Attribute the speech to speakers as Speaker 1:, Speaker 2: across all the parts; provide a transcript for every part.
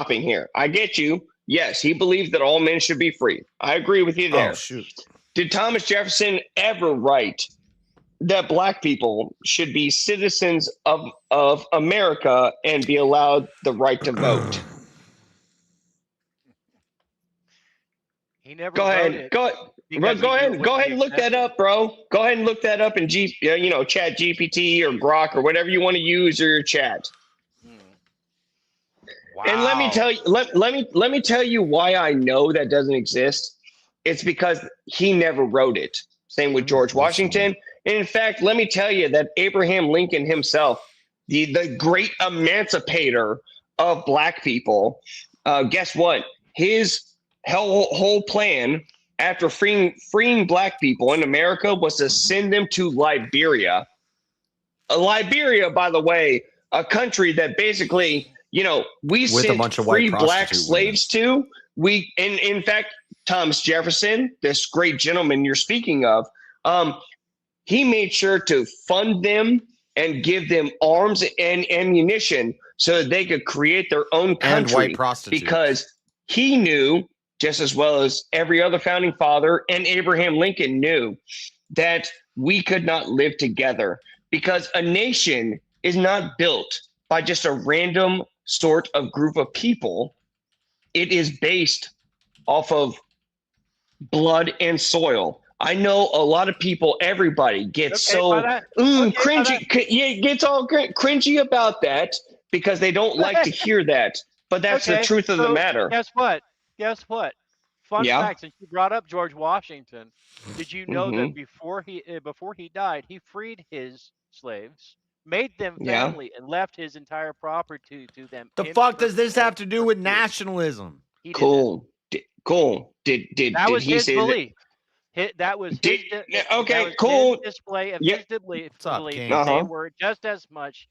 Speaker 1: stopping here. I get you. Yes, he believed that all men should be free. I agree with you
Speaker 2: Oh
Speaker 1: there.
Speaker 2: shoot!
Speaker 1: Did Thomas Jefferson ever write that black people should be citizens of America and be allowed the right to vote?
Speaker 3: He never
Speaker 1: Go
Speaker 3: wrote
Speaker 1: ahead.
Speaker 3: it because he
Speaker 1: Go
Speaker 3: knew it
Speaker 1: ahead. Go
Speaker 3: wouldn't
Speaker 1: ahead
Speaker 3: be
Speaker 1: and look that
Speaker 3: accepted.
Speaker 1: up, bro. Go ahead and look that up in Chat GPT or Grok or whatever you want to use or your chat.
Speaker 3: Hmm.
Speaker 1: And let me
Speaker 3: Wow.
Speaker 1: tell you, let me tell you why I know that doesn't exist. It's because he never wrote it. Same with George Washington. And in fact, let me tell you that Abraham Lincoln himself, the great emancipator of black people, guess what? His whole plan after freeing black people in America was to send them to Liberia. Liberia, by the way, a country that basically, we
Speaker 2: With a
Speaker 1: sent
Speaker 2: bunch of white
Speaker 1: free black
Speaker 2: prostitute
Speaker 1: slaves to. In fact, Thomas Jefferson, this great gentleman you're speaking of, he made sure to fund them and give them arms and ammunition so that they could create their own
Speaker 2: And white
Speaker 1: country.
Speaker 2: prostitutes.
Speaker 1: Because he knew, just as well as every other founding father and Abraham Lincoln knew, that we could not live together. Because a nation is not built by just a random sort of group of people. It is based off of blood and soil. I know a lot of people, everybody gets cringy. Gets all cringy about that because they don't like to hear that. But that's the truth of the matter.
Speaker 3: Guess what? Fun
Speaker 1: Yeah.
Speaker 3: fact: since you brought up George Washington, did you know that
Speaker 1: Mhm.
Speaker 3: before he died, he freed his slaves, made them
Speaker 1: Yeah.
Speaker 3: family, and left his entire property to them?
Speaker 2: The
Speaker 3: in
Speaker 2: fuck does this
Speaker 3: perpetuity.
Speaker 2: have to do with nationalism?
Speaker 3: He did that.
Speaker 1: Cool. Cool. Did
Speaker 3: That was
Speaker 1: he
Speaker 3: his
Speaker 1: say
Speaker 3: belief. That was
Speaker 1: Did
Speaker 3: his,
Speaker 1: okay,
Speaker 3: his
Speaker 1: cool.
Speaker 3: display of
Speaker 1: Yeah.
Speaker 3: his belief
Speaker 2: What's up,
Speaker 3: that
Speaker 2: King?
Speaker 3: they were just as much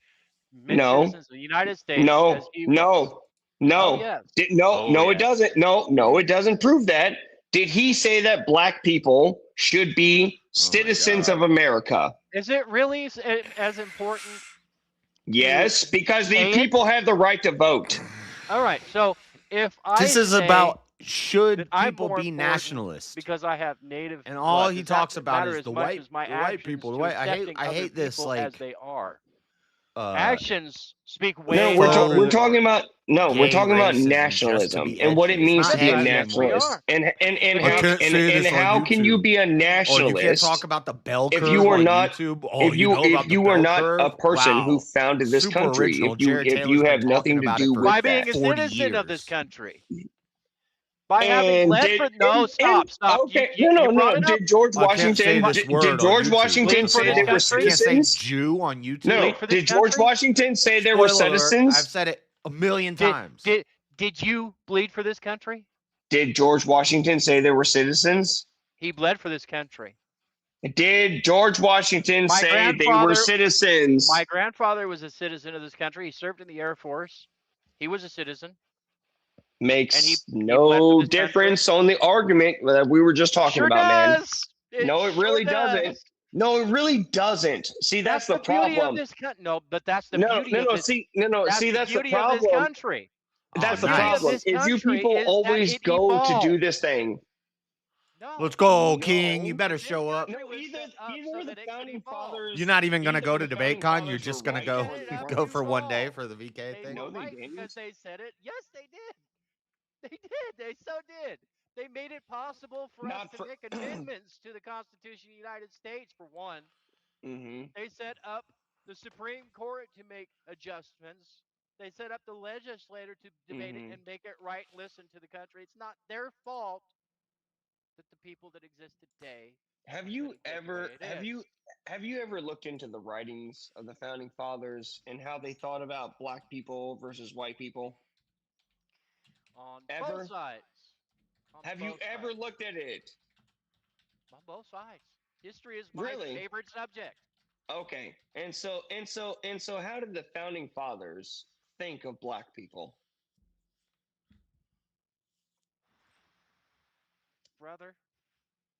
Speaker 1: No.
Speaker 3: citizens of the United States as
Speaker 1: No.
Speaker 3: he was.
Speaker 1: No.
Speaker 3: Oh
Speaker 1: No.
Speaker 3: yes.
Speaker 1: No, it doesn't. No, it doesn't prove that. Did he say that black people should be citizens of America?
Speaker 3: Is it really as important?
Speaker 1: Yes, because
Speaker 3: say
Speaker 1: these
Speaker 3: it?
Speaker 1: people have the right to vote.
Speaker 3: All right. So if I
Speaker 2: This is
Speaker 3: say
Speaker 2: about should
Speaker 3: that I'm
Speaker 2: people
Speaker 3: more
Speaker 2: be
Speaker 3: important
Speaker 2: nationalist?
Speaker 3: because I have native
Speaker 2: And all
Speaker 3: blood,
Speaker 2: he
Speaker 3: does
Speaker 2: talks
Speaker 3: that
Speaker 2: about
Speaker 3: matter
Speaker 2: is
Speaker 3: as
Speaker 2: the
Speaker 3: much
Speaker 2: white
Speaker 3: as my
Speaker 2: people.
Speaker 3: actions
Speaker 2: The
Speaker 3: to
Speaker 2: white I
Speaker 3: accepting
Speaker 2: hate
Speaker 3: other
Speaker 2: this
Speaker 3: people as they are. Actions speak way
Speaker 1: No,
Speaker 3: louder
Speaker 1: we're
Speaker 3: than
Speaker 1: talking
Speaker 3: words.
Speaker 1: about we're
Speaker 2: gay
Speaker 1: talking about
Speaker 2: racism just to
Speaker 1: nationalism
Speaker 2: be
Speaker 1: and what it
Speaker 2: edgy. It's
Speaker 1: means
Speaker 2: not
Speaker 1: to be a
Speaker 2: edgy
Speaker 3: Yes, we
Speaker 2: anymore.
Speaker 1: nationalist.
Speaker 3: are.
Speaker 1: And
Speaker 2: I can't say this on
Speaker 1: how can you
Speaker 2: YouTube.
Speaker 1: be a
Speaker 2: Oh, you
Speaker 1: nationalist
Speaker 2: can't talk about the bell
Speaker 1: if
Speaker 2: curve
Speaker 1: you are
Speaker 2: on
Speaker 1: not
Speaker 2: YouTube. Oh,
Speaker 1: if
Speaker 2: you know about the
Speaker 1: you are
Speaker 2: bell
Speaker 1: not a
Speaker 2: curve?
Speaker 1: person who
Speaker 2: Wow,
Speaker 1: founded this
Speaker 2: super
Speaker 1: country?
Speaker 2: original.
Speaker 1: If
Speaker 2: Jared
Speaker 1: you
Speaker 2: Taylor's been talking
Speaker 1: nothing to
Speaker 2: about it
Speaker 1: do
Speaker 2: for
Speaker 1: with
Speaker 3: By being
Speaker 1: that.
Speaker 3: a
Speaker 2: 40
Speaker 3: citizen of this
Speaker 2: years.
Speaker 3: country. By having
Speaker 1: And
Speaker 3: bled for stop.
Speaker 1: okay,
Speaker 3: You brought it up.
Speaker 1: Did George
Speaker 2: I can't say
Speaker 1: Washington
Speaker 2: this word
Speaker 1: did
Speaker 2: on
Speaker 1: George
Speaker 2: YouTube.
Speaker 1: Washington
Speaker 3: Bleed for
Speaker 1: say
Speaker 3: this
Speaker 1: they were
Speaker 3: country?
Speaker 2: I can't say
Speaker 1: citizens?
Speaker 2: Jew on YouTube.
Speaker 1: No.
Speaker 3: Bleed for this
Speaker 1: Did George
Speaker 3: country?
Speaker 1: Washington say they were
Speaker 2: Spoiler alert, I've
Speaker 1: citizens?
Speaker 2: said it a million times.
Speaker 3: Did you bleed for this country?
Speaker 1: Did George Washington say they were citizens?
Speaker 3: He bled for this country.
Speaker 1: Did George Washington
Speaker 3: My
Speaker 1: say they were
Speaker 3: grandfather-
Speaker 1: citizens?
Speaker 3: My grandfather was a citizen of this country. He served in the Air Force. He was a citizen.
Speaker 1: Makes
Speaker 3: And he
Speaker 1: no
Speaker 3: bled for this
Speaker 1: difference on the argument that we were just talking
Speaker 3: Sure
Speaker 1: about, man.
Speaker 3: does.
Speaker 1: No, it really doesn't.
Speaker 3: does.
Speaker 1: No, it really doesn't. See, that's the
Speaker 3: beauty of
Speaker 1: problem.
Speaker 3: this country. No, but that's the
Speaker 1: No,
Speaker 3: beauty of this.
Speaker 1: see, that's the
Speaker 3: beauty of this
Speaker 1: problem.
Speaker 3: country.
Speaker 1: That's
Speaker 2: Oh,
Speaker 1: the
Speaker 2: nice.
Speaker 1: problem.
Speaker 3: This
Speaker 1: Is you
Speaker 3: country
Speaker 1: people
Speaker 3: is that
Speaker 1: always
Speaker 3: it
Speaker 1: go to do
Speaker 3: evolved.
Speaker 1: this thing.
Speaker 3: No,
Speaker 2: Let's go,
Speaker 1: No.
Speaker 2: King. You better
Speaker 3: this
Speaker 2: show up.
Speaker 3: country was set up so
Speaker 1: the
Speaker 3: that it could
Speaker 1: founding
Speaker 3: evolve.
Speaker 1: fathers.
Speaker 2: You're not even gonna
Speaker 1: either
Speaker 2: go
Speaker 1: the
Speaker 2: to
Speaker 1: founding
Speaker 2: DebateCon. You're
Speaker 1: fathers
Speaker 2: just
Speaker 1: were
Speaker 2: gonna
Speaker 1: right
Speaker 2: go
Speaker 1: or
Speaker 3: Set it up
Speaker 2: go
Speaker 3: and
Speaker 2: for one day
Speaker 3: evolved.
Speaker 2: for the VK
Speaker 3: They
Speaker 2: thing.
Speaker 3: were
Speaker 1: No, they
Speaker 3: right
Speaker 1: didn't.
Speaker 3: because they said it. Yes, they did. They did. They so did. They made it possible for us to make amendments to the Constitution of the United States, for one.
Speaker 1: Mm-hmm.
Speaker 3: They set up the Supreme Court to make adjustments. They set up the legislator to debate it and make it right and listen to the country. It's not their fault that the people that exist today.
Speaker 1: Have you ever looked into the writings of the founding fathers and how they thought about black people versus white people?
Speaker 3: On
Speaker 1: Ever?
Speaker 3: both sides.
Speaker 1: Have you ever looked at it?
Speaker 3: On both sides. History is my
Speaker 1: Really?
Speaker 3: favorite subject.
Speaker 1: Okay. And so how did the founding fathers think of black people?
Speaker 3: Brother,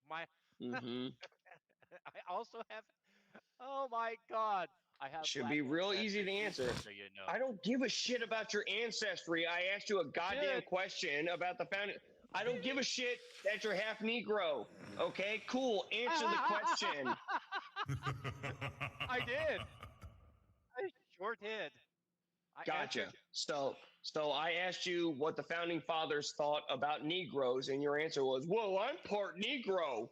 Speaker 3: my
Speaker 1: Mm-hmm.
Speaker 3: I also have, oh my God, I have
Speaker 1: Should
Speaker 3: black
Speaker 1: be real easy to
Speaker 3: ancestry,
Speaker 1: answer.
Speaker 3: just so you know.
Speaker 1: I don't give a shit about your ancestry. I asked you a goddamn
Speaker 3: Good.
Speaker 1: question about the founding. I don't give a shit that you're half Negro. Okay, cool. Answer the question.
Speaker 3: I did. I sure did. I
Speaker 1: Gotcha.
Speaker 3: answered.
Speaker 1: So I asked you what the founding fathers thought about Negroes, and your answer was, "Well, I'm part Negro."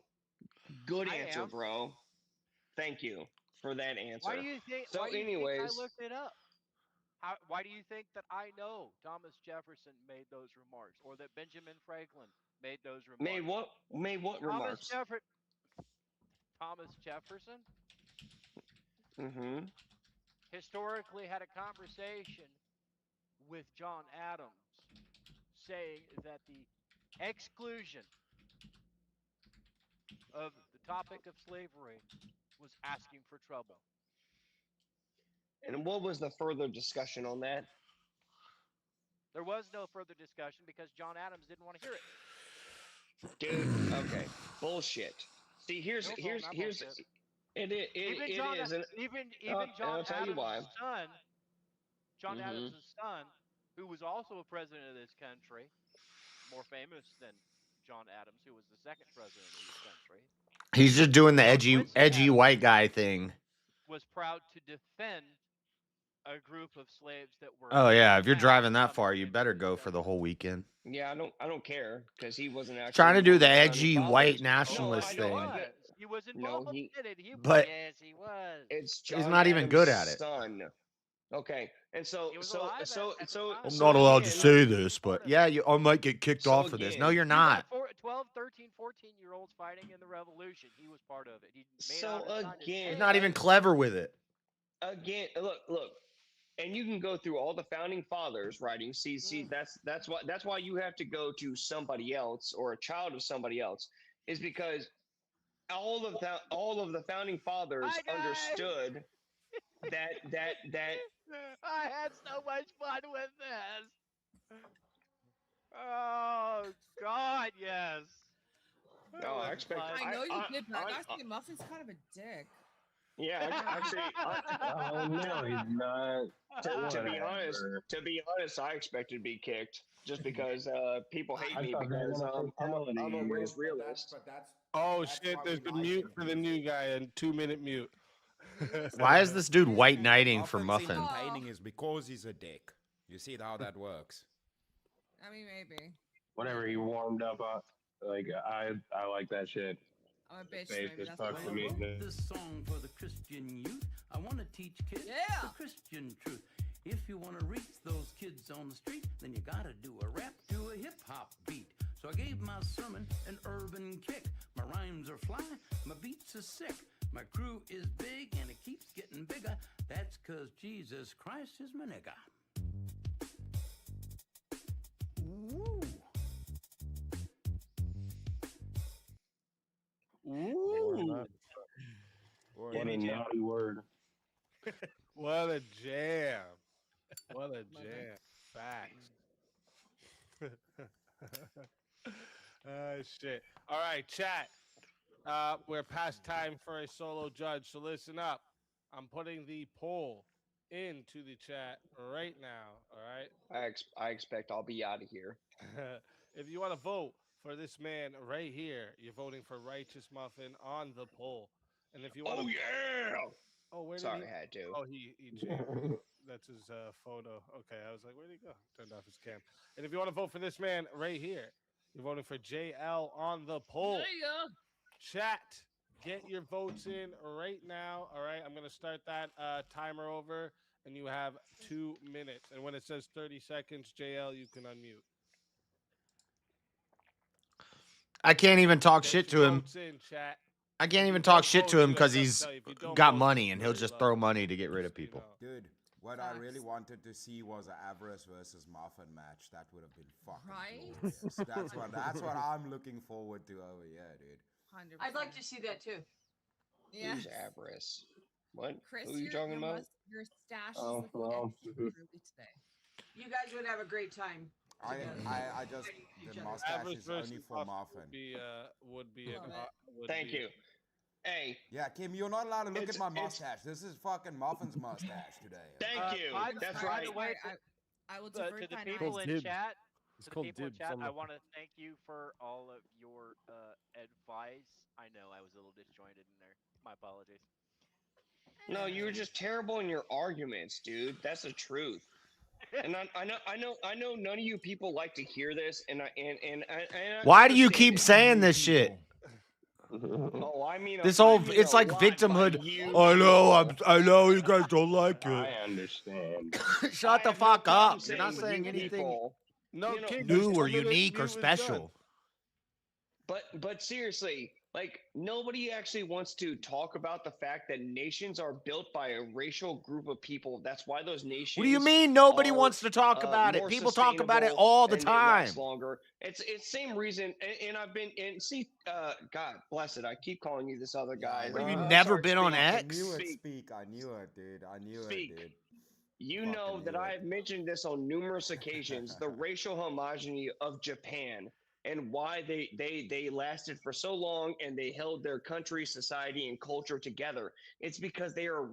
Speaker 1: Good
Speaker 3: I
Speaker 1: answer,
Speaker 3: am.
Speaker 1: bro. Thank you for that answer.
Speaker 3: Why do you think?
Speaker 1: So,
Speaker 3: Why do you think I
Speaker 1: anyways,
Speaker 3: looked it up? Why do you think that I know Thomas Jefferson made those remarks, or that Benjamin Franklin made those
Speaker 1: made
Speaker 3: remarks?
Speaker 1: what made what
Speaker 3: Thomas
Speaker 1: remarks?
Speaker 3: Jefferson. Thomas Jefferson
Speaker 1: Mm-hmm.
Speaker 3: historically had a conversation with John Adams, saying that the exclusion of the topic of slavery was asking for trouble.
Speaker 1: And what was the further discussion on that?
Speaker 3: There was no further discussion because John Adams didn't want to hear it.
Speaker 1: Dude, okay. Bullshit. See, here's
Speaker 3: No
Speaker 1: here's
Speaker 3: phone, I'm
Speaker 1: here's
Speaker 3: bullshit.
Speaker 1: it it,
Speaker 3: Even
Speaker 1: it
Speaker 3: John,
Speaker 1: is and
Speaker 3: even
Speaker 1: and
Speaker 3: John
Speaker 1: I'll tell you why.
Speaker 3: Adams' son, John
Speaker 1: Mm-hmm.
Speaker 3: Adams' son, who was also a president of this country, more famous than John Adams, who was the second president of this country.
Speaker 2: He's just doing the
Speaker 3: John
Speaker 2: edgy
Speaker 3: Quincy Adams
Speaker 2: white guy thing.
Speaker 3: was proud to defend a group of slaves that were.
Speaker 2: Oh yeah, if you're
Speaker 3: found
Speaker 2: driving that
Speaker 3: coming
Speaker 2: far, you
Speaker 3: into
Speaker 2: better
Speaker 3: this
Speaker 2: go for the
Speaker 3: country.
Speaker 2: whole weekend.
Speaker 1: Yeah, I don't care because he wasn't actually
Speaker 2: Trying to do
Speaker 1: one
Speaker 2: the
Speaker 1: of founding
Speaker 2: edgy
Speaker 1: fathers.
Speaker 2: white
Speaker 1: No, I
Speaker 2: nationalist
Speaker 3: He
Speaker 1: don't.
Speaker 2: thing.
Speaker 3: was. He was
Speaker 1: No,
Speaker 3: involved in it.
Speaker 2: But
Speaker 3: Yes, he was.
Speaker 1: it's
Speaker 2: he's
Speaker 1: John
Speaker 2: not even
Speaker 1: Adams'
Speaker 2: good at it.
Speaker 1: son. Okay, and so
Speaker 3: He was
Speaker 1: so
Speaker 3: alive
Speaker 1: so
Speaker 3: at the
Speaker 1: so
Speaker 3: time.
Speaker 2: I'm
Speaker 1: so
Speaker 2: not allowed to
Speaker 1: again,
Speaker 2: say this,
Speaker 3: Part
Speaker 2: but
Speaker 3: of
Speaker 2: yeah,
Speaker 3: it.
Speaker 2: I might get kicked
Speaker 1: so
Speaker 2: off for this. No,
Speaker 1: again,
Speaker 2: you're
Speaker 3: You
Speaker 2: not.
Speaker 3: got 12, 13, 14-year-olds fighting in the revolution. He was part of it. He made
Speaker 1: so
Speaker 3: out and signed his
Speaker 1: again,
Speaker 2: He's
Speaker 3: name.
Speaker 2: not even clever with it.
Speaker 1: again, look, and you can go through all the founding fathers writing. See, that's why you have to go to somebody else or a child of somebody else, is because all of the founding fathers
Speaker 3: Hi guys.
Speaker 1: understood that
Speaker 3: I had so much fun with this. Oh God, yes. That
Speaker 1: oh, I
Speaker 3: was
Speaker 1: expect
Speaker 3: fun.
Speaker 4: I know you did, but I
Speaker 1: I,
Speaker 4: gotta say, Muffin's kind of a dick.
Speaker 1: yeah, actually,
Speaker 5: Oh no, he's not.
Speaker 1: to be honest, I expected to be kicked just because people hate
Speaker 5: I
Speaker 1: me
Speaker 5: thought they were
Speaker 1: because
Speaker 5: gonna fatality
Speaker 1: I'm a
Speaker 5: you.
Speaker 1: race realist.
Speaker 6: Oh shit! There's the mute for the new guy, and 2-minute mute.
Speaker 2: Why is this dude white knighting for
Speaker 7: Muffin's
Speaker 2: Muffin?
Speaker 7: entertaining is because he's a dick. You see how that works?
Speaker 4: I mean, maybe.
Speaker 5: Whenever he warmed up, like I like that shit.
Speaker 4: I'm a bitch,
Speaker 5: Face
Speaker 4: maybe
Speaker 5: is
Speaker 4: that's
Speaker 5: fuck
Speaker 4: why.
Speaker 5: for me.
Speaker 8: This song for the Christian youth. I want to teach kids
Speaker 4: Yeah.
Speaker 8: the Christian truth. If you want to reach those kids on the street, then you gotta do a rap to a hip-hop beat. So I gave my sermon an urban kick. My rhymes are fly, my beats are sick. My crew is big and it keeps getting bigger. That's 'cause Jesus Christ is my nigga. Woo.
Speaker 6: Ooh,
Speaker 5: Any naughty word.
Speaker 6: what a jam! What a jam! Facts. Shit. All right, chat. We're past time for a solo judge, so listen up. I'm putting the poll into the chat right now. All right.
Speaker 1: I expect I'll be out of here.
Speaker 6: If you want to vote for this man right here, you're voting for Righteous Muffin on the poll. And if you want
Speaker 1: Oh yeah!
Speaker 6: oh, where did
Speaker 1: Sorry,
Speaker 6: he?
Speaker 1: I had to.
Speaker 6: Oh, he jammed. That's his photo. Okay, I was like, where'd he go? Turned off his cam. And if you want to vote for this man right here, you're voting for JL on the poll.
Speaker 4: There you go.
Speaker 6: Chat, get your votes in right now. All right, I'm gonna start that timer over, and you have 2 minutes. And when it says 30 seconds, JL, you can unmute.
Speaker 2: I can't even talk
Speaker 6: Get
Speaker 2: shit
Speaker 6: your
Speaker 2: to him.
Speaker 6: votes in, chat.
Speaker 2: I can't
Speaker 6: If
Speaker 2: even
Speaker 6: you
Speaker 2: talk
Speaker 6: don't
Speaker 2: shit to
Speaker 6: vote,
Speaker 2: him
Speaker 6: you
Speaker 2: because
Speaker 6: let them
Speaker 2: he's
Speaker 6: tell you. If you don't
Speaker 2: got
Speaker 6: vote,
Speaker 2: money
Speaker 6: it's
Speaker 2: and he'll
Speaker 6: very
Speaker 2: just
Speaker 6: low.
Speaker 2: throw money to get rid of
Speaker 6: Just so you
Speaker 2: people.
Speaker 6: know.
Speaker 7: Dude, what I really
Speaker 4: Facts.
Speaker 7: wanted to see was an Avarice versus Muffin match. That would have been fucking
Speaker 4: Right?
Speaker 7: glorious. That's what I'm looking forward to over here, dude.
Speaker 4: 100%.
Speaker 9: I'd like to see that too.
Speaker 4: Yeah.
Speaker 1: Who's Avarice? What?
Speaker 4: Chris,
Speaker 1: Who are you talking about?
Speaker 4: Your stash is
Speaker 5: Oh,
Speaker 4: looking
Speaker 5: well.
Speaker 4: extra fruity today.
Speaker 9: You guys would have a great time.
Speaker 7: I just
Speaker 9: Each
Speaker 7: the
Speaker 9: other.
Speaker 7: mustache
Speaker 6: Average
Speaker 7: is only
Speaker 6: versus
Speaker 7: for
Speaker 6: Muffin
Speaker 7: Muffin.
Speaker 6: would be
Speaker 4: Love it.
Speaker 1: Thank you. Hey,
Speaker 7: Yeah, Kim, you're not allowed to look at
Speaker 1: It's-
Speaker 7: my
Speaker 1: it's-
Speaker 7: mustache. This is fucking Muffin's mustache today.
Speaker 1: thank you.
Speaker 3: by the-
Speaker 1: That's
Speaker 3: by
Speaker 1: right.
Speaker 3: the way,
Speaker 4: I will
Speaker 3: to
Speaker 4: divert
Speaker 3: the
Speaker 4: thine
Speaker 3: people
Speaker 4: eyes.
Speaker 3: in
Speaker 10: dibs.
Speaker 3: chat,
Speaker 10: It's
Speaker 3: to the
Speaker 10: called
Speaker 3: people in
Speaker 10: dibs
Speaker 3: chat,
Speaker 10: on
Speaker 3: I
Speaker 10: the-
Speaker 3: want to thank you for all of your advice. I know I was a little disjointed in there. My apologies.
Speaker 1: No, you were just terrible in your arguments, dude. That's the truth. And I know none of you people like to hear this, and I
Speaker 2: Why do you
Speaker 1: understand
Speaker 2: keep
Speaker 1: it.
Speaker 2: saying this shit?
Speaker 1: Oh, I mean,
Speaker 2: This
Speaker 1: I
Speaker 2: whole
Speaker 1: mean
Speaker 2: it's
Speaker 1: a
Speaker 2: like
Speaker 1: lot by
Speaker 2: victimhood.
Speaker 1: you.
Speaker 2: I know you guys don't like
Speaker 5: I understand.
Speaker 2: Shut
Speaker 1: I
Speaker 2: the
Speaker 1: have no
Speaker 2: fuck
Speaker 1: problem
Speaker 2: up. You're not
Speaker 1: with
Speaker 2: saying
Speaker 1: you
Speaker 2: anything
Speaker 1: people.
Speaker 6: No,
Speaker 1: You know,
Speaker 6: King,
Speaker 2: new
Speaker 6: just
Speaker 2: or
Speaker 6: tell me that
Speaker 2: unique
Speaker 6: you
Speaker 2: or
Speaker 6: was done.
Speaker 2: special.
Speaker 1: But seriously, like nobody actually wants to talk about the fact that nations are built by a racial group of people. That's why those nations.
Speaker 2: What do you mean nobody
Speaker 1: are,
Speaker 2: wants to talk about it?
Speaker 1: more
Speaker 2: People talk about it
Speaker 1: sustainable
Speaker 2: all the
Speaker 1: and they last
Speaker 2: time.
Speaker 1: longer. It's same reason. And I've been and see, God bless it. I keep calling you this other guy.
Speaker 2: What, have you
Speaker 1: I'm
Speaker 2: never
Speaker 1: sorry,
Speaker 2: been on
Speaker 1: speak.
Speaker 7: I
Speaker 2: X?
Speaker 7: knew it,
Speaker 1: Speak.
Speaker 7: Speak. I knew it, dude. I knew
Speaker 1: Speak.
Speaker 7: it, dude.
Speaker 1: You
Speaker 7: Fucking
Speaker 1: know that
Speaker 7: knew it.
Speaker 1: I have mentioned this on numerous occasions, the racial homogeneity of Japan and why they lasted for so long and they held their country, society, and culture together. It's because they are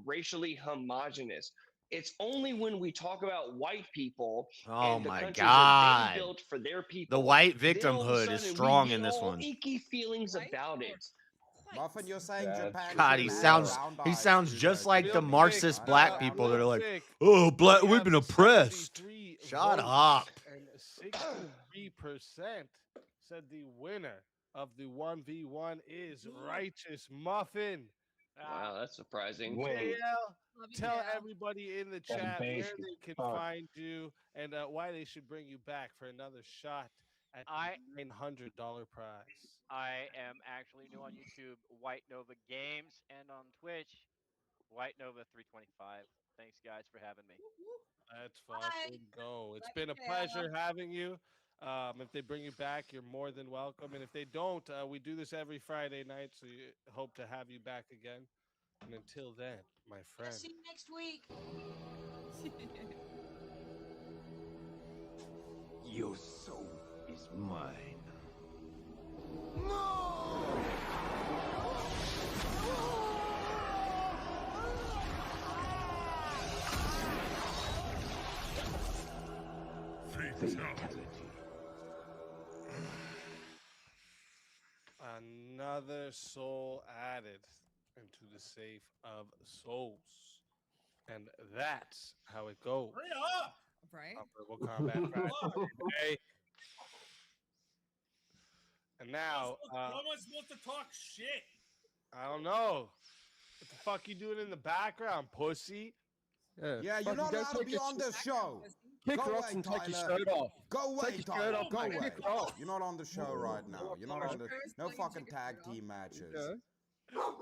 Speaker 1: racially homogenous. It's only when we talk about white people
Speaker 2: Oh
Speaker 1: and the
Speaker 2: my
Speaker 1: countries that
Speaker 2: God.
Speaker 1: they built for their people.
Speaker 2: The white
Speaker 1: then all of a
Speaker 2: victimhood is
Speaker 1: sudden we
Speaker 2: strong
Speaker 1: get
Speaker 2: in this
Speaker 1: all
Speaker 2: one.
Speaker 1: icky feelings
Speaker 4: White
Speaker 1: about
Speaker 4: or
Speaker 1: it.
Speaker 7: Muffin, you're saying
Speaker 5: That's
Speaker 7: Japan
Speaker 2: God,
Speaker 7: should
Speaker 2: he
Speaker 7: have
Speaker 2: sounds
Speaker 7: round
Speaker 2: he
Speaker 7: eyes
Speaker 2: sounds
Speaker 7: too,
Speaker 2: just
Speaker 7: though,
Speaker 2: like
Speaker 7: Kim.
Speaker 2: the
Speaker 6: Real
Speaker 2: Marxist
Speaker 6: quick,
Speaker 2: black
Speaker 7: uh,
Speaker 2: people that are like,
Speaker 6: quick.
Speaker 2: oh, black,
Speaker 6: We
Speaker 2: we've
Speaker 6: have
Speaker 2: been oppressed.
Speaker 6: 73
Speaker 2: Shut
Speaker 6: votes,
Speaker 2: up.
Speaker 6: And 63% said the winner of the 1v1 is Righteous Muffin.
Speaker 1: Wow, that's surprising.
Speaker 5: Win.
Speaker 6: JL,
Speaker 4: Love you,
Speaker 6: tell
Speaker 4: Dale.
Speaker 6: everybody in the
Speaker 5: That's
Speaker 6: chat where
Speaker 5: basic.
Speaker 6: they can
Speaker 5: Fuck.
Speaker 6: find you and why they should bring you back for another shot at the $900 prize.
Speaker 3: I am actually new on YouTube, White Nova Games, and on Twitch, White Nova 325. Thanks, guys, for having me.
Speaker 6: Let's
Speaker 4: Bye.
Speaker 6: fucking go. It's
Speaker 4: Love
Speaker 6: been
Speaker 4: you,
Speaker 6: a pleasure
Speaker 4: Dale.
Speaker 6: having you. If they bring you back, you're more than welcome. And if they don't, we do this every Friday night, so you hope to have you back again. And until then, my friend.
Speaker 9: See you next week.
Speaker 8: Your soul is mine.
Speaker 6: Another soul added into the safe of souls. And that's how it goes.
Speaker 4: Right?
Speaker 6: On Verbal Combat Friday today. And now,
Speaker 11: How am I supposed to talk shit?
Speaker 6: I don't know. What the fuck you doing in the background, pussy?
Speaker 7: Yeah, you're not allowed to be on the show.
Speaker 10: Kick
Speaker 7: Go
Speaker 10: rocks
Speaker 7: away,
Speaker 10: and take your
Speaker 7: Tyler.
Speaker 10: shirt off.
Speaker 7: Go away,
Speaker 10: Take your shirt
Speaker 7: Tyler.
Speaker 10: off,
Speaker 7: Go
Speaker 10: mate.
Speaker 7: away.
Speaker 10: Kick off.
Speaker 7: You're not on the show right now. You're not on the. No
Speaker 4: First,
Speaker 7: fucking
Speaker 4: take your
Speaker 7: tag
Speaker 4: shirt off.
Speaker 7: team matches.
Speaker 10: Yeah.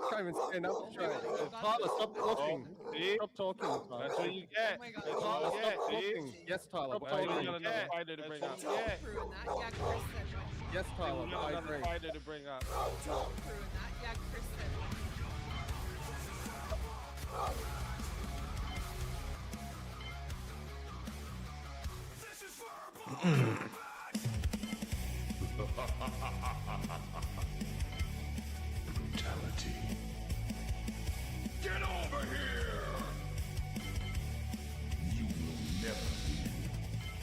Speaker 10: Can't even stand up straight.
Speaker 4: Oh,
Speaker 10: Tyler, stop talking.
Speaker 6: See?
Speaker 10: Stop talking, Tyler.
Speaker 6: That's what you get.
Speaker 4: Oh my God.
Speaker 6: That's
Speaker 10: Tyler,
Speaker 6: what you
Speaker 10: stop
Speaker 6: get. See?
Speaker 10: talking. Yes, Tyler.
Speaker 6: Well, we
Speaker 10: I
Speaker 6: got
Speaker 10: agree.
Speaker 6: another fighter to bring up.
Speaker 4: Don't ruin that. Yeah, Chris said it.
Speaker 10: Yes,
Speaker 6: We
Speaker 10: Tyler.
Speaker 6: got
Speaker 10: I
Speaker 6: another
Speaker 10: agree.
Speaker 6: fighter to bring up.
Speaker 4: Don't ruin that. Yeah, Chris said it.
Speaker 8: Brutality. Get over here! You will never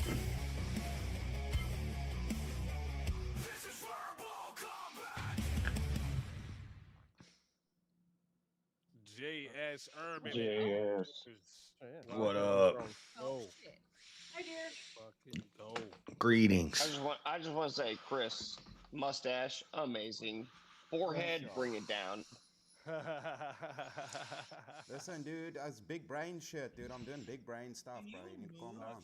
Speaker 8: win. This is verbal combat!
Speaker 6: JS Urban.
Speaker 5: JS.
Speaker 2: What up?
Speaker 4: Oh, shit.
Speaker 9: Hi, dear.
Speaker 6: Fucking go.
Speaker 2: Greetings.
Speaker 1: I just want to say, Chris, mustache, amazing. Forehead, bring it down.
Speaker 7: Listen, dude, that's big brain shit, dude. I'm doing big brain stuff, bro. You need to calm down.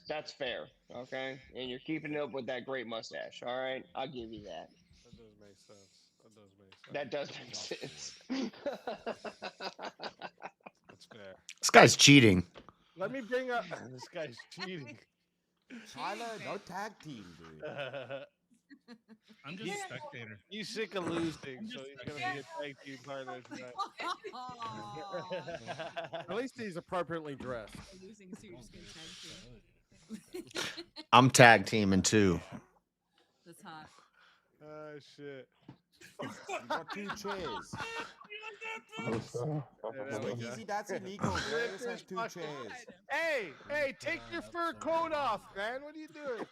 Speaker 1: That's fair, okay? And you're keeping up with that great mustache, all right? I'll give you that.
Speaker 6: That does make sense.
Speaker 1: That does make sense.
Speaker 6: That's fair.
Speaker 2: This guy's cheating.
Speaker 6: Let me bring up. This guy's cheating.
Speaker 7: Tyler, no tag team, dude.
Speaker 11: I'm just a spectator.
Speaker 6: He's sick of losing,
Speaker 11: I'm
Speaker 6: so
Speaker 11: just
Speaker 6: he's gonna be a tag team partner tonight.
Speaker 4: Oh.
Speaker 10: At least he's appropriately dressed.
Speaker 4: Losing, so you're just gonna tag team.
Speaker 2: I'm tag teaming too.
Speaker 4: That's hot.
Speaker 6: Oh shit.
Speaker 7: got 2 chairs. Speakeasy, that's illegal. Jairus has 2 chairs.
Speaker 6: Hey, take your fur coat off, man. What are you doing?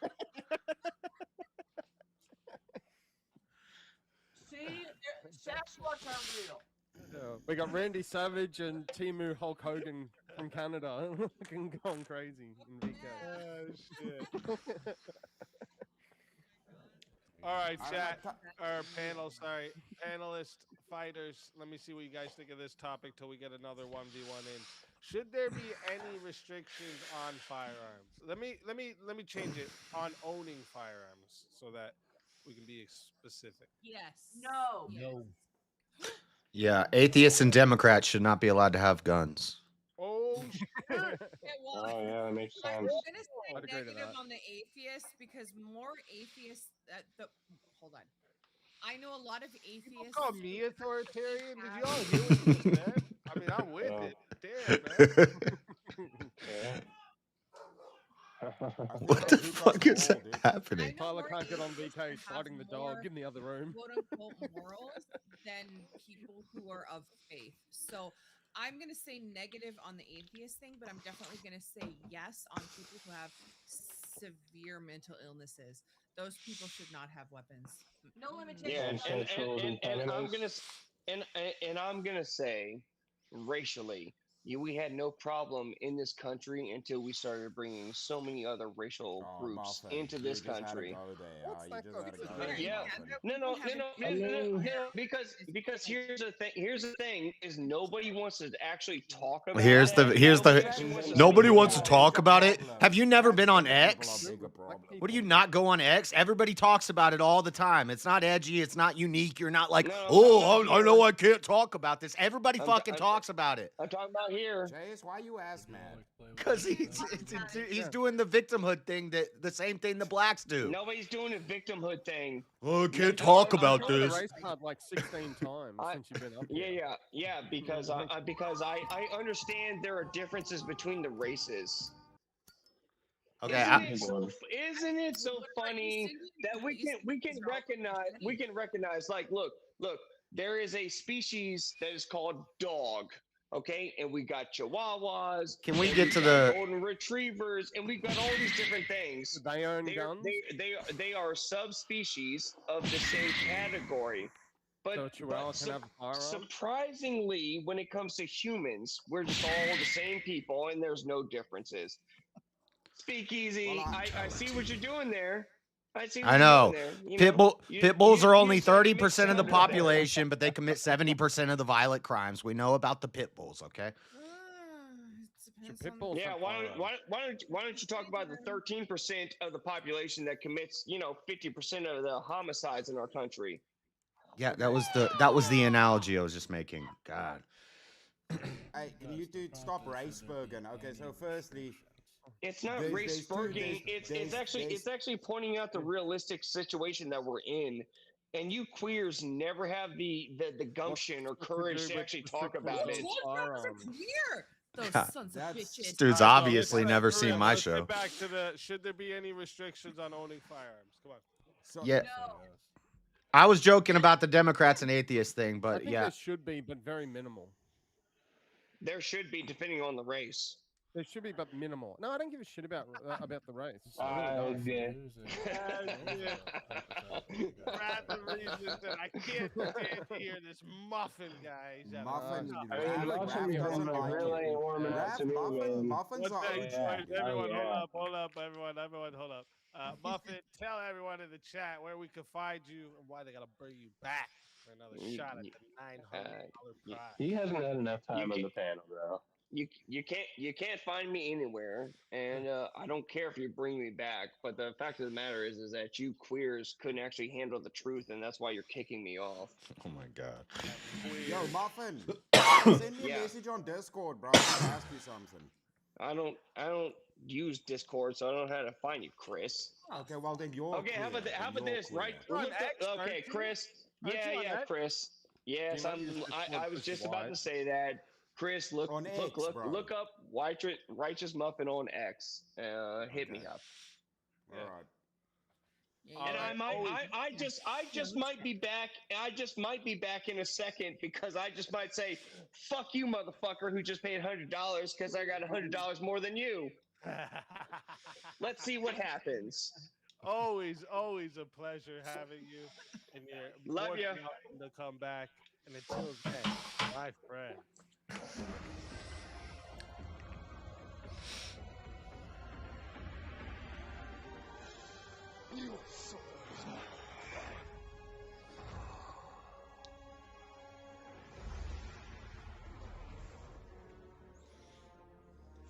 Speaker 9: See, Sasquatch aren't real.
Speaker 10: We got Randy Savage and Timu Hulk Hogan from Canada looking going crazy in VK.
Speaker 6: Oh, shit. All right, chat, or panel, sorry. Panelist, fighters, let me see what you guys think of this topic till we get another 1v1 in. Should there be any restrictions on firearms? Let me change it on owning firearms so that we can be specific.
Speaker 4: Yes.
Speaker 9: No.
Speaker 11: No.
Speaker 2: Yeah, atheists and Democrats should not be allowed to have guns.
Speaker 6: Oh, shit.
Speaker 5: Oh yeah, that makes sense.
Speaker 4: I'm gonna say
Speaker 10: I'd agree to
Speaker 4: negative
Speaker 10: that.
Speaker 4: on the atheists because more atheists. Hold on. I know a lot of
Speaker 6: You
Speaker 4: atheists.
Speaker 6: call me authoritarian? Did you all hear what you just said? I mean, I'm with
Speaker 5: Yeah.
Speaker 6: it. Damn, man.
Speaker 5: Yeah.
Speaker 2: What the fuck is happening?
Speaker 4: I know
Speaker 10: Tyler
Speaker 4: more
Speaker 10: can't get on
Speaker 4: atheists
Speaker 10: VK
Speaker 4: have
Speaker 10: starting the
Speaker 4: more
Speaker 10: dog in the other room.
Speaker 4: quote unquote morals than people who are of faith. So I'm gonna say negative on the atheist thing, but I'm definitely gonna say yes on people who have severe mental illnesses. Those people should not have weapons.
Speaker 9: No limitations.
Speaker 1: Yeah,
Speaker 5: And sexual
Speaker 1: and I'm gonna
Speaker 5: impediments.
Speaker 1: and I'm gonna say, racially, we had no problem in this country until we started bringing so many other racial groups
Speaker 7: Muffin,
Speaker 1: into
Speaker 7: you
Speaker 1: this
Speaker 7: just had to
Speaker 1: country.
Speaker 7: go there.
Speaker 10: What's
Speaker 7: You
Speaker 10: that
Speaker 7: just
Speaker 10: got
Speaker 7: had to
Speaker 10: to
Speaker 7: go
Speaker 10: do?
Speaker 7: there,
Speaker 1: Yeah,
Speaker 7: Muffin.
Speaker 1: because here's the thing. Here's the thing: is nobody wants to actually talk about.
Speaker 2: Here's
Speaker 1: that.
Speaker 2: the nobody wants to talk about it.
Speaker 7: Problem.
Speaker 2: Have you never been on
Speaker 7: Black people
Speaker 2: X?
Speaker 7: are bigger problem.
Speaker 2: What do you not go on X? Everybody talks about it all the time. It's not edgy. It's not unique. You're not like,
Speaker 1: No, I'm
Speaker 2: oh,
Speaker 1: talking about
Speaker 2: I know
Speaker 1: here.
Speaker 2: I can't talk about this. Everybody
Speaker 1: I'm-
Speaker 2: fucking
Speaker 1: I'm-
Speaker 2: talks about it.
Speaker 1: I'm talking about here.
Speaker 7: Jace, why you ass mad?
Speaker 2: Because he's doing the victimhood thing, that the same thing the blacks do.
Speaker 1: Nobody's doing a victimhood thing.
Speaker 2: Oh, I can't
Speaker 1: No,
Speaker 2: talk
Speaker 1: I'm
Speaker 2: about
Speaker 1: doing
Speaker 10: The
Speaker 2: this.
Speaker 10: race card like 16 times since you've been up here.
Speaker 1: Yeah. Because I understand there are differences between the races.
Speaker 2: Okay,
Speaker 1: Isn't it so funny that we can recognize like look there is a species that is called dog, okay, and we got chihuahuas.
Speaker 2: Can we
Speaker 1: and
Speaker 2: get to
Speaker 1: got
Speaker 2: the
Speaker 1: golden retrievers, and we've got all these different things.
Speaker 10: They own guns.
Speaker 1: They are subspecies of the same category.
Speaker 10: So a
Speaker 1: But,
Speaker 10: chihuahua can have a firearm?
Speaker 1: surprisingly, when it comes to humans, we're just all the same people, and there's no differences. Speakeasy,
Speaker 7: Well,
Speaker 1: I see what you're doing there.
Speaker 2: I know. Pit bulls are only
Speaker 1: you said you
Speaker 2: 30% of the
Speaker 1: mixed
Speaker 2: population, but they commit 70% of the violent crimes. We know about the pit bulls, okay?
Speaker 10: Pit bulls
Speaker 1: Yeah,
Speaker 10: have
Speaker 1: why
Speaker 10: firearms.
Speaker 1: don't you talk about the 13% of the population that commits 50% of the homicides in our country?
Speaker 2: Yeah, that was the analogy I was just making. God.
Speaker 7: Hey, you dude, stop raceburging. Okay, so firstly,
Speaker 1: It's not
Speaker 7: There's-
Speaker 1: race
Speaker 7: there's two-
Speaker 1: burging.
Speaker 7: there's-
Speaker 1: It's actually pointing out the realistic situation that we're in, and you queers never have the gumption or
Speaker 10: What's to
Speaker 1: courage
Speaker 10: do
Speaker 1: to
Speaker 10: with
Speaker 1: actually
Speaker 10: the
Speaker 1: talk
Speaker 10: restrictions
Speaker 1: about
Speaker 10: on
Speaker 1: it.
Speaker 10: firearms?
Speaker 4: Clear. Those
Speaker 2: God,
Speaker 4: sons of
Speaker 7: that's-
Speaker 4: bitches.
Speaker 2: Dude's
Speaker 6: All right, so
Speaker 2: obviously
Speaker 6: let's
Speaker 2: never
Speaker 6: get-
Speaker 2: seen my
Speaker 6: let's
Speaker 2: show.
Speaker 6: Get back to the. Should there be any restrictions on owning firearms? Come on.
Speaker 7: so,
Speaker 2: Yeah.
Speaker 9: No.
Speaker 2: I was joking about the Democrats and atheists thing,
Speaker 10: I
Speaker 2: but
Speaker 10: think
Speaker 2: yeah.
Speaker 10: there should be, but very minimal.
Speaker 1: There should be, depending on the race.
Speaker 10: There should be, but minimal. No, I don't give a shit about the race. I
Speaker 5: Uh,
Speaker 10: really don't.
Speaker 5: yeah.
Speaker 6: Brad the Resistant. I can't stand to hear this muffin guy. He's having
Speaker 7: Muffin,
Speaker 6: fun.
Speaker 5: I mean,
Speaker 7: Raph
Speaker 5: Muffin
Speaker 7: doesn't like
Speaker 5: really
Speaker 7: it.
Speaker 5: ain't warming up to me, man.
Speaker 7: Muffins
Speaker 6: What's
Speaker 7: are
Speaker 6: that?
Speaker 5: Yeah.
Speaker 7: OG.
Speaker 6: Everyone,
Speaker 5: yeah.
Speaker 6: hold up, everyone, hold up. Muffin, tell everyone in the chat where we can find you and why they gotta bring you back for another shot at the $900 prize.
Speaker 5: He hasn't had enough time on
Speaker 1: You
Speaker 5: the panel, bro.
Speaker 1: you can't find me anywhere, and I don't care if you bring me back. But the fact of the matter is that you queers couldn't actually handle the truth, and that's why you're kicking me off.
Speaker 2: Oh my God.
Speaker 7: Yo, Muffin, send me a
Speaker 1: Yeah.
Speaker 7: message on Discord, bro. I want to ask you something.
Speaker 1: I don't use Discord, so I don't know how to find you, Chris.
Speaker 7: Okay, well then you're
Speaker 1: Okay, how about
Speaker 7: queer,
Speaker 1: how
Speaker 7: then
Speaker 1: about
Speaker 7: you're
Speaker 1: this? Right?
Speaker 7: queer.
Speaker 6: You're on
Speaker 1: Look up-
Speaker 6: X, aren't
Speaker 1: okay,
Speaker 6: you?
Speaker 1: Chris.
Speaker 6: Aren't you on X?
Speaker 1: Chris. Yes,
Speaker 10: Do you not use
Speaker 1: I
Speaker 10: Discord
Speaker 1: was
Speaker 10: because
Speaker 1: just
Speaker 10: you're
Speaker 1: about
Speaker 10: white?
Speaker 1: to say that. Chris, look
Speaker 7: On X, bro.
Speaker 1: look up Righteous Muffin on X. Hit me
Speaker 7: Okay.
Speaker 1: up.
Speaker 7: All right.
Speaker 4: Yeah,
Speaker 1: And
Speaker 6: Alright,
Speaker 1: I just might be back. I just might be back in a second because I just might say, "Fuck you, motherfucker, who just paid $100 because I got $100 more than you." Let's see what happens.
Speaker 6: always a pleasure having you, and you're
Speaker 1: Love
Speaker 6: more
Speaker 1: ya.
Speaker 6: than welcome to come back. And until then, my friend.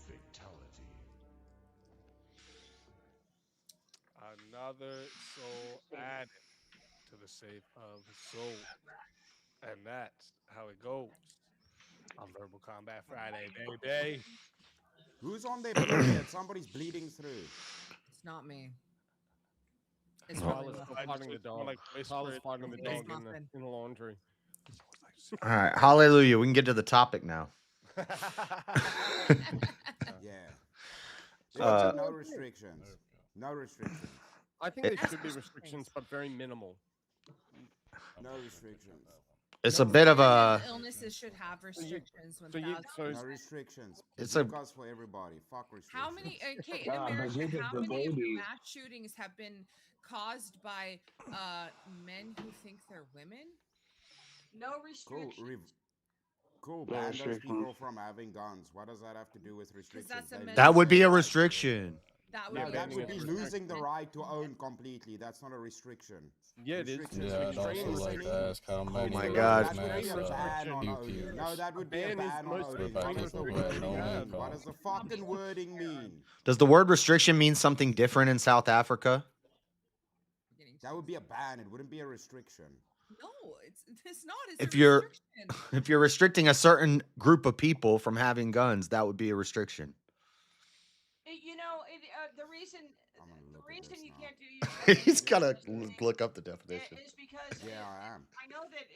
Speaker 12: Fatality.
Speaker 6: Another soul added to the safe of soul. And that's how it goes on Verbal Combat Friday, baby.
Speaker 7: Who's on their period? Somebody's bleeding through.
Speaker 4: It's not me. It's
Speaker 10: Carl
Speaker 4: really
Speaker 10: is
Speaker 4: nothing.
Speaker 10: still fighting the dog.
Speaker 6: Like
Speaker 10: Carl is
Speaker 6: whisper
Speaker 10: fighting the
Speaker 4: It is
Speaker 10: dog in
Speaker 4: nothing.
Speaker 10: the laundry.
Speaker 13: All right, hallelujah. We can get to the topic now.
Speaker 7: Yeah.
Speaker 13: Uh,
Speaker 7: No restrictions. No restrictions.
Speaker 10: I think there
Speaker 4: That's
Speaker 10: should be
Speaker 4: the
Speaker 10: restrictions, but very minimal.
Speaker 7: No restrictions.
Speaker 13: It's a bit of a.
Speaker 4: Illnesses should have restrictions.
Speaker 10: So you,
Speaker 4: 1,000.
Speaker 10: so
Speaker 7: No restrictions.
Speaker 13: It's a-
Speaker 7: Bazookas for everybody. Fuck restrictions.
Speaker 4: How many? Okay, in
Speaker 5: Nah,
Speaker 4: America,
Speaker 5: bazookas
Speaker 4: how
Speaker 5: for
Speaker 4: many of the
Speaker 5: babies.
Speaker 4: mass shootings have been caused by men who think they're women?
Speaker 9: No
Speaker 7: Cool.
Speaker 9: restrictions.
Speaker 7: Cool.
Speaker 5: No
Speaker 7: Ban those
Speaker 5: restrictions.
Speaker 7: people from having guns. What does that have to do with restrictions?
Speaker 4: that's a
Speaker 7: They
Speaker 4: mental
Speaker 13: That would be a
Speaker 4: illness.
Speaker 13: restriction.
Speaker 4: That would
Speaker 7: No,
Speaker 4: be
Speaker 7: that
Speaker 10: banning
Speaker 7: would
Speaker 10: it
Speaker 7: be
Speaker 10: is
Speaker 7: losing the right to own completely. That's not a restriction.
Speaker 10: yeah, it is.
Speaker 7: Restrictions
Speaker 10: Yeah,
Speaker 7: means
Speaker 10: I'd also
Speaker 7: restraining.
Speaker 10: like to
Speaker 12: ask how
Speaker 13: many
Speaker 12: many
Speaker 13: my
Speaker 12: of
Speaker 13: God.
Speaker 12: those
Speaker 7: That would be a
Speaker 12: masks
Speaker 7: ban on
Speaker 12: pew
Speaker 7: owning.
Speaker 12: pews.
Speaker 7: No, that would be a
Speaker 10: ban is
Speaker 7: ban
Speaker 10: the
Speaker 7: on
Speaker 10: most
Speaker 7: owning.
Speaker 12: Everybody
Speaker 7: What
Speaker 12: take
Speaker 7: does
Speaker 12: the
Speaker 7: the
Speaker 12: word
Speaker 7: wording
Speaker 12: no
Speaker 7: mean?
Speaker 12: income.
Speaker 7: What does the fucking wording mean?
Speaker 13: Does the word restriction mean something different in South Africa?
Speaker 7: That would be a ban. It wouldn't be a restriction.
Speaker 4: No, it's not. It's
Speaker 13: If
Speaker 4: a
Speaker 13: you're
Speaker 4: restriction.
Speaker 13: if you're restricting a certain group of people from having guns, that would be a restriction.
Speaker 9: You know, the reason
Speaker 7: I'm gonna look at
Speaker 9: you
Speaker 7: this now.
Speaker 9: can't do use
Speaker 13: He's gotta
Speaker 9: thing
Speaker 13: look up the definition.
Speaker 9: is because
Speaker 7: Yeah, I am.
Speaker 9: I know that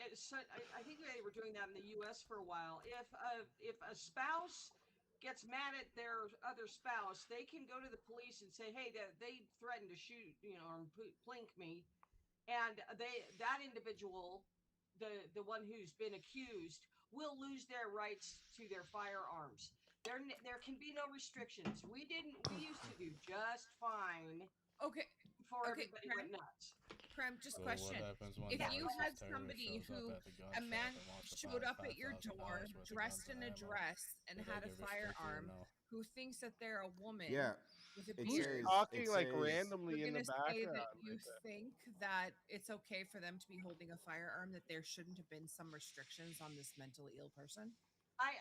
Speaker 9: I think they were doing that in the U.S. for a while. If a spouse gets mad at their other spouse, they can go to the police and say, "Hey, they threatened to shoot, or plink me," and that individual, the one who's been accused, will lose their rights to their firearms. There can be no restrictions. We used to do just fine
Speaker 4: Okay.
Speaker 9: before
Speaker 4: Okay,
Speaker 9: everybody
Speaker 4: Prem.
Speaker 9: went nuts.
Speaker 4: Prem, just
Speaker 12: So
Speaker 4: question.
Speaker 12: what happens when
Speaker 4: If you
Speaker 12: Francis
Speaker 4: had
Speaker 12: Terry
Speaker 4: somebody
Speaker 12: shows
Speaker 4: who,
Speaker 12: up at the gun
Speaker 4: a
Speaker 12: shop
Speaker 4: man
Speaker 12: and wants to
Speaker 4: showed
Speaker 12: buy
Speaker 4: up at your door,
Speaker 12: $5,000 worth of
Speaker 4: dressed
Speaker 12: guns
Speaker 4: in a
Speaker 12: and ammo,
Speaker 4: dress, and
Speaker 12: do they
Speaker 4: had a
Speaker 12: get restricted or
Speaker 4: firearm,
Speaker 12: no?
Speaker 4: who thinks that they're a woman
Speaker 7: Yeah.
Speaker 4: with a
Speaker 7: It
Speaker 6: Who's
Speaker 4: beard,
Speaker 7: says-
Speaker 6: talking
Speaker 7: it
Speaker 6: like
Speaker 7: says-
Speaker 6: randomly
Speaker 4: you're
Speaker 6: in the
Speaker 4: gonna say
Speaker 6: background?
Speaker 4: that you think that it's okay for them to be holding a firearm, that there shouldn't have been some restrictions on this mentally ill person?
Speaker 9: I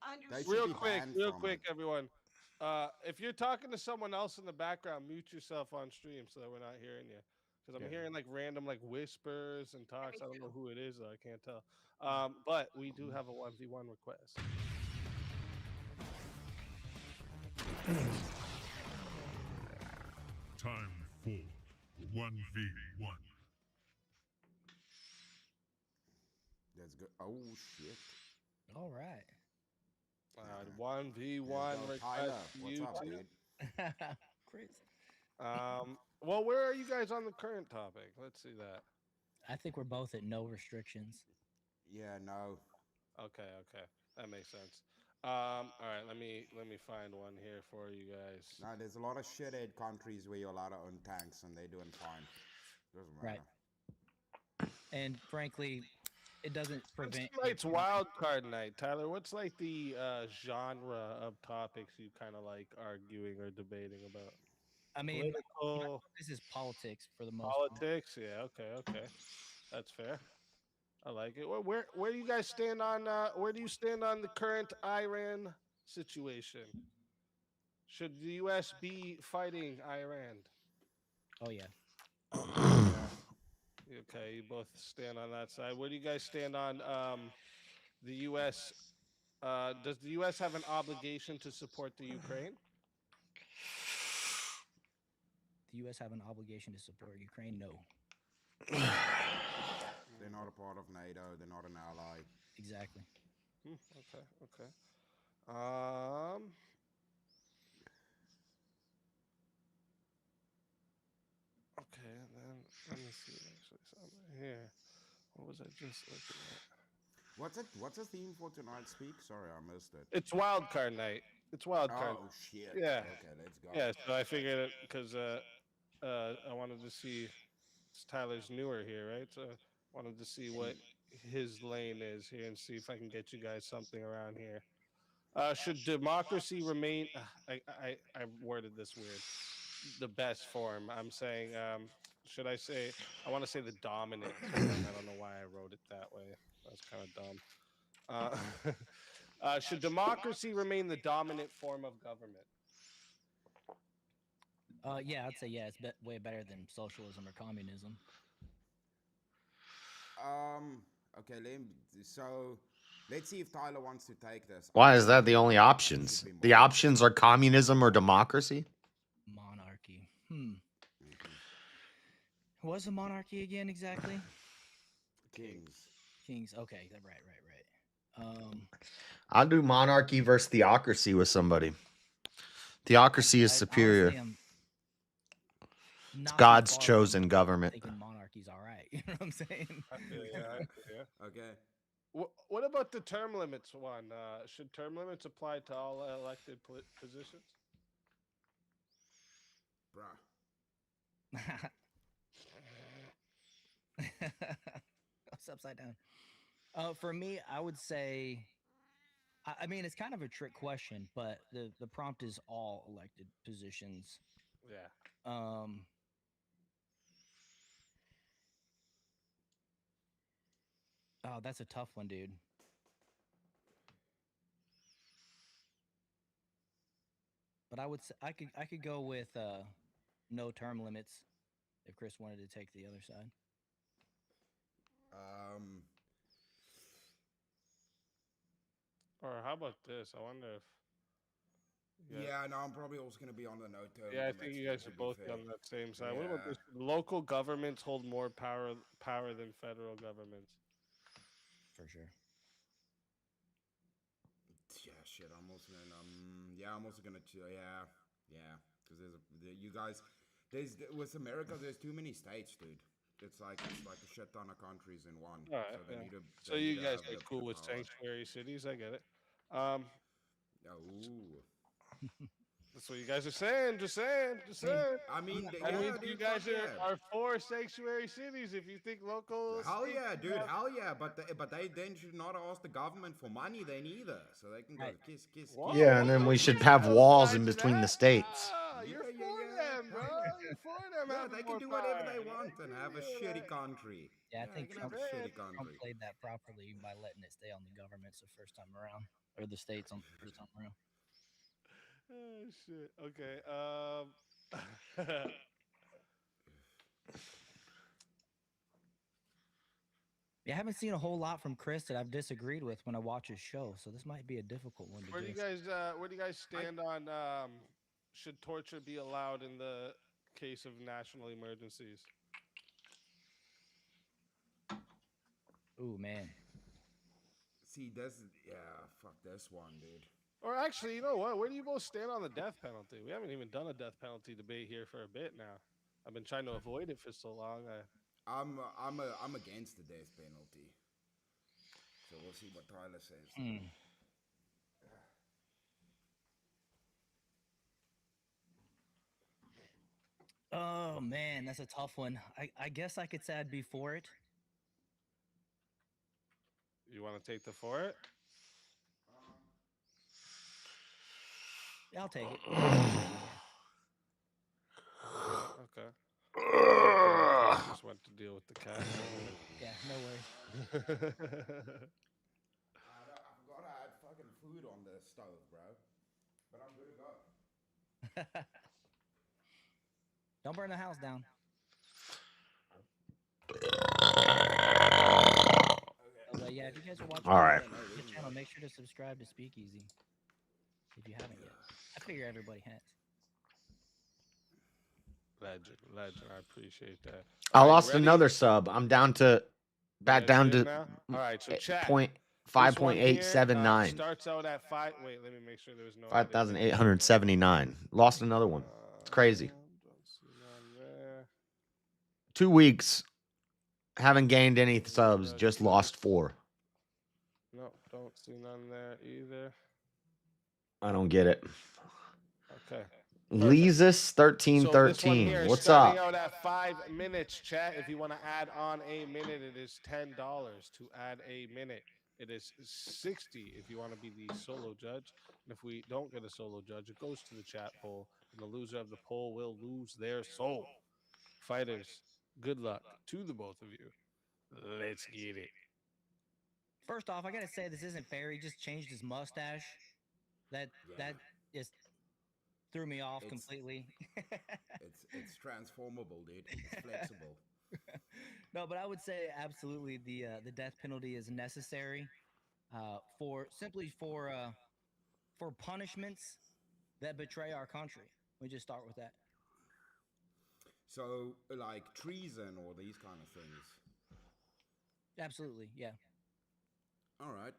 Speaker 9: understand.
Speaker 7: should
Speaker 6: Real
Speaker 7: be
Speaker 6: quick,
Speaker 7: banned
Speaker 6: real
Speaker 7: from
Speaker 6: quick,
Speaker 7: it.
Speaker 6: everyone. If you're talking to someone else in the background, mute yourself on stream so that we're not hearing you. Because I'm
Speaker 10: Yeah.
Speaker 6: hearing like random like whispers and talks.
Speaker 9: me
Speaker 6: I don't know
Speaker 9: too.
Speaker 6: who it is though. I can't tell. But we do have a 1v1 request.
Speaker 11: Time for 1v1.
Speaker 7: That's good. Oh shit.
Speaker 14: All right.
Speaker 6: 1v1
Speaker 7: There you go,
Speaker 6: request.
Speaker 7: Tyler,
Speaker 6: to
Speaker 7: what's
Speaker 6: you
Speaker 7: up,
Speaker 6: two.
Speaker 7: dude?
Speaker 14: Chris.
Speaker 6: Well, where are you guys on the current topic? Let's see that.
Speaker 14: I think we're both at no restrictions.
Speaker 7: Yeah, no.
Speaker 6: Okay, that makes sense. All right, let me find one here for you guys.
Speaker 7: No, there's a lot of shithead countries where you're allowed to own tanks and they're doing fine. Doesn't matter.
Speaker 14: Right. And frankly, it doesn't prevent.
Speaker 6: Tonight's wild card night, Tyler. What's like the genre of topics you kind of like arguing or debating about?
Speaker 14: I mean,
Speaker 6: Political,
Speaker 14: this is politics for the most part.
Speaker 6: politics. Yeah, okay, that's fair. I like it. Where do you guys stand on? Where do you stand on the current Iran situation? Should the U.S. be fighting Iran?
Speaker 14: Oh yeah.
Speaker 6: Okay, you both stand on that side. Where do you guys stand on the U.S.? Does the U.S. have an obligation to support the Ukraine?
Speaker 14: The U.S. have an obligation to support Ukraine? No.
Speaker 7: They're not a part of NATO. They're not an ally.
Speaker 14: Exactly.
Speaker 6: Okay. Okay, then let me see actually something here. What was I just looking at?
Speaker 7: What's the theme for tonight's speak? Sorry, I missed it.
Speaker 6: It's wild card night. It's wild card.
Speaker 7: Oh shit.
Speaker 6: Yeah.
Speaker 7: Okay, let's go.
Speaker 6: Yeah. So I figured it because I wanted to see Tyler's newer here, right? So I wanted to see what his lane is here and see if I can get you guys something around here. Should democracy remain? I worded this weird. The best form. I'm saying. Should I say? I want to say the dominant form. I don't know why I wrote it that way. That's kind of dumb. Should democracy remain the dominant form of government?
Speaker 14: Yeah, I'd say yeah. It's way better than socialism or communism.
Speaker 7: Okay. So let's see if Tyler wants to take this.
Speaker 13: Why is that the only options? The options are communism or democracy?
Speaker 14: Monarchy. What's a monarchy again exactly? Kings. Okay, right.
Speaker 13: I'll do monarchy versus theocracy with somebody. Theocracy is superior.
Speaker 14: Honestly,
Speaker 13: it's God's chosen government.
Speaker 14: Thinking monarchy's all right. You know what I'm saying?
Speaker 6: Yeah.
Speaker 7: Okay.
Speaker 6: What about the term limits one? Should term limits apply to all elected positions?
Speaker 7: Bruh.
Speaker 14: It's upside down. For me, I would say, I mean, it's kind of a trick question, but the prompt is all elected positions.
Speaker 6: Yeah.
Speaker 14: Oh, that's a tough one, dude. But I would say I could go with no term limits if Chris wanted to take the other side.
Speaker 6: Or how about this? I wonder if.
Speaker 7: Yeah, no, I'm probably also going to be on the no term.
Speaker 6: Yeah, I think you guys should both be on that same side. What about this? Local governments hold more power than federal governments.
Speaker 14: For sure.
Speaker 7: Yeah, shit. I'm also gonna. Because with America, there's too many states, dude. It's like a shit ton of countries in one.
Speaker 6: All right. So you guys are cool with sanctuary cities? I get it. That's what you guys are saying. Just saying.
Speaker 7: I mean,
Speaker 6: you guys are for sanctuary cities. If you think local.
Speaker 7: Hell yeah, dude. Hell yeah. But they then should not ask the government for money then either. So they can go kiss.
Speaker 13: Yeah, and then we should have walls in between the states.
Speaker 6: You're for them, bro. You're for them.
Speaker 7: Yeah, they can do whatever they want and have a shitty country.
Speaker 14: Yeah, I think Trump
Speaker 7: country.
Speaker 14: played that properly by letting it stay on the governments the first time around, or the states on the first time around.
Speaker 6: Oh shit. Okay.
Speaker 14: Yeah, I haven't seen a whole lot from Chris that I've disagreed with when I watch his show, so this might be a difficult one to
Speaker 6: Where do you guys stand on should torture be allowed in the case of national emergencies?
Speaker 14: Ooh, man.
Speaker 7: See, fuck this one, dude.
Speaker 6: Or actually, you know what? Where do you both stand on the death penalty? We haven't even done a death penalty debate here for a bit now. I've been trying to avoid it for so long.
Speaker 7: I'm against the death penalty. So we'll see what Tyler says.
Speaker 14: Oh man, that's a tough one. I guess I could say I'd be for it.
Speaker 6: You want to take the for it?
Speaker 14: I'll take it.
Speaker 6: Okay. I just went to deal with the cat.
Speaker 14: Yeah, no worries.
Speaker 7: I forgot I had fucking food on the stove, bro. But I'm good to go.
Speaker 14: Don't burn the house down. Okay. Yeah, if you guys are watching the channel, make sure to subscribe to Speakeasy if you haven't yet. I figure everybody has.
Speaker 6: Legend. I appreciate that.
Speaker 13: I lost another sub. I'm down to down to
Speaker 6: now? All right, so chat.
Speaker 13: 5.879.
Speaker 6: Starts out at 5. Wait, let me make sure there was no
Speaker 13: 5,879. Lost another one. It's crazy.
Speaker 6: Don't see none there.
Speaker 13: 2 weeks. Haven't gained any subs. Just lost 4.
Speaker 6: No, don't see none there either.
Speaker 13: I don't get it.
Speaker 6: Okay.
Speaker 13: Leezus
Speaker 6: So this one
Speaker 13: 1313.
Speaker 6: here is
Speaker 13: What's
Speaker 6: starting
Speaker 13: up?
Speaker 6: out at 5 minutes, chat. If you want to add on a minute, it is $10 to add a minute. It is 60 if you want to be the solo judge. And if we don't get a solo judge, it goes to the chat poll, and the loser of the poll will lose their soul. Fighters, good luck to the both of you. Let's get it.
Speaker 14: First off, I gotta say this isn't fair. He just changed his mustache. That just threw me off completely.
Speaker 7: It's transformable, dude. It's flexible.
Speaker 14: No, but I would say absolutely the death penalty is necessary for punishments that betray our country. We just start with that.
Speaker 7: So, like treason or these kind of things.
Speaker 14: Absolutely, yeah.
Speaker 7: All right.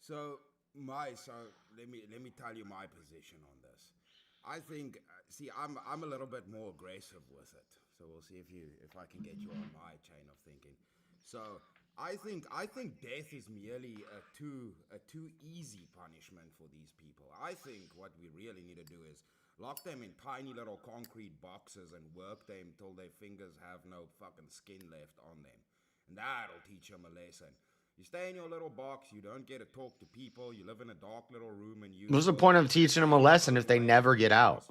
Speaker 7: So let me tell you my position on this. I think I'm a little bit more aggressive with it. So we'll see if I can get you on my chain of thinking. So I think death is merely a too easy punishment for these people. I think what we really need to do is lock them in tiny little concrete boxes and work them till their fingers have no fucking skin left on them. And that'll teach them a lesson. You stay in your little box, you don't get to talk to people, you live in a dark little room and you...
Speaker 13: What's the point of teaching them a lesson if they never get out?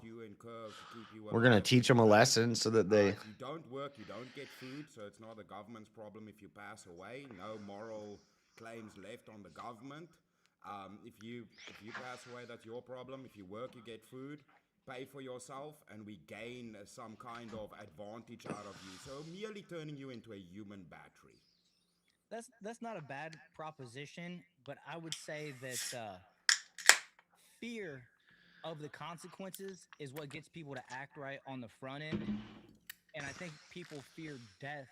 Speaker 13: We're going to teach them a lesson so that they...
Speaker 7: If you don't work, you don't get food, so it's not the government's problem if you pass away. No moral claims left on the government. If you pass away, that's your problem. If you work, you get food. Pay for yourself, and we gain some kind of advantage out of you. So merely turning you into a human battery.
Speaker 14: That's not a bad proposition, but I would say that fear of the consequences is what gets people to act right on the front end. And I think people fear death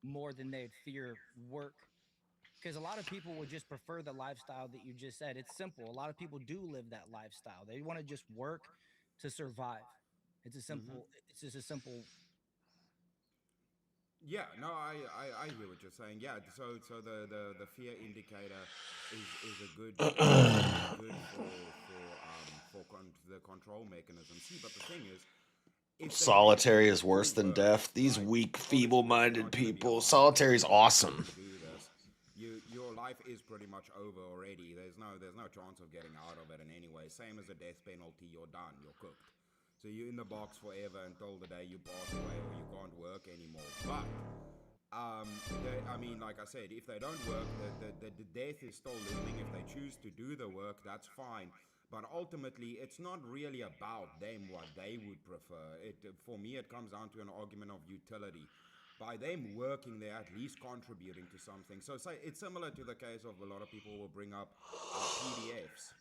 Speaker 14: more than they'd fear work. Because a lot of people would just prefer the lifestyle that you just said. It's simple. A lot of people do live that lifestyle. They want to just work to survive. It's a simple. It's just a simple.
Speaker 7: Yeah, no, I hear what you're saying. Yeah, so the fear indicator is a good for the control mechanism. See, but the thing is,
Speaker 13: Solitary is worse than death. These weak, feeble-minded people. Solitary is awesome.
Speaker 7: Your life is pretty much over already. There's no chance of getting out of it in any way. Same as a death penalty, you're done. You're cooked. So you're in the box forever until the day you pass away or you can't work anymore. But, I mean, like I said, if they don't work, the death is still looming. If they choose to do the work, that's fine. But ultimately, it's not really about them, what they would prefer. For me, it comes down to an argument of utility. By them working, they're at least contributing to something. So it's similar to the case of a lot of people will bring up PDFs.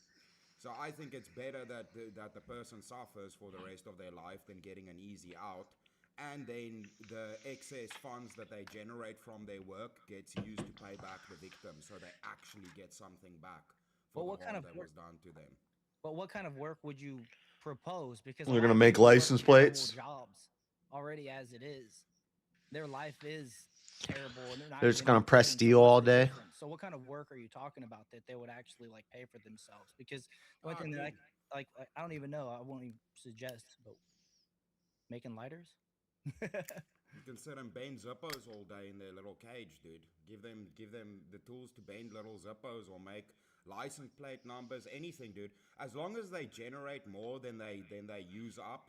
Speaker 7: So I think it's better that the person suffers for the rest of their life than getting an easy out. And then the excess funds that they generate from their work gets used to pay back the victim. So they actually get something back for the harm that was done to them.
Speaker 14: But what kind of work would you propose? Because
Speaker 13: they're going to make license plates.
Speaker 14: Jobs already as it is. Their life is terrible. And
Speaker 13: they're just going to press steel all day.
Speaker 14: So what kind of work are you talking about that they would actually like pay for themselves? Because the one thing that I don't even know, I won't even suggest, but making lighters?
Speaker 7: You can sit and bend Zippos all day in their little cage, dude. Give them the tools to bend little Zippos or make license plate numbers, anything, dude. As long as they generate more than they use up.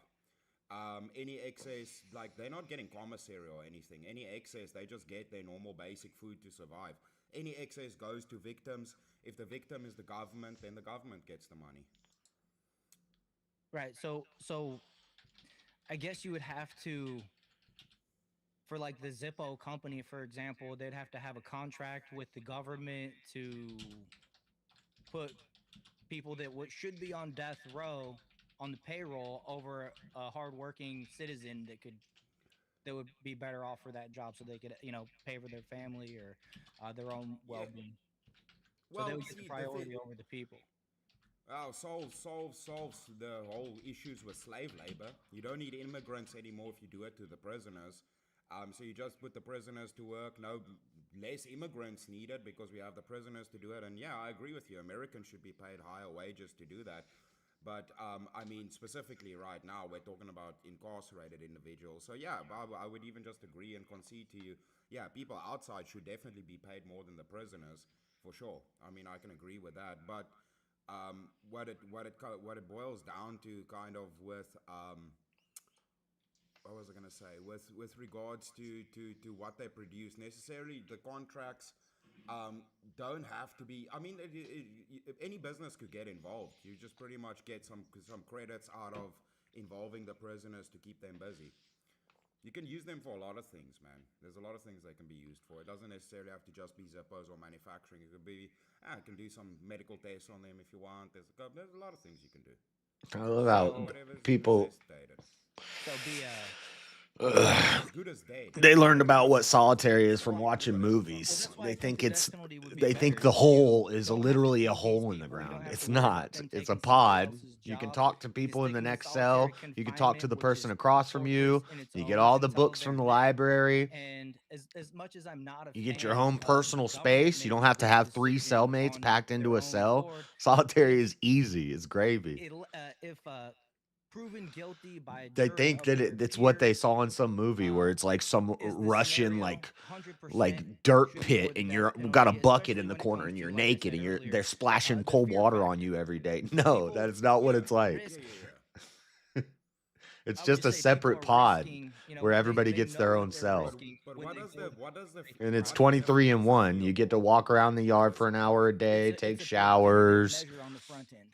Speaker 7: Any excess, like they're not getting commissary or anything. Any excess, they just get their normal basic food to survive. Any excess goes to victims. If the victim is the government, then the government gets the money.
Speaker 14: Right. So I guess you would have to, for like the Zippo company, for example, they'd have to have a contract with the government to put people that should be on death row on the payroll over a hardworking citizen that would be better off for that job, so they could pay for their family or their own well-being. So they would get the priority over the people.
Speaker 7: Well, solves the whole issues with slave labor. You don't need immigrants anymore if you do it to the prisoners. So you just put the prisoners to work. No less immigrants needed because we have the prisoners to do it. And yeah, I agree with you. Americans should be paid higher wages to do that. But I mean, specifically right now, we're talking about incarcerated individuals. So yeah, I would even just agree and concede to you. Yeah, people outside should definitely be paid more than the prisoners, for sure. I mean, I can agree with that. But what it boils down to, kind of, with what was I going to say, with regards to what they produce, necessarily the contracts don't have to be. I mean, any business could get involved. You just pretty much get some credits out of involving the prisoners to keep them busy. You can use them for a lot of things, man. There's a lot of things they can be used for. It doesn't necessarily have to just be zippos or manufacturing. It could be, you can do some medical tests on them if you want. There's a lot of things you can do.
Speaker 13: I love how
Speaker 7: Whatever's
Speaker 13: people
Speaker 7: necessitated.
Speaker 14: So be
Speaker 7: As good as
Speaker 13: they learned about what solitary is from watching movies. They think the hole is literally a hole in the ground. It's not. It's a pod. You can talk to people in the next cell. You can talk to the person across from you. You get all the books from the library.
Speaker 14: And as much as I'm not a
Speaker 13: You get
Speaker 14: fan
Speaker 13: your own
Speaker 14: of
Speaker 13: personal
Speaker 14: government
Speaker 13: space. You don't have to have 3
Speaker 14: making decisions
Speaker 13: cellmates
Speaker 14: on
Speaker 13: packed into
Speaker 14: their
Speaker 13: a
Speaker 14: own
Speaker 13: cell.
Speaker 14: accord,
Speaker 13: Solitary is easy. It's gravy.
Speaker 14: if proven guilty by a
Speaker 13: They
Speaker 14: jury
Speaker 13: think
Speaker 14: of
Speaker 13: that
Speaker 14: their
Speaker 13: it's what they
Speaker 14: peers,
Speaker 13: saw in some movie where it's like some
Speaker 14: is the
Speaker 13: Russian
Speaker 14: scenario
Speaker 13: like
Speaker 14: 100%
Speaker 13: dirt
Speaker 14: should
Speaker 13: pit
Speaker 14: avoid the
Speaker 13: and
Speaker 14: death
Speaker 13: you're
Speaker 14: penalty,
Speaker 13: got a bucket
Speaker 14: especially
Speaker 13: in the
Speaker 14: when it
Speaker 13: corner
Speaker 14: comes
Speaker 13: and
Speaker 14: to,
Speaker 13: you're
Speaker 14: like I
Speaker 13: naked
Speaker 14: said
Speaker 13: and
Speaker 14: earlier,
Speaker 13: they're splashing
Speaker 14: the
Speaker 13: cold
Speaker 14: fear
Speaker 13: water on
Speaker 14: factor.
Speaker 13: you every day. No,
Speaker 14: People
Speaker 13: that is not what it's like.
Speaker 14: risk.
Speaker 13: It's
Speaker 14: I would
Speaker 13: just a
Speaker 14: just say people
Speaker 13: separate
Speaker 14: are
Speaker 13: pod
Speaker 14: risking,
Speaker 13: where everybody
Speaker 14: they
Speaker 13: gets
Speaker 14: know
Speaker 13: their
Speaker 14: what
Speaker 13: own
Speaker 14: they're
Speaker 13: cell.
Speaker 14: risking
Speaker 7: But
Speaker 14: when
Speaker 7: what
Speaker 14: they
Speaker 7: does
Speaker 14: go
Speaker 7: the
Speaker 13: And it's
Speaker 7: what
Speaker 13: 23
Speaker 7: does
Speaker 13: and
Speaker 7: the
Speaker 13: 1.
Speaker 7: feel
Speaker 13: You get to walk around the yard for an hour a day, take
Speaker 14: it's a
Speaker 13: showers.
Speaker 14: measure on the front end.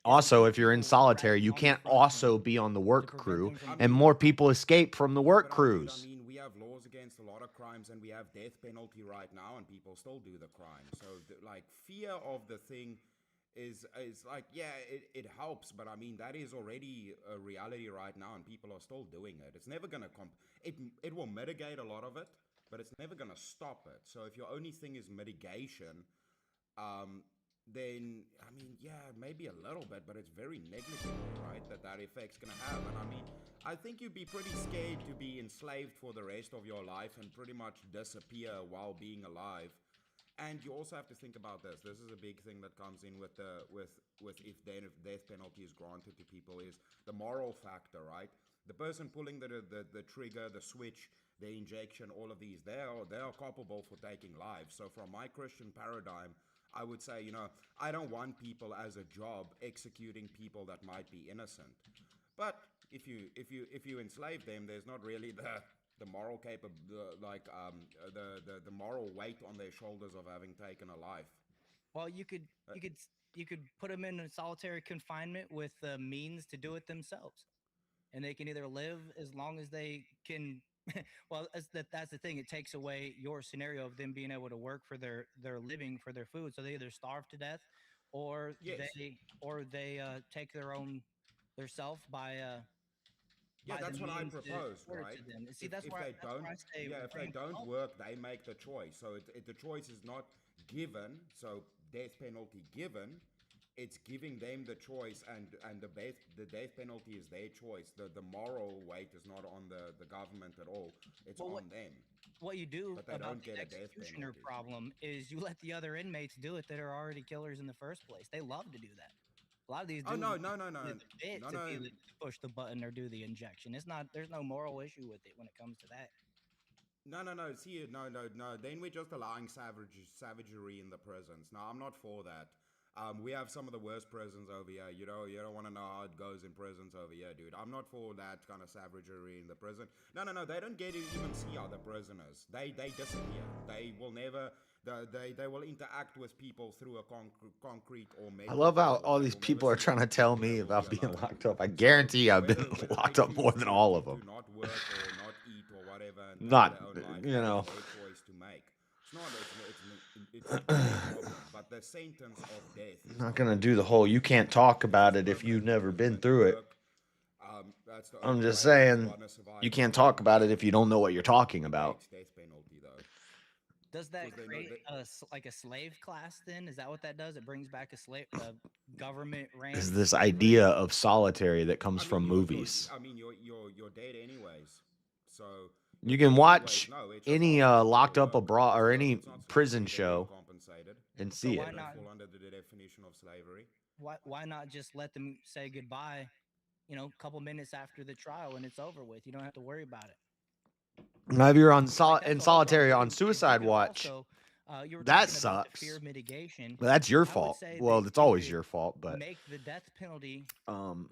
Speaker 13: Also, if you're in
Speaker 14: people
Speaker 13: solitary,
Speaker 14: ratting
Speaker 13: you
Speaker 14: on the
Speaker 13: can't
Speaker 14: front
Speaker 13: also
Speaker 14: end
Speaker 13: be on the
Speaker 14: to
Speaker 13: work
Speaker 14: prevent
Speaker 13: crew,
Speaker 14: them from
Speaker 13: and
Speaker 14: doing
Speaker 13: more people escape from the work
Speaker 7: But
Speaker 13: crews.
Speaker 7: I mean, we have laws against a lot of crimes, and we have death penalty right now, and people still do the crime. So, like, fear of the thing is like, yeah, it helps, but I mean, that is already a reality right now, and people are still doing it. It's never gonna it will mitigate a lot of it, but it's never gonna stop it. So, if your only thing is mitigation, then I mean, yeah, maybe a little bit, but it's very negligible, right? That effect's gonna have. And I mean, I think you'd be pretty scared to be enslaved for the rest of your life and pretty much disappear while being alive. And you also have to think about this. This is a big thing that comes in with if death penalty is granted to people, is the moral factor, right? The person pulling the trigger, the switch, the injection, all of these, they are culpable for taking lives. So from my Christian paradigm, I would say, I don't want people as a job executing people that might be innocent. But if you enslave them, there's not really the moral the moral weight on their shoulders of having taken a life.
Speaker 14: Well, you could put them in a solitary confinement with the means to do it themselves, and they can either live as long as they can. Well, that's the thing. It takes away your scenario of them being able to work for their living, for their food. So they either starve to death, or
Speaker 7: Yes.
Speaker 14: they take their self by
Speaker 7: Yeah,
Speaker 14: by
Speaker 7: that's
Speaker 14: the
Speaker 7: what I
Speaker 14: means that
Speaker 7: proposed,
Speaker 14: afforded
Speaker 7: right?
Speaker 14: to them. See,
Speaker 7: If
Speaker 14: that's why
Speaker 7: they don't,
Speaker 14: I say
Speaker 7: yeah, if they
Speaker 14: bring
Speaker 7: don't
Speaker 14: health.
Speaker 7: work, they make the choice. So the choice is not given. So death penalty given, it's giving them the choice, and the death penalty is their choice. The moral weight is not on the government at all. It's on them.
Speaker 14: What you do
Speaker 7: But they
Speaker 14: about
Speaker 7: don't
Speaker 14: the
Speaker 7: get a death
Speaker 14: executioner
Speaker 7: penalty.
Speaker 14: problem is you let the other inmates do it that are already killers in the first place. They love to do that. A lot of these
Speaker 7: Oh,
Speaker 14: dudes
Speaker 7: no.
Speaker 14: to push the button or do the injection. There's no moral issue with it when it comes to that.
Speaker 7: No. See, no. Then we're just allowing savagery in the prisons. No, I'm not for that. We have some of the worst prisons over here. You don't want to know how it goes in prisons over here, dude. I'm not for that kind of savagery in the prison. No. They don't get to even see other prisoners. They disappear. They will never. They will interact with people through a concrete or metal.
Speaker 13: I love how
Speaker 7: wall.
Speaker 13: all
Speaker 7: They
Speaker 13: these
Speaker 7: will never
Speaker 13: people are
Speaker 7: see
Speaker 13: trying to
Speaker 7: other
Speaker 13: tell
Speaker 7: people. They
Speaker 13: me
Speaker 7: will
Speaker 13: about
Speaker 7: be
Speaker 13: being
Speaker 7: alone.
Speaker 13: locked up. I
Speaker 7: So
Speaker 13: guarantee I've
Speaker 7: whether
Speaker 13: been
Speaker 7: they
Speaker 13: locked up
Speaker 7: choose
Speaker 13: more than all of
Speaker 7: to
Speaker 13: them.
Speaker 7: not work or not eat or whatever and take
Speaker 13: Not,
Speaker 7: their own life,
Speaker 13: you
Speaker 7: that
Speaker 13: know.
Speaker 7: is their choice to make. It's not their problem, but the sentence of death is
Speaker 13: I'm not gonna do the whole you can't talk about it if you've never been through it.
Speaker 7: That's the
Speaker 13: I'm
Speaker 7: only
Speaker 13: just
Speaker 7: way people
Speaker 13: saying
Speaker 7: wanna survive
Speaker 13: you
Speaker 7: the
Speaker 13: can't
Speaker 7: long
Speaker 13: talk about it
Speaker 7: run.
Speaker 13: if you don't know what you're talking about.
Speaker 7: Takes death penalty though.
Speaker 14: Does that
Speaker 7: Because they know
Speaker 14: create
Speaker 7: that-
Speaker 14: like a slave class then? Is that what that does? It brings back a government ran
Speaker 13: Is this
Speaker 14: slavery?
Speaker 13: idea of solitary that comes
Speaker 7: I mean,
Speaker 13: from
Speaker 7: you're
Speaker 13: movies.
Speaker 7: I mean, you're dead anyways. So
Speaker 13: You can
Speaker 7: Anyways,
Speaker 13: watch
Speaker 7: no, it's just
Speaker 13: any
Speaker 7: asking for
Speaker 13: locked
Speaker 7: more
Speaker 13: up
Speaker 7: work,
Speaker 13: abroad or
Speaker 7: so
Speaker 13: any
Speaker 7: it's not
Speaker 13: prison
Speaker 7: slavery, they're being
Speaker 13: show
Speaker 7: compensated.
Speaker 13: and
Speaker 14: So
Speaker 13: see
Speaker 14: why
Speaker 13: it.
Speaker 7: They
Speaker 14: not?
Speaker 7: fall under the definition of slavery.
Speaker 14: Why not just let them say goodbye? You know, a couple minutes after the trial, and it's over with. You don't have to worry about it.
Speaker 13: Now, if you're on
Speaker 14: Like, that's
Speaker 13: in
Speaker 14: the whole
Speaker 13: solitary
Speaker 14: problem.
Speaker 13: on
Speaker 14: And they
Speaker 13: suicide
Speaker 14: could
Speaker 13: watch,
Speaker 14: also, you were
Speaker 13: that
Speaker 14: talking about the fear
Speaker 13: sucks.
Speaker 14: mitigation.
Speaker 13: Well, that's your
Speaker 14: I would
Speaker 13: fault.
Speaker 14: say
Speaker 13: Well, it's
Speaker 14: they
Speaker 13: always
Speaker 14: could
Speaker 13: your fault, but
Speaker 14: make the death penalty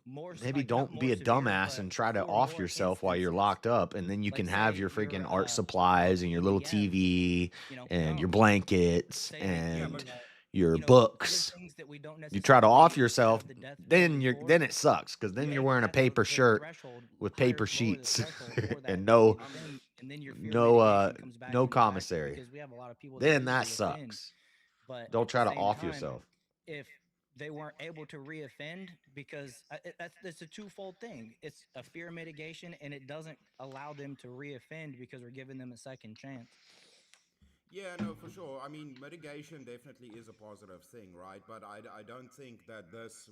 Speaker 14: more
Speaker 13: maybe
Speaker 14: like not
Speaker 13: don't be
Speaker 14: more
Speaker 13: a
Speaker 14: severe,
Speaker 13: dumbass
Speaker 14: but
Speaker 13: and try to
Speaker 14: for
Speaker 13: off
Speaker 14: more
Speaker 13: yourself while you're
Speaker 14: instances.
Speaker 13: locked up, and then you
Speaker 14: Like,
Speaker 13: can have
Speaker 14: say
Speaker 13: your
Speaker 14: you're
Speaker 13: freaking art supplies and your little
Speaker 14: DF,
Speaker 13: TV
Speaker 14: you know,
Speaker 13: and your
Speaker 14: boom.
Speaker 13: blankets
Speaker 14: Say that
Speaker 13: and
Speaker 14: you,
Speaker 13: your
Speaker 14: you know, other
Speaker 13: books.
Speaker 14: things that we don't
Speaker 13: You try to off
Speaker 14: necessarily
Speaker 13: yourself,
Speaker 14: have the death
Speaker 13: then
Speaker 14: penalty
Speaker 13: you're
Speaker 14: for.
Speaker 13: then it sucks because then
Speaker 14: You
Speaker 13: you're
Speaker 14: have to
Speaker 13: wearing a
Speaker 14: have
Speaker 13: paper
Speaker 14: the
Speaker 13: shirt
Speaker 14: threshold
Speaker 13: with
Speaker 14: higher,
Speaker 13: paper
Speaker 14: lower the
Speaker 13: sheets
Speaker 14: threshold for that
Speaker 13: and
Speaker 14: penalty,
Speaker 13: no
Speaker 14: and then your fear
Speaker 13: no
Speaker 14: mitigation comes back
Speaker 13: no
Speaker 14: into effect
Speaker 13: commissary.
Speaker 14: because we have a lot of people that
Speaker 13: Then
Speaker 14: do
Speaker 13: that
Speaker 14: reoffend.
Speaker 13: sucks.
Speaker 14: But
Speaker 13: Don't
Speaker 14: at the
Speaker 13: try to
Speaker 14: same
Speaker 13: off
Speaker 14: time,
Speaker 13: yourself.
Speaker 14: if they weren't able to reoffend, because that's a twofold thing. It's a fear mitigation, and it doesn't allow them to reoffend because we're giving them a second chance.
Speaker 7: Yeah, no, for sure. I mean, mitigation definitely is a positive thing, right? But I don't think that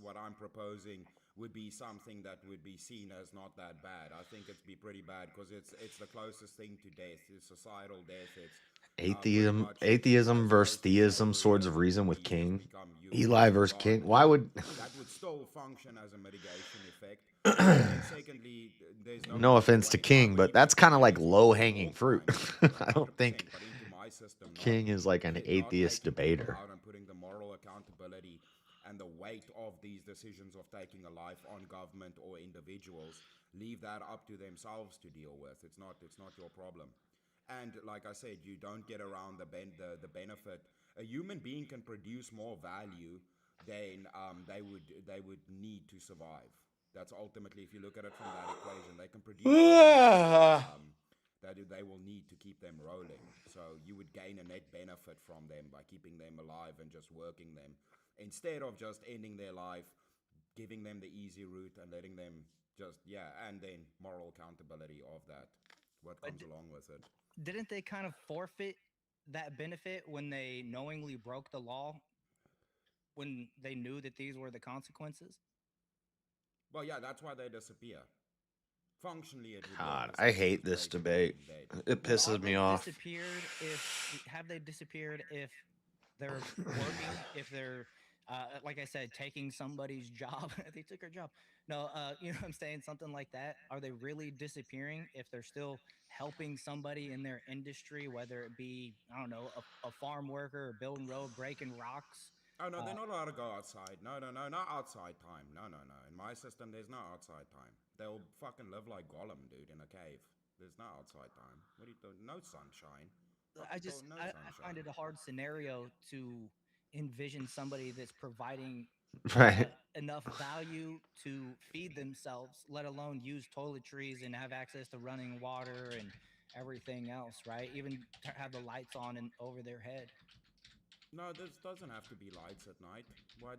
Speaker 7: what I'm proposing, would be something that would be seen as not that bad. I think it'd be pretty bad because it's the closest thing to death. It's societal death. It's pretty much
Speaker 13: Atheism
Speaker 7: as
Speaker 13: versus
Speaker 7: close to
Speaker 13: theism,
Speaker 7: slavery
Speaker 13: Swords
Speaker 7: as
Speaker 13: of
Speaker 7: it
Speaker 13: Reason
Speaker 7: would
Speaker 13: with
Speaker 7: be if
Speaker 13: King.
Speaker 7: become
Speaker 13: Eli versus
Speaker 7: God.
Speaker 13: King.
Speaker 7: But
Speaker 13: Why would
Speaker 7: that would still function as a mitigation effect? And then secondly, there's no
Speaker 13: no
Speaker 7: reason
Speaker 13: offense
Speaker 7: why
Speaker 13: to
Speaker 7: I
Speaker 13: King,
Speaker 7: would
Speaker 13: but
Speaker 7: even
Speaker 13: that's kind of like
Speaker 7: suggest
Speaker 13: low
Speaker 7: doing
Speaker 13: hanging
Speaker 7: more
Speaker 13: fruit.
Speaker 7: crime.
Speaker 13: I don't think
Speaker 7: 100%, but into my system, no.
Speaker 13: King is like an
Speaker 7: Not
Speaker 13: atheist
Speaker 7: taking people
Speaker 13: debater.
Speaker 7: out and putting the moral accountability and the weight of these decisions of taking a life on government or individuals. Leave that up to themselves to deal with. It's not your problem. And like I said, you don't get around the benefit. A human being can produce more value than they would need to survive. That's ultimately, if you look at it from that equation, they can produce more that they will need to keep them rolling. So you would gain a net benefit from them by keeping them alive and just working them, instead of just ending their life, giving them the easy route and letting them and then moral accountability of that, what comes along with it.
Speaker 14: Didn't they kind of forfeit that benefit when they knowingly broke the law, when they knew that these were the consequences?
Speaker 7: Well, yeah, that's why they disappear. Functionally, it would work
Speaker 13: God,
Speaker 7: the
Speaker 13: I
Speaker 7: same
Speaker 13: hate
Speaker 7: as
Speaker 13: this
Speaker 7: basically
Speaker 13: debate.
Speaker 7: being dead.
Speaker 13: It
Speaker 14: Well,
Speaker 13: pisses
Speaker 14: are
Speaker 13: me
Speaker 14: they
Speaker 13: off.
Speaker 14: disappeared have they disappeared if they're working, if they're like I said, taking somebody's job? They took her job. No, you know what I'm saying? Something like that. Are they really disappearing if they're still helping somebody in their industry, whether it be, I don't know, a farm worker or building road, breaking rocks?
Speaker 7: Oh, no, they're not allowed to go outside. No, not outside time. No. In my system, there's no outside time. They'll fucking live like Gollum, dude, in a cave. There's no outside time. What are you doing? No sunshine.
Speaker 14: I find it a hard scenario to envision somebody that's providing
Speaker 13: Right.
Speaker 14: enough value to feed themselves, let alone use toiletries and have access to running water and everything else, right? Even to have the lights on and over their head.
Speaker 7: No, this doesn't have to be lights at night. Why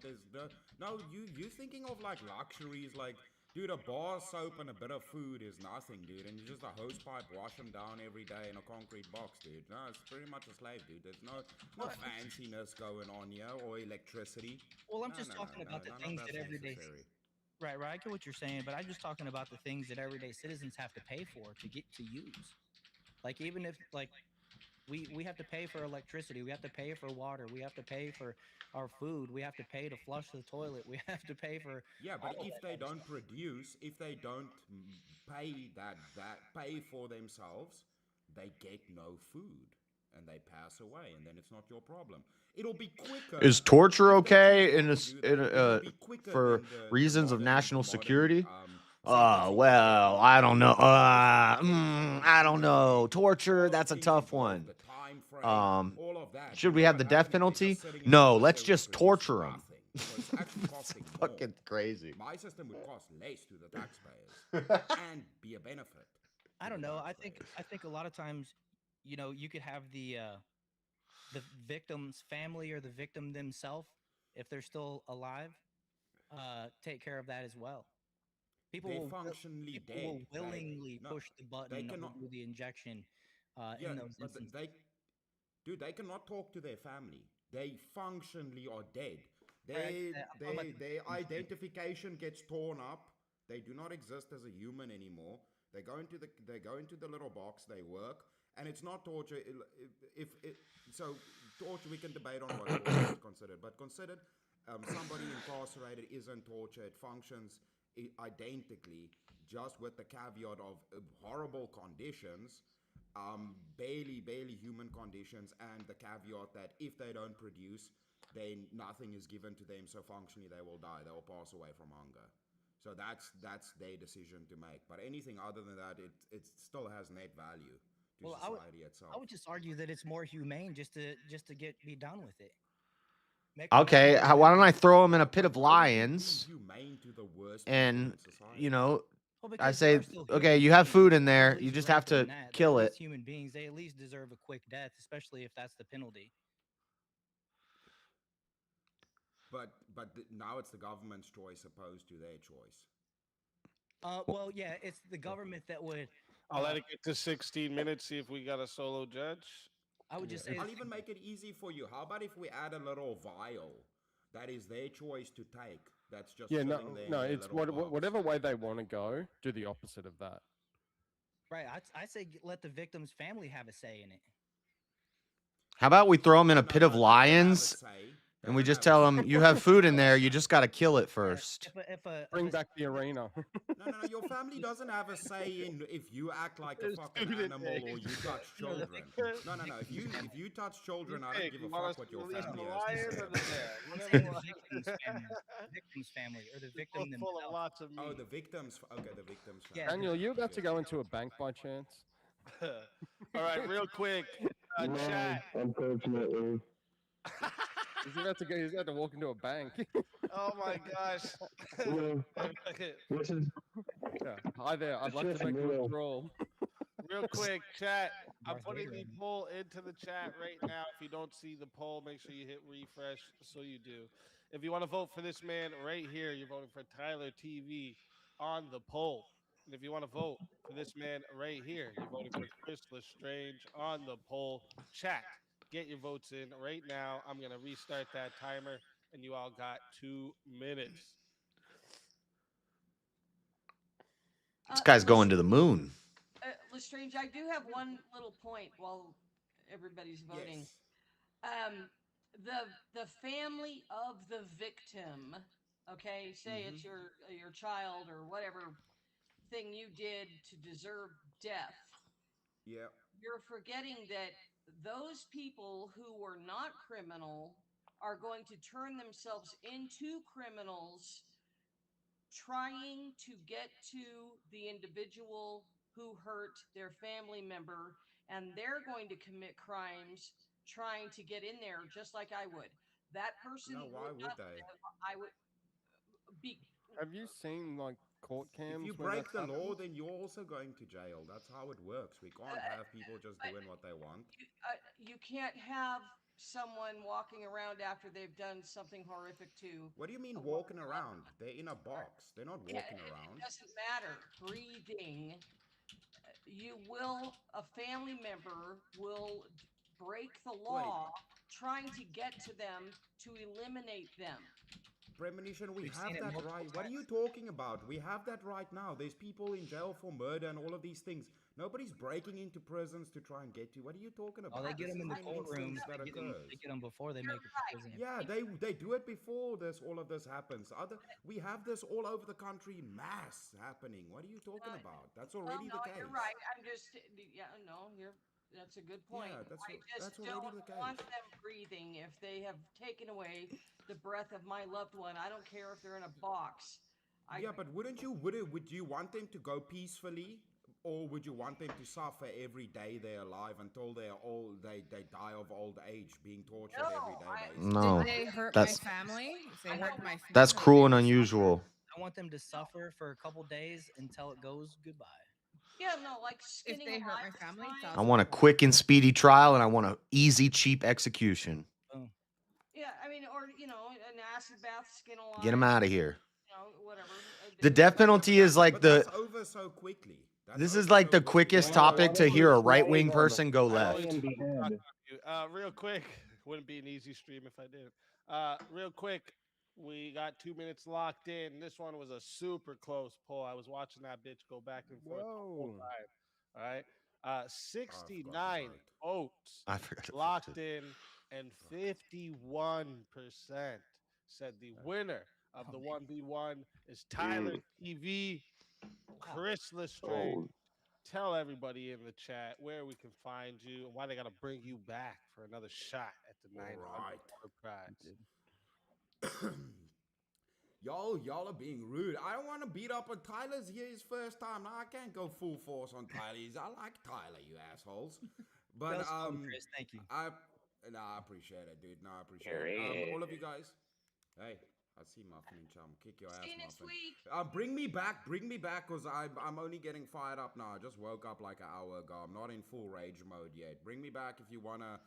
Speaker 7: you thinking of like luxuries, like, dude, a bar soap and a bit of food is nothing, dude, and you just a hose pipe wash them down every day in a concrete box, dude. No, it's pretty much a slave, dude. There's no fanciness going on here or electricity.
Speaker 14: Well, I'm just talking about the things that everyday. Right. I get what you're saying, but I'm just talking about the things that everyday citizens have to pay for to get to use. Like, even if we have to pay for electricity, we have to pay for water, we have to pay for our food, we have to pay to flush the toilet, we have to pay for
Speaker 7: but if they don't produce, if they don't pay for themselves, they get no food and they pass away, and then it's not your problem. It'll be quicker.
Speaker 13: Is torture okay for reasons of national security? Well, I don't know. I don't know. Torture, that's a tough one. Should we have the death penalty? No, let's just torture them.
Speaker 7: It's actually costing
Speaker 13: fucking crazy.
Speaker 7: My system would cost less to the taxpayers and be a benefit.
Speaker 14: I don't know. I think a lot of times, you know, you could have the victim's family or the victim themselves, if they're still alive, take care of that as well. People will willingly push the button or do the injection in those instances.
Speaker 7: They cannot talk to their family. They functionally are dead. Their identification gets torn up. They do not exist as a human anymore. They go into the little box. They work, and it's not torture. So torture, we can debate on what torture is considered, but considered somebody incarcerated isn't torture. It functions identically, just with the caveat of horrible conditions, barely human conditions, and the caveat that if they don't produce, then nothing is given to them. So functionally, they will die. They will pass away from hunger. So that's their decision to make. But anything other than that, it still has net value to society itself.
Speaker 14: I would just argue that it's more humane just to be done with it.
Speaker 13: Okay, why don't I throw him in a pit of lions?
Speaker 7: Humane to the worst
Speaker 13: And
Speaker 7: people in society.
Speaker 13: you know,
Speaker 14: Well,
Speaker 13: I
Speaker 14: because
Speaker 13: say,
Speaker 14: they're still
Speaker 13: okay,
Speaker 14: human
Speaker 13: you have
Speaker 14: beings.
Speaker 13: food in
Speaker 14: They're
Speaker 13: there.
Speaker 14: at
Speaker 13: You
Speaker 14: least
Speaker 13: just have
Speaker 14: raised
Speaker 13: to
Speaker 14: in that.
Speaker 13: kill
Speaker 14: They're
Speaker 13: it.
Speaker 14: at least human beings. They at least deserve a quick death, especially if that's the penalty.
Speaker 7: But now it's the government's choice opposed to their choice.
Speaker 14: Well, yeah, it's the government that would.
Speaker 6: I'll let it get to 16 minutes. See if we got a solo judge.
Speaker 14: I would just say.
Speaker 7: I'll even make it easy for you. How about if we add a little vial that is their choice to take? That's just
Speaker 10: Yeah,
Speaker 7: sitting there.
Speaker 10: no,
Speaker 7: in their
Speaker 10: it's
Speaker 7: little box.
Speaker 10: whatever way they want to go. Do the opposite of that.
Speaker 14: Right, I say let the victim's family have a say in it.
Speaker 13: How about we throw him in a pit of lions, and we just tell him, you have food in there. You just got to kill it first.
Speaker 10: Bring back the arena.
Speaker 7: No. Your family doesn't have a say in if you act like a fucking animal or you touch children. No. If you touch children, I don't give a fuck what your family has to say.
Speaker 14: Victim's family or the victim themselves.
Speaker 7: Oh, the victims. Okay, the victims.
Speaker 14: Yeah,
Speaker 10: Daniel, you about to go into a bank by chance?
Speaker 6: All right, real quick. Chat.
Speaker 5: Unfortunately.
Speaker 10: He's about to go. He's about to walk into a bank.
Speaker 6: Oh my gosh.
Speaker 10: Yeah. Hi there. I'd like to make a withdrawal.
Speaker 6: Real quick, chat. I'm putting the poll into the chat right now. If you don't see the poll, make sure you hit refresh so you do. If you want to vote for this man right here, you're voting for Tyler TV on the poll. And if you want to vote for this man right here, you're voting for Chris Lestrange on the poll. Chat. Get your votes in right now. I'm going to restart that timer, and you all got 2 minutes.
Speaker 13: This guy's going to the moon.
Speaker 9: Lestrange, I do have one little point while everybody's voting. The family of the victim, okay, say it's your child or whatever thing you did to deserve death.
Speaker 7: Yeah.
Speaker 9: You're forgetting that those people who were not criminal are going to turn themselves into criminals trying to get to the individual who hurt their family member, and they're going to commit crimes trying to get in there just like I would. That person
Speaker 7: why would they?
Speaker 9: I would be.
Speaker 10: Have you seen like court cams?
Speaker 7: If you
Speaker 10: where
Speaker 7: break
Speaker 10: that's
Speaker 7: the
Speaker 10: happened?
Speaker 7: law, then you're also going to jail. That's how it works. We can't have people just doing what they want.
Speaker 9: You can't have someone walking around after they've done something horrific to.
Speaker 7: What do you mean walking around? They're in a box. They're not walking around.
Speaker 9: It doesn't matter. Breathing. A family member will break the law trying to get to them to eliminate them.
Speaker 7: Premonition, we have that right. What are you talking about? We have that right now. There's people in jail for murder and all of these things. Nobody's breaking into prisons to try and get you. What are you talking about?
Speaker 14: Oh, they get them in the courtroom. They get them before they make it to prison.
Speaker 7: Yeah, they do it before all of this happens. We have this all over the country, mass happening. What are you talking about? That's already the case.
Speaker 9: You're right. I'm just that's a good point.
Speaker 7: Yeah,
Speaker 9: I just
Speaker 7: already
Speaker 9: don't
Speaker 7: the case.
Speaker 9: want them breathing if they have taken away the breath of my loved one. I don't care if they're in a box.
Speaker 7: But would you want them to go peacefully, or would you want them to suffer every day they're alive until they die of old age, being tortured every day?
Speaker 13: No,
Speaker 4: Did they hurt
Speaker 13: that's
Speaker 4: my family? If they hurt my
Speaker 13: that's
Speaker 4: family,
Speaker 13: cruel and unusual.
Speaker 14: I want them to suffer for a couple days until it goes goodbye.
Speaker 9: Yeah, no, like skinning
Speaker 4: if they hurt my
Speaker 9: alive,
Speaker 4: family,
Speaker 13: I want a quick and speedy trial, and I want an easy, cheap execution.
Speaker 9: Yeah, I mean, or an acid bath, skin alive.
Speaker 13: Get him out of here.
Speaker 9: Whatever.
Speaker 13: The death penalty is like
Speaker 7: That's over so quickly.
Speaker 13: This is like the quickest topic to hear a right-wing person go left.
Speaker 6: Real quick, wouldn't be an easy stream if I did. Real quick, We got 2 minutes locked in. This one was a super close poll. I was watching that bitch go back and forth the whole
Speaker 10: Whoa.
Speaker 6: time. All right.
Speaker 7: I forgot to
Speaker 6: 69
Speaker 7: vote.
Speaker 6: votes
Speaker 13: I forgot to vote
Speaker 6: locked
Speaker 13: too.
Speaker 6: in, and 51% said the winner of the 1v1 is Tyler TV, Chris Lestrange. Tell everybody in the chat where we can find you and why they got to bring you back for another shot at the $900 prize.
Speaker 7: Y'all are being rude. I don't want to beat up on Tyler's here his first time. No, I can't go full force on Tyler. I like Tyler, you assholes. But
Speaker 14: That was fun, Chris. Thank you.
Speaker 7: I appreciate it, dude. No, I appreciate it. All of you guys. Hey, I see Muffin and Chum. Kick your ass,
Speaker 9: See you next
Speaker 7: Muffin.
Speaker 9: week.
Speaker 7: Bring me back, because I'm only getting fired up now. I just woke up like an hour ago. I'm not in full rage mode yet. Bring me back if you wanna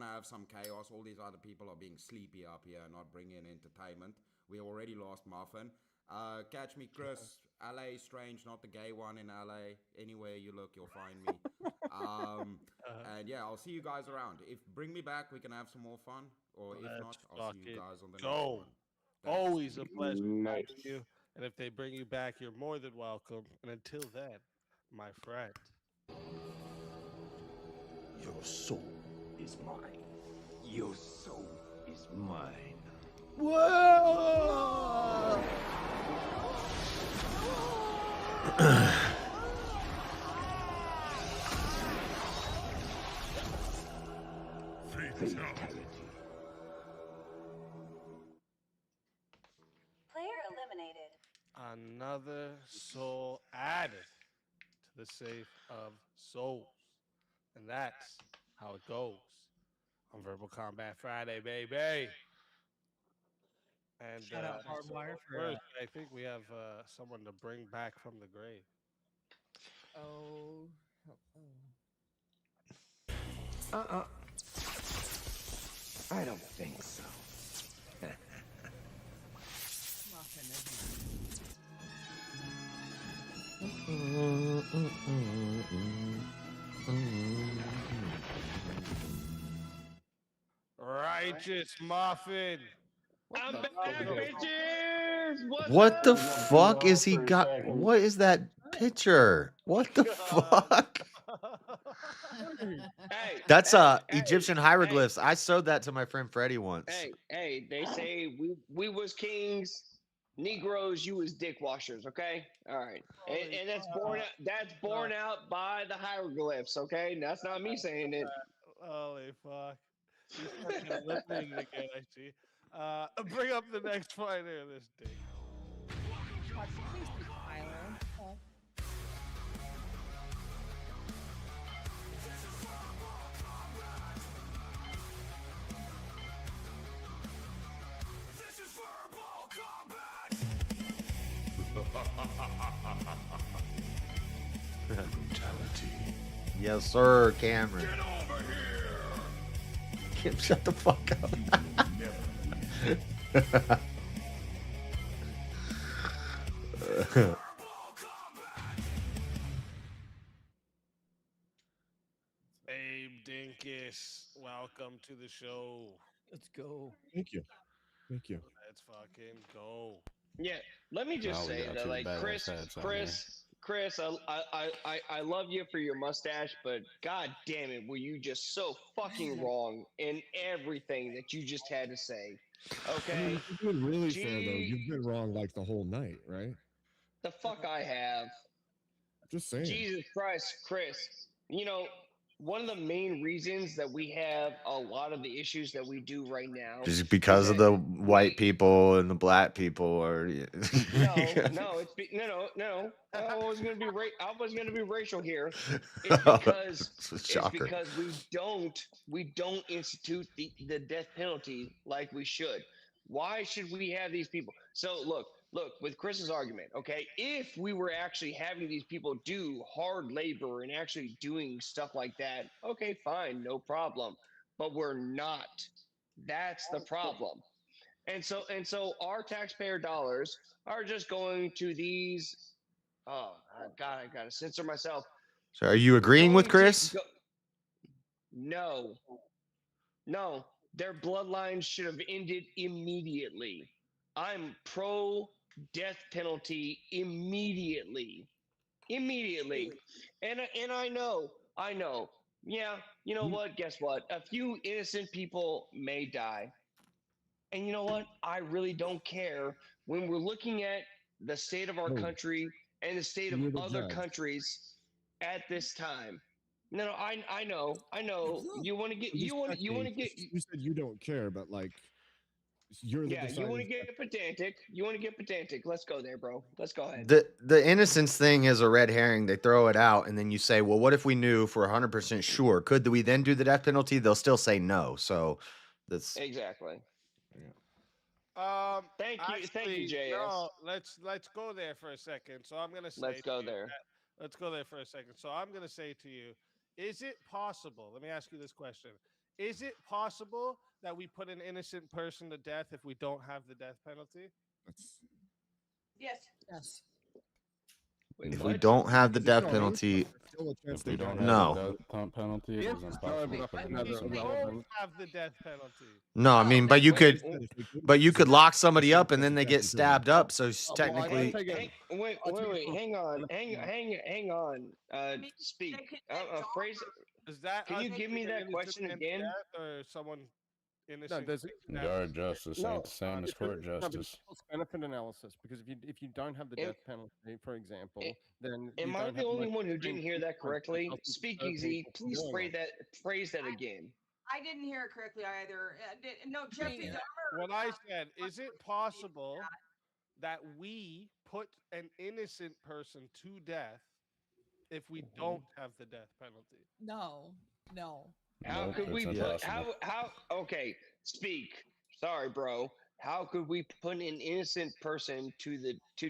Speaker 7: have some chaos. All these other people are being sleepy up here, not bringing entertainment. We already lost Muffin. Catch me, Chris. LA Strange, not the gay one in LA. Anywhere you look, you'll find me. And yeah, I'll see you guys around. If bring me back, we can have some more fun. Or if not, I'll see you guys on the next one. Thanks.
Speaker 6: Always a pleasure having you. And if they bring you back, you're more than welcome. And until then, my friend.
Speaker 12: Your soul is mine. Your soul is mine.
Speaker 13: Whoa!
Speaker 12: Fatality.
Speaker 15: Player eliminated.
Speaker 6: Another soul added to the safe of souls. And that's how it goes on Verbal Combat Friday, baby. And
Speaker 14: Shout out Hardwire for
Speaker 6: first, I think we have someone to bring back from the grave.
Speaker 4: Oh.
Speaker 12: I don't think so.
Speaker 6: Righteous Muffin.
Speaker 1: I'm back, bitches.
Speaker 13: What the fuck is he got? What is that picture? What the fuck?
Speaker 1: Hey,
Speaker 13: That's Egyptian hieroglyphs. I showed that to my friend Freddie once.
Speaker 1: Hey, they say we was kings, Negroes, you was dick washers, okay? All right. And that's borne out by the hieroglyphs, okay? That's not me saying it.
Speaker 6: Holy fuck. He's fucking eliminated again, I see. Bring up the next fighter of this day.
Speaker 13: Yes, sir, Cameron.
Speaker 12: Get over here.
Speaker 13: Kim, shut the fuck up.
Speaker 6: Abe Dinkus, welcome to the show.
Speaker 14: Let's go.
Speaker 16: Thank you. Thank you.
Speaker 6: Let's fucking go.
Speaker 1: Yeah, let me just say that, like, Chris, I love you for your mustache, but god damn it, were you just so fucking wrong in everything that you just had to say? Okay.
Speaker 16: You've been really fair though. You've been wrong like the whole night, right?
Speaker 1: The fuck I have.
Speaker 16: Just saying.
Speaker 1: Jesus Christ, Chris. You know, one of the main reasons that we have a lot of the issues that we do right now
Speaker 13: Just because of the white people and the black people, or
Speaker 1: no, I was gonna be racial here. It's because we don't institute the death penalty like we should. Why should we have these people? So look, with Chris's argument, okay, if we were actually having these people do hard labor and actually doing stuff like that, okay, fine, no problem. But we're not. That's the problem. And so our taxpayer dollars are just going to these. Oh God, I gotta censor myself.
Speaker 13: So, are you agreeing with Chris?
Speaker 1: No, their bloodlines should have ended immediately. I'm pro death penalty immediately. And I know. Yeah, you know what? Guess what? A few innocent people may die. And you know what? I really don't care when we're looking at the state of our
Speaker 16: No,
Speaker 1: country and the state of
Speaker 16: you're the
Speaker 1: other
Speaker 16: judge.
Speaker 1: countries at this time. No, I know. You want to get you want to get
Speaker 16: You said you don't care, but like you're the
Speaker 1: yeah, you want to
Speaker 16: deciding.
Speaker 1: get pedantic. You want to get pedantic. Let's go there, bro. Let's go ahead.
Speaker 13: The innocence thing is a red herring. They throw it out, and then you say, "Well, what if we knew for 100% sure? Could we then do the death penalty?" They'll still say no. So that's
Speaker 1: Exactly.
Speaker 6: Thank
Speaker 1: you, JS.
Speaker 6: No, let's go there for a second. So I'm gonna say.
Speaker 1: Let's go there.
Speaker 6: Let's go there for a second. So I'm gonna say to you, is it possible? Let me ask you this question: is it possible that we put an innocent person to death if we don't have the death penalty?
Speaker 9: Yes.
Speaker 4: Yes.
Speaker 13: if we don't have the death penalty.
Speaker 15: If we don't
Speaker 13: No.
Speaker 15: have the death penalty, it is impossible to put an innocent
Speaker 6: We
Speaker 15: person.
Speaker 6: don't have the death penalty.
Speaker 13: No, I mean, but you could lock somebody up and then they get stabbed up. So technically,
Speaker 1: Wait, hang on. Speak. Phrase.
Speaker 6: Is that?
Speaker 1: Can you give me that question again?
Speaker 6: Or someone innocent?
Speaker 15: Yard justice ain't the same as court justice.
Speaker 10: Benefit analysis, because if you don't have the death penalty, for example, then
Speaker 1: Am I the only one who didn't hear that correctly? Speak easy. Please phrase that again.
Speaker 9: I didn't hear it correctly either. No, Jeffrey Dahmer.
Speaker 6: What I said, is it possible that we put an innocent person to death if we don't have the death penalty?
Speaker 4: No.
Speaker 1: How could we put how okay, speak. Sorry, bro. How could we put an innocent person to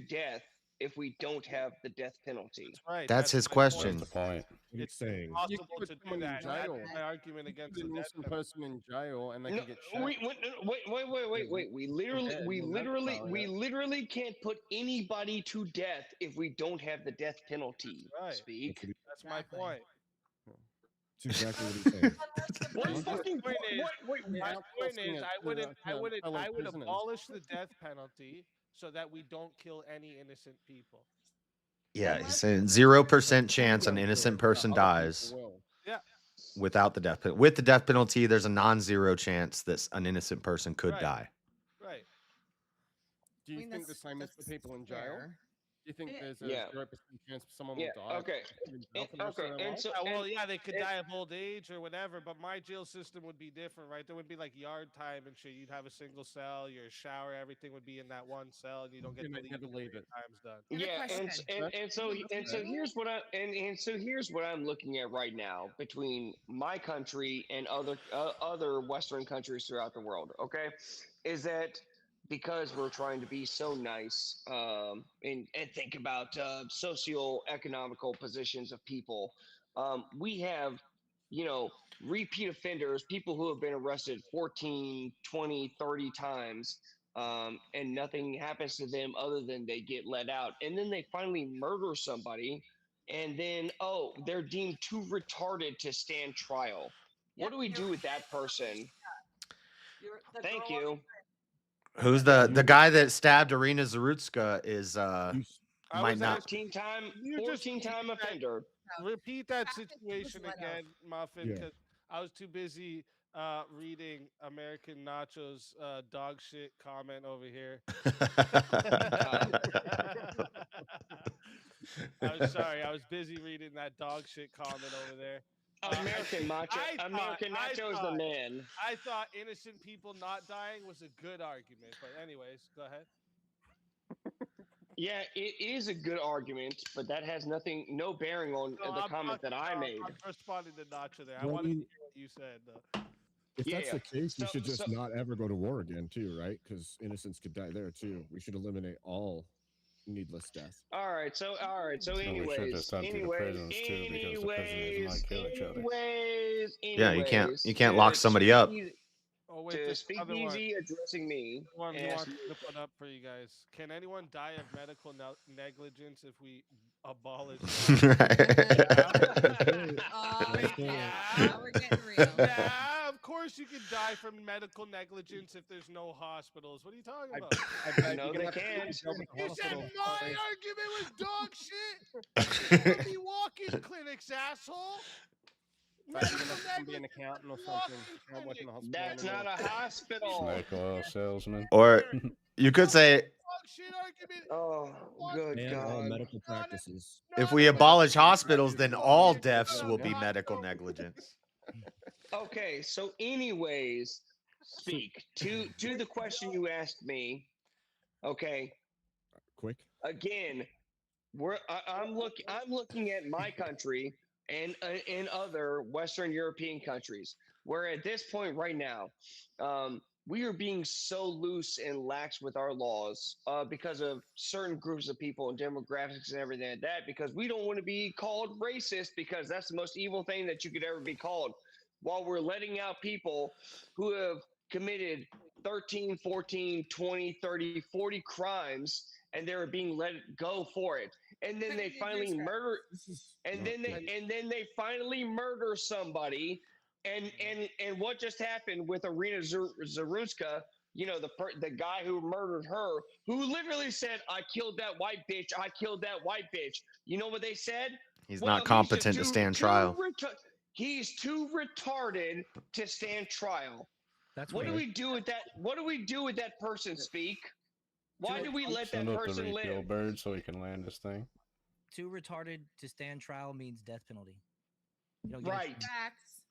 Speaker 1: death if we don't have the death penalty?
Speaker 6: That's right.
Speaker 13: That's his question.
Speaker 15: That's the point.
Speaker 6: It's
Speaker 16: saying
Speaker 6: possible to do that. That's my argument against the death
Speaker 10: innocent person in jail and they can get shot.
Speaker 1: Wait. We literally can't put anybody to death if we don't have the death penalty.
Speaker 6: Right.
Speaker 1: Speak.
Speaker 6: That's my point.
Speaker 16: That's exactly what he's saying.
Speaker 6: My point is, I would abolish the death penalty so that we don't kill any innocent people.
Speaker 13: yeah, he's saying 0% chance an innocent person dies.
Speaker 6: Yeah.
Speaker 13: Without the death penalty. With the death penalty, there's a non-zero chance that an innocent person could die.
Speaker 6: Right.
Speaker 10: Do you think the same as for people in jail? Do you think there's a 0% chance someone will die?
Speaker 1: Okay.
Speaker 6: They could die of old age or whatever, but my jail system would be different, right? There would be like yard time and shit. You'd have a single cell, your shower, everything would be in that one cell, and you don't get to leave it. Time's done.
Speaker 1: Yeah, so here's what I'm looking at right now between my country and other Western countries throughout the world. Okay, is that because we're trying to be so nice and think about socio-economical positions of people, we have, repeat offenders, people who have been arrested 14, 20, 30 times, and nothing happens to them other than they get let out. And then they finally murder somebody, and then, they're deemed too retarded to stand trial. What do we do with that person? Thank you.
Speaker 13: Who's the guy that stabbed Irina Zarutska is might not
Speaker 1: 14-time offender.
Speaker 6: Repeat that situation again, Muffin, because I was too busy reading American Nacho's dog shit comment over here. I'm sorry, I was busy reading that dog shit comment over there.
Speaker 1: American Nacho is the man.
Speaker 6: I thought innocent people not dying was a good argument, but anyways, go ahead.
Speaker 1: Yeah, it is a good argument, but that has no bearing on the comment that I made.
Speaker 6: I'm responding to Nacho there. I wanted to hear what you said, though.
Speaker 16: If that's the case, we should just not ever go to war again, too, right? Because innocents could die there, too. We should eliminate all needless death.
Speaker 1: All right. So anyways,
Speaker 13: yeah, you can't lock somebody up.
Speaker 1: To speak easy, addressing me.
Speaker 6: One he wants me to put up for you guys. Can anyone die of medical negligence if we abolish?
Speaker 4: We're getting real.
Speaker 6: Yeah, of course you can die from medical negligence if there's no hospitals. What are you talking
Speaker 10: I,
Speaker 6: about?
Speaker 10: I bet
Speaker 1: No,
Speaker 10: you're
Speaker 1: they
Speaker 10: gonna have to
Speaker 1: can't.
Speaker 10: deal with the
Speaker 6: You said
Speaker 10: hospital.
Speaker 6: my
Speaker 10: Sorry.
Speaker 6: argument was dog shit. There's gonna be walk-in clinics, asshole.
Speaker 10: But you're
Speaker 6: Medical
Speaker 10: gonna have to be an
Speaker 6: negligence.
Speaker 10: accountant or
Speaker 6: Walk-in
Speaker 10: something. You can't work in the
Speaker 6: clinic.
Speaker 10: hospital
Speaker 1: That's
Speaker 10: anymore.
Speaker 1: not a hospital.
Speaker 15: Snake oil salesman.
Speaker 13: Or you could say,
Speaker 6: Dog shit argument.
Speaker 1: Oh, good
Speaker 16: And all
Speaker 1: God.
Speaker 16: medical practices.
Speaker 13: if we abolish hospitals, then all deaths will be medical negligence.
Speaker 1: Okay, so anyways, speak to the question you asked me. Okay,
Speaker 16: Quick.
Speaker 1: again, I'm looking at my country and in other Western European countries where at this point right now, we are being so loose and lax with our laws because of certain groups of people and demographics and everything like that, because we don't want to be called racist, because that's the most evil thing that you could ever be called, while we're letting out people who have committed 13, 14, 20, 30, 40 crimes, and they were being let go for it. And then they finally murder, and then they finally murder somebody. And what just happened with Irina Zaruska? You know, the guy who murdered her, who literally said, "I killed that white bitch. I killed that white bitch." You know what they said?
Speaker 13: He's
Speaker 1: Well,
Speaker 13: not competent to stand trial.
Speaker 1: He's too retarded to stand trial.
Speaker 14: That's
Speaker 1: what do
Speaker 14: weird.
Speaker 1: we do with that? What do we do with that person? Speak. Why do we let
Speaker 15: Send
Speaker 1: that
Speaker 15: up the
Speaker 1: person
Speaker 15: repeal
Speaker 1: live?
Speaker 15: bird so he can land this thing.
Speaker 14: Too retarded to stand trial means death penalty. You don't get
Speaker 1: Right.
Speaker 4: Facts.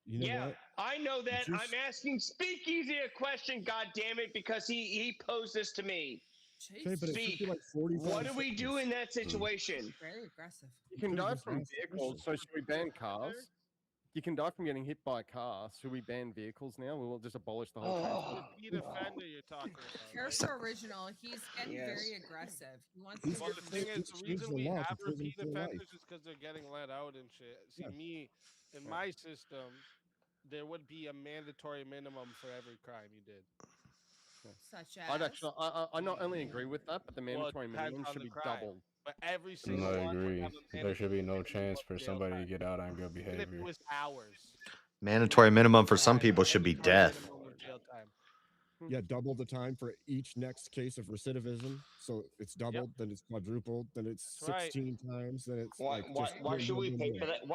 Speaker 16: You know
Speaker 1: Yeah,
Speaker 16: what?
Speaker 1: I know that.
Speaker 16: Just-
Speaker 1: I'm asking Speakeasy a question, God damn it, because he posed this to me.
Speaker 16: Okay, but it took
Speaker 1: Speak.
Speaker 16: you like 45
Speaker 1: What do we do in that situation?
Speaker 4: Very aggressive.
Speaker 10: You can
Speaker 16: could've
Speaker 10: die
Speaker 16: just
Speaker 10: from
Speaker 16: asked the
Speaker 10: vehicles, so
Speaker 16: question.
Speaker 10: should we ban cars? You can die from getting hit by a car. Should we ban vehicles now? We will just abolish the whole transport.
Speaker 6: Repeat offender you're talking about.
Speaker 4: Character original. He's getting
Speaker 1: Yes.
Speaker 4: very aggressive. He wants
Speaker 16: He's-
Speaker 4: to
Speaker 6: Well,
Speaker 4: hear
Speaker 6: the
Speaker 4: from
Speaker 6: thing
Speaker 4: someone.
Speaker 6: is, the
Speaker 16: change
Speaker 6: reason
Speaker 16: the
Speaker 6: we
Speaker 16: law to
Speaker 6: have
Speaker 16: prison
Speaker 6: repeat
Speaker 16: for life.
Speaker 6: offenders is because they're getting let out and shit. See,
Speaker 16: Yeah.
Speaker 6: me, in my system, there would be a mandatory minimum for every crime you did.
Speaker 4: Such
Speaker 10: I'd
Speaker 4: as.
Speaker 10: actually, I not only agree with that, but the
Speaker 6: Well, it
Speaker 10: mandatory
Speaker 6: depends
Speaker 10: minimum
Speaker 6: on
Speaker 10: should
Speaker 6: the
Speaker 10: be
Speaker 6: crime.
Speaker 10: doubled.
Speaker 6: But every
Speaker 15: And
Speaker 6: single
Speaker 15: I
Speaker 6: one would
Speaker 15: agree.
Speaker 6: have a
Speaker 15: There should be no
Speaker 6: mandatory
Speaker 15: chance for
Speaker 6: jail
Speaker 15: somebody to
Speaker 6: time.
Speaker 15: get out on good
Speaker 6: Even if it
Speaker 15: behavior.
Speaker 6: was hours.
Speaker 13: Mandatory minimum for some people should be
Speaker 6: Mandatory
Speaker 13: death.
Speaker 6: minimum of jail time.
Speaker 16: Yeah, double the time for each next case of recidivism. So it's doubled, then it's quadrupled, then it's
Speaker 6: That's right.
Speaker 16: 16 times, then it's
Speaker 1: Why,
Speaker 16: like
Speaker 1: why,
Speaker 16: just
Speaker 1: why
Speaker 16: more,
Speaker 1: should
Speaker 16: more,
Speaker 1: we
Speaker 16: more,
Speaker 1: pay
Speaker 16: more.
Speaker 1: for that?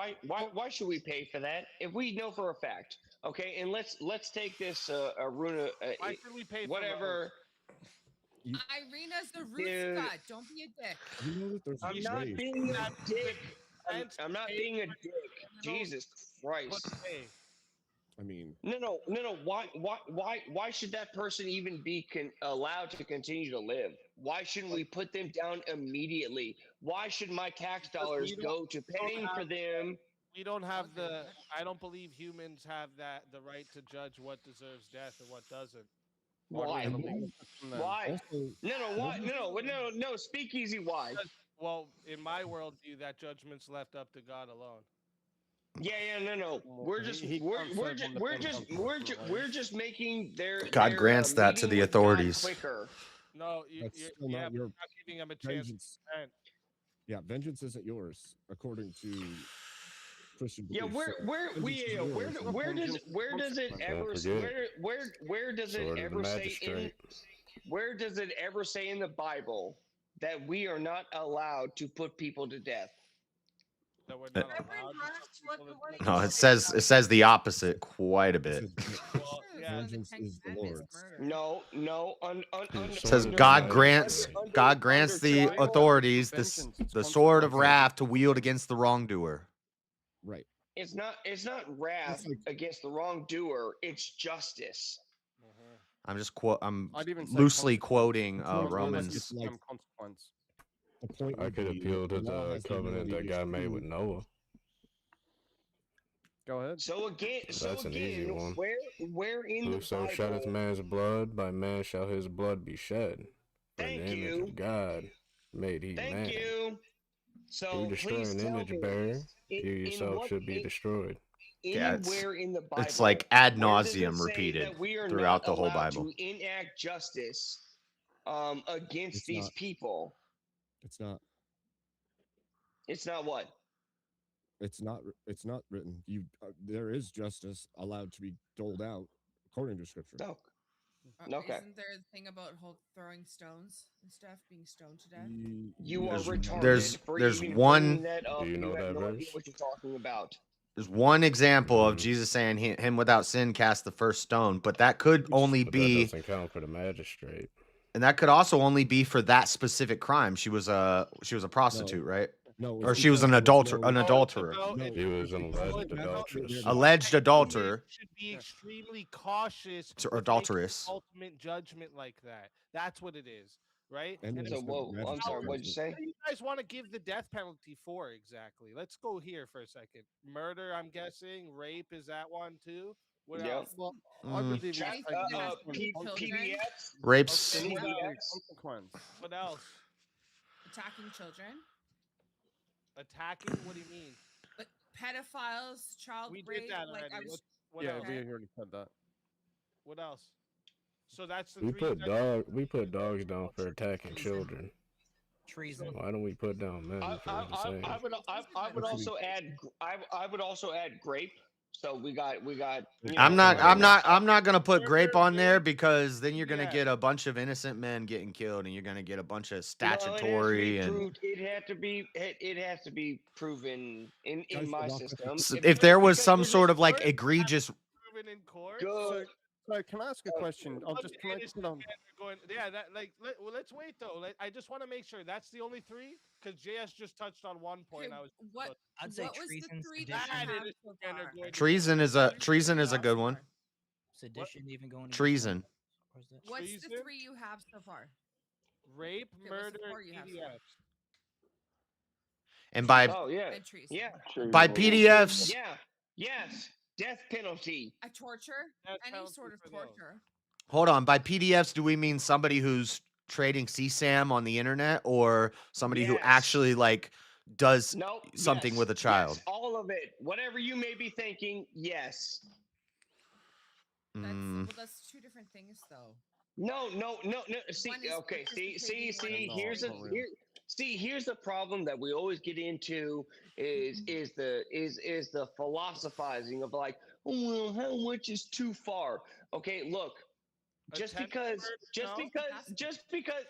Speaker 1: Why should we pay for that if we know for a fact? Okay, and let's take this Aruna,
Speaker 6: Why should we pay for
Speaker 1: whatever.
Speaker 4: Irina's the root
Speaker 1: Dude.
Speaker 4: Scott. Don't be a dick.
Speaker 16: You know that there's
Speaker 1: I'm not
Speaker 16: ways.
Speaker 1: being a dick.
Speaker 6: Defense
Speaker 1: I'm not
Speaker 6: paid
Speaker 1: being a
Speaker 6: for
Speaker 1: dick.
Speaker 6: criminals,
Speaker 1: Jesus Christ.
Speaker 6: but pay.
Speaker 16: I mean,
Speaker 1: No. Why should that person even be allowed to continue to live? Why shouldn't we put them down immediately? Why should my tax dollars go to paying for them?
Speaker 6: We don't have the. I don't believe humans have the right to judge what deserves death and what doesn't.
Speaker 1: Why?
Speaker 10: have a legal system then?
Speaker 1: Why?
Speaker 16: also,
Speaker 1: Why? No. Speakeasy. Why?
Speaker 6: Well, in my worldview, that judgment's left up to God alone.
Speaker 1: Yeah, no. We're just
Speaker 10: He
Speaker 1: we're
Speaker 10: can't
Speaker 1: we're
Speaker 10: serve
Speaker 1: just
Speaker 10: on the
Speaker 1: we're
Speaker 10: fence,
Speaker 1: just
Speaker 10: unfortunately.
Speaker 1: we're just making their
Speaker 13: God grants that to
Speaker 1: meeting
Speaker 13: the
Speaker 1: with God
Speaker 13: authorities.
Speaker 1: quicker.
Speaker 6: No,
Speaker 16: That's
Speaker 6: you're,
Speaker 16: still
Speaker 6: yeah,
Speaker 16: not
Speaker 6: but
Speaker 16: your
Speaker 6: you're not giving them a chance
Speaker 16: vengeance.
Speaker 6: to repent.
Speaker 16: Yeah, vengeance isn't yours, according to Christian
Speaker 1: Yeah,
Speaker 16: beliefs. So
Speaker 1: where
Speaker 16: vengeance is yours.
Speaker 1: where does it ever
Speaker 15: forget.
Speaker 1: where does it
Speaker 15: Sword of the
Speaker 1: ever say in
Speaker 15: magistrate.
Speaker 1: where does it ever say in the Bible that we are not allowed to put people to death?
Speaker 6: That we're
Speaker 13: Uh,
Speaker 6: not allowed to put people to
Speaker 13: No, it says the opposite quite a bit.
Speaker 6: Well, yeah,
Speaker 16: Vengeance is the Lord's.
Speaker 1: No.
Speaker 13: It says God grants the
Speaker 1: tribal-
Speaker 13: authorities
Speaker 10: Vengeance, it's
Speaker 13: the sword of
Speaker 10: consequences.
Speaker 13: wrath to wield against the wrongdoer.
Speaker 16: Right.
Speaker 1: It's not wrath against the wrongdoer. It's justice.
Speaker 13: I'm
Speaker 10: I'd even say
Speaker 13: loosely
Speaker 10: consequence.
Speaker 13: quoting
Speaker 10: Consequence
Speaker 13: Romans.
Speaker 10: is some consequence.
Speaker 16: The point
Speaker 15: I
Speaker 16: would
Speaker 15: could
Speaker 16: be
Speaker 15: appeal
Speaker 16: that
Speaker 15: to
Speaker 16: the law
Speaker 15: the
Speaker 16: has the
Speaker 15: covenant
Speaker 16: ability
Speaker 15: that
Speaker 16: to
Speaker 15: God made with
Speaker 16: shoot.
Speaker 15: Noah.
Speaker 10: Go ahead.
Speaker 1: So again,
Speaker 15: That's an easy one.
Speaker 1: where in the
Speaker 15: Whoso sheddeth
Speaker 1: Bible?
Speaker 15: man's blood, by man shall his blood be shed. For in
Speaker 1: Thank
Speaker 15: the image
Speaker 1: you.
Speaker 15: of God made he
Speaker 1: Thank
Speaker 15: man.
Speaker 1: you. So
Speaker 15: You destroy
Speaker 1: please
Speaker 15: an
Speaker 1: tell
Speaker 15: image
Speaker 1: me,
Speaker 15: bearer,
Speaker 1: in-
Speaker 15: you
Speaker 1: in
Speaker 15: yourself
Speaker 1: what-
Speaker 15: should be
Speaker 1: in-
Speaker 15: destroyed.
Speaker 13: Yeah,
Speaker 1: anywhere in the Bible,
Speaker 13: It's like ad
Speaker 1: where does it
Speaker 13: nauseum
Speaker 1: say
Speaker 13: repeated
Speaker 1: that we are
Speaker 13: throughout
Speaker 1: not
Speaker 13: the whole
Speaker 1: allowed
Speaker 13: Bible.
Speaker 1: to enact justice against
Speaker 16: It's
Speaker 1: these
Speaker 16: not.
Speaker 1: people?
Speaker 16: It's not.
Speaker 1: It's not what?
Speaker 16: It's not. It's not written. there is justice allowed to be doled out according to scripture.
Speaker 1: No. Okay.
Speaker 4: Isn't there a thing about throwing stones and stuff, being stoned to death?
Speaker 1: You are
Speaker 13: There's-
Speaker 1: retarded
Speaker 13: there's-
Speaker 1: for
Speaker 13: there's
Speaker 1: even
Speaker 13: one-
Speaker 1: bringing that up.
Speaker 15: Do you know
Speaker 1: have
Speaker 15: that
Speaker 1: no idea
Speaker 15: verse?
Speaker 1: what you're talking about.
Speaker 13: There's one example of Jesus saying him without sin cast the first stone, but that could only
Speaker 15: But
Speaker 13: be,
Speaker 15: that doesn't count for the magistrate.
Speaker 13: and that could also only be for that specific crime. She was a prostitute, right?
Speaker 16: No,
Speaker 13: Or she was an adulterer.
Speaker 15: She was an alleged adulteress.
Speaker 13: Alleged adulterer.
Speaker 6: Should be extremely cautious.
Speaker 13: Or
Speaker 6: with making
Speaker 13: adulteress.
Speaker 6: Ultimate judgment like that. That's what it is, right?
Speaker 16: And
Speaker 6: And
Speaker 16: so,
Speaker 6: if-
Speaker 16: whoa, I'm sorry,
Speaker 1: what'd you say?
Speaker 6: What do you guys want to give the death penalty for exactly? Let's go here for a second. Murder, I'm guessing. Rape, is that one too? What
Speaker 1: Yep.
Speaker 6: else?
Speaker 10: Well,
Speaker 13: Mm.
Speaker 10: I believe
Speaker 1: Check,
Speaker 10: it's like
Speaker 1: PDFs.
Speaker 13: Rapes.
Speaker 6: Okay, what,
Speaker 1: PDFs.
Speaker 6: else?
Speaker 10: consequence.
Speaker 6: What else?
Speaker 4: Attacking children,
Speaker 6: Attacking? What do you mean?
Speaker 4: but pedophiles, child
Speaker 6: We
Speaker 4: rape.
Speaker 6: did that
Speaker 4: Like
Speaker 6: already.
Speaker 4: I was.
Speaker 6: What
Speaker 10: Yeah,
Speaker 6: else?
Speaker 10: we already said that.
Speaker 6: What else? So that's the
Speaker 15: We
Speaker 6: three.
Speaker 15: put dogs down for attacking children.
Speaker 14: Treason.
Speaker 15: Why don't we put down men for the same?
Speaker 1: I would also add I would also add grape. So we got. You know,
Speaker 13: I'm not gonna put grape on there because then you're gonna
Speaker 6: Yeah.
Speaker 13: get a bunch of innocent men getting killed, and you're gonna get a bunch of
Speaker 1: No,
Speaker 13: statutory and.
Speaker 1: it has to be proven in my system.
Speaker 13: If there was some sort of like egregious,
Speaker 6: Proven in court.
Speaker 1: Good.
Speaker 10: So can I ask a question? I'll just can I
Speaker 6: Innocent
Speaker 10: put on.
Speaker 6: men are going, yeah, that well, let's wait though. I just want to make sure that's the only three because JS just touched on one point.
Speaker 4: Okay,
Speaker 6: I was
Speaker 4: what?
Speaker 14: I'd say
Speaker 4: What was the
Speaker 14: treason,
Speaker 4: three
Speaker 14: sedition.
Speaker 4: that you
Speaker 6: That
Speaker 4: have
Speaker 6: is
Speaker 4: so
Speaker 6: men are
Speaker 4: far?
Speaker 6: going to
Speaker 13: treason is a good one.
Speaker 14: Sedition even going into
Speaker 13: Treason.
Speaker 14: Or is that-
Speaker 4: What's
Speaker 6: Treason?
Speaker 4: the three you have so far?
Speaker 6: rape,
Speaker 4: Okay, what's the
Speaker 6: murder,
Speaker 4: four you have so far?
Speaker 6: PDFs.
Speaker 13: And by
Speaker 1: Oh yeah.
Speaker 4: And treason.
Speaker 1: Yeah.
Speaker 13: by PDFs,
Speaker 1: Yeah. Yes. Death penalty.
Speaker 4: A torture,
Speaker 6: Death
Speaker 4: any
Speaker 6: penalty
Speaker 4: sort of
Speaker 6: for those.
Speaker 4: torture.
Speaker 13: hold on. By PDFs, do we mean somebody who's trading CSAM on the internet, or somebody who
Speaker 1: Yes.
Speaker 13: actually like does
Speaker 1: No.
Speaker 13: something with a child?
Speaker 1: Yes, all of it. Whatever you may be thinking. Yes.
Speaker 13: Mm,
Speaker 4: Well, that's two different things, though.
Speaker 1: No. See,
Speaker 4: One is
Speaker 1: okay. See.
Speaker 4: participating, one
Speaker 1: Here's
Speaker 10: is not real.
Speaker 1: here's the problem that we always get into is the philosophizing of like, oh, well, how much is too far? Okay, look. Just
Speaker 6: Attempted
Speaker 1: because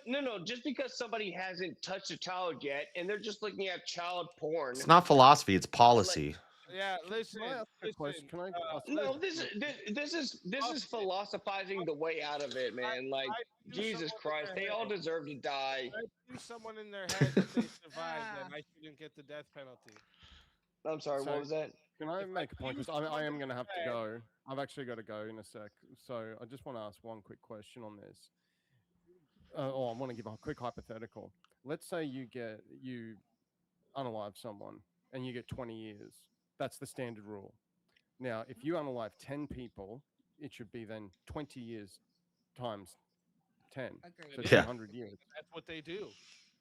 Speaker 6: murder,
Speaker 1: just because somebody hasn't touched a child yet and they're just looking at child porn.
Speaker 13: it's not philosophy; it's policy.
Speaker 6: Yeah, listen.
Speaker 10: Can I ask a question? Can I ask
Speaker 1: No,
Speaker 10: a-
Speaker 1: this is philosophizing the way out of it, man. Like
Speaker 6: I knew
Speaker 1: Jesus
Speaker 6: someone
Speaker 1: Christ,
Speaker 6: in
Speaker 1: they
Speaker 6: their
Speaker 1: all
Speaker 6: head.
Speaker 1: deserve to die.
Speaker 6: If I threw someone in their head that they survived, then I shouldn't get the death penalty.
Speaker 1: I'm sorry,
Speaker 10: So-
Speaker 1: what was that?
Speaker 10: Can I
Speaker 6: If I
Speaker 10: make a point?
Speaker 6: use
Speaker 10: Because I am
Speaker 6: someone
Speaker 10: going to have to
Speaker 6: in
Speaker 10: go. I've actually got to go in a sec. So I just want to ask one quick question on this. I want to give a quick hypothetical. Let's say you unalive someone and you get 20 years. That's the standard rule. Now, if you unalive 10 people, it should be then 20 years times 10.
Speaker 4: Agreed.
Speaker 10: So
Speaker 13: Yeah.
Speaker 10: 200 years.
Speaker 6: That's what they do.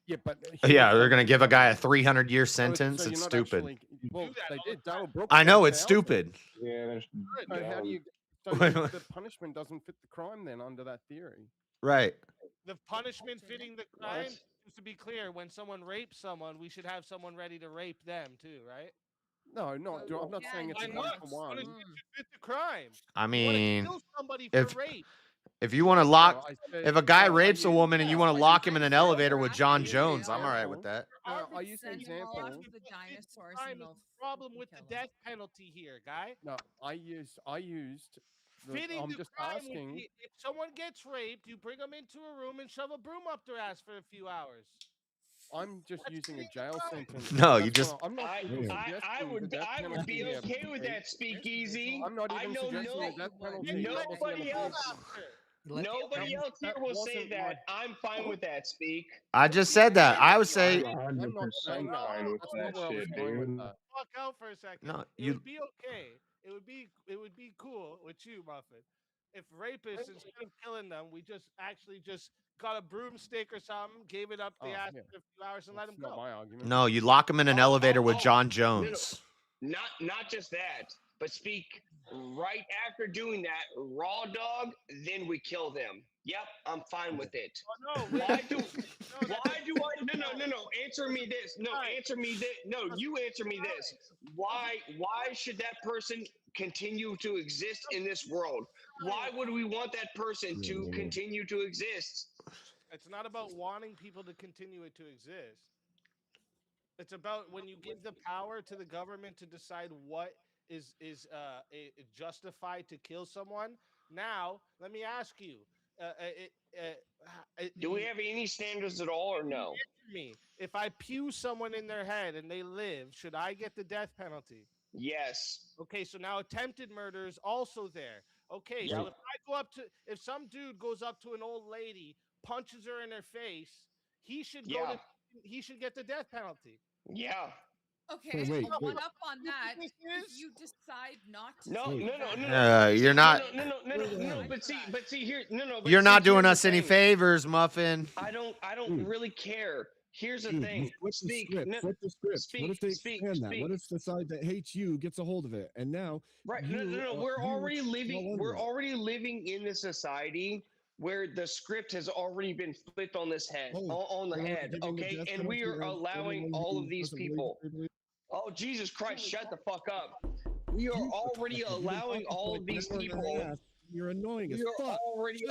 Speaker 10: Yeah, but
Speaker 13: Yeah, they're gonna give a guy a 300-year sentence.
Speaker 10: So
Speaker 13: it's
Speaker 10: you're not
Speaker 13: stupid.
Speaker 10: actually- well,
Speaker 6: do that
Speaker 10: they
Speaker 6: all the
Speaker 10: did. Darrell
Speaker 6: time.
Speaker 10: Brooks
Speaker 13: I know
Speaker 10: got
Speaker 13: it's
Speaker 10: 1,000.
Speaker 13: stupid.
Speaker 5: Yeah, there's.
Speaker 10: So how do you? So
Speaker 13: Wait,
Speaker 10: the punishment doesn't fit the crime then under that theory.
Speaker 13: Right.
Speaker 6: The punishment fitting the crime, just to be clear, when someone rapes someone, we should have someone ready to rape them too, right?
Speaker 10: No, I'm not
Speaker 4: Yeah,
Speaker 10: saying it's
Speaker 6: Why
Speaker 10: a
Speaker 6: not?
Speaker 10: one-for-one.
Speaker 6: Punishment should fit the crime.
Speaker 13: I
Speaker 6: You wanna
Speaker 13: mean,
Speaker 6: kill somebody
Speaker 13: if-
Speaker 6: for rape.
Speaker 13: if you want to
Speaker 10: No,
Speaker 13: lock,
Speaker 10: I said-
Speaker 13: if a guy
Speaker 10: no, I
Speaker 13: rapes a
Speaker 10: used-
Speaker 13: woman and you
Speaker 10: no,
Speaker 13: want
Speaker 10: I
Speaker 13: to lock
Speaker 10: used-
Speaker 13: him in an
Speaker 4: I
Speaker 13: elevator with John
Speaker 4: used
Speaker 13: Jones,
Speaker 4: the
Speaker 13: I'm all right with that.
Speaker 10: No, I used an
Speaker 4: Send them all
Speaker 10: example.
Speaker 4: off the dinosaurs
Speaker 6: Crime
Speaker 4: and
Speaker 6: is
Speaker 4: they'll
Speaker 6: the problem with the
Speaker 4: kill 'em.
Speaker 6: death penalty here, guy.
Speaker 10: No, I used.
Speaker 6: Fitting
Speaker 10: I'm
Speaker 6: the
Speaker 10: just
Speaker 6: crime would
Speaker 10: asking.
Speaker 6: be if someone gets raped, you bring them into a room and shove a broom up their ass for a few hours.
Speaker 10: I'm just
Speaker 6: That's
Speaker 10: using a
Speaker 6: fitting the
Speaker 10: jail
Speaker 6: crime.
Speaker 10: sentence.
Speaker 13: No, you
Speaker 10: That's
Speaker 13: just-
Speaker 10: not- I'm not
Speaker 1: I
Speaker 10: suggesting
Speaker 1: would
Speaker 10: the death
Speaker 1: I would be
Speaker 10: penalty
Speaker 1: okay with that, Speakeasy.
Speaker 10: I'm not
Speaker 1: I
Speaker 10: even
Speaker 1: know
Speaker 10: suggesting the death penalty.
Speaker 1: nobody else. Nobody else here will say
Speaker 10: wasn't my-
Speaker 1: that. I'm fine with that, Speak.
Speaker 13: I just said that. I would say,
Speaker 10: I'm not saying that.
Speaker 5: fine with
Speaker 10: That's
Speaker 5: that
Speaker 10: not where I was
Speaker 5: shit,
Speaker 10: going with
Speaker 5: dude.
Speaker 10: that.
Speaker 6: Fuck out for a second.
Speaker 13: No,
Speaker 6: it
Speaker 13: you-
Speaker 6: would be okay. It would be cool with you, Muffin. If rapists, instead of killing them, we just got a broomstick or something, gave it up the
Speaker 10: Oh,
Speaker 6: ass
Speaker 10: yeah.
Speaker 6: for a few hours, and let
Speaker 10: That's
Speaker 6: him
Speaker 10: not
Speaker 6: go.
Speaker 10: my argument.
Speaker 13: no, you lock him in an elevator with John Jones.
Speaker 1: Not just that, but Speak. Right after doing that, raw dog, then we kill them. Yep, I'm fine with it.
Speaker 6: Oh, no,
Speaker 1: Why do I? No. Answer me this. No, answer me this. No, you answer me this. Why should that person continue to exist in this world? Why would we want that person to continue to exist?
Speaker 6: It's not about wanting people to continue it to exist. It's about when you give the power to the government to decide what is justified to kill someone. Now, let me ask you:
Speaker 1: Do we have any standards at all, or no?
Speaker 6: Answer me. If I pew someone in their head and they live, should I get the death penalty?
Speaker 1: Yes.
Speaker 6: Okay, so now attempted murder is also there. Okay, so if some dude goes up to an old lady, punches her in her face, he should he should get the death penalty.
Speaker 1: Yeah.
Speaker 4: Okay,
Speaker 16: wait,
Speaker 4: I'll one up on that. If you decide not to,
Speaker 1: No.
Speaker 13: You're not.
Speaker 1: No. But see here. No.
Speaker 13: You're not doing us any favors, Muffin.
Speaker 1: I don't really care. Here's the thing.
Speaker 16: Flip the script. What if they expand that? What if the side that hates you gets a hold of it? And now,
Speaker 1: right? No. We're already living in a society where the script has already been flipped on this head, on the head. Okay, and we are allowing all of these people. Oh, Jesus Christ! Shut the fuck up. We are already allowing all of these people.
Speaker 16: You're annoying as fuck.
Speaker 1: Already.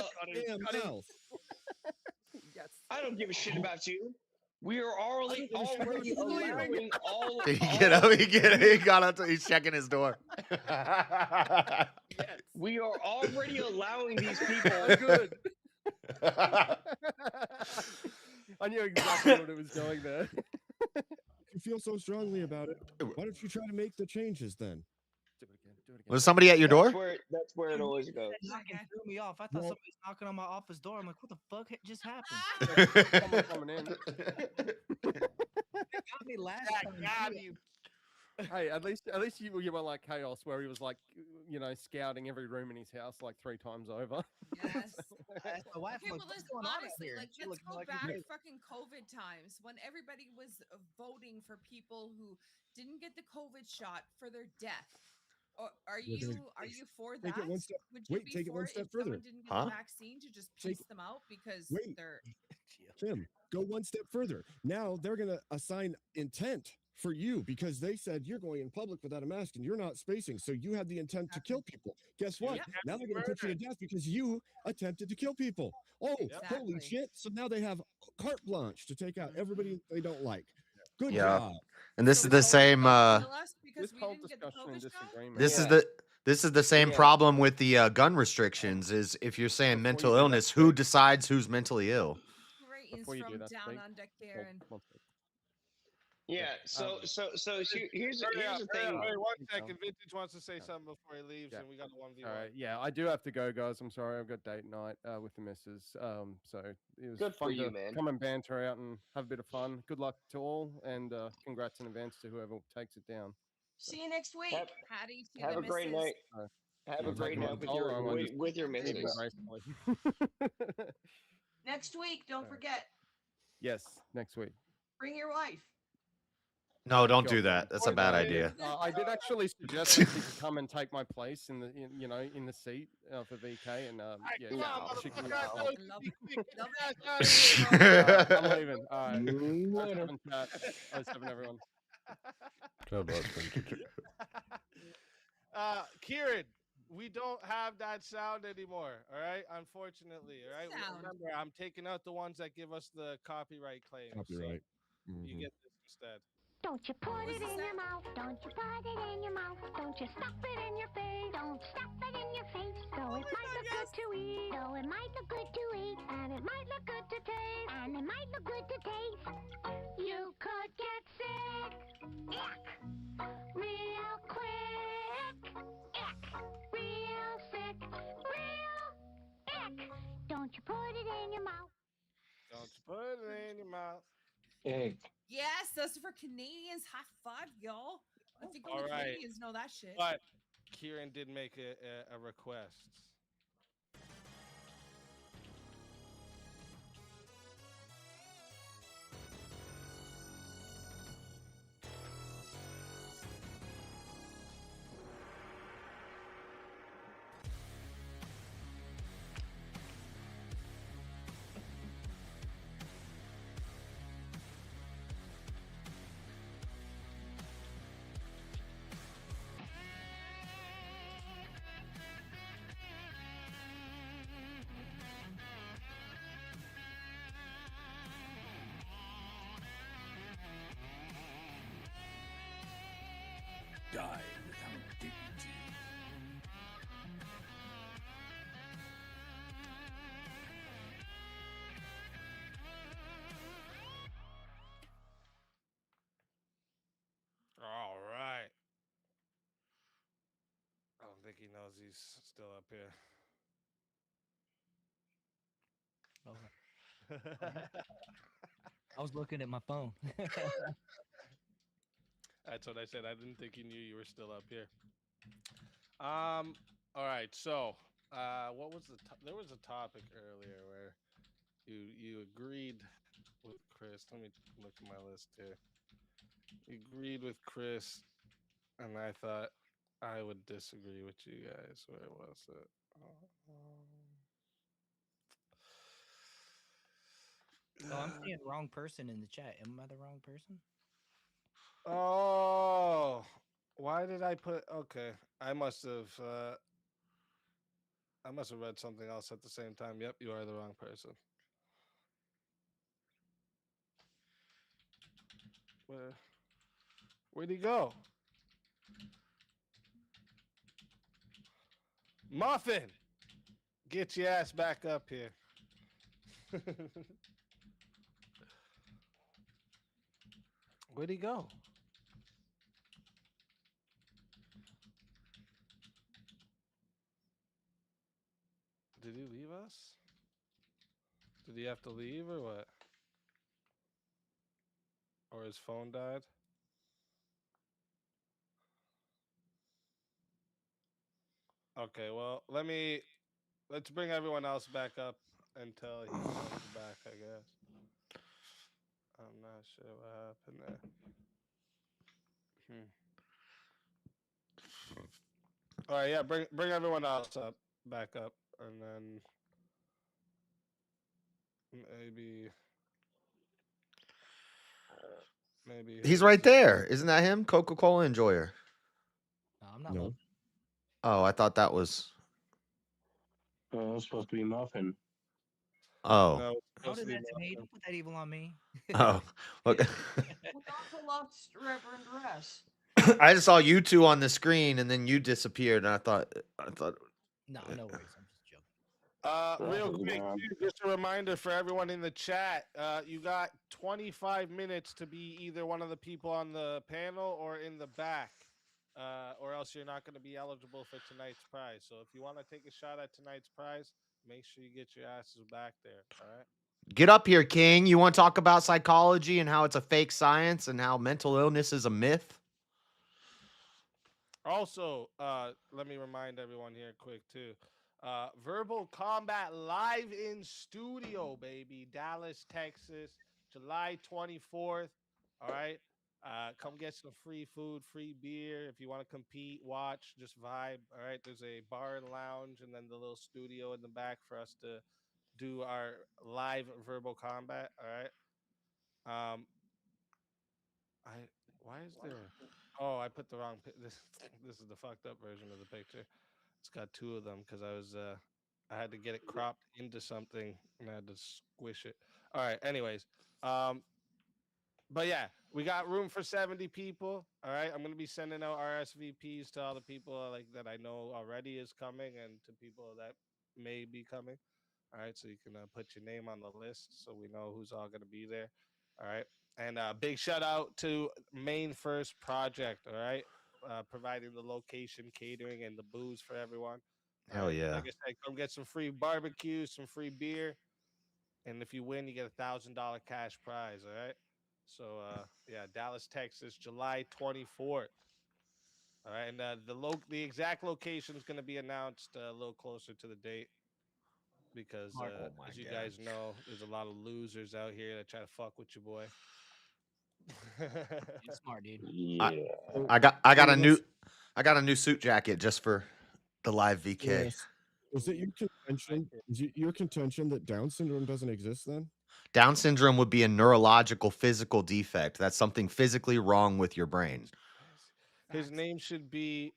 Speaker 2: Yes.
Speaker 1: I don't give a shit about you. We are already allowing all.
Speaker 13: Did he get up? He got up. He's checking his door.
Speaker 1: We are already allowing these people.
Speaker 2: Good.
Speaker 10: I knew exactly what it was doing there.
Speaker 16: You feel so strongly about it. Why don't you try to make the changes then?
Speaker 10: Do it again.
Speaker 13: Was somebody at your door?
Speaker 1: That's where it always goes.
Speaker 14: Knocking threw me off. I thought somebody was knocking on my office door. I'm like, what the fuck just happened?
Speaker 10: Someone coming in.
Speaker 14: It got me last time.
Speaker 10: Hey, at least you were like Chaos, where he was like, scouting every room in his house like 3 times over.
Speaker 4: Yes.
Speaker 14: My wife,
Speaker 4: Okay,
Speaker 14: like,
Speaker 4: well,
Speaker 14: what's
Speaker 4: listen,
Speaker 14: going on out
Speaker 4: honestly,
Speaker 14: here?
Speaker 4: like,
Speaker 14: She
Speaker 4: let's
Speaker 14: looked
Speaker 4: go
Speaker 14: like
Speaker 4: back
Speaker 14: a-
Speaker 4: fucking COVID times when everybody was voting for people who didn't get the COVID shot for their death. Or are you for that?
Speaker 16: Take it one step.
Speaker 4: Would you be
Speaker 16: take it
Speaker 4: for
Speaker 16: one step
Speaker 4: if someone
Speaker 16: further.
Speaker 4: didn't get the vaccine to just piece them out because they're
Speaker 16: Tim, go one step further. Now they're going to assign intent for you because they said you're going in public without a mask and you're not spacing. So you had the intent to kill people. Guess what? Now they're going to put you to death because you attempted to kill people. Oh, holy shit. So now they have carte blanche to take out everybody they don't like. Good job.
Speaker 13: And this is the same.
Speaker 10: This whole discussion and disagreement.
Speaker 13: This is the same problem with the gun restrictions. Is if you're saying mental illness, who decides who's mentally ill?
Speaker 10: Before you do that,
Speaker 4: down under Karen.
Speaker 1: Yeah. So here's the thing.
Speaker 6: Wait, 1 second. Vintage wants to say something before he leaves, and we got a 1v1.
Speaker 10: All right. Yeah, I do have to go, guys. I'm sorry. I've got date night with the missus. So it was
Speaker 1: Good for
Speaker 10: fun
Speaker 1: you,
Speaker 10: to
Speaker 1: man.
Speaker 10: come and banter out and have a bit of fun. Good luck to all, and congrats in advance to whoever takes it down.
Speaker 9: See you next week.
Speaker 4: Patty to
Speaker 1: Have
Speaker 4: the
Speaker 1: a great
Speaker 4: missus.
Speaker 1: night. Have a great night with your missus.
Speaker 9: Next week, don't forget,
Speaker 10: Yes, next week.
Speaker 9: bring your wife.
Speaker 13: No, don't do that. That's a bad idea.
Speaker 10: I did actually suggest that she could come and take my place in the in the seat for VK, and she can. I'm leaving. All right. 07 everyone.
Speaker 6: Kieran, we don't have that sound anymore. All right, unfortunately. All right, remember, I'm taking out the ones that give us the copyright claims.
Speaker 16: Copyright.
Speaker 6: So you get this instead.
Speaker 17: Don't you put it in your mouth, don't you put it in your mouth, don't you stuff it in your face, don't stuff it in your face. So it might look good to eat, so it might look good to eat, and it might look good to taste, and it might look good to taste. You could get sick, ick, real quick, ick, real sick, real ick. Don't you put it in your mouth.
Speaker 6: Don't you put it in your mouth.
Speaker 4: Yes, those are for Canadians. High five, y'all. I think all
Speaker 6: right.
Speaker 4: Canadians know that shit.
Speaker 6: But Kieran did make a request.
Speaker 8: Die without dignity.
Speaker 6: All right. I don't think he knows he's still up here.
Speaker 14: I was looking at my phone.
Speaker 6: That's what I said. I didn't think he knew you were still up here. All right. So, what was there was a topic earlier where you agreed with Chris. Let me look at my list here. You agreed with Chris, and I thought I would disagree with you guys. Where was it?
Speaker 14: Oh, I'm seeing wrong person in the chat. Am I the wrong person?
Speaker 6: Oh, why did I put? Okay, I must have read something else at the same time. Yep, you are the wrong person. Where'd he go? Muffin, get your ass back up here. Where'd he go? Did he leave us? Did he have to leave or what? Or his phone died? Okay, well, let's bring everyone else back up until he comes back, I guess. I'm not sure what happened there. All right, yeah, bring everyone else back up, and then maybe
Speaker 13: He's right there. Isn't that him? Coca-Cola enjoyer.
Speaker 14: No, I'm not.
Speaker 16: No.
Speaker 13: Oh, I thought that was.
Speaker 5: It's supposed to be Muffin.
Speaker 13: Oh.
Speaker 6: No,
Speaker 14: How did that tomato? Don't put that evil on me.
Speaker 13: Oh. Okay.
Speaker 9: We also lost Reverend Russ.
Speaker 13: I just saw you two on the screen, and then you disappeared, and I thought.
Speaker 14: No, no worries. I'm just joking.
Speaker 6: Real quick, just a reminder for everyone in the chat. You got 25 minutes to be either one of the people on the panel or in the back, or else you're not going to be eligible for tonight's prize. So if you want to take a shot at tonight's prize, make sure you get your asses back there. All right.
Speaker 13: Get up here, King. You want to talk about psychology and how it's a fake science and how mental illness is a myth?
Speaker 6: Also, let me remind everyone here quick too. Verbal Combat live in studio, baby. Dallas, Texas, July 24th. All right. Come get some free food, free beer. If you want to compete, watch, just vibe. All right. There's a bar and lounge and then the little studio in the back for us to do our live verbal combat. All right. Why is there? Oh, I put the wrong. This is the fucked up version of the picture. It's got two of them because I had to get it cropped into something and I had to squish it. All right. Anyways, but yeah, we got room for 70 people. All right, I'm gonna be sending out RSVPs to all the people like that I know already is coming and to people that may be coming. All right, so you can put your name on the list so we know who's all gonna be there. All right, and big shout out to Main First Project. All right, providing the location, catering, and the booze for everyone. All
Speaker 13: Hell
Speaker 6: right?
Speaker 13: yeah.
Speaker 6: Like I said, come get some free barbecue, some free beer, and if you win, you get $1,000 cash prize. All right. So yeah, Dallas, Texas, July 24th. All right, and the exact location is going to be announced a little closer to the date because as you guys know, there's a lot of losers out here that try to fuck with your boy.
Speaker 14: You're smart, dude.
Speaker 5: Yeah.
Speaker 13: I got a new suit jacket just for the live VK.
Speaker 16: Yes. Is it your contention? Is it your contention that Down syndrome doesn't exist then?
Speaker 13: Down syndrome would be a neurological physical defect. That's something physically wrong with your brain.
Speaker 6: His name should be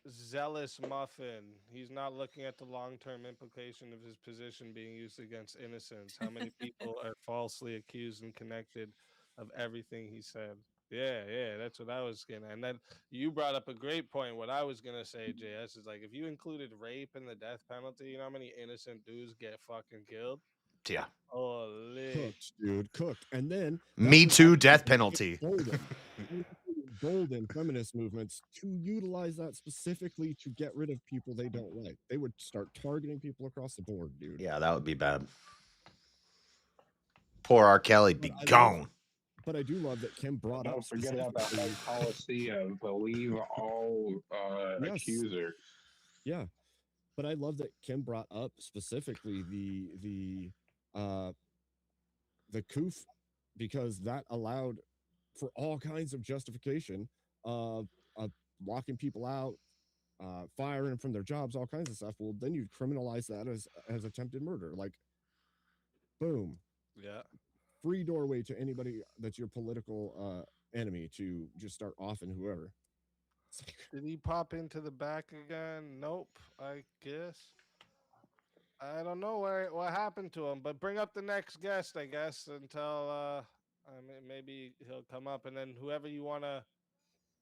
Speaker 6: Zealous Muffin. He's not looking at the long-term implication of his position being used against innocents. How many people are falsely accused and connected of everything he said? Yeah, that's what I was gonna. And then you brought up a great point. What I was gonna say, JS, is like if you included rape in the death penalty, you know how many innocent dudes get fucking killed?
Speaker 13: Yeah.
Speaker 6: Holy.
Speaker 16: Cooked, dude, cooked. And then
Speaker 13: Me
Speaker 16: would
Speaker 13: Too
Speaker 16: also
Speaker 13: death
Speaker 16: make it
Speaker 13: penalty.
Speaker 16: golden feminist movements to utilize that specifically to get rid of people they don't like. They would start targeting people across the board, dude.
Speaker 13: Yeah, that would be bad. Poor R. Kelly'd be
Speaker 16: But
Speaker 13: gone.
Speaker 16: But I do love that Kim brought up
Speaker 5: Don't forget about that whole policy of believe all accusers.
Speaker 16: Yeah, but I love that Kim brought up specifically the COOF, because that allowed for all kinds of justification of locking people out, firing them from their jobs, all kinds of stuff. Well, then you'd criminalize that as attempted murder. Like, boom.
Speaker 6: Yeah.
Speaker 16: Free doorway to anybody that's your political enemy to just start offing whoever.
Speaker 6: Did he pop into the back again? Nope. I guess. I don't know what happened to him, but bring up the next guest, I guess, until maybe he'll come up, and then whoever you want to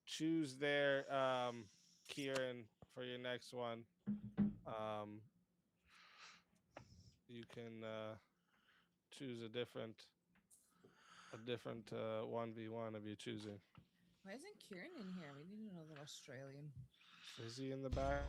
Speaker 6: choose there, Kieran, for your next one, you can choose a different 1v1 of you choosing.
Speaker 4: Why isn't Kieran in here? We need another Australian.
Speaker 6: Is he in the back?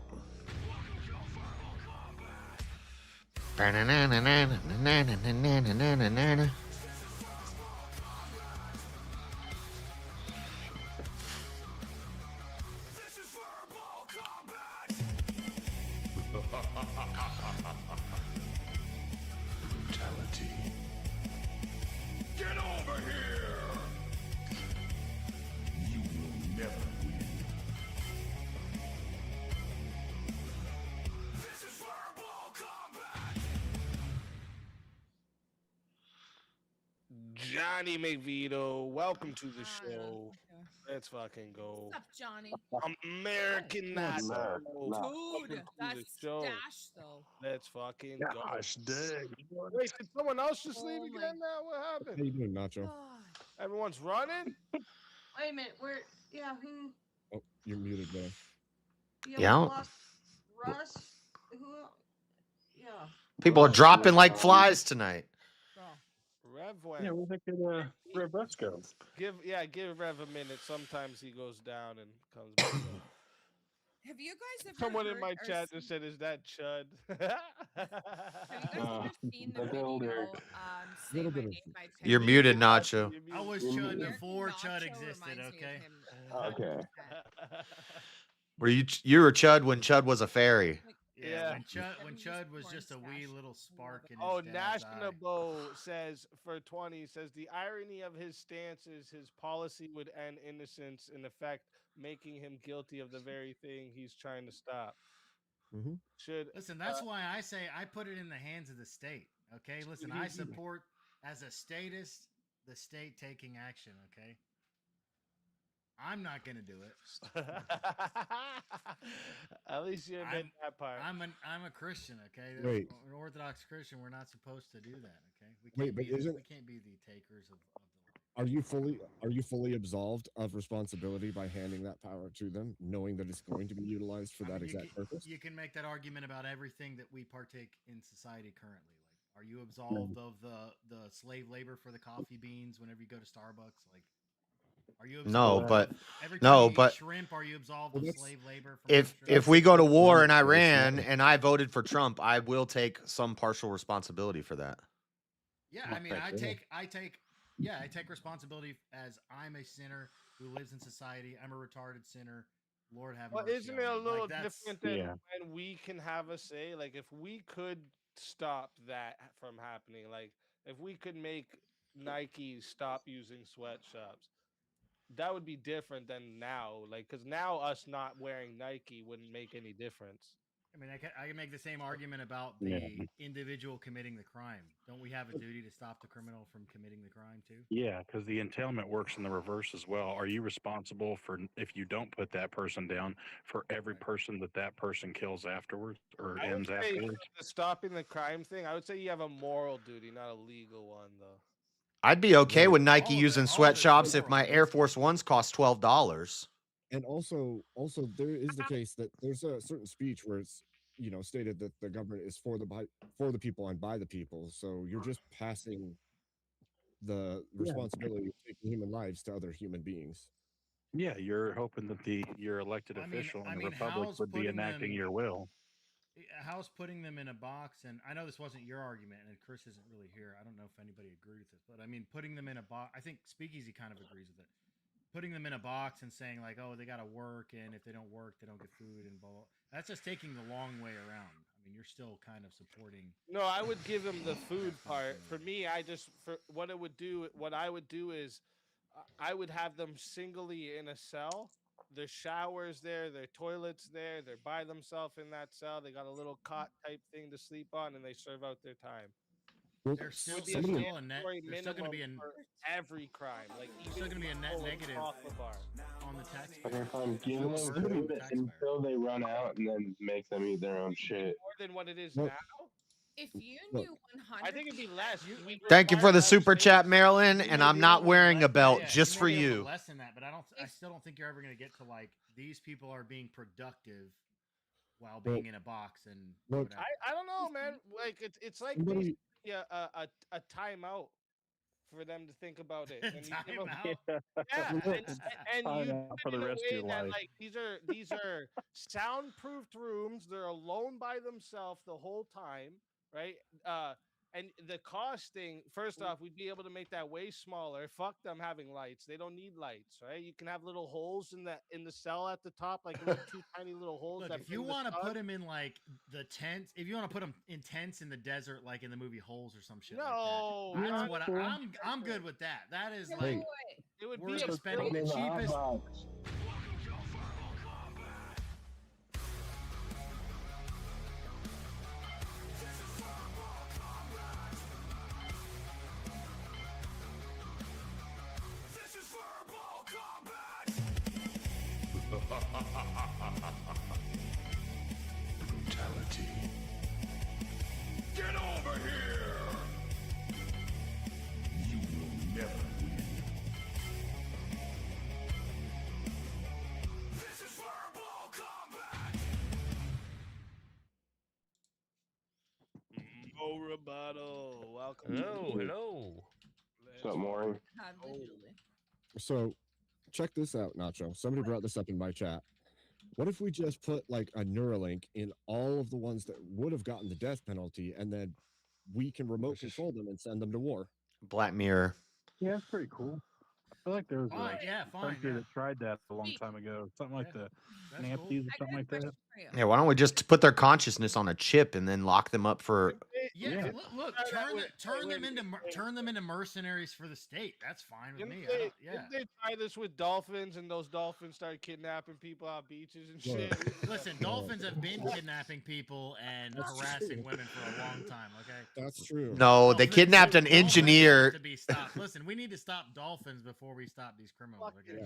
Speaker 12: Brutality. Get over here! You will never win. This is verbal combat!
Speaker 6: Johnny McVito, welcome to the show. Let's fucking go.
Speaker 4: What's up, Johnny?
Speaker 6: American Nazi.
Speaker 4: Dude, that's Dash, though.
Speaker 6: Let's fucking go.
Speaker 5: Gosh, dang.
Speaker 6: Wait, did someone else just leave again now? What happened?
Speaker 16: How you doing, Nacho?
Speaker 6: Everyone's running?
Speaker 9: Wait a minute. Where? Yeah. Who?
Speaker 16: Oh, you're muted, bro.
Speaker 13: Yeah.
Speaker 9: We lost Russ. Who? Yeah.
Speaker 13: People are dropping like flies tonight.
Speaker 6: Rev went.
Speaker 5: Yeah, where the could Rev Russ go?
Speaker 6: Give Rev a minute. Sometimes he goes down and comes back up.
Speaker 4: Have you guys ever
Speaker 6: Someone in
Speaker 4: heard
Speaker 6: my
Speaker 4: or
Speaker 6: chat just said, "Is that Chud?"
Speaker 4: Have you guys ever seen the video? Say my name by Penny?
Speaker 13: You're muted, Nacho.
Speaker 2: I was Chud before Chud existed. Okay.
Speaker 5: Okay.
Speaker 13: Were you were Chud when Chud was a fairy?
Speaker 2: Yeah, when Chud was just a wee little spark in his
Speaker 6: Oh,
Speaker 2: dad's eye.
Speaker 6: Nashtonabo says for 20 says the irony of his stance is his policy would end innocence, in effect, making him guilty of the very thing he's trying to stop. Should
Speaker 2: Listen, that's why I say I put it in the hands of the state. Okay, listen, I support as a statist the state taking action. Okay. I'm not gonna do it.
Speaker 6: At least you admit that part.
Speaker 2: I'm a Christian, okay?
Speaker 16: Wait.
Speaker 2: An Orthodox Christian. We're not supposed to do that, okay? We
Speaker 16: Wait,
Speaker 2: can't
Speaker 16: but
Speaker 2: be
Speaker 16: isn't-
Speaker 2: we can't be the takers of
Speaker 16: Are you fully absolved of responsibility by handing that power to them, knowing that it's going to be utilized for that exact purpose?
Speaker 2: You can make that argument about everything that we partake in society currently. Like, are you absolved of the slave labor for the coffee beans whenever you go to Starbucks? Like, are you
Speaker 13: No,
Speaker 2: absolved
Speaker 13: but
Speaker 2: of every time
Speaker 13: no,
Speaker 2: you eat
Speaker 13: but
Speaker 2: shrimp? Are you absolved of slave labor? From
Speaker 13: if we go to war in Iran and I voted for Trump, I will take some partial responsibility for that.
Speaker 2: Yeah, I mean, I take responsibility as I'm a sinner who lives in society. I'm a retarded sinner. Lord have mercy.
Speaker 6: Well, isn't it a
Speaker 2: on me.
Speaker 6: little
Speaker 2: Like, that's-
Speaker 6: different than when we can have a say? Like, if we could stop that from happening, like, if we could make Nike stop using sweatshops, that would be different than now. Like, because now us not wearing Nike wouldn't make any difference.
Speaker 2: I mean, I can make the same argument about the individual committing the crime. Don't we have a duty to stop the criminal from committing the crime too?
Speaker 18: Yeah, because the entailment works in the reverse as well. Are you responsible for, if you don't put that person down, for every person that person kills afterwards or
Speaker 6: I would
Speaker 18: ends
Speaker 6: say
Speaker 18: afterwards?
Speaker 6: the stopping the crime thing, I would say you have a moral duty, not a legal one, though.
Speaker 13: I'd be okay with Nike
Speaker 2: All of
Speaker 13: using
Speaker 2: it
Speaker 13: sweatshops if
Speaker 2: overall,
Speaker 13: my Air Force Ones cost $12.
Speaker 16: And also there is the case that there's a certain speech where it's stated that the government is for the people and by the people. So you're just passing the responsibility of taking human lives to other human beings.
Speaker 18: Yeah, you're hoping that your elected official in the republic
Speaker 2: how's
Speaker 18: would be
Speaker 2: putting
Speaker 18: enacting
Speaker 2: them?
Speaker 18: your will.
Speaker 2: How's putting them in a box? And I know this wasn't your argument, and Chris isn't really here. I don't know if anybody agrees with this, but I mean, putting them in a box. I think Speakeasy kind of agrees with it. Putting them in a box and saying like, "Oh, they got to work, and if they don't work, they don't get food," and blah, blah. That's just taking the long way around. I mean, you're still kind of supporting.
Speaker 6: No, I would give them the food part. For me, what I would do is I would have them singly in a cell. Their showers there, their toilets there. They're by themselves in that cell. They got a little cot type thing to sleep on, and they serve out their time.
Speaker 2: There's still a net. There's still going to be
Speaker 6: for every crime. Like
Speaker 2: there's still going to be a net negative on the taxpayer.
Speaker 5: If I'm giving them food until they run out, and then make them eat their own shit.
Speaker 6: More than what it is now.
Speaker 4: If you knew 100,
Speaker 6: I think it'd be less.
Speaker 13: Thank you for the super chat, Marilyn. And I'm not wearing a belt just for
Speaker 2: You.
Speaker 13: you.
Speaker 2: Less than that, but I still don't think you're ever going to get to like these people are being productive while being in a box and.
Speaker 16: Look,
Speaker 6: I don't know, man. Like it's like
Speaker 16: Somebody-
Speaker 6: basically a timeout for them to think about it. And you give them,
Speaker 2: Timeout?
Speaker 6: and
Speaker 18: Timeout
Speaker 6: you do
Speaker 18: for
Speaker 6: it
Speaker 18: the
Speaker 6: in a
Speaker 18: rest of
Speaker 6: way
Speaker 18: your
Speaker 6: that,
Speaker 18: life.
Speaker 6: like these are soundproofed rooms. They're alone by themselves the whole time, right? And the cost thing, first off, we'd be able to make that way smaller. Fuck them having lights. They don't need lights, right? You can have little holes in the cell at the top, like little, two tiny little holes.
Speaker 2: Look,
Speaker 6: that
Speaker 2: if you
Speaker 6: bring the
Speaker 2: want to
Speaker 6: sun.
Speaker 2: put them in like the tents, if you want to put them in tents in the desert, like in the movie Holes or some shit
Speaker 6: No,
Speaker 2: like that, that's
Speaker 6: not
Speaker 2: what
Speaker 6: cool.
Speaker 2: I'm good with that. That is
Speaker 16: Hey.
Speaker 2: like
Speaker 6: It would
Speaker 2: we're
Speaker 6: be a
Speaker 2: spending the cheapest.
Speaker 11: Brutality.
Speaker 12: Get over here! You will never win. This is verbal combat!
Speaker 6: Mo Rebuttal. Welcome.
Speaker 19: Hello.
Speaker 5: What's up, Maury?
Speaker 16: So, check this out, Nacho. Somebody brought this up in my chat. What if we just put like a Neuralink in all of the ones that would have gotten the death penalty, and then we can remote control them and send them to war?
Speaker 13: Black Mirror.
Speaker 18: Yeah, it's pretty cool. I feel like there was
Speaker 2: Fine,
Speaker 18: country that tried that a long time ago. Something like the Nappies or something like that.
Speaker 13: Yeah, why don't we just put their consciousness on a chip and then lock them up for?
Speaker 2: Yeah, look, turn them into mercenaries for the state. That's fine with me.
Speaker 6: Didn't they try this with dolphins, and those dolphins started kidnapping people on beaches and shit?
Speaker 2: Listen, dolphins have been kidnapping people and harassing women for a long time. Okay,
Speaker 16: that's true.
Speaker 13: No, they kidnapped an engineer.
Speaker 2: To be stopped. Listen, we need to stop dolphins before we stop these criminals. Okay.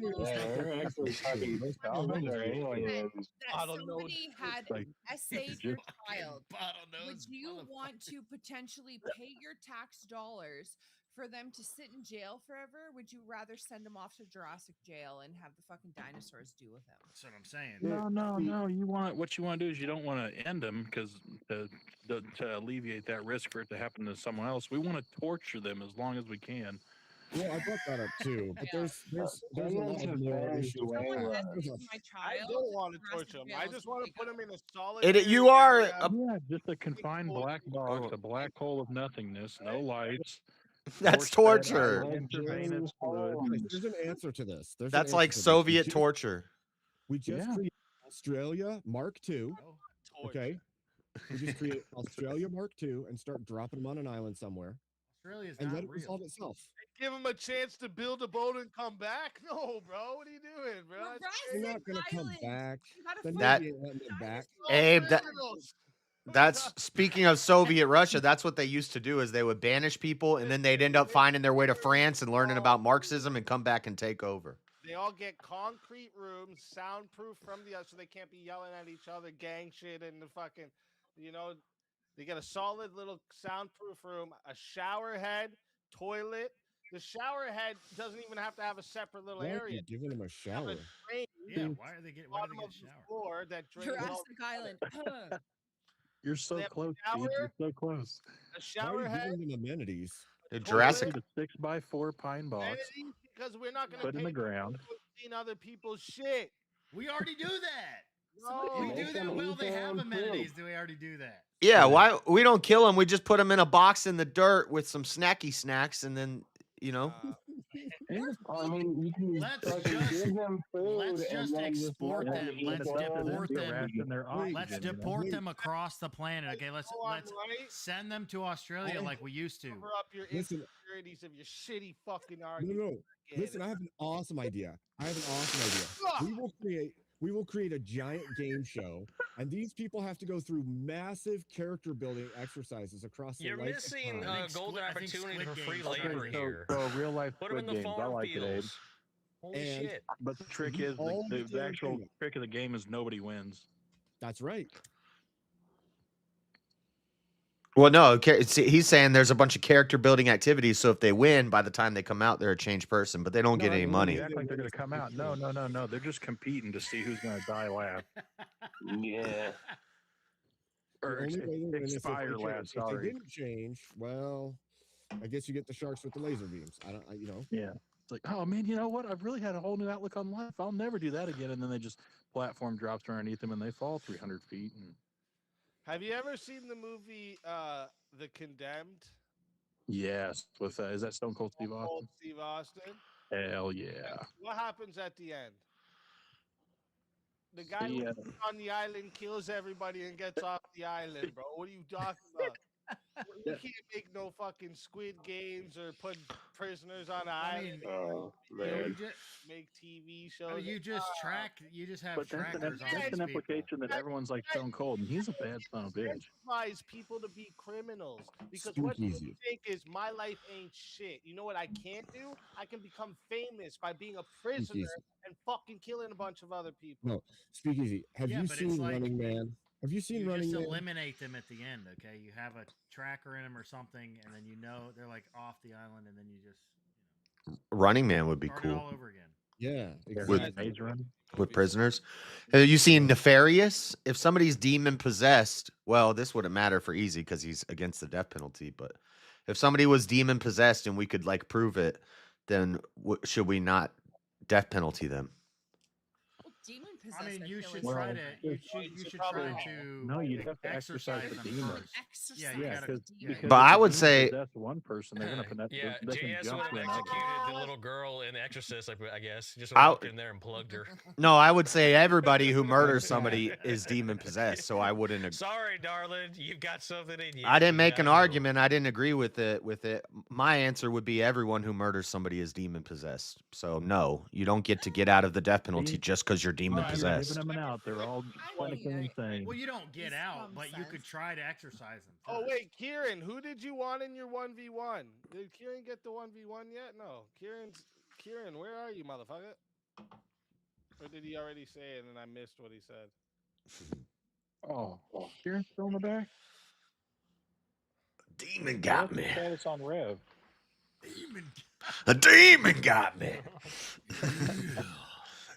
Speaker 5: We're actually talking dolphins or aliens.
Speaker 4: That somebody had essayed your child. Would you want to potentially pay your tax dollars for them to sit in jail forever? Would you rather send them off to Jurassic jail and have the fucking dinosaurs do with them?
Speaker 2: That's what I'm saying.
Speaker 18: No. What you want to do is you don't want to end them because to alleviate that risk for it to happen to someone else, we want to torture them as long as we can.
Speaker 16: Well, I brought that up too, but there's a lot of more issues.
Speaker 6: I don't want to torture them. I just want to put them in a solid.
Speaker 13: You are
Speaker 18: yeah, just a confined black box, a black hole of nothingness, no lights.
Speaker 13: That's torture.
Speaker 16: There's an answer to this.
Speaker 13: That's like Soviet torture.
Speaker 16: We just created Australia Mark II. Okay. We just create Australia Mark II and start dropping them on an island somewhere.
Speaker 2: Australia's
Speaker 16: and
Speaker 2: not
Speaker 16: let it
Speaker 2: real.
Speaker 16: resolve itself.
Speaker 6: Give them a chance to build a boat and come back? No, bro. What are you doing, bro?
Speaker 16: They're not gonna come back. Then
Speaker 13: That-
Speaker 16: maybe let them back.
Speaker 13: Abe, that's speaking of Soviet Russia. That's what they used to do is they would banish people and then they'd end up finding their way to France and learning about Marxism and come back and take over.
Speaker 6: They all get concrete rooms, soundproof from the other, so they can't be yelling at each other, gang shit, and the fucking, they get a solid little soundproof room, a shower head, toilet. The shower head doesn't even have to have a separate little
Speaker 16: Why are
Speaker 6: area.
Speaker 16: you giving him a
Speaker 6: Have
Speaker 16: shower?
Speaker 6: a drain
Speaker 2: Yeah, why do they get a
Speaker 6: bottom of the
Speaker 2: shower?
Speaker 6: floor that drains all
Speaker 4: Jurassic Island.
Speaker 18: You're
Speaker 6: They
Speaker 18: so
Speaker 6: have a
Speaker 18: close, Steve. You're
Speaker 6: shower,
Speaker 18: so close.
Speaker 6: a
Speaker 16: Why are
Speaker 6: shower
Speaker 16: you
Speaker 6: head,
Speaker 16: giving them amenities?
Speaker 13: The
Speaker 6: toilet,
Speaker 13: Jurassic.
Speaker 18: Need a 6x4 pine box.
Speaker 6: amenities, because we're not gonna
Speaker 18: Put in
Speaker 6: pay
Speaker 18: the ground.
Speaker 6: for clean other people's shit.
Speaker 2: We already do that.
Speaker 6: No,
Speaker 2: We do that. Well, they have amenities. Do we already do that?
Speaker 13: Yeah, why we don't kill them? We just put them in a box in the dirt with some snacky snacks, and then
Speaker 5: I mean, you can
Speaker 2: Let's
Speaker 5: fucking
Speaker 2: just
Speaker 5: give them food
Speaker 2: let's
Speaker 5: and
Speaker 2: just
Speaker 5: then just
Speaker 2: export
Speaker 5: let them
Speaker 2: them.
Speaker 5: eat
Speaker 2: Let's
Speaker 5: the food.
Speaker 2: deport them.
Speaker 18: Ration their
Speaker 2: Let's
Speaker 18: oxygen, you know?
Speaker 2: deport them across the planet. Okay, let's
Speaker 6: Go on, right?
Speaker 2: send them to Australia like we used to.
Speaker 6: Cover up your
Speaker 16: Listen.
Speaker 6: insecurities of your shitty fucking
Speaker 16: No,
Speaker 6: argument.
Speaker 16: no. Listen, I have an awesome idea. We will create a giant game show, and these people have to go through massive character building exercises across the
Speaker 19: You're
Speaker 16: life of
Speaker 19: missing
Speaker 16: time.
Speaker 19: a golden opportunity for free
Speaker 18: Okay,
Speaker 19: labor here.
Speaker 18: so real life
Speaker 19: Put them in
Speaker 18: Squid
Speaker 19: the
Speaker 18: Games. I
Speaker 19: farm
Speaker 18: like it, Abe.
Speaker 19: fields. Holy
Speaker 16: And-
Speaker 19: shit.
Speaker 18: But the trick
Speaker 16: You
Speaker 18: is
Speaker 16: all
Speaker 18: the
Speaker 16: get to
Speaker 18: actual
Speaker 16: enjoy it.
Speaker 18: trick of the game is nobody wins.
Speaker 16: That's right.
Speaker 13: well, no, see, he's saying there's a bunch of character building activities. So if they win, by the time they come out, they're a changed person, but they don't get
Speaker 18: No,
Speaker 13: any
Speaker 18: you
Speaker 13: money.
Speaker 18: act like they're going to come out. No. They're just competing to see who's going to die last.
Speaker 5: Yeah.
Speaker 16: The
Speaker 18: Or
Speaker 16: only way they win is if they
Speaker 18: expire
Speaker 16: change.
Speaker 18: last,
Speaker 16: If they
Speaker 18: sorry.
Speaker 16: didn't change, well, I guess you get the sharks with the laser beams.
Speaker 18: Yeah. It's like, oh man, you know what? I've really had a whole new outlook on life. I'll never do that again. And then they just platform drops underneath them and they fall 300 feet. And
Speaker 6: Have you ever seen the movie The Condemned?
Speaker 18: yes, with is that Stone Cold Steve Austin?
Speaker 6: Old Steve Austin.
Speaker 18: Hell yeah.
Speaker 6: What happens at the end? The guy
Speaker 18: Yeah.
Speaker 6: who's on the island kills everybody and gets off the island, bro. What are you talking about? You can't make no fucking Squid Games or put prisoners on an island.
Speaker 5: Oh,
Speaker 2: You
Speaker 5: man.
Speaker 2: just,
Speaker 6: Make TV shows.
Speaker 2: you just you just have
Speaker 18: But that's
Speaker 2: trackers on
Speaker 18: an
Speaker 2: these people.
Speaker 18: implication that everyone's like Stone Cold, and he's a bad son of a bitch.
Speaker 6: Incentivize people to be criminals because what you
Speaker 16: Speakeasy.
Speaker 6: think is my life ain't shit. You know what I can't do? I can become famous by being a prisoner
Speaker 16: Speakeasy.
Speaker 6: and fucking killing a bunch of other people.
Speaker 16: No, Speakeasy. Have
Speaker 2: Yeah,
Speaker 16: you
Speaker 2: but it's
Speaker 16: seen
Speaker 2: like-
Speaker 16: Running Man? Have you seen
Speaker 2: You
Speaker 16: Running
Speaker 2: just
Speaker 16: Man?
Speaker 2: eliminate them at the end, okay? You have a tracker in them or something, and then they're like off the island, and then you just
Speaker 13: Running Man would be
Speaker 2: start it all
Speaker 13: cool
Speaker 2: over again.
Speaker 16: Yeah,
Speaker 13: With-
Speaker 16: exactly.
Speaker 18: Maze Run.
Speaker 13: with prisoners. Have you seen Nefarious? If somebody's demon possessed, well, this wouldn't matter for Easy because he's against the death penalty. But if somebody was demon possessed and we could like prove it, then should we not death penalty them?
Speaker 4: Well, demon
Speaker 2: I
Speaker 4: possessed.
Speaker 2: mean, you
Speaker 4: feel
Speaker 2: should
Speaker 4: like-
Speaker 2: try to you
Speaker 6: should
Speaker 2: should
Speaker 6: probably-
Speaker 2: try to
Speaker 18: No, you'd have to exercise the
Speaker 2: them
Speaker 18: demon.
Speaker 2: first. Yeah,
Speaker 4: Exercise
Speaker 2: you
Speaker 18: Yeah,
Speaker 2: gotta.
Speaker 18: because
Speaker 13: But I
Speaker 18: if
Speaker 13: would
Speaker 18: the demon
Speaker 13: say-
Speaker 18: possessed one person, they're gonna finesse.
Speaker 19: Yeah,
Speaker 18: they can
Speaker 19: JS
Speaker 18: jump
Speaker 19: would
Speaker 18: to
Speaker 19: have
Speaker 18: another.
Speaker 19: executed the little girl in The Exorcist, I guess. Just
Speaker 13: I-
Speaker 19: walked in there and plugged her.
Speaker 13: No, I would say everybody who murders somebody is demon possessed. So I wouldn't.
Speaker 19: Sorry, darling, you've got something in you.
Speaker 13: I didn't
Speaker 19: You
Speaker 13: make an
Speaker 19: gotta go.
Speaker 13: argument. I didn't agree with it. My answer would be everyone who murders somebody is demon possessed. So no, you don't get to get out of the death penalty
Speaker 18: See?
Speaker 13: just because you're demon
Speaker 18: You're
Speaker 13: possessed.
Speaker 18: giving them an out. They're all clinically insane.
Speaker 2: Well, you don't get
Speaker 4: It's
Speaker 2: out,
Speaker 4: common
Speaker 2: but you
Speaker 4: sense.
Speaker 2: could try to exercise them.
Speaker 6: Oh
Speaker 2: first.
Speaker 6: wait, Kieran, who did you want in your 1v1? Did Kieran get the 1v1 yet? No. Kieran, where are you, motherfucker? Or did he already say it and I missed what he said?
Speaker 18: Oh, Kieran's still in the back.
Speaker 13: Demon got me.
Speaker 18: Status on Rev.
Speaker 13: A demon got me.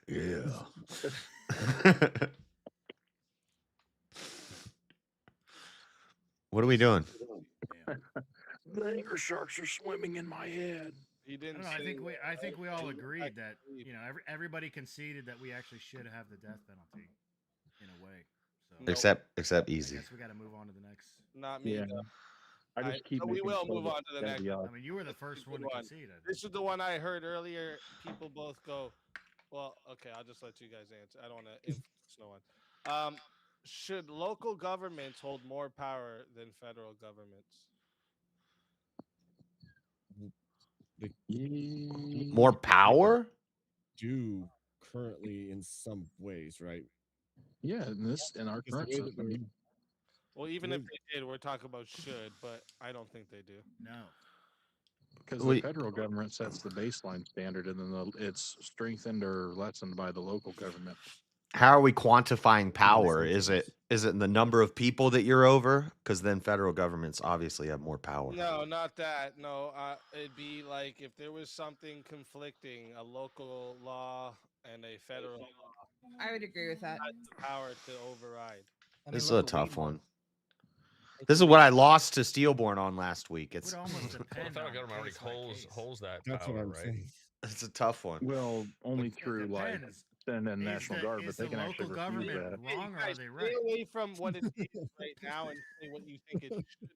Speaker 13: Yeah. What are we doing?
Speaker 18: The anger sharks are swimming in my head.
Speaker 6: He
Speaker 2: I
Speaker 6: didn't.
Speaker 2: don't know,
Speaker 6: say
Speaker 2: I think we all agreed that everybody conceded that we actually should have the death penalty in a way. So
Speaker 13: Except
Speaker 2: I
Speaker 13: Easy.
Speaker 2: guess we got to move on to the next.
Speaker 6: Not me.
Speaker 18: Yeah.
Speaker 6: though.
Speaker 18: I just keep.
Speaker 6: we
Speaker 18: making
Speaker 6: will
Speaker 18: sure
Speaker 6: move
Speaker 18: that
Speaker 6: on to the next.
Speaker 18: everybody else-
Speaker 2: I mean, you were the first one to
Speaker 6: good one.
Speaker 2: concede.
Speaker 6: This is the one I heard earlier. People both go, well, okay, I'll just let you guys answer. I don't want to influence no one. Should local governments hold more power than federal governments?
Speaker 13: More power?
Speaker 16: Do currently in some ways, right?
Speaker 18: Yeah, in our
Speaker 16: Because
Speaker 18: current
Speaker 16: the way that
Speaker 18: system.
Speaker 16: we're-
Speaker 18: yeah.
Speaker 6: Well, even if they did, we're talking about should, but I don't think they do.
Speaker 2: No.
Speaker 18: Because
Speaker 13: We-
Speaker 18: the federal government sets the baseline standard, and then it's strengthened or lessened by the local government.
Speaker 13: How are we quantifying power? Is it Is it the number of people that you're over? Because then federal governments obviously have more power.
Speaker 6: No, not that. No, it'd be like if there was something conflicting, a local law and a federal law.
Speaker 4: I would agree with that.
Speaker 6: Has the power to override.
Speaker 13: This is a tough one. This is what I lost to Steelborn on last week. It's
Speaker 19: Well, the federal government already holds that
Speaker 16: That's
Speaker 19: power,
Speaker 16: what I'm
Speaker 19: right?
Speaker 16: saying.
Speaker 13: It's a tough one.
Speaker 18: Well, only through like sending in National Guard, but they can actually refuse
Speaker 2: government
Speaker 18: that.
Speaker 2: wrong or are they
Speaker 6: Stay
Speaker 2: right?
Speaker 6: away from what it is right now and say what you think it should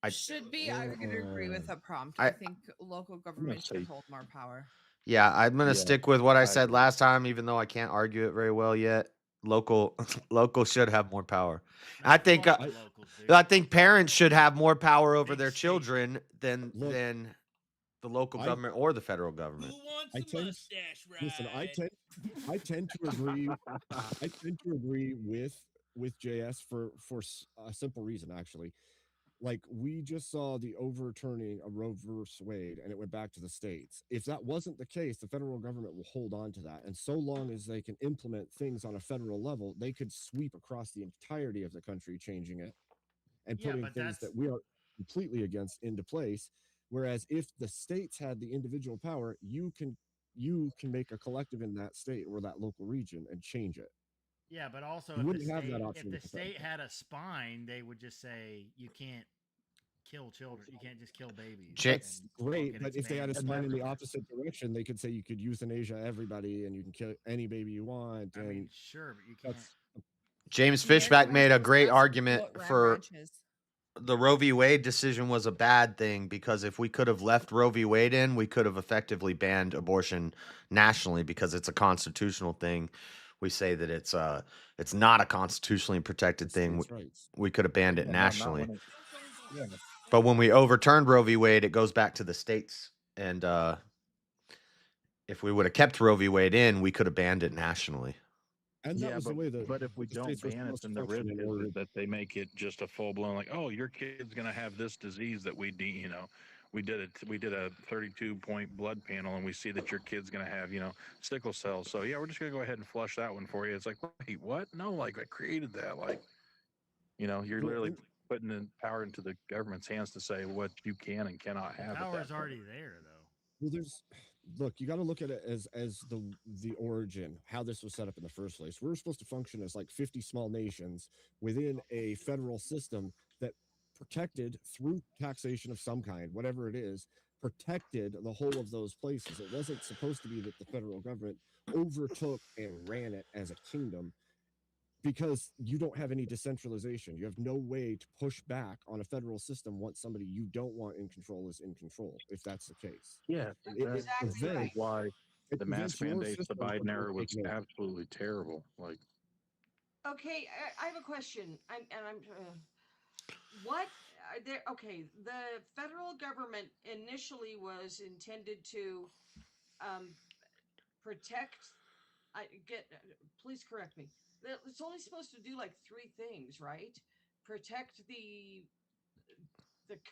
Speaker 6: be.
Speaker 4: Should be. I would agree with a prompt. I think local government should hold more power.
Speaker 13: Yeah, I'm gonna stick with what I said last time, even though I can't argue it very well yet. Local should have more power. I think parents should have more power over their children than the local government or the federal government.
Speaker 16: I tend to agree. I tend to agree with JS for a simple reason, actually. Like, we just saw the overturning of Roe versus Wade, and it went back to the states. If that wasn't the case, the federal government will hold on to that. And so long as they can implement things on a federal level, they could sweep across the entirety of the country, changing it and putting things that we are completely against into place. Whereas if the states had the individual power, you can make a collective in that state or that local region and change it.
Speaker 2: Yeah, but also
Speaker 16: You wouldn't have that option
Speaker 2: if
Speaker 16: with
Speaker 2: the
Speaker 16: the federal.
Speaker 2: state had a spine, they would just say you can't kill children. You can't just kill babies.
Speaker 16: That's great, but if they had a spine in the opposite direction, they could say you could euthanasia everybody and you can kill any baby you want.
Speaker 2: I mean, sure, but you can't.
Speaker 13: James Fishback made a great argument for the Roe v. Wade decision was a bad thing because if we could have left Roe v. Wade in, we could have effectively banned abortion nationally because it's a constitutional thing. We say that it's not a constitutionally protected thing. We could have banned it nationally. But when we overturned Roe v. Wade, it goes back to the states. And if we would have kept Roe v. Wade in, we could have banned it nationally.
Speaker 16: And that was the way
Speaker 18: but if we don't ban it, then the risk is that they make it just a full blown like, oh, your kid's gonna have this disease that we did a 32-point blood panel and we see that your kid's gonna have sickle cell. So yeah, we're just gonna go ahead and flush that one for you. It's like, wait, what? No, like I created that. Like, you're literally putting the power into the government's hands to say what you can and cannot have.
Speaker 2: The power's already there, though.
Speaker 16: Well, look, you got to look at it as the origin, how this was set up in the first place. We were supposed to function as like 50 small nations within a federal system that protected through taxation of some kind, whatever it is, protected the whole of those places. It wasn't supposed to be that the federal government overtook and ran it as a kingdom, because you don't have any decentralization. You have no way to push back on a federal system once somebody you don't want in control is in control, if that's the case.
Speaker 18: Yeah, that's why the mask mandates, the Biden era was absolutely terrible. Like,
Speaker 9: okay, I have a question. The federal government initially was intended to protect. Please correct me. It's only supposed to do like 3 things, right? Protect the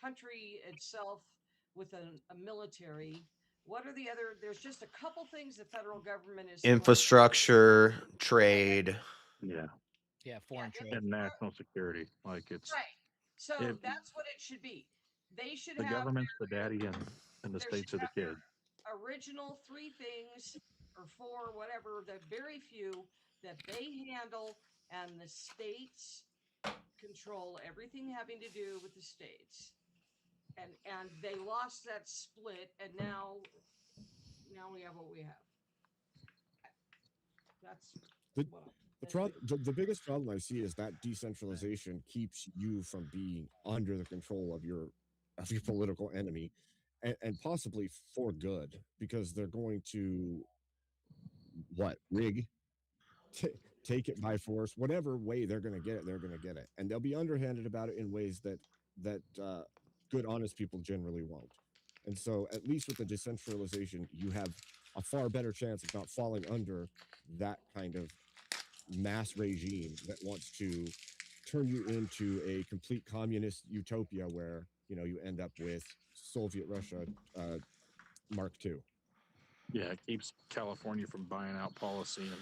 Speaker 9: country itself with a military. What are the other? There's just a couple things the federal government is.
Speaker 13: Infrastructure, trade.
Speaker 14: Yeah, foreign trade.
Speaker 18: And national security. Like, it's
Speaker 9: right. So that's what it should be. They should
Speaker 18: the
Speaker 9: have
Speaker 18: government's the daddy and the states are the kid.
Speaker 9: Original 3 things or 4, whatever, the very few that they handle, and the states control everything having to do with the states. And they lost that split, and now we have what we have. That's
Speaker 16: the biggest problem I see is that decentralization keeps you from being under the control of your political enemy, and possibly for good, because they're going to rig, take it by force, whatever way they're going to get it, and they'll be underhanded about it in ways that good, honest people generally won't. And so, at least with the decentralization, you have a far better chance of not falling under that kind of mass regime that wants to turn you into a complete communist utopia where you end up with Soviet Russia Mark II.
Speaker 18: Yeah, it keeps California from buying out policy and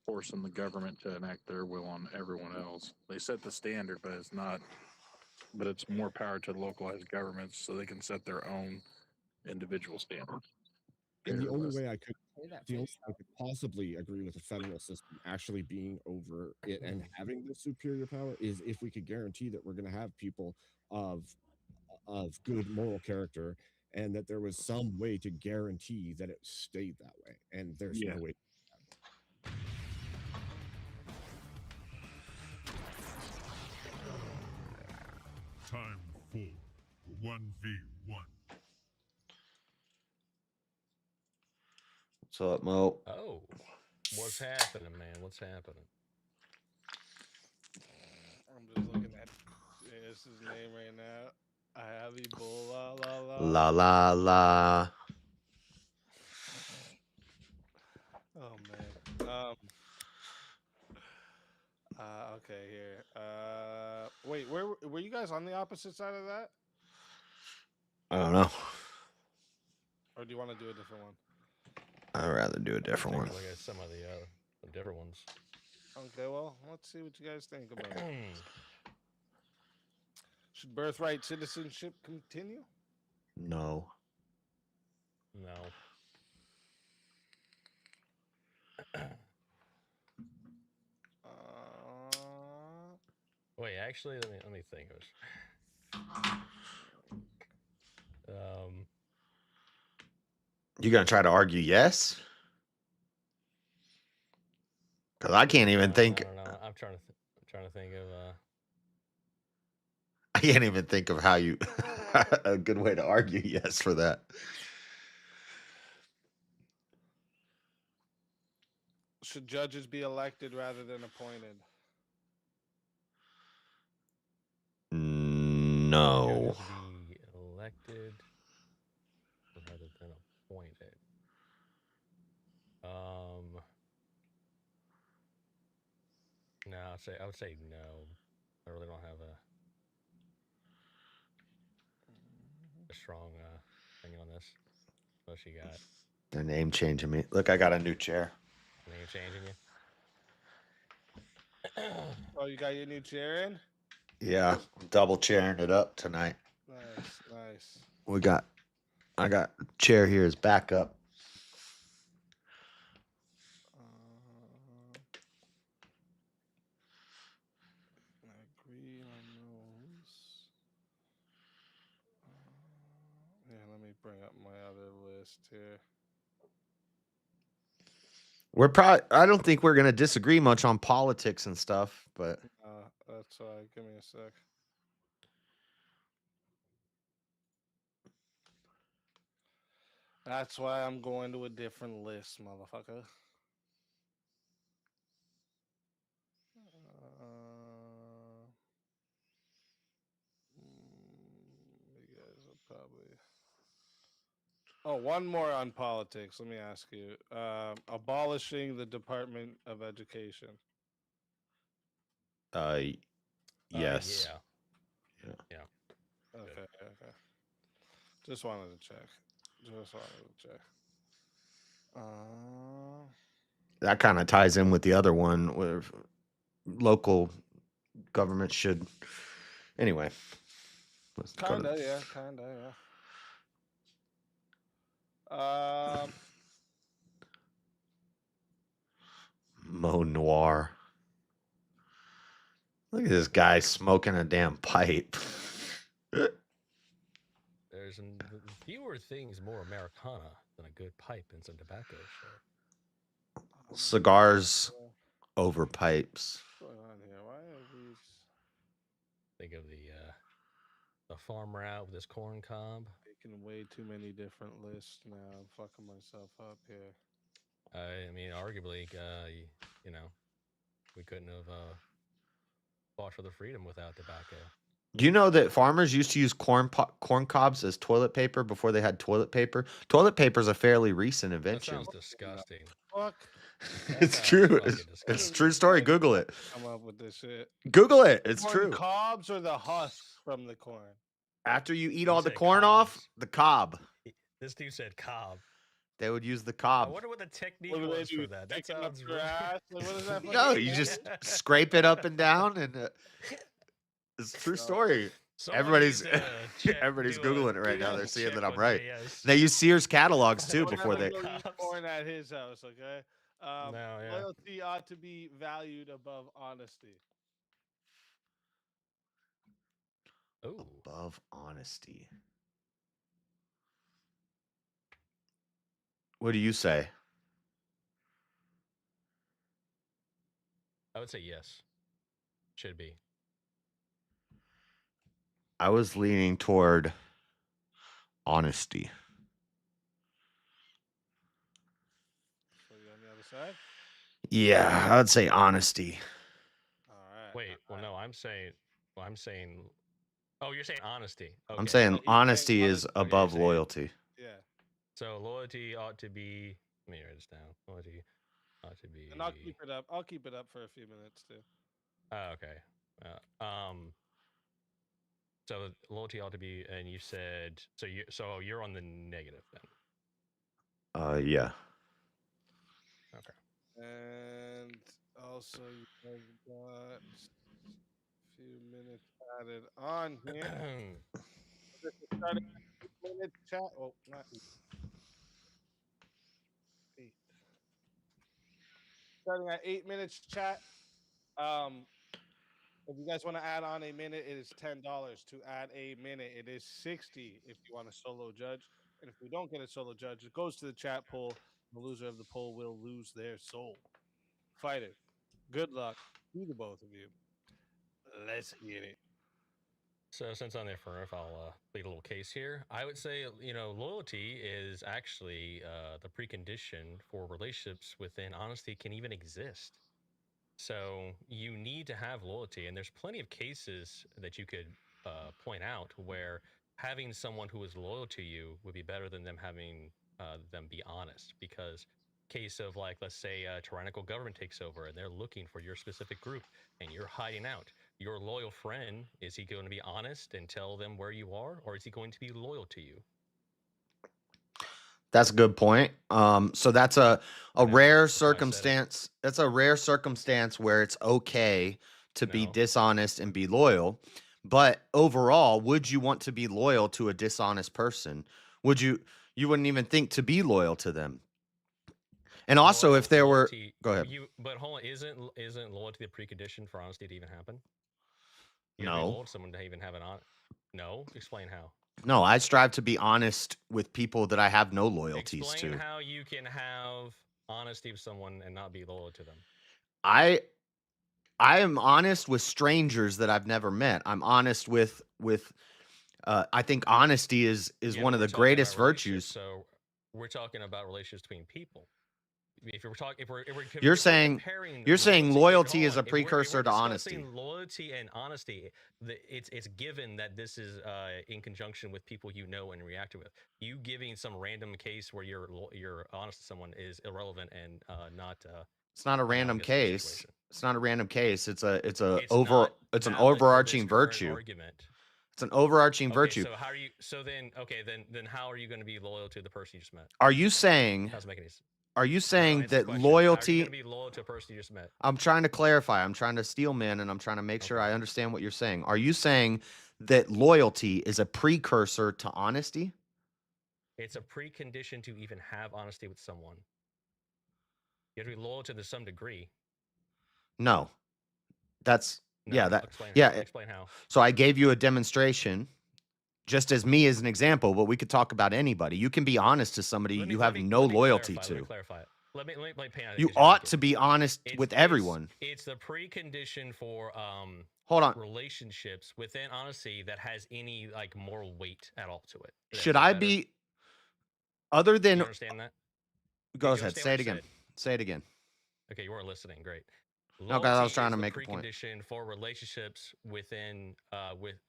Speaker 18: forcing the government to enact their will on everyone else. They set the standard, but it's not. But it's more power to localized governments, so they can set their own individual standards.
Speaker 16: And the only
Speaker 18: Less.
Speaker 16: way I could, possibly agree with the federal system actually being over it and having the superior power is if we could guarantee that we're going to have people of good moral character, and that there was some way to guarantee that it stayed that way. And there's no way.
Speaker 11: Time for 1v1.
Speaker 13: What's up, Mo?
Speaker 19: Oh, what's happening, man? What's happening?
Speaker 6: I'm just looking at this his name right now. I have Ebola.
Speaker 13: La la la.
Speaker 6: Oh man. Okay, here. Wait, where were you guys on the opposite side of that,
Speaker 13: I don't know.
Speaker 6: or do you want to do a different one?
Speaker 13: I'd rather do a different one.
Speaker 19: Look at some of the different ones.
Speaker 6: Okay, well, let's see what you guys think about it. Should birthright citizenship continue?
Speaker 13: No.
Speaker 19: No. Wait, actually, let me think of this.
Speaker 13: You gonna try to argue yes? Because I can't even think.
Speaker 19: I don't know. I'm trying to think of.
Speaker 13: I can't even think of how you a good way to argue yes for that.
Speaker 6: Should judges be elected rather than appointed?
Speaker 13: No.
Speaker 19: Be elected rather than appointed. No, I would say no. I really don't have a strong thing on this. What you got?
Speaker 13: Their name changing me. Look, I got a new chair.
Speaker 19: Name changing you?
Speaker 6: Oh, you got your new chair in?
Speaker 13: Yeah, double chairing it up tonight.
Speaker 6: Nice.
Speaker 13: I got chair here as backup.
Speaker 6: I agree on those. Yeah, let me bring up my other list here.
Speaker 13: I don't think we're gonna disagree much on politics and stuff, but
Speaker 6: That's all right. Give me a sec. That's why I'm going to a different list, motherfucker. You guys will probably. Oh, one more on politics. Let me ask you. Abolishing the Department of Education.
Speaker 13: yes.
Speaker 19: Yeah.
Speaker 6: Okay. Just wanted to check.
Speaker 13: That kind of ties in with the other one where local government should. Anyway.
Speaker 6: Kinda, yeah.
Speaker 13: Mo Noir. Look at this guy smoking a damn pipe.
Speaker 19: There's fewer things more Americana than a good pipe and some tobacco.
Speaker 13: Cigars over pipes.
Speaker 6: What's going on here? Why are these?
Speaker 19: Think of the farmer out with his corn cob.
Speaker 6: Making way too many different lists now. I'm fucking myself up here.
Speaker 19: I mean, arguably, we couldn't have fought for the freedom without tobacco.
Speaker 13: Do you know that farmers used to use corn cobs as toilet paper before they had toilet paper? Toilet paper is a fairly recent invention.
Speaker 19: That sounds disgusting.
Speaker 6: Fuck.
Speaker 13: It's true. It's a true story. Google it.
Speaker 6: Come up with this shit.
Speaker 13: Google it. It's
Speaker 6: corn
Speaker 13: true.
Speaker 6: Cobs or the husks from the corn?
Speaker 13: After you eat all the corn off, the cob.
Speaker 19: This dude said cob.
Speaker 13: They would use the
Speaker 19: I
Speaker 13: cob.
Speaker 19: wonder what the technique
Speaker 6: What do they
Speaker 19: was
Speaker 6: do?
Speaker 19: for that. That
Speaker 6: Picking up
Speaker 19: sounds
Speaker 6: your
Speaker 19: really.
Speaker 6: ass? Like, what is that?
Speaker 13: No,
Speaker 6: fucking
Speaker 13: you
Speaker 6: thing?
Speaker 13: just scrape it up and down, and it's a true story.
Speaker 19: Someone
Speaker 13: Everybody's
Speaker 19: needs to check-
Speaker 13: everybody's
Speaker 19: do a-
Speaker 13: googling it right
Speaker 19: do
Speaker 13: now.
Speaker 19: a
Speaker 13: They're seeing
Speaker 19: check
Speaker 13: that I'm
Speaker 19: on
Speaker 13: right.
Speaker 19: JS.
Speaker 13: They use Sears catalogs too
Speaker 6: Don't
Speaker 13: before
Speaker 6: ever
Speaker 13: they.
Speaker 6: go eat corn at his house, okay?
Speaker 19: No, yeah.
Speaker 6: Loyalty ought to be valued above honesty.
Speaker 19: Ooh.
Speaker 13: Above honesty. What do you say?
Speaker 19: I would say yes. Should be.
Speaker 13: I was leaning toward honesty.
Speaker 6: So you on the other side?
Speaker 13: Yeah, I would say honesty.
Speaker 6: All right.
Speaker 19: Wait. Well, no. I'm saying. Oh, you're saying honesty. Okay.
Speaker 13: I'm saying
Speaker 6: he's saying
Speaker 13: honesty is
Speaker 6: honesty.
Speaker 13: above
Speaker 19: saying-
Speaker 13: loyalty.
Speaker 6: Yeah.
Speaker 19: So loyalty ought to be. Let me write this down. Loyalty ought to be.
Speaker 6: And I'll keep it up. I'll keep it up for a few minutes too.
Speaker 19: Oh, okay. So loyalty ought to be, and you said so. You're on the negative then.
Speaker 13: Yeah.
Speaker 19: Okay.
Speaker 6: And also, you guys got a few minutes added on here. This is starting at 8 minutes chat. Oh, not 8. 8. Starting at 8 minutes chat. If you guys want to add on a minute, it is $10. To add a minute, it is $60 if you want a solo judge. And if we don't get a solo judge, it goes to the chat poll. The loser of the poll will lose their soul. Fighter, good luck to the both of you. Let's get it.
Speaker 19: So since I'm there for enough, I'll plead a little case here. I would say, loyalty is actually the precondition for relationships within honesty can even exist. So you need to have loyalty, and there's plenty of cases that you could point out where having someone who is loyal to you would be better than them having them be honest. Because case of, like, let's say a tyrannical government takes over and they're looking for your specific group and you're hiding out. Your loyal friend, is he going to be honest and tell them where you are, or is he going to be loyal to you?
Speaker 13: That's a good point. So that's a rare circumstance. That's a rare circumstance where it's okay to be dishonest and be loyal. But overall, would you want to be loyal to a dishonest person? You wouldn't even think to be loyal to them. And also, if there were, go ahead.
Speaker 19: But hold on, isn't loyalty the precondition for honesty to even happen? You
Speaker 13: No.
Speaker 19: gotta be loyal to someone to even have an No, explain how.
Speaker 13: No, I strive to be honest with people that I have no loyalties
Speaker 19: Explain
Speaker 13: to.
Speaker 19: how you can have honesty with someone and not be loyal to them.
Speaker 13: I am honest with strangers that I've never met. I'm honest with I think honesty is
Speaker 19: Yeah,
Speaker 13: one
Speaker 19: but
Speaker 13: of
Speaker 19: we're
Speaker 13: the
Speaker 19: talking
Speaker 13: greatest
Speaker 19: about relationships,
Speaker 13: virtues.
Speaker 19: So we're talking about relationships between people. If we're talking, if we're
Speaker 13: You're
Speaker 19: if we're
Speaker 13: saying
Speaker 19: comparing
Speaker 13: loyalty is a
Speaker 19: hold on, if
Speaker 13: precursor
Speaker 19: we're
Speaker 13: to honesty.
Speaker 19: discussing loyalty and honesty, it's given that this is in conjunction with people you know and react with. You giving some random case where you're honest to someone is irrelevant and not.
Speaker 13: It's not a random
Speaker 19: analogous to the
Speaker 13: case.
Speaker 19: situation.
Speaker 13: It's not a random case. It's an
Speaker 19: It's
Speaker 13: overarching
Speaker 19: valid for this
Speaker 13: overarching
Speaker 19: current
Speaker 13: virtue.
Speaker 19: argument.
Speaker 13: It's an overarching
Speaker 19: Okay,
Speaker 13: virtue.
Speaker 19: so how are you? So then, okay, then how are you going to be loyal to the person you just met?
Speaker 13: Are you saying?
Speaker 19: Doesn't make any sense.
Speaker 13: Are you saying
Speaker 19: Answer the
Speaker 13: that
Speaker 19: question. How are you
Speaker 13: loyalty?
Speaker 19: going to be loyal to a person you just met?
Speaker 13: I'm trying to clarify. I'm trying to steel man, and I'm trying to make sure I understand what you're saying. Are you saying that loyalty is a precursor to honesty?
Speaker 19: It's a precondition to even have honesty with someone. You have to be loyal to some degree.
Speaker 13: No. That's
Speaker 19: No,
Speaker 13: yeah, that
Speaker 19: explain
Speaker 13: yeah.
Speaker 19: how. Explain how.
Speaker 13: So I gave you a demonstration just as me as an example, but we could talk about anybody. You can be honest to somebody you have no loyalty
Speaker 19: Let
Speaker 13: to.
Speaker 19: me clarify it. Let me paint out.
Speaker 13: You ought to be honest with everyone.
Speaker 19: It's the precondition for
Speaker 13: Hold on.
Speaker 19: relationships within honesty that has any like moral weight at all to it.
Speaker 13: Should I be other than
Speaker 19: You understand that?
Speaker 13: Go
Speaker 19: Did you
Speaker 13: ahead,
Speaker 19: understand
Speaker 13: say
Speaker 19: what
Speaker 13: it
Speaker 19: I
Speaker 13: again.
Speaker 19: said?
Speaker 13: Say it again.
Speaker 19: Okay, you weren't listening. Great.
Speaker 13: No, 'cause I was
Speaker 19: Loyalty
Speaker 13: trying
Speaker 19: is
Speaker 13: to
Speaker 19: the
Speaker 13: make a point.
Speaker 19: precondition for relationships within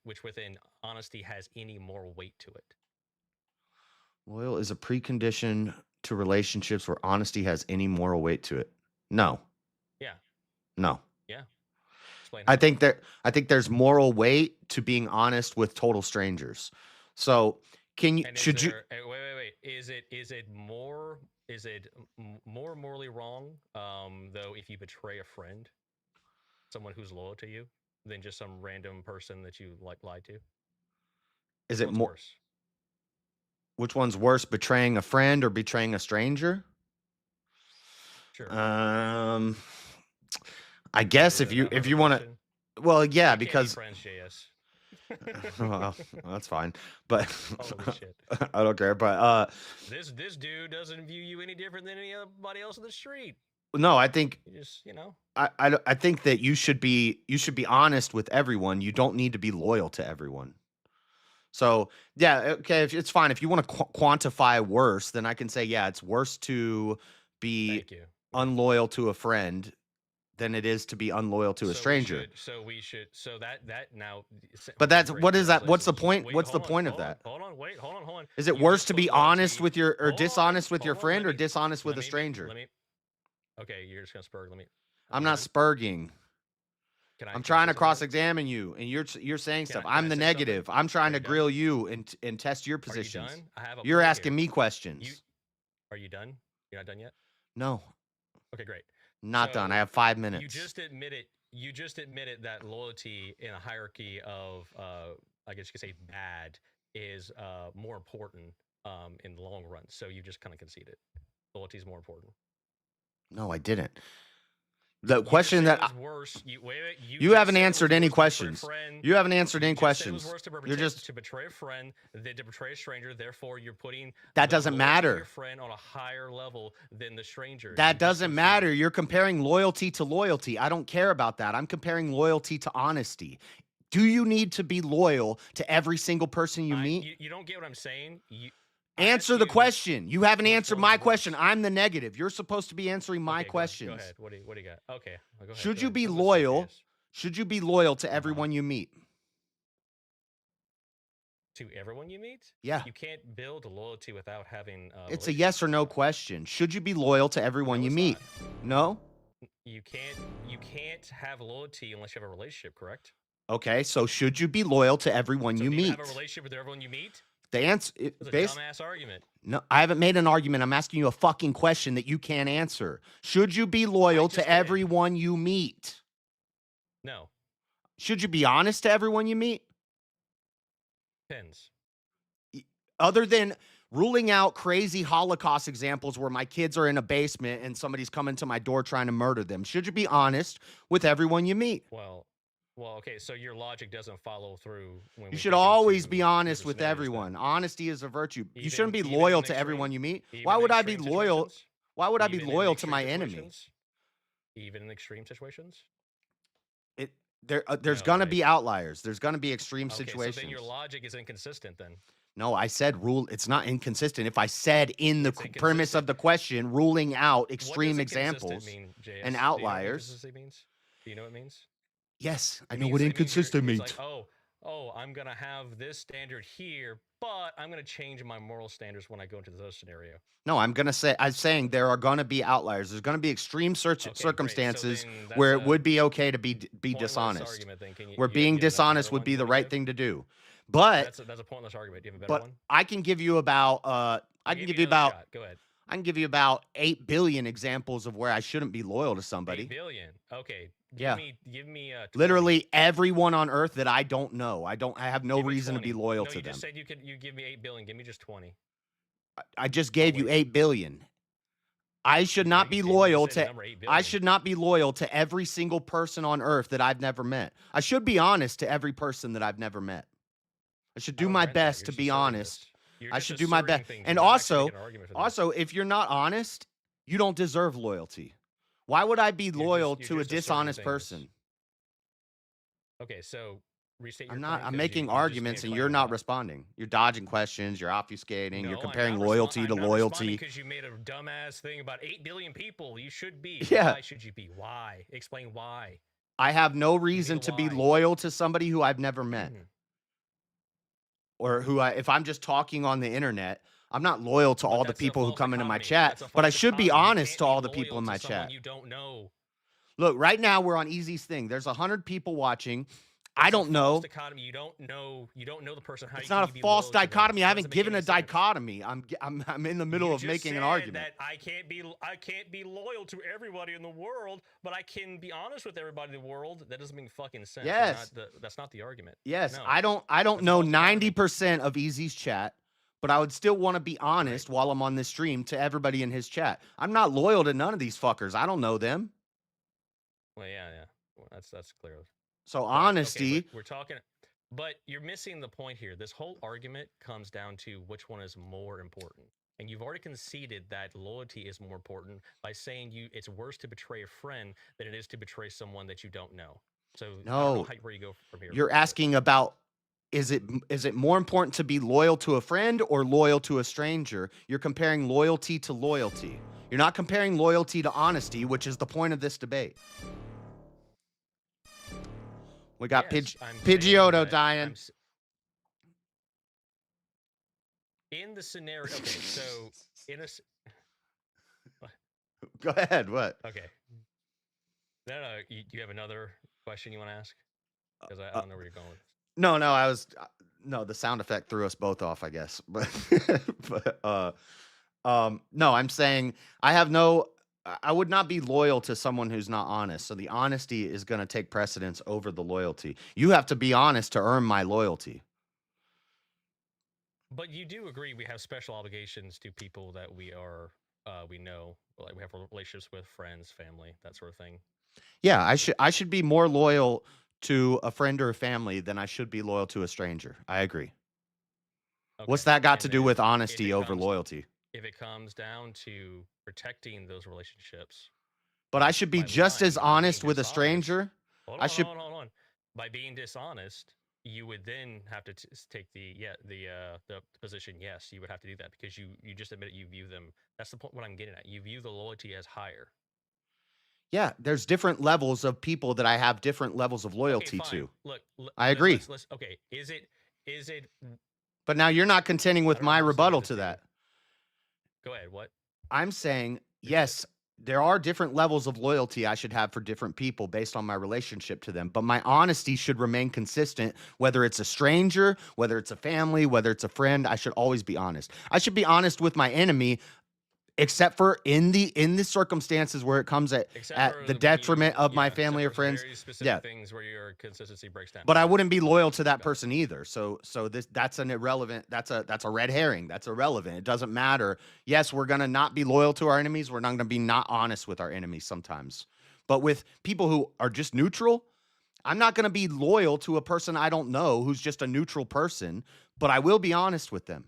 Speaker 19: which within honesty has any moral weight to it.
Speaker 13: Loyal is a precondition to relationships where honesty has any moral weight to it. No.
Speaker 19: Yeah.
Speaker 13: No.
Speaker 19: Yeah. Explain.
Speaker 13: I think there's moral weight to being honest with total strangers. So should you
Speaker 19: Wait. more morally wrong though if you betray a friend, someone who's loyal to you, than just some random person that you lied to?
Speaker 13: Is it more? Worse? Which one's worse, betraying a friend or betraying a stranger?
Speaker 19: Sure.
Speaker 13: I guess if you want to, well, yeah, because
Speaker 19: friends, JS.
Speaker 13: Well, that's fine, but
Speaker 19: Holy shit.
Speaker 13: I don't care. But
Speaker 19: this dude doesn't view you any different than anybody else in the street.
Speaker 13: No, I think
Speaker 19: you just
Speaker 13: I think that you should be honest with everyone. You don't need to be loyal to everyone. So yeah, okay, if it's fine. If you want to quantify worse, then I can say yeah, it's worse to be unloyal to a friend than it is to be unloyal to a stranger. But that's what is that? What's the point? What's the point of that?
Speaker 19: Hold on.
Speaker 13: Is it worse to be honest with your or dishonest with your friend or dishonest with a stranger?
Speaker 19: Okay, you're just gonna spurg.
Speaker 13: I'm not spurging. I'm trying to cross-examine you, and you're saying stuff. I'm the negative. I'm trying to grill you and test your positions. You're asking me questions.
Speaker 19: Are you done? You're not done yet?
Speaker 13: No.
Speaker 19: Okay, great.
Speaker 13: Not done. I have 5 minutes.
Speaker 19: You just admitted that loyalty in a hierarchy of I guess you could say bad is more important in the long run. So you just kind of conceded. Loyalty is more important.
Speaker 13: No, I didn't. The question that you haven't answered any questions. You haven't answered any questions. You're just
Speaker 19: to betray a friend, then to betray a stranger. Therefore, you're putting
Speaker 13: that doesn't matter.
Speaker 19: Your friend on a higher level than the stranger.
Speaker 13: That doesn't matter. You're comparing loyalty to loyalty. I don't care about that. I'm comparing loyalty to honesty. Do you need to be loyal to every single person you meet?
Speaker 19: You don't get what I'm saying.
Speaker 13: Answer the question. You haven't answered my question. I'm the negative. You're supposed to be answering my questions.
Speaker 19: Go ahead. What do you got? Okay. Go ahead.
Speaker 13: Should you be loyal? Should you be loyal to everyone you meet?
Speaker 19: To everyone you meet?
Speaker 13: Yeah.
Speaker 19: You can't build loyalty without having.
Speaker 13: It's a yes or no question. Should you be loyal to everyone you meet? No.
Speaker 19: You can't have loyalty unless you have a relationship. Correct?
Speaker 13: Okay. So should you be loyal to everyone you meet?
Speaker 19: Have a relationship with everyone you meet?
Speaker 13: The answer
Speaker 19: is a dumbass argument.
Speaker 13: No, I haven't made an argument. I'm asking you a fucking question that you can't answer. Should you be loyal to everyone you meet?
Speaker 19: No.
Speaker 13: Should you be honest to everyone you meet?
Speaker 19: Depends.
Speaker 13: Other than ruling out crazy Holocaust examples where my kids are in a basement and somebody's coming to my door trying to murder them, should you be honest with everyone you meet?
Speaker 19: Well, okay, so your logic doesn't follow through.
Speaker 13: You should always be honest with everyone. Honesty is a virtue. You shouldn't be loyal to everyone you meet. Why would I be loyal? Why would I be loyal to my enemy?
Speaker 19: Even in extreme situations?
Speaker 13: There's going to be outliers. There's going to be extreme situations.
Speaker 19: So then your logic is inconsistent then.
Speaker 13: No, I said it's not inconsistent. If I said in the premise of the question, ruling out extreme examples and outliers.
Speaker 19: Do you know what it means?
Speaker 13: Yes, I know what inconsistent means.
Speaker 19: Like, I'm going to have this standard here, but I'm going to change my moral standards when I go into this other scenario.
Speaker 13: No, I'm saying there are going to be outliers. There's going to be extreme circumstances where it would be okay to be dishonest. Where being dishonest would be the right thing to do. But
Speaker 19: that's a pointless argument. Do you have a better one?
Speaker 13: I can give you about
Speaker 19: Go ahead.
Speaker 13: I can give you about 8 billion examples of where I shouldn't be loyal to somebody.
Speaker 19: 8 billion. Okay. Give me
Speaker 13: literally everyone on earth that I don't know. I have no reason to be loyal to them.
Speaker 19: You just said you give me 8 billion. Give me just 20.
Speaker 13: I just gave you 8 billion. I should not be loyal to every single person on earth that I've never met. I should be honest to every person that I've never met. I should do my best to be honest. I should do my best. And also, if you're not honest, you don't deserve loyalty. Why would I be loyal to a dishonest person?
Speaker 19: Okay, so restate your
Speaker 13: I'm making arguments and you're not responding. You're dodging questions. You're obfuscating. You're comparing loyalty to loyalty.
Speaker 19: Because you made a dumbass thing about 8 billion people. You should be.
Speaker 13: Yeah.
Speaker 19: Why should you be? Why? Explain why.
Speaker 13: I have no reason to be loyal to somebody who I've never met. Or if I'm just talking on the internet, I'm not loyal to all the people who come into my chat, but I should be honest to all the people in my chat.
Speaker 19: You don't know.
Speaker 13: Look, right now we're on Easy's thing. There's 100 people watching. I don't know.
Speaker 19: Dichotomy. You don't know the person. How
Speaker 13: It's
Speaker 19: you
Speaker 13: not
Speaker 19: can
Speaker 13: a
Speaker 19: be
Speaker 13: false
Speaker 19: loyal to them.
Speaker 13: dichotomy. I
Speaker 19: Doesn't
Speaker 13: haven't
Speaker 19: make
Speaker 13: given
Speaker 19: any
Speaker 13: a
Speaker 19: sense.
Speaker 13: dichotomy. I'm in the middle
Speaker 19: You
Speaker 13: of
Speaker 19: just
Speaker 13: making an
Speaker 19: said
Speaker 13: argument.
Speaker 19: that I can't be loyal to everybody in the world, but I can be honest with everybody in the world. That doesn't make fucking sense.
Speaker 13: Yes.
Speaker 19: That's not the argument.
Speaker 13: Yes,
Speaker 19: No.
Speaker 13: I don't know 90% of Easy's chat, but I would still want to be honest while I'm on this stream to everybody in his chat. I'm not loyal to none of these fuckers. I don't know them.
Speaker 19: Well, yeah. Well, that's clear.
Speaker 13: So
Speaker 19: But,
Speaker 13: honesty.
Speaker 19: okay, we're talking, but you're missing the point here. This whole argument comes down to which one is more important. And you've already conceded that loyalty is more important by saying it's worse to betray a friend than it is to betray someone that you don't know. So I don't know
Speaker 13: No,
Speaker 19: where you go from here.
Speaker 13: you're asking about is it more important to be loyal to a friend or loyal to a stranger? You're comparing loyalty to loyalty. You're not comparing loyalty to honesty, which is the point of this debate. We got
Speaker 19: Yes, I'm saying
Speaker 13: Pidgeotto
Speaker 19: that
Speaker 13: dying.
Speaker 19: In the scenario, okay, so in a
Speaker 13: Go ahead. What?
Speaker 19: okay, no, you have another question you want to ask? Because I don't know where you're going.
Speaker 13: No, I was no. The sound effect threw us both off, I guess. But no, I'm saying I would not be loyal to someone who's not honest. So the honesty is going to take precedence over the loyalty. You have to be honest to earn my loyalty.
Speaker 19: But you do agree we have special obligations to people that we know, like we have relationships with, friends, family, that sort of thing.
Speaker 13: Yeah, I should be more loyal to a friend or a family than I should be loyal to a stranger. I agree. What's that got to do with honesty over loyalty?
Speaker 19: If it comes down to protecting those relationships,
Speaker 13: But I should be just as honest with a stranger.
Speaker 19: hold on. By being dishonest, you would then have to take the position. Yes, you would have to do that because you just admitted you view them. That's the point. What I'm getting at. You view the loyalty as higher.
Speaker 13: Yeah, there's different levels of people that I have different levels of loyalty to.
Speaker 19: Look,
Speaker 13: I agree.
Speaker 19: Okay, is it?
Speaker 13: But now you're not contending with my rebuttal to that.
Speaker 19: Go ahead. What?
Speaker 13: I'm saying, yes, there are different levels of loyalty I should have for different people based on my relationship to them. But my honesty should remain consistent, whether it's a stranger, whether it's a family, whether it's a friend. I should always be honest. I should be honest with my enemy, except for in the circumstances where it comes at the detriment of my family or friends.
Speaker 19: Very specific things where your consistency breaks down.
Speaker 13: But I wouldn't be loyal to that person either. So that's an irrelevant. That's a red herring. That's irrelevant. It doesn't matter. Yes, we're gonna not be loyal to our enemies. We're not gonna be not honest with our enemies sometimes. But with people who are just neutral, I'm not gonna be loyal to a person I don't know who's just a neutral person. But I will be honest with them.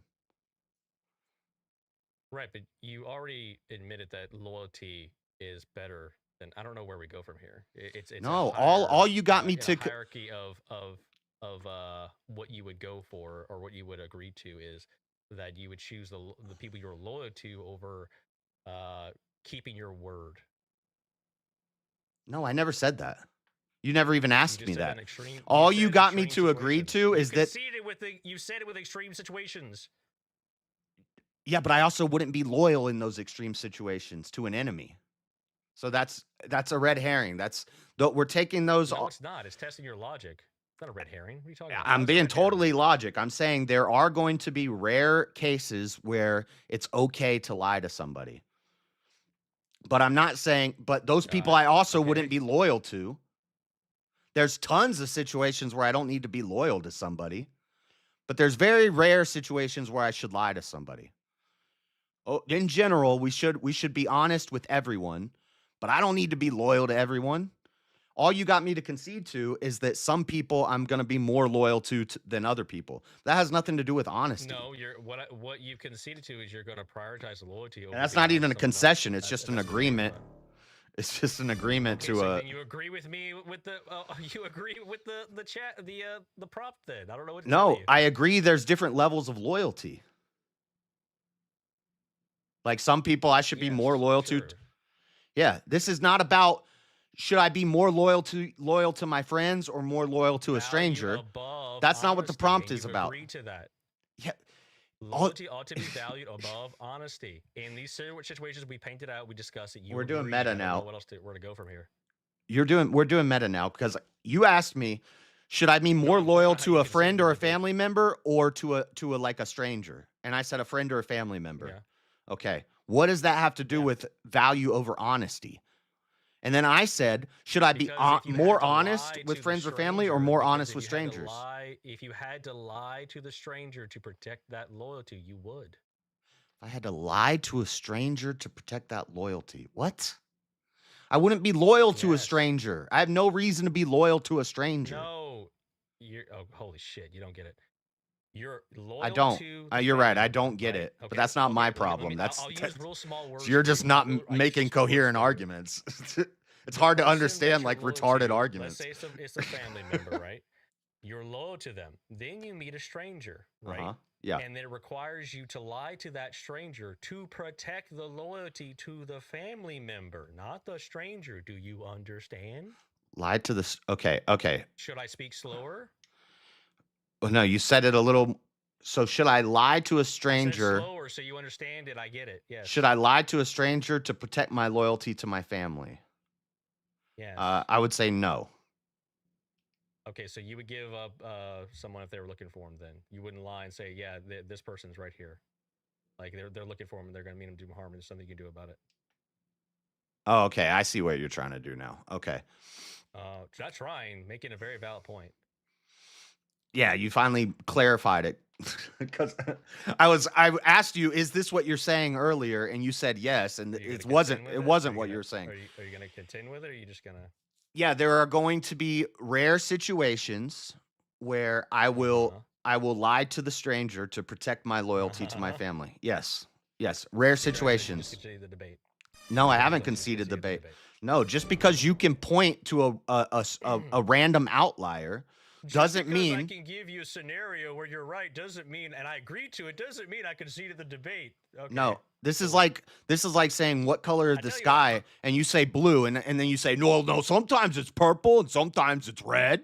Speaker 19: Right, but you already admitted that loyalty is better than. I don't know where we go from here. It's
Speaker 13: no. All you got me to
Speaker 19: hierarchy of what you would go for or what you would agree to is that you would choose the people you're loyal to over keeping your word.
Speaker 13: No, I never said that. You never even asked me that. All you got me to agree to is that
Speaker 19: you said it with extreme situations.
Speaker 13: Yeah, but I also wouldn't be loyal in those extreme situations to an enemy. So that's a red herring. We're taking those.
Speaker 19: No, it's not. It's testing your logic. It's not a red herring. What are you talking about?
Speaker 13: I'm being totally logic. I'm saying there are going to be rare cases where it's okay to lie to somebody. But I'm not saying. But those people I also wouldn't be loyal to. There's tons of situations where I don't need to be loyal to somebody. But there's very rare situations where I should lie to somebody. Oh, in general, we should be honest with everyone, but I don't need to be loyal to everyone. All you got me to concede to is that some people I'm going to be more loyal to than other people. That has nothing to do with honesty.
Speaker 19: No, what you've conceded to is you're going to prioritize loyalty over.
Speaker 13: And that's not even a concession. It's just an agreement. It's just an agreement to
Speaker 19: so you agree with me with the you agree with the chat the prop then. I don't know what to tell you.
Speaker 13: I agree there's different levels of loyalty. Like some people I should be more loyal to. Yeah, this is not about should I be more loyal to my friends or more loyal to a stranger. That's not what the prompt is about.
Speaker 19: Agree to that.
Speaker 13: Yeah.
Speaker 19: Loyalty ought to be valued above honesty. In these situations we painted out, we discussed it.
Speaker 13: We're doing meta now.
Speaker 19: What else where to go from here?
Speaker 13: We're doing meta now because you asked me, should I be more
Speaker 19: I'm
Speaker 13: loyal
Speaker 19: not how
Speaker 13: to
Speaker 19: you
Speaker 13: a
Speaker 19: consider
Speaker 13: friend or
Speaker 19: the
Speaker 13: a
Speaker 19: debate.
Speaker 13: family member or to a like a stranger? And I said a friend or a family member.
Speaker 19: Yeah.
Speaker 13: Okay. What does that have to do with value over honesty? And then I said, should I be
Speaker 19: Because if you had
Speaker 13: more
Speaker 19: to
Speaker 13: honest
Speaker 19: lie
Speaker 13: with
Speaker 19: to the
Speaker 13: friends or family or
Speaker 19: stranger,
Speaker 13: more
Speaker 19: because
Speaker 13: honest
Speaker 19: if
Speaker 13: with
Speaker 19: you had to
Speaker 13: strangers?
Speaker 19: if you had to lie to the stranger to protect that loyalty, you would.
Speaker 13: If I had to lie to a stranger to protect that loyalty. What? I wouldn't be loyal to a
Speaker 19: Yes.
Speaker 13: stranger. I have no reason to be loyal to a stranger.
Speaker 19: No, you're holy shit, you don't get it. You're loyal
Speaker 13: I don't.
Speaker 19: to the
Speaker 13: You're right.
Speaker 19: family
Speaker 13: I
Speaker 19: member,
Speaker 13: don't get
Speaker 19: right?
Speaker 13: it. But
Speaker 19: Okay.
Speaker 13: that's not
Speaker 19: Okay,
Speaker 13: my
Speaker 19: let me-
Speaker 13: problem.
Speaker 19: I'll use real small words.
Speaker 13: So you're
Speaker 19: for
Speaker 13: just
Speaker 19: you.
Speaker 13: not
Speaker 19: I use
Speaker 13: making
Speaker 19: small words
Speaker 13: coherent
Speaker 19: for you.
Speaker 13: arguments. It's
Speaker 19: The
Speaker 13: hard to
Speaker 19: person that
Speaker 13: understand
Speaker 19: you're
Speaker 13: like
Speaker 19: loyal
Speaker 13: retarded
Speaker 19: to,
Speaker 13: arguments.
Speaker 19: Let's say it's a family member, right? You're loyal to them. Then you meet a stranger, right?
Speaker 13: Uh-huh. Yeah.
Speaker 19: And then it requires you to lie to that stranger to protect the loyalty to the family member, not the stranger. Do you understand?
Speaker 13: Lied to this. Okay. Okay.
Speaker 19: Should I speak slower?
Speaker 13: Well, no, you said it a little. So should I lie to a
Speaker 19: I said
Speaker 13: stranger?
Speaker 19: slower so you understand it. I get it. Yes.
Speaker 13: Should I lie to a stranger to protect my loyalty to my family?
Speaker 19: Yes.
Speaker 13: I would say no.
Speaker 19: Okay, so you would give up someone if they were looking for him. Then you wouldn't lie and say, "Yeah, this person's right here." Like they're looking for him and they're going to mean him do harm, and there's something you can do about it.
Speaker 13: Oh, okay. I see what you're trying to do now. Okay.
Speaker 19: Not trying, making a very valid point.
Speaker 13: Yeah, you finally clarified it. Because I asked you, is this what you're saying earlier? And you said yes, and it wasn't what you were saying.
Speaker 19: Are you going to contend with it, or are you just going to?
Speaker 13: Yeah, there are going to be rare situations where I will lie to the stranger to protect my loyalty to my family. Yes. Yes, rare situations.
Speaker 19: Continue the debate.
Speaker 13: No, I haven't conceded the debate. No, just because you can point to a random outlier doesn't mean
Speaker 19: I can give you a scenario where you're right doesn't mean, and I agree to it, doesn't mean I conceded the debate. Okay.
Speaker 13: No. This is like saying what color is the sky, and you say blue, and then you say no. Sometimes it's purple and sometimes it's red.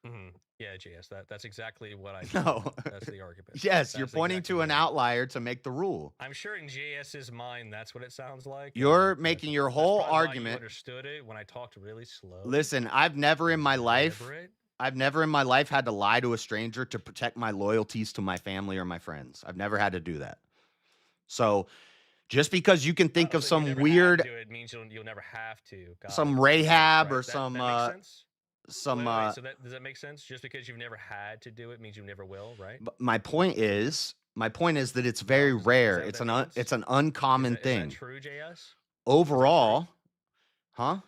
Speaker 19: Mm-hmm. Yeah, JS, that's exactly what I.
Speaker 13: No,
Speaker 19: that's the argument.
Speaker 13: Yes, you're pointing to an outlier to make the rule.
Speaker 19: I'm sure in JS's mind, that's what it sounds like.
Speaker 13: You're making your whole
Speaker 19: that's probably
Speaker 13: argument.
Speaker 19: Why you understood it when I talked really slow.
Speaker 13: Listen, I've never in my life had to lie to a stranger to protect my loyalties to my family or my friends. I've never had to do that. So, just because you can think of some weird,
Speaker 19: it means you'll never have to.
Speaker 13: Some Rahab or
Speaker 19: that
Speaker 13: some
Speaker 19: makes
Speaker 13: sense?
Speaker 19: Wait, so does that make sense? Just because you've never had to do it means you never will, right?
Speaker 13: But my point is that it's very rare. It's an uncommon thing.
Speaker 19: Is that true, JS?
Speaker 13: Overall, huh?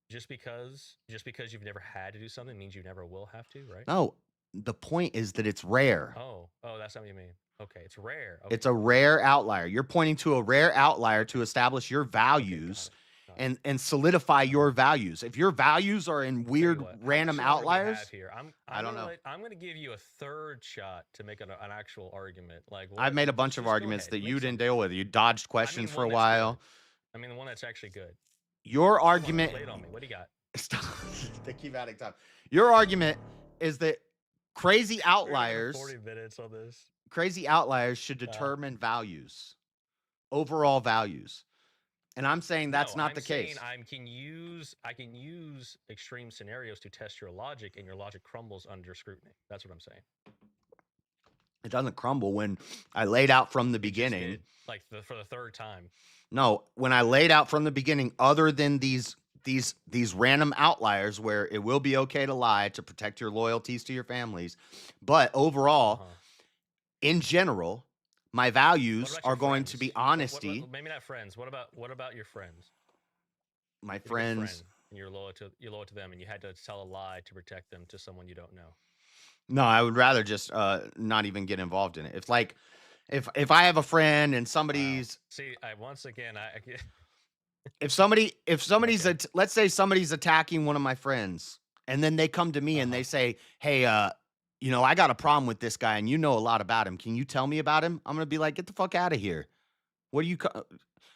Speaker 19: Just because you've never had to do something means you never will have to, right?
Speaker 13: No, the point is that it's rare.
Speaker 19: Oh, that's not what you mean. Okay, it's rare. Okay.
Speaker 13: It's a rare outlier. You're pointing to a rare outlier to establish your values and solidify your values. If your values are in weird random outliers, I don't know.
Speaker 19: I'm going to give you a third shot to make an actual argument. Like
Speaker 13: I've made a bunch of arguments that you didn't deal with. You dodged questions for a while.
Speaker 19: I mean, the one that's actually good.
Speaker 13: Your argument.
Speaker 19: Lay it on me. What do you got?
Speaker 13: Stop. They keep adding time. Your argument is that crazy outliers.
Speaker 19: 40 minutes on this.
Speaker 13: Crazy outliers should determine values, overall values, and I'm saying that's not the case.
Speaker 19: I can use extreme scenarios to test your logic, and your logic crumbles under scrutiny. That's what I'm saying.
Speaker 13: It doesn't crumble when I laid out from the beginning.
Speaker 19: Like for the third time.
Speaker 13: No, when I laid out from the beginning, other than these random outliers where it will be okay to lie to protect your loyalties to your families, but overall, in general, my values are going to be honesty.
Speaker 19: Maybe not friends. What about your friends?
Speaker 13: My friends.
Speaker 19: And you're loyal to them, and you had to tell a lie to protect them to someone you don't know.
Speaker 13: No, I would rather just not even get involved in it. If I have a friend and somebody's if somebody's let's say somebody's attacking one of my friends, and then they come to me and they say, "Hey, I got a problem with this guy, and you know a lot about him. Can you tell me about him?" I'm gonna be like, "Get the fuck out of here." What do you?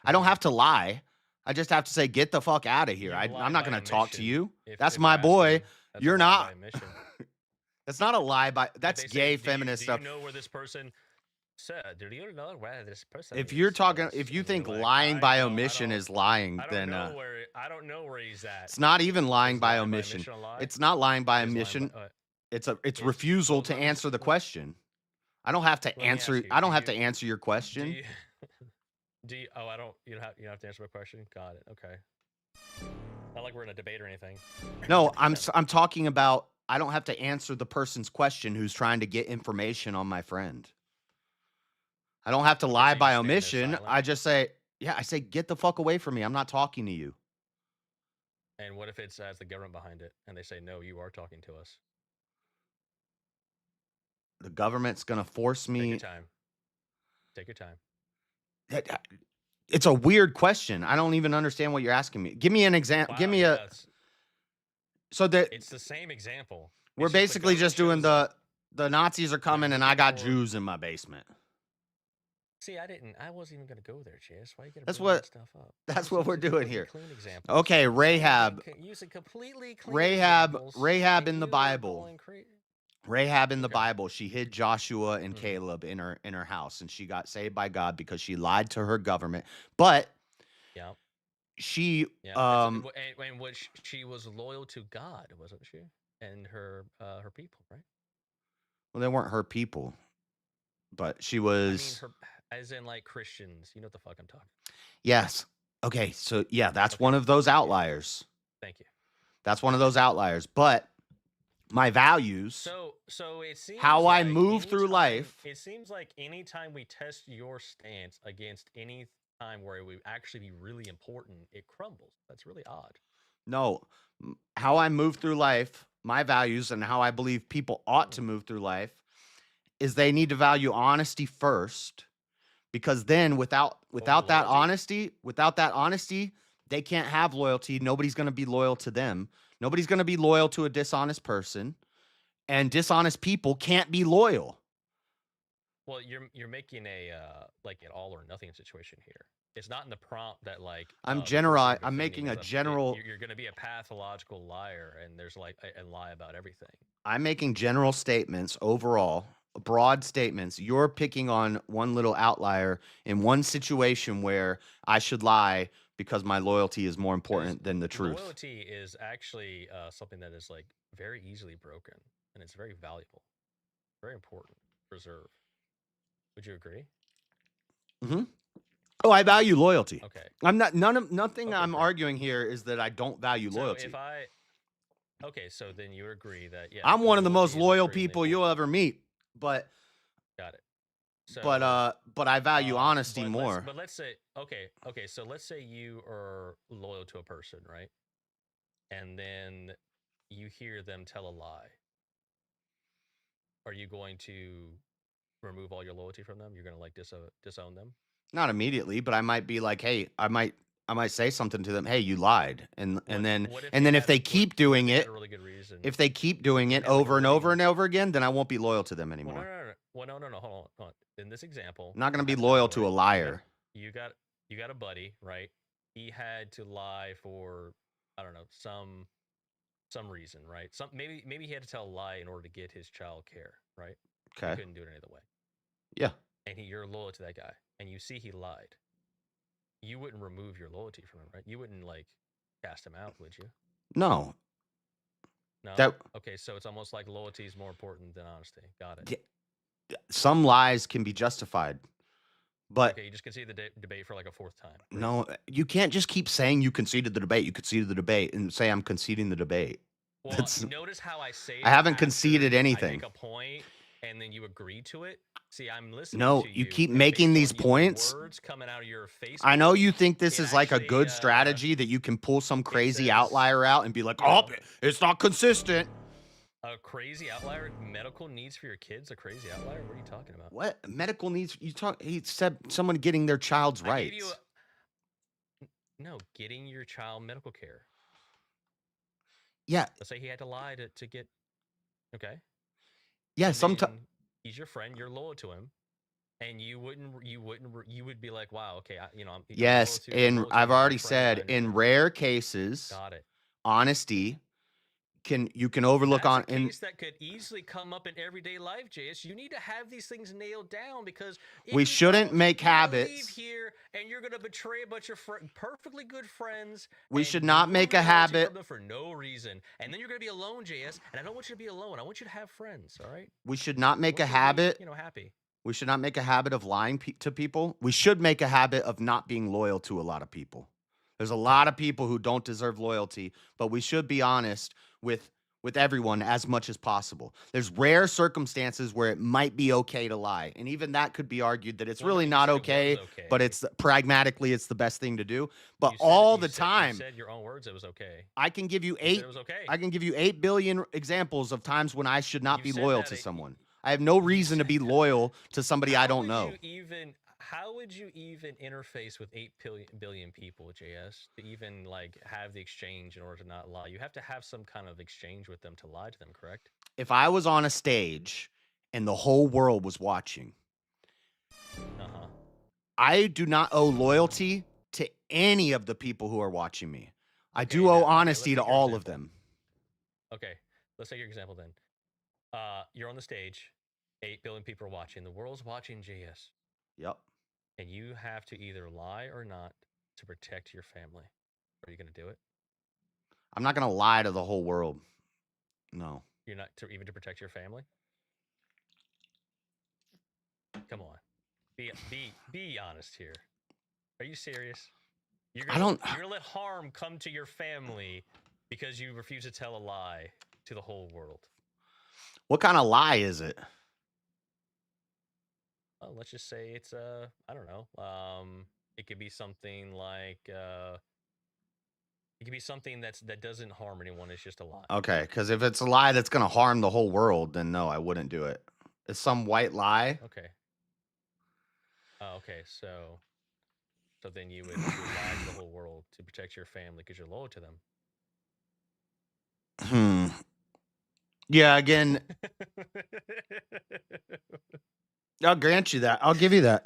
Speaker 13: I don't have to lie. I just have to say, "Get the fuck out of here." I'm not gonna talk to you. That's my boy. You're not. That's not a lie. That's gay feminist stuff.
Speaker 19: Do you know where this person? Sir, do you know where this person?
Speaker 13: If you think lying by omission is lying, then
Speaker 19: I don't know where he's at.
Speaker 13: It's not even lying by omission. It's not lying by omission. It's
Speaker 19: It's-
Speaker 13: refusal
Speaker 19: well,
Speaker 13: to
Speaker 19: let me-
Speaker 13: answer the question. I don't have to
Speaker 19: Let me
Speaker 13: answer.
Speaker 19: ask you,
Speaker 13: I don't
Speaker 19: do
Speaker 13: have to
Speaker 19: you-
Speaker 13: answer your
Speaker 19: Do
Speaker 13: question.
Speaker 19: you, do you, oh, I don't. You don't have to answer my question. Got it. Okay. Not like we're in a debate or anything.
Speaker 13: No, I'm talking about. I don't have to answer the person's question who's trying to get information on my friend. I don't have to
Speaker 19: Okay,
Speaker 13: lie
Speaker 19: so you
Speaker 13: by
Speaker 19: just stand there
Speaker 13: omission.
Speaker 19: silent?
Speaker 13: I just say, yeah, I say, get the fuck away from me. I'm not talking to you.
Speaker 19: And what if it's has the government behind it, and they say, no, you are talking to us?
Speaker 13: The government's gonna force
Speaker 19: Take
Speaker 13: me.
Speaker 19: your time. Take your time.
Speaker 13: It's a weird question. I don't even understand what you're asking me. Give me an example. Give
Speaker 19: Wow,
Speaker 13: me
Speaker 19: yeah,
Speaker 13: a. So that
Speaker 19: It's the same example.
Speaker 13: we're
Speaker 19: It's just the
Speaker 13: basically just doing
Speaker 19: government shows
Speaker 13: the Nazis are coming and I
Speaker 19: looking
Speaker 13: got
Speaker 19: for-
Speaker 13: Jews in my basement.
Speaker 19: See, I wasn't even gonna go there, Chase. Why you gonna
Speaker 13: That's
Speaker 19: bring that
Speaker 13: what.
Speaker 19: stuff up?
Speaker 13: That's
Speaker 19: Use
Speaker 13: what
Speaker 19: some
Speaker 13: we're doing
Speaker 19: completely
Speaker 13: here.
Speaker 19: Clean examples.
Speaker 13: Okay, Rahab.
Speaker 19: Using completely clean
Speaker 13: Rahab.
Speaker 19: examples,
Speaker 13: Rahab
Speaker 19: and
Speaker 13: in the
Speaker 19: you are
Speaker 13: Bible.
Speaker 19: going crazy.
Speaker 13: Rahab in the
Speaker 19: Okay.
Speaker 13: Bible, she hid Joshua and
Speaker 19: Mhm.
Speaker 13: Caleb in her house, and she got saved by God because she lied to her government. But
Speaker 19: Yeah.
Speaker 13: she
Speaker 19: Yeah. And what she was loyal to God, wasn't she? And her people, right?
Speaker 13: well, they weren't her people, but she
Speaker 19: I mean,
Speaker 13: was.
Speaker 19: her as in like Christians. You know what the fuck I'm talking.
Speaker 13: Yes. Okay. So yeah, that's one of those outliers.
Speaker 19: Thank you.
Speaker 13: That's one of those outliers. But my values.
Speaker 19: So it seems
Speaker 13: how I
Speaker 19: like
Speaker 13: move through
Speaker 19: anytime-
Speaker 13: life.
Speaker 19: It seems like anytime we test your stance against any time where it would actually be really important, it crumbles. That's really odd.
Speaker 13: No, how I move through life, my values, and how I believe people ought to move through life is they need to value honesty first, because then without that honesty, they can't have loyalty. Nobody's going to be loyal to them. Nobody's going to be loyal to a dishonest person, and dishonest people can't be loyal.
Speaker 19: Well, you're making a like an all or nothing situation here. It's not in the prompt that like
Speaker 13: I'm
Speaker 19: the person you're
Speaker 13: I'm
Speaker 19: defending
Speaker 13: making a
Speaker 19: is
Speaker 13: general.
Speaker 19: You're going to be a pathological liar, and there's like and lie about everything.
Speaker 13: I'm making general statements overall, broad statements. You're picking on one little outlier in one situation where I should lie because my loyalty is more important than the truth.
Speaker 19: Loyalty is actually something that is like very easily broken, and it's very valuable, very important to preserve. Would you agree?
Speaker 13: Mm-hmm. Oh, I value loyalty.
Speaker 19: Okay.
Speaker 13: I'm not nothing I'm arguing here is that I don't value loyalty.
Speaker 19: So okay, so then you agree that yeah,
Speaker 13: I'm one of the most
Speaker 19: loyalty is
Speaker 13: loyal
Speaker 19: extremely
Speaker 13: people you'll ever meet, but
Speaker 19: Got it. So,
Speaker 13: but I value honesty more.
Speaker 19: But let's say okay. So let's say you are loyal to a person, right? And then you hear them tell a lie. Are you going to remove all your loyalty from them? You're going to like disown them?
Speaker 13: Not immediately, but I might be like, hey, I might say something to them. Hey, you lied, and then if they keep doing it, if they keep doing it over and over and over again, then I won't be loyal to them anymore.
Speaker 19: Well, no. Hold on. In this example,
Speaker 13: I'm not going to be loyal to a liar.
Speaker 19: You got a buddy, right? He had to lie for I don't know some reason, right? Maybe he had to tell a lie in order to get his child care, right?
Speaker 13: Okay.
Speaker 19: He couldn't do it any other way.
Speaker 13: Yeah.
Speaker 19: And you're loyal to that guy, and you see he lied. You wouldn't remove your loyalty from him, right? You wouldn't like cast him out, would you?
Speaker 13: No.
Speaker 19: No. Okay, so it's almost like loyalty is more important than honesty. Got it.
Speaker 13: Some lies can be justified, but
Speaker 19: okay, you just conceded the debate for like a fourth time.
Speaker 13: No, you can't just keep saying you conceded the debate. You conceded the debate and say I'm conceding the debate.
Speaker 19: Well, notice how I say
Speaker 13: I haven't conceded anything.
Speaker 19: I make a point, and then you agree to it. See, I'm listening.
Speaker 13: No,
Speaker 19: to
Speaker 13: you keep making these points.
Speaker 19: Words coming out of your face.
Speaker 13: I know you think this is like a good strategy that you can pull some crazy outlier out and be like, oh, it's not consistent.
Speaker 19: A crazy outlier? Medical needs for your kids? A crazy outlier? What are you talking about?
Speaker 13: What medical needs? He said someone getting their child's rights.
Speaker 19: No, getting your child medical care.
Speaker 13: Yeah.
Speaker 19: Let's say he had to lie to get. Okay.
Speaker 13: Yeah. Sometimes
Speaker 19: he's your friend. You're loyal to him, and you would be like, wow, okay, I'm.
Speaker 13: Yes, and I've already said in rare cases,
Speaker 19: got it.
Speaker 13: Honesty you can overlook
Speaker 19: That's
Speaker 13: on
Speaker 19: a
Speaker 13: in
Speaker 19: case that could easily come up in everyday life, JS. You need to have these things nailed down because if
Speaker 13: we
Speaker 19: you
Speaker 13: shouldn't
Speaker 19: don't,
Speaker 13: make
Speaker 19: you're gonna leave
Speaker 13: habits.
Speaker 19: here and you're gonna betray a bunch of perfectly good friends.
Speaker 13: We
Speaker 19: and
Speaker 13: should not
Speaker 19: remove
Speaker 13: make a
Speaker 19: your loyalty
Speaker 13: habit.
Speaker 19: from them for no reason, and then you're gonna be alone, JS. And I don't want you to be alone. I want you to have friends. All right.
Speaker 13: We should not make a
Speaker 19: I want you to be,
Speaker 13: habit.
Speaker 19: you know, happy.
Speaker 13: We should not make a habit of lying to people. We should make a habit of not being loyal to a lot of people. There's a lot of people who don't deserve loyalty, but we should be honest with everyone as much as possible. There's rare circumstances where it might be okay to lie, and even that could be argued that it's really not okay, but it's pragmatically it's the best thing to do. But all the time,
Speaker 19: you said your own words. It was okay.
Speaker 13: I can give you
Speaker 19: said it was okay.
Speaker 13: I can give you 8 billion examples of times when I should not be loyal to someone. I have no reason to be loyal to somebody I don't know.
Speaker 19: How would you even interface with 8 billion people, JS, to even like have the exchange in order to not lie? You have to have some kind of exchange with them to lie to them, correct?
Speaker 13: If I was on a stage and the whole world was watching, I do not owe loyalty to any of the people who are watching me. I do owe honesty to all of them.
Speaker 19: Okay, let's take your example then. You're on the stage, 8 billion people are watching. The world's watching JS.
Speaker 13: Yep.
Speaker 19: And you have to either lie or not to protect your family. Are you going to do it?
Speaker 13: I'm not going to lie to the whole world. No.
Speaker 19: You're not even to protect your family? Come on. Be honest here. Are you serious? You're gonna let harm come to your family because you refuse to tell a lie to the whole world.
Speaker 13: What kind of lie is it?
Speaker 19: Well, let's just say it's I don't know. It could be something like it could be something that doesn't harm anyone. It's just a lie.
Speaker 13: Okay, because if it's a lie that's going to harm the whole world, then no, I wouldn't do it. It's some white lie.
Speaker 19: Okay. Oh, okay. So then you would lie to the whole world to protect your family because you're loyal to them.
Speaker 13: Yeah, again, I'll grant you that. I'll give you that.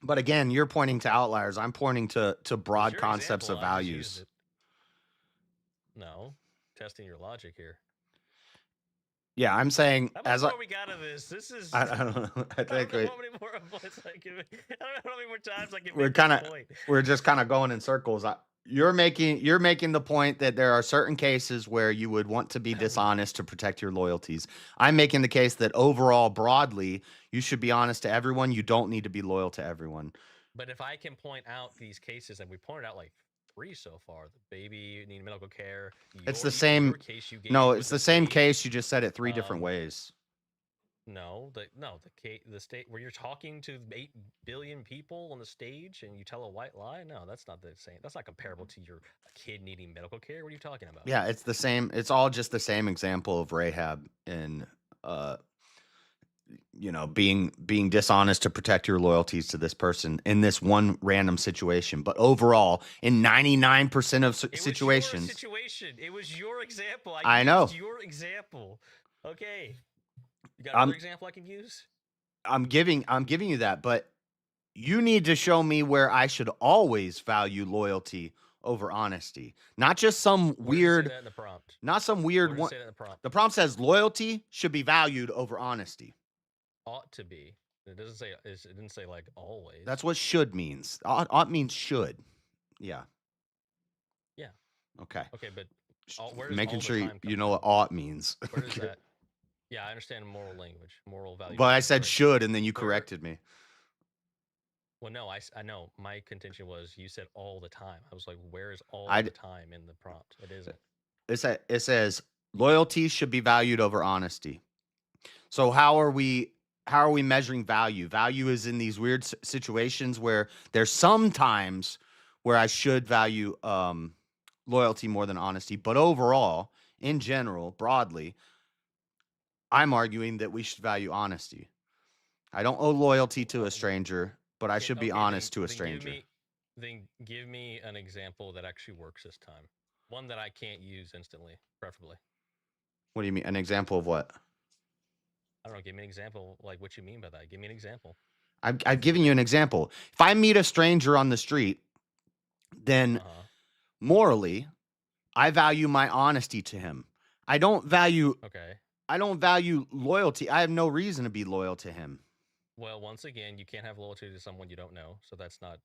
Speaker 13: But again, you're pointing to outliers. I'm pointing to broad concepts of values.
Speaker 19: No, testing your logic here.
Speaker 13: Yeah, I'm saying
Speaker 19: how much more we got of this? This is
Speaker 13: I don't know. I think
Speaker 19: how many more points I can make. I don't know how many more times I can make
Speaker 13: we're just kind of going in circles. You're making the point that there are certain cases where you would want to be dishonest to protect your loyalties. I'm making the case that overall, broadly, you should be honest to everyone. You don't need to be loyal to everyone.
Speaker 19: But if I can point out these cases, and we pointed out like 3 so far, the baby needing medical care.
Speaker 13: It's the same. No, it's the same case. You just said it 3 different ways.
Speaker 19: No, the state where you're talking to 8 billion people on the stage and you tell a white lie. No, that's not the same. That's not comparable to your kid needing medical care. What are you talking about?
Speaker 13: Yeah, it's the same. It's all just the same example of Rahab and being dishonest to protect your loyalties to this person in this one random situation. But overall, in 99% of situations,
Speaker 19: it was your example.
Speaker 13: I know
Speaker 19: your example. Okay. You got another example I can use?
Speaker 13: I'm giving you that, but you need to show me where I should always value loyalty over honesty. Not just some weird.
Speaker 19: Say that in the prompt?
Speaker 13: Not some weird one. The prompt says loyalty should be valued over honesty.
Speaker 19: Ought to be. It doesn't say. It didn't say like always.
Speaker 13: That's what should means. Ought means should. Yeah.
Speaker 19: Yeah.
Speaker 13: Okay.
Speaker 19: Okay, but where does
Speaker 13: making
Speaker 19: all the
Speaker 13: sure
Speaker 19: time
Speaker 13: you know what ought means.
Speaker 19: Where does that? Yeah, I understand moral language, moral value.
Speaker 13: But I said should, and then you corrected me.
Speaker 19: Well, no, I know. My contention was you said all the time. I was like, where is all the time in the prompt? It isn't.
Speaker 13: It says loyalty should be valued over honesty. So how are we measuring value? Value is in these weird situations where there's sometimes where I should value loyalty more than honesty. But overall, in general, broadly, I'm arguing that we should value honesty. I don't owe loyalty to a stranger, but I should be honest to a stranger.
Speaker 19: Then give me an example that actually works this time. One that I can't use instantly, preferably.
Speaker 13: What do you mean? An example of what?
Speaker 19: I don't know. Give me an example, like what you mean by that. Give me an example.
Speaker 13: I've given you an example. If I meet a stranger on the street, then morally, I value my honesty to him. I don't value
Speaker 19: Okay.
Speaker 13: I don't value loyalty. I have no reason to be loyal to him.
Speaker 19: Well, once again, you can't have loyalty to someone you don't know, so that's not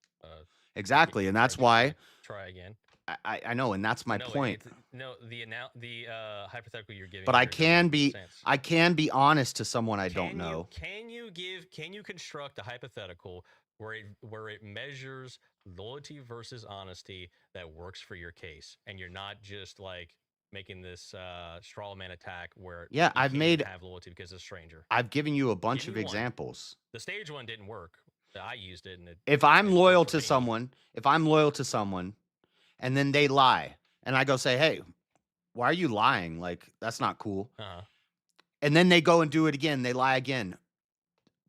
Speaker 13: Exactly, and that's why
Speaker 19: try again.
Speaker 13: I know, and that's my
Speaker 19: No,
Speaker 13: point.
Speaker 19: The hypothetical you're giving.
Speaker 13: But I
Speaker 19: here doesn't make sense.
Speaker 13: can be honest to someone I don't know.
Speaker 19: Can you construct a hypothetical where it measures loyalty versus honesty that works for your case, and you're not just like making this straw man attack where
Speaker 13: Yeah,
Speaker 19: you can't have loyalty because it's a stranger.
Speaker 13: I've given you a
Speaker 19: Give
Speaker 13: bunch
Speaker 19: me
Speaker 13: of
Speaker 19: one.
Speaker 13: examples.
Speaker 19: The stage one didn't work. I used it, and
Speaker 13: If I'm loyal to someone, and then they lie, and I go say, "Hey, why are you lying? Like that's not cool." And then they go and do it again. They lie again.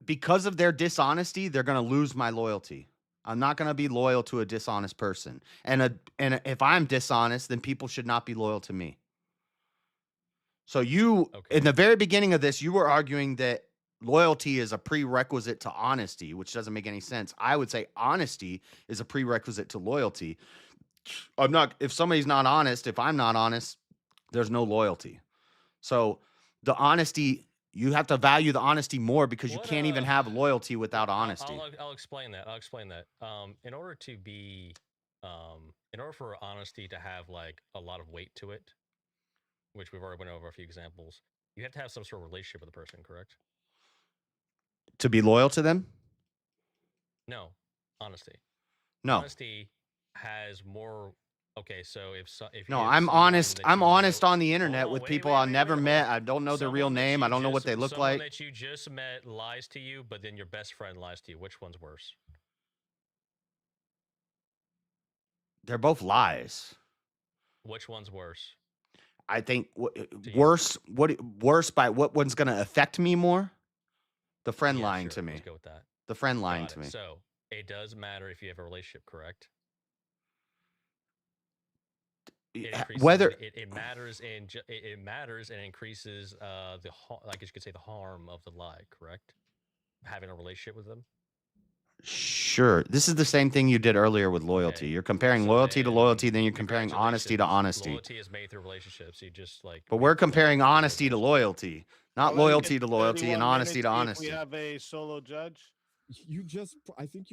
Speaker 13: Because of their dishonesty, they're going to lose my loyalty. I'm not going to be loyal to a dishonest person. And if I'm dishonest, then people should not be loyal to me. So in the very beginning of this, you were arguing that loyalty is a prerequisite to honesty, which doesn't make any sense. I would say honesty is a prerequisite to loyalty. If somebody's not honest, if I'm not honest, there's no loyalty. So the honesty, you have to value the honesty more because you can't even have loyalty without honesty.
Speaker 19: I'll explain that. In order for honesty to have like a lot of weight to it, which we've already went over a few examples, you have to have some sort of relationship with the person, correct?
Speaker 13: To be loyal to them?
Speaker 19: No, honesty.
Speaker 13: No.
Speaker 19: Honesty has more. Okay, so if
Speaker 13: no, I'm honest. I'm honest on the internet with people I never met. I don't know their real name. I don't know what they look like.
Speaker 19: Someone that you just met lies to you, but then your best friend lies to you. Which one's worse?
Speaker 13: They're both lies.
Speaker 19: Which one's worse?
Speaker 13: I think worse. Worse by what one's going to affect me more? The friend lying to me.
Speaker 19: Let's go with that.
Speaker 13: The friend lying to me.
Speaker 19: So it does matter if you have a relationship, correct?
Speaker 13: Whether
Speaker 19: it matters and it matters and increases I guess you could say the harm of the lie, correct? Having a relationship with them.
Speaker 13: Sure. This is the same thing you did earlier with loyalty. You're comparing loyalty to loyalty, then you're comparing honesty to honesty.
Speaker 19: Loyalty is made through relationships. You just like.
Speaker 13: But we're comparing honesty to loyalty, not loyalty to loyalty and honesty to honesty.
Speaker 6: We have a solo judge.
Speaker 16: I think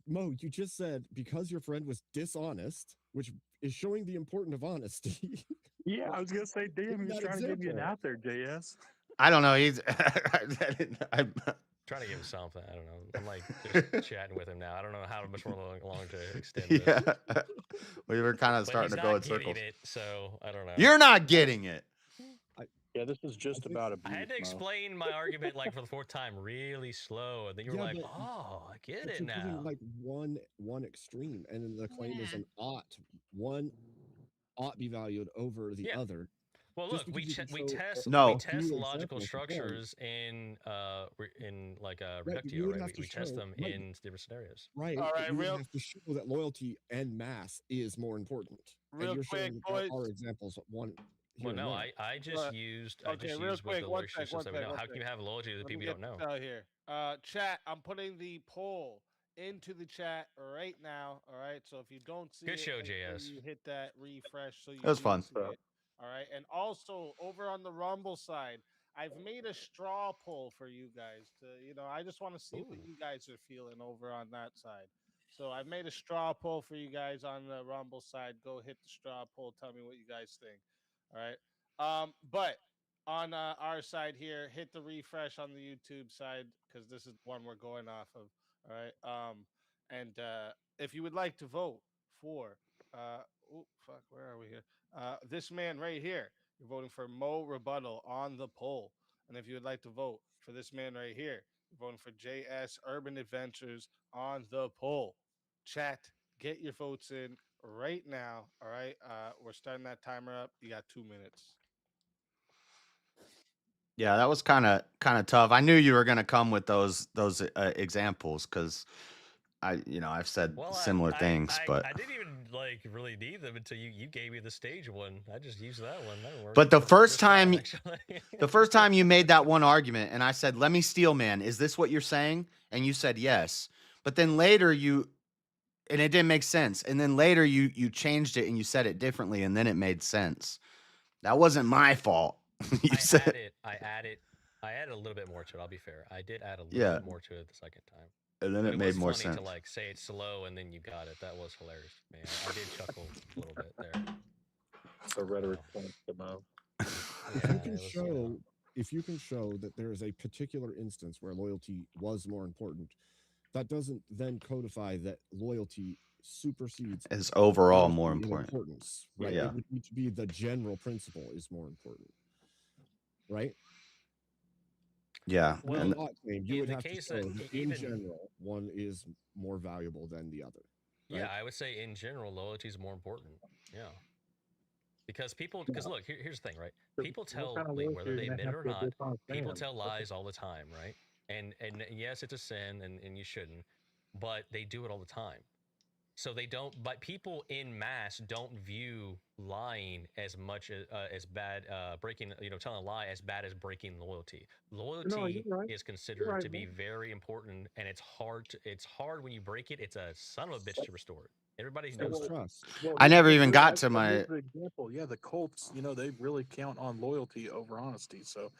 Speaker 16: Mo, you just said because your friend was dishonest, which is showing the importance of honesty.
Speaker 18: Yeah, I was gonna say, damn, he's trying to give you an out there, JS.
Speaker 13: I don't know. He's.
Speaker 19: I'm trying to give him something. I don't know. I'm like just chatting with him now. I don't know how much more long to extend this.
Speaker 13: Yeah, we were kind of starting to go in circles.
Speaker 19: So I don't know.
Speaker 13: You're not getting it.
Speaker 18: Yeah, this is just about
Speaker 19: I had to explain my argument like for the fourth time really slow, and then you were like, "Oh, I get it now."
Speaker 16: Like one extreme, and then the claim is an ought. One ought be valued over the other.
Speaker 19: Well, look, we test logical structures in like a reductio, right? We test them in different scenarios.
Speaker 16: Right.
Speaker 6: All right.
Speaker 16: You have to show that loyalty and mass is more important.
Speaker 6: Real quick, boys.
Speaker 16: Our examples one.
Speaker 19: Well, no, I just used with the relationships that we know. How can you have loyalty to the people you don't know?
Speaker 6: Out here, chat. I'm putting the poll into the chat right now. All right. So if you don't see
Speaker 19: good show, JS.
Speaker 6: You hit that refresh. So you.
Speaker 13: That was fun.
Speaker 6: All right, and also over on the Rumble side, I've made a straw poll for you guys I just want to see what you guys are feeling over on that side. So I've made a straw poll for you guys on the Rumble side. Go hit the straw poll. Tell me what you guys think. All right. But on our side here, hit the refresh on the YouTube side because this is the one we're going off of. All right. And if you would like to vote for, where are we here? This man right here, you're voting for Mo Rebuttal on the poll. And if you would like to vote for this man right here, you're voting for JS Urban Adventures on the poll. Chat, get your votes in right now. All right. We're starting that timer up. You got 2 minutes.
Speaker 13: Yeah, that was kind of tough. I knew you were going to come with those examples because I've said similar things, but
Speaker 19: I didn't even really need them until you gave me the stage one. I just used that one. That worked.
Speaker 13: But the first time you made that one argument, and I said, "Let me steal, man. Is this what you're saying?" And you said yes. But then later and it didn't make sense. And then later you changed it and you said it differently, and then it made sense. That wasn't my fault. You said
Speaker 19: I added a little bit more to it. I'll be fair. I did add a little
Speaker 13: Yeah.
Speaker 19: bit more to it the second time.
Speaker 13: And then
Speaker 19: But
Speaker 13: it made
Speaker 19: was
Speaker 13: more
Speaker 19: funny
Speaker 13: sense.
Speaker 19: to like say it slow and then you got it. That was hilarious, man. I did chuckle a little bit there.
Speaker 18: So rhetoric points to Mo.
Speaker 16: If you can show that there is a particular instance where loyalty was more important, that doesn't then codify that loyalty supersedes
Speaker 13: Is overall
Speaker 16: honesty
Speaker 13: more
Speaker 16: in
Speaker 13: important.
Speaker 16: importance, right?
Speaker 13: Yeah.
Speaker 16: It would need to be the general principle is more important, right?
Speaker 13: Yeah.
Speaker 19: Well,
Speaker 16: And claim, you
Speaker 19: in
Speaker 16: would
Speaker 19: the
Speaker 16: have to
Speaker 19: case
Speaker 16: show
Speaker 19: that
Speaker 16: that in general, one is more valuable than the other.
Speaker 19: Yeah,
Speaker 16: right?
Speaker 19: I would say in general, loyalty is more important. Yeah. Because look, here's the thing, right? People tell,
Speaker 18: kind of
Speaker 19: like,
Speaker 18: loyalty
Speaker 19: whether
Speaker 18: are
Speaker 19: they
Speaker 18: you gonna
Speaker 19: admit it
Speaker 18: have
Speaker 19: or
Speaker 18: to
Speaker 19: not,
Speaker 18: dishonest
Speaker 19: people
Speaker 18: fans?
Speaker 19: tell lies all the time, right? And yes, it's a sin and you shouldn't, but they do it all the time. So they don't, but people in mass don't view lying as much as bad, breaking, telling a lie as bad as breaking loyalty. Loyalty
Speaker 18: you're right.
Speaker 19: is considered
Speaker 18: right,
Speaker 19: to be
Speaker 18: man.
Speaker 19: very important, and it's hard when you break it. It's a son of a bitch to restore it. Everybody knows
Speaker 16: That's
Speaker 19: that.
Speaker 16: trust.
Speaker 18: Well,
Speaker 13: I never
Speaker 18: here's
Speaker 13: even
Speaker 18: the-
Speaker 13: got to
Speaker 18: well,
Speaker 13: my.
Speaker 18: here's the example. Yeah, the Colts, they really count on loyalty over honesty. So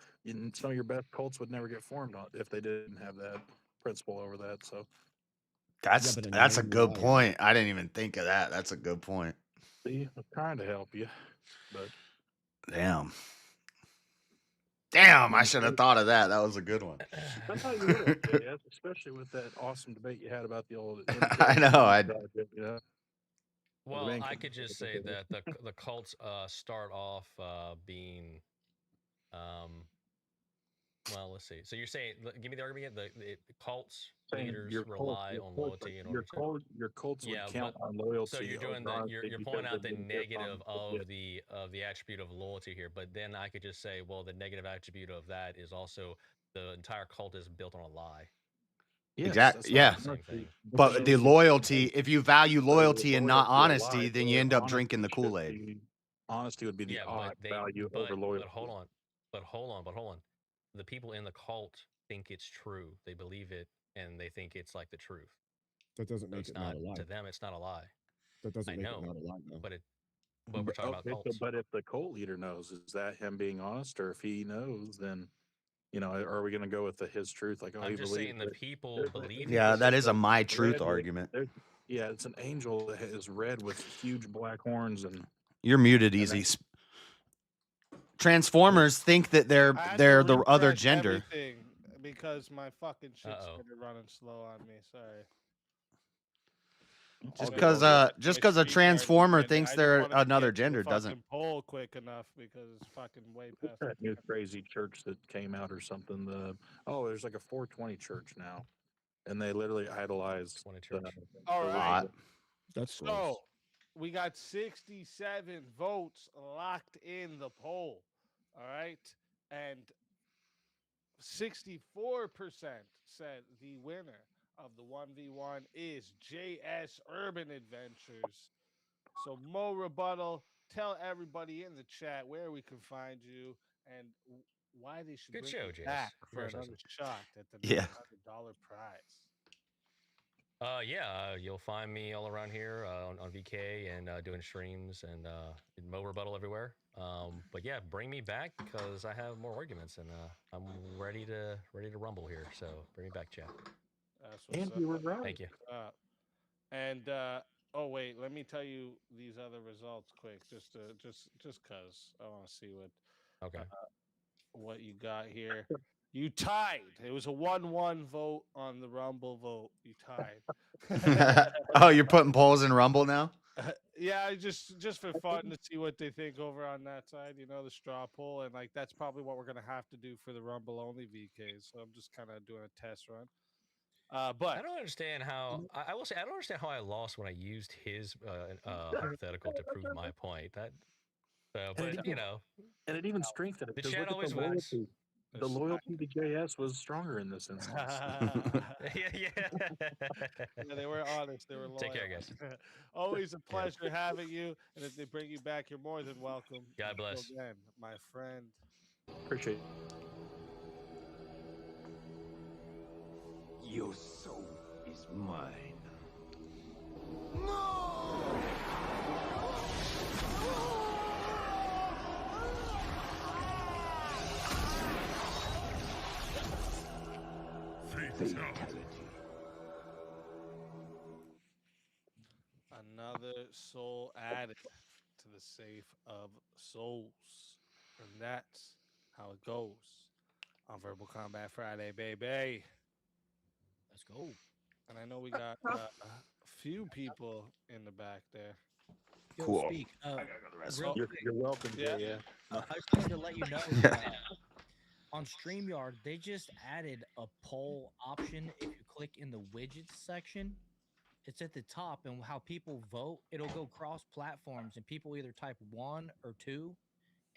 Speaker 18: some of your best Colts would never get formed on if they didn't have that principle over that. So
Speaker 13: That's a good point. I didn't even think of that. That's a good point.
Speaker 18: see, I'm trying to help you, but
Speaker 13: Damn. Damn, I should have thought of that. That was a good one.
Speaker 18: I thought you would have, JS, especially with that awesome debate you had about the old.
Speaker 13: I know.
Speaker 18: Project,
Speaker 19: Well,
Speaker 18: main
Speaker 19: I could just say that the cults start off being, well, let's see. So you're saying, give me the argument again. The cults leaders rely on loyalty in order to.
Speaker 18: Your Colts would
Speaker 19: Yeah,
Speaker 18: count
Speaker 19: but
Speaker 18: on loyalty.
Speaker 19: so you're doing
Speaker 18: over
Speaker 19: you're
Speaker 18: honesty
Speaker 19: pointing
Speaker 18: because
Speaker 19: out the
Speaker 18: of
Speaker 19: negative
Speaker 18: dishonest-
Speaker 19: of the attribute of loyalty here, but then I could just say, well, the negative attribute of that is also the entire cult is built on a lie.
Speaker 13: Exactly. Yeah.
Speaker 19: Same thing.
Speaker 13: But the loyalty, if you value loyalty and not
Speaker 18: loyalty a
Speaker 13: honesty,
Speaker 18: lie,
Speaker 13: then
Speaker 18: so
Speaker 13: you end up
Speaker 18: honesty
Speaker 13: drinking the
Speaker 18: should
Speaker 13: Kool-Aid.
Speaker 18: be- Honesty would be the
Speaker 19: Yeah,
Speaker 18: odd value over
Speaker 19: but
Speaker 18: loyalty.
Speaker 19: hold on. The people in the cult think it's true. They believe it, and they think it's like the truth.
Speaker 16: That doesn't
Speaker 19: So
Speaker 16: make
Speaker 19: it's
Speaker 16: it not a lie.
Speaker 19: to them. It's not a lie.
Speaker 16: That doesn't
Speaker 19: I
Speaker 16: make
Speaker 19: know,
Speaker 16: it not a lie, though.
Speaker 19: but we're talking about cults.
Speaker 18: But if the cult leader knows, is that him being honest, or if he knows, then are we going to go with his truth? Like,
Speaker 19: I'm
Speaker 18: he
Speaker 19: just
Speaker 18: believes
Speaker 19: saying the
Speaker 18: that-
Speaker 19: people
Speaker 18: there's
Speaker 19: believe.
Speaker 13: Yeah, that is a
Speaker 18: there's
Speaker 13: my truth
Speaker 18: red with-
Speaker 13: argument.
Speaker 18: Yeah, it's an angel that is red with huge black horns and.
Speaker 13: You're muted, Easy. Transformers think that they're
Speaker 6: I had
Speaker 13: the
Speaker 6: to
Speaker 13: other
Speaker 6: refresh
Speaker 13: gender.
Speaker 6: everything because my fucking shit started running slow on me. Sorry.
Speaker 13: Just because a transformer thinks they're another gender doesn't.
Speaker 6: Poll quick enough because it's fucking way past.
Speaker 18: That new crazy church that came out or something. There's like a 420 church now, and they literally idolize.
Speaker 6: All right.
Speaker 16: That's
Speaker 6: so. We got 67 votes locked in the poll. All right, and 64% said the winner of the 1v1 is JS Urban Adventures. So Mo Rebuttal, tell everybody in the chat where we can find you and why they should
Speaker 19: Good
Speaker 6: bring
Speaker 19: show,
Speaker 6: you
Speaker 19: JS.
Speaker 6: back for
Speaker 19: Yours
Speaker 6: another
Speaker 19: awesome.
Speaker 6: shot at the
Speaker 13: Yeah.
Speaker 6: $900 prize.
Speaker 19: You'll find me all around here on VK and doing streams and Mo Rebuttal everywhere. But yeah, bring me back because I have more arguments and I'm ready to rumble here. So bring me back, chat.
Speaker 6: That's what's
Speaker 18: And
Speaker 6: up.
Speaker 18: you were right.
Speaker 19: Thank you.
Speaker 6: And oh wait, let me tell you these other results quick, just cause I want to see what you got here. You tied. It was a 1-1 vote on the Rumble vote. You tied.
Speaker 13: Oh, you're putting polls in Rumble now?
Speaker 6: Yeah, just for fun to see what they think over on that side. The straw poll, and like that's probably what we're gonna have to do for the Rumble only VKs. So I'm just kind of doing a test run. But
Speaker 19: I don't understand how I will say I don't understand how I lost when I used his hypothetical to prove my point.
Speaker 18: And it even strengthened it.
Speaker 19: The
Speaker 18: 'cause
Speaker 19: chat
Speaker 18: look at
Speaker 19: always
Speaker 18: the
Speaker 19: wins.
Speaker 18: loyalty. The loyalty to JS was stronger in this instance.
Speaker 19: Yeah,
Speaker 6: they were honest. They were loyal.
Speaker 19: Take care, guys.
Speaker 6: Always a pleasure having you. And if they bring you back, you're more than welcome.
Speaker 19: God bless.
Speaker 6: Until then, my friend.
Speaker 18: Appreciate it.
Speaker 12: Your soul is mine. Fatality.
Speaker 6: Another soul added to the safe of souls. And that's how it goes on Verbal Combat Friday, baby.
Speaker 2: Let's go.
Speaker 6: And I know we got a few people in the back there.
Speaker 2: Yo,
Speaker 13: Cool.
Speaker 2: Speak.
Speaker 6: So-
Speaker 18: You're welcome,
Speaker 6: Yeah.
Speaker 18: Jay. Yeah.
Speaker 2: I just wanted to let you know that on StreamYard, they just added a poll option. If you click in the widgets section, it's at the top, and how people vote, it'll go cross platforms, and people either type 1 or 2,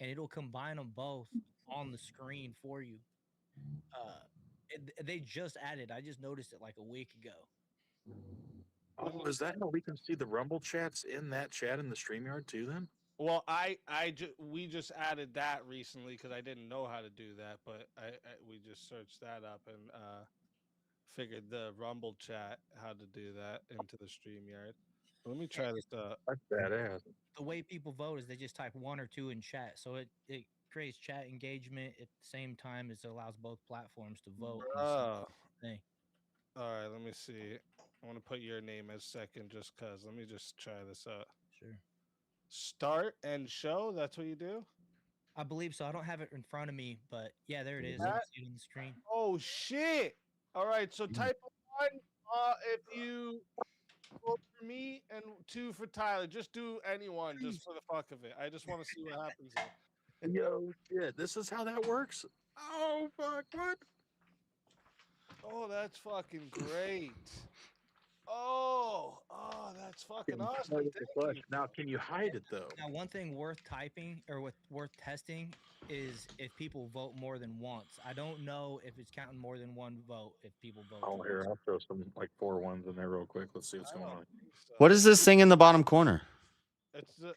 Speaker 2: and it'll combine them both on the screen for you. They just added. I just noticed it like a week ago.
Speaker 18: Oh, is that how we can see the Rumble chats in that chat in the StreamYard too? Then.
Speaker 6: Well, we just added that recently because I didn't know how to do that, but we just searched that up and figured the Rumble chat how to do that into the StreamYard. Let me try this up.
Speaker 18: That's badass.
Speaker 2: The way people vote is they just type 1 or 2 in chat, so it creates chat engagement at the same time as it allows both platforms to vote.
Speaker 6: Oh.
Speaker 2: Thing.
Speaker 6: All right, let me see. I want to put your name as second just because. Let me just try this out.
Speaker 2: Sure.
Speaker 6: Start and show. That's what you do?
Speaker 2: I believe so. I don't have it in front of me, but yeah, there it is. I
Speaker 6: That-
Speaker 2: see it on the screen.
Speaker 6: Oh, shit. All right, so type 1 if you vote for me and 2 for Tyler. Just do anyone just for the fuck of it. I just want to see what happens here.
Speaker 18: Yo, shit! This is how that works. Oh fuck! What?
Speaker 6: Oh, that's fucking great. Oh, that's fucking awesome. Thank you.
Speaker 18: Now, can you hide it though?
Speaker 2: Now, one thing worth typing or worth testing is if people vote more than once. I don't know if it's counting more than one vote if people vote.
Speaker 18: Oh, here I'll throw some like 4 ones in there real quick. Let's see what's going on.
Speaker 13: What is this thing in the bottom corner?
Speaker 6: It's the.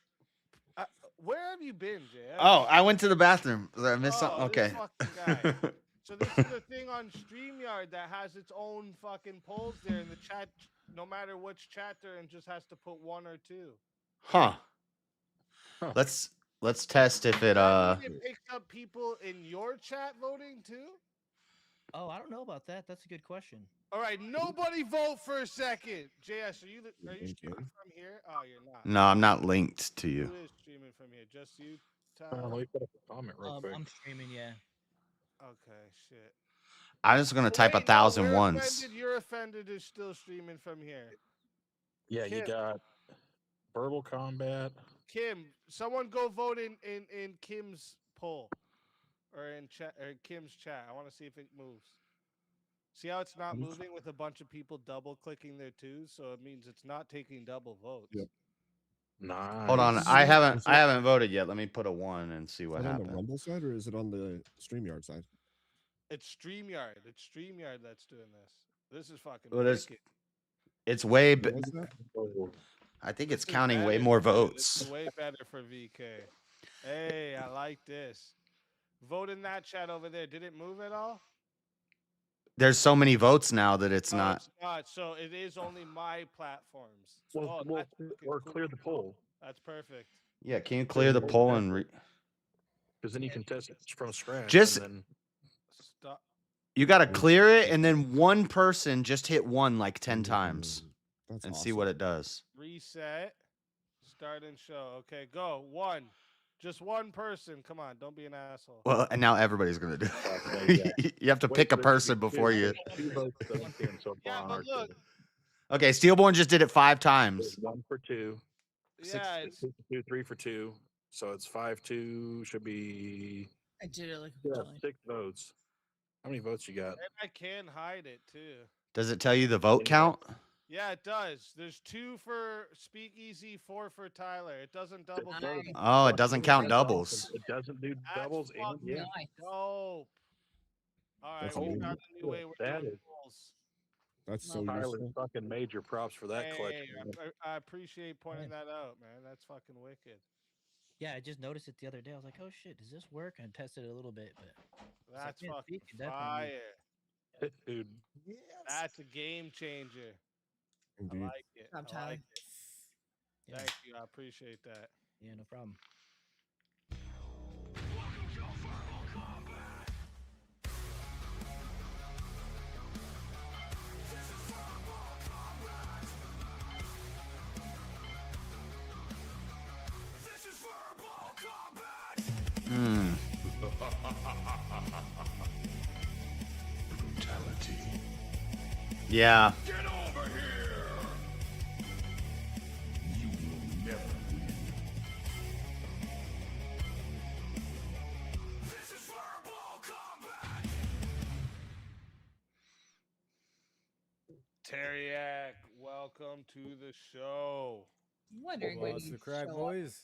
Speaker 6: Where have you been, Jay?
Speaker 13: Oh, I went to the bathroom. Did I missed something?
Speaker 6: this
Speaker 13: Okay.
Speaker 6: fucking guy. So this is the thing on StreamYard that has its own fucking polls there in the chat. No matter which chat they're in, just has to put 1 or 2.
Speaker 13: Huh. Let's test if it
Speaker 6: It picks up people in your chat voting too.
Speaker 2: Oh, I don't know about that. That's a good question.
Speaker 6: All right, nobody vote for a second. JS, are you streaming from here? Oh, you're not.
Speaker 13: No, I'm not linked to you.
Speaker 6: Who is streaming from here? Just you, Tyler?
Speaker 18: Let me put up a comment real quick.
Speaker 2: I'm streaming, yeah.
Speaker 6: Okay, shit.
Speaker 13: I'm just gonna type 1,000
Speaker 6: we're
Speaker 13: once.
Speaker 6: Offended, you're offended is still streaming from here.
Speaker 18: Yeah, you
Speaker 6: Kim.
Speaker 18: got Verbal Combat.
Speaker 6: Kim, someone go vote in Kim's poll or in chat or Kim's chat. I want to see if it moves. See how it's not moving with a bunch of people double clicking their 2s, so it means it's not taking double votes.
Speaker 16: Yep.
Speaker 18: Nice.
Speaker 13: Hold on, I haven't voted yet. Let me put a 1 and see what
Speaker 16: Is it on
Speaker 13: happens.
Speaker 16: the Rumble side or is it on the StreamYard side?
Speaker 6: It's StreamYard. It's StreamYard that's doing this. This is fucking
Speaker 13: Well,
Speaker 6: wicked.
Speaker 13: it's way.
Speaker 16: What's that?
Speaker 13: I think it's
Speaker 6: This is
Speaker 13: counting way
Speaker 6: better,
Speaker 13: more
Speaker 6: dude.
Speaker 13: votes.
Speaker 6: This is way better for VK. Hey, I like this. Vote in that chat over there. Did it move at all?
Speaker 13: There's so many votes now that it's
Speaker 6: No,
Speaker 13: not.
Speaker 6: it's not. So it is only my platforms.
Speaker 18: Well,
Speaker 6: that's fucking
Speaker 18: or
Speaker 6: cool.
Speaker 18: clear the poll.
Speaker 6: That's perfect.
Speaker 13: Yeah, can you clear the poll and
Speaker 18: Because then you can test it from scratch.
Speaker 13: Just-
Speaker 18: and then
Speaker 6: Stop.
Speaker 13: you got to clear it, and then one person just hit 1 like 10 times
Speaker 16: That's
Speaker 13: and see what it does.
Speaker 6: Reset. Start and show. Okay, go. 1. Just one person. Come on, don't be an asshole.
Speaker 13: Well, and now everybody's gonna do
Speaker 18: yeah.
Speaker 13: it. You have to pick a person before you.
Speaker 18: 2 votes that I'm seeing so far
Speaker 6: Yeah,
Speaker 18: on
Speaker 6: but
Speaker 18: our
Speaker 6: look.
Speaker 18: team.
Speaker 13: Okay, Steelborn just did it 5 times.
Speaker 18: 1 for 2.
Speaker 6: Yeah, it's
Speaker 18: 2 for 2, 3 for 2. So it's 5-2. Should be
Speaker 4: I did it like a
Speaker 18: 6 votes. How many votes you got?
Speaker 6: and I can hide it too.
Speaker 13: Does it tell you the vote count?
Speaker 6: Yeah, it does. There's 2 for Speakeasy, 4 for Tyler. It doesn't double count.
Speaker 13: Oh, it doesn't count doubles.
Speaker 18: It doesn't do
Speaker 6: That's
Speaker 18: doubles. And
Speaker 6: fucking
Speaker 18: yeah.
Speaker 6: dope. All right,
Speaker 16: That's
Speaker 6: we
Speaker 16: amazing.
Speaker 6: got the new way we're
Speaker 18: That
Speaker 6: doing
Speaker 18: is-
Speaker 6: polls.
Speaker 16: That's so
Speaker 18: Tyler,
Speaker 16: useful.
Speaker 18: fucking major props for that
Speaker 6: Hey,
Speaker 18: collection.
Speaker 6: I appreciate pointing that out, man. That's fucking wicked.
Speaker 2: Yeah, I just noticed it the other day. I was like, oh shit, does this work? And I tested it a little bit, but
Speaker 6: That's
Speaker 2: yeah,
Speaker 6: fucking
Speaker 2: Speak can definitely-
Speaker 6: fire.
Speaker 18: Dude,
Speaker 6: That's a game changer.
Speaker 16: Indeed.
Speaker 6: I like it.
Speaker 4: Job,
Speaker 6: I
Speaker 4: Tyler.
Speaker 6: like it.
Speaker 2: Yeah.
Speaker 6: Thank you. I appreciate that.
Speaker 2: Yeah, no problem.
Speaker 13: Hmm.
Speaker 11: Brutality.
Speaker 13: Yeah.
Speaker 11: Get over here! You will never win. This is Fireball Combat!
Speaker 6: Teriak, welcome to the show.
Speaker 4: Wondering when
Speaker 2: What's
Speaker 4: you
Speaker 2: the crack,
Speaker 4: show up.
Speaker 2: boys?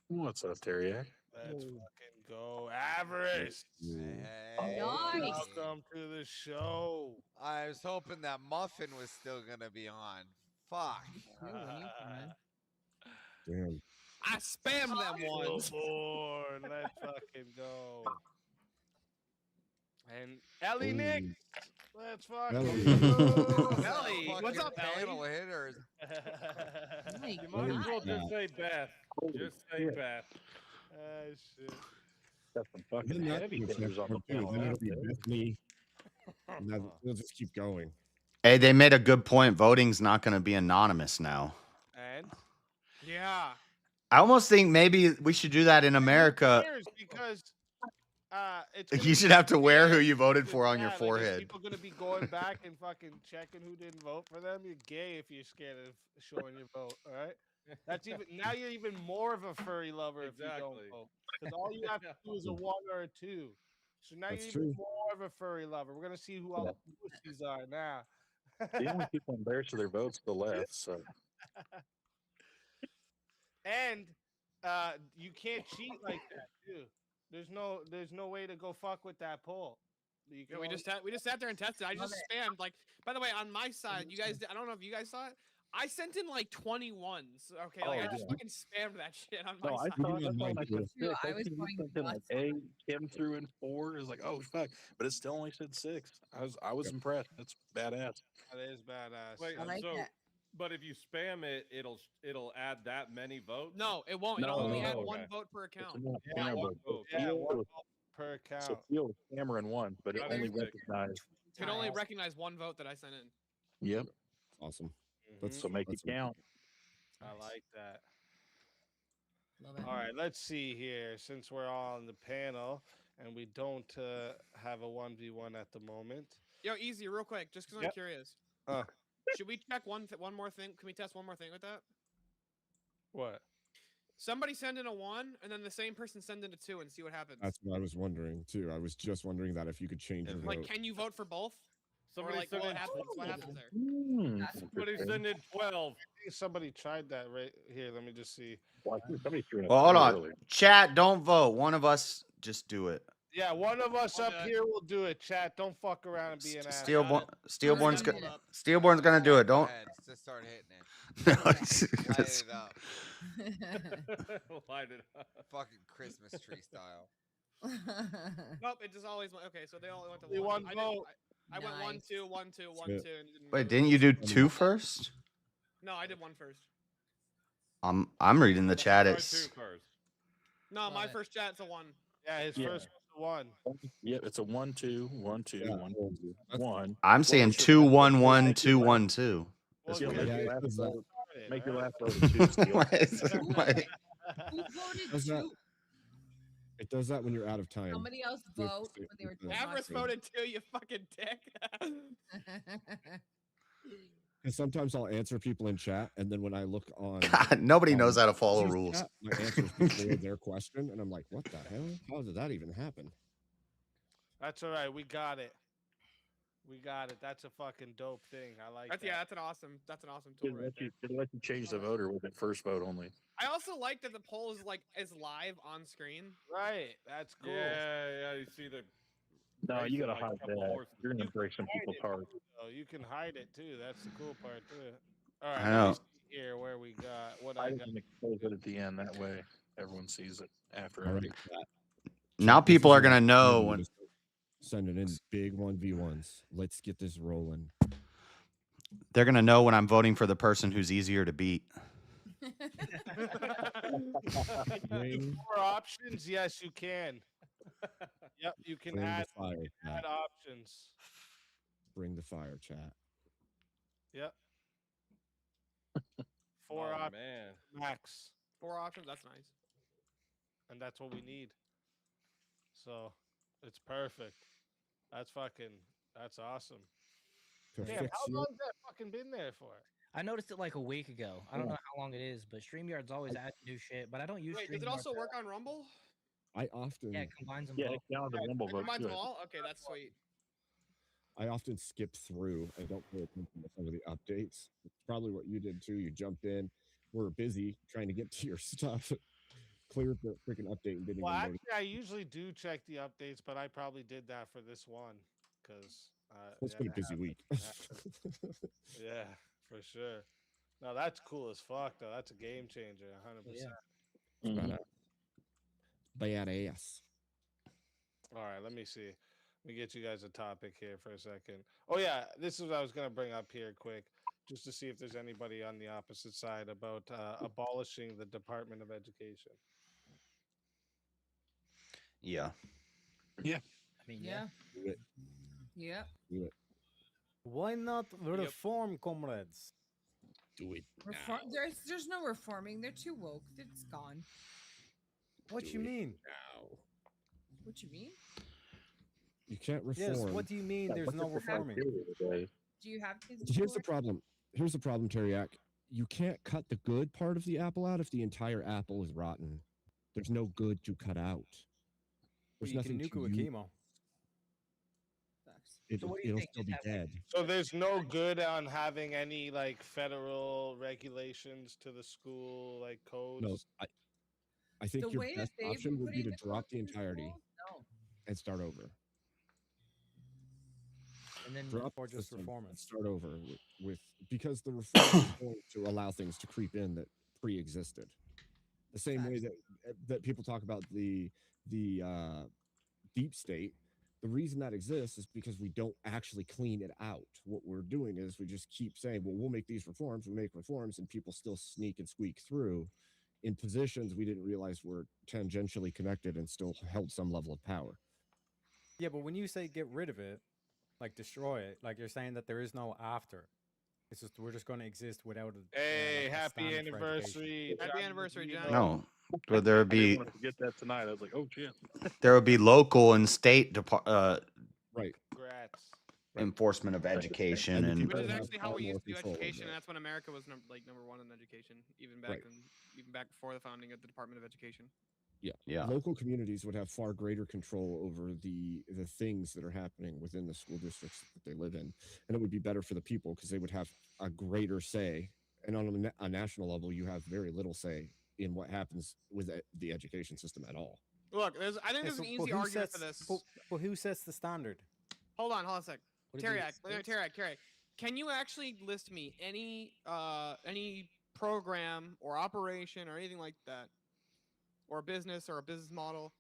Speaker 18: What's up, Teriak?
Speaker 6: Let's fucking go. Avarice.
Speaker 20: Hey,
Speaker 6: Welcome to the show.
Speaker 20: I was hoping that Muffin was still gonna be on. Fuck.
Speaker 16: Damn.
Speaker 21: I spammed them once.
Speaker 6: Billboard. Let's fucking go. And Ellie Nick. Let's fucking
Speaker 16: Ellie.
Speaker 6: go.
Speaker 21: Ellie, what's up,
Speaker 20: Panel
Speaker 21: Ellie?
Speaker 20: hitters.
Speaker 6: You might as well just say Beth. Just say Beth. Shit.
Speaker 18: Got some fucking
Speaker 16: Then that
Speaker 18: heavy
Speaker 16: gets
Speaker 18: hitters on the
Speaker 16: next one, too.
Speaker 18: panel.
Speaker 16: Then it'll be Bethany. And we'll just keep going.
Speaker 13: Hey, they made a good point. Voting's not going to be anonymous now.
Speaker 6: And
Speaker 21: Yeah.
Speaker 13: I almost think maybe we should do that in America.
Speaker 6: because it's
Speaker 13: You should have to wear who you voted for on your
Speaker 6: like,
Speaker 13: forehead.
Speaker 6: people gonna be going back and fucking checking who didn't vote for them. You're gay if you're scared of showing your vote. All right. That's even now. You're even more of a furry lover if you don't vote. Because all you have to do is a 1 or a 2. So now
Speaker 16: That's
Speaker 6: you're even
Speaker 16: true.
Speaker 6: more of a furry lover. We're gonna see who all the pussies are now.
Speaker 18: The only people embarrassed of their votes the left. So
Speaker 6: And you can't cheat like that too. There's no way to go fuck with that poll. You
Speaker 21: Yeah,
Speaker 6: can
Speaker 21: we
Speaker 6: only-
Speaker 21: just sat there and tested. I just spammed like. By the way, on my side, you guys. I don't know if you guys saw it. I sent in like 21s. Okay, like
Speaker 18: Oh,
Speaker 21: I just
Speaker 18: yeah.
Speaker 21: fucking spammed that shit on my
Speaker 18: no, I
Speaker 21: side.
Speaker 18: thought I said
Speaker 4: Too,
Speaker 18: 6.
Speaker 4: I was
Speaker 18: seen you
Speaker 4: going
Speaker 18: sent in like
Speaker 4: nuts.
Speaker 18: 8. Kim threw in 4. It was like, oh fuck, but it still only said 6. I was impressed. That's badass.
Speaker 6: That is badass.
Speaker 22: Wait,
Speaker 4: I like
Speaker 22: so,
Speaker 4: that.
Speaker 22: but if you spam it, it'll add that many votes.
Speaker 21: No, it won't. It'll
Speaker 18: No,
Speaker 21: only add
Speaker 18: no.
Speaker 21: one
Speaker 18: Okay.
Speaker 21: vote per account.
Speaker 18: It's not
Speaker 6: Yeah,
Speaker 18: spam
Speaker 6: one
Speaker 18: vote. So
Speaker 6: Yeah,
Speaker 18: Theo
Speaker 6: one
Speaker 18: was-
Speaker 6: vote per account.
Speaker 18: So Theo was hammering one, but it
Speaker 22: That
Speaker 18: only
Speaker 22: is sick.
Speaker 18: recognized.
Speaker 21: It only recognize one vote that I sent in.
Speaker 18: Yep.
Speaker 16: Awesome.
Speaker 18: So make it count.
Speaker 6: I like that.
Speaker 4: Love it.
Speaker 6: All right, let's see here. Since we're all on the panel and we don't have a 1v1 at the moment.
Speaker 21: Yo, easy, real quick, just because I'm
Speaker 6: Yep.
Speaker 21: curious.
Speaker 6: Uh,
Speaker 21: Should we check one more thing? Can we test one more thing with that?
Speaker 6: what?
Speaker 21: Somebody send in a 1, and then the same person send in a 2, and see what happens.
Speaker 16: That's what I was wondering too. I was just wondering that if you could change your
Speaker 21: Like,
Speaker 16: vote.
Speaker 21: can you vote for both?
Speaker 22: Somebody
Speaker 21: or like,
Speaker 22: send
Speaker 21: what
Speaker 22: in
Speaker 21: happens? What happens there?
Speaker 22: Somebody send in 12.
Speaker 6: I think somebody tried that right here. Let me just see.
Speaker 18: Well, I think somebody threw in a
Speaker 13: Well, hold
Speaker 18: 3
Speaker 13: on.
Speaker 18: earlier.
Speaker 13: Chat, don't vote. One of us just do it.
Speaker 6: Yeah, one of us up
Speaker 21: Okay.
Speaker 6: here will do it. Chat, don't fuck around and be an ass.
Speaker 13: Stillborn's
Speaker 4: Alright,
Speaker 13: gonna
Speaker 4: I'm
Speaker 13: Stillborn's gonna do it.
Speaker 20: Go
Speaker 13: Don't.
Speaker 20: ahead, just start hitting it.
Speaker 13: No,
Speaker 20: Light
Speaker 13: it's-
Speaker 20: it up.
Speaker 22: Light it up.
Speaker 20: Fucking Christmas tree style.
Speaker 21: Nope, it just always went. Okay, so they all went to
Speaker 6: Only
Speaker 21: one.
Speaker 6: one
Speaker 21: I, didn't-
Speaker 6: vote.
Speaker 21: I went 1,
Speaker 4: Nice.
Speaker 21: 2, 1, 2, 1, 2.
Speaker 16: Shit.
Speaker 21: And it didn't
Speaker 13: Wait,
Speaker 21: go.
Speaker 13: didn't you do 2 first?
Speaker 21: No, I did 1 first.
Speaker 13: I'm reading the chat.
Speaker 22: Try
Speaker 13: It's
Speaker 22: 2 first.
Speaker 21: No,
Speaker 4: Love
Speaker 21: my
Speaker 4: it.
Speaker 21: first chat's a 1.
Speaker 6: Yeah, his
Speaker 18: Yeah.
Speaker 6: first was the 1.
Speaker 18: Yep, it's a 1 2 1 2
Speaker 16: Yeah.
Speaker 18: 1 2 1.
Speaker 13: I'm saying 2 1 1 2 1 2.
Speaker 6: Well,
Speaker 18: Steal,
Speaker 6: good.
Speaker 18: make
Speaker 16: Yeah,
Speaker 18: your
Speaker 16: it
Speaker 18: last
Speaker 16: does that.
Speaker 18: vote.
Speaker 6: Started,
Speaker 18: Make your
Speaker 6: alright?
Speaker 18: last vote a 2. Steal.
Speaker 13: Why is it- why-
Speaker 4: Who voted
Speaker 16: Does that-
Speaker 4: 2?
Speaker 16: It does that when you're out of time.
Speaker 4: Somebody else
Speaker 16: You have to
Speaker 4: vote
Speaker 16: say-
Speaker 4: when they were
Speaker 16: you have to-
Speaker 21: Avarice
Speaker 16: say-
Speaker 21: voted 2, you fucking dick.
Speaker 16: And sometimes I'll answer people in chat, and then when I look on,
Speaker 13: God, nobody knows how to follow
Speaker 16: users
Speaker 13: rules.
Speaker 16: chat, my answers before their question, and I'm like, what the hell? How did that even happen?
Speaker 6: That's all right. We got it. We got it. That's a fucking dope thing. I like
Speaker 21: That's
Speaker 6: that.
Speaker 21: yeah, that's an awesome tool
Speaker 18: It'll
Speaker 21: right
Speaker 18: let
Speaker 21: there.
Speaker 18: you, let you change the voter with it first vote only.
Speaker 21: I also like that the poll is like is live on screen.
Speaker 6: Right. That's cool.
Speaker 22: Yeah, you see the.
Speaker 18: No, you gotta
Speaker 22: like,
Speaker 18: hide
Speaker 22: couple
Speaker 18: that.
Speaker 22: horses.
Speaker 18: You're gonna break some
Speaker 6: Hide
Speaker 18: people's
Speaker 6: it,
Speaker 18: hearts.
Speaker 6: too, though. You can hide it too. That's the cool part too. All right.
Speaker 13: I
Speaker 6: let
Speaker 13: know.
Speaker 6: me see here where we got what
Speaker 18: I
Speaker 6: I got.
Speaker 18: can expose it at the end. That way, everyone sees it after.
Speaker 16: All right,
Speaker 18: everything.
Speaker 16: chat.
Speaker 13: Now
Speaker 16: Chat, this
Speaker 13: people
Speaker 16: is
Speaker 13: are
Speaker 16: when
Speaker 13: gonna know
Speaker 16: I'm
Speaker 13: when
Speaker 16: just sending in big 1v1s. Let's get this rolling.
Speaker 13: they're gonna know when I'm voting for the person who's easier to beat.
Speaker 16: Bring,
Speaker 6: More options? Yes, you can. Yep, you can
Speaker 16: bring the
Speaker 6: add,
Speaker 16: fire,
Speaker 6: add
Speaker 16: chat.
Speaker 6: options.
Speaker 16: Bring the fire, chat.
Speaker 6: Yep. 4
Speaker 22: Oh,
Speaker 6: options
Speaker 22: man.
Speaker 6: max,
Speaker 21: 4 options, that's nice.
Speaker 6: and that's what we need. So it's perfect. That's awesome. Damn, how
Speaker 16: Perfection.
Speaker 6: long's that fucking been there for?
Speaker 14: I noticed it like a week ago. I don't know how long it is, but StreamYard's always adding new shit. But I don't use
Speaker 21: Wait,
Speaker 14: StreamYard.
Speaker 21: does it also work on Rumble?
Speaker 16: I often
Speaker 14: Yeah, it combines them
Speaker 18: Yeah,
Speaker 14: both.
Speaker 18: it down the Rumble
Speaker 21: It
Speaker 18: works
Speaker 21: combines them
Speaker 18: good.
Speaker 21: all? Okay, that's sweet.
Speaker 16: I often skip through. I don't pay attention to some of the updates. It's probably what you did too. You jumped in. We're busy trying to get to your stuff. Cleared the freaking update and didn't
Speaker 6: Well,
Speaker 16: even notice.
Speaker 6: actually, I usually do check the updates, but I probably did that for this one because
Speaker 16: It's been a busy week.
Speaker 6: Yeah, for sure. No, that's cool as fuck, though. That's a game changer, 100%.
Speaker 16: Badass.
Speaker 6: All right, let me see. Let me get you guys a topic here for a second. Oh, yeah, this is what I was going to bring up here quick, just to see if there's anybody on the opposite side about abolishing the Department of Education.
Speaker 13: Yeah.
Speaker 14: I mean,
Speaker 4: Yeah.
Speaker 16: Do it.
Speaker 4: Yeah.
Speaker 16: Do it.
Speaker 3: Why not reform, comrades?
Speaker 16: Do it.
Speaker 4: There's no reforming. They're too woke. It's gone.
Speaker 3: What you mean?
Speaker 4: What you mean?
Speaker 16: You can't reform.
Speaker 3: Yes, what do you mean there's no reforming?
Speaker 4: Do you have kids? in
Speaker 16: Here's the
Speaker 4: school?
Speaker 16: problem. Here's the problem, Teriak. You can't cut the good part of the apple out if the entire apple is rotten. There's no good to cut out. There's
Speaker 3: You can
Speaker 16: nothing
Speaker 3: nuke it
Speaker 16: to
Speaker 3: with
Speaker 16: use.
Speaker 3: chemo.
Speaker 16: It'll still be dead.
Speaker 6: So there's no good on having any like federal regulations to the school like codes.
Speaker 16: No, I think
Speaker 4: The
Speaker 16: your
Speaker 4: way that
Speaker 16: best
Speaker 4: they've
Speaker 16: option
Speaker 4: been
Speaker 16: would be
Speaker 4: putting
Speaker 16: to
Speaker 4: the
Speaker 16: drop the
Speaker 4: codes in
Speaker 16: entirety
Speaker 4: schools, no.
Speaker 16: and start over.
Speaker 14: And then
Speaker 16: Drop
Speaker 3: or
Speaker 16: the
Speaker 3: just
Speaker 16: system
Speaker 3: reform
Speaker 16: and
Speaker 3: it.
Speaker 16: start over with because the reform is going to allow things to creep in that pre-existed. The same way that people talk about the deep state. The reason that exists is because we don't actually clean it out. What we're doing is we just keep saying, well, we'll make these reforms, we make reforms, and people still sneak and squeak through in positions we didn't realize were tangentially connected and still held some level of power.
Speaker 3: Yeah, but when you say get rid of it, like destroy it, like you're saying that there is no after. It's just we're just going to exist without it.
Speaker 6: Hey,
Speaker 3: like a
Speaker 6: happy
Speaker 3: standard for
Speaker 6: anniversary!
Speaker 3: education.
Speaker 21: Happy anniversary, John.
Speaker 13: No, but there would
Speaker 18: I didn't
Speaker 13: be
Speaker 18: want to forget that tonight. I was like, oh shit.
Speaker 13: there would be local and state
Speaker 16: right
Speaker 6: Congrats.
Speaker 13: enforcement of education and
Speaker 21: Which is actually how we used to do education, and that's when America was number one in education, even back before the founding of the Department of Education.
Speaker 16: Yeah. Local communities would have far greater control over the things that are happening within the school districts that they live in, and it would be better for the people because they would have a greater say. And on a national level, you have very little say in what happens with the education system at all.
Speaker 21: Look, I think there's an easy argument for this.
Speaker 3: But who sets the standard?
Speaker 21: Hold on a sec.
Speaker 3: What is it,
Speaker 21: Teriak, can you actually list me any program or operation or anything like that, or a business model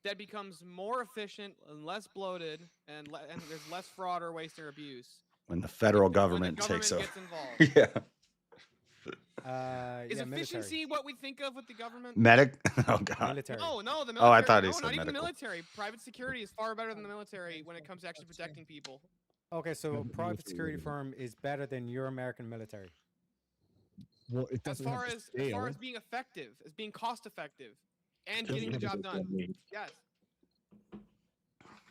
Speaker 21: that becomes more efficient and less bloated and there's less fraud or waste or abuse
Speaker 13: when the federal government takes over?
Speaker 21: gets involved?
Speaker 13: Yeah.
Speaker 21: Is efficiency what we think of with the government?
Speaker 13: Medic? Oh god.
Speaker 3: Military.
Speaker 21: No, the military.
Speaker 13: Oh, I thought he
Speaker 21: no,
Speaker 13: said
Speaker 21: not even
Speaker 13: medical.
Speaker 21: military. Private security is far better than the military when it comes to actually protecting people.
Speaker 3: Okay, so a private security firm is better than your American military.
Speaker 16: Well, it
Speaker 21: As
Speaker 16: doesn't
Speaker 21: far
Speaker 16: have
Speaker 21: as
Speaker 16: the scale.
Speaker 21: being effective, as being cost effective, and
Speaker 16: Doesn't
Speaker 21: getting the
Speaker 16: have
Speaker 21: job
Speaker 16: the
Speaker 21: done.
Speaker 16: scale.
Speaker 21: Yes.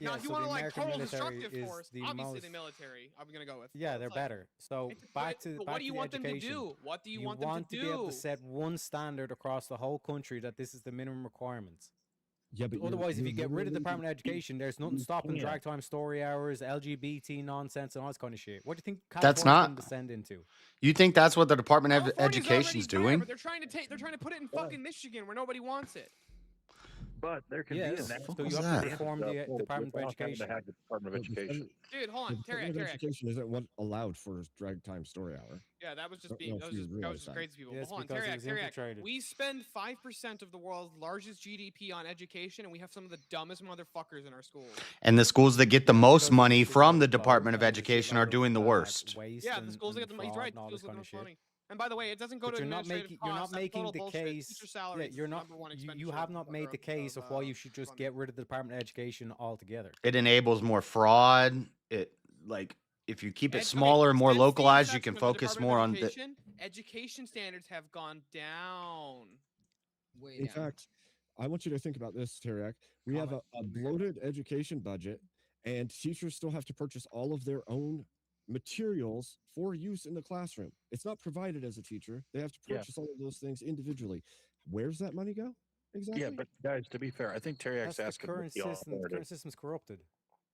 Speaker 3: Yeah,
Speaker 21: Now, if you
Speaker 3: so
Speaker 21: want
Speaker 3: the
Speaker 21: to like
Speaker 3: American
Speaker 21: total
Speaker 3: military
Speaker 21: destructive
Speaker 3: is
Speaker 21: force,
Speaker 3: the
Speaker 21: obviously
Speaker 3: most-
Speaker 21: the military. I'm gonna go with.
Speaker 3: Yeah,
Speaker 21: It's
Speaker 3: they're
Speaker 21: like-
Speaker 3: better. So back to
Speaker 21: but
Speaker 3: back
Speaker 21: what do you
Speaker 3: to
Speaker 21: want them to
Speaker 3: education.
Speaker 21: do? What do you
Speaker 3: you
Speaker 21: want them to
Speaker 3: be able
Speaker 21: do?
Speaker 3: to set one standard across the whole country that this is the minimum requirements.
Speaker 16: Yeah, but
Speaker 3: Otherwise, if you
Speaker 16: you're
Speaker 3: get rid of the
Speaker 16: literally-
Speaker 3: Department of Education, there's nothing
Speaker 16: you
Speaker 3: stopping
Speaker 16: can't.
Speaker 3: drag time story hours, LGBT nonsense, and all this kind of shit. What do you think
Speaker 13: That's
Speaker 3: California's
Speaker 13: not-
Speaker 3: going to descend into?
Speaker 13: You think that's what the Department of
Speaker 21: California's
Speaker 13: Education's
Speaker 21: already there,
Speaker 13: doing?
Speaker 21: but they're trying to put it in fucking Michigan where nobody wants it.
Speaker 18: But there can
Speaker 3: Yes,
Speaker 18: be a
Speaker 3: so you have to reform the Department of Education.
Speaker 18: To have the Department of Education.
Speaker 21: Dude, hold
Speaker 16: The
Speaker 21: on,
Speaker 16: Department of
Speaker 21: Teriak.
Speaker 16: Education isn't what allowed for drag time story hour.
Speaker 21: Yeah, that was just
Speaker 16: Don't know if you realize that.
Speaker 21: crazy people.
Speaker 3: Yes,
Speaker 21: Hold on,
Speaker 3: because it was
Speaker 21: Teriak.
Speaker 3: infiltrated.
Speaker 21: We spend 5% of the world's largest GDP on education, and we have some of the dumbest motherfuckers in our schools.
Speaker 13: And the schools that get the most
Speaker 3: because
Speaker 13: money
Speaker 3: it's
Speaker 13: from the
Speaker 3: low
Speaker 13: Department of
Speaker 3: and there's a
Speaker 13: Education
Speaker 3: lot
Speaker 13: are
Speaker 3: of,
Speaker 13: doing the
Speaker 3: like,
Speaker 13: worst.
Speaker 3: waste
Speaker 21: Yeah, the
Speaker 3: and-
Speaker 21: schools that
Speaker 3: and
Speaker 21: get the he's
Speaker 3: fraud
Speaker 21: right.
Speaker 3: and all
Speaker 21: Schools
Speaker 3: this
Speaker 21: get the
Speaker 3: kind of
Speaker 21: most
Speaker 3: shit.
Speaker 21: money. And by the way, it doesn't go
Speaker 3: But
Speaker 21: to
Speaker 3: you're not
Speaker 21: administrative
Speaker 3: making you're
Speaker 21: costs.
Speaker 3: not
Speaker 21: That's
Speaker 3: making
Speaker 21: total
Speaker 3: the
Speaker 21: bullshit.
Speaker 3: case.
Speaker 21: Teacher
Speaker 3: Yeah,
Speaker 21: salaries
Speaker 3: you're
Speaker 21: is the
Speaker 3: not.
Speaker 21: number one
Speaker 3: You
Speaker 21: expenditure
Speaker 3: have not made the case of why you should just get rid of the Department of Education altogether.
Speaker 13: It enables more fraud. It like if you keep it
Speaker 21: Okay,
Speaker 13: smaller and more
Speaker 21: since the
Speaker 13: localized, you can
Speaker 21: inception of the
Speaker 13: focus
Speaker 21: Department
Speaker 13: more
Speaker 21: of
Speaker 13: on the.
Speaker 21: education, education standards have gone down.
Speaker 16: In fact, I want you to think about this, Tarek. We have a bloated education budget, and teachers still have to purchase all of their own materials for use in the classroom. It's not provided as a teacher. They have to
Speaker 18: Yeah.
Speaker 16: purchase all of those things individually. Where's that money go? Exactly.
Speaker 18: Yeah, but guys, to be fair, I think Teriak's
Speaker 3: That's the
Speaker 18: asking
Speaker 3: current
Speaker 18: the
Speaker 3: system. The
Speaker 18: alternative.
Speaker 3: current system's corrupted.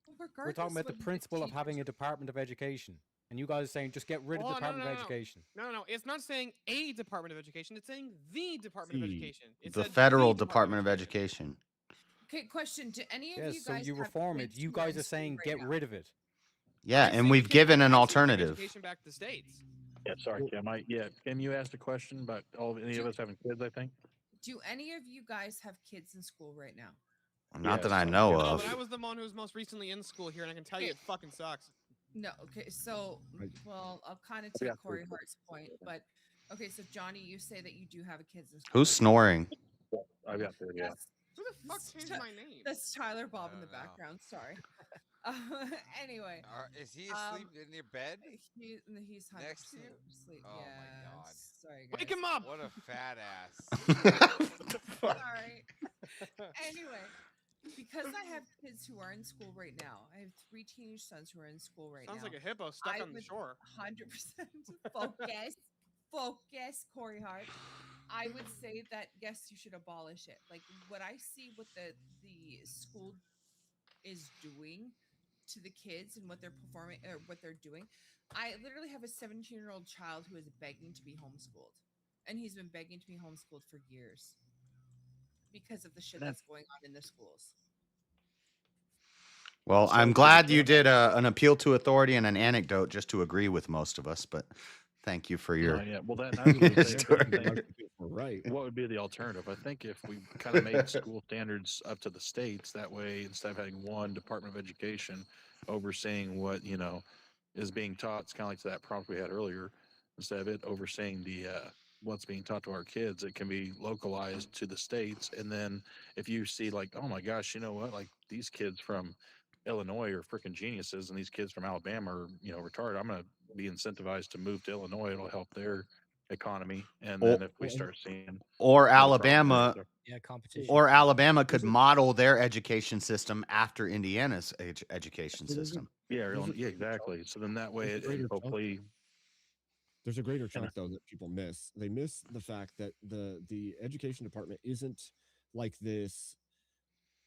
Speaker 3: We're
Speaker 4: Regardless
Speaker 3: talking about the
Speaker 4: whether
Speaker 3: principle of having a
Speaker 4: teachers-
Speaker 3: Department of Education, and you guys are saying just get rid of the Department of Education.
Speaker 21: No, it's not saying a Department of Education. It's saying the Department of Education. It
Speaker 13: The
Speaker 21: said
Speaker 13: federal
Speaker 21: the
Speaker 13: Department of Education.
Speaker 4: Okay, question. Do any of
Speaker 3: Yes,
Speaker 4: you
Speaker 3: so
Speaker 4: guys
Speaker 3: you
Speaker 4: have
Speaker 3: reform it.
Speaker 4: kids
Speaker 3: You
Speaker 4: who are
Speaker 3: guys
Speaker 4: in
Speaker 3: are saying
Speaker 4: school right
Speaker 3: get
Speaker 4: now?
Speaker 3: rid of it.
Speaker 13: Yeah,
Speaker 21: I'm
Speaker 13: and
Speaker 21: saying
Speaker 13: we've
Speaker 21: kids
Speaker 13: given
Speaker 21: who
Speaker 13: an
Speaker 21: are sending
Speaker 13: alternative.
Speaker 21: Education back to the states.
Speaker 18: Yeah, sorry, Kim. Kim, you asked a question about any of us having kids, I think.
Speaker 4: Do any of you guys have kids in school right now?
Speaker 13: Not that I
Speaker 18: Yes.
Speaker 13: know
Speaker 21: No,
Speaker 13: of.
Speaker 21: but I was the one who was most recently in school here, and I can tell you it fucking sucks.
Speaker 4: No. Okay, so well, I'll kind of
Speaker 18: Yeah.
Speaker 4: take Corey Hart's point, but okay, so Johnny, you say that you do have a kids in school.
Speaker 13: Who's snoring?
Speaker 18: I got there, yeah.
Speaker 21: Who the fuck changed my name?
Speaker 4: That's Tyler Bob in the background. Sorry. Anyway.
Speaker 20: Is he asleep in your bed?
Speaker 4: He's 100%
Speaker 20: Next to you?
Speaker 4: asleep.
Speaker 20: Oh
Speaker 4: yeah.
Speaker 20: my god.
Speaker 4: Sorry,
Speaker 21: Wake
Speaker 4: guys.
Speaker 21: him up!
Speaker 20: What a fat ass.
Speaker 4: Sorry. Anyway, because I have kids who are in school right now, I have 3 teenage sons who are in school right
Speaker 21: Sounds
Speaker 4: now.
Speaker 21: like a hippo stuck on the shore.
Speaker 4: 100% focus, Corey Hart. I would say that yes, you should abolish it. Like what I see, what the school is doing to the kids and what they're performing or what they're doing. I literally have a 17-year-old child who is begging to be homeschooled, and he's been begging to be homeschooled for years because of the shit that's going on in the schools.
Speaker 13: Well, I'm glad you did an appeal to authority and an anecdote just to agree with most of us, but thank you for your.
Speaker 18: Yeah. Well, that I was gonna say,
Speaker 13: story.
Speaker 16: Right.
Speaker 18: What would be the alternative? I think if we kind of made school standards up to the states, that way, instead of having one Department of Education overseeing what is being taught, it's kind of like that prompt we had earlier. Instead of it overseeing the what's being taught to our kids, it can be localized to the states. And then if you see like, oh my gosh, you know what? Like these kids from Illinois are freaking geniuses, and these kids from Alabama are retarded. I'm going to be incentivized to move to Illinois. It'll help their economy. And then if we start seeing
Speaker 13: Or
Speaker 18: other
Speaker 13: Alabama,
Speaker 18: problems,
Speaker 14: Yeah, competition.
Speaker 13: or Alabama could model their education system after Indiana's education
Speaker 16: So there's a-
Speaker 13: system.
Speaker 18: yeah,
Speaker 16: there's a-
Speaker 18: yeah, exactly. So then that way,
Speaker 16: there's a greater chunk-
Speaker 18: hopefully,
Speaker 16: There's a greater chunk though that people miss. They miss the fact that the education department isn't like this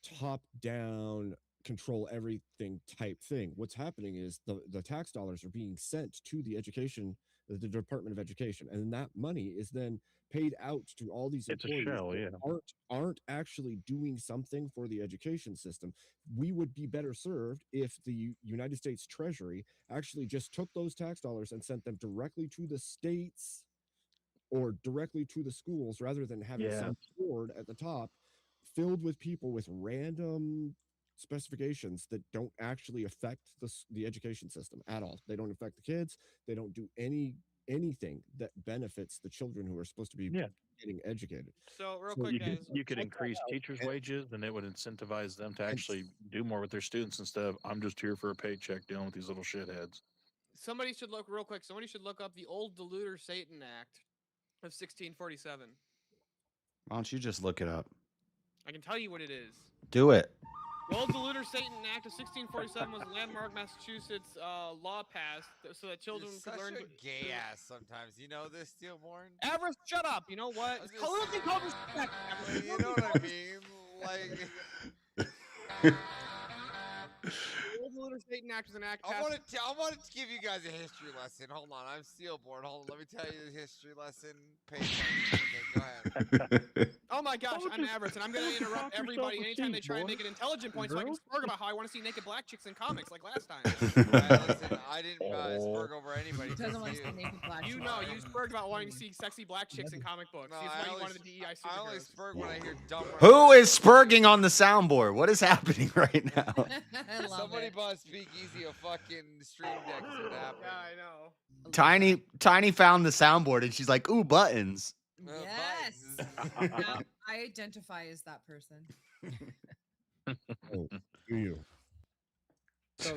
Speaker 16: top down control everything type thing. What's happening is the tax dollars are being sent to the Department of Education, and that money is then paid out to all these
Speaker 18: It's a
Speaker 16: employees
Speaker 18: shell,
Speaker 16: that
Speaker 18: yeah.
Speaker 16: aren't actually doing something for the education system. We would be better served if the United States Treasury actually just took those tax dollars and sent them directly to the states or directly to the schools, rather than having
Speaker 18: Yeah.
Speaker 16: some board at the top filled with people with random specifications that don't actually affect the education system at all. They don't affect the kids. They don't do anything that benefits the children who are supposed to be getting educated.
Speaker 21: So real
Speaker 16: So
Speaker 21: quick,
Speaker 18: you
Speaker 21: guys.
Speaker 18: could increase teachers' wages, and it would incentivize them to actually do more with their students instead of I'm just here for a paycheck dealing with these little shitheads.
Speaker 21: Somebody should look real quick. Somebody should look up the old Deluder Satan Act of 1647.
Speaker 13: Why don't you just look it up?
Speaker 21: I can tell you what it is.
Speaker 13: Do it.
Speaker 21: The old Deluder Satan Act of 1647 was a landmark Massachusetts law passed so that children
Speaker 20: You're
Speaker 21: could
Speaker 20: such
Speaker 21: learn.
Speaker 20: a gay ass sometimes. You know this, Steelborn?
Speaker 21: Everest, shut up. You know what? It's a little thing called respect. Everest.
Speaker 20: You know what I mean? Like,
Speaker 21: The old Deluder Satan Act was an act
Speaker 20: I
Speaker 21: passed.
Speaker 20: want to give you guys a history lesson. Hold on, I'm Steelborn. Hold on, let me tell you the history lesson. Pay attention. Okay, go ahead.
Speaker 21: Oh my gosh,
Speaker 20: Why
Speaker 21: I'm
Speaker 20: don't you
Speaker 21: Everett, and I'm gonna interrupt
Speaker 20: stop yourself
Speaker 21: everybody
Speaker 20: a
Speaker 21: anytime they
Speaker 20: seat,
Speaker 21: try and
Speaker 20: boy?
Speaker 21: make an intelligent point, so I can
Speaker 20: Girl?
Speaker 21: spurg about how I want to see naked black chicks in comics like last time.
Speaker 20: Listen, I didn't spurg over anybody.
Speaker 4: Doesn't
Speaker 20: just
Speaker 4: want to
Speaker 20: you.
Speaker 4: see naked black
Speaker 21: You
Speaker 4: chicks.
Speaker 21: know, you spurged about wanting to see sexy black chicks in comic books.
Speaker 20: No,
Speaker 21: That's
Speaker 20: I
Speaker 21: why you
Speaker 20: only
Speaker 21: wanted the DEI superheroes.
Speaker 20: I only spurg when I hear dumb.
Speaker 13: Who is spurging on the soundboard? What is happening right now?
Speaker 4: I love
Speaker 20: Somebody
Speaker 4: it.
Speaker 20: bought Speakeasy a fucking stream deck. Is what happened.
Speaker 21: Yeah, I know.
Speaker 13: Tiny found the soundboard and she's like, "Ooh, buttons."
Speaker 4: Yes. Now, I identify as that person.
Speaker 16: Oh, do you?
Speaker 3: So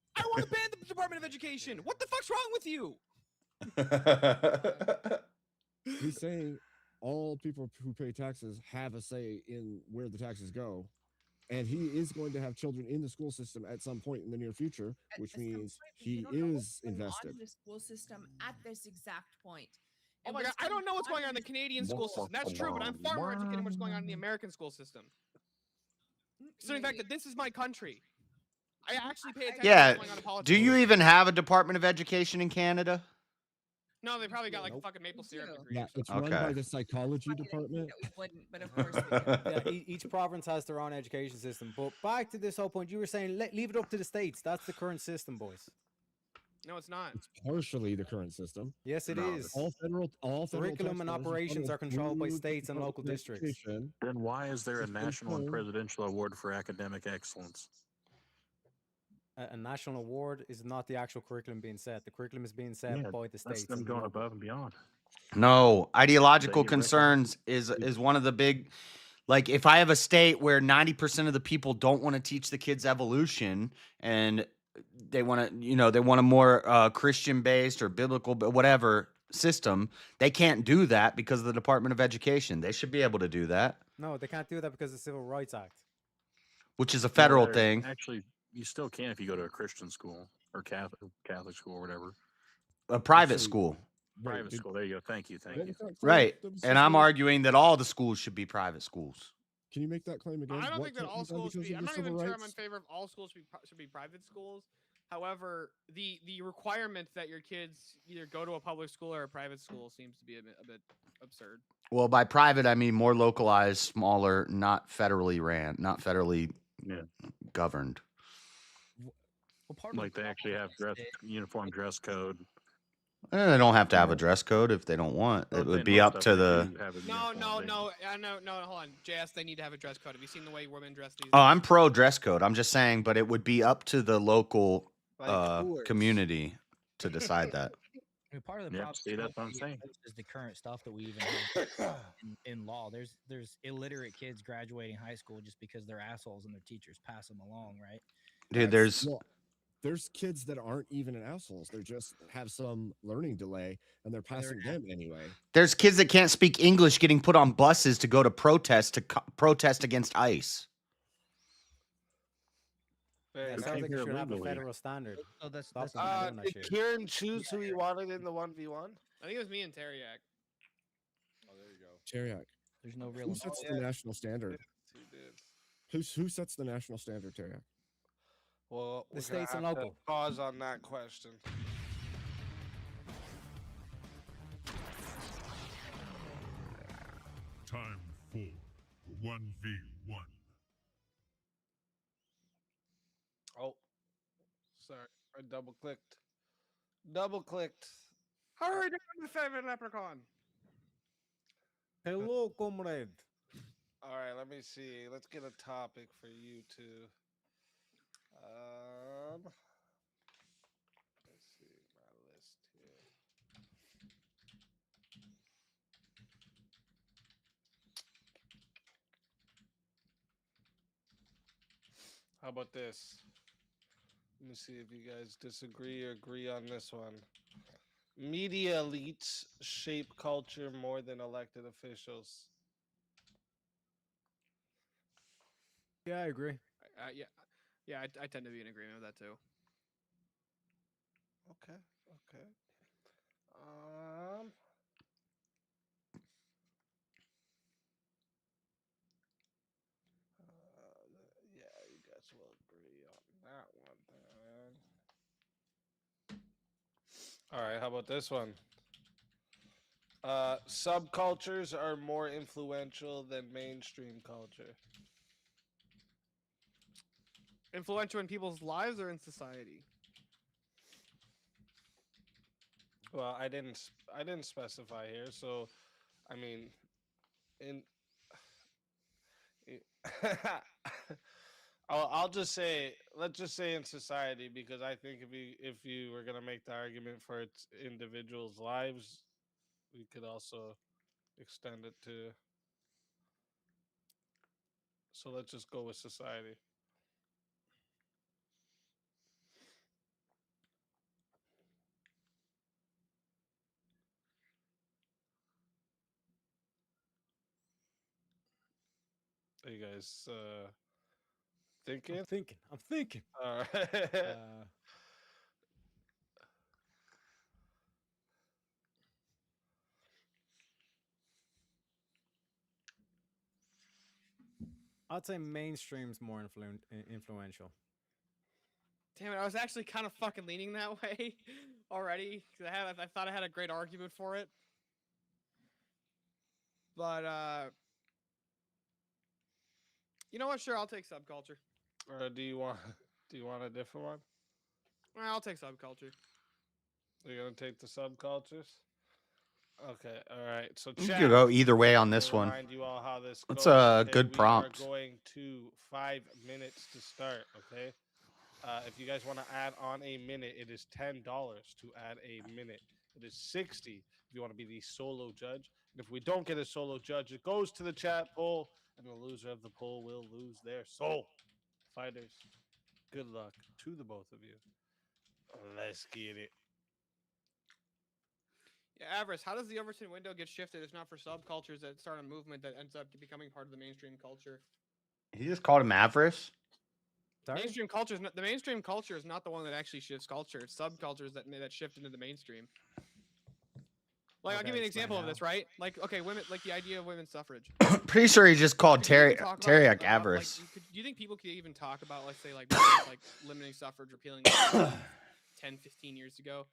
Speaker 21: I want to ban the Department of Education. What the fuck's wrong with you?
Speaker 16: He's saying all people who pay taxes have a say in where the taxes go. And he is going to have children in the school system at some point in the near future, which means he is invested.
Speaker 4: On the school system at this exact point.
Speaker 21: Oh
Speaker 4: And
Speaker 21: my god,
Speaker 4: what's
Speaker 21: I don't know what's
Speaker 4: on
Speaker 21: going on in the
Speaker 4: this-
Speaker 21: Canadian school system. That's true, but I'm far more educated on what's going on in the American school system. So the fact that this is my country, I actually pay attention to
Speaker 13: Yeah.
Speaker 21: what's going on in politics.
Speaker 13: Do you even have a Department of Education in Canada?
Speaker 21: No, they probably got like a fucking maple syrup degree.
Speaker 16: Yeah, it's run by the psychology department.
Speaker 4: We wouldn't, but of course we do.
Speaker 3: Yeah, each province has their own education system. But back to this whole point, you were saying leave it up to the states. That's the current system, boys.
Speaker 21: No, it's not.
Speaker 16: It's partially the current system.
Speaker 3: Yes, it is.
Speaker 16: All federal
Speaker 3: Curriculum and
Speaker 16: tax dollars
Speaker 3: operations
Speaker 16: are
Speaker 3: are controlled by
Speaker 16: through the
Speaker 3: states and local
Speaker 16: Department of
Speaker 3: districts.
Speaker 16: Education.
Speaker 18: Then why is there a
Speaker 16: System
Speaker 18: national and
Speaker 16: code.
Speaker 18: presidential award for academic excellence?
Speaker 3: A national award is not the actual curriculum being set. The curriculum is being set
Speaker 18: Yeah,
Speaker 3: by the
Speaker 18: that's
Speaker 3: states.
Speaker 18: them
Speaker 3: and
Speaker 18: going
Speaker 3: local.
Speaker 18: above and beyond.
Speaker 13: No, ideological
Speaker 18: you reckon?
Speaker 13: concerns is one of the big. Like, if I have a state where 90% of the people don't want to teach the kids evolution, and they want to, they want a more Christian-based or biblical, but whatever system, they can't do that because of the Department of Education. They should be able to do that,
Speaker 3: No, they can't do that because of the Civil Rights Act.
Speaker 13: which is a federal
Speaker 18: No,
Speaker 13: thing.
Speaker 18: Actually, you still can if you go to a Christian school or Catholic school or whatever.
Speaker 13: A private
Speaker 16: Actually,
Speaker 13: school.
Speaker 18: Private school. There you go. Thank you. Thank
Speaker 16: What
Speaker 18: you.
Speaker 16: was that claim
Speaker 13: Right.
Speaker 16: that was
Speaker 13: And
Speaker 16: just
Speaker 13: I'm
Speaker 16: made?
Speaker 13: arguing that all the schools should be private schools.
Speaker 16: Can you make that claim again?
Speaker 21: I don't
Speaker 16: What
Speaker 21: think that
Speaker 16: claim
Speaker 21: all
Speaker 16: was done
Speaker 21: schools should
Speaker 16: because
Speaker 21: be.
Speaker 16: of
Speaker 21: I'm
Speaker 16: the
Speaker 21: not
Speaker 16: civil
Speaker 21: even sure I'm in
Speaker 16: rights?
Speaker 21: favor of all schools should be private schools. However, the requirement that your kids either go to a public school or a private school seems to be a bit absurd.
Speaker 13: Well, by private, I mean more localized, smaller, not federally ran, not federally governed.
Speaker 14: Well, part
Speaker 18: Like they actually have uniform dress code.
Speaker 13: They don't have to have a dress code if they don't want. It would be up to the.
Speaker 21: No. Hold on, JS. They need to have a dress code. Have you seen the way women dress these
Speaker 13: Oh,
Speaker 21: days?
Speaker 13: I'm pro dress code. I'm just saying, but it would be up to the local
Speaker 21: Like
Speaker 13: community to decide that.
Speaker 14: I mean, part of the
Speaker 18: Yeah,
Speaker 14: problem
Speaker 18: see, that's what I'm saying.
Speaker 14: is the current stuff that we even have in law. There's illiterate kids graduating high school just because they're assholes and their teachers pass them along, right?
Speaker 13: Dude, there's
Speaker 16: Well, there's kids that aren't even assholes. They just have some learning delay, and they're passing them anyway.
Speaker 13: there's kids that can't speak English getting put on buses to go to protest protest against ICE.
Speaker 21: Very
Speaker 3: It
Speaker 21: nice.
Speaker 3: sounds like you should have a federal standard.
Speaker 14: So that's
Speaker 3: Stop
Speaker 14: that's
Speaker 3: them from doing that
Speaker 21: Did
Speaker 3: shit.
Speaker 21: Kieran choose who he wanted in the 1v1? I think it was me and Teriak.
Speaker 22: Oh, there you go.
Speaker 16: Teriak.
Speaker 14: There's no real.
Speaker 16: Who sets the national standard?
Speaker 21: He did.
Speaker 16: Who sets the national standard, Teriak?
Speaker 21: Well,
Speaker 3: The
Speaker 21: we're gonna
Speaker 3: states and
Speaker 21: have to
Speaker 3: local.
Speaker 21: pause on that question.
Speaker 11: Time for 1v1.
Speaker 21: Oh, sorry, I double clicked. Double clicked. Hurry down, my favorite leprechaun.
Speaker 3: Hello, comrade.
Speaker 21: All right, let me see. Let's get a topic for you two. Let's see my list here. How about this? Let me see if you guys disagree or agree on this one. Media elites shape culture more than elected officials.
Speaker 3: Yeah, I agree.
Speaker 21: I tend to be in agreement with that too. Okay. Yeah, you guys will agree on that one then. All right, how about this one? Subcultures are more influential than mainstream culture. Influential in people's lives or in society? Well, I didn't specify here, so I mean, I'll just say, let's just say in society, because I think if you were gonna make the argument for its individuals' lives, we could also extend it to. So let's just go with society.
Speaker 6: Are you guys thinking?
Speaker 3: I'm thinking.
Speaker 6: All right.
Speaker 3: I'd say mainstream's more influential.
Speaker 21: Damn it! I was actually kind of fucking leaning that way already because I thought I had a great argument for it, but you know what? Sure, I'll take subculture.
Speaker 6: Do you want a different one?
Speaker 21: I'll take subculture.
Speaker 6: You're gonna take the subcultures. Okay, all right. So
Speaker 13: You
Speaker 6: chat,
Speaker 13: could go either way on this
Speaker 6: to
Speaker 13: one.
Speaker 6: remind you all how this
Speaker 13: That's
Speaker 6: goes,
Speaker 13: a
Speaker 6: okay?
Speaker 13: good prompt.
Speaker 6: We are going to 5 minutes to start. Okay. If you guys want to add on a minute, it is $10 to add a minute. It is 60 if you want to be the solo judge. And if we don't get a solo judge, it goes to the chat poll, and the loser of the poll will lose their soul. Fighters, good luck to the both of you. Let's get it.
Speaker 21: Yeah, Avarice, how does the Overton window get shifted if not for subcultures that start a movement that ends up becoming part of the mainstream culture?
Speaker 13: He just called him Avarice.
Speaker 21: Mainstream culture is not, the mainstream culture is not the one that actually shifts culture. It's subcultures that shift into the mainstream. Like, I'll give you an example of this, right? Like, okay, women, like the idea of women's suffrage.
Speaker 13: Pretty sure he just called Teriak Avarice.
Speaker 21: Do you think people could even talk about, let's say, like limiting suffrage, repealing 10, 15 years ago?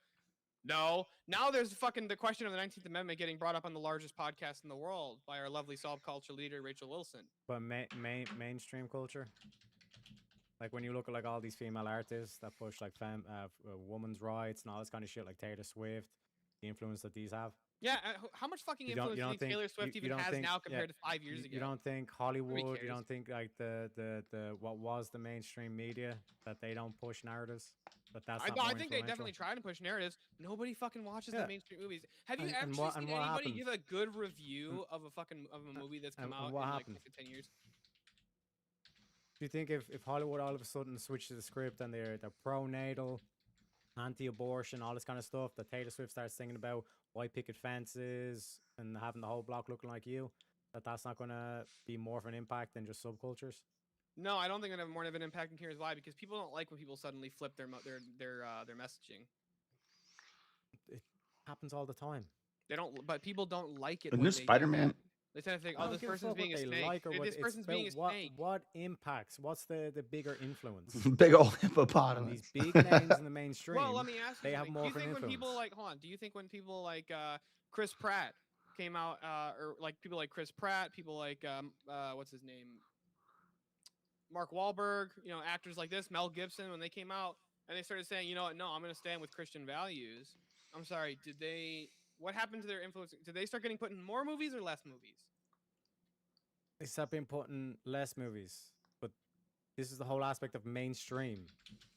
Speaker 21: No. Now there's fucking the question of the 19th Amendment getting brought up on the largest podcast in the world by our lovely subculture leader, Rachel Wilson.
Speaker 3: But mainstream culture? Like when you look at like all these female artists that push like women's rights and all this kind of shit, like Taylor Swift, the influence that these have.
Speaker 21: Yeah, how much fucking influence do you think Taylor Swift even has now compared to 5 years ago?
Speaker 3: You don't think Hollywood? You don't think like the what was the mainstream media that they don't push narratives? But that's
Speaker 21: I think they definitely try to push narratives. Nobody fucking watches the mainstream movies. Have you ever seen anybody give a good review of a movie that's come out in like 10 years?
Speaker 3: Do you think if Hollywood all of a sudden switches the script and they're pro-natal, anti-abortion, all this kind of stuff, that Taylor Swift starts singing about white picket fences and having the whole block looking like you, that's not going to be more of an impact than just subcultures?
Speaker 21: No, I don't think it'll have more of an impact. And here's why: because people don't like when people suddenly flip their messaging.
Speaker 3: It happens all the time.
Speaker 21: They don't, but people don't like it.
Speaker 13: In this Spider-Man.
Speaker 21: They tend to think, oh, this person's being a snake.
Speaker 3: Like
Speaker 21: this person's being a snake.
Speaker 3: What impacts? What's the bigger influence?
Speaker 13: Big old hippopotamus.
Speaker 3: These big names in the mainstream.
Speaker 21: Well, let me ask you.
Speaker 3: They have more of an influence.
Speaker 21: When people like, hold on, do you think when people like Chris Pratt came out, or like people like Chris Pratt, people like what's his name, Mark Wahlberg, you know, actors like this, Mel Gibson, when they came out and they started saying, you know what, no, I'm going to stand with Christian values. I'm sorry, what happened to their influence? Did they start getting put in more movies or less movies?
Speaker 3: They start being put in less movies. But this is the whole aspect of mainstream.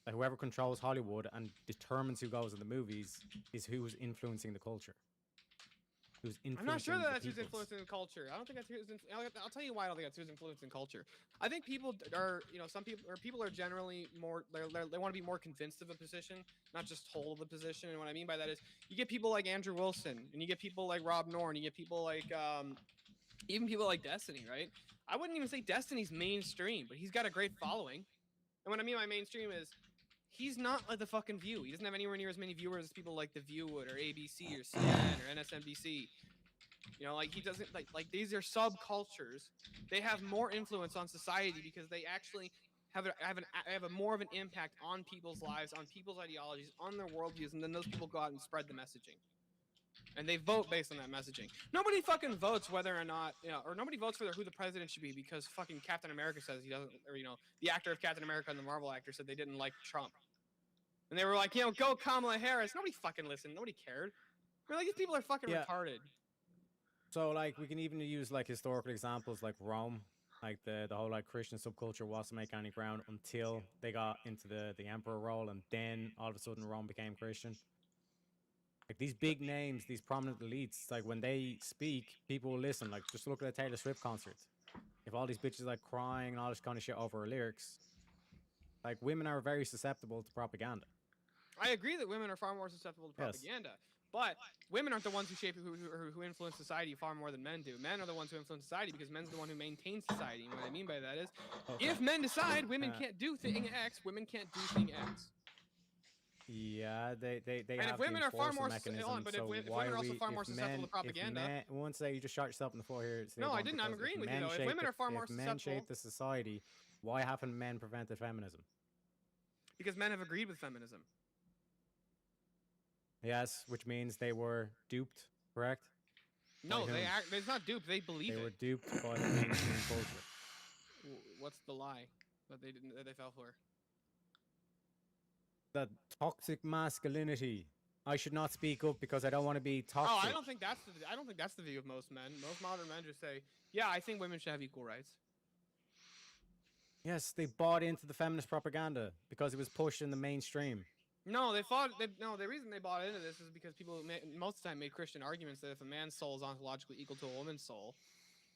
Speaker 3: Like whoever controls Hollywood and determines who goes in the movies is who's influencing the culture.
Speaker 21: I'm not sure that's who's influencing the culture. I don't think that's who's. I'll tell you why I don't think that's who's influencing culture. I think people are, you know, people are generally more. They want to be more convinced of a position, not just hold the position. And what I mean by that is, you get people like Andrew Wilson, and you get people like Rob Norton, you get people like, even people like Destiny, right? I wouldn't even say Destiny's mainstream, but he's got a great following. And what I mean by mainstream is, he's not like the fucking View. He doesn't have anywhere near as many viewers as people like The View would, or ABC, or CNN, or MSNBC. You know, like he doesn't like these are subcultures. They have more influence on society because they actually have a more of an impact on people's lives, on people's ideologies, on their worldviews, and then those people go out and spread the messaging. And they vote based on that messaging. Nobody fucking votes whether or not, you know, or nobody votes for who the president should be because fucking Captain America says he doesn't, or, you know, the actor of Captain America and the Marvel actor said they didn't like Trump. And they were like, you know, go Kamala Harris. Nobody fucking listened. Nobody cared. They're like, these people are fucking retarded.
Speaker 3: So, like, we can even use, like, historical examples like Rome. Like, the whole, like, Christian subculture wasn't making any ground until they got into the emperor role, and then, all of a sudden, Rome became Christian. Like, these big names, these prominent elites, like, when they speak, people will listen. Like, just look at the Taylor Swift concerts. If all these bitches, like, crying and all this kind of shit over her lyrics, like, women are very susceptible to propaganda.
Speaker 21: I agree that women are far more susceptible to propaganda. But women aren't the ones who shape who influence society far more than men do. Men are the ones who influence society because men's the one who maintains society. And what I mean by that is, if men decide women can't do thing X, women can't do thing X.
Speaker 3: Yeah, they
Speaker 21: And
Speaker 3: have
Speaker 21: if women
Speaker 3: the
Speaker 21: are far more
Speaker 3: mechanism.
Speaker 21: but
Speaker 3: so
Speaker 21: if
Speaker 3: why
Speaker 21: women are
Speaker 3: are
Speaker 21: also
Speaker 3: we,
Speaker 21: far more
Speaker 3: if
Speaker 21: susceptible
Speaker 3: men,
Speaker 21: to propaganda.
Speaker 3: If men, one say you just shot yourself in the foot here.
Speaker 21: No, I didn't. I'm agreeing with you though. If women are far more
Speaker 3: if men shape
Speaker 21: susceptible,
Speaker 3: the society, why haven't men prevented feminism?
Speaker 21: because men have agreed with feminism.
Speaker 3: Yes, which means they were duped, correct?
Speaker 21: No,
Speaker 3: By
Speaker 21: they
Speaker 3: whom?
Speaker 21: act. It's not duped. They believe
Speaker 3: They
Speaker 21: it.
Speaker 3: were duped by the mainstream culture.
Speaker 21: What's the lie that they didn't? That they fell for?
Speaker 3: That toxic masculinity. I should not speak up because I don't want to be toxic.
Speaker 21: Oh, I don't think that's the view of most men. Most modern men just say, "Yeah, I think women should have equal rights."
Speaker 3: Yes, they bought into the feminist propaganda because it was pushed in the mainstream.
Speaker 21: No, they thought. No, the reason they bought into this is because people most of the time made Christian arguments that if a man's soul is ontologically equal to a woman's soul,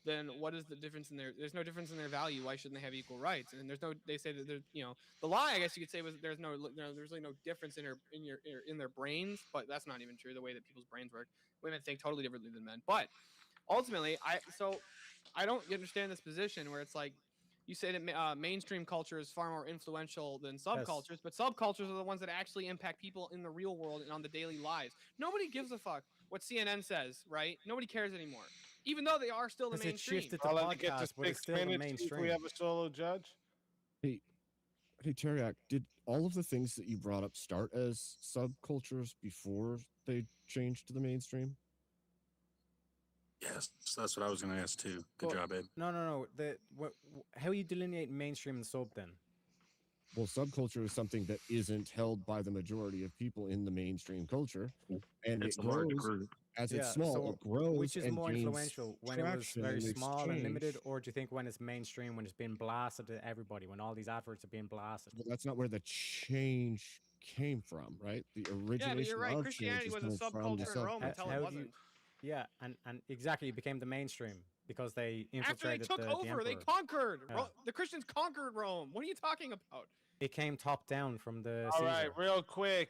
Speaker 21: then what is the difference in there's no difference in their value. Why shouldn't they have equal rights? And they say that the lie, I guess you could say, was there's really no difference in their brains, but that's not even true. The way that people's brains work, women think totally differently than men. But ultimately, I don't understand this position where it's like, you say that mainstream culture is far more influential than subcultures, but subcultures are the ones that actually impact people in the real world and on the daily lives. Nobody gives a fuck what CNN says, right? Nobody cares anymore, even though they are still the mainstream.
Speaker 6: I'll let it get to 6 minutes if we have a solo judge.
Speaker 16: Hey, Teriak, did all of the things that you brought up start as subcultures before they changed to the mainstream?
Speaker 18: Yes, that's what I was going to ask too. Good job, Ed.
Speaker 3: No. How you delineate mainstream and sub then?
Speaker 16: Well, subculture is something that isn't held by the majority of people in the mainstream culture, and
Speaker 18: It's
Speaker 16: it
Speaker 18: a large
Speaker 16: grows
Speaker 18: group.
Speaker 16: as it's small.
Speaker 3: So
Speaker 16: it grows
Speaker 3: which is
Speaker 16: and
Speaker 3: more
Speaker 16: gains
Speaker 3: influential, when it was
Speaker 16: traction
Speaker 3: very
Speaker 16: in
Speaker 3: small and limited,
Speaker 16: exchange.
Speaker 3: or do you think when it's mainstream, when it's being blasted to everybody, when all these adverts are being blasted?
Speaker 16: Well, that's not where the change came from, right? The origination
Speaker 21: Yeah, but you're right.
Speaker 16: of
Speaker 21: Christianity
Speaker 16: change
Speaker 21: was
Speaker 16: is
Speaker 21: a
Speaker 16: coming from the
Speaker 21: subculture in Rome until it
Speaker 3: How do
Speaker 21: wasn't.
Speaker 3: you, yeah, and exactly, it became the mainstream because they
Speaker 21: After they
Speaker 3: infiltrated
Speaker 21: took
Speaker 3: the
Speaker 21: over, they
Speaker 3: emperor.
Speaker 21: conquered.
Speaker 3: Yeah.
Speaker 21: The Christians conquered Rome. What are you talking about?
Speaker 3: It came top down from the
Speaker 6: All
Speaker 3: Caesar.
Speaker 6: right, real quick.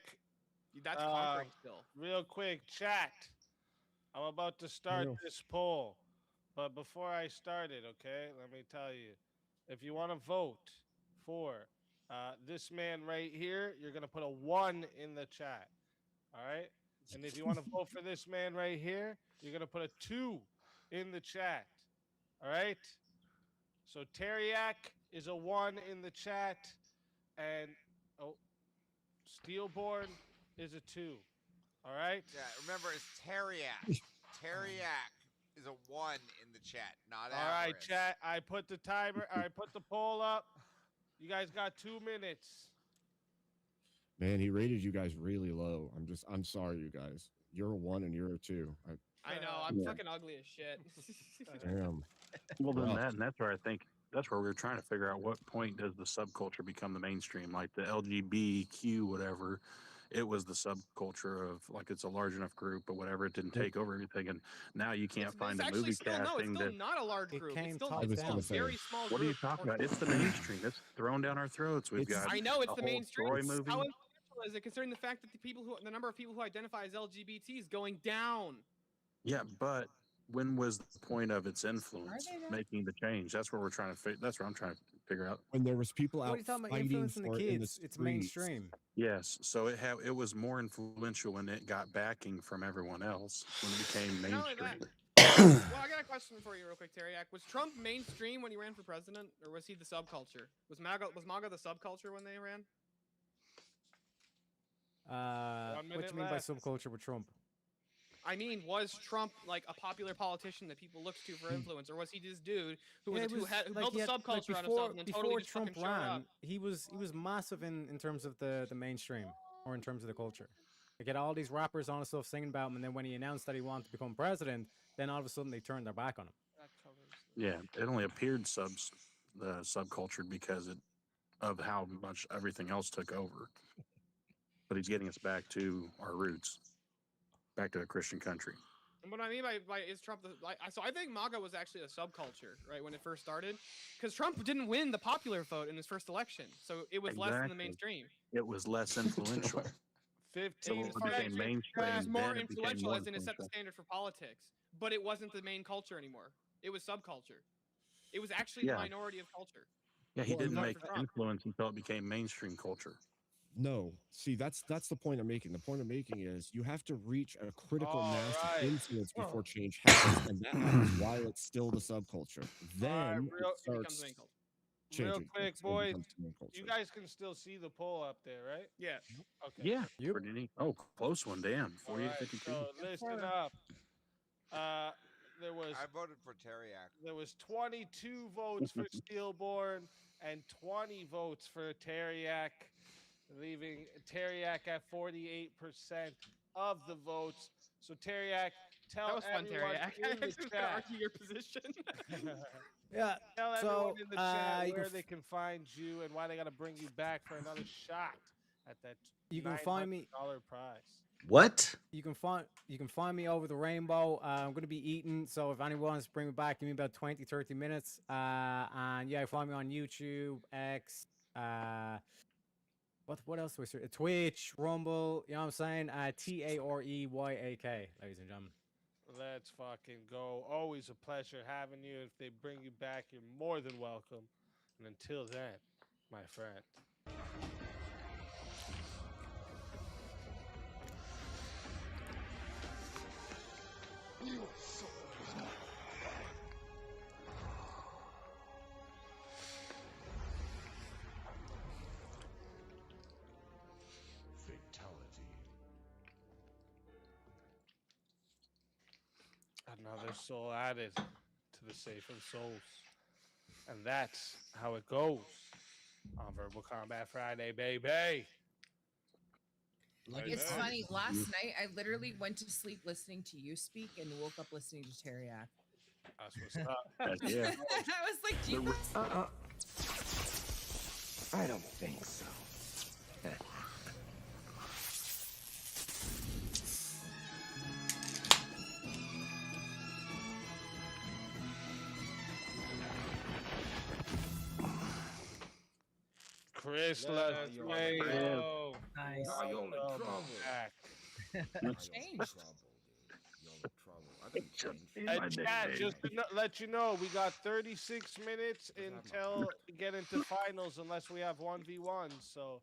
Speaker 21: That's conquering still.
Speaker 6: Real quick, chat. I'm about to start this poll, but before I start it, okay, let me tell you, if you want to vote for this man right here, you're gonna put a 1 in the chat. All right, and if you want to vote for this man right here, you're gonna put a 2 in the chat. All right. So Teriak is a 1 in the chat, and Steelborn is a 2. All right.
Speaker 20: Yeah, remember it's Teriak. Teriak is a 1 in the chat, not
Speaker 6: All right,
Speaker 20: Avarice.
Speaker 6: chat. I put the timer. I put the poll up. You guys got 2 minutes.
Speaker 16: Man, he rated you guys really low. I'm sorry, you guys. You're a 1 and you're a 2.
Speaker 21: I know. I'm fucking ugly as shit.
Speaker 16: Damn.
Speaker 18: Well, then
Speaker 16: Rough.
Speaker 18: that, and that's where I think that's where we were trying to figure out what point does the subculture become the mainstream, like the LGBTQ, whatever. It was the subculture of like it's a large enough group, but whatever, it didn't take over everything, and now you can't find a movie
Speaker 21: it's
Speaker 18: casting
Speaker 21: still
Speaker 18: that.
Speaker 21: not a large group. It's still a very small
Speaker 18: What are you
Speaker 21: group.
Speaker 18: talking about? It's the mainstream. It's thrown down our throats. We've got.
Speaker 21: I know it's
Speaker 18: a
Speaker 21: the
Speaker 18: whole
Speaker 21: mainstream.
Speaker 18: Troy movie.
Speaker 21: How influential is it, considering the fact that the number of people who identify as LGBT is going down?
Speaker 18: Yeah, but when was the point of its influence making the change? That's where we're trying to figure. That's what I'm trying to figure out.
Speaker 16: When there was people
Speaker 3: What are
Speaker 16: out
Speaker 3: you talking about
Speaker 16: fighting
Speaker 3: influencing the
Speaker 16: for it in the
Speaker 3: kids? It's
Speaker 16: streets.
Speaker 3: mainstream.
Speaker 18: Yes, so it was more influential when it got backing from everyone else when it became
Speaker 21: Not only
Speaker 18: mainstream.
Speaker 21: that- well, I got a question for you, real quick, Teriak. Was Trump mainstream when he ran for president, or was he the subculture? Was MAGA the subculture when they ran?
Speaker 3: What do you mean by subculture with Trump?
Speaker 21: I mean, was Trump like a popular politician that people looked to for influence, or was he this dude who
Speaker 3: Yeah,
Speaker 21: who built a
Speaker 3: he had-
Speaker 21: subculture out of
Speaker 3: before,
Speaker 21: stuff and then
Speaker 3: before
Speaker 21: totally just
Speaker 3: Trump
Speaker 21: fucking showed up?
Speaker 3: ran, he was massive in terms of the mainstream or in terms of the culture. Like, had all these rappers on and stuff singing about him, and then when he announced that he wanted to become president, then all of a sudden they turned their back on him.
Speaker 18: Yeah, it only appeared subcultured because of how much everything else took over. But he's getting us back to our roots, back to a Christian country.
Speaker 21: And what I mean by is Trump so I think MAGA was actually a subculture, right, when it first started, because Trump didn't win the popular vote in his first election, so it was less than the
Speaker 18: Exactly.
Speaker 21: mainstream.
Speaker 18: It was less influential.
Speaker 6: 15
Speaker 18: So it became mainstream.
Speaker 21: It was more
Speaker 18: then it became
Speaker 21: influential,
Speaker 18: more
Speaker 21: as in it set the
Speaker 18: influential.
Speaker 21: standard for politics, but it wasn't the main culture anymore. It was subculture. It was actually the
Speaker 18: Yeah.
Speaker 21: minority of culture.
Speaker 18: Yeah, he
Speaker 16: Well,
Speaker 18: didn't
Speaker 16: apart
Speaker 18: make
Speaker 21: from Trump.
Speaker 18: influence until it became mainstream culture.
Speaker 16: No, see, that's the point I'm making. The point I'm making is you have to reach a critical
Speaker 6: All
Speaker 16: mass
Speaker 6: right.
Speaker 16: of influence before change happens, and that happens while it's still the subculture. Then
Speaker 6: real-
Speaker 16: it starts
Speaker 21: main culture.
Speaker 6: Real
Speaker 16: changing.
Speaker 6: quick,
Speaker 16: It still
Speaker 6: boys.
Speaker 16: becomes the main culture.
Speaker 6: You guys can still see the poll up there, right?
Speaker 21: Yeah.
Speaker 6: Okay.
Speaker 18: Yeah, pretty neat. Oh, close one, damn. 48
Speaker 6: Alright,
Speaker 18: 52.
Speaker 6: so listen up. There was
Speaker 20: I voted for Teriak.
Speaker 6: There was 22 votes for Steelborn and 20 votes for Teriak, leaving Teriak at 48% of the votes. So Teriak, tell
Speaker 21: That was fun,
Speaker 6: everyone
Speaker 21: Terry.
Speaker 6: in the
Speaker 21: I was gonna
Speaker 6: chat.
Speaker 21: argue your position.
Speaker 3: Yeah.
Speaker 6: Tell everyone
Speaker 3: So
Speaker 6: in the chat
Speaker 3: you can
Speaker 6: where they can find you and why they got to bring you back for another shot at that
Speaker 3: You can find me-
Speaker 6: $900 prize.
Speaker 13: What?
Speaker 3: You can find me over the rainbow. I'm gonna be eating, so if anyone wants to bring me back, give me about 20-30 minutes. And yeah, find me on YouTube, X, what else was there? Twitch, Rumble. You know what I'm saying? TAREYAK, ladies and gentlemen.
Speaker 6: Let's fucking go. Always a pleasure having you. If they bring you back, you're more than welcome. And until then, my friend.
Speaker 11: Fatality.
Speaker 6: Another soul added to the safe of souls. And that's how it goes on Verbal Combat Friday, baby.
Speaker 4: It's funny. Last night, I literally went to sleep listening to you speak and woke up listening to Teriak.
Speaker 6: That's what's up.
Speaker 18: Yeah.
Speaker 4: I was like, do you guys?
Speaker 12: I don't think so.
Speaker 6: Chris,
Speaker 12: Let's
Speaker 6: let's
Speaker 12: go.
Speaker 6: play.
Speaker 14: Nice.
Speaker 12: Now you're in trouble.
Speaker 4: Changed.
Speaker 6: And chat, just to let you know, we got 36 minutes until we get into finals, unless we have 1v1s. So,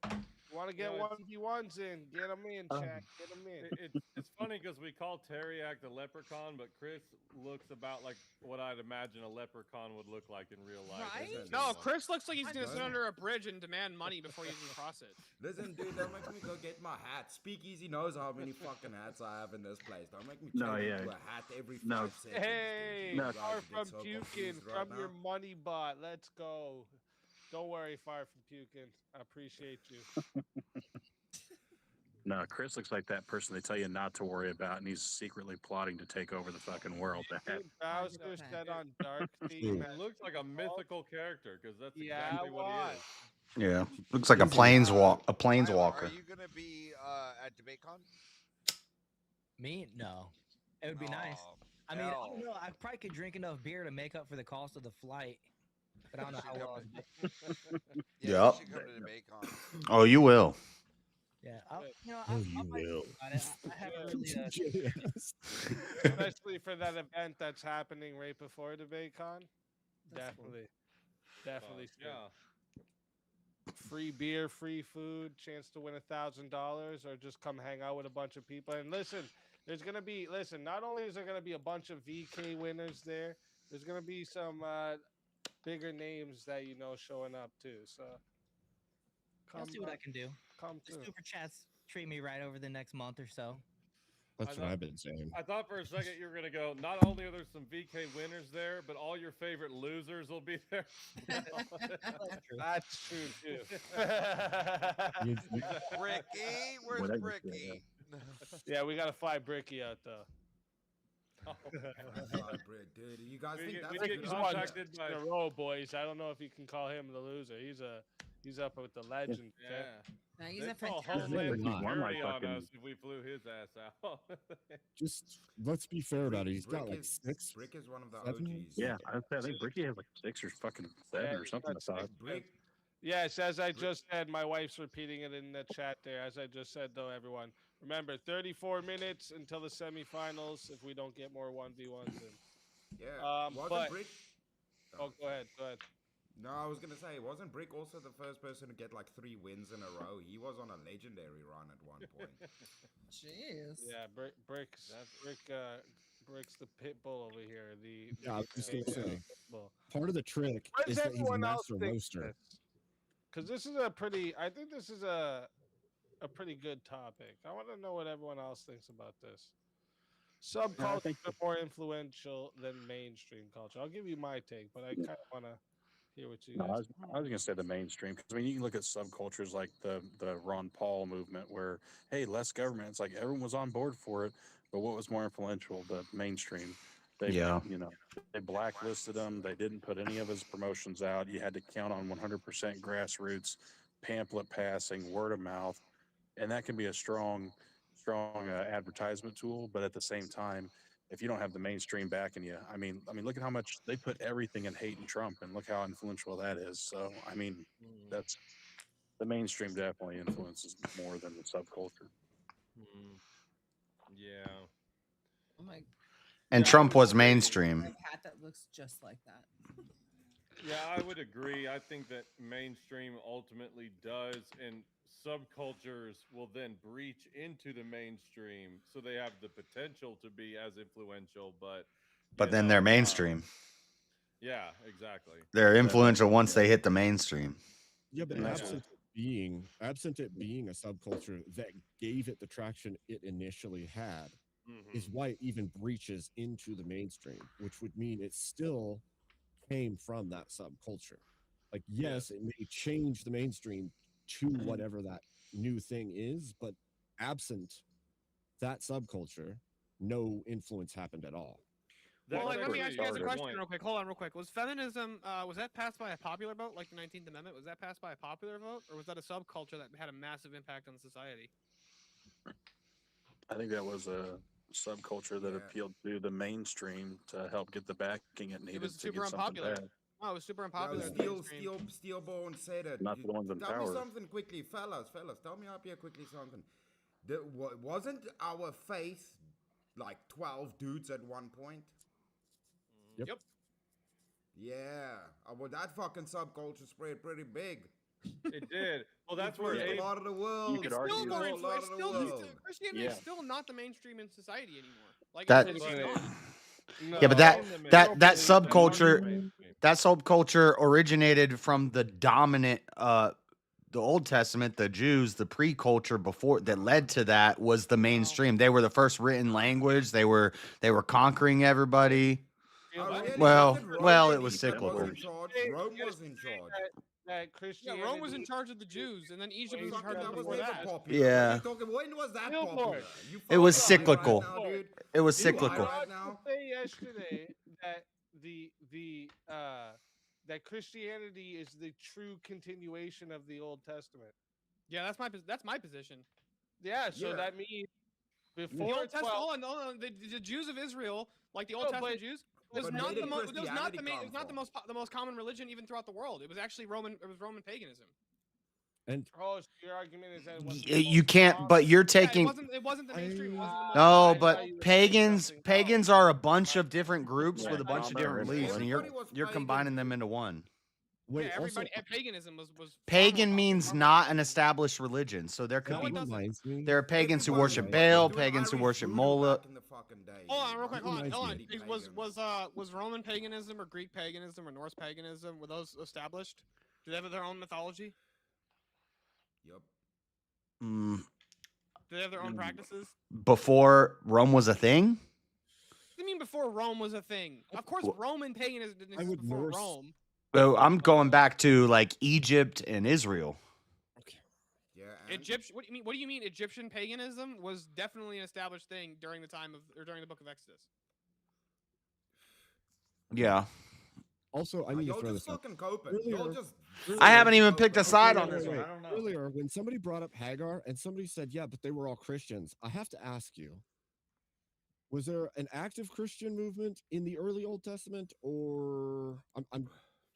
Speaker 6: you want to get 1v1s in, get them in, chat. Get them in.
Speaker 22: It's funny because we call Teriak the leprechaun, but Chris looks about like what I'd imagine a leprechaun would look like in real life.
Speaker 4: Right?
Speaker 21: No, Chris looks like he's gonna sit under a bridge and demand money before he even cross it.
Speaker 7: Listen, dude, don't make me go get my hat. Speakeasy knows how many fucking hats I have in this place. Don't make me
Speaker 18: No,
Speaker 7: change
Speaker 18: yeah.
Speaker 7: into a hat every 5
Speaker 18: No.
Speaker 7: seconds.
Speaker 6: Hey,
Speaker 18: No.
Speaker 6: far from
Speaker 7: so
Speaker 6: puking,
Speaker 7: confused right
Speaker 6: from your
Speaker 7: now.
Speaker 6: money bot. Let's go. Don't worry, far from puking. I appreciate you.
Speaker 18: No, Chris looks like that person they tell you not to worry about, and he's secretly plotting to take over the fucking world.
Speaker 6: Dude, Bowser said on Dark Theme.
Speaker 22: He looks like a mythical character because that's
Speaker 6: Yeah,
Speaker 22: exactly what
Speaker 6: why?
Speaker 22: he is.
Speaker 13: Yeah, looks like a planeswalker. A
Speaker 20: Tyler,
Speaker 13: planeswalker.
Speaker 20: are you gonna be at DebateCon?
Speaker 14: Me? No. It would be nice. I mean, I don't know. I probably could drink enough beer to make up for the cost of the flight, but I don't know how well.
Speaker 20: Yeah,
Speaker 13: Yep.
Speaker 20: you should come to DebateCon.
Speaker 13: Oh, you will.
Speaker 14: Yeah, I
Speaker 13: Oh, you will.
Speaker 14: I haven't really.
Speaker 6: Especially for that event that's happening right before DebateCon. Definitely. Definitely.
Speaker 22: Yeah.
Speaker 6: Free beer, free food, chance to win $1,000, or just come hang out with a bunch of people. And listen, there's gonna be not only is there gonna be a bunch of VK winners there, there's gonna be some bigger names that you know showing up too. So
Speaker 14: I'll see what I can do.
Speaker 6: Come
Speaker 14: The
Speaker 6: through.
Speaker 14: super chats treat me right over the next month or so.
Speaker 16: That's what I've been saying.
Speaker 22: I thought for a second you were gonna go. Not only are there some VK winners there, but all your favorite losers will be there.
Speaker 6: That's true too.
Speaker 20: Bricky, where's
Speaker 18: Whatever.
Speaker 20: Bricky?
Speaker 6: Yeah, we gotta fly Bricky out though.
Speaker 7: Oh, dude, you guys
Speaker 6: We
Speaker 7: think
Speaker 6: get,
Speaker 7: that's
Speaker 6: we
Speaker 7: a
Speaker 6: get
Speaker 7: good
Speaker 6: contacted
Speaker 7: idea?
Speaker 6: in a row, boys. I don't know if you can call him the loser. He's up with the legend. Okay?
Speaker 4: No, he's
Speaker 22: They'd
Speaker 4: a
Speaker 22: call
Speaker 4: fantastic.
Speaker 22: Homeland
Speaker 16: Not.
Speaker 22: Security on us if we flew his ass out.
Speaker 16: Just let's be fair about it. He's got like
Speaker 7: Brick is one of the
Speaker 16: seven?
Speaker 7: OGs.
Speaker 18: Yeah, I think Bricky has like 6 or fucking 7 or something. I thought.
Speaker 6: Yes, as I just said, my wife's repeating it in the chat there. As I just said, though, everyone, remember 34 minutes until the semifinals. If we don't get more 1v1s in.
Speaker 7: Yeah.
Speaker 6: But
Speaker 7: Brick?
Speaker 6: go ahead. Go ahead.
Speaker 7: No, I was gonna say, wasn't Brick also the first person to get like 3 wins in a row? He was on a legendary run at one point.
Speaker 4: Jeez.
Speaker 6: Yeah, Brick's the pit bull over here.
Speaker 16: Yeah, I was just gonna say.
Speaker 6: bull.
Speaker 16: Part of the trick
Speaker 6: What
Speaker 16: is
Speaker 6: does
Speaker 16: that he's a
Speaker 6: everyone else
Speaker 16: master
Speaker 6: think
Speaker 16: roaster.
Speaker 6: Because this is I think this is a pretty good topic. I want to know what everyone else thinks about this. Subculture are more influential than mainstream culture. I'll give you my take, but I kind of want to hear what you
Speaker 18: No,
Speaker 6: guys.
Speaker 18: I was going to say the mainstream because I mean you can look at subcultures like the Ron Paul movement, where hey, less government. It's like everyone was on board for it, but what was more influential? The mainstream. They,
Speaker 13: Yeah.
Speaker 18: you know, they blacklisted him. They didn't put any of his promotions out. You had to count on 100% grassroots, pamphlet passing, word of mouth, and that can be a strong advertisement tool. But at the same time, if you don't have the mainstream backing you, I mean, look at how much they put everything in hate and Trump, and look how influential that is. So, I mean, that's the mainstream definitely influences more than the subculture.
Speaker 22: Yeah.
Speaker 4: Oh my.
Speaker 13: And
Speaker 22: Yeah, I
Speaker 13: Trump
Speaker 22: would
Speaker 13: was
Speaker 22: agree.
Speaker 13: mainstream.
Speaker 4: A hat that looks just like that.
Speaker 22: Yeah, I would agree. I think that mainstream ultimately does, and subcultures will then breach into the mainstream, so they have the potential to be as influential. But
Speaker 13: Then they're mainstream.
Speaker 22: Yeah, exactly.
Speaker 13: They're influential once they hit the mainstream.
Speaker 16: Yeah, but absent it being a subculture that gave it the traction it initially had, is why it even breaches into the mainstream, which would mean it still came from that subculture. Like, yes, it may change the mainstream to whatever that new thing is, but absent that subculture, no influence happened at all.
Speaker 21: Well, let me ask you guys a question real quick. Hold on real quick. Was feminism, was that passed by a popular vote, like the 19th Amendment? Was that passed by a popular vote, or was that a subculture that had a massive impact on society?
Speaker 18: I think that was a subculture that appealed to the mainstream to help get the backing it needed.
Speaker 21: It was
Speaker 18: to
Speaker 21: super
Speaker 18: get something
Speaker 21: unpopular.
Speaker 18: back.
Speaker 21: Oh, it was super unpopular.
Speaker 7: Steelborn said it.
Speaker 18: Not the ones in
Speaker 7: Tell
Speaker 18: power.
Speaker 7: me something quickly, fellas. Tell me up here quickly something. Wasn't our faith like 12 dudes at one point?
Speaker 21: Yep.
Speaker 7: Yeah. Well, that fucking subculture spread pretty big.
Speaker 22: It did. Well, that's where
Speaker 7: a lot of the world.
Speaker 22: You could argue
Speaker 7: a lot of the world.
Speaker 21: Christianity is still not the mainstream in society anymore. Like
Speaker 13: That-
Speaker 21: it's not.
Speaker 13: Yeah, but that subculture originated from the dominant the Old Testament, the Jews, the pre-culture before that led to that was the mainstream. They were the first written language. They were conquering everybody. Well, it was cyclical.
Speaker 7: Rome was in charge.
Speaker 21: Yeah, Rome was in charge of the Jews, and then Egypt was in charge of before that.
Speaker 13: Yeah.
Speaker 7: When was that popular?
Speaker 13: It was cyclical. It was
Speaker 6: You
Speaker 13: cyclical.
Speaker 6: tried to say yesterday that that Christianity is the true continuation of the Old Testament.
Speaker 21: Yeah, that's my position.
Speaker 6: Yeah, so that means before
Speaker 21: The Old Testament,
Speaker 6: 12
Speaker 21: hold on, the Jews of Israel, like the Old Testament Jews, was not the most common religion even throughout the world. It was actually Roman. It was Roman paganism.
Speaker 16: And
Speaker 6: so your argument is that it wasn't
Speaker 13: You can't, but you're taking.
Speaker 21: It wasn't the mainstream. It wasn't the most
Speaker 13: No,
Speaker 21: common.
Speaker 13: but pagans are a bunch of different groups with a bunch of different beliefs, and you're combining them into one.
Speaker 21: Yeah, everybody. Paganism was.
Speaker 13: Pagan means not an established religion, so there could be. There are pagans who worship Baal, pagans who worship Moloch.
Speaker 21: Hold on, real quick. Hold on. Was Roman paganism or Greek paganism or Norse paganism, were those established? Do they have their own mythology?
Speaker 7: Yep.
Speaker 13: Mm,
Speaker 21: Do they have their own practices?
Speaker 13: before Rome was a thing.
Speaker 21: What do you mean before Rome was a thing? Of course, Roman paganism didn't exist before Rome.
Speaker 13: So I'm going back to like Egypt and Israel.
Speaker 7: Yeah.
Speaker 21: Egyptian. What do you mean? Egyptian paganism was definitely an established thing during the time of, or during the Book of Exodus.
Speaker 13: Yeah.
Speaker 16: Also, I need to throw this out.
Speaker 13: I haven't even picked a side on this one. I don't know.
Speaker 16: Earlier, when somebody brought up Hagar and somebody said, yeah, but they were all Christians, I have to ask you, was there an active Christian movement in the early Old Testament, or I'm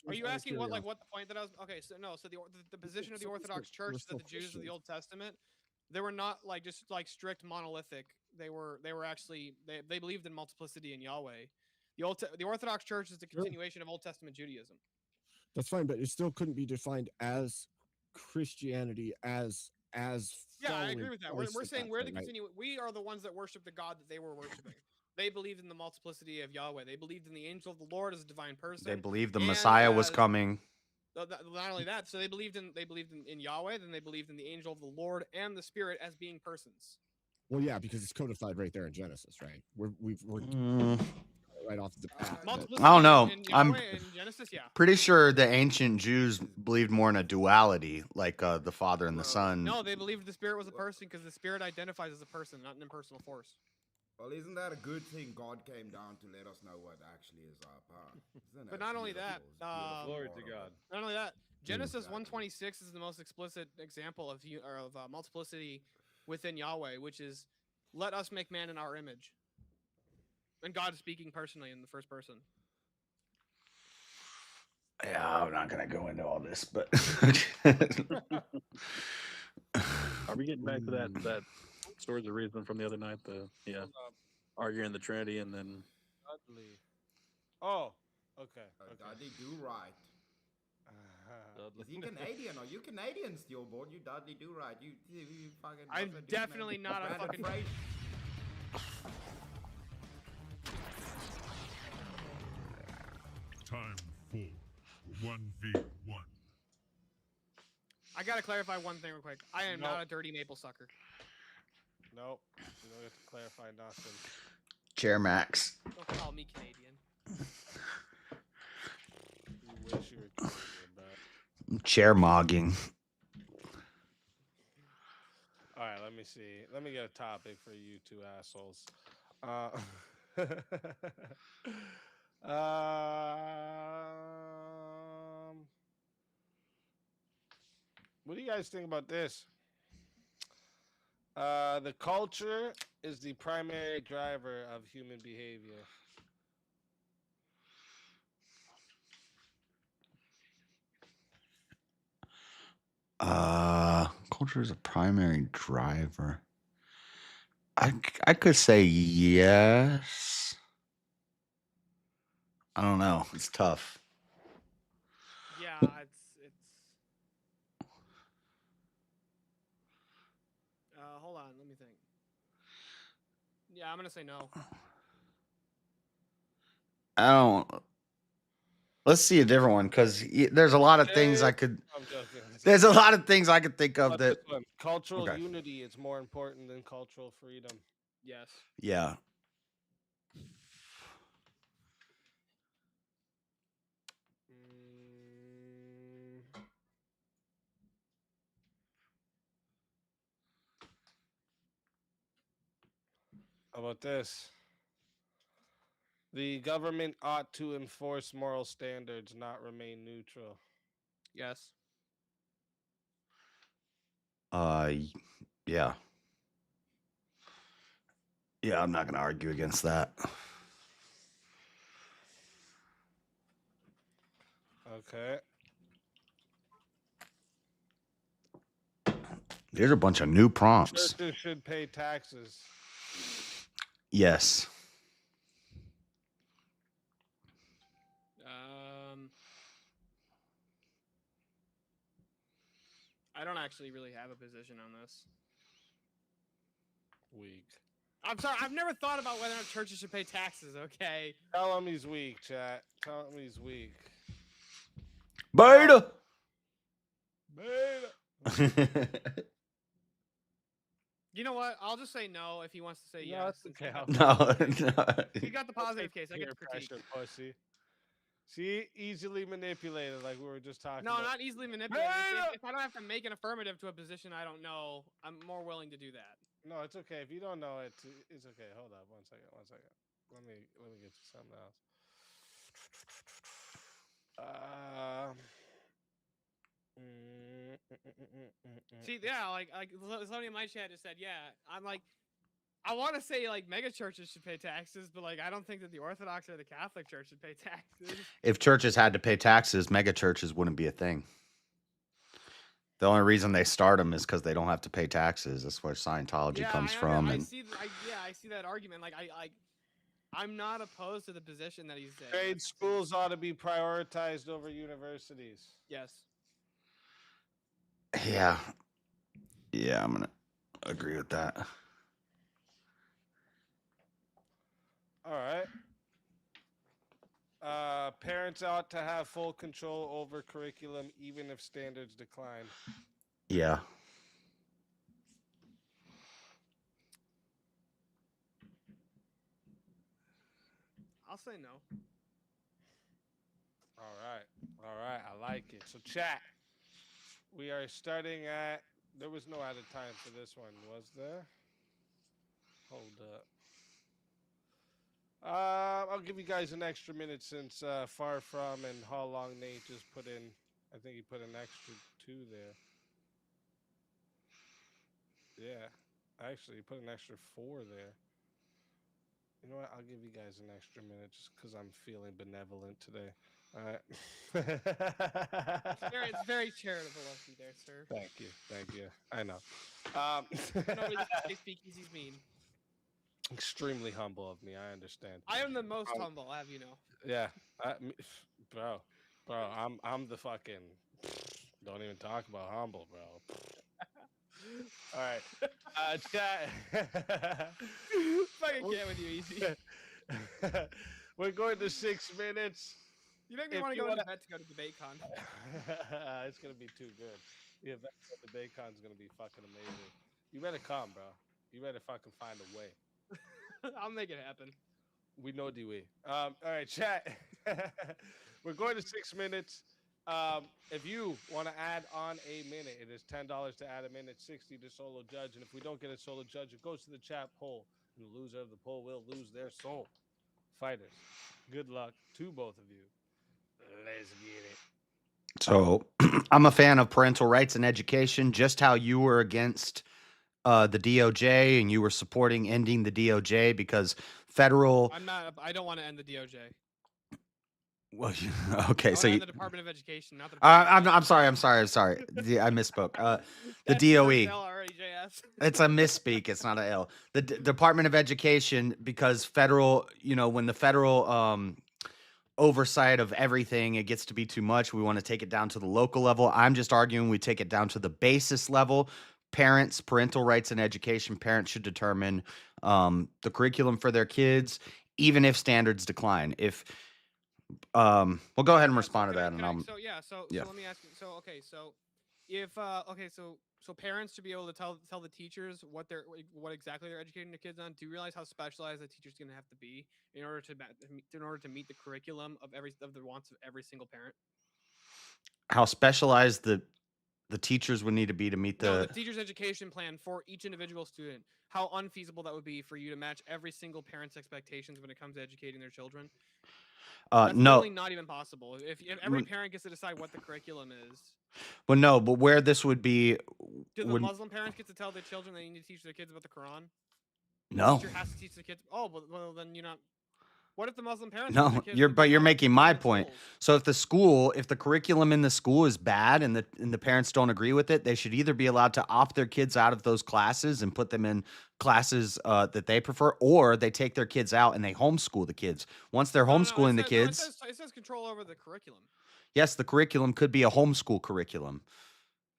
Speaker 21: Are you
Speaker 16: out of
Speaker 21: asking what
Speaker 16: curiosity.
Speaker 21: what the point that I was? Okay, so no, so the position of the
Speaker 16: So
Speaker 21: Orthodox
Speaker 16: we're
Speaker 21: Church
Speaker 16: still
Speaker 21: that the Jews of the
Speaker 16: Christians.
Speaker 21: Old Testament, they were not like just like strict monolithic. They were actually they believed in multiplicity in Yahweh. The Orthodox Church is the
Speaker 16: Sure.
Speaker 21: continuation of Old Testament Judaism.
Speaker 16: That's fine, but it still couldn't be defined as Christianity as
Speaker 21: Yeah, I
Speaker 16: following
Speaker 21: agree with that.
Speaker 16: Christ
Speaker 21: We're
Speaker 16: at
Speaker 21: saying
Speaker 16: that
Speaker 21: we're
Speaker 16: point,
Speaker 21: the
Speaker 16: right?
Speaker 21: continue. We are the ones that worship the God that they were worshiping. They believed in the multiplicity of Yahweh. They believed in the angel of the Lord as a divine person.
Speaker 13: They believed the
Speaker 21: and
Speaker 13: Messiah was
Speaker 21: as-
Speaker 13: coming.
Speaker 21: Not only that, so they believed in Yahweh, then they believed in the angel of the Lord and the Spirit as being persons.
Speaker 16: Well, yeah, because it's codified right there in Genesis, right? We're right off the bat.
Speaker 21: Multiplicity
Speaker 13: I don't know.
Speaker 21: in
Speaker 13: I'm
Speaker 21: Yahweh and Genesis, yeah.
Speaker 13: pretty sure the ancient Jews believed more in a duality, like the Father and the Son.
Speaker 21: No, they believed the Spirit was a person because the Spirit identifies as a person, not an impersonal force.
Speaker 7: Well, isn't that a good thing? God came down to let us know what actually is our path. Isn't
Speaker 21: But not only that,
Speaker 22: Glory to God.
Speaker 21: not only that, Genesis 1:26 is the most explicit example of multiplicity within Yahweh, which is, "Let us make man in our image," and God is speaking personally in the first person.
Speaker 13: Yeah, I'm not gonna go into all this, but
Speaker 18: Are we getting back to that Swords of Reason from the other night? Arguing the Trinity and then
Speaker 6: Dudley. Oh, okay.
Speaker 7: Dudley do right. Is he Canadian? Are you Canadian, Steelboard? You Dudley do right. You fucking.
Speaker 21: I'm definitely not a fucking.
Speaker 11: Time for 1v1.
Speaker 21: I gotta clarify one thing real quick. I am not a dirty maple sucker.
Speaker 6: Nope. You don't get to clarify nothing.
Speaker 13: Chair Max.
Speaker 21: Don't call me Canadian.
Speaker 6: You wish you were Canadian, but...
Speaker 13: Chair mogging.
Speaker 6: All right, let me see. Let me get a topic for you two assholes. What do you guys think about this? The culture is the primary driver of human behavior.
Speaker 13: Culture is a primary driver. I could say yes. I don't know. It's tough.
Speaker 21: Yeah, it's. Hold on, let me think. Yeah, I'm gonna say no.
Speaker 13: I don't. Let's see a different one because there's a lot of things I could.
Speaker 6: I'm joking.
Speaker 13: There's a lot of things I could think of that.
Speaker 6: Cultural
Speaker 13: Okay.
Speaker 6: unity is more important than cultural freedom.
Speaker 21: Yes.
Speaker 13: Yeah.
Speaker 6: How about this? The government ought to enforce moral standards, not remain neutral.
Speaker 21: Yes.
Speaker 13: Yeah. Yeah, I'm not gonna argue against that.
Speaker 6: Okay.
Speaker 13: There's a bunch of new prompts.
Speaker 6: Churches should pay taxes.
Speaker 13: Yes.
Speaker 21: I don't actually really have a position on this.
Speaker 6: Weak.
Speaker 21: I'm sorry, I've never thought about whether or not churches should pay taxes, okay?
Speaker 6: Tell him he's weak, chat. Tell him he's weak.
Speaker 13: Beta.
Speaker 6: Beta.
Speaker 21: You know what? I'll just say no if he wants to say
Speaker 6: No,
Speaker 21: yes.
Speaker 6: it's okay.
Speaker 21: He got the positive case. I get
Speaker 6: Peer
Speaker 21: the critique.
Speaker 6: pressure, pussy. See, easily manipulated, like we were just talking
Speaker 21: No,
Speaker 6: about.
Speaker 21: not easily manipulated.
Speaker 6: Beta!
Speaker 21: If I don't have to make an affirmative to a position I don't know, I'm more willing to do that.
Speaker 6: No, it's okay. If you don't know it, it's okay. Hold on, one second. Let me get you something else.
Speaker 21: See, yeah, like somebody in my chat just said, yeah. I'm like, I want to say like mega churches should pay taxes, but like I don't think that the Orthodox or the Catholic Church should pay taxes.
Speaker 13: If churches had to pay taxes, mega churches wouldn't be a thing. The only reason they start them is because they don't have to pay taxes. That's where Scientology comes from.
Speaker 21: I see that argument. Like I'm not opposed to the position that he's saying.
Speaker 6: Trade schools ought to be prioritized over universities.
Speaker 21: Yes.
Speaker 13: Yeah. Yeah, I'm gonna agree with that.
Speaker 6: All right. Parents ought to have full control over curriculum, even if standards decline.
Speaker 13: Yeah.
Speaker 21: I'll say no.
Speaker 6: All right. I like it. So, chat. We are starting at. There was no added time for this one, was there? Hold up. I'll give you guys an extra minute since Far From and How Long Nate just put in. I think he put an extra 2 there. Yeah, actually, he put an extra 4 there. You know what? I'll give you guys an extra minute just because I'm feeling benevolent today. All right.
Speaker 21: It's very charitable of you there, sir.
Speaker 6: Thank you. I know.
Speaker 21: Nobody just speakeasies mean.
Speaker 6: Extremely humble of me. I understand.
Speaker 21: I am the most humble, have you know.
Speaker 6: Yeah, bro. I'm the fucking. Don't even talk about humble, bro. All right, chat.
Speaker 21: Fucking get with you, easy.
Speaker 6: We're going to 6 minutes.
Speaker 21: You make me want to go to bed to go to DebateCon.
Speaker 6: It's gonna be too good. The event at DebateCon is gonna be fucking amazing. You better come, bro. You better fucking find a way.
Speaker 21: I'll make it happen.
Speaker 6: We know Dewey. All right, chat. We're going to 6 minutes. If you want to add on a minute, it is $10 to add a minute, 60 to solo judge. And if we don't get a solo judge, it goes to the chat poll. And the loser of the poll will lose their soul. Fighters, good luck to both of you. Let's get it.
Speaker 13: So I'm a fan of parental rights and education, just how you were against the DOJ and you were supporting ending the DOJ because federal.
Speaker 21: I don't want to end the DOJ.
Speaker 13: Well, okay, so
Speaker 21: the Department of Education, not the.
Speaker 13: I'm sorry. I misspoke. The DOE. It's a misspeak. It's not an L. The Department of Education, because federal, when the federal oversight of everything, it gets to be too much. We want to take it down to the local level. I'm just arguing we take it down to the basis level. Parents, parental rights and education. Parents should determine the curriculum for their kids, even if standards decline. We'll go ahead and respond to that, and I'll.
Speaker 21: So let me ask you. So if so parents should be able to tell the teachers what exactly they're educating their kids on. Do you realize how specialized the teacher's going to have to be in order to meet the curriculum of the wants of every single parent?
Speaker 13: How specialized the teachers would need to be to meet
Speaker 21: the teacher's education plan for each individual student. How unfeasible that would be for you to match every single parent's expectations when it comes to educating their children. That's
Speaker 13: no,
Speaker 21: really not even possible. If every parent gets to decide what the curriculum is.
Speaker 13: Well, no, but where this would be.
Speaker 21: Do the Muslim parents get to tell their children they need to teach their kids about the Quran?
Speaker 13: No.
Speaker 21: The teacher has to teach the kids. Oh, well, then you're not. What if the Muslim parents?
Speaker 13: No, you're making my point. So if the curriculum in the school is bad and the parents don't agree with it, they should either be allowed to opt their kids out of those classes and put them in classes that they prefer, or they take their kids out and they homeschool the kids. Once they're homeschooling the kids,
Speaker 21: it says control over the curriculum.
Speaker 13: Yes, the curriculum could be a homeschool curriculum.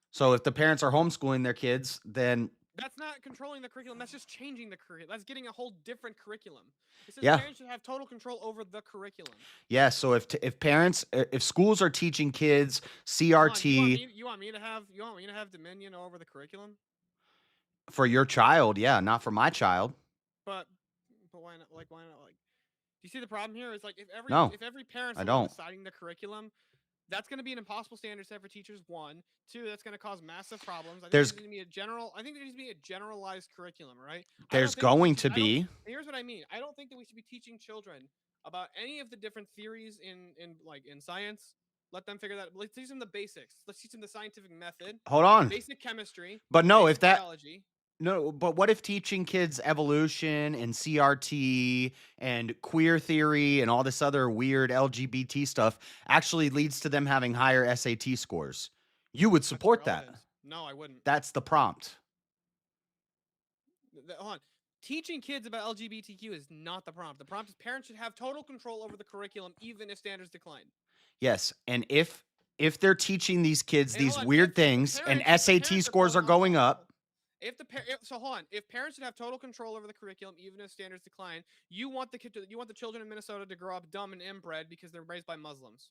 Speaker 13: So if the parents are homeschooling their kids, then
Speaker 21: that's not controlling the curriculum. That's just changing the curriculum. That's getting a whole different curriculum. It says parents should have total control over the curriculum.
Speaker 13: Yeah. So if schools are teaching kids CRT,
Speaker 21: you want me to have dominion over the curriculum
Speaker 13: for your child? Yeah, not for my child.
Speaker 21: But why not? Like, why not? Like, do you see the problem here? Is like if every parent's deciding the curriculum. That's going to be an impossible standard set for teachers. 1, 2. That's going to cause massive problems. I think there's going to be a generalized curriculum, right?
Speaker 13: There's going to be.
Speaker 21: Here's what I mean. I don't think that we should be teaching children about any of the different theories in science. Let them figure that. Let's teach them the basics. Let's teach them the scientific method.
Speaker 13: Hold on.
Speaker 21: Basic chemistry.
Speaker 13: But no,
Speaker 21: basic biology.
Speaker 13: No, but what if teaching kids evolution and CRT and queer theory and all this other weird LGBT stuff actually leads to them having higher SAT scores? You would support that.
Speaker 21: irrelevant. No, I wouldn't.
Speaker 13: That's the prompt.
Speaker 21: Hold on. Teaching kids about LGBTQ is not the prompt. The prompt is parents should have total control over the curriculum, even if standards decline.
Speaker 13: Yes, and if they're teaching these kids
Speaker 21: And
Speaker 13: these
Speaker 21: hold on,
Speaker 13: weird
Speaker 21: if the
Speaker 13: things and
Speaker 21: parents- the
Speaker 13: SAT
Speaker 21: parents are
Speaker 13: scores are going up,
Speaker 21: So hold on. If parents should have total control over the curriculum, even if standards decline, you want the children in Minnesota to grow up dumb and inbred because they're raised by Muslims.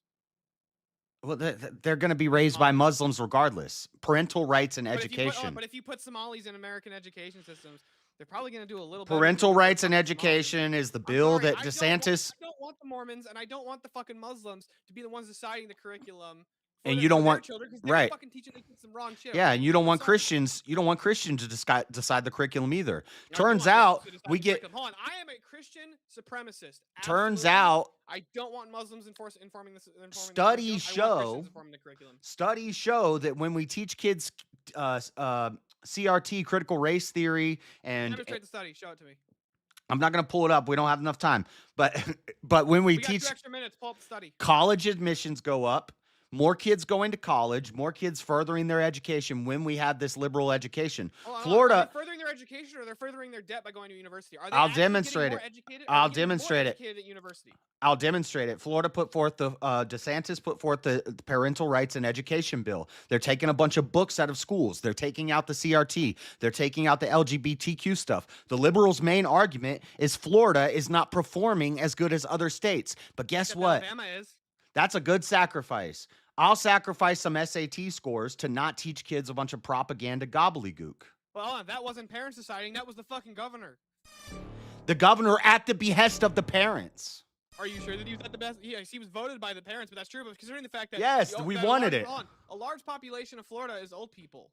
Speaker 13: well, they're going to be raised by Muslims regardless. Parental rights and
Speaker 21: But if you
Speaker 13: education.
Speaker 21: but if you put Somalis in American education systems, they're probably going to do a little better.
Speaker 13: Parental rights and education is the bill that DeSantis.
Speaker 21: I don't want the Mormons and I don't want the fucking Muslims to be the ones deciding the curriculum.
Speaker 13: And you don't want
Speaker 21: children, 'cause
Speaker 13: right.
Speaker 21: they're fucking teaching the kids some wrong shit.
Speaker 13: Yeah,
Speaker 21: right?
Speaker 13: and you don't want
Speaker 21: So-
Speaker 13: Christians. You don't want Christians to decide the curriculum either.
Speaker 21: I do
Speaker 13: Turns
Speaker 21: want
Speaker 13: out
Speaker 21: Christians to decide
Speaker 13: we
Speaker 21: the
Speaker 13: get.
Speaker 21: curriculum. Hold on, I am a Christian supremacist.
Speaker 13: Turns
Speaker 21: Absolutely.
Speaker 13: out
Speaker 21: I don't want Muslims informing this.
Speaker 13: studies
Speaker 21: I want
Speaker 13: show
Speaker 21: Christians informing the curriculum.
Speaker 13: studies show that when we teach kids CRT, critical race theory, and
Speaker 21: Demonstrate the study. Show it to me.
Speaker 13: I'm not going to pull it up. We don't have enough time. But when we
Speaker 21: got
Speaker 13: teach
Speaker 21: 2 extra minutes. Pull up the study.
Speaker 13: college admissions go up, more kids going to college, more kids furthering their education when we have this liberal education.
Speaker 21: Hold on,
Speaker 13: Florida.
Speaker 21: Are they furthering their education, or they're furthering their debt by going to university? Are they
Speaker 13: I'll
Speaker 21: actually getting
Speaker 13: demonstrate
Speaker 21: more
Speaker 13: it.
Speaker 21: educated, or are
Speaker 13: I'll
Speaker 21: they getting more
Speaker 13: demonstrate it.
Speaker 21: educated at university?
Speaker 13: I'll demonstrate it. Florida put forth DeSantis put forth the parental rights and education bill. They're taking a bunch of books out of schools. They're taking out the CRT. They're taking out the LGBTQ stuff. The liberals' main argument is Florida is not performing as good as other states. But guess
Speaker 21: Except
Speaker 13: what?
Speaker 21: Alabama is.
Speaker 13: That's a good sacrifice. I'll sacrifice some SAT scores to not teach kids a bunch of propaganda gobbledygook.
Speaker 21: Well, hold on, that wasn't parents deciding. That was the fucking governor.
Speaker 13: The governor at the behest of the parents.
Speaker 21: Are you sure that he was at the best? Yes, he was voted by the parents, but that's true. But considering the fact that
Speaker 13: Yes, we wanted it.
Speaker 21: A large population of Florida is old people,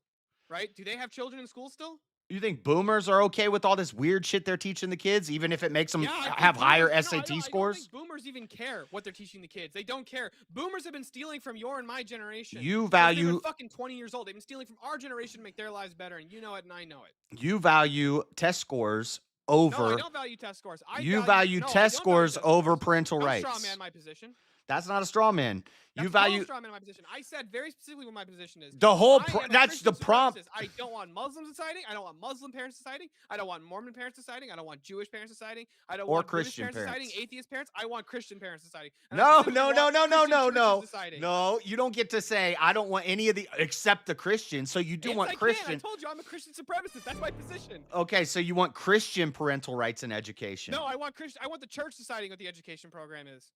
Speaker 21: right? Do they have children in school still?
Speaker 13: You think boomers are okay with all this weird shit they're teaching the kids, even if it makes them
Speaker 21: Yeah, I think
Speaker 13: have higher
Speaker 21: boomers-
Speaker 13: SAT
Speaker 21: I don't
Speaker 13: scores?
Speaker 21: think boomers even care what they're teaching the kids. They don't care. Boomers have been stealing from your and my generation.
Speaker 13: You
Speaker 21: since they were
Speaker 13: value-
Speaker 21: fucking 20 years old. They've been stealing from our generation to make their lives better, and you know it, and I know it.
Speaker 13: You value test scores
Speaker 21: No,
Speaker 13: over.
Speaker 21: I don't value test scores.
Speaker 13: You value
Speaker 21: no, I
Speaker 13: test
Speaker 21: don't value
Speaker 13: scores
Speaker 21: test
Speaker 13: over
Speaker 21: scores.
Speaker 13: parental
Speaker 21: Don't
Speaker 13: rights.
Speaker 21: straw man my position.
Speaker 13: That's not a straw man. You
Speaker 21: That's
Speaker 13: value
Speaker 21: not a straw man my position. I said very specifically what my position is.
Speaker 13: the whole.
Speaker 21: I am a
Speaker 13: That's
Speaker 21: Christian
Speaker 13: the prompt.
Speaker 21: supremacist. I don't want Muslims deciding. I don't want Muslim parents deciding. I don't want Mormon parents deciding. I don't want Jewish parents deciding. I don't
Speaker 13: Or
Speaker 21: want Buddhist
Speaker 13: Christian
Speaker 21: parents deciding.
Speaker 13: parents.
Speaker 21: Atheist parents. I want Christian parents deciding. And I
Speaker 13: No,
Speaker 21: specifically
Speaker 13: no, no,
Speaker 21: want
Speaker 13: no, no,
Speaker 21: Christian
Speaker 13: no,
Speaker 21: churches
Speaker 13: no,
Speaker 21: deciding.
Speaker 13: no. You don't get to say I don't want any of the except the Christians. So you do
Speaker 21: Yes,
Speaker 13: want
Speaker 21: I
Speaker 13: Christian.
Speaker 21: Can. I told you I'm a Christian supremacist. That's my position.
Speaker 13: Okay, so you want Christian parental rights and education.
Speaker 21: No, I want Christian. I want the church deciding what the education program is.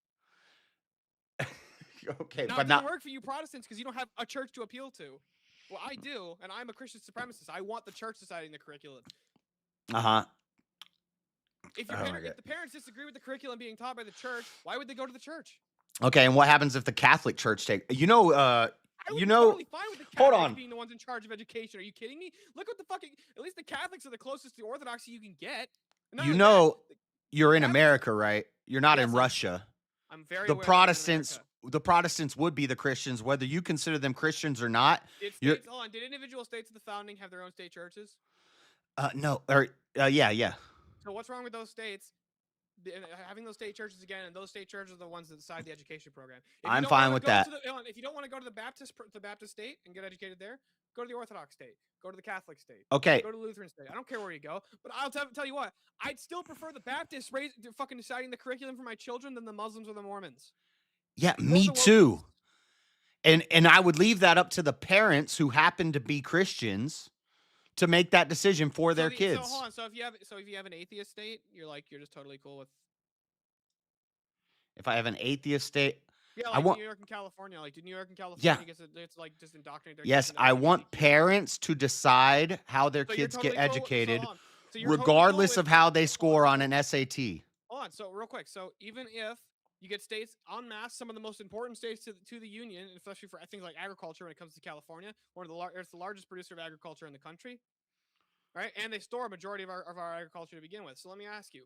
Speaker 13: Okay,
Speaker 21: Now,
Speaker 13: but
Speaker 21: it doesn't
Speaker 13: not.
Speaker 21: work for you Protestants because you don't have a church to appeal to. Well, I do, and I'm a Christian supremacist. I want the church deciding the curriculum.
Speaker 13: Uh-huh.
Speaker 21: If,
Speaker 13: Oh my
Speaker 21: if
Speaker 13: God.
Speaker 21: the parents disagree with the curriculum being taught by the church, why would they go to the church?
Speaker 13: Okay, and what happens if the Catholic Church take?
Speaker 21: I would be totally fine with the
Speaker 13: hold
Speaker 21: Catholics
Speaker 13: on.
Speaker 21: being the ones in charge of education. Are you kidding me? Look what the fucking. At least the Catholics are the closest to Orthodoxy you can get. And not
Speaker 13: You
Speaker 21: only
Speaker 13: know, you're in America, right? You're not in
Speaker 21: Yes,
Speaker 13: Russia.
Speaker 21: I'm very
Speaker 13: The
Speaker 21: aware that I'm in
Speaker 13: Protestants, the Protestants would be the Christians, whether you consider them Christians or not.
Speaker 21: Did
Speaker 13: You're,
Speaker 21: states, hold on, did individual states of the founding have their own state churches?
Speaker 13: no, or yeah.
Speaker 21: So what's wrong with those states having those state churches again? And those state churches are the ones that decide the education program. If you
Speaker 13: I'm
Speaker 21: don't
Speaker 13: fine
Speaker 21: wanna
Speaker 13: with
Speaker 21: go
Speaker 13: that.
Speaker 21: to the- if you don't want to go to the Baptist state and get educated there, go to the Orthodox state. Go to the Catholic state.
Speaker 13: Okay.
Speaker 21: Go to the Lutheran state. I don't care where you go, but I'll tell you what. I'd still prefer the Baptists fucking deciding the curriculum for my children than the Muslims or the Mormons.
Speaker 13: Yeah,
Speaker 21: Those
Speaker 13: me
Speaker 21: are what-
Speaker 13: too. And I would leave that up to the parents who happen to be Christians to make that decision for their kids.
Speaker 21: So hold on. So if you have an atheist state, you're just totally cool with.
Speaker 13: If I have an atheist state,
Speaker 21: Yeah,
Speaker 13: I
Speaker 21: like
Speaker 13: want.
Speaker 21: New York and California. Like, do New York and California
Speaker 13: Yeah.
Speaker 21: it's like just indoctrinate their
Speaker 13: Yes,
Speaker 21: kids into
Speaker 13: I
Speaker 21: LGBT?
Speaker 13: want parents to decide how their
Speaker 21: So you're
Speaker 13: kids
Speaker 21: totally
Speaker 13: get
Speaker 21: cool- so
Speaker 13: educated,
Speaker 21: hold on. So you're totally
Speaker 13: regardless
Speaker 21: cool
Speaker 13: of how they score on an SAT.
Speaker 21: Hold on. So real quick. So even if you get states en masse, some of the most important states to the union, especially for things like agriculture, when it comes to California, it's the largest producer of agriculture in the country, right? And they store a majority of our agriculture to begin with. So let me ask you.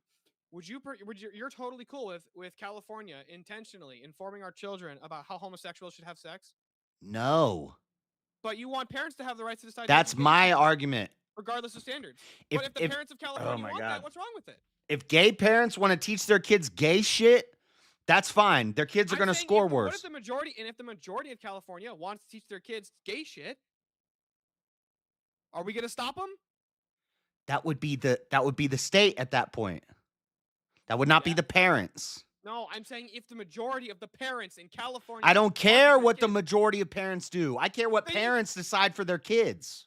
Speaker 21: You're totally cool with California intentionally informing our children about how homosexuals should have sex?
Speaker 13: No,
Speaker 21: But you want parents to have the rights to decide.
Speaker 13: that's
Speaker 21: education.
Speaker 13: my argument.
Speaker 21: regardless of standards.
Speaker 13: If-
Speaker 21: But if the
Speaker 13: if-
Speaker 21: parents of
Speaker 13: oh
Speaker 21: California
Speaker 13: my
Speaker 21: want
Speaker 13: God.
Speaker 21: that, what's wrong with it?
Speaker 13: If gay parents want to teach their kids gay shit, that's fine. Their kids are
Speaker 21: I'm
Speaker 13: going to
Speaker 21: saying
Speaker 13: score
Speaker 21: What if
Speaker 13: worse.
Speaker 21: the majority of California wants to teach their kids gay shit? Are we going to stop them?
Speaker 13: That would be the state at that point. That would not be the parents.
Speaker 21: No, I'm saying if the majority of the parents in California.
Speaker 13: I don't
Speaker 21: want
Speaker 13: care
Speaker 21: their
Speaker 13: what the
Speaker 21: kids-
Speaker 13: majority of parents do. I care what parents decide for their kids.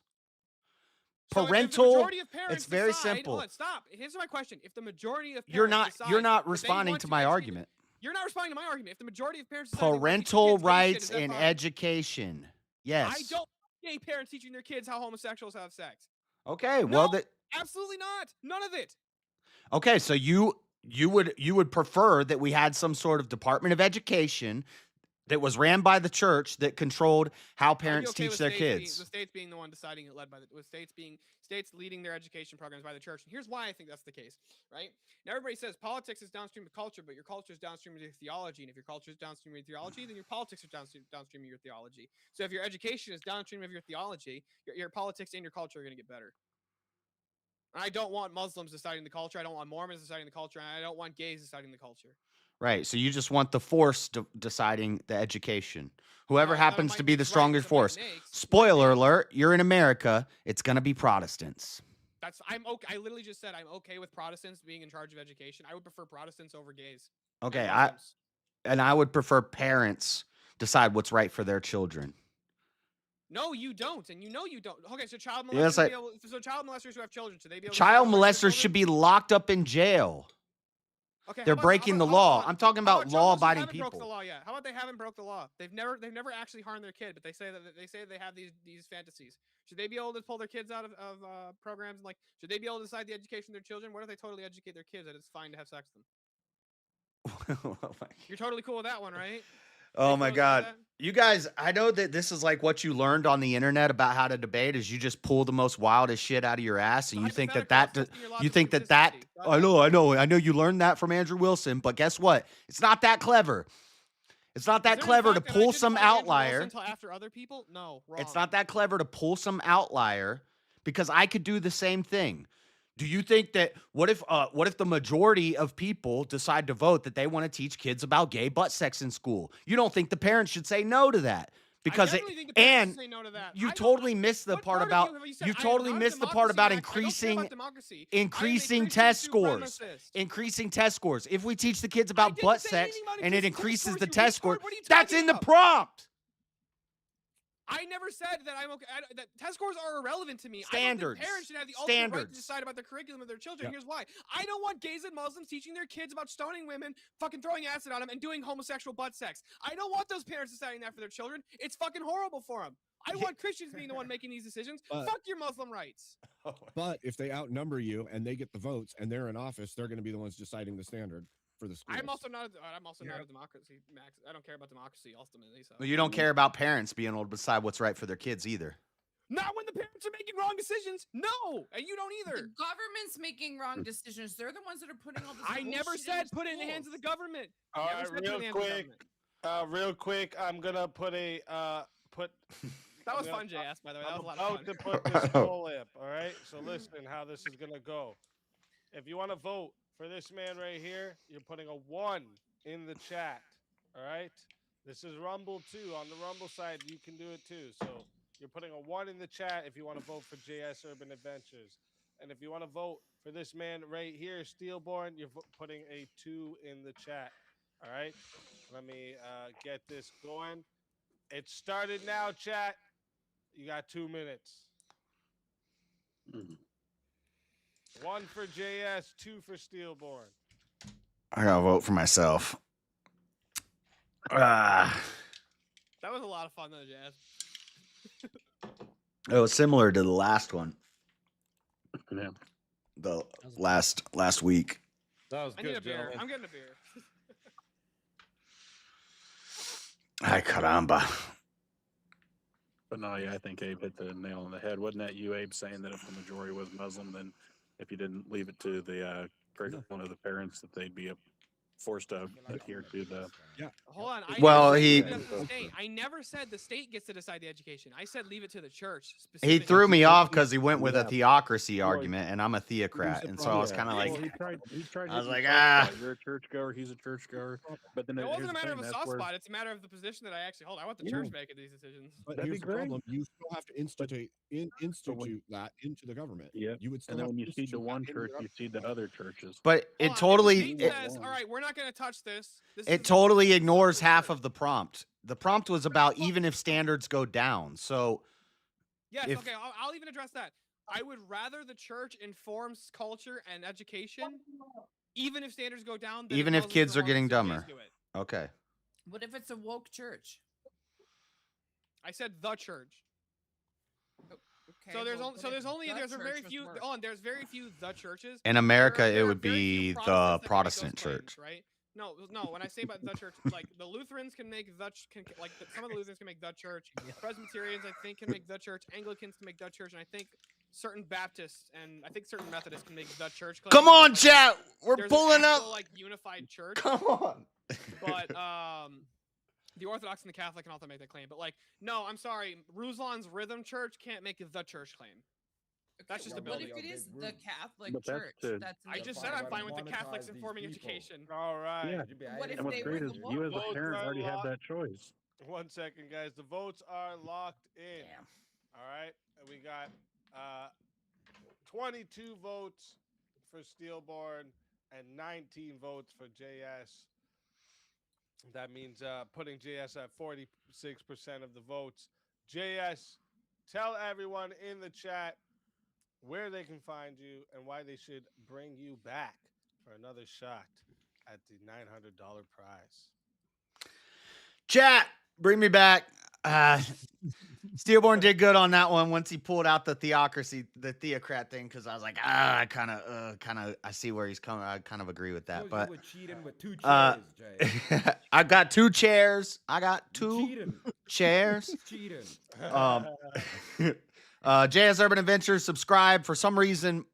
Speaker 21: So if the
Speaker 13: Parental,
Speaker 21: majority of parents
Speaker 13: it's very
Speaker 21: decide-
Speaker 13: simple.
Speaker 21: Hold on, stop. Here's my question: if the majority of parents
Speaker 13: You're not
Speaker 21: decide that they
Speaker 13: responding
Speaker 21: want
Speaker 13: to my
Speaker 21: educate-
Speaker 13: argument.
Speaker 21: You're not responding to my argument. If the majority of parents decide they want to teach their
Speaker 13: Parental
Speaker 21: kids gay shit,
Speaker 13: rights
Speaker 21: is that
Speaker 13: in
Speaker 21: fine?
Speaker 13: education. Yes.
Speaker 21: I don't want gay parents teaching their kids how homosexuals have sex.
Speaker 13: Okay, well
Speaker 21: No, absolutely not. None of it.
Speaker 13: okay, so you would prefer that we had some sort of Department of Education that was ran by the church that controlled how
Speaker 21: I'd be
Speaker 13: parents
Speaker 21: okay
Speaker 13: teach
Speaker 21: with
Speaker 13: their
Speaker 21: states
Speaker 13: kids.
Speaker 21: the states being the one deciding it, led by with states leading their education programs by the church. And here's why I think that's the case, right? Now everybody says politics is downstream of culture, but your culture is downstream of your theology. And if your culture is downstream of your theology, then your politics are downstream of your theology. So if your education is downstream of your theology, your politics and your culture are going to get better. And I don't want Muslims deciding the culture. I don't want Mormons deciding the culture. And I don't want gays deciding the culture.
Speaker 13: Right. So you just want the force deciding the education. Whoever
Speaker 21: No, it's not a
Speaker 13: happens
Speaker 21: might
Speaker 13: to be the
Speaker 21: makes, right,
Speaker 13: strongest
Speaker 21: it's a might
Speaker 13: force.
Speaker 21: makes.
Speaker 13: Spoiler alert, you're in America, it's going to be Protestants.
Speaker 21: I'm okay. I literally just said I'm okay with Protestants being in charge of education. I would prefer Protestants over gays.
Speaker 13: Okay,
Speaker 21: and
Speaker 13: I would prefer parents decide what's right for their children.
Speaker 21: No, you don't, and you know you don't. Okay, so child molesters,
Speaker 13: Yes,
Speaker 21: so child molesters who have children, should they be able?
Speaker 13: Child
Speaker 21: to decide what's right for their
Speaker 13: molesters should be locked up in jail.
Speaker 21: Okay,
Speaker 13: They're
Speaker 21: how about-
Speaker 13: breaking
Speaker 21: how
Speaker 13: the
Speaker 21: about-
Speaker 13: law.
Speaker 21: how about-
Speaker 13: I'm talking
Speaker 21: how
Speaker 13: about
Speaker 21: child molesters
Speaker 13: law-abiding
Speaker 21: haven't broke the
Speaker 13: people.
Speaker 21: law yet? How about they haven't broke the law? They've never actually harmed their kid, but they say they have these fantasies. Should they be able to pull their kids out of programs? Like, should they be able to decide the education of their children? What if they totally educate their kids that it's fine to have sex with them? You're totally cool with that one, right?
Speaker 13: Oh my God. You guys, I know that this is like what you learned on the internet about how to debate is you just pull the most wildest shit out of your ass and you think that I know you learned that from Andrew Wilson, but guess what? It's not that clever. It's not that clever to pull some outlier.
Speaker 21: Until after other people? No, wrong.
Speaker 13: It's not that clever to pull some outlier because I could do the same thing. Do you think that what if the majority of people decide to vote that they want to teach kids about gay butt sex in school? You don't think the parents should say no to that? Because you totally missed the part about increasing test scores. Increasing test scores. If we teach the kids about butt sex and it increases the test score, that's in the prompt.
Speaker 21: I never said that I'm okay. That test scores are irrelevant to me.
Speaker 13: Standards.
Speaker 21: I don't think parents should have the ultimate right to
Speaker 13: Standards.
Speaker 21: decide about the curriculum of their children.
Speaker 13: Yeah.
Speaker 21: Here's why. I don't want gays and Muslims teaching their kids about stoning women, fucking throwing acid on them, and doing homosexual butt sex. I don't want those parents deciding that for their children. It's fucking horrible for them. I want Christians being the one making these decisions. Fuck your Muslim rights.
Speaker 16: But if they outnumber you and they get the votes and they're in office, they're going to be the ones deciding the standard for the schools.
Speaker 21: I'm also not a democracy, Max. I don't care about democracy ultimately. So.
Speaker 13: Well, you don't care about parents being able to decide what's right for their kids either.
Speaker 21: Not when the parents are making wrong decisions. No, and you don't either.
Speaker 4: The government's making wrong decisions. They're the ones that are putting all this.
Speaker 21: I never
Speaker 4: bullshit
Speaker 21: said
Speaker 4: in
Speaker 21: put it in the hands of the government.
Speaker 6: All
Speaker 21: Never
Speaker 6: right,
Speaker 21: said put it in the hands of the government.
Speaker 6: real quick, I'm gonna put a put.
Speaker 21: That was fun, JS, by the way. That was a lot
Speaker 6: I'm
Speaker 21: of
Speaker 6: about
Speaker 21: fun.
Speaker 6: to put this poll up. All right, so listen how this is gonna go. If you want to vote for this man right here, you're putting a 1 in the chat. All right, this is Rumble too. On the Rumble side, you can do it too. So you're putting a 1 in the chat if you want to vote for JS Urban Adventures, and if you want to vote for this man right here, Steelborn, you're putting a 2 in the chat. All right, let me get this going. It started now, chat. You got 2 minutes. 1 for JS, 2 for Steelborn.
Speaker 13: I gotta vote for myself.
Speaker 21: That was a lot of fun, though, Jazz.
Speaker 13: It was similar to the last one.
Speaker 18: Yeah.
Speaker 13: The last week.
Speaker 22: That was
Speaker 21: I
Speaker 22: good,
Speaker 21: need a beer.
Speaker 22: gentlemen.
Speaker 21: I'm getting a beer.
Speaker 13: Ay caramba.
Speaker 18: But no, yeah, I think Abe hit the nail on the head. Wasn't that you, Abe, saying that if the majority was Muslim, then if you didn't leave it to the curriculum of the parents, that they'd be forced to adhere to the.
Speaker 16: Yeah.
Speaker 21: Hold on.
Speaker 13: Well,
Speaker 21: never said
Speaker 13: he-
Speaker 21: leave it up to the state. I never said the state gets to decide the education. I said leave it to the church.
Speaker 13: He
Speaker 21: Specifically.
Speaker 13: threw me off because he went with a
Speaker 18: Yeah.
Speaker 13: theocracy
Speaker 18: Well,
Speaker 13: argument, and I'm a theocrat, and so I was kind of like,
Speaker 18: Well, he tried
Speaker 13: I was
Speaker 18: hitting
Speaker 13: like,
Speaker 18: soft
Speaker 13: ah.
Speaker 18: spot. You're a churchgoer. He's a churchgoer. But then
Speaker 21: It wasn't
Speaker 18: here's
Speaker 21: a
Speaker 18: the
Speaker 21: matter
Speaker 18: thing,
Speaker 21: of a
Speaker 18: that's
Speaker 21: soft
Speaker 18: where-
Speaker 21: spot. It's a matter of the position that I actually hold. I want the
Speaker 18: Yeah.
Speaker 21: church making these decisions.
Speaker 16: But
Speaker 18: That'd
Speaker 16: here's
Speaker 18: be
Speaker 16: the
Speaker 18: great.
Speaker 16: problem: you still have to institute that into the government.
Speaker 18: Yeah.
Speaker 16: You would still
Speaker 18: And then
Speaker 16: have
Speaker 18: when
Speaker 16: to
Speaker 18: you cede to
Speaker 16: institute that
Speaker 18: one
Speaker 16: into the
Speaker 18: church, you
Speaker 16: government.
Speaker 18: cede to other churches.
Speaker 13: but
Speaker 21: Hold
Speaker 13: it
Speaker 21: on,
Speaker 13: totally
Speaker 21: If the
Speaker 13: it,
Speaker 21: state says, all right, we're not going to touch this. This
Speaker 13: it
Speaker 21: is
Speaker 13: totally ignores half of the prompt. The prompt was about even if standards go down. So
Speaker 21: Yes,
Speaker 13: if-
Speaker 21: okay, I'll even address that. I would rather the church informs culture and education, even if standards go down. Than it
Speaker 13: even if
Speaker 21: tells us
Speaker 13: kids
Speaker 21: the
Speaker 13: are
Speaker 21: wrong
Speaker 13: getting
Speaker 21: cities
Speaker 13: dumber.
Speaker 21: do it.
Speaker 13: Okay.
Speaker 4: What if it's a woke church?
Speaker 21: I said the church.
Speaker 4: Okay,
Speaker 21: So there's
Speaker 4: well,
Speaker 21: only
Speaker 4: what
Speaker 21: so
Speaker 4: if
Speaker 21: there's only
Speaker 4: the
Speaker 21: there's a very
Speaker 4: church was
Speaker 21: few
Speaker 4: worse?
Speaker 21: there's very few the churches.
Speaker 13: In America,
Speaker 21: There
Speaker 13: it
Speaker 21: are
Speaker 13: would
Speaker 21: very few
Speaker 13: be the
Speaker 21: Protestants that can make those
Speaker 13: Protestant
Speaker 21: claims,
Speaker 13: church.
Speaker 21: right? No, when I say about the church, like the Lutherans can make some of the Lutherans can make the church. Presbyterians, I think, can make the church. Anglicans can make the church, and I think certain Baptists and I think certain Methodists can make the church.
Speaker 13: Come
Speaker 21: claim,
Speaker 13: on,
Speaker 21: like,
Speaker 13: chat. We're
Speaker 21: there's an
Speaker 13: pulling
Speaker 21: actual,
Speaker 13: up.
Speaker 21: like unified church.
Speaker 13: Come on.
Speaker 21: But the Orthodox and the Catholic can also make that claim. But like, no, I'm sorry, Ruslan's Rhythm Church can't make the church claim. That's just a
Speaker 4: What
Speaker 21: building.
Speaker 4: if it is the Catholic
Speaker 18: But that's
Speaker 4: church?
Speaker 18: to-
Speaker 4: That's
Speaker 21: I just said I'm fine with the Catholics informing education.
Speaker 6: All right.
Speaker 18: Yeah.
Speaker 4: What if
Speaker 18: And what's
Speaker 4: they
Speaker 18: great
Speaker 4: were
Speaker 18: is
Speaker 4: the
Speaker 18: you as
Speaker 6: woke?
Speaker 18: a parent
Speaker 6: Votes
Speaker 18: already
Speaker 6: are
Speaker 18: have
Speaker 6: locked.
Speaker 18: that choice.
Speaker 6: 1 second, guys. The votes are locked in. All right. And we got 22 votes for Steelborn and 19 votes for JS. That means putting JS at 46% of the votes. JS, tell everyone in the chat where they can find you and why they should bring you back for another shot at the $900 prize.
Speaker 13: Chat, bring me back. Steelborn did good on that one once he pulled out the theocrat thing, because I was like, I kind of, I see where he's coming. I kind of agree with that. But
Speaker 7: you were cheating with 2 chairs, Jay.
Speaker 13: I got 2 chairs. I got
Speaker 7: You
Speaker 13: 2
Speaker 7: cheating.
Speaker 13: chairs.
Speaker 7: Cheating.
Speaker 13: jsurbanadventures, subscribe. For some reason,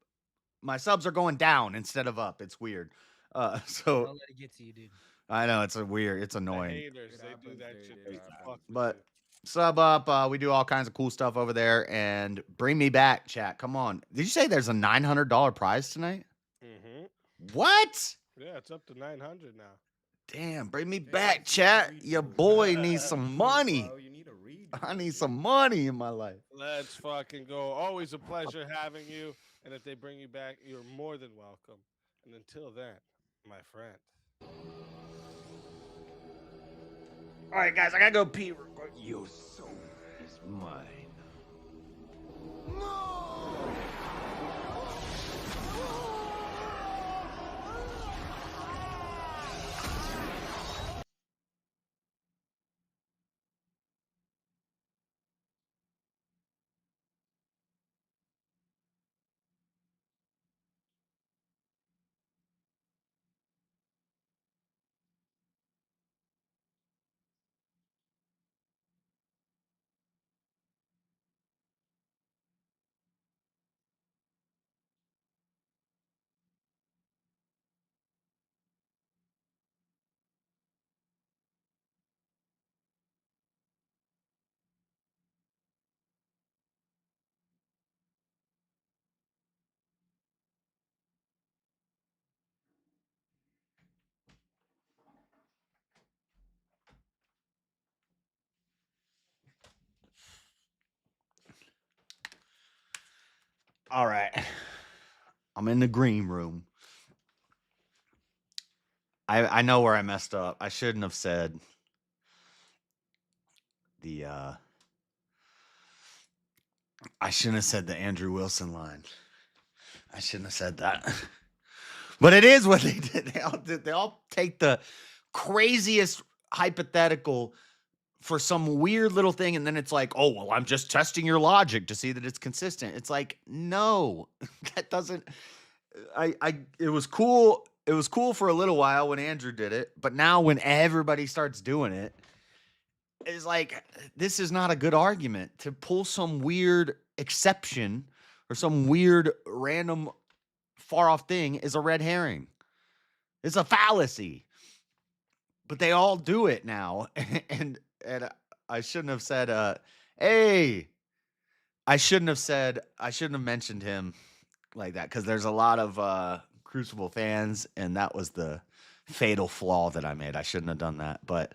Speaker 13: my subs are going down instead of up. It's weird.
Speaker 14: Don't
Speaker 13: So
Speaker 14: let it get to you, dude.
Speaker 13: I know it's it's
Speaker 6: The
Speaker 13: annoying.
Speaker 6: haters, they do that shit. They fuck with
Speaker 13: But
Speaker 6: you.
Speaker 13: sub up. We do all kinds of cool stuff over there. And bring me back, chat. Come on. Did you say there's a $900 prize tonight? What?
Speaker 6: Yeah, it's up to 900 now.
Speaker 13: Damn, bring me back, chat. Your boy needs some money. I need some money in my life.
Speaker 6: Let's fucking go. Always a pleasure having you. And if they bring you back, you're more than welcome. And until then, my friend.
Speaker 13: All right, guys, I gotta go pee real quick.
Speaker 12: Your soul is mine.
Speaker 13: All right. I'm in the green room. I know where I messed up. I shouldn't have said the I shouldn't have said the Andrew Wilson line. I shouldn't have said that. But it is what they did. They all take the craziest hypothetical for some weird little thing, and then it's like, oh, well, I'm just testing your logic to see that it's consistent. It's like, no, that doesn't. It was cool. It was cool for a little while when Andrew did it, but now when everybody starts doing it, it's like, this is not a good argument. To pull some weird exception or some weird random far off thing is a red herring. It's a fallacy. but they all do it now, and I shouldn't have said, "Hey." I shouldn't have mentioned him like that because there's a lot of Crucible fans, and that was the fatal flaw that I made. I shouldn't have done that, but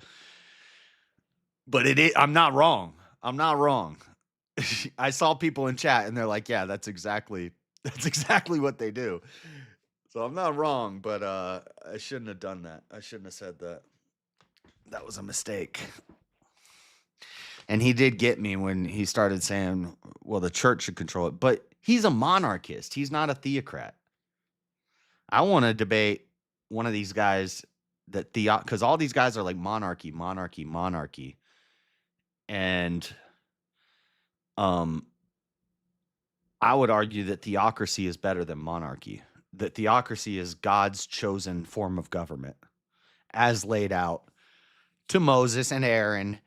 Speaker 13: I'm not wrong. I'm not wrong. I saw people in chat, and they're like, "Yeah, that's exactly what they do." So I'm not wrong, but I shouldn't have done that. I shouldn't have said that. That was a mistake. And he did get me when he started saying, well, the church should control it. But he's a monarchist. He's not a theocrat. I want to debate one of these guys because all these guys are like monarchy. And I would argue that theocracy is better than monarchy. That theocracy is God's chosen form of government as laid out to Moses and Aaron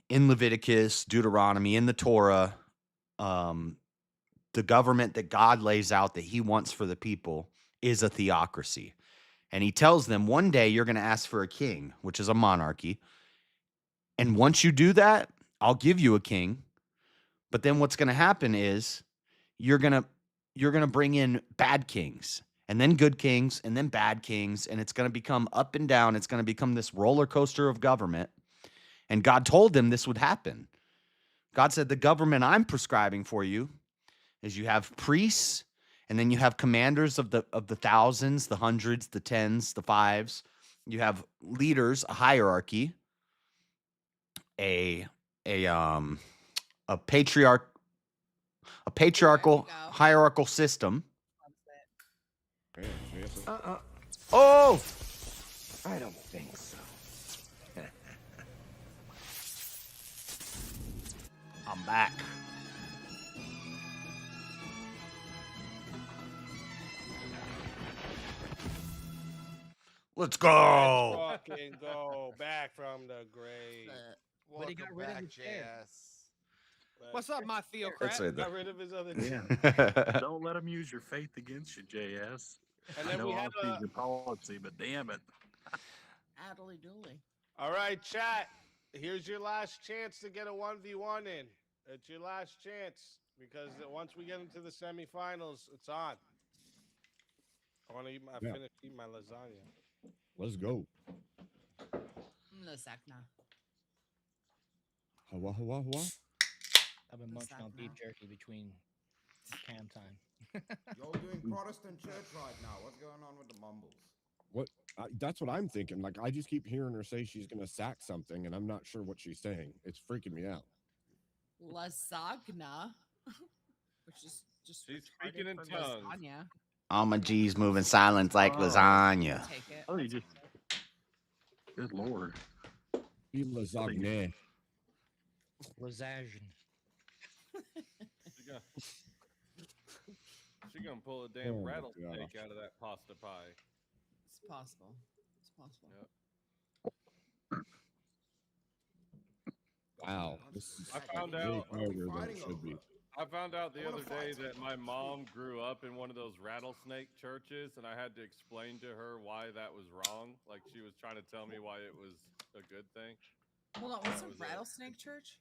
Speaker 13: in Leviticus, Deuteronomy, in the Torah. The government that God lays out that he wants for the people is a theocracy. And he tells them one day you're going to ask for a king, which is a monarchy. And once you do that, I'll give you a king. But then what's going to happen is you're going to bring in bad kings and then good kings and then bad kings. And it's going to become up and down. It's going to become this roller coaster of government. And God told them this would happen. God said, the government I'm prescribing for you is you have priests, and then you have commanders of the thousands, the hundreds, the tens, the fives. You have leaders, a hierarchy, a patriarchal hierarchical system. Oh,
Speaker 12: I don't think so.
Speaker 13: I'm back. Let's go.
Speaker 6: Let's fucking go back from the grave.
Speaker 20: Welcome
Speaker 14: he got rid of
Speaker 20: back,
Speaker 14: his hair.
Speaker 20: JS.
Speaker 21: What's up, my theocrat?
Speaker 13: That's right there.
Speaker 6: Got rid of his other
Speaker 18: Yeah. Don't let them use your faith against you, JS.
Speaker 6: And
Speaker 18: I
Speaker 6: then
Speaker 18: know
Speaker 6: we have
Speaker 18: honesty is your policy, but damn it.
Speaker 4: Addly dooley.
Speaker 6: All right, chat. Here's your last chance to get a 1v1 in. It's your last chance because once we get into the semifinals, it's on. I want to finish eating my lasagna.
Speaker 16: Let's go.
Speaker 4: Lasagna.
Speaker 16: Hawa, hawa, hawa.
Speaker 14: I've been munching on beef jerky between cam time.
Speaker 7: You're doing Protestant church right now. What's going on with the mumbles?
Speaker 16: What? That's what I'm thinking. Like, I just keep hearing her say she's going to sack something, and I'm not sure what she's saying. It's freaking me out.
Speaker 4: Lasagna. Which is just
Speaker 22: She's speaking in tongues.
Speaker 4: lasagna.
Speaker 13: All my G's moving silent like lasagna.
Speaker 4: Take it.
Speaker 18: Oh, you just. Good lord.
Speaker 16: Be lasagna.
Speaker 14: Lasagna.
Speaker 22: She gonna pull a damn
Speaker 16: Oh my
Speaker 22: rattlesnake
Speaker 16: gosh.
Speaker 22: out of that pasta pie.
Speaker 4: It's possible. It's possible.
Speaker 22: Yep.
Speaker 16: Wow. This is
Speaker 22: I found
Speaker 16: way
Speaker 22: out.
Speaker 16: harder than it should be.
Speaker 22: I found out the other day that my mom grew up in one of those rattlesnake churches, and I had to explain to her why that was wrong. Like she was trying to tell me why it was a good thing.
Speaker 4: Hold on. What's a rattlesnake church?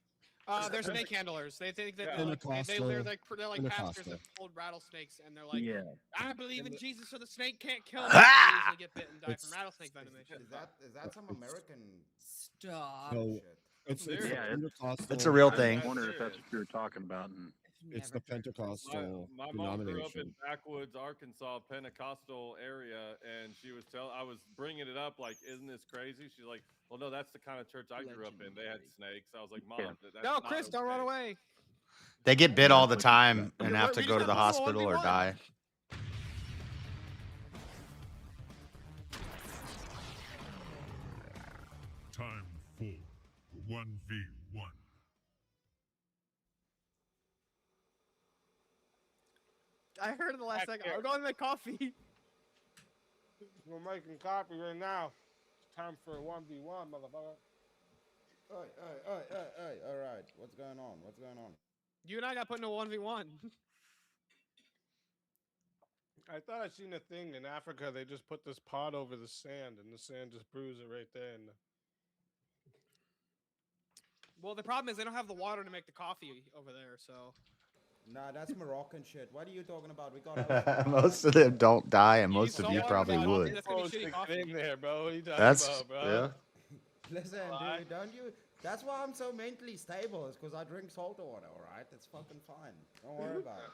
Speaker 21: They're snake handlers. They think that
Speaker 22: Yeah.
Speaker 21: they're like pastors
Speaker 16: Pentecostal.
Speaker 21: that hold rattlesnakes, and they're like,
Speaker 18: Yeah.
Speaker 21: I believe in Jesus, so the snake can't kill me. And they usually get bit and die from rattlesnake venomation.
Speaker 7: Is that some American
Speaker 4: Stop.
Speaker 16: No,
Speaker 7: shit?
Speaker 16: it's
Speaker 18: Yeah,
Speaker 16: Pentecostal.
Speaker 13: It's a real thing.
Speaker 18: I wonder if that's what you were talking about. And
Speaker 16: It's the Pentecostal
Speaker 22: My mom grew up in
Speaker 16: denomination.
Speaker 22: backwoods Arkansas Pentecostal area, and she was I was bringing it up like, isn't this crazy? She's like, well, no, that's the kind of church I grew up in. They had snakes. I was like, Mom,
Speaker 18: Yeah.
Speaker 22: that's
Speaker 21: No,
Speaker 22: not
Speaker 21: Chris, don't run
Speaker 22: okay."
Speaker 21: away.
Speaker 13: They get bit all the time and
Speaker 21: Yeah,
Speaker 13: have to
Speaker 21: we
Speaker 13: go to
Speaker 21: just
Speaker 13: the
Speaker 21: have to do a
Speaker 13: hospital or
Speaker 21: 1v1.
Speaker 13: die.
Speaker 11: Time for 1v1.
Speaker 21: I heard in the last second. I'm going to make coffee.
Speaker 6: We're making coffee right now. It's time for a 1v1, motherfucker.
Speaker 7: All right. What's going on? What's going on?
Speaker 21: You and I got put in a 1v1.
Speaker 6: I thought I seen a thing in Africa. They just put this pot over the sand, and the sand just brews it right there, and
Speaker 21: Well, the problem is they don't have the water to make the coffee over there, so.
Speaker 7: Nah, that's Moroccan shit. What are you talking about? We got
Speaker 13: Most of them don't die, and most of you
Speaker 21: saltwater
Speaker 13: probably
Speaker 21: coffee,
Speaker 13: would.
Speaker 21: that's gonna be shitty
Speaker 6: Stick
Speaker 21: coffee.
Speaker 6: it in there, bro. What are you talking
Speaker 13: That's
Speaker 6: about, bro?
Speaker 13: yeah.
Speaker 7: Listen, dude, don't you? That's why I'm so mentally stable. Is because I drink salt water. All right, it's fucking fine. Don't worry about it.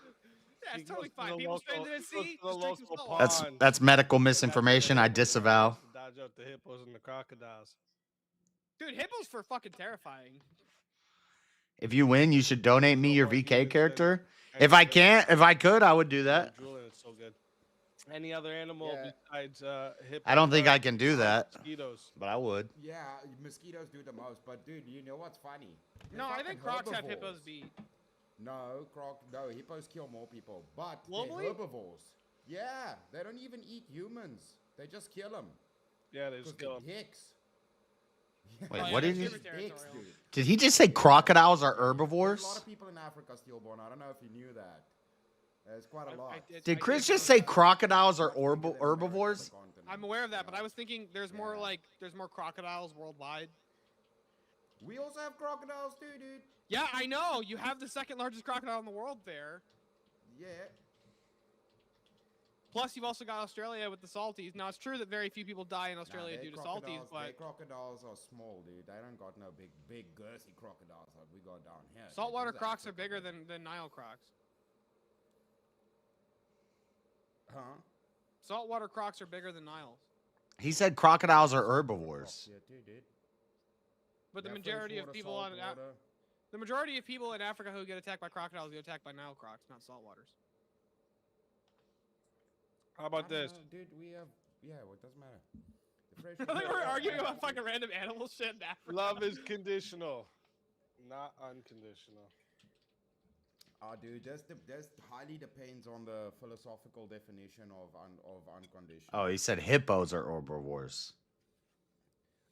Speaker 21: Yeah, it's totally
Speaker 6: goes to
Speaker 21: fine.
Speaker 6: the
Speaker 21: People
Speaker 6: local-
Speaker 21: straight to the
Speaker 6: he goes
Speaker 21: sea,
Speaker 6: to the
Speaker 21: just drink some
Speaker 6: local
Speaker 21: salt water.
Speaker 13: That's medical misinformation. I disavow.
Speaker 6: Dodge out the hippos and the crocodiles.
Speaker 21: Dude, hippos for fucking terrifying.
Speaker 13: If you win, you should donate me your VK character. If I could, I would do that.
Speaker 6: Drooling, it's so good. Any other animal besides hippos?
Speaker 13: I don't think I can do that,
Speaker 6: Mosquitoes.
Speaker 13: but I would.
Speaker 7: Yeah, mosquitoes do the most. But dude, you know what's funny? They're
Speaker 21: No, I
Speaker 7: fucking
Speaker 21: think crocs have
Speaker 7: herbivores.
Speaker 21: hippos beat.
Speaker 7: No, hippos kill more people, but
Speaker 21: Globally?
Speaker 7: they're herbivores. Yeah, they don't even eat humans. They just kill them.
Speaker 6: Yeah, they just kill them.
Speaker 7: Dicks.
Speaker 13: Wait, what did he?
Speaker 7: Dicks, dude.
Speaker 13: Did he just say crocodiles are
Speaker 7: There's a lot
Speaker 13: herbivores?
Speaker 7: of people in Africa stillborn. I don't know if you knew that. There's quite a lot.
Speaker 13: Did Chris just say crocodiles are herbivores?
Speaker 21: I'm aware of that, but I was thinking there's more crocodiles worldwide.
Speaker 7: We also have crocodiles too, dude.
Speaker 21: Yeah, I know. You have the second largest crocodile in the world there.
Speaker 7: Yeah.
Speaker 21: Plus, you've also got Australia with the salties. Now, it's true that very few people die in Australia due to salties,
Speaker 7: Their
Speaker 21: but
Speaker 7: crocodiles are small, dude. They don't got no big girthy crocodiles like we got down here.
Speaker 21: saltwater
Speaker 7: These
Speaker 21: crocs are bigger than Nile crocs.
Speaker 7: Huh?
Speaker 21: Saltwater crocs are bigger than Niles.
Speaker 13: He said crocodiles are herbivores.
Speaker 7: Yeah, dude.
Speaker 21: But the
Speaker 7: Yeah,
Speaker 21: majority of
Speaker 7: freshwater,
Speaker 21: people on
Speaker 7: saltwater.
Speaker 21: the majority of people in Africa who get attacked by crocodiles get attacked by Nile crocs, not saltwaters.
Speaker 6: How about this?
Speaker 7: Dude, we have. Yeah, well, it doesn't matter.
Speaker 21: I think we're arguing about fucking random animal shit in Africa.
Speaker 6: Love is conditional, not unconditional.
Speaker 7: Dude, this highly depends on the philosophical definition of unconditional.
Speaker 13: Oh, he said hippos are herbivores.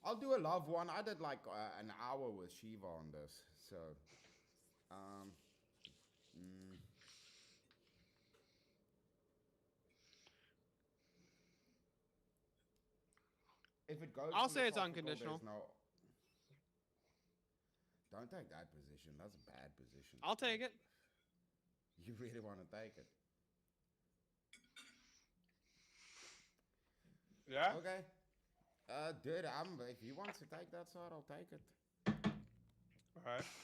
Speaker 7: I'll do a love one. I did like an hour with Shiva on this, so. If it goes,
Speaker 21: I'll say it's
Speaker 7: philosophical,
Speaker 21: unconditional.
Speaker 7: there's no- Don't take that position. That's a bad position.
Speaker 21: I'll take it.
Speaker 7: You really want to take it?
Speaker 6: Yeah.
Speaker 7: Okay. Dude, if he wants to take that side, I'll take it.
Speaker 6: All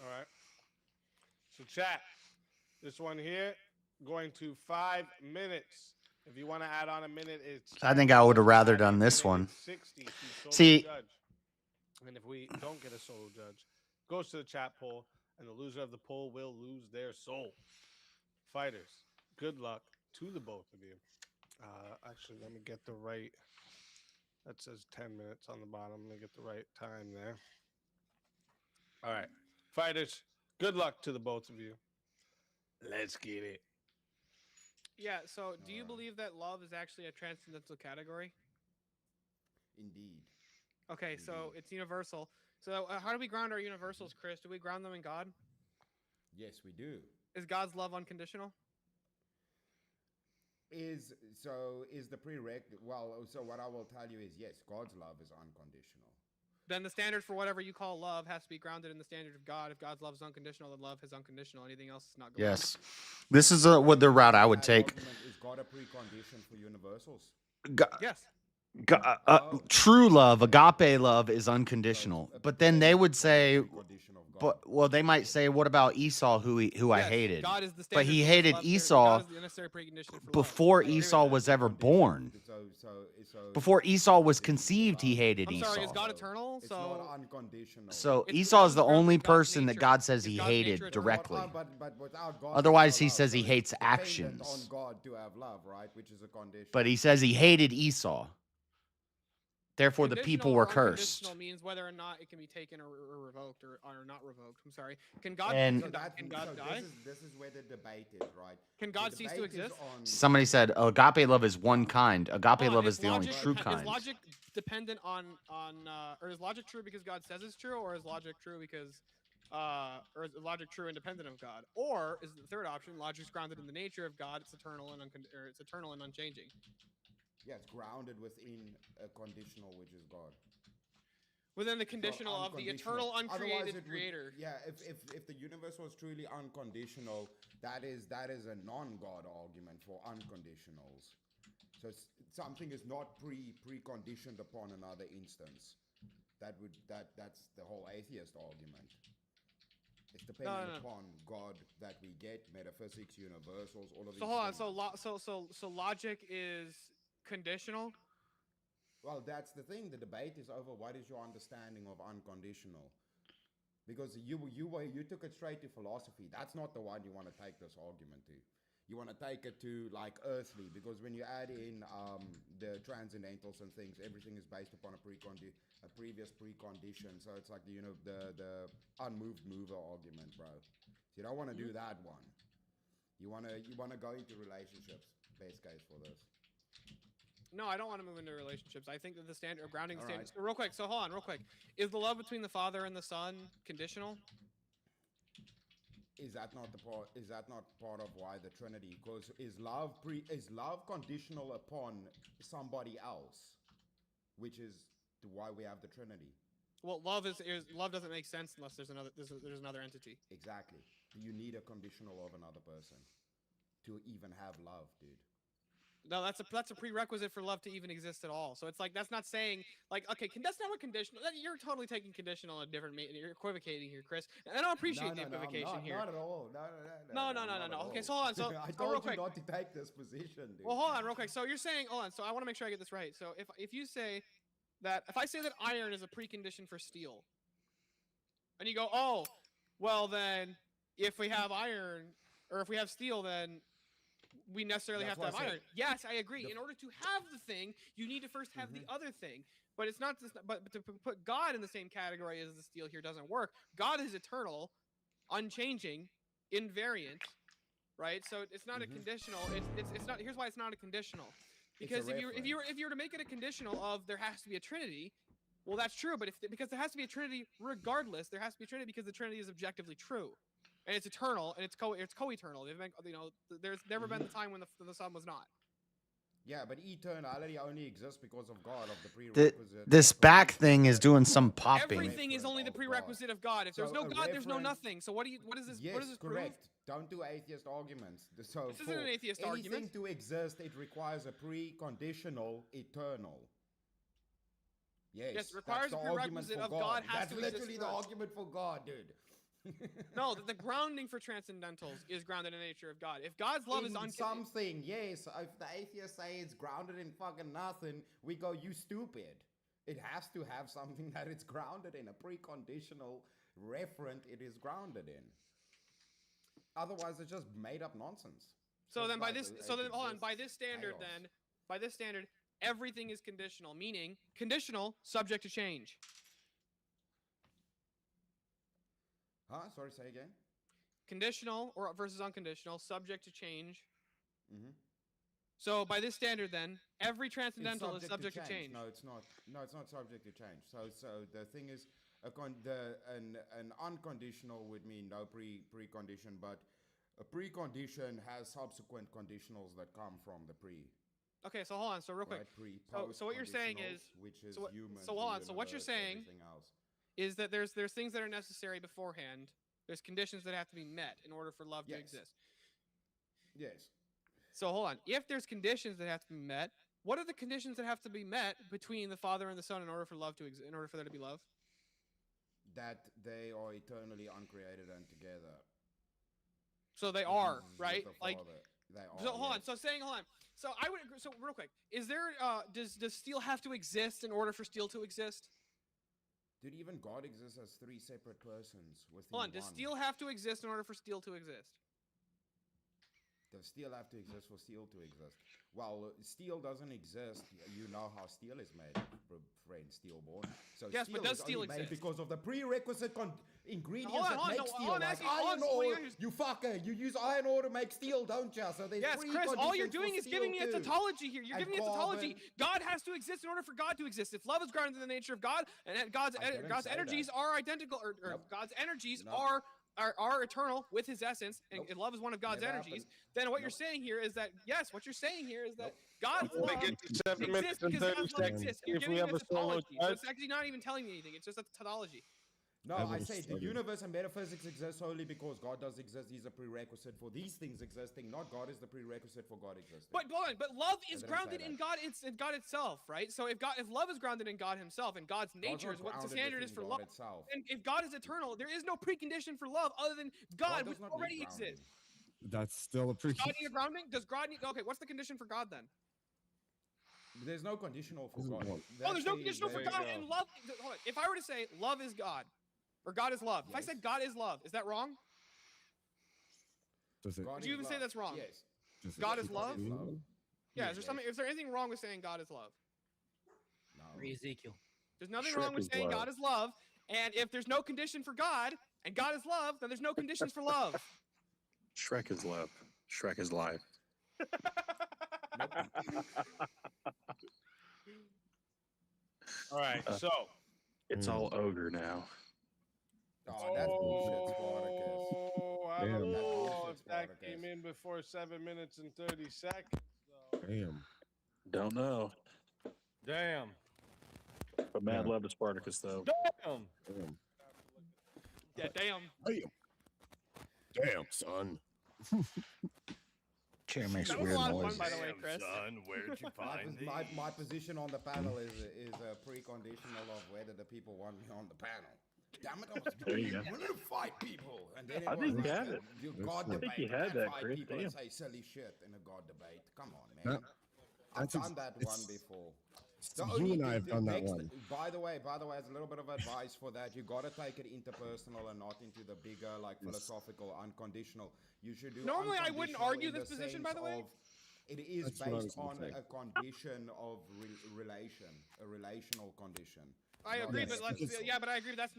Speaker 6: right. So chat, this one here going to 5 minutes. If you want to add on a minute, it's.
Speaker 13: I think I would have rather done this one.
Speaker 6: 60.
Speaker 13: See-
Speaker 6: Judge. And if we don't get a solo judge, goes to the chat poll, and the loser of the poll will lose their soul. Fighters, good luck to the both of you. Actually, let me get the right. That says 10 minutes on the bottom. Let me get the right time there. All right, fighters, good luck to the both of you. Let's get it.
Speaker 21: Yeah, so do you believe that love is actually a transcendental category?
Speaker 7: Indeed.
Speaker 21: Okay, so it's universal. So how do we ground our universals, Chris? Do we ground them in God?
Speaker 7: Yes, we do.
Speaker 21: Is God's love unconditional?
Speaker 7: Is the prerequisite? Well, so what I will tell you is yes, God's love is unconditional.
Speaker 21: Then the standard for whatever you call love has to be grounded in the standard of God. If God's love is unconditional, then love is unconditional. Anything else is not good.
Speaker 13: Yes, this is what the route I would take.
Speaker 7: Is God a precondition for universals?
Speaker 21: Yes.
Speaker 13: True love, agape love, is unconditional. But then they would say, they might say, what about Esau, who I hated?
Speaker 21: God is the
Speaker 13: But he
Speaker 21: standard for
Speaker 13: hated
Speaker 21: love.
Speaker 13: Esau
Speaker 21: God is the necessary precondition for love.
Speaker 13: before Esau was ever born. Before Esau was conceived, he hated
Speaker 21: I'm
Speaker 13: Esau.
Speaker 21: sorry, is God eternal?
Speaker 7: It's
Speaker 21: So
Speaker 7: not unconditional.
Speaker 13: So
Speaker 21: It's
Speaker 13: Esau is the
Speaker 21: grounded in
Speaker 13: only
Speaker 21: God's
Speaker 13: person that
Speaker 21: nature.
Speaker 13: God says he
Speaker 21: God's
Speaker 13: hated
Speaker 21: nature is
Speaker 13: directly.
Speaker 7: But without God,
Speaker 13: Otherwise,
Speaker 7: there's
Speaker 13: he
Speaker 7: no
Speaker 13: says he
Speaker 7: love.
Speaker 13: hates
Speaker 7: So it's dependent
Speaker 13: actions.
Speaker 7: on God to have love, right? Which is a condition.
Speaker 13: But he says he hated Esau. Therefore, the people
Speaker 21: Conditional
Speaker 13: were
Speaker 21: or
Speaker 13: cursed.
Speaker 21: unconditional means whether or not it can be taken or revoked or not revoked. I'm sorry. Can God
Speaker 13: And-
Speaker 21: can God die?
Speaker 7: This is where the debate is, right?
Speaker 21: Can
Speaker 7: The
Speaker 21: God cease to
Speaker 7: debate is
Speaker 21: exist?
Speaker 7: on-
Speaker 13: Somebody said agape love is one kind. Agape
Speaker 21: Hold on,
Speaker 13: love is the only
Speaker 21: logic
Speaker 13: true
Speaker 21: Is
Speaker 13: kind.
Speaker 21: logic dependent on or is logic true because God says it's true, or is logic true because or is logic true independent of God? Or is the third option logic's grounded in the nature of God, it's eternal and it's eternal and unchanging.
Speaker 7: Yeah, it's grounded within a conditional, which is God.
Speaker 21: Within the
Speaker 7: It's not
Speaker 21: conditional of the eternal,
Speaker 7: unconditional. Otherwise
Speaker 21: uncreated
Speaker 7: it would-
Speaker 21: creator.
Speaker 7: Yeah, if the universe was truly unconditional, that is a non-God argument for unconditionals. So something is not preconditioned upon another instance. That's the whole atheist argument. It's depending upon God that we get, metaphysics, universals, all of these.
Speaker 21: So hold on.
Speaker 7: things.
Speaker 21: So logic is conditional.
Speaker 7: Well, that's the thing. The debate is over what is your understanding of unconditional. Because you took it straight to philosophy. That's not the one you want to take this argument to. You want to take it to like earthly, because when you add in the transcendentals and things, everything is based upon a previous precondition. So it's like the unmoved mover argument, bro. So you don't want to do that one. You want to go into relationships. Best case for this.
Speaker 21: No, I don't want to move into relationships. I think that the standard or grounding
Speaker 7: All
Speaker 21: standard.
Speaker 7: right.
Speaker 21: So real quick. So hold on, real quick. Is the love between the Father and the Son conditional?
Speaker 7: Is that not part of why the Trinity? Because is love conditional upon somebody else, which is why we have the Trinity.
Speaker 21: Well, love doesn't make sense unless there's another entity.
Speaker 7: Exactly. You need a conditional of another person to even have love, dude.
Speaker 21: No, that's a prerequisite for love to even exist at all. So it's like that's not saying like okay, that's not what conditional. You're totally taking conditional in a different. You're equivocating here, Chris. And I don't appreciate the equivocation here.
Speaker 7: Not at all.
Speaker 21: No. Okay, so hold on. So
Speaker 7: I
Speaker 21: so
Speaker 7: told
Speaker 21: real
Speaker 7: you
Speaker 21: quick.
Speaker 7: not to take this position, dude.
Speaker 21: Well, hold on, real quick. So you're saying, hold on. So I want to make sure I get this right. So if you say that if I say that iron is a precondition for steel, and you go, oh, well then if we have iron or if we have steel, then we necessarily
Speaker 7: That's
Speaker 21: have to
Speaker 7: what
Speaker 21: have
Speaker 7: I
Speaker 21: iron.
Speaker 7: said.
Speaker 21: Yes, I agree. In order to have the thing, you need to first have the other thing. But it's not just. But to put God in the same category as the steel here doesn't work. God is eternal, unchanging, invariant, right? So it's not a conditional. It's not. Here's why it's not a conditional. Because if you were to make it a conditional of there has to be a Trinity, well that's true. But because there has to be a Trinity regardless, there has to be a Trinity because the Trinity is objectively true. And it's eternal, and it's co-eternal. There's never been the time when the Son was not.
Speaker 7: Yeah, but eternality only exists because of God, of the prerequisite.
Speaker 13: This back thing is doing some popping.
Speaker 21: Everything is only the prerequisite of God. If there's no God, there's no nothing. So what is this?
Speaker 7: Yes,
Speaker 21: what does this
Speaker 7: correct.
Speaker 21: prove?
Speaker 7: Don't do atheist arguments. So
Speaker 21: This isn't an atheist
Speaker 7: anything
Speaker 21: argument.
Speaker 7: to exist, it requires a preconditional eternal. Yes,
Speaker 21: Yes, it requires
Speaker 7: that's
Speaker 21: a
Speaker 7: the argument
Speaker 21: prerequisite
Speaker 7: for
Speaker 21: of
Speaker 7: God.
Speaker 21: God has
Speaker 7: That's
Speaker 21: to exist
Speaker 7: literally the
Speaker 21: first.
Speaker 7: argument for God, dude.
Speaker 21: No, the grounding for transcendentals is grounded in the nature of God. If God's love is
Speaker 7: in something, yes. If the atheists say it's grounded in fucking nothing, we go, you stupid. It has to have something that it's grounded in, a preconditional referent it is grounded in. Otherwise, it's just made up nonsense.
Speaker 21: So
Speaker 7: Just
Speaker 21: then by
Speaker 7: like
Speaker 21: this,
Speaker 7: it
Speaker 21: so then hold on.
Speaker 7: exists.
Speaker 21: By this standard,
Speaker 7: Chaos.
Speaker 21: by this standard, everything is conditional, meaning conditional, subject to change.
Speaker 7: Huh? Sorry, say again.
Speaker 21: Conditional or versus unconditional, subject to change.
Speaker 7: Mm-hmm.
Speaker 21: So by this standard, then every transcendental is
Speaker 7: It's
Speaker 21: subject to change.
Speaker 7: No, it's not. No, it's not subject to change. So the thing is, an unconditional would mean no precondition, but a precondition has subsequent conditionals that come from the pre.
Speaker 21: Okay, so hold on. So real quick.
Speaker 7: Right?
Speaker 21: So what you're saying is,
Speaker 7: which is
Speaker 21: so,
Speaker 7: human.
Speaker 21: so hold on. So what you're saying is that there's things that are necessary beforehand. There's conditions that have to be met in order for love to exist.
Speaker 7: Yes.
Speaker 21: So hold on. If there's conditions that have to be met, what are the conditions that have to be met between the Father and the Son in order for love to in order for there to be love?
Speaker 7: That they are eternally uncreated and together.
Speaker 21: So they are,
Speaker 7: with
Speaker 21: right?
Speaker 7: the
Speaker 21: Like,
Speaker 7: Father. They are.
Speaker 21: so hold on.
Speaker 7: yes.
Speaker 21: So saying, hold on. So I would agree. So real quick, is there does steel have to exist in order for steel to exist?
Speaker 7: Dude, even God exists as three separate persons within
Speaker 21: Hold on. Does
Speaker 7: one.
Speaker 21: steel have to exist in order for steel to exist?
Speaker 7: Does steel have to exist for steel to exist? Well, steel doesn't exist. You know how steel is made, friend, steel-born. So
Speaker 21: Yes,
Speaker 7: steel
Speaker 21: but does
Speaker 7: is
Speaker 21: steel
Speaker 7: only made
Speaker 21: exist?
Speaker 7: because of the prerequisite ingredients
Speaker 21: Hold on,
Speaker 7: that
Speaker 21: hold on,
Speaker 7: make
Speaker 21: no,
Speaker 7: steel,
Speaker 21: all I'm
Speaker 7: like
Speaker 21: asking- all
Speaker 7: iron
Speaker 21: I'm-
Speaker 7: ore.
Speaker 21: all I'm-
Speaker 7: You fucker, you use iron ore to make steel, don't you? So there's
Speaker 21: Yes, Chris, all you're
Speaker 7: preconditions
Speaker 21: doing
Speaker 7: for
Speaker 21: is giving me a
Speaker 7: steel too.
Speaker 21: tautology here. You're
Speaker 7: And
Speaker 21: giving me a tautology.
Speaker 7: carbon.
Speaker 21: God has to exist in order for God to exist. If love is grounded in the nature of God, and God's
Speaker 7: I didn't
Speaker 21: God's
Speaker 7: say
Speaker 21: energies
Speaker 7: that.
Speaker 21: are identical, or
Speaker 7: Nope.
Speaker 21: God's energies
Speaker 7: Nope.
Speaker 21: are are eternal with his essence, and love is one of God's
Speaker 7: Never
Speaker 21: energies,
Speaker 7: happened.
Speaker 21: then what you're saying here is that what you're saying here is that God's
Speaker 6: We
Speaker 21: love
Speaker 6: get to 7 minutes
Speaker 21: exists
Speaker 6: and
Speaker 21: because
Speaker 6: 30
Speaker 21: God's love
Speaker 6: seconds.
Speaker 21: exists.
Speaker 6: See
Speaker 21: You're
Speaker 6: if we
Speaker 21: giving
Speaker 6: have
Speaker 21: it
Speaker 6: a
Speaker 21: a
Speaker 6: solo
Speaker 21: tautology, so
Speaker 6: judge.
Speaker 21: it's actually not even telling me anything. It's just a tautology.
Speaker 7: No,
Speaker 16: I
Speaker 7: I
Speaker 16: would've
Speaker 7: say the
Speaker 16: started.
Speaker 7: universe and metaphysics exist solely because God does exist. He's a prerequisite for these things existing. Not God is the prerequisite for God existing.
Speaker 21: But love is
Speaker 7: didn't say
Speaker 21: grounded
Speaker 7: that.
Speaker 21: in God. It's in God itself, right? So if love is grounded in God Himself and God's nature
Speaker 7: not
Speaker 21: is what the
Speaker 7: grounded
Speaker 21: standard is
Speaker 7: within
Speaker 21: for
Speaker 7: God
Speaker 21: love,
Speaker 7: itself.
Speaker 21: and if God is eternal, there is no precondition for love other than God,
Speaker 7: does
Speaker 21: which
Speaker 7: not need
Speaker 21: already
Speaker 7: grounding.
Speaker 21: exists.
Speaker 16: That's still a pre.
Speaker 21: God need a grounding? Does God need? Okay, what's the condition for God then?
Speaker 7: There's no conditional for
Speaker 16: Isn't
Speaker 7: God.
Speaker 16: one.
Speaker 21: Oh, there's no
Speaker 7: That's
Speaker 21: conditional for
Speaker 6: there you
Speaker 21: God
Speaker 6: go.
Speaker 21: and love. Hold on. If I were to say love is God, or God is love, if I
Speaker 7: Yes.
Speaker 21: said God is love, is that wrong?
Speaker 16: Does it?
Speaker 7: God
Speaker 21: Would you
Speaker 7: is
Speaker 21: even say
Speaker 7: love.
Speaker 21: that's wrong?
Speaker 7: Yes.
Speaker 16: Does it
Speaker 21: God is
Speaker 16: keep
Speaker 21: love?
Speaker 16: being
Speaker 7: love.
Speaker 21: Yeah. Is there
Speaker 7: Yes.
Speaker 21: something? Is there anything wrong with saying God is love?
Speaker 7: No.
Speaker 14: Free Ezekiel.
Speaker 21: There's nothing
Speaker 18: Shrek
Speaker 21: wrong with
Speaker 18: is
Speaker 21: saying
Speaker 18: love.
Speaker 21: God is love. And if there's no condition for God and God is love, then there's no conditions for love.
Speaker 18: Shrek is love. Shrek is life.
Speaker 6: All right, so
Speaker 18: It's all ogre now.
Speaker 7: Oh, that's bullshit, Spartacus.
Speaker 6: I don't
Speaker 16: Damn.
Speaker 6: know
Speaker 7: bullshit,
Speaker 6: if that
Speaker 7: Spartacus.
Speaker 6: came in before 7 minutes and 30 seconds. Though.
Speaker 16: Damn.
Speaker 18: Don't know.
Speaker 22: Damn.
Speaker 18: But mad
Speaker 16: Yeah.
Speaker 18: love to Spartacus though.
Speaker 22: Damn.
Speaker 16: Damn.
Speaker 21: Yeah, damn.
Speaker 16: Damn. Damn, son.
Speaker 13: Chair makes
Speaker 21: That was
Speaker 13: weird
Speaker 21: a lot of fun,
Speaker 13: noises.
Speaker 21: by the way, Chris.
Speaker 22: Son, where'd you find these?
Speaker 7: My position on the panel is a preconditional of whether the people want me on the panel. Damn it, I was
Speaker 18: There you go.
Speaker 7: willing to fight people. And then it
Speaker 18: I
Speaker 7: was
Speaker 18: think you
Speaker 7: like
Speaker 18: had
Speaker 7: a
Speaker 18: it.
Speaker 7: God
Speaker 16: I
Speaker 7: debate.
Speaker 18: think you
Speaker 7: You
Speaker 18: had
Speaker 7: can't
Speaker 18: that,
Speaker 7: fight
Speaker 18: Chris.
Speaker 7: people and
Speaker 18: Damn.
Speaker 7: say silly shit in a God debate. Come on, man.
Speaker 16: That-
Speaker 7: I've
Speaker 16: that's
Speaker 7: done that one
Speaker 16: it's-
Speaker 7: before.
Speaker 16: You and I have done that one.
Speaker 7: By the way, as a little bit of advice for that, you gotta take it interpersonal and not into the bigger, like philosophical, unconditional. You should do.
Speaker 21: Normally, I wouldn't
Speaker 7: unconditional
Speaker 21: argue
Speaker 7: in
Speaker 21: this
Speaker 7: the
Speaker 21: position, by the way.
Speaker 7: sense of it is
Speaker 16: That's what I was
Speaker 7: based
Speaker 16: gonna
Speaker 7: on
Speaker 16: say.
Speaker 7: a condition of relation, a relational condition.
Speaker 21: I
Speaker 7: not
Speaker 21: agree,
Speaker 7: a
Speaker 21: but let's,
Speaker 7: physical.
Speaker 21: yeah, but I agree. That's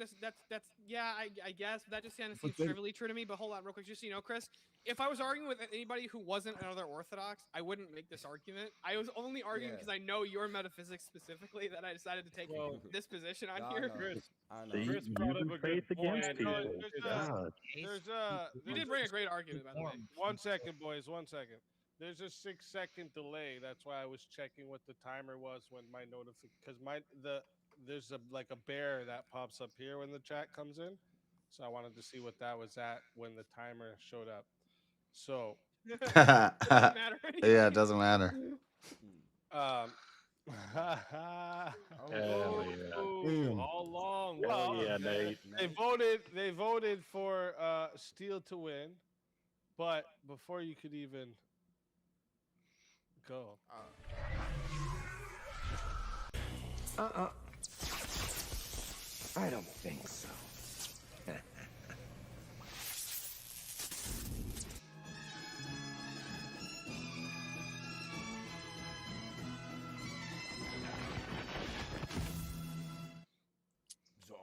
Speaker 21: yeah, I guess that just kind of seems
Speaker 16: then-
Speaker 21: trivially true to me. But hold on, real quick, just so you know, Chris, if I was arguing with anybody who wasn't another Orthodox, I wouldn't make this argument. I was only arguing
Speaker 7: Yeah.
Speaker 21: because I know your metaphysics specifically that I decided to take this position on
Speaker 7: I
Speaker 21: here.
Speaker 7: know.
Speaker 22: Chris,
Speaker 7: I know.
Speaker 18: See,
Speaker 22: Chris brought up
Speaker 18: using
Speaker 22: a
Speaker 18: faith
Speaker 22: good point.
Speaker 18: against
Speaker 6: No,
Speaker 18: people. God.
Speaker 21: You did bring a great argument, by the way.
Speaker 6: 1 second, boys. 1 second. There's a 6-second delay. That's why I was checking what the timer was when my notification. Because there's a bear that pops up here when the chat comes in, so I wanted to see what that was at when the timer showed up. So,
Speaker 21: Doesn't matter anyway.
Speaker 13: Yeah, it doesn't matter.
Speaker 18: Hell yeah.
Speaker 6: all along.
Speaker 18: Hell
Speaker 6: Well,
Speaker 18: yeah, Nate.
Speaker 6: They voted for Steel to win, but before you could even go,
Speaker 12: I don't think so.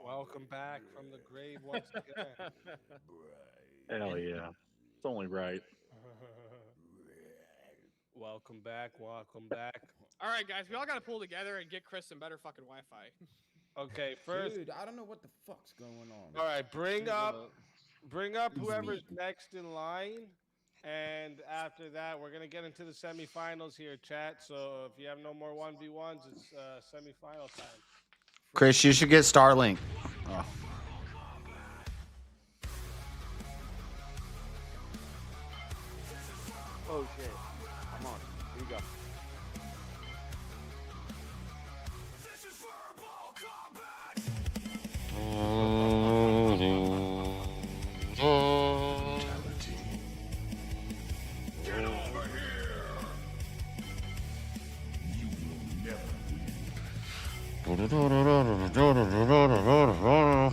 Speaker 6: welcome back from the grave once again.
Speaker 18: Hell yeah. It's only right.
Speaker 6: Welcome back. Welcome back.
Speaker 21: All right, guys, we all got to pull together and get Chris some better fucking Wi-Fi.
Speaker 6: Okay, first.
Speaker 7: Dude, I don't know what the fuck's going on.
Speaker 6: All right, bring up whoever's next in line, and after that, we're gonna get into the semifinals here, chat. So if you have no more 1v1s, it's semifinal time.
Speaker 13: Chris, you should get Starlink. Oh.
Speaker 1: Oh shit. Come on. Here you go.
Speaker 11: Get over here! You will never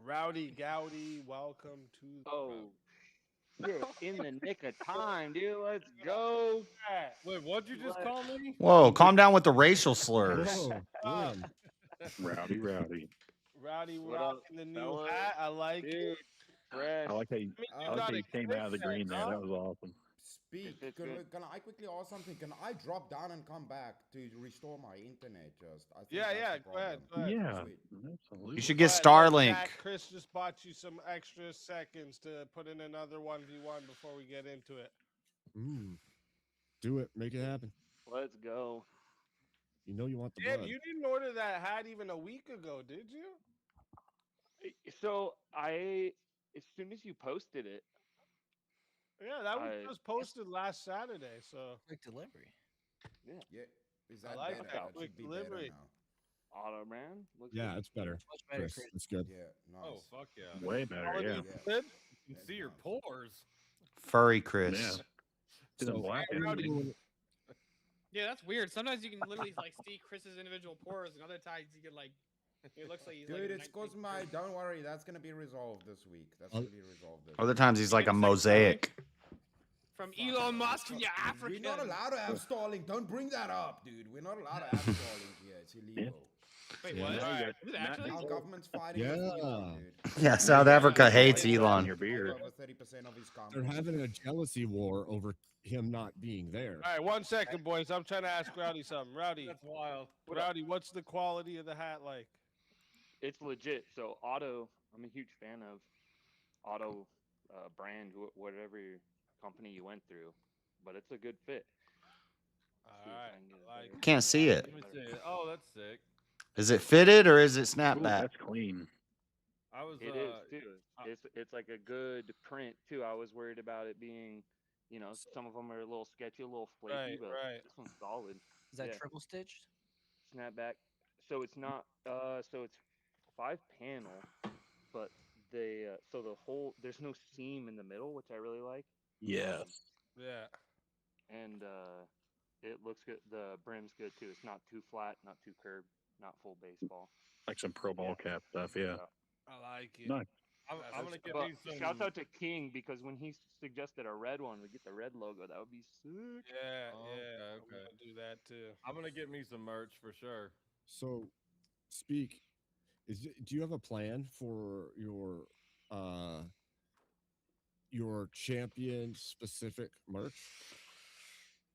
Speaker 6: Rowdy Gowdy, welcome to the
Speaker 1: Shit, in the nick of time, dude. Let's go.
Speaker 22: Wait, what'd you just call me?
Speaker 13: Whoa, calm down with the racial slurs.
Speaker 18: Rowdy.
Speaker 6: Rowdy
Speaker 1: What up,
Speaker 6: rocking the new
Speaker 1: fellas?
Speaker 6: hat. I like
Speaker 1: Dude,
Speaker 6: it.
Speaker 1: fresh.
Speaker 18: I like how you came out of the green there. That was awesome.
Speaker 7: Speak.
Speaker 1: It's
Speaker 7: Can,
Speaker 1: good.
Speaker 7: can I quickly ask something? Can I drop down and come back to restore my internet? I think
Speaker 6: Yeah,
Speaker 7: that's
Speaker 6: yeah.
Speaker 7: the
Speaker 6: Go ahead.
Speaker 7: problem.
Speaker 6: Go ahead.
Speaker 18: Yeah,
Speaker 7: Sweet.
Speaker 18: absolutely.
Speaker 13: You should
Speaker 6: Go
Speaker 13: get
Speaker 6: ahead, look,
Speaker 13: Starlink.
Speaker 6: Jack, Chris just bought you some extra seconds to put in another 1v1 before we get into it.
Speaker 16: Do it. Make it happen.
Speaker 1: Let's go.
Speaker 16: You know you want the
Speaker 6: Damn,
Speaker 16: blood.
Speaker 6: you didn't order that hat even a week ago, did you?
Speaker 1: So as soon as you posted it,
Speaker 6: Yeah, that was
Speaker 1: I-
Speaker 6: just posted last Saturday, so
Speaker 14: Quick delivery.
Speaker 1: yeah,
Speaker 7: Yeah. Is
Speaker 6: I
Speaker 7: that
Speaker 6: like
Speaker 7: better?
Speaker 6: that
Speaker 7: That
Speaker 6: quick
Speaker 7: should be
Speaker 6: delivery.
Speaker 7: better now.
Speaker 1: auto man. Looks
Speaker 16: Yeah,
Speaker 1: good.
Speaker 16: it's better.
Speaker 14: Much better,
Speaker 16: Chris.
Speaker 14: Chris.
Speaker 16: It's good.
Speaker 7: Yeah. Nice.
Speaker 22: Oh fuck yeah!
Speaker 18: Way better.
Speaker 6: Quality
Speaker 18: Yeah.
Speaker 6: is good.
Speaker 22: You can see your pores.
Speaker 13: Furry Chris.
Speaker 18: Yeah. See them black
Speaker 21: Yeah, that's weird. Sometimes you can literally like see Chris's individual pores, and other times you can like it looks like he's
Speaker 7: Dude,
Speaker 21: like.
Speaker 7: it's cause my. Don't worry, that's gonna be resolved this week. That's
Speaker 16: Oh.
Speaker 7: gonna be resolved this
Speaker 13: Other
Speaker 7: week.
Speaker 13: times he's like a mosaic.
Speaker 21: From Elon Musk, from your
Speaker 7: We're
Speaker 21: African.
Speaker 7: not allowed to have Starlink. Don't bring that up, dude. We're not allowed to have Starlink here. It's illegal.
Speaker 21: Wait,
Speaker 16: Yeah.
Speaker 21: what?
Speaker 6: All right.
Speaker 21: Is it actually?
Speaker 7: Our government's fighting with
Speaker 16: Yeah.
Speaker 7: Elon, dude.
Speaker 13: Yeah, South Africa hates Elon.
Speaker 18: your beard.
Speaker 7: Over 30% of his
Speaker 16: They're
Speaker 7: company.
Speaker 16: having a jealousy war over him not being there.
Speaker 6: All right, 1 second, boys. I'm trying to ask Rowdy something. Rowdy,
Speaker 22: That's wild.
Speaker 6: Rowdy, what's the quality of the hat like?
Speaker 1: It's legit. So Auto, I'm a huge fan of Auto brand, whatever company you went through, but it's a good fit.
Speaker 6: All
Speaker 1: See if I
Speaker 6: right,
Speaker 1: can get it
Speaker 6: I like
Speaker 1: better.
Speaker 13: Can't see it.
Speaker 22: Let me see. Oh, that's sick.
Speaker 13: Is it fitted or is it
Speaker 18: Ooh,
Speaker 13: snapback?
Speaker 18: that's clean.
Speaker 22: I was.
Speaker 1: It is too. It's like a good print too. I was worried about it being, some of them are a little sketchy, a little flaky,
Speaker 6: Right,
Speaker 1: but
Speaker 6: right.
Speaker 1: this one's solid.
Speaker 14: Is that
Speaker 1: Yeah.
Speaker 14: triple stitched?
Speaker 1: Snapback. So it's not. So it's 5-panel, but so the whole there's no seam in the middle, which I really like.
Speaker 18: Yes.
Speaker 6: Yeah.
Speaker 1: And it looks good. The brim's good too. It's not too flat, not too curved, not full baseball.
Speaker 18: Like some pro ball cap stuff. Yeah.
Speaker 6: I like it.
Speaker 18: Nice.
Speaker 22: I'm gonna get
Speaker 1: But
Speaker 22: me some.
Speaker 1: shouts out to King because when he suggested a red one, we get the red logo. That would be sick.
Speaker 6: Yeah,
Speaker 22: Oh,
Speaker 6: yeah.
Speaker 22: okay,
Speaker 6: I'm gonna do that too.
Speaker 22: I'm gonna get me some merch for sure.
Speaker 16: So, speak. Do you have a plan for your champion specific merch?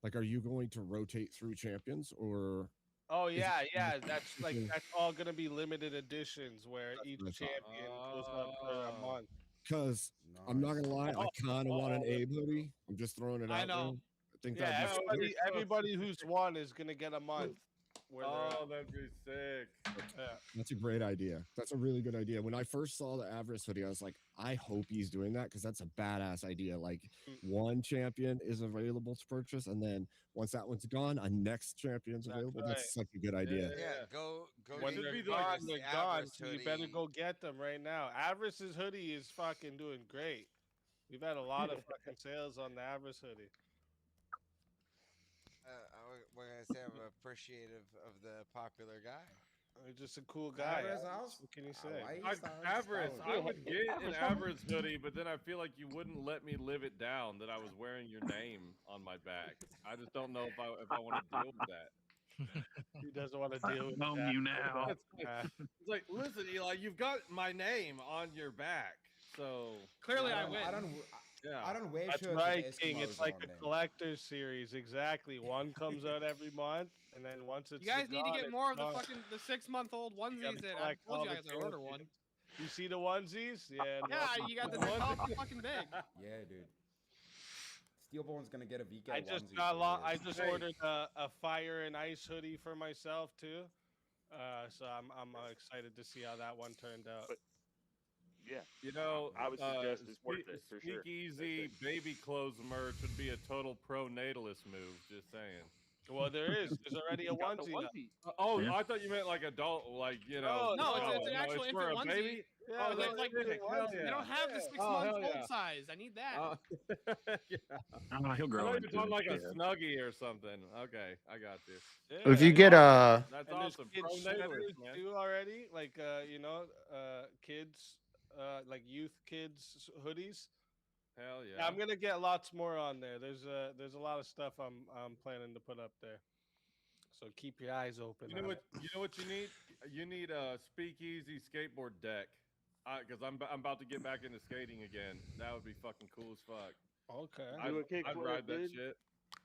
Speaker 16: Like, are you going to rotate through champions or?
Speaker 6: Oh
Speaker 16: is it
Speaker 6: yeah, yeah.
Speaker 16: just
Speaker 6: That's like
Speaker 16: something-
Speaker 6: that's all gonna be limited editions where
Speaker 16: That's
Speaker 6: each
Speaker 16: what I thought.
Speaker 6: champion goes up for a month.
Speaker 16: Because I'm not gonna lie, I kind of want an
Speaker 6: Oh,
Speaker 16: Abe hoodie. I'm just throwing it
Speaker 21: I
Speaker 16: out
Speaker 21: know.
Speaker 16: there. I think
Speaker 6: Yeah,
Speaker 16: that'd be sick.
Speaker 6: everybody who's won is gonna get a month. Where they're
Speaker 22: Oh,
Speaker 6: at.
Speaker 22: that'd be sick.
Speaker 6: Yeah.
Speaker 16: That's a great idea. That's a really good idea. When I first saw the Avarice hoodie, I was like, I hope he's doing that because that's a badass idea. Like one champion is available to purchase, and then once that one's gone, a next champion's available.
Speaker 6: right.
Speaker 16: That's such a good idea.
Speaker 20: Yeah, go
Speaker 6: When
Speaker 20: to
Speaker 6: they're
Speaker 20: the
Speaker 6: gone,
Speaker 20: Avarice
Speaker 6: they're gone. So you
Speaker 20: hoodie.
Speaker 6: better go get them right now. Avarice's hoodie is fucking doing great. We've had a lot of fucking sales on the Avarice hoodie.
Speaker 20: What can I say? I'm appreciative of the popular guy.
Speaker 6: He's just a cool guy.
Speaker 7: Avarice,
Speaker 6: What can you say?
Speaker 22: Avarice, I would get an Avarice hoodie, but then I feel like you wouldn't let me live it down that I was wearing your name on my back. I just don't know if I want to deal with that.
Speaker 6: He doesn't want to deal with
Speaker 18: Know
Speaker 6: that.
Speaker 18: you now.
Speaker 22: It's like, listen, Eli, you've got my name on your back, so
Speaker 21: Clearly, I
Speaker 7: don't-
Speaker 21: win.
Speaker 7: I don't.
Speaker 22: yeah.
Speaker 7: I don't wear
Speaker 6: That's
Speaker 7: shirts
Speaker 6: right,
Speaker 7: with
Speaker 6: King. It's
Speaker 7: Eskimos
Speaker 6: like
Speaker 7: on
Speaker 6: a
Speaker 7: them.
Speaker 6: collector's series. Exactly. One comes out every month, and then once it's
Speaker 21: You guys need to
Speaker 6: gone,
Speaker 21: get
Speaker 6: it's
Speaker 21: more of the
Speaker 6: gone.
Speaker 21: fucking the 6-month-old
Speaker 6: You gotta
Speaker 21: onesies. That I
Speaker 6: collect
Speaker 21: told
Speaker 6: all
Speaker 21: you
Speaker 6: the
Speaker 21: guys I order one.
Speaker 6: champions. You see the onesies? Yeah.
Speaker 21: Yeah, you got the top fucking big.
Speaker 7: Yeah, dude. Steelborn's gonna get a VK
Speaker 6: I just
Speaker 7: onesie
Speaker 6: got
Speaker 7: for
Speaker 6: I
Speaker 7: his.
Speaker 6: just ordered a fire and ice hoodie for myself too. So I'm excited to see how that one turned out.
Speaker 1: Yeah.
Speaker 22: You know,
Speaker 1: I would suggest it's worth it for sure.
Speaker 22: Speakeasy baby clothes merch would be a total pro natalist move. Just saying.
Speaker 6: Well, there's already a
Speaker 1: You got the
Speaker 6: onesie. Now.
Speaker 22: Oh,
Speaker 18: Yeah.
Speaker 22: I thought you meant like adult, like no,
Speaker 21: No, it's an
Speaker 22: no,
Speaker 21: actual
Speaker 22: it's
Speaker 21: infant
Speaker 22: for a
Speaker 21: onesie.
Speaker 22: baby.
Speaker 21: Yeah,
Speaker 22: Oh,
Speaker 21: it's
Speaker 22: that's
Speaker 21: like
Speaker 22: sick. Hell
Speaker 21: they
Speaker 22: yeah.
Speaker 21: don't have the 6
Speaker 22: Oh,
Speaker 21: month
Speaker 22: hell
Speaker 21: old
Speaker 22: yeah.
Speaker 21: size. I need that.
Speaker 22: Yeah.
Speaker 18: Oh, he'll
Speaker 22: I
Speaker 18: grow
Speaker 22: thought you
Speaker 18: into
Speaker 22: were talking
Speaker 18: it.
Speaker 22: like a
Speaker 18: shit.
Speaker 22: snuggie or something. Okay, I got you.
Speaker 13: If you
Speaker 6: Yeah,
Speaker 13: get a
Speaker 22: That's
Speaker 6: and there's
Speaker 22: awesome.
Speaker 6: kids
Speaker 22: Pro
Speaker 6: sweaters
Speaker 22: natalist, man.
Speaker 6: too already, like kids, like youth kids hoodies.
Speaker 22: Hell yeah.
Speaker 6: Yeah, I'm gonna get lots more on there. There's a lot of stuff I'm planning to put up there. So keep your eyes open.
Speaker 22: You know
Speaker 6: on
Speaker 22: what?
Speaker 6: it.
Speaker 22: You know what you need? You need a speakeasy skateboard deck. Because I'm about to get back into skating again. That would be fucking cool as fuck.
Speaker 6: Okay.
Speaker 1: Do a kick
Speaker 22: I'd
Speaker 1: flip,
Speaker 22: ride that
Speaker 1: dude.
Speaker 22: shit.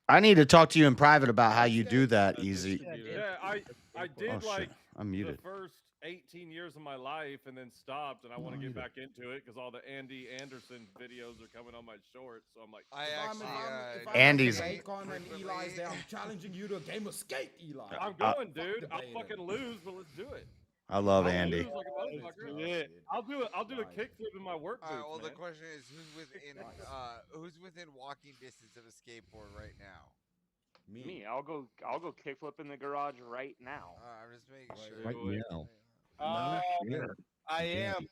Speaker 13: I need to talk to you in private about how you do that, Easy.
Speaker 22: Yeah, I did
Speaker 13: Oh, shit.
Speaker 22: like
Speaker 13: I'm muted.
Speaker 22: the first 18 years of my life and then stopped, and I want to get back into it because all the Andy Anderson videos are coming on my shorts. So I'm like,
Speaker 7: If I'm
Speaker 13: Andy's-
Speaker 7: Akon and Eli's there, I'm challenging you to a game of skate, Eli.
Speaker 22: I'm going, dude. I'll fucking lose, but let's do it.
Speaker 13: I love
Speaker 22: I'll
Speaker 13: Andy.
Speaker 22: lose like a motherfucker. I'll do it. I'll do a kickflip in my work boots,
Speaker 20: Well, the
Speaker 22: man.
Speaker 20: question is, who's within walking distance of a skateboard right now?
Speaker 1: Me. I'll go kickflip in the garage right now.
Speaker 20: I'm just making sure.
Speaker 16: Right now.
Speaker 6: I am.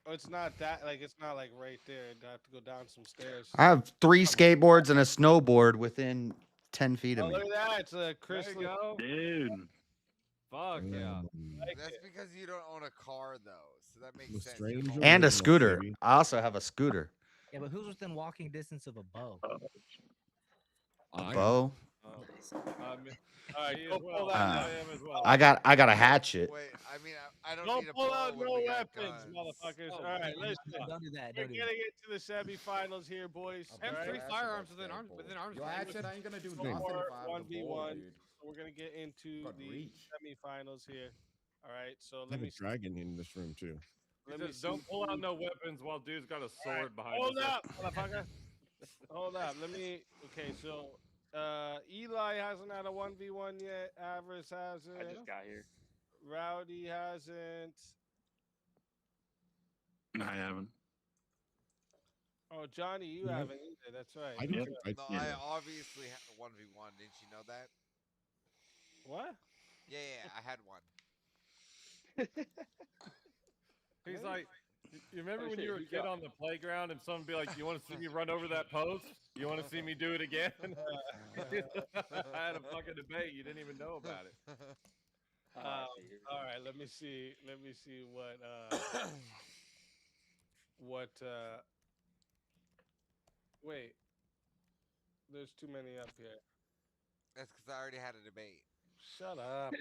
Speaker 6: It's not that it's not like right there. I have to go down some stairs.
Speaker 13: I have 3 skateboards and a snowboard within 10 feet of
Speaker 6: Oh,
Speaker 13: me.
Speaker 6: look at that! It's a Chris.
Speaker 22: There you go.
Speaker 18: Dude.
Speaker 22: Fuck yeah.
Speaker 20: That's because you don't own a car, though, so that makes sense.
Speaker 16: stranger
Speaker 13: And
Speaker 16: than
Speaker 13: a scooter.
Speaker 16: baby.
Speaker 13: I also have a scooter.
Speaker 14: Yeah, but who's within walking distance of a bow?
Speaker 13: A bow.
Speaker 22: All right,
Speaker 6: Go pull that. I am as well.
Speaker 13: I got a hatchet.
Speaker 20: Wait, I mean, I don't
Speaker 6: Don't
Speaker 20: need a
Speaker 6: pull
Speaker 20: bow
Speaker 6: out
Speaker 20: when
Speaker 6: no
Speaker 20: we got
Speaker 6: weapons,
Speaker 20: guns.
Speaker 6: motherfuckers. All right, listen.
Speaker 14: Don't do that.
Speaker 6: We're
Speaker 14: Don't do
Speaker 6: getting into the semifinals here, boys.
Speaker 21: I have
Speaker 6: All
Speaker 21: 3
Speaker 6: right?
Speaker 21: firearms within arms
Speaker 7: Your hatchet ain't gonna do
Speaker 6: No
Speaker 7: nothing
Speaker 6: more
Speaker 7: if I have the ball,
Speaker 6: 1v1.
Speaker 7: dude.
Speaker 6: So we're gonna get into
Speaker 7: Got
Speaker 6: the
Speaker 7: reach.
Speaker 6: semifinals here. All right, so
Speaker 16: I
Speaker 6: let
Speaker 16: have
Speaker 6: me
Speaker 16: a dragon in this room too.
Speaker 22: He
Speaker 6: let me
Speaker 22: says, don't
Speaker 6: see.
Speaker 22: pull out no weapons while dude's got a sword behind
Speaker 6: Hold
Speaker 22: his head.
Speaker 6: up, motherfucker. Hold up. Let me. Okay, so Eli hasn't had a 1v1 yet. Avarice hasn't.
Speaker 1: I just got here.
Speaker 6: Rowdy hasn't.
Speaker 18: I haven't.
Speaker 6: Oh, Johnny, you
Speaker 16: No.
Speaker 6: haven't either. That's right.
Speaker 16: I don't.
Speaker 20: No, I obviously had a 1v1. Didn't you know that?
Speaker 6: What?
Speaker 20: Yeah, I had one.
Speaker 22: He's like, you remember
Speaker 1: Oh,
Speaker 22: when
Speaker 1: shit,
Speaker 22: you were a
Speaker 1: who
Speaker 22: kid
Speaker 1: got-
Speaker 22: on the playground and someone be like, you want to see me run over that post? You want to see me do it again? I had a fucking debate. You didn't even know about it.
Speaker 6: All right, let me see. Let me see what wait. There's too many up here.
Speaker 20: That's because I already had a debate.
Speaker 6: Shut up.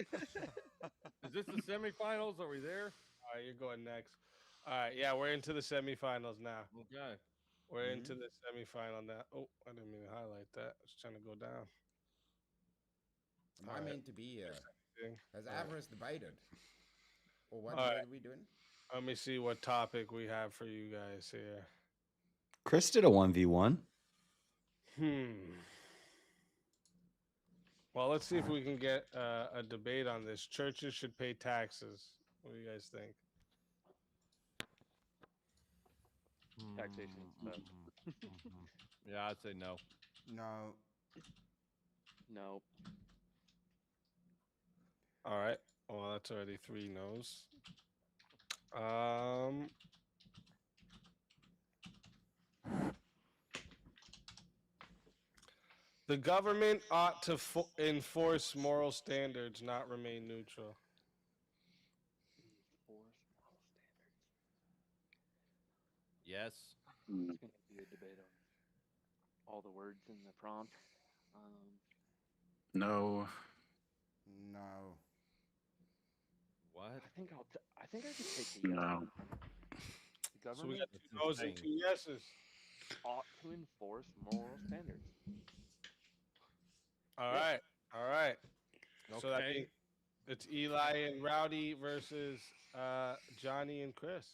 Speaker 22: Is this the semifinals? Are we there?
Speaker 6: All right, you're going next. All right, yeah, we're into the semifinals now.
Speaker 22: Okay.
Speaker 6: We're into the semifinal now. Oh, I didn't mean to highlight that. I was trying to go down.
Speaker 7: Am I meant to be here? Has
Speaker 6: All right.
Speaker 7: Avarice debated? Or what
Speaker 6: All
Speaker 7: are
Speaker 6: right.
Speaker 7: we doing?
Speaker 6: Let me see what topic we have for you guys here.
Speaker 13: Chris did a 1v1.
Speaker 6: Well, let's see if we can get a debate on this. Churches should pay taxes. What do you guys think?
Speaker 1: Taxation stuff.
Speaker 22: Yeah, I'd say no.
Speaker 7: No.
Speaker 1: No.
Speaker 6: All right. Well, that's already 3 no's. The government ought to enforce moral standards, not remain neutral.
Speaker 22: Yes.
Speaker 1: It's gonna be a debate on all the words in the prompt.
Speaker 18: No.
Speaker 7: No.
Speaker 22: What?
Speaker 1: I think I think I could take the
Speaker 18: No.
Speaker 1: The
Speaker 6: So we
Speaker 1: government
Speaker 6: got 2 no's and 2 yeses.
Speaker 1: ought to enforce moral standards.
Speaker 6: All right. All right. So that
Speaker 22: Okay.
Speaker 6: means it's Eli and Rowdy versus Johnny and Chris.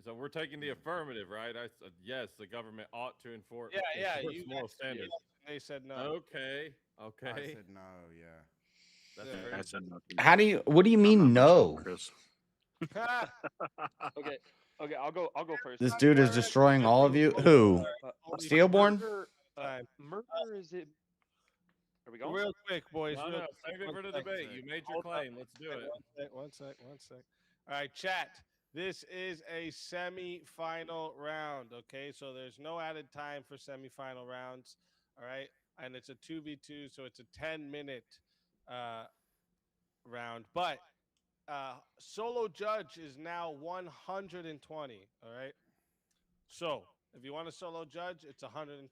Speaker 22: So we're taking the affirmative, right? I said yes. The government ought to enforce.
Speaker 6: Yeah.
Speaker 22: enforce
Speaker 6: You
Speaker 22: moral
Speaker 6: guys said
Speaker 22: standards.
Speaker 6: yes, they said no.
Speaker 22: Okay. Okay.
Speaker 7: I said no, yeah.
Speaker 22: That's
Speaker 6: Yeah.
Speaker 22: fair.
Speaker 18: I said no.
Speaker 13: How do you? What do you mean no?
Speaker 18: Chris.
Speaker 1: Okay. Okay, I'll go first.
Speaker 13: This dude is destroying all of you. Who? Steelborn?
Speaker 1: Murder is it? Are we going?
Speaker 6: Real quick, boys.
Speaker 22: No,
Speaker 6: real
Speaker 22: no,
Speaker 6: quick,
Speaker 22: save it
Speaker 6: one
Speaker 22: for the
Speaker 6: sec.
Speaker 22: debate. You made your
Speaker 6: Hold
Speaker 22: claim.
Speaker 6: up.
Speaker 22: Let's do it.
Speaker 6: One sec. All right, chat. This is a semi-final round. Okay, so there's no added time for semi-final rounds. All right, and it's a 2v2, so it's a 10-minute round. But solo judge is now 120. All right. So if you want a solo judge, it's $120.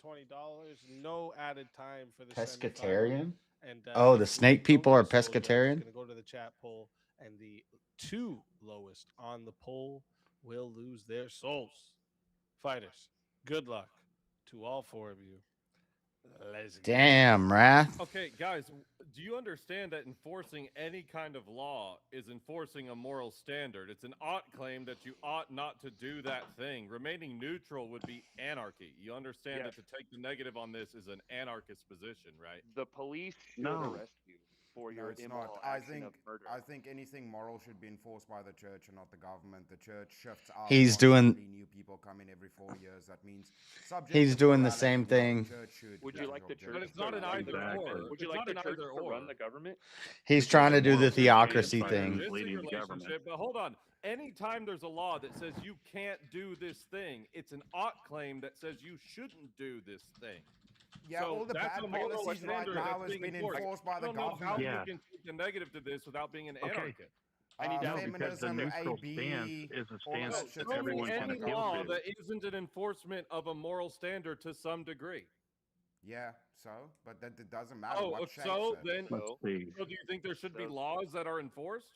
Speaker 6: No added time for the
Speaker 13: Pescatarian?
Speaker 6: semifinal. And
Speaker 13: Oh,
Speaker 6: if
Speaker 13: the
Speaker 6: you
Speaker 13: snake
Speaker 6: don't
Speaker 13: people
Speaker 6: get
Speaker 13: are
Speaker 6: a solo judge, it's
Speaker 13: pescatarian?
Speaker 6: gonna go to the chat poll, and the 2 lowest on the poll will lose their souls. Fighters, good luck. To all four of you. Let's go.
Speaker 13: Damn, Wrath.
Speaker 22: Okay, guys, do you understand that enforcing any kind of law is enforcing a moral standard? It's an ought claim that you ought not to do that thing. Remaining neutral would be anarchy. You understand that to take the negative on this is an anarchist position, right?
Speaker 1: The police should
Speaker 18: No.
Speaker 1: arrest you for
Speaker 7: No,
Speaker 1: your
Speaker 7: it's
Speaker 1: immoral
Speaker 7: not.
Speaker 1: action of murder.
Speaker 7: I think anything moral should be enforced by the church and not the government. The church shifts out.
Speaker 13: He's doing-
Speaker 7: constantly, new people come in every 4 years. That means
Speaker 13: He's
Speaker 7: subjective
Speaker 13: doing the
Speaker 7: morality,
Speaker 13: same
Speaker 7: well,
Speaker 13: thing.
Speaker 7: The church should
Speaker 1: Would you like the church?
Speaker 22: But it's not
Speaker 1: to
Speaker 22: an
Speaker 1: run
Speaker 22: either
Speaker 1: the
Speaker 22: or.
Speaker 1: government? Would you
Speaker 22: It's
Speaker 1: like
Speaker 22: not
Speaker 1: the
Speaker 22: an
Speaker 1: church
Speaker 22: either
Speaker 1: to
Speaker 22: or.
Speaker 1: run the government?
Speaker 13: He's trying to do the theocracy thing.
Speaker 22: Synergistic relationship, but hold on. Anytime there's a law that says you can't do this thing, it's an ought claim that says you shouldn't do this thing.
Speaker 7: Yeah,
Speaker 22: So
Speaker 7: all the
Speaker 22: that's
Speaker 7: bad
Speaker 22: a moral
Speaker 7: policies right
Speaker 22: standard
Speaker 7: now
Speaker 22: that's
Speaker 7: has
Speaker 22: being
Speaker 7: been
Speaker 22: enforced.
Speaker 7: enforced by
Speaker 22: I
Speaker 7: the
Speaker 22: don't know how
Speaker 7: government.
Speaker 22: you can take the negative to this without being an anarchist.
Speaker 7: No,
Speaker 18: because the neutral stance is a stance that
Speaker 22: Show me
Speaker 18: everyone can
Speaker 22: any
Speaker 18: appeal
Speaker 22: law
Speaker 18: to.
Speaker 22: that isn't an enforcement of a moral standard to some degree.
Speaker 7: Yeah, so, but that it doesn't matter.
Speaker 22: Oh,
Speaker 7: what shapes
Speaker 22: so
Speaker 7: it.
Speaker 22: then,
Speaker 18: Let's see.
Speaker 22: so do you think there should be laws that are enforced?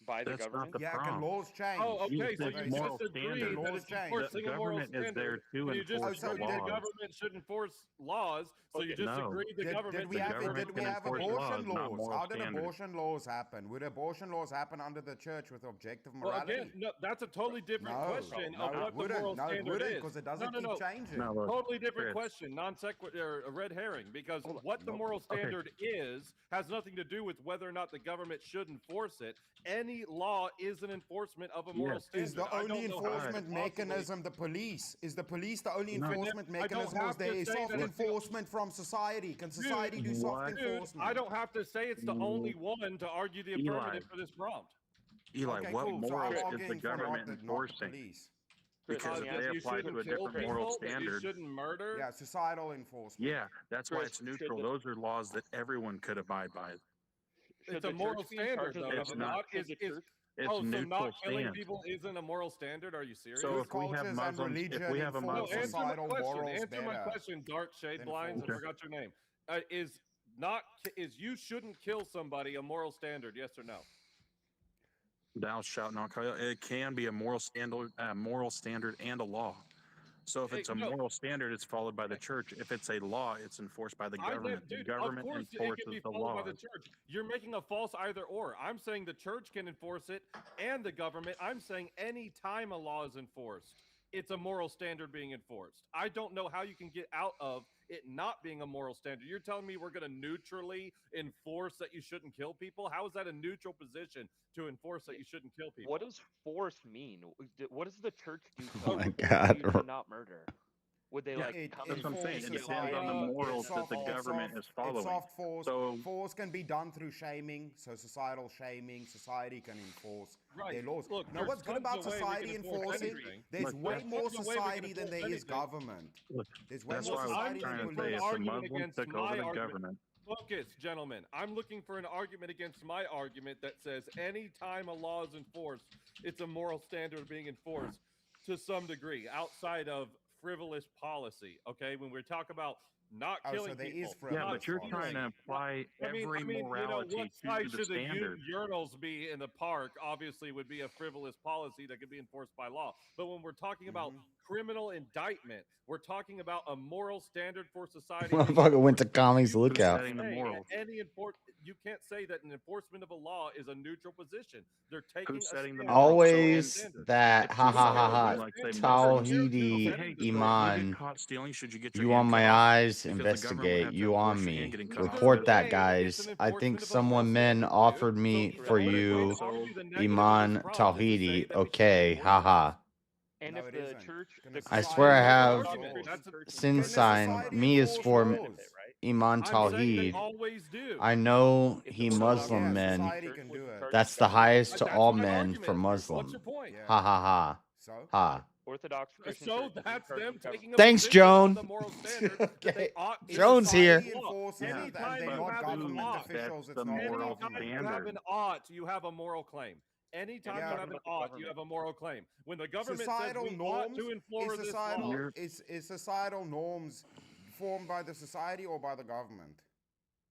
Speaker 1: By the
Speaker 18: That's
Speaker 1: government?
Speaker 18: not the
Speaker 7: Yeah, can
Speaker 18: problem.
Speaker 7: laws change?
Speaker 22: Oh, okay. So
Speaker 18: said
Speaker 22: you
Speaker 18: moral
Speaker 22: just agree
Speaker 18: standard.
Speaker 22: that
Speaker 7: Laws
Speaker 22: it's
Speaker 7: change.
Speaker 22: enforcing
Speaker 18: The
Speaker 22: a moral
Speaker 18: government is
Speaker 22: standard.
Speaker 18: there to
Speaker 22: and you just
Speaker 18: enforce the
Speaker 22: agreed the
Speaker 18: laws.
Speaker 22: government should enforce laws. So you just
Speaker 18: No.
Speaker 22: agreed the government
Speaker 7: Did we
Speaker 22: should
Speaker 7: have,
Speaker 18: government
Speaker 7: did we
Speaker 18: can
Speaker 7: have
Speaker 18: enforce
Speaker 7: abortion
Speaker 18: laws, not
Speaker 7: laws?
Speaker 18: moral
Speaker 7: How did
Speaker 18: standards.
Speaker 7: abortion laws happen? Would abortion laws happen under the church with objective
Speaker 22: Well,
Speaker 7: morality?
Speaker 22: again, no, that's a totally different question
Speaker 7: no,
Speaker 22: of
Speaker 7: it
Speaker 22: what the
Speaker 7: wouldn't.
Speaker 22: moral
Speaker 7: No, it
Speaker 22: standard
Speaker 7: wouldn't,
Speaker 22: is.
Speaker 7: because it doesn't keep changing.
Speaker 18: No, look,
Speaker 22: Totally different
Speaker 18: Chris.
Speaker 22: question, non sequitur, a red herring. Because what the moral standard is has nothing to do with whether or not the government should enforce it. Any law is an enforcement of a moral standard.
Speaker 7: Is the
Speaker 22: I
Speaker 7: only
Speaker 22: don't know how
Speaker 7: enforcement
Speaker 22: it's possibly-
Speaker 7: mechanism the police? Is the police the only
Speaker 22: No.
Speaker 7: enforcement
Speaker 22: I don't
Speaker 7: mechanism, or
Speaker 22: have
Speaker 7: is there
Speaker 22: to say
Speaker 7: soft
Speaker 22: that it's the-
Speaker 7: enforcement from society? Can society do soft
Speaker 22: Dude,
Speaker 7: enforcement?
Speaker 22: I don't have to say it's the only one to argue the
Speaker 18: Eli.
Speaker 22: affirmative for this prompt.
Speaker 18: Eli,
Speaker 7: Okay,
Speaker 18: what
Speaker 7: cool. So I'm
Speaker 18: morals is the
Speaker 7: arguing for
Speaker 18: government
Speaker 7: not the
Speaker 18: enforcing?
Speaker 7: police.
Speaker 18: Because if
Speaker 22: That
Speaker 18: they
Speaker 22: you
Speaker 18: apply
Speaker 22: shouldn't
Speaker 18: to a
Speaker 22: kill
Speaker 18: different moral
Speaker 22: people, that you
Speaker 18: standard,
Speaker 22: shouldn't murder.
Speaker 7: Yeah, societal enforcement.
Speaker 18: yeah, that's why
Speaker 1: Chris,
Speaker 18: it's
Speaker 1: should
Speaker 18: neutral.
Speaker 1: the-
Speaker 18: Those are laws that everyone could abide by.
Speaker 1: Should
Speaker 22: It's
Speaker 1: the
Speaker 22: a moral
Speaker 1: church be in charge
Speaker 22: standard,
Speaker 1: of
Speaker 22: though.
Speaker 1: the
Speaker 22: Is it
Speaker 1: government?
Speaker 22: not?
Speaker 1: Should the church-
Speaker 18: It's
Speaker 22: so
Speaker 18: neutral
Speaker 22: not killing
Speaker 18: stance.
Speaker 22: people isn't a moral standard? Are you serious?
Speaker 18: So if we have
Speaker 7: cultures and
Speaker 18: Muslims, if
Speaker 7: religion
Speaker 18: we have a
Speaker 7: enforce
Speaker 22: No,
Speaker 18: Muslim,
Speaker 22: answer my
Speaker 7: societal
Speaker 22: question.
Speaker 7: morals
Speaker 22: Answer my
Speaker 7: better
Speaker 22: question. Dark shade
Speaker 7: than
Speaker 22: blinds. I
Speaker 18: Okay.
Speaker 22: forgot your name. Is you shouldn't kill somebody a moral standard? Yes or no?
Speaker 18: thou shalt not kill. It can be a moral standard and a law. So if it's a
Speaker 22: no.
Speaker 18: moral standard, it's followed by the church. If it's a law, it's enforced by the government. The
Speaker 22: Dude,
Speaker 18: government
Speaker 22: of course it
Speaker 18: enforces
Speaker 22: can be
Speaker 18: the
Speaker 22: followed
Speaker 18: laws.
Speaker 22: by the church. You're making a false either or. I'm saying the church can enforce it and the government. I'm saying any time a law is enforced, it's a moral standard being enforced. I don't know how you can get out of it not being a moral standard. You're telling me we're going to neutrally enforce that you shouldn't kill people? How is that a neutral position to enforce that you shouldn't kill people?
Speaker 1: What does force mean? What does the church do to
Speaker 13: Oh my
Speaker 1: people
Speaker 13: God.
Speaker 1: who do not murder? Would they
Speaker 18: Yeah,
Speaker 1: like
Speaker 7: It
Speaker 1: come
Speaker 18: That's
Speaker 1: and
Speaker 18: what I'm saying. It
Speaker 1: kill
Speaker 18: depends on the
Speaker 1: you?
Speaker 18: morals that the government is following.
Speaker 7: Soft force.
Speaker 18: So
Speaker 7: Force can be done through shaming, so societal shaming. Society can enforce
Speaker 22: Right.
Speaker 7: their laws.
Speaker 22: Look,
Speaker 7: now,
Speaker 22: there's
Speaker 7: what's good
Speaker 22: tons
Speaker 7: about
Speaker 22: of ways we
Speaker 7: society
Speaker 22: can enforce
Speaker 7: enforcing?
Speaker 22: anything.
Speaker 7: There's
Speaker 18: Look,
Speaker 7: way
Speaker 18: that's-
Speaker 7: more
Speaker 22: Tons of ways we can
Speaker 7: society than there
Speaker 22: enforce
Speaker 7: is
Speaker 22: anything.
Speaker 7: government.
Speaker 18: look,
Speaker 7: There's way
Speaker 18: that's
Speaker 7: more
Speaker 18: why I
Speaker 7: society
Speaker 18: was
Speaker 7: than
Speaker 18: trying to
Speaker 7: police.
Speaker 18: say if the
Speaker 22: argument
Speaker 18: Muslims
Speaker 22: against
Speaker 18: took
Speaker 22: my
Speaker 18: over the
Speaker 22: argument.
Speaker 18: government.
Speaker 22: Focus, gentlemen. I'm looking for an argument against my argument that says any time a law is enforced, it's a moral standard being enforced to some degree outside of frivolous policy. Okay, when we talk about not
Speaker 7: Oh,
Speaker 22: killing
Speaker 7: so there
Speaker 22: people,
Speaker 7: is frivolous
Speaker 18: Yeah, but you're
Speaker 7: policy.
Speaker 18: trying to apply every morality
Speaker 22: what
Speaker 18: to
Speaker 22: size
Speaker 18: the
Speaker 22: should the
Speaker 18: standard.
Speaker 22: urinals be in the park? Obviously, would be a frivolous policy that could be enforced by law. But when we're talking about criminal indictment, we're talking about a moral standard for society.
Speaker 13: Motherfucker went to Commies
Speaker 22: You
Speaker 13: Lookout.
Speaker 22: can't
Speaker 18: Setting the
Speaker 22: say
Speaker 18: morals.
Speaker 22: you can't say that an enforcement of a law is a neutral position. They're taking
Speaker 18: Who's
Speaker 22: a
Speaker 18: setting the
Speaker 22: stand
Speaker 18: morals?
Speaker 22: on a
Speaker 13: Always
Speaker 22: standard.
Speaker 13: that ha ha ha ha.
Speaker 18: Like they murder.
Speaker 13: Tawhidi
Speaker 18: Okay, hey, you
Speaker 13: Iman.
Speaker 18: get caught stealing, should you get your
Speaker 13: You
Speaker 18: hand
Speaker 13: on my
Speaker 18: cut off?
Speaker 13: eyes,
Speaker 18: Because the government would
Speaker 13: investigate.
Speaker 18: have to
Speaker 13: You on
Speaker 18: enforce your hand
Speaker 13: me.
Speaker 18: getting cut off.
Speaker 13: Report that,
Speaker 22: It's
Speaker 13: guys.
Speaker 22: an
Speaker 13: I think
Speaker 22: enforcement of a
Speaker 13: someone
Speaker 22: moral
Speaker 13: men
Speaker 22: standard,
Speaker 13: offered
Speaker 22: dude.
Speaker 13: me
Speaker 22: So
Speaker 13: for
Speaker 22: if I
Speaker 13: you,
Speaker 22: argue the negative of
Speaker 13: Iman
Speaker 22: this prompt is to say
Speaker 13: Tawhidi.
Speaker 22: that we should
Speaker 13: Okay,
Speaker 22: enforce
Speaker 13: haha.
Speaker 1: And
Speaker 7: No,
Speaker 1: if
Speaker 7: it
Speaker 1: the
Speaker 7: isn't.
Speaker 1: church,
Speaker 7: Can
Speaker 1: the
Speaker 7: the
Speaker 13: I
Speaker 7: society
Speaker 13: swear I
Speaker 7: enforce
Speaker 13: have
Speaker 7: laws?
Speaker 22: That's a-
Speaker 13: sin
Speaker 7: Can the
Speaker 13: sign.
Speaker 7: society
Speaker 13: Me is
Speaker 7: enforce
Speaker 13: for
Speaker 7: laws?
Speaker 13: Iman
Speaker 22: I'm saying they
Speaker 13: Tawhid.
Speaker 22: always do.
Speaker 13: I know
Speaker 1: If
Speaker 13: he
Speaker 1: the
Speaker 13: Muslim
Speaker 7: Yeah,
Speaker 13: men.
Speaker 7: society can do it.
Speaker 13: That's the highest to
Speaker 22: That's
Speaker 13: all
Speaker 22: my
Speaker 13: men
Speaker 22: argument.
Speaker 13: for
Speaker 22: What's
Speaker 13: Muslim.
Speaker 22: your point?
Speaker 7: Yeah.
Speaker 13: Ha ha ha.
Speaker 7: So?
Speaker 13: Ha.
Speaker 1: Orthodox Christian
Speaker 22: So
Speaker 1: church is in
Speaker 22: that's
Speaker 1: charge
Speaker 22: them
Speaker 1: of government.
Speaker 22: taking a
Speaker 13: Thanks,
Speaker 22: position on
Speaker 13: Joan.
Speaker 22: the moral standard that they
Speaker 13: Okay.
Speaker 22: ought to
Speaker 13: Joan's here.
Speaker 22: society law.
Speaker 7: Enforces it, and
Speaker 22: Anytime
Speaker 7: they're
Speaker 22: you
Speaker 7: not
Speaker 22: have an
Speaker 7: government
Speaker 22: ought,
Speaker 7: officials.
Speaker 18: That's
Speaker 7: It's
Speaker 18: the
Speaker 7: not
Speaker 18: moral
Speaker 22: anytime you
Speaker 7: government.
Speaker 22: have an ought, you have a moral claim. Anytime
Speaker 7: Yeah,
Speaker 22: you have an
Speaker 1: but the
Speaker 22: ought, you
Speaker 1: government-
Speaker 22: have a moral claim. When the government
Speaker 7: Societal
Speaker 22: says we ought
Speaker 7: norms
Speaker 22: to enforce this
Speaker 7: societal
Speaker 22: law,
Speaker 7: is societal norms formed by the society or by the government?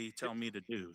Speaker 10: they tell me to do.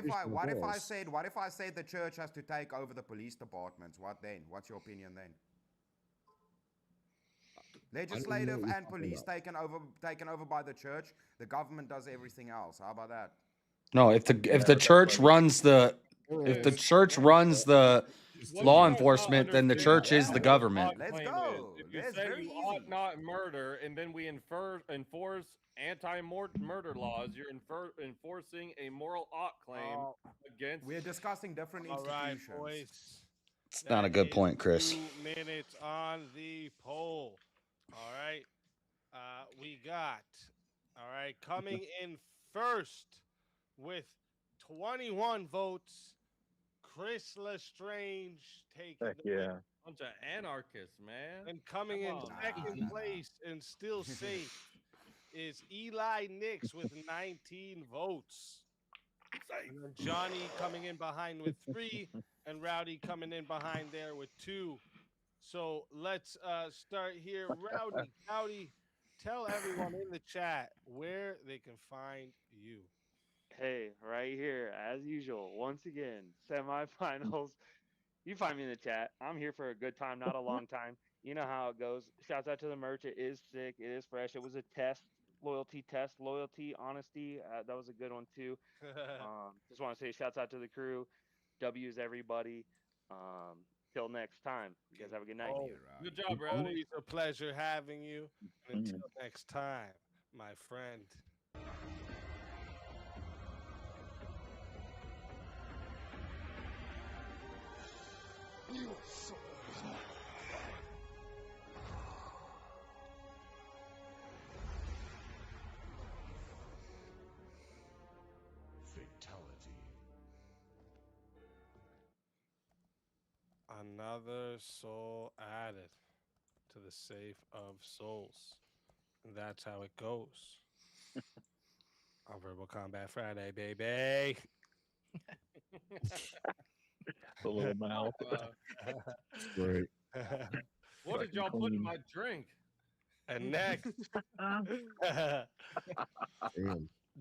Speaker 7: if I said the church has to take over the police departments? What then? What's your opinion then? Legislative and police taken over by the church. The government does everything else. How about that?
Speaker 10: No, if the church runs the
Speaker 13: law enforcement, then the church is the government.
Speaker 22: Let's
Speaker 10: go.
Speaker 22: You
Speaker 10: That's
Speaker 22: say
Speaker 10: very
Speaker 22: you ought not murder, and then we enforce anti-murder laws. You're enforcing a moral ought claim against.
Speaker 10: We're discussing different
Speaker 6: All right,
Speaker 10: institutions.
Speaker 6: boys.
Speaker 13: It's not a good
Speaker 6: That
Speaker 13: point,
Speaker 6: is
Speaker 13: Chris.
Speaker 6: 2 minutes on the poll. All right. We got, all right, coming in first with 21 votes, Chris Lestrange taking
Speaker 18: Heck
Speaker 6: the win.
Speaker 18: yeah.
Speaker 22: Bunch of anarchists, man.
Speaker 6: And coming in second place and still safe is Eli Nix with 19 votes. And then Johnny coming in behind with 3, and Rowdy coming in behind there with 2. So let's start here. Rowdy, tell everyone in the chat where they can find you.
Speaker 1: Hey, right here, as usual. Once again, semifinals. You find me in the chat. I'm here for a good time, not a long time. You know how it goes. Shouts out to the merch. It is sick. It is fresh. It was a test, loyalty, honesty. That was a good one too. Just want to say shouts out to the crew. W's everybody. Till next time. You guys have a good night.
Speaker 22: Good job, bro.
Speaker 6: Always a pleasure having you. And until next time, my friend.
Speaker 11: Fatality.
Speaker 6: Another soul added to the safe of souls. And that's how it goes. On Verbal Combat Friday, baby.
Speaker 18: The little mouth.
Speaker 16: Great.
Speaker 22: What did y'all put in my drink?
Speaker 6: And next,
Speaker 16: Damn.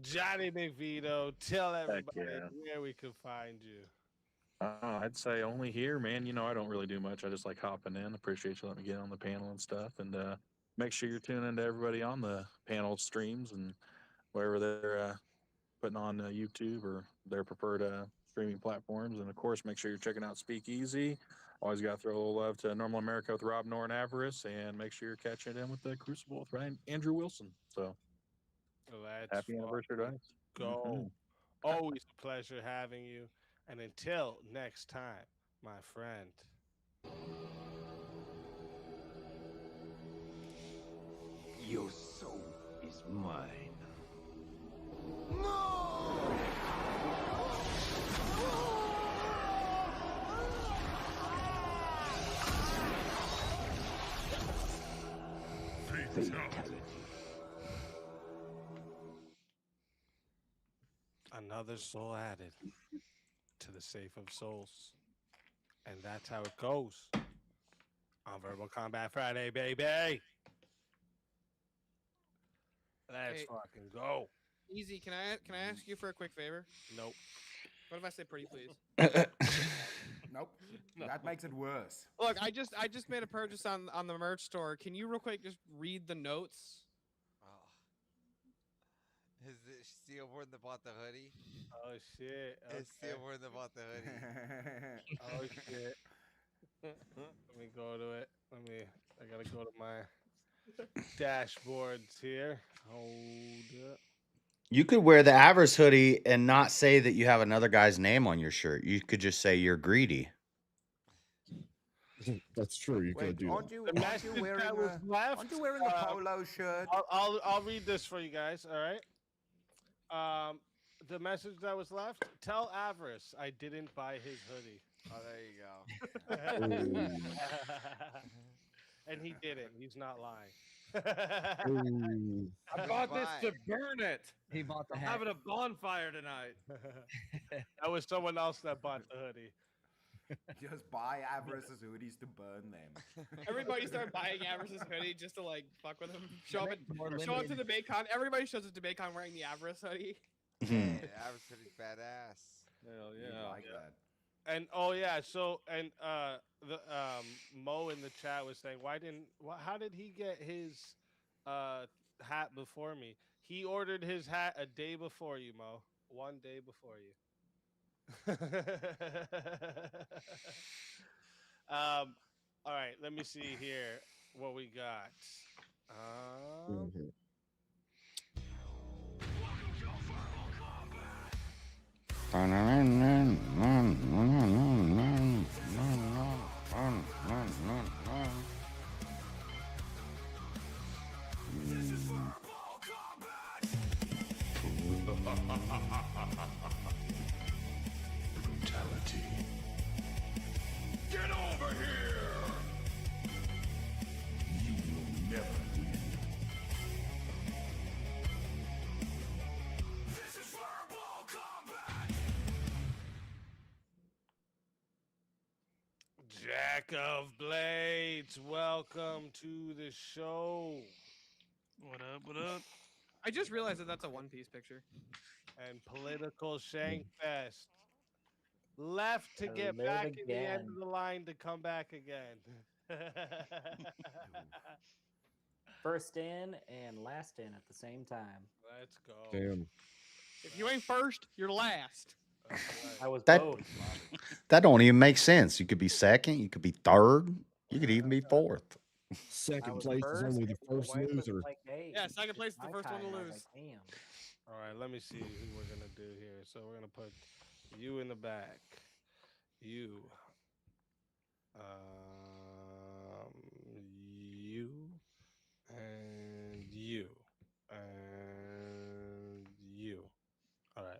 Speaker 6: Johnny McVito, tell everybody
Speaker 18: yeah.
Speaker 6: where we can find you.
Speaker 18: I'd say only here, man. You know, I don't really do much. I just like hopping in. Appreciate you letting me get on the panel and stuff. And make sure you're tuning in to everybody on the panel streams and wherever they're putting on YouTube or their preferred streaming platforms. And of course, make sure you're checking out Speakeasy. Always got to throw a little love to Normal America with Rob Nor and Avarice, and make sure you're catching in with the Crucible with Ryan Andrew Wilson. So happy anniversary to us.
Speaker 6: Go. Always a pleasure having you. And until next time, my friend.
Speaker 12: Your soul is mine.
Speaker 11: Fatality.
Speaker 6: Another soul added to the safe of souls. And that's how it goes on Verbal Combat Friday, baby. Let's
Speaker 21: Hey.
Speaker 6: fucking go.
Speaker 21: Easy. Can I ask you for a quick favor?
Speaker 6: Nope.
Speaker 21: What if I say pretty please?
Speaker 10: Nope. That makes it worse.
Speaker 21: Look, I just made a purchase on the merch store. Can you real quick just read the notes?
Speaker 20: Is it Steelborn that bought the hoodie?
Speaker 6: Oh shit.
Speaker 20: It's Steelborn that bought the hoodie.
Speaker 6: Oh shit. Let me go to it. I gotta go to my dashboards here. Hold up.
Speaker 13: You could wear the Avarice hoodie and not say that you have another guy's name on your shirt. You could just say you're greedy.
Speaker 16: That's true. You could do that.
Speaker 10: Aren't you wearing aren't you wearing a polo shirt?
Speaker 6: I'll read this for you guys. All right. The message that was left: tell Avarice I didn't buy his hoodie.
Speaker 20: Oh, there you go.
Speaker 6: And he didn't. He's not lying.
Speaker 22: I bought this to burn it.
Speaker 14: He bought the
Speaker 22: I'm
Speaker 14: hat.
Speaker 22: having a bonfire tonight.
Speaker 6: That was someone else that bought the hoodie.
Speaker 10: Just buy Avarice's hoodies to burn them.
Speaker 21: Everybody start buying Avarice's hoodie just to like fuck with him. Show up to the
Speaker 14: limited.
Speaker 21: BayCon. Everybody shows up to BayCon wearing the Avarice hoodie.
Speaker 20: Yeah, Avarice hoodie's badass.
Speaker 22: Hell
Speaker 10: You
Speaker 22: yeah.
Speaker 10: like that.
Speaker 6: And the Mo in the chat was saying, how did he get his hat before me? He ordered his hat a day before you, Mo. 1 day before you. All right, let me see here what we got.
Speaker 16: Mhm.
Speaker 11: Brutality. Get over here! You will never win. This is Fireball Combat!
Speaker 6: Jack of Blades, welcome to the show.
Speaker 15: What up? What up?
Speaker 21: I just realized that that's a One Piece picture.
Speaker 6: And Political Shankfest. Left to
Speaker 17: I
Speaker 6: get
Speaker 17: live
Speaker 6: back in the end
Speaker 17: again.
Speaker 6: of the line to come back again.
Speaker 17: First in and last in at the same time.
Speaker 6: Let's go.
Speaker 16: Damn.
Speaker 21: If you ain't first, you're last.
Speaker 17: I was
Speaker 13: That
Speaker 17: both.
Speaker 13: that don't even make sense. You could be second, you could be third, you could even be fourth.
Speaker 17: I
Speaker 16: Second
Speaker 17: was
Speaker 16: place is
Speaker 17: first,
Speaker 16: only the
Speaker 17: and my
Speaker 16: first
Speaker 17: wife was
Speaker 16: loser.
Speaker 17: like, hey,
Speaker 21: Yeah, second place is the
Speaker 17: my
Speaker 21: first one to
Speaker 17: time. I was
Speaker 21: lose.
Speaker 17: like, damn.
Speaker 6: All right, let me see who we're gonna do here. So we're gonna put you in the back. You. You. And you. And you. All right.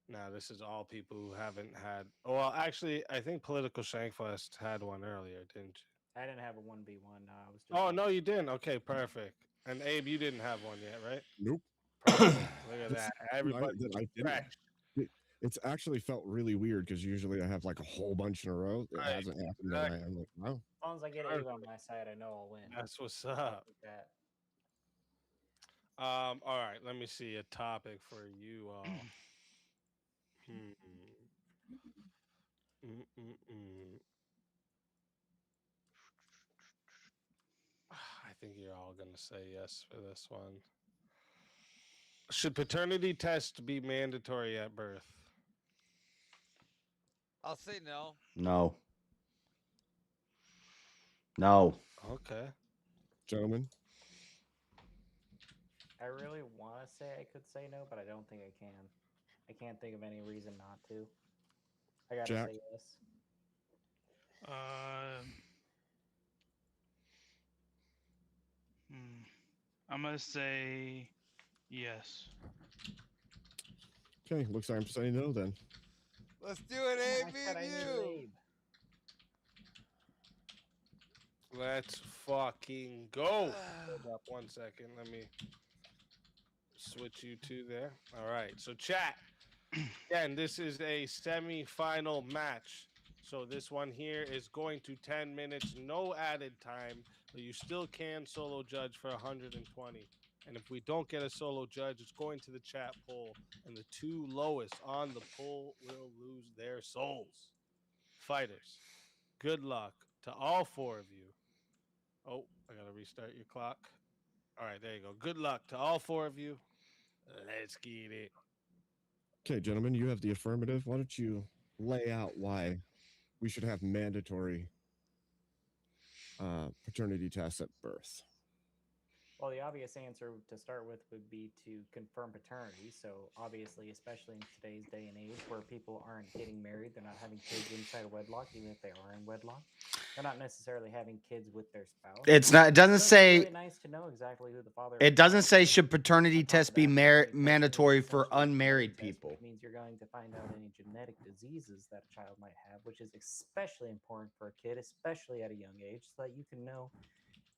Speaker 6: Now this is all people who haven't had. Well, actually, I think Political Shankfest had one earlier, didn't you?
Speaker 17: I didn't have a 1v1. No, I was just.
Speaker 6: Oh no, you didn't. Okay, perfect. And Abe, you didn't have one yet, right?
Speaker 16: Nope.
Speaker 6: Perfect. Look at
Speaker 16: It's
Speaker 6: that.
Speaker 16: I
Speaker 6: Everybody
Speaker 16: didn't.
Speaker 6: fresh.
Speaker 16: It's actually felt really weird because usually I have like a whole bunch in a row. It
Speaker 6: Right,
Speaker 16: hasn't happened. And I'm like, wow.
Speaker 17: As long as I get Abe on my side, I know I'll win.
Speaker 6: That's what's
Speaker 17: Stuff
Speaker 6: up.
Speaker 17: like that.
Speaker 6: All right, let me see a topic for you all. I think you're all gonna say yes for this one. Should paternity tests be mandatory at birth?
Speaker 20: I'll say no.
Speaker 13: No. No.
Speaker 6: Okay.
Speaker 16: Gentlemen.
Speaker 17: I really want to say I could say no, but I don't think I can. I can't think of any reason not to. I gotta
Speaker 16: Jack?
Speaker 17: say yes.
Speaker 15: I'm gonna say yes.
Speaker 16: Okay, looks like I'm saying no then.
Speaker 20: Let's do it, Abe.
Speaker 17: I
Speaker 20: Me
Speaker 17: said I
Speaker 20: and
Speaker 17: needed
Speaker 20: you.
Speaker 17: Abe.
Speaker 6: Let's fucking go. Hold up 1 second. Let me switch you two there. All right. So chat. Again, this is a semi-final match. So this one here is going to 10 minutes, no added time, but you still can solo judge for 120. And if we don't get a solo judge, it's going to the chat poll, and the two lowest on the poll will lose their souls. Fighters, good luck to all four of you. Oh, I gotta restart your clock. All right, there you go. Good luck to all four of you. Let's get it.
Speaker 16: Okay, gentlemen, you have the affirmative. Why don't you lay out why we should have mandatory paternity tests at birth?
Speaker 17: Well, the obvious answer to start with would be to confirm paternity. So, obviously, especially in today's day and age where people aren't getting married, they're not having kids inside wedlock, even if they are in wedlock. They're not necessarily having kids with their spouse.
Speaker 13: It's not. It doesn't
Speaker 17: So
Speaker 13: say.
Speaker 17: It's really nice to know exactly who the father.
Speaker 13: It doesn't say should paternity test be mandatory for unmarried people.
Speaker 17: Which means you're going to find out any genetic diseases that a child might have, which is especially important for a kid, especially at a young age, so that you can know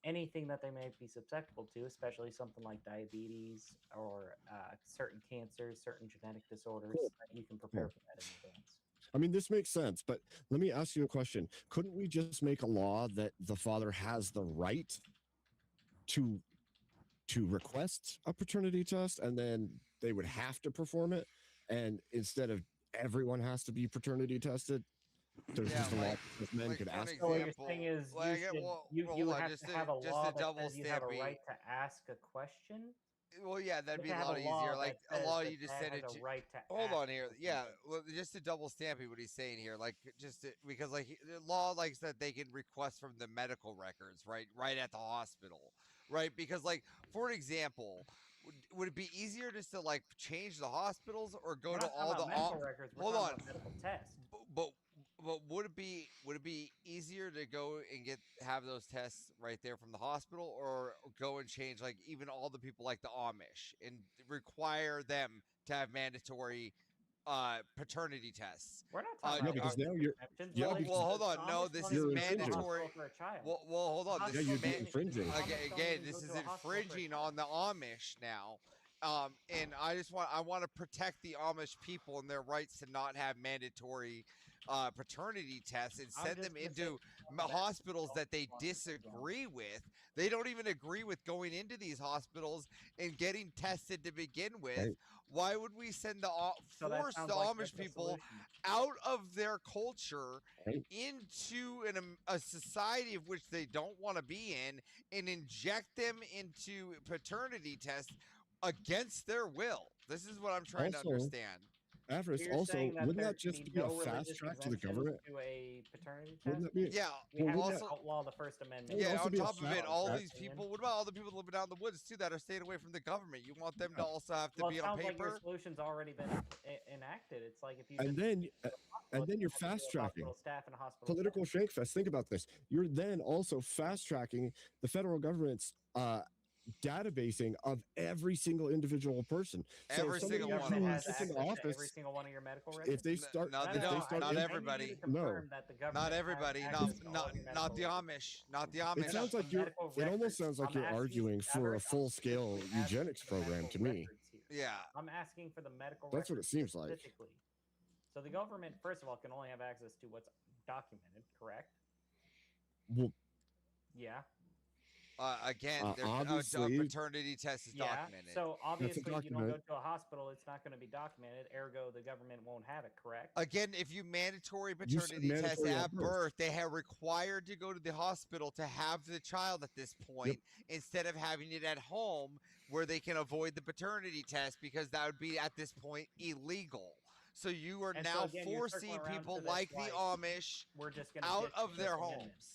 Speaker 17: anything that they may be susceptible to, especially something like diabetes or certain cancers, certain genetic disorders,
Speaker 16: Cool.
Speaker 17: that you can prepare
Speaker 16: Cool.
Speaker 17: for that in advance.
Speaker 16: I mean, this makes sense, but let me ask you a question. Couldn't we just make a law that the father has the right to request a paternity test, and then they would have to perform it, and instead of everyone has to be paternity tested, there's just a law that men could ask.
Speaker 17: So what you're saying is you
Speaker 20: like,
Speaker 17: should,
Speaker 20: well,
Speaker 17: you
Speaker 20: hold
Speaker 17: would
Speaker 20: on,
Speaker 17: have
Speaker 20: just
Speaker 17: to
Speaker 20: to-
Speaker 17: have a
Speaker 20: just
Speaker 17: law
Speaker 20: to
Speaker 17: that
Speaker 20: double
Speaker 17: says you have a
Speaker 20: stamp me.
Speaker 17: right to ask a question?
Speaker 20: Well, yeah, that'd
Speaker 17: You
Speaker 20: be a
Speaker 17: have to
Speaker 20: lot
Speaker 17: have a law
Speaker 20: easier.
Speaker 17: that
Speaker 20: Like a
Speaker 17: says
Speaker 20: law,
Speaker 17: that
Speaker 20: you just
Speaker 17: dad
Speaker 20: send
Speaker 17: has
Speaker 20: it
Speaker 17: a
Speaker 20: to.
Speaker 17: right to
Speaker 20: Hold
Speaker 17: act
Speaker 20: on here.
Speaker 17: or
Speaker 20: Yeah,
Speaker 17: something.
Speaker 20: well, just to double stamp what he's saying here, like because like the law likes that they can request from the medical records, right at the hospital, right? Because like for an example, would it be easier just to like change the hospitals or go
Speaker 17: We're
Speaker 20: to
Speaker 17: not talking
Speaker 20: all the
Speaker 17: about medical records. We're
Speaker 20: hold
Speaker 17: talking
Speaker 20: on,
Speaker 17: about medical tests.
Speaker 20: but but would it be easier to go and have those tests right there from the hospital, or go and change like even all the people like the Amish and require them to have mandatory paternity tests?
Speaker 17: We're not talking
Speaker 16: Yeah,
Speaker 17: about
Speaker 16: because now
Speaker 17: Amish
Speaker 16: you're
Speaker 17: exceptions.
Speaker 16: yeah,
Speaker 17: Well,
Speaker 16: because
Speaker 20: Well, hold on.
Speaker 17: the
Speaker 20: No,
Speaker 17: Amish
Speaker 20: this
Speaker 17: don't
Speaker 20: is
Speaker 17: even
Speaker 16: you're
Speaker 17: go to a
Speaker 16: infringing.
Speaker 20: mandatory.
Speaker 17: hospital for a child.
Speaker 20: Well, hold on.
Speaker 17: The
Speaker 20: This
Speaker 16: Yeah,
Speaker 20: is
Speaker 16: you'd be
Speaker 17: hospitals
Speaker 16: infringing.
Speaker 17: Amish don't
Speaker 20: again.
Speaker 17: even
Speaker 20: This
Speaker 17: go
Speaker 20: is
Speaker 17: to a hospital for a
Speaker 20: infringing
Speaker 17: child.
Speaker 20: on the Amish now. And I want to protect the Amish people and their rights to not have mandatory paternity tests and
Speaker 17: I'm
Speaker 20: send
Speaker 17: just
Speaker 20: them
Speaker 17: gonna say
Speaker 20: into
Speaker 17: the best
Speaker 20: hospitals that they
Speaker 17: response
Speaker 20: disagree with. They don't even agree with going into these hospitals and getting tested to begin with.
Speaker 16: Right.
Speaker 20: Why would we send
Speaker 17: So that
Speaker 20: force
Speaker 17: sounds
Speaker 20: the
Speaker 17: like
Speaker 20: Amish
Speaker 17: that's the
Speaker 20: people
Speaker 17: solution.
Speaker 20: out of their culture
Speaker 16: Right.
Speaker 20: into a society of which they don't want to be in, and inject them into paternity tests against their will? This is what I'm trying to
Speaker 16: Also,
Speaker 20: understand.
Speaker 16: Avarice,
Speaker 17: You're
Speaker 16: also,
Speaker 17: saying that
Speaker 16: wouldn't
Speaker 17: there
Speaker 16: that
Speaker 17: can
Speaker 16: just
Speaker 17: be
Speaker 16: be a
Speaker 17: no
Speaker 16: fast
Speaker 17: religious
Speaker 16: track to the
Speaker 17: exemptions
Speaker 16: government?
Speaker 17: to a paternity
Speaker 16: Wouldn't
Speaker 17: test?
Speaker 16: that be?
Speaker 20: Yeah.
Speaker 17: We
Speaker 16: Well,
Speaker 17: have
Speaker 16: wouldn't
Speaker 17: to
Speaker 16: that?
Speaker 17: outlaw the First Amendment.
Speaker 16: That would
Speaker 20: Yeah,
Speaker 16: also
Speaker 20: on
Speaker 16: be a
Speaker 20: top of it,
Speaker 16: fast
Speaker 20: all
Speaker 16: track.
Speaker 20: these people. What about all the people living out in the woods too that are staying away from the government? You want them to also have to
Speaker 17: Well,
Speaker 20: be
Speaker 17: it
Speaker 20: on
Speaker 17: sounds like your
Speaker 20: paper?
Speaker 17: solution's already been enacted. It's like if you
Speaker 16: And
Speaker 17: just
Speaker 16: then,
Speaker 17: hospital, it's
Speaker 16: you're
Speaker 17: gonna have to
Speaker 16: fast
Speaker 17: do with
Speaker 16: tracking
Speaker 17: hospital staff and hospital
Speaker 16: political shankfest. Think about this. You're then also fast tracking the federal government's databasing of every single individual person. So
Speaker 20: Every
Speaker 16: somebody
Speaker 20: single
Speaker 17: The
Speaker 20: one of
Speaker 17: government
Speaker 16: who
Speaker 17: has
Speaker 20: us.
Speaker 16: sits in
Speaker 17: access to every
Speaker 16: office,
Speaker 17: single one of your medical
Speaker 16: if
Speaker 17: records.
Speaker 16: they start,
Speaker 20: No,
Speaker 17: No,
Speaker 20: they
Speaker 17: no,
Speaker 20: don't.
Speaker 17: I
Speaker 20: Not
Speaker 17: need
Speaker 20: everybody.
Speaker 17: you to
Speaker 16: no,
Speaker 17: confirm that the government
Speaker 20: Not everybody.
Speaker 17: has
Speaker 20: Not
Speaker 17: access to all of your
Speaker 20: not
Speaker 17: medical
Speaker 20: the
Speaker 17: records.
Speaker 20: Amish. Not the
Speaker 16: it
Speaker 20: Amish.
Speaker 16: sounds like you're.
Speaker 17: Medical
Speaker 16: It almost
Speaker 17: records.
Speaker 16: sounds like
Speaker 17: I'm
Speaker 16: you're
Speaker 17: asking
Speaker 16: arguing for a
Speaker 17: Everett, I'm
Speaker 16: full-scale
Speaker 17: specifically asking
Speaker 16: eugenics
Speaker 17: for the
Speaker 16: program
Speaker 17: medical
Speaker 16: to me.
Speaker 17: records here.
Speaker 20: Yeah.
Speaker 17: I'm asking for the medical
Speaker 16: That's what it
Speaker 17: records
Speaker 16: seems like.
Speaker 17: specifically. So the government, first of all, can only have access to what's documented, correct?
Speaker 16: Well,
Speaker 17: Yeah.
Speaker 20: Again, a
Speaker 16: obviously,
Speaker 20: paternity test is
Speaker 17: Yeah.
Speaker 20: documented.
Speaker 17: So obviously, if you don't go
Speaker 16: document.
Speaker 17: to a hospital, it's not going to be documented. Ergo, the government won't have it, correct?
Speaker 20: Again, if you mandatory
Speaker 16: You said
Speaker 20: paternity test
Speaker 16: mandatory
Speaker 20: at
Speaker 16: at birth.
Speaker 20: birth, they are required to go to the hospital to have the child at this point, instead of having it at home where they can avoid the paternity test, because that would be at this point illegal. So you are
Speaker 17: And so
Speaker 20: now
Speaker 17: again, you're circling
Speaker 20: forcing
Speaker 17: around
Speaker 20: people
Speaker 17: to this,
Speaker 20: like the
Speaker 17: like,
Speaker 20: Amish
Speaker 17: we're just going to
Speaker 20: out
Speaker 17: ditch the
Speaker 20: of their
Speaker 17: First Amendment.
Speaker 20: homes.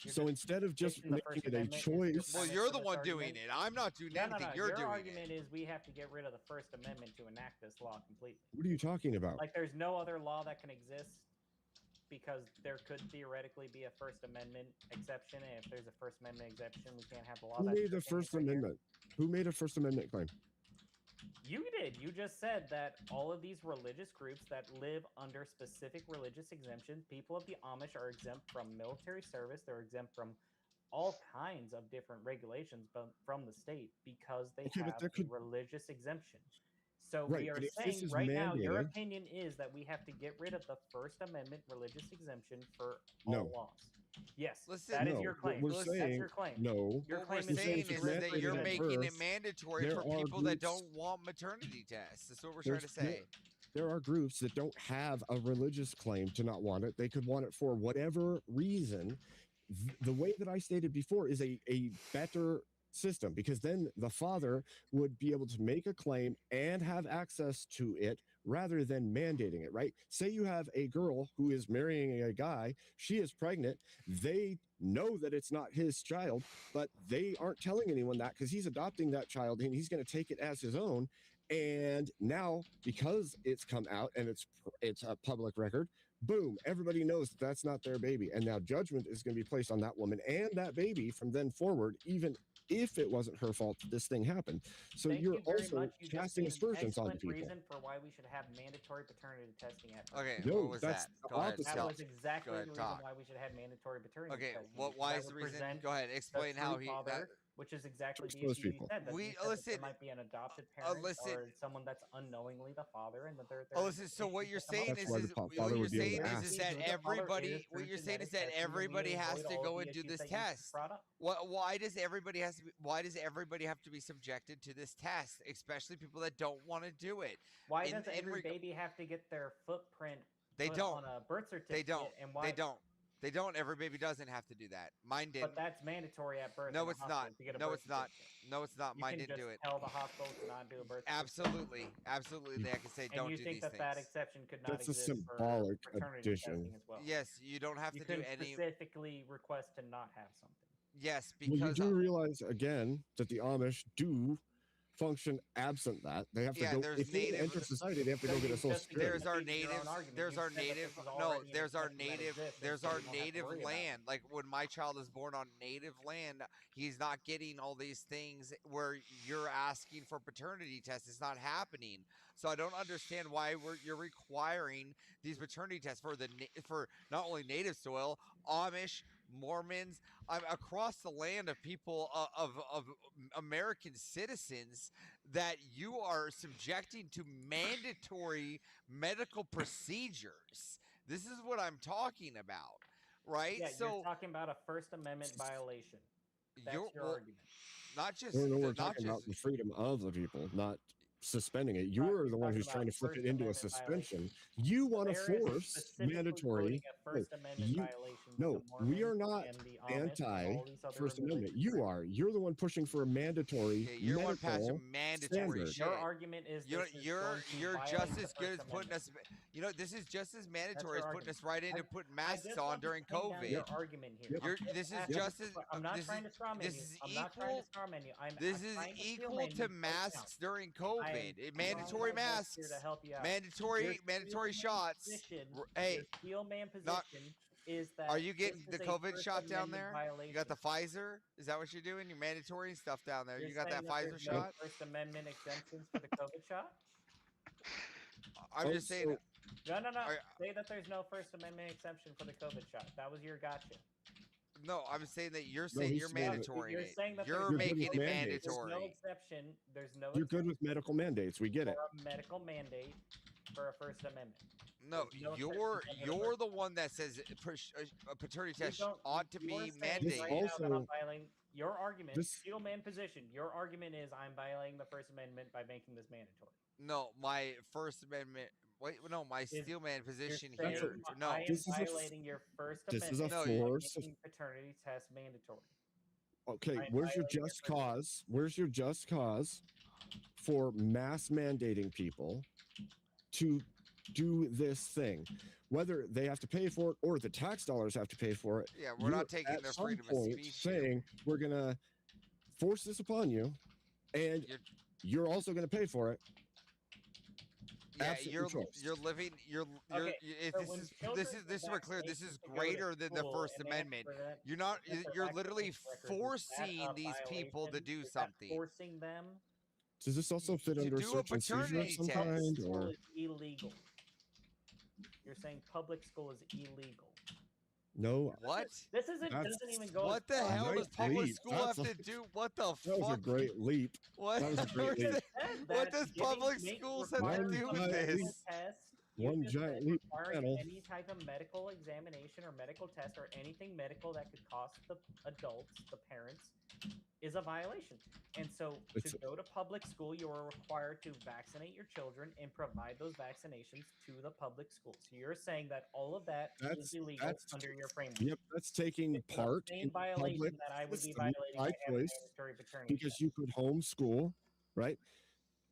Speaker 16: So instead of just
Speaker 17: ditching the
Speaker 16: making
Speaker 17: First
Speaker 16: it a
Speaker 17: Amendment, you're
Speaker 16: choice,
Speaker 20: Well,
Speaker 17: premise
Speaker 20: you're
Speaker 17: for
Speaker 20: the
Speaker 17: this
Speaker 20: one
Speaker 17: argument.
Speaker 20: doing it. I'm not doing
Speaker 17: No,
Speaker 20: anything.
Speaker 17: no, no.
Speaker 20: You're
Speaker 17: Your
Speaker 20: doing
Speaker 17: argument is we have to get rid of the First Amendment to enact this law completely.
Speaker 16: what are you talking about?
Speaker 17: Like, there's no other law that can exist because there could theoretically be a First Amendment exception. And if there's a First Amendment exception, we can't have the law.
Speaker 16: Who
Speaker 17: that's
Speaker 16: made the
Speaker 17: stricken
Speaker 16: First
Speaker 17: right here.
Speaker 16: Amendment? Who made a First Amendment claim?
Speaker 17: You did. You just said that all of these religious groups that live under specific religious exemptions, people of the Amish are exempt from military service. They're exempt from all kinds of different regulations from the state because they
Speaker 16: Okay, but
Speaker 17: have
Speaker 16: there
Speaker 17: a
Speaker 16: could-
Speaker 17: religious exemption. So
Speaker 16: Right,
Speaker 17: we are
Speaker 16: but if this
Speaker 17: saying
Speaker 16: is
Speaker 17: right now, your
Speaker 16: mandated-
Speaker 17: opinion is that we have to get rid of the First Amendment religious exemption for
Speaker 16: No.
Speaker 17: all laws. Yes,
Speaker 20: Listen,
Speaker 17: that is
Speaker 16: No,
Speaker 17: your
Speaker 16: what
Speaker 17: claim.
Speaker 16: we're
Speaker 17: That's
Speaker 16: saying-
Speaker 17: your claim.
Speaker 16: no.
Speaker 17: Your
Speaker 20: What
Speaker 17: claim
Speaker 20: we're
Speaker 17: is
Speaker 20: saying
Speaker 16: if
Speaker 20: is
Speaker 16: it's
Speaker 20: that
Speaker 16: mandated
Speaker 20: you're
Speaker 16: at
Speaker 20: making it
Speaker 16: birth,
Speaker 20: mandatory
Speaker 16: there
Speaker 20: for
Speaker 16: are
Speaker 20: people that
Speaker 16: groups-
Speaker 20: don't want maternity tests. That's what we're trying to
Speaker 16: There's-
Speaker 20: say.
Speaker 16: There are groups that don't have a religious claim to not want it. They could want it for whatever reason. The way that I stated before is a better system, because then the father would be able to make a claim and have access to it rather than mandating it, right? Say you have a girl who is marrying a guy, she is pregnant, they know that it's not his child, but they aren't telling anyone that because he's adopting that child and he's going to take it as his own. And now, because it's come out and it's a public record, boom, everybody knows that that's not their baby. And now judgment is going to be placed on that woman and that baby from then forward, even if it wasn't her fault that this thing happened. So
Speaker 17: Thank
Speaker 16: you're
Speaker 17: you very
Speaker 16: also
Speaker 17: much. You just
Speaker 16: casting
Speaker 17: gave an
Speaker 16: aspersions on
Speaker 17: excellent
Speaker 16: people.
Speaker 17: reason for why we should have mandatory paternity testing at birth.
Speaker 20: Okay,
Speaker 16: No,
Speaker 20: what was
Speaker 16: that's
Speaker 20: that?
Speaker 16: the
Speaker 20: Go ahead.
Speaker 16: opposite.
Speaker 17: That
Speaker 20: Tell.
Speaker 17: was exactly
Speaker 20: Go
Speaker 17: the
Speaker 20: ahead,
Speaker 17: reason
Speaker 20: talk.
Speaker 17: why we should have mandatory paternity
Speaker 20: Okay,
Speaker 17: testing.
Speaker 20: why
Speaker 17: because
Speaker 20: is
Speaker 17: that
Speaker 20: the
Speaker 17: would
Speaker 20: reason?
Speaker 17: present
Speaker 20: Go ahead.
Speaker 17: the
Speaker 20: Explain how
Speaker 17: true
Speaker 20: he.
Speaker 17: father, which is exactly the
Speaker 16: Those
Speaker 17: issue you
Speaker 16: people.
Speaker 17: said. That
Speaker 20: We-
Speaker 17: you said that
Speaker 20: listen,
Speaker 17: there might be an adopted parent
Speaker 20: listen.
Speaker 17: or someone that's unknowingly the father, and that there.
Speaker 20: Oh, listen. So what you're saying
Speaker 16: That's
Speaker 20: is,
Speaker 16: why the
Speaker 20: what
Speaker 16: father
Speaker 20: you're
Speaker 16: would be able
Speaker 20: saying
Speaker 16: to
Speaker 20: is,
Speaker 16: ask.
Speaker 20: that
Speaker 17: Who the father
Speaker 20: everybody.
Speaker 17: is
Speaker 20: What
Speaker 17: through
Speaker 20: you're saying is
Speaker 17: genetic
Speaker 20: that
Speaker 17: testing, and you
Speaker 20: everybody has
Speaker 17: avoid
Speaker 20: to
Speaker 17: all
Speaker 20: go
Speaker 17: the
Speaker 20: and do
Speaker 17: issues
Speaker 20: this
Speaker 17: that you just
Speaker 20: test.
Speaker 17: brought up.
Speaker 20: Why does everybody Why does everybody have to be subjected to this test, especially people that don't want to do it?
Speaker 17: Why
Speaker 20: In-
Speaker 17: does
Speaker 20: in
Speaker 17: every
Speaker 20: reg-
Speaker 17: baby have to get their footprint
Speaker 20: They
Speaker 17: put
Speaker 20: don't.
Speaker 17: on a birth certificate?
Speaker 20: They don't.
Speaker 17: And why
Speaker 20: They don't. They don't. Every baby doesn't have to do that. Mine didn't.
Speaker 17: But that's mandatory at birth.
Speaker 20: No,
Speaker 17: in a
Speaker 20: it's not.
Speaker 17: hospital to get a
Speaker 20: No,
Speaker 17: birth
Speaker 20: it's not.
Speaker 17: certificate.
Speaker 20: No, it's not.
Speaker 17: You
Speaker 20: Mine
Speaker 17: can
Speaker 20: didn't
Speaker 17: just
Speaker 20: do it.
Speaker 17: tell the hospital to not do a birth certificate.
Speaker 20: Absolutely, absolutely. They can say
Speaker 17: And
Speaker 20: don't
Speaker 17: you
Speaker 20: do
Speaker 17: think
Speaker 20: these
Speaker 17: that
Speaker 20: things.
Speaker 17: that exception could not
Speaker 16: That's a
Speaker 17: exist
Speaker 16: symbolic
Speaker 17: for paternity
Speaker 16: addition.
Speaker 17: testing as well?
Speaker 20: Yes, you don't have
Speaker 17: You
Speaker 20: to do
Speaker 17: can
Speaker 20: any.
Speaker 17: specifically request to not have something.
Speaker 20: Yes,
Speaker 16: Well, you
Speaker 20: because
Speaker 16: do realize again that the Amish do function absent that. They have to
Speaker 20: Yeah,
Speaker 16: go
Speaker 20: there's
Speaker 16: if they
Speaker 20: native-
Speaker 16: enter society, they have to
Speaker 17: So
Speaker 16: go get a
Speaker 17: you
Speaker 16: social
Speaker 17: just
Speaker 16: security.
Speaker 20: there's our
Speaker 17: defeated your own
Speaker 20: natives.
Speaker 17: argument.
Speaker 20: There's
Speaker 17: You
Speaker 20: our
Speaker 17: said that
Speaker 20: native.
Speaker 17: this is
Speaker 20: No,
Speaker 17: already an
Speaker 20: there's our
Speaker 17: exception that
Speaker 20: native.
Speaker 17: exists, and
Speaker 20: There's
Speaker 17: so
Speaker 20: our
Speaker 17: you don't have to
Speaker 20: native
Speaker 17: worry about it.
Speaker 20: land. Like when my child is born on native land, he's not getting all these things where you're asking for paternity tests. It's not happening. So I don't understand why you're requiring these paternity tests for not only native soil, Amish, Mormons, across the land of people of American citizens that you are subjecting to mandatory medical procedures. This is what I'm talking about, right?
Speaker 17: Yeah,
Speaker 20: So
Speaker 17: you're talking about a First Amendment violation. That's
Speaker 20: you're
Speaker 17: your
Speaker 20: well,
Speaker 17: argument.
Speaker 20: not just
Speaker 16: No, we're
Speaker 20: not
Speaker 16: talking
Speaker 20: just
Speaker 16: about the freedom of the people, not suspending it.
Speaker 17: Right,
Speaker 16: You're the one
Speaker 17: talking
Speaker 16: who's trying to
Speaker 17: about
Speaker 16: flip it
Speaker 17: First
Speaker 16: into a
Speaker 17: Amendment
Speaker 16: suspension.
Speaker 17: violations.
Speaker 16: You want to
Speaker 17: There is
Speaker 16: force
Speaker 17: specifically
Speaker 16: mandatory.
Speaker 17: quoting a
Speaker 16: No,
Speaker 17: First Amendment
Speaker 16: you,
Speaker 17: violation with
Speaker 16: no,
Speaker 17: the
Speaker 16: we are
Speaker 17: Mormons
Speaker 16: not
Speaker 17: and the Amish and
Speaker 16: anti
Speaker 17: all these other
Speaker 16: First Amendment.
Speaker 17: religious
Speaker 16: You are. You're the one pushing for a mandatory
Speaker 20: okay, you're one passing
Speaker 16: medical
Speaker 20: mandatory
Speaker 16: standard.
Speaker 20: shit.
Speaker 17: Your argument is
Speaker 20: You're
Speaker 17: this is
Speaker 20: you're
Speaker 17: going to
Speaker 20: you're
Speaker 17: violate
Speaker 20: just
Speaker 17: the
Speaker 20: as good
Speaker 17: First
Speaker 20: as putting
Speaker 17: Amendment.
Speaker 20: us. You know, this is just as mandatory
Speaker 17: your
Speaker 20: as putting
Speaker 17: argument.
Speaker 20: us right into putting masks
Speaker 17: just
Speaker 20: on
Speaker 17: want to
Speaker 20: during
Speaker 17: bring down
Speaker 20: COVID.
Speaker 17: your argument here.
Speaker 16: Yep.
Speaker 20: You're,
Speaker 17: I'm
Speaker 20: this is
Speaker 17: asking
Speaker 20: just
Speaker 17: you
Speaker 20: as
Speaker 17: I'm not
Speaker 20: this
Speaker 17: trying
Speaker 20: is
Speaker 17: to straw man
Speaker 20: this
Speaker 17: you.
Speaker 20: is
Speaker 17: I'm not trying to
Speaker 20: equal.
Speaker 17: straw man you.
Speaker 20: This
Speaker 17: I'm
Speaker 20: is
Speaker 17: trying to steel
Speaker 20: equal
Speaker 17: man
Speaker 20: to
Speaker 17: you right now.
Speaker 20: masks during
Speaker 17: I am
Speaker 20: COVID.
Speaker 17: trying
Speaker 20: Mandatory
Speaker 17: my best here
Speaker 20: masks.
Speaker 17: to help you out.
Speaker 20: Mandatory
Speaker 17: Your
Speaker 20: shots.
Speaker 17: position,
Speaker 20: Hey,
Speaker 17: your steel man
Speaker 20: not.
Speaker 17: position is that
Speaker 20: Are you getting
Speaker 17: this
Speaker 20: the
Speaker 17: is a
Speaker 20: COVID
Speaker 17: First
Speaker 20: shot down
Speaker 17: Amendment
Speaker 20: there? You got the
Speaker 17: violation.
Speaker 20: Pfizer? Is that what you're doing? You're mandatory stuff down there.
Speaker 17: You're
Speaker 20: You got
Speaker 17: saying
Speaker 20: that
Speaker 17: that
Speaker 20: Pfizer
Speaker 17: there's no
Speaker 20: shot?
Speaker 17: First Amendment exemptions for the COVID shot?
Speaker 20: I'm just saying.
Speaker 17: No.
Speaker 20: Are-
Speaker 17: Say that there's no First Amendment exemption for the COVID shot. That was your gotcha.
Speaker 20: No, I'm saying that you're
Speaker 16: No,
Speaker 20: saying
Speaker 16: he's
Speaker 20: you're
Speaker 16: saying that-
Speaker 20: mandatory.
Speaker 17: You're saying that
Speaker 20: You're
Speaker 17: there's
Speaker 20: making
Speaker 16: good
Speaker 20: it
Speaker 16: with mandates.
Speaker 17: There's no
Speaker 20: mandatory.
Speaker 17: exception. There's no
Speaker 16: You're good with medical mandates. We get it.
Speaker 17: for a medical mandate for a First Amendment.
Speaker 20: No,
Speaker 17: There's no
Speaker 20: you're
Speaker 17: First Amendment
Speaker 20: you're the one that says a paternity
Speaker 17: You
Speaker 20: test
Speaker 17: don't-
Speaker 20: ought to
Speaker 17: you are
Speaker 20: be
Speaker 17: saying
Speaker 20: mandated.
Speaker 17: right now that I'm
Speaker 16: Also-
Speaker 17: violating your argument,
Speaker 16: This-
Speaker 17: steel man position. Your argument is I'm violating the First Amendment by making this mandatory.
Speaker 20: No, my First Amendment. Wait, no, my steelman position
Speaker 17: You're
Speaker 20: here.
Speaker 17: saying
Speaker 20: No,
Speaker 17: I am
Speaker 16: This is a f-
Speaker 17: violating your First
Speaker 16: this is a
Speaker 17: Amendment by
Speaker 16: force of-
Speaker 17: making paternity test mandatory.
Speaker 16: Okay,
Speaker 17: I'm
Speaker 16: where's your
Speaker 17: violating your
Speaker 16: just
Speaker 17: First Amendment.
Speaker 16: cause? Where's your just cause for mass mandating people to do this thing? Whether they have to pay for it or the tax dollars have to pay for it.
Speaker 20: Yeah, we're not
Speaker 16: you're
Speaker 20: taking
Speaker 16: at
Speaker 20: their
Speaker 16: some
Speaker 20: freedom of
Speaker 16: point
Speaker 20: speech.
Speaker 16: saying we're gonna force this upon you, and you're also gonna pay for it.
Speaker 20: Yeah,
Speaker 16: Absent your choice.
Speaker 20: you're living.
Speaker 17: Okay, so
Speaker 20: This
Speaker 17: when
Speaker 20: is
Speaker 17: children
Speaker 20: this is
Speaker 17: get
Speaker 20: this is clear. This
Speaker 17: vaccinations
Speaker 20: is
Speaker 17: to go to
Speaker 20: greater than the
Speaker 17: school
Speaker 20: First
Speaker 17: and they have to
Speaker 20: Amendment.
Speaker 17: present-
Speaker 20: You're not.
Speaker 17: present their
Speaker 20: You're literally
Speaker 17: vaccination records, is that a
Speaker 20: forcing these people to
Speaker 17: violation?
Speaker 20: do
Speaker 17: Is that
Speaker 20: something.
Speaker 17: forcing them
Speaker 16: Does this also fit
Speaker 20: To
Speaker 16: under
Speaker 20: do a
Speaker 16: search and seizure of
Speaker 20: paternity
Speaker 16: some
Speaker 20: test.
Speaker 16: kind,
Speaker 17: school
Speaker 16: or
Speaker 17: is illegal. You're saying public school is illegal.
Speaker 16: no?
Speaker 20: What?
Speaker 17: This isn't
Speaker 16: That's-
Speaker 17: doesn't even go.
Speaker 20: What the
Speaker 17: as far
Speaker 20: hell
Speaker 17: as
Speaker 20: does
Speaker 16: Great
Speaker 20: public
Speaker 16: leap.
Speaker 20: school have
Speaker 16: That's
Speaker 20: to
Speaker 16: a-
Speaker 20: do? What the
Speaker 16: That was a
Speaker 20: fuck?
Speaker 16: great leap.
Speaker 20: What?
Speaker 16: That was a great leap.
Speaker 17: said
Speaker 20: What
Speaker 17: that
Speaker 20: does
Speaker 17: giving-
Speaker 20: public
Speaker 17: make-
Speaker 20: schools have to
Speaker 17: requiring
Speaker 20: do
Speaker 17: a
Speaker 20: with
Speaker 17: medical
Speaker 20: this?
Speaker 17: test,
Speaker 16: One
Speaker 17: just
Speaker 16: giant
Speaker 17: said
Speaker 16: leap
Speaker 17: requiring
Speaker 16: panel.
Speaker 17: any type of medical examination or medical test or anything medical that could cost the adults, the parents, is a violation. And so
Speaker 16: It's-
Speaker 17: to go to public school, you are required to vaccinate your children and provide those vaccinations to the public school. So you're saying that all of that is
Speaker 16: That's
Speaker 17: illegal
Speaker 16: that's
Speaker 17: under your framework.
Speaker 16: Yep, that's taking
Speaker 17: It's the
Speaker 16: part
Speaker 17: same
Speaker 16: in the
Speaker 17: violation
Speaker 16: public
Speaker 17: that I would be
Speaker 16: system
Speaker 17: violating
Speaker 16: by
Speaker 17: by having
Speaker 16: choice
Speaker 17: mandatory paternity
Speaker 16: because you could homeschool, right?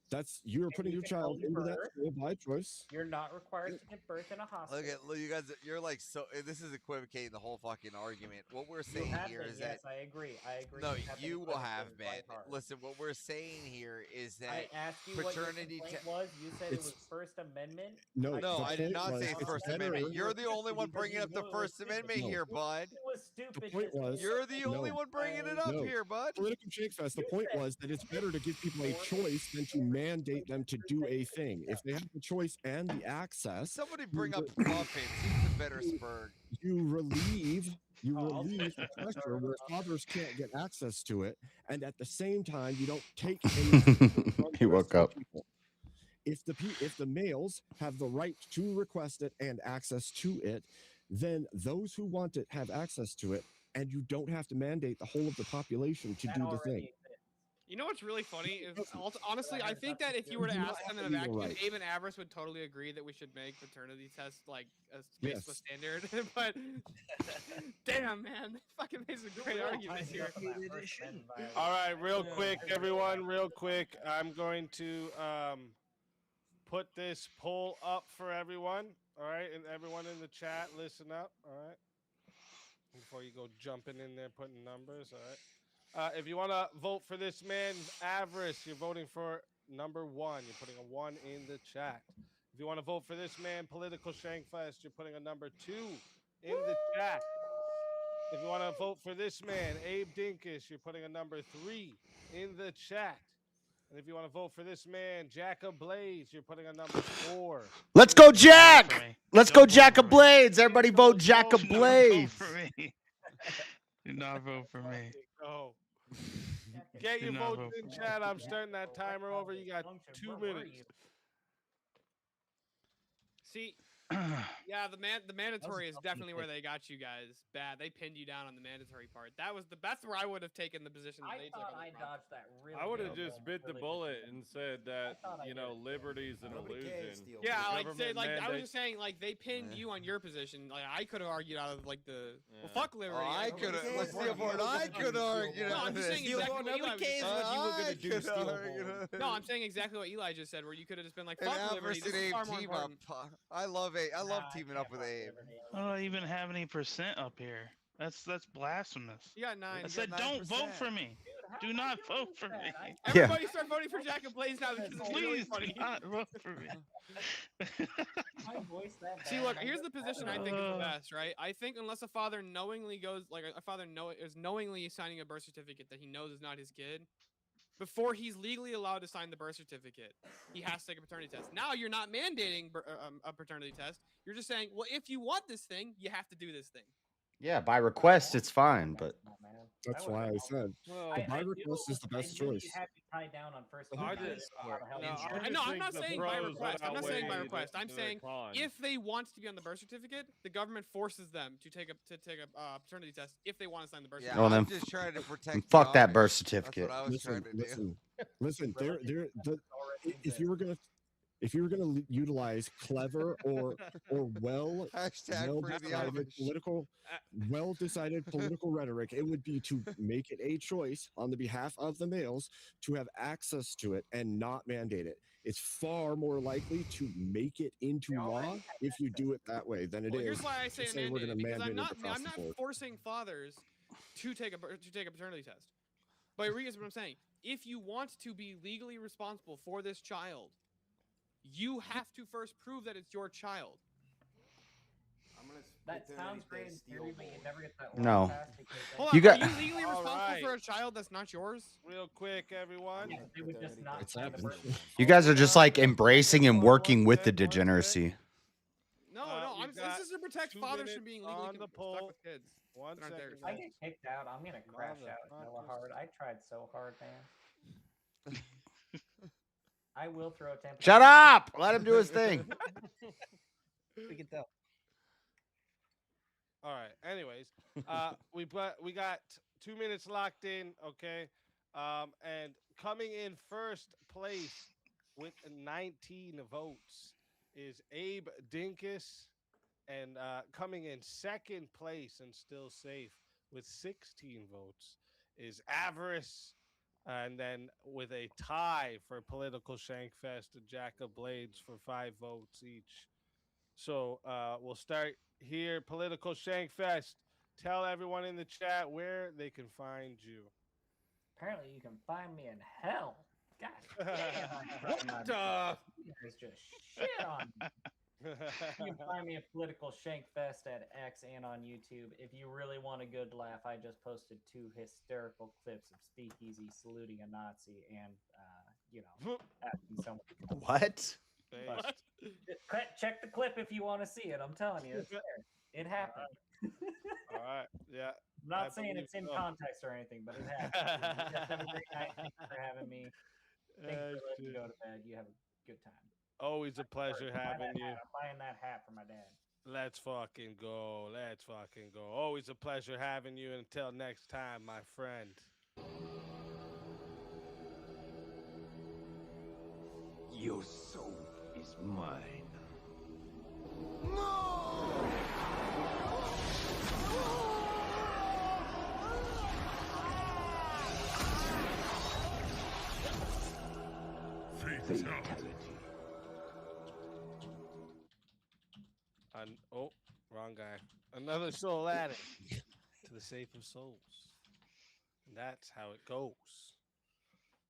Speaker 16: That's you're putting
Speaker 17: you
Speaker 16: your
Speaker 17: can
Speaker 16: child
Speaker 17: home
Speaker 16: into that
Speaker 17: birth.
Speaker 16: school by choice.
Speaker 17: You're not required to give birth in a hospital.
Speaker 20: Look, you guys. You're like so. This is equivocating the whole fucking argument. What we're
Speaker 17: You
Speaker 20: saying
Speaker 17: have
Speaker 20: here
Speaker 17: been,
Speaker 20: is
Speaker 17: yes,
Speaker 20: that.
Speaker 17: I agree. I agree.
Speaker 20: No,
Speaker 17: have been
Speaker 20: you will have
Speaker 17: equivocating
Speaker 20: been.
Speaker 17: quite hard.
Speaker 20: Listen, what we're saying here is that
Speaker 17: I asked you what your
Speaker 20: paternity
Speaker 17: complaint
Speaker 20: te-
Speaker 17: was. You said it
Speaker 16: It's-
Speaker 17: was First Amendment.
Speaker 16: No,
Speaker 20: No,
Speaker 16: the
Speaker 20: I did
Speaker 16: point
Speaker 20: not
Speaker 16: was
Speaker 20: say
Speaker 16: it's
Speaker 20: First
Speaker 16: better-
Speaker 20: Amendment. You're the only one
Speaker 17: Because
Speaker 20: bringing
Speaker 17: you
Speaker 20: up the
Speaker 17: knew it was
Speaker 20: First
Speaker 17: stupid.
Speaker 20: Amendment
Speaker 16: No.
Speaker 20: here, bud.
Speaker 17: It was stupid.
Speaker 16: The point
Speaker 17: just
Speaker 16: was-
Speaker 20: You're the only
Speaker 16: No.
Speaker 20: one bringing it up
Speaker 16: No.
Speaker 20: here, bud.
Speaker 16: Political shake fest. The
Speaker 17: You
Speaker 16: point
Speaker 17: said-
Speaker 16: was that it's better to give people a choice than to mandate them to do a thing. If they have the choice and the access,
Speaker 20: Somebody bring up muffins. He's the better Spurg.
Speaker 16: you relieve
Speaker 17: I'll
Speaker 16: the
Speaker 17: take
Speaker 16: pressure where
Speaker 17: that.
Speaker 16: fathers can't get access to it, and at the same time you don't take any from the
Speaker 13: He
Speaker 16: rest
Speaker 13: woke
Speaker 16: of
Speaker 13: up.
Speaker 16: the people. If the males have the right to request it and access to it, then those who want it have access to it, and you don't have to mandate the whole of the population to
Speaker 17: That
Speaker 16: do the
Speaker 17: already
Speaker 16: thing.
Speaker 17: exists.
Speaker 21: You know what's really funny is honestly, I think that if you were to ask them in a vacuum, Abe and Avarice would totally agree that we should make paternity tests like a space with standard. But damn, man, they fucking made some great arguments here.
Speaker 6: All right, real quick, everyone, real quick. I'm going to put this poll up for everyone. All right, and everyone in the chat, listen up. All right, before you go jumping in there putting numbers. All right. If you want to vote for this man, Avarice, you're voting for number 1. You're putting a 1 in the chat. If you want to vote for this man, Political Shankfest, you're putting a number 2 in the chat. If you want to vote for this man, Abe Dinkish, you're putting a number 3 in the chat. And if you want to vote for this man, Jack of Blades, you're putting a number 4.
Speaker 13: Let's go, Jack! Let's go, Jack of Blades! Everybody vote Jack of Blades!
Speaker 15: Do not vote for me.
Speaker 6: Go. Get your votes in chat. I'm starting that timer over. You got 2 minutes.
Speaker 21: See, yeah, the mandatory is definitely where they got you guys bad. They pinned you down on the mandatory part. That's where I would have taken the position that they took.
Speaker 17: I dodged that really.
Speaker 22: I would have just bit the bullet and said that liberty's an illusion.
Speaker 21: Yeah, like I was just saying, like they pinned you on your position. Like I could have argued out of like the fuck liberty.
Speaker 20: I could have. Let's see what I could argue.
Speaker 21: No, I'm just saying exactly what Eli just said.
Speaker 20: You were gonna do Steel.
Speaker 21: No, I'm saying exactly what Eli just said, where you could have just been like,
Speaker 20: And
Speaker 21: fuck liberty. This is far more
Speaker 20: team up.
Speaker 21: important.
Speaker 20: I love teaming up with Abe.
Speaker 15: I don't even have any percent up here. That's blasphemous.
Speaker 21: You got 9.
Speaker 15: I said don't vote for me. Do not vote for me.
Speaker 21: Everybody start voting for Jack and Blaze now because it's
Speaker 15: Please
Speaker 21: really funny.
Speaker 15: do not vote for me.
Speaker 21: See, look, here's the position I think is the best, right? I think unless a father knowingly goes, like a father is knowingly signing a birth certificate that he knows is not his kid, before he's legally allowed to sign the birth certificate, he has to take a paternity test. Now you're not mandating a paternity test. You're just saying, well, if you want this thing, you have to do this thing.
Speaker 13: Yeah, by request, it's fine, but
Speaker 16: that's why I said by request is the best choice.
Speaker 21: No, I'm not saying by request. I'm not saying by request. I'm saying if they want to be on the birth certificate, the government forces them to take a paternity test if they want to sign the birth certificate.
Speaker 13: well, then,
Speaker 20: I'm just trying to protect.
Speaker 13: fuck that birth certificate.
Speaker 20: That's what I was trying to do.
Speaker 16: Listen. If you were gonna utilize clever or well decided political rhetoric, it would be to make it a choice on the behalf of the males to have access to it and not mandate it. It's far more likely to make it into law if you do it that way than it is.
Speaker 21: Here's why I say
Speaker 16: we're going to
Speaker 21: because
Speaker 16: mandate
Speaker 21: I'm not forcing fathers to take a paternity test. But here's what I'm saying: if you want to be legally responsible for this child, you have to first prove that it's your child.
Speaker 17: That sounds great in theory, but you never get that.
Speaker 13: No.
Speaker 21: Hold on,
Speaker 13: You got-
Speaker 21: are you legally responsible for a child that's not yours?
Speaker 6: Real quick, everyone.
Speaker 17: They would just not
Speaker 16: It's
Speaker 17: sign the
Speaker 16: happened.
Speaker 17: birth.
Speaker 13: You guys are just like embracing and working with the degeneracy.
Speaker 21: No, this is to protect fathers from being legally stuck with kids.
Speaker 6: One
Speaker 21: that aren't theirs.
Speaker 17: If I get kicked out, I'm gonna crash out hella hard. I tried so hard, man. I will throw a temper.
Speaker 13: Shut up! Let him do his thing.
Speaker 14: We can tell.
Speaker 6: All right. Anyways, we got 2 minutes locked in. Okay, and coming in first place with 19 votes is Abe Dinkus, and coming in second place and still safe with 16 votes is Avarice. And then with a tie for Political Shankfest and Jack of Blades for 5 votes each. So we'll start here. Political Shankfest. Tell everyone in the chat where they can find you.
Speaker 17: Apparently, you can find me in hell. God damn.
Speaker 6: What the?
Speaker 17: You guys just shit on me. You can find me at Political Shankfest at X and on YouTube. If you really want a good laugh, I just posted 2 hysterical clips of Speakeasy saluting a Nazi and, asking someone.
Speaker 13: What?
Speaker 17: But check the clip if you want to see it. I'm telling you, it's there. It happened.
Speaker 6: All right. Yeah.
Speaker 17: I'm not saying it's in context or anything, but it happened. You guys have a great night. Thanks for having me. Thanks for letting me go to bed. You have a good time.
Speaker 6: Always a pleasure having you.
Speaker 17: I'm buying that hat for my dad.
Speaker 6: Let's fucking go. Let's fucking go. Always a pleasure having you. Until next time, my friend.
Speaker 12: Your soul is mine.
Speaker 11: Fatality.
Speaker 6: Oh, wrong guy. Another soul added to the safe of souls. And that's how it goes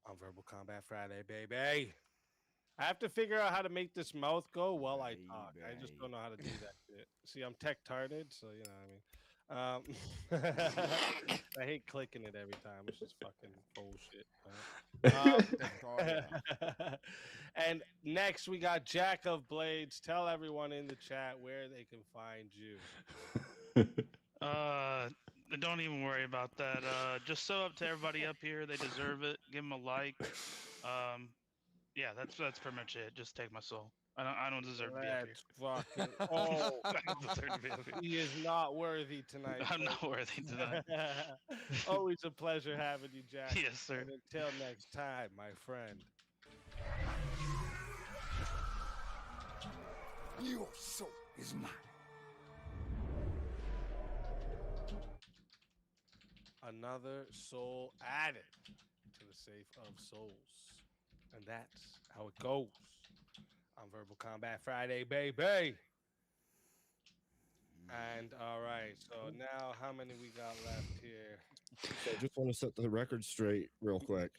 Speaker 6: on Verbal Combat Friday, baby. I have to figure out how to make this mouth go while I talk. I just don't know how to do that shit. See, I'm tech-tarded, so you know what I mean. I hate clicking it every time. It's just fucking bullshit. And next we got Jack of Blades. Tell everyone in the chat where they can find you.
Speaker 15: Don't even worry about that. Just so up to everybody up here. They deserve it. Give them a like. Yeah, that's pretty much it. Just take my soul. I don't deserve to be up here.
Speaker 6: Fucking oh,
Speaker 15: I don't deserve to be up here.
Speaker 6: he is not worthy tonight.
Speaker 15: I'm not worthy tonight.
Speaker 6: Always a pleasure having you, Jack.
Speaker 15: Yes, sir.
Speaker 6: And until next time, my friend.
Speaker 11: Your soul is mine.
Speaker 6: Another soul added to the safe of souls. And that's how it goes on Verbal Combat Friday, baby. And all right, so now how many we got left here?
Speaker 16: So I just want to set the record straight real quick.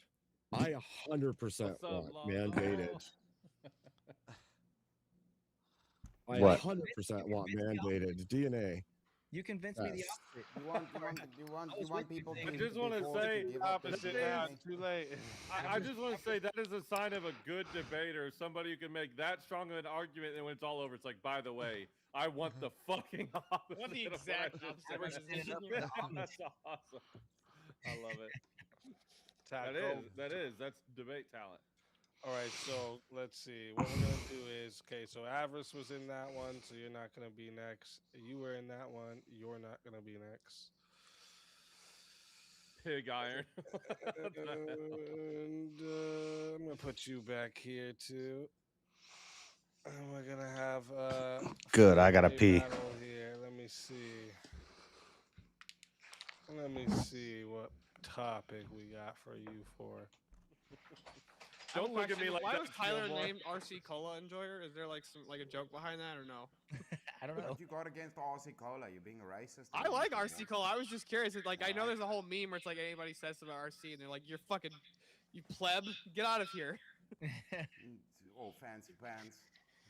Speaker 16: I 100% want mandated. I
Speaker 13: What?
Speaker 16: 100% want mandated DNA.
Speaker 14: You convinced me the
Speaker 16: Yes.
Speaker 14: opposite.
Speaker 7: You want people to.
Speaker 22: I just want to
Speaker 7: before
Speaker 22: say,
Speaker 7: to give up their
Speaker 6: opposite
Speaker 7: DNA?
Speaker 6: now. It's too late.
Speaker 22: I just want to say that is a sign of a good debater, somebody who can make that strong of an argument, and when it's all over, it's like, by the way, I want the fucking opposite.
Speaker 21: Want the
Speaker 22: of what
Speaker 21: exact
Speaker 22: I just
Speaker 21: opposite
Speaker 22: said."
Speaker 21: versus
Speaker 22: That's awesome. I love it.
Speaker 6: Taco.
Speaker 22: That's debate talent.
Speaker 6: All right, so let's see. What we're gonna do is so Avarice was in that one, so you're not gonna be next. You were in that one, you're not gonna be next.
Speaker 22: Pig iron.
Speaker 6: And I'm gonna put you back here too. And we're gonna have
Speaker 13: Good, I gotta
Speaker 6: a
Speaker 13: pee.
Speaker 6: battle here. Let me see. Let me see what topic we got for you for.
Speaker 22: Don't look at me like
Speaker 21: why
Speaker 22: that,
Speaker 21: was Tyler
Speaker 22: Gilmore.
Speaker 21: named RC Cola Enjoyer? Is there like a joke behind that or no?
Speaker 14: I don't know.
Speaker 10: What you got against RC Cola? You're being a racist.
Speaker 21: I like RC Cola. I was just curious. It's like I know there's a whole meme where it's like anybody says about RC and they're like, "You're fucking, you pleb, get out of here."
Speaker 10: Oh, fancy pants.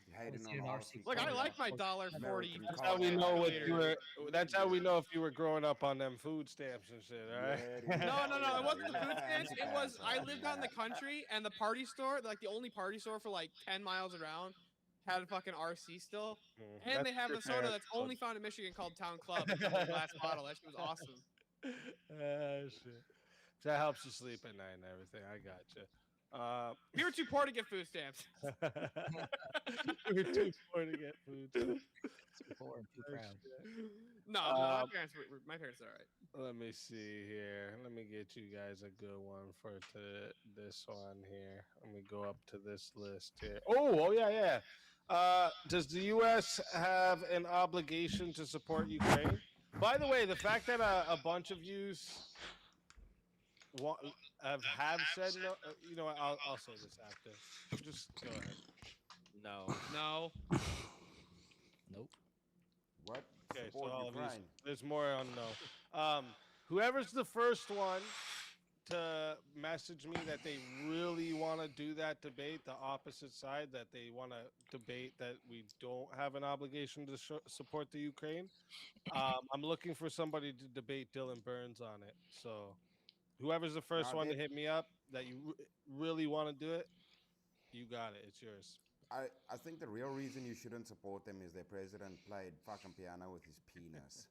Speaker 10: You hating
Speaker 14: see
Speaker 10: on
Speaker 14: an
Speaker 10: RC
Speaker 21: Look, I
Speaker 10: Cola.
Speaker 21: like my $1.40.
Speaker 6: That's how we know what you were. That's how we know if you were growing up on them food stamps and shit. All right.
Speaker 21: No. It wasn't the food stamps. It was I lived out in the country, and the party store, like the only party store for like 10 miles around, had a fucking RC still, and they have a soda that's only found in Michigan called Town Club. It's in a glass bottle. That shit was awesome.
Speaker 6: Shit. That helps you sleep at night and everything. I got you.
Speaker 21: We were too poor to get food stamps.
Speaker 6: We were too poor to get food.
Speaker 14: Too poor and too proud.
Speaker 21: No, my parents are alright.
Speaker 6: Let me see here. Let me get you guys a good one for this one here. Let me go up to this list here. Oh yeah. Does the U.S. have an obligation to support Ukraine? By the way, the fact that a bunch of yous have said no, you know what? I'll say this after. Just go ahead.
Speaker 21: No.
Speaker 14: Nope.
Speaker 7: What?
Speaker 6: Okay, so
Speaker 7: Support
Speaker 6: all of these,
Speaker 7: Ukraine.
Speaker 6: there's more on no. Whoever's the first one to message me that they really want to do that debate, the opposite side, that they want to debate that we don't have an obligation to support the Ukraine, I'm looking for somebody to debate Dylan Burns on it. So whoever's the first one to hit me up that you really want to do it, you got it. It's yours.
Speaker 7: I think the real reason you shouldn't support them is their president played fucking piano with his penis.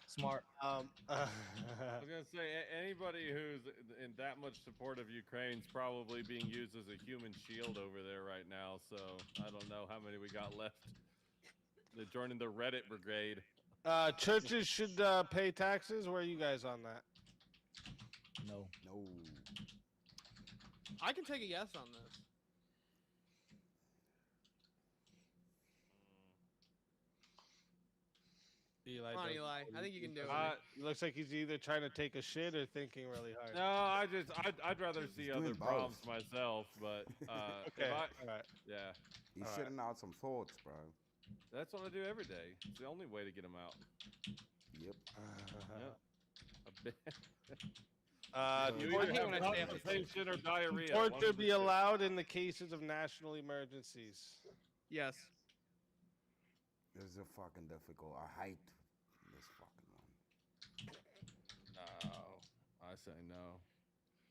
Speaker 14: Smart.
Speaker 22: I was gonna say anybody who's in that much support of Ukraine's probably being used as a human shield over there right now. So I don't know how many we got left. They're joining the Reddit brigade.
Speaker 6: Churches should pay taxes. Where are you guys on that?
Speaker 14: No.
Speaker 21: I can take a yes on this.
Speaker 6: Eli
Speaker 21: Come on,
Speaker 6: doesn't
Speaker 21: Eli.
Speaker 6: know.
Speaker 21: I think you can do it.
Speaker 6: Looks like he's either trying to take a shit or thinking really hard.
Speaker 22: No, I'd rather see
Speaker 7: doing
Speaker 22: other
Speaker 7: both.
Speaker 22: problems myself, but
Speaker 6: Okay,
Speaker 22: if I,
Speaker 6: alright.
Speaker 22: yeah,
Speaker 7: He's
Speaker 6: All
Speaker 7: shitting out some thoughts, bro.
Speaker 22: that's what I do every day. It's the only way to get them out.
Speaker 7: Yep.
Speaker 22: Yeah. A bit.
Speaker 6: torture-
Speaker 22: You either have constipation or diarrhea.
Speaker 6: Torture
Speaker 22: one of the
Speaker 6: be
Speaker 22: two.
Speaker 6: allowed in the cases of national emergencies.
Speaker 21: Yes.
Speaker 7: This is a fucking difficult. I hate this fucking one.
Speaker 22: No, I say no.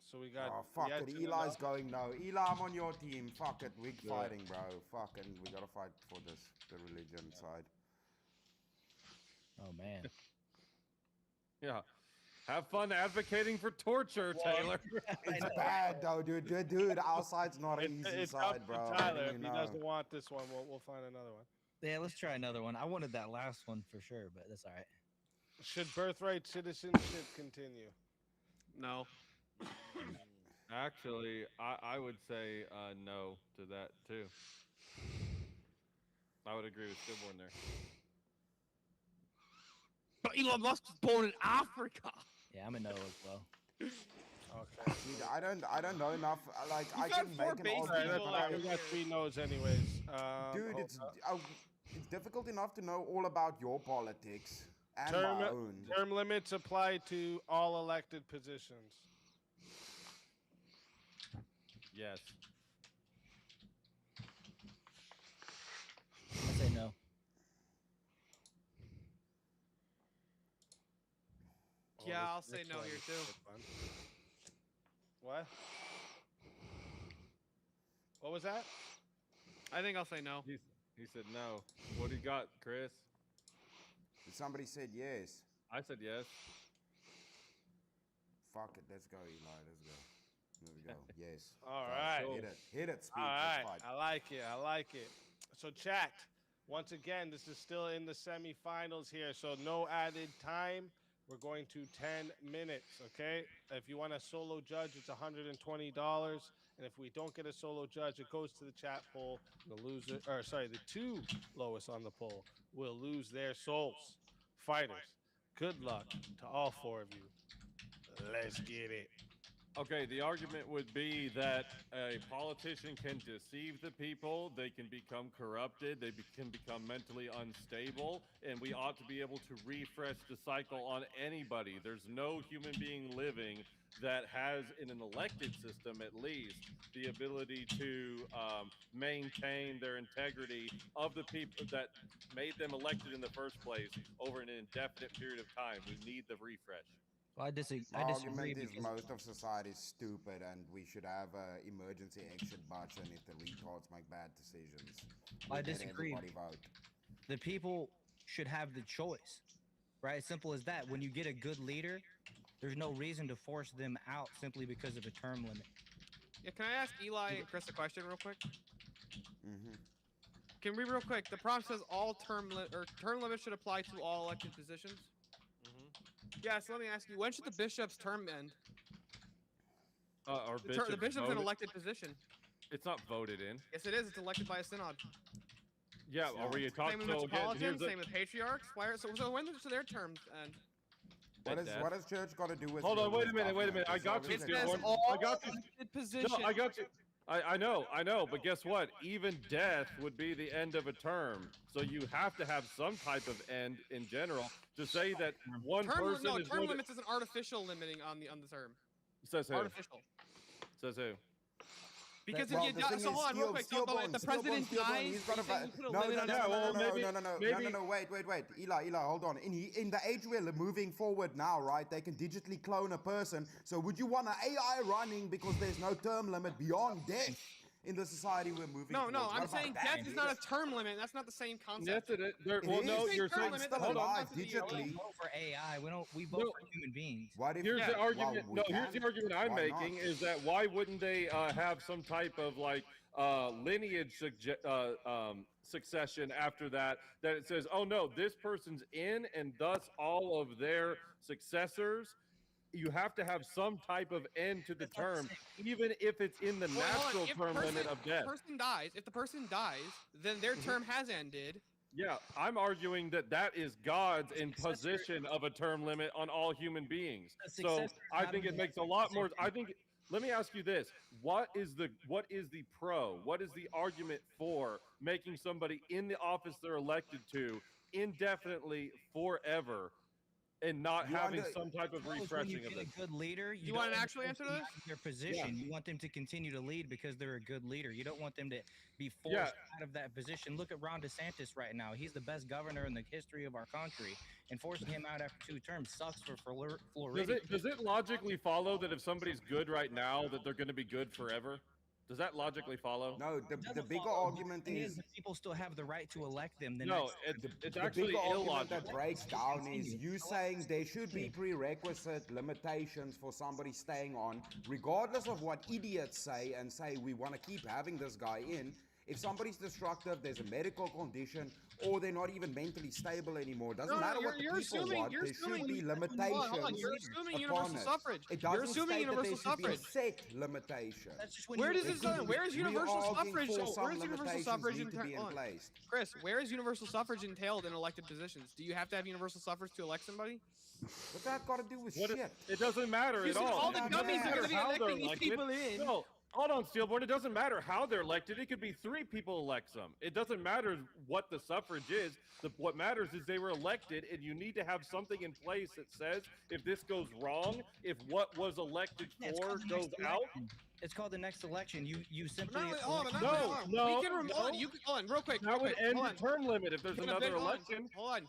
Speaker 6: So we got.
Speaker 7: Oh, fuck
Speaker 6: yes
Speaker 7: it.
Speaker 6: and
Speaker 7: Eli's
Speaker 6: no.
Speaker 7: going no. Eli, I'm on your team. Fuck it. We're
Speaker 22: Do it.
Speaker 7: fighting, bro. Fucking, we gotta fight for this, the religion side.
Speaker 14: Oh man.
Speaker 22: Yeah. Have fun advocating for torture, Taylor.
Speaker 7: It's bad, though, dude. Our side's not an easy
Speaker 6: It's
Speaker 7: side,
Speaker 6: up to
Speaker 7: bro.
Speaker 6: Tyler.
Speaker 7: You
Speaker 6: If he
Speaker 7: know.
Speaker 6: doesn't want this one, we'll find another one.
Speaker 14: Yeah, let's try another one. I wanted that last one for sure, but that's all right.
Speaker 6: Should birthright citizenship continue?
Speaker 21: No.
Speaker 22: Actually, I would say no to that too. I would agree with stillborn there.
Speaker 21: But Elon Musk was born in Africa.
Speaker 14: Yeah, I'm a no as well.
Speaker 6: Okay.
Speaker 7: Dude, I don't know enough. Like,
Speaker 21: You
Speaker 7: I
Speaker 21: found
Speaker 7: can
Speaker 21: four
Speaker 7: make an
Speaker 21: base
Speaker 7: argument.
Speaker 21: people
Speaker 7: but I-
Speaker 6: We got 3 no's anyways.
Speaker 7: Dude,
Speaker 6: hold
Speaker 7: it's
Speaker 6: up.
Speaker 7: it's difficult enough to know all about your politics and my own.
Speaker 6: Term limits apply to all elected positions.
Speaker 22: Yes.
Speaker 14: I say no.
Speaker 6: Oh,
Speaker 21: Yeah,
Speaker 6: this-
Speaker 21: I'll say
Speaker 6: this
Speaker 21: no
Speaker 6: one
Speaker 21: here
Speaker 6: is
Speaker 21: too.
Speaker 6: good one. What? What was that?
Speaker 21: I think I'll say no.
Speaker 22: He said no. What do you got, Chris?
Speaker 7: Somebody said yes.
Speaker 22: I said yes.
Speaker 7: Fuck it. Let's go, Eli. Let's go. There we go. Yes.
Speaker 6: All
Speaker 7: Go.
Speaker 6: right.
Speaker 7: Hit it. Hit it, Speed.
Speaker 6: All right.
Speaker 7: Let's fight.
Speaker 6: I like it. I like it. So, chat. Once again, this is still in the semifinals here, so no added time. We're going to 10 minutes, okay? If you want a solo judge, it's $120. And if we don't get a solo judge, it goes to the chat poll. The loser, or sorry, the 2 lowest on the poll will lose their souls. Fighters, good luck to all 4 of you. Let's get it.
Speaker 22: Okay, the argument would be that a politician can deceive the people, they can become corrupted, can become mentally unstable, and we ought to be able to refresh the cycle on anybody. There's no human being living that has, in an elected system at least, the ability to maintain their integrity of the people that made them elected in the first place over an indefinite period of time. We need the refresh.
Speaker 14: Well, I disagree.
Speaker 7: My
Speaker 14: I disagree
Speaker 7: argument is
Speaker 14: because
Speaker 7: most of society is stupid, and we should have an emergency exit button if the retards make bad decisions.
Speaker 14: I
Speaker 7: Let
Speaker 14: disagree.
Speaker 7: everybody vote.
Speaker 14: the people should have the choice, right? Simple as that. When you get a good leader, there's no reason to force them out simply because of a term limit.
Speaker 21: Yeah, can I ask Eli and Chris a question real quick?
Speaker 7: Mm-hmm.
Speaker 21: Can we real quick? The prompt says all term limits should apply to all elected positions. Yeah, so let me ask you, when should the bishop's term end?
Speaker 22: Our
Speaker 21: The bishop's an elected position.
Speaker 22: It's not voted in.
Speaker 21: Yes, it is. It's elected by a synod.
Speaker 22: Yeah, are we talking?
Speaker 21: Same with
Speaker 22: So again,
Speaker 21: metropolitans,
Speaker 22: here's the,
Speaker 21: same with patriarchs. So when does their terms end?
Speaker 7: What has church got to do with?
Speaker 22: Hold on, wait a minute,
Speaker 7: government?
Speaker 22: I got you.
Speaker 21: It says
Speaker 22: Stillborn.
Speaker 21: all
Speaker 22: I got you.
Speaker 21: elected positions.
Speaker 22: No, I got you. I know, but guess what? Even death would be the end of a term. So you have to have some type of end in general to say that one person is
Speaker 21: term
Speaker 22: going
Speaker 21: limits is an artificial limiting on the term.
Speaker 22: Says who?
Speaker 21: Artificial.
Speaker 22: Says who?
Speaker 21: Because
Speaker 7: Well,
Speaker 21: if you
Speaker 7: the
Speaker 21: die,
Speaker 7: thing
Speaker 21: so
Speaker 7: is,
Speaker 21: hold on real quick. So if the president dies,
Speaker 7: he's got
Speaker 21: you
Speaker 7: a
Speaker 21: put a
Speaker 7: no,
Speaker 21: limit on
Speaker 7: no, wait. Eli, hold on. In the age we're moving forward now, right? They can digitally clone a person. So would you want an AI running because there's no term limit beyond death in the society we're moving?
Speaker 21: No,
Speaker 7: towards?
Speaker 21: no,
Speaker 7: What
Speaker 21: I'm
Speaker 7: about
Speaker 21: saying
Speaker 7: that,
Speaker 21: death is
Speaker 7: dude?
Speaker 21: not a term limit. That's not the same concept.
Speaker 22: Yes, it is.
Speaker 7: It
Speaker 22: Well, no,
Speaker 7: is.
Speaker 22: you're
Speaker 21: term
Speaker 22: saying.
Speaker 21: limit
Speaker 7: Still
Speaker 21: doesn't
Speaker 7: alive
Speaker 21: have to be
Speaker 7: digitally.
Speaker 14: We vote for AI. We vote for human beings.
Speaker 7: What if?
Speaker 22: Here's the argument.
Speaker 7: we
Speaker 22: No, here's
Speaker 7: can.
Speaker 22: the argument I'm
Speaker 7: Why
Speaker 22: making
Speaker 7: not?
Speaker 22: is that why wouldn't they have some type of like lineage succession after that? That it says, oh no, this person's in, and thus all of their successors you have to have some type of end to the term, even if it's in the natural term limit of death.
Speaker 21: If the person dies, then their term has ended.
Speaker 22: Yeah, I'm arguing that that is God's imposition of a term limit on all human beings. So I think it makes a lot more. I think. Let me ask you this: what is the pro? What is the argument for making somebody in the office they're elected to indefinitely forever? And not having some type of refreshing of
Speaker 14: a
Speaker 22: it.
Speaker 14: good leader.
Speaker 21: You want to actually answer this?
Speaker 14: Their position. You want them to continue to lead because they're a good leader. You don't want them to be forced out of that position. Look at Ron DeSantis right now. He's the best governor in the history of our country, and forcing him out after 2 terms sucks for Florida.
Speaker 22: Does it logically follow that if somebody's good right now, that they're going to be good forever? Does that logically follow?
Speaker 7: No, the bigger argument is
Speaker 14: people still have the right to elect them.
Speaker 22: No, it's actually
Speaker 7: bigger argument
Speaker 22: illogical.
Speaker 7: that breaks down is you saying there should be prerequisite limitations for somebody staying on, regardless of what idiots say and say we want to keep having this guy in. If somebody's destructive, there's a medical condition, or they're not even mentally stable anymore. Doesn't matter what the people want. There should be limitations
Speaker 21: You're assuming
Speaker 7: upon
Speaker 21: universal
Speaker 7: it.
Speaker 21: suffrage.
Speaker 7: It
Speaker 21: You're
Speaker 7: doesn't
Speaker 21: assuming
Speaker 7: state that
Speaker 21: universal
Speaker 7: there should be a
Speaker 21: suffrage.
Speaker 7: set limitation.
Speaker 21: Where does this? Where is universal suffrage?
Speaker 7: Where
Speaker 21: Where is universal suffrage Chris, where is universal suffrage entailed in elected positions? Do you have to have universal suffrage to elect somebody?
Speaker 7: What's that got to do with shit?
Speaker 22: It doesn't matter at all.
Speaker 21: All the dummies are going to be electing these people in.
Speaker 22: No, hold on, Steelborn. It doesn't matter how they're elected. It could be 3 people elect them. It doesn't matter what the suffrage is. What matters is they were elected, and you need to have something in place that says if this goes wrong, if what was elected for goes out.
Speaker 14: It's called the next election. You simply
Speaker 22: No,
Speaker 21: we can hold on, real quick.
Speaker 22: That would end the term limit if there's another election.
Speaker 21: Hold on.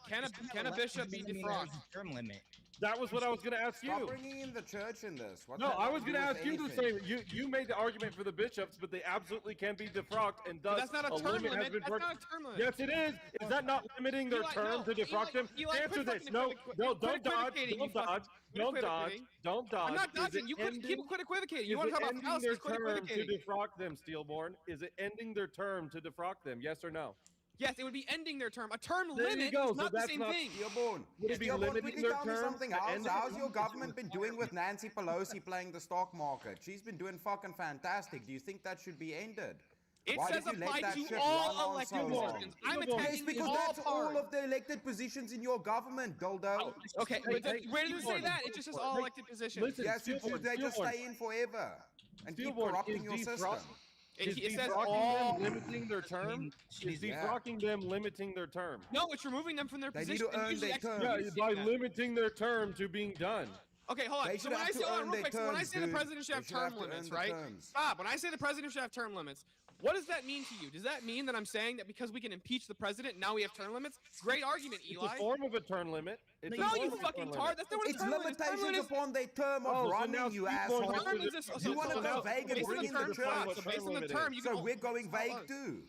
Speaker 21: Can a bishop be defrocked?
Speaker 14: Term limit.
Speaker 22: That was what I was going to ask you.
Speaker 7: Stop bringing in the church in this.
Speaker 22: No, I was going to ask you the same. You made the argument for the bishops, but they absolutely can be defrocked, and thus
Speaker 21: that's not a term limit. That's not a term limit.
Speaker 22: Yes, it is. Is that not limiting their term to defrock them? Answer this. No, don't dodge. Don't dodge. Don't dodge. Don't dodge.
Speaker 21: I'm not dodging. You people quit equivocating. You want to talk about fallacies? Quit equivocating.
Speaker 22: To defrock them, Steelborn. Is it ending their term to defrock them? Yes or no?
Speaker 21: Yes, it would be ending their term. A term
Speaker 22: There you
Speaker 21: limit
Speaker 22: go.
Speaker 21: is
Speaker 22: So
Speaker 21: not the
Speaker 22: that's
Speaker 21: same
Speaker 22: not
Speaker 21: thing.
Speaker 22: Would it be limiting
Speaker 7: Quickly
Speaker 22: their
Speaker 7: tell me
Speaker 22: term?
Speaker 7: something
Speaker 22: to
Speaker 7: else.
Speaker 22: end it?
Speaker 7: How's your government been doing with Nancy Pelosi playing the stock market? She's been doing fucking fantastic. Do you think that should be ended?
Speaker 21: It
Speaker 7: Why
Speaker 21: says
Speaker 7: did you let
Speaker 21: apply
Speaker 7: that
Speaker 21: to
Speaker 7: shit
Speaker 21: all
Speaker 7: run on
Speaker 21: elected
Speaker 7: so long?
Speaker 21: positions. I'm
Speaker 7: Yes,
Speaker 21: attacking
Speaker 7: because
Speaker 21: all
Speaker 7: that's all of the elected positions in your government, dildo.
Speaker 21: Okay, where does it say that? It just says all elected positions.
Speaker 22: Listen,
Speaker 7: Yes, they just stay in forever and keep corrupting your system.
Speaker 22: Is
Speaker 21: It says
Speaker 22: defrocking
Speaker 21: all.
Speaker 22: them limiting their term? Is defrocking them limiting their term?
Speaker 21: No, it's removing them from their
Speaker 7: They need
Speaker 21: position.
Speaker 7: to earn their term.
Speaker 22: Yeah, by limiting their term to being done.
Speaker 21: Okay, hold on.
Speaker 7: They
Speaker 21: So
Speaker 7: should
Speaker 21: when I
Speaker 7: have
Speaker 21: say,
Speaker 7: to
Speaker 21: hold on,
Speaker 7: earn
Speaker 21: real
Speaker 7: their
Speaker 21: quick. So when I
Speaker 7: terms,
Speaker 21: say the
Speaker 7: dude.
Speaker 21: president should have
Speaker 7: They should have
Speaker 21: term
Speaker 7: to earn
Speaker 21: limits,
Speaker 7: the
Speaker 21: right?
Speaker 7: terms.
Speaker 21: Stop. When I say the president should have term limits, what does that mean to you? Does that mean that I'm saying that because we can impeach the president, now we have term limits? Great argument, Eli.
Speaker 22: It's a form of a term limit. It's a
Speaker 21: No,
Speaker 22: form
Speaker 21: you
Speaker 22: of a
Speaker 21: fucking
Speaker 22: term
Speaker 21: tart.
Speaker 22: limit.
Speaker 21: That's not what a
Speaker 7: It's
Speaker 21: term limit is. Term
Speaker 7: limitations
Speaker 21: limit is-
Speaker 7: upon their term of
Speaker 22: Oh, so now
Speaker 7: running, you
Speaker 22: Steelborn
Speaker 7: asshole.
Speaker 22: wants
Speaker 21: Term is just-
Speaker 7: You want to
Speaker 21: so
Speaker 7: go
Speaker 21: now-
Speaker 7: vague and
Speaker 21: based on
Speaker 7: bring in
Speaker 21: term-
Speaker 7: the church.
Speaker 22: what
Speaker 21: Based on the
Speaker 22: limit
Speaker 21: term,
Speaker 22: is.
Speaker 21: you
Speaker 7: So
Speaker 21: can.
Speaker 7: we're going vague too.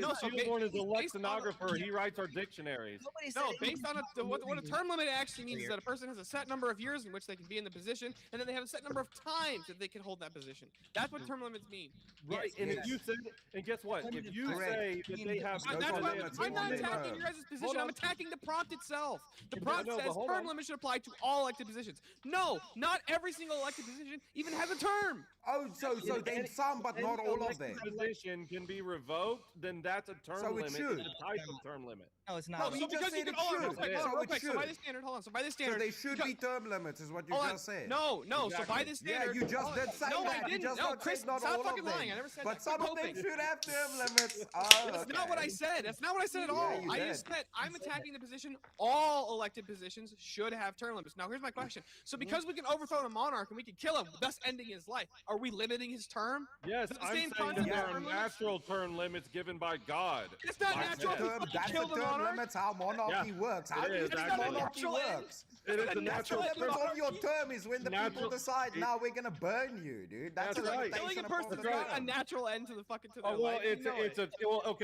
Speaker 21: No, so
Speaker 22: Steelborn is a
Speaker 21: based on-
Speaker 22: lexicographer. He writes our dictionaries.
Speaker 21: No, based on what a term limit actually means is that a person has a set number of years in which they can be in the position, and then they have a set number of times that they can hold that position. That's what term limits mean.
Speaker 22: Right, and if you say, and guess what? If you say that they have,
Speaker 21: I'm
Speaker 7: No
Speaker 21: not
Speaker 7: term limits
Speaker 21: I'm not
Speaker 7: on their
Speaker 21: attacking
Speaker 7: term.
Speaker 21: your guys' position.
Speaker 22: Hold
Speaker 21: I'm
Speaker 22: on.
Speaker 21: attacking the prompt itself. The
Speaker 22: No,
Speaker 21: prompt
Speaker 22: no, but
Speaker 21: says
Speaker 22: hold
Speaker 21: term
Speaker 22: on.
Speaker 21: limits should apply to all elected positions. No, not every single elected position even has a term.
Speaker 7: Oh, so then some, but not all of them.
Speaker 22: Position can be revoked, then that's a term
Speaker 7: So it
Speaker 22: limit.
Speaker 7: should.
Speaker 22: It's a type of term limit.
Speaker 14: No, it's
Speaker 21: No,
Speaker 14: not.
Speaker 21: so
Speaker 7: you just
Speaker 21: because you
Speaker 7: said
Speaker 21: can
Speaker 7: it
Speaker 21: hold on real
Speaker 7: should.
Speaker 21: quick,
Speaker 22: Yeah.
Speaker 21: hold on
Speaker 7: So
Speaker 21: real
Speaker 7: it
Speaker 21: quick. So by
Speaker 7: should.
Speaker 21: this standard, hold on. So by this
Speaker 7: So
Speaker 21: standard,
Speaker 7: there should be term limits, is what you
Speaker 21: hold on.
Speaker 7: just said.
Speaker 21: No. So by
Speaker 22: Exactly.
Speaker 21: this
Speaker 7: Yeah,
Speaker 21: standard,
Speaker 7: you just did say
Speaker 21: no,
Speaker 7: that.
Speaker 21: I
Speaker 7: You
Speaker 21: didn't.
Speaker 7: just
Speaker 21: No,
Speaker 7: not
Speaker 21: Chris,
Speaker 7: said not
Speaker 21: stop
Speaker 7: all of
Speaker 21: fucking
Speaker 7: them.
Speaker 21: lying. I never said
Speaker 7: But
Speaker 21: that.
Speaker 7: some
Speaker 21: Quit
Speaker 7: of them
Speaker 21: hoping.
Speaker 7: should have term limits. Oh,
Speaker 21: That's not what I said. That's not what I said at
Speaker 7: Yeah,
Speaker 21: all.
Speaker 7: you
Speaker 21: I
Speaker 7: did.
Speaker 21: just said I'm attacking the position. All elected positions should have term limits. Now, here's my question. So, because we can overthrow a monarch and we can kill him, thus ending his life, are we limiting his term?
Speaker 22: Yes,
Speaker 21: Is it the
Speaker 22: I'm
Speaker 21: same
Speaker 22: saying that
Speaker 21: concept
Speaker 22: there
Speaker 21: as
Speaker 22: are
Speaker 21: term limits?
Speaker 22: natural term limits given by God.
Speaker 21: It's not
Speaker 22: By
Speaker 21: natural.
Speaker 22: death.
Speaker 21: Fucking
Speaker 7: That's
Speaker 21: kill
Speaker 7: the
Speaker 21: the
Speaker 7: term
Speaker 21: monarch.
Speaker 7: limits, how monarchy
Speaker 22: Yeah,
Speaker 7: works. How
Speaker 22: it
Speaker 7: do you
Speaker 22: is,
Speaker 7: think
Speaker 22: actually.
Speaker 7: monarchy
Speaker 21: Natural end.
Speaker 7: works?
Speaker 22: It is
Speaker 21: That's
Speaker 22: a
Speaker 21: a
Speaker 22: natural
Speaker 21: natural
Speaker 7: Limits
Speaker 22: term.
Speaker 7: on your term is when the people
Speaker 22: Natural-
Speaker 7: decide, now we're going to burn you, dude. That's
Speaker 22: That's
Speaker 7: a
Speaker 22: right.
Speaker 21: Killing a
Speaker 7: limitation
Speaker 21: person
Speaker 7: upon
Speaker 21: is
Speaker 7: the
Speaker 21: not a
Speaker 7: term.
Speaker 21: natural end to the fucking to
Speaker 22: Oh
Speaker 21: their
Speaker 22: well,
Speaker 21: life. You know it.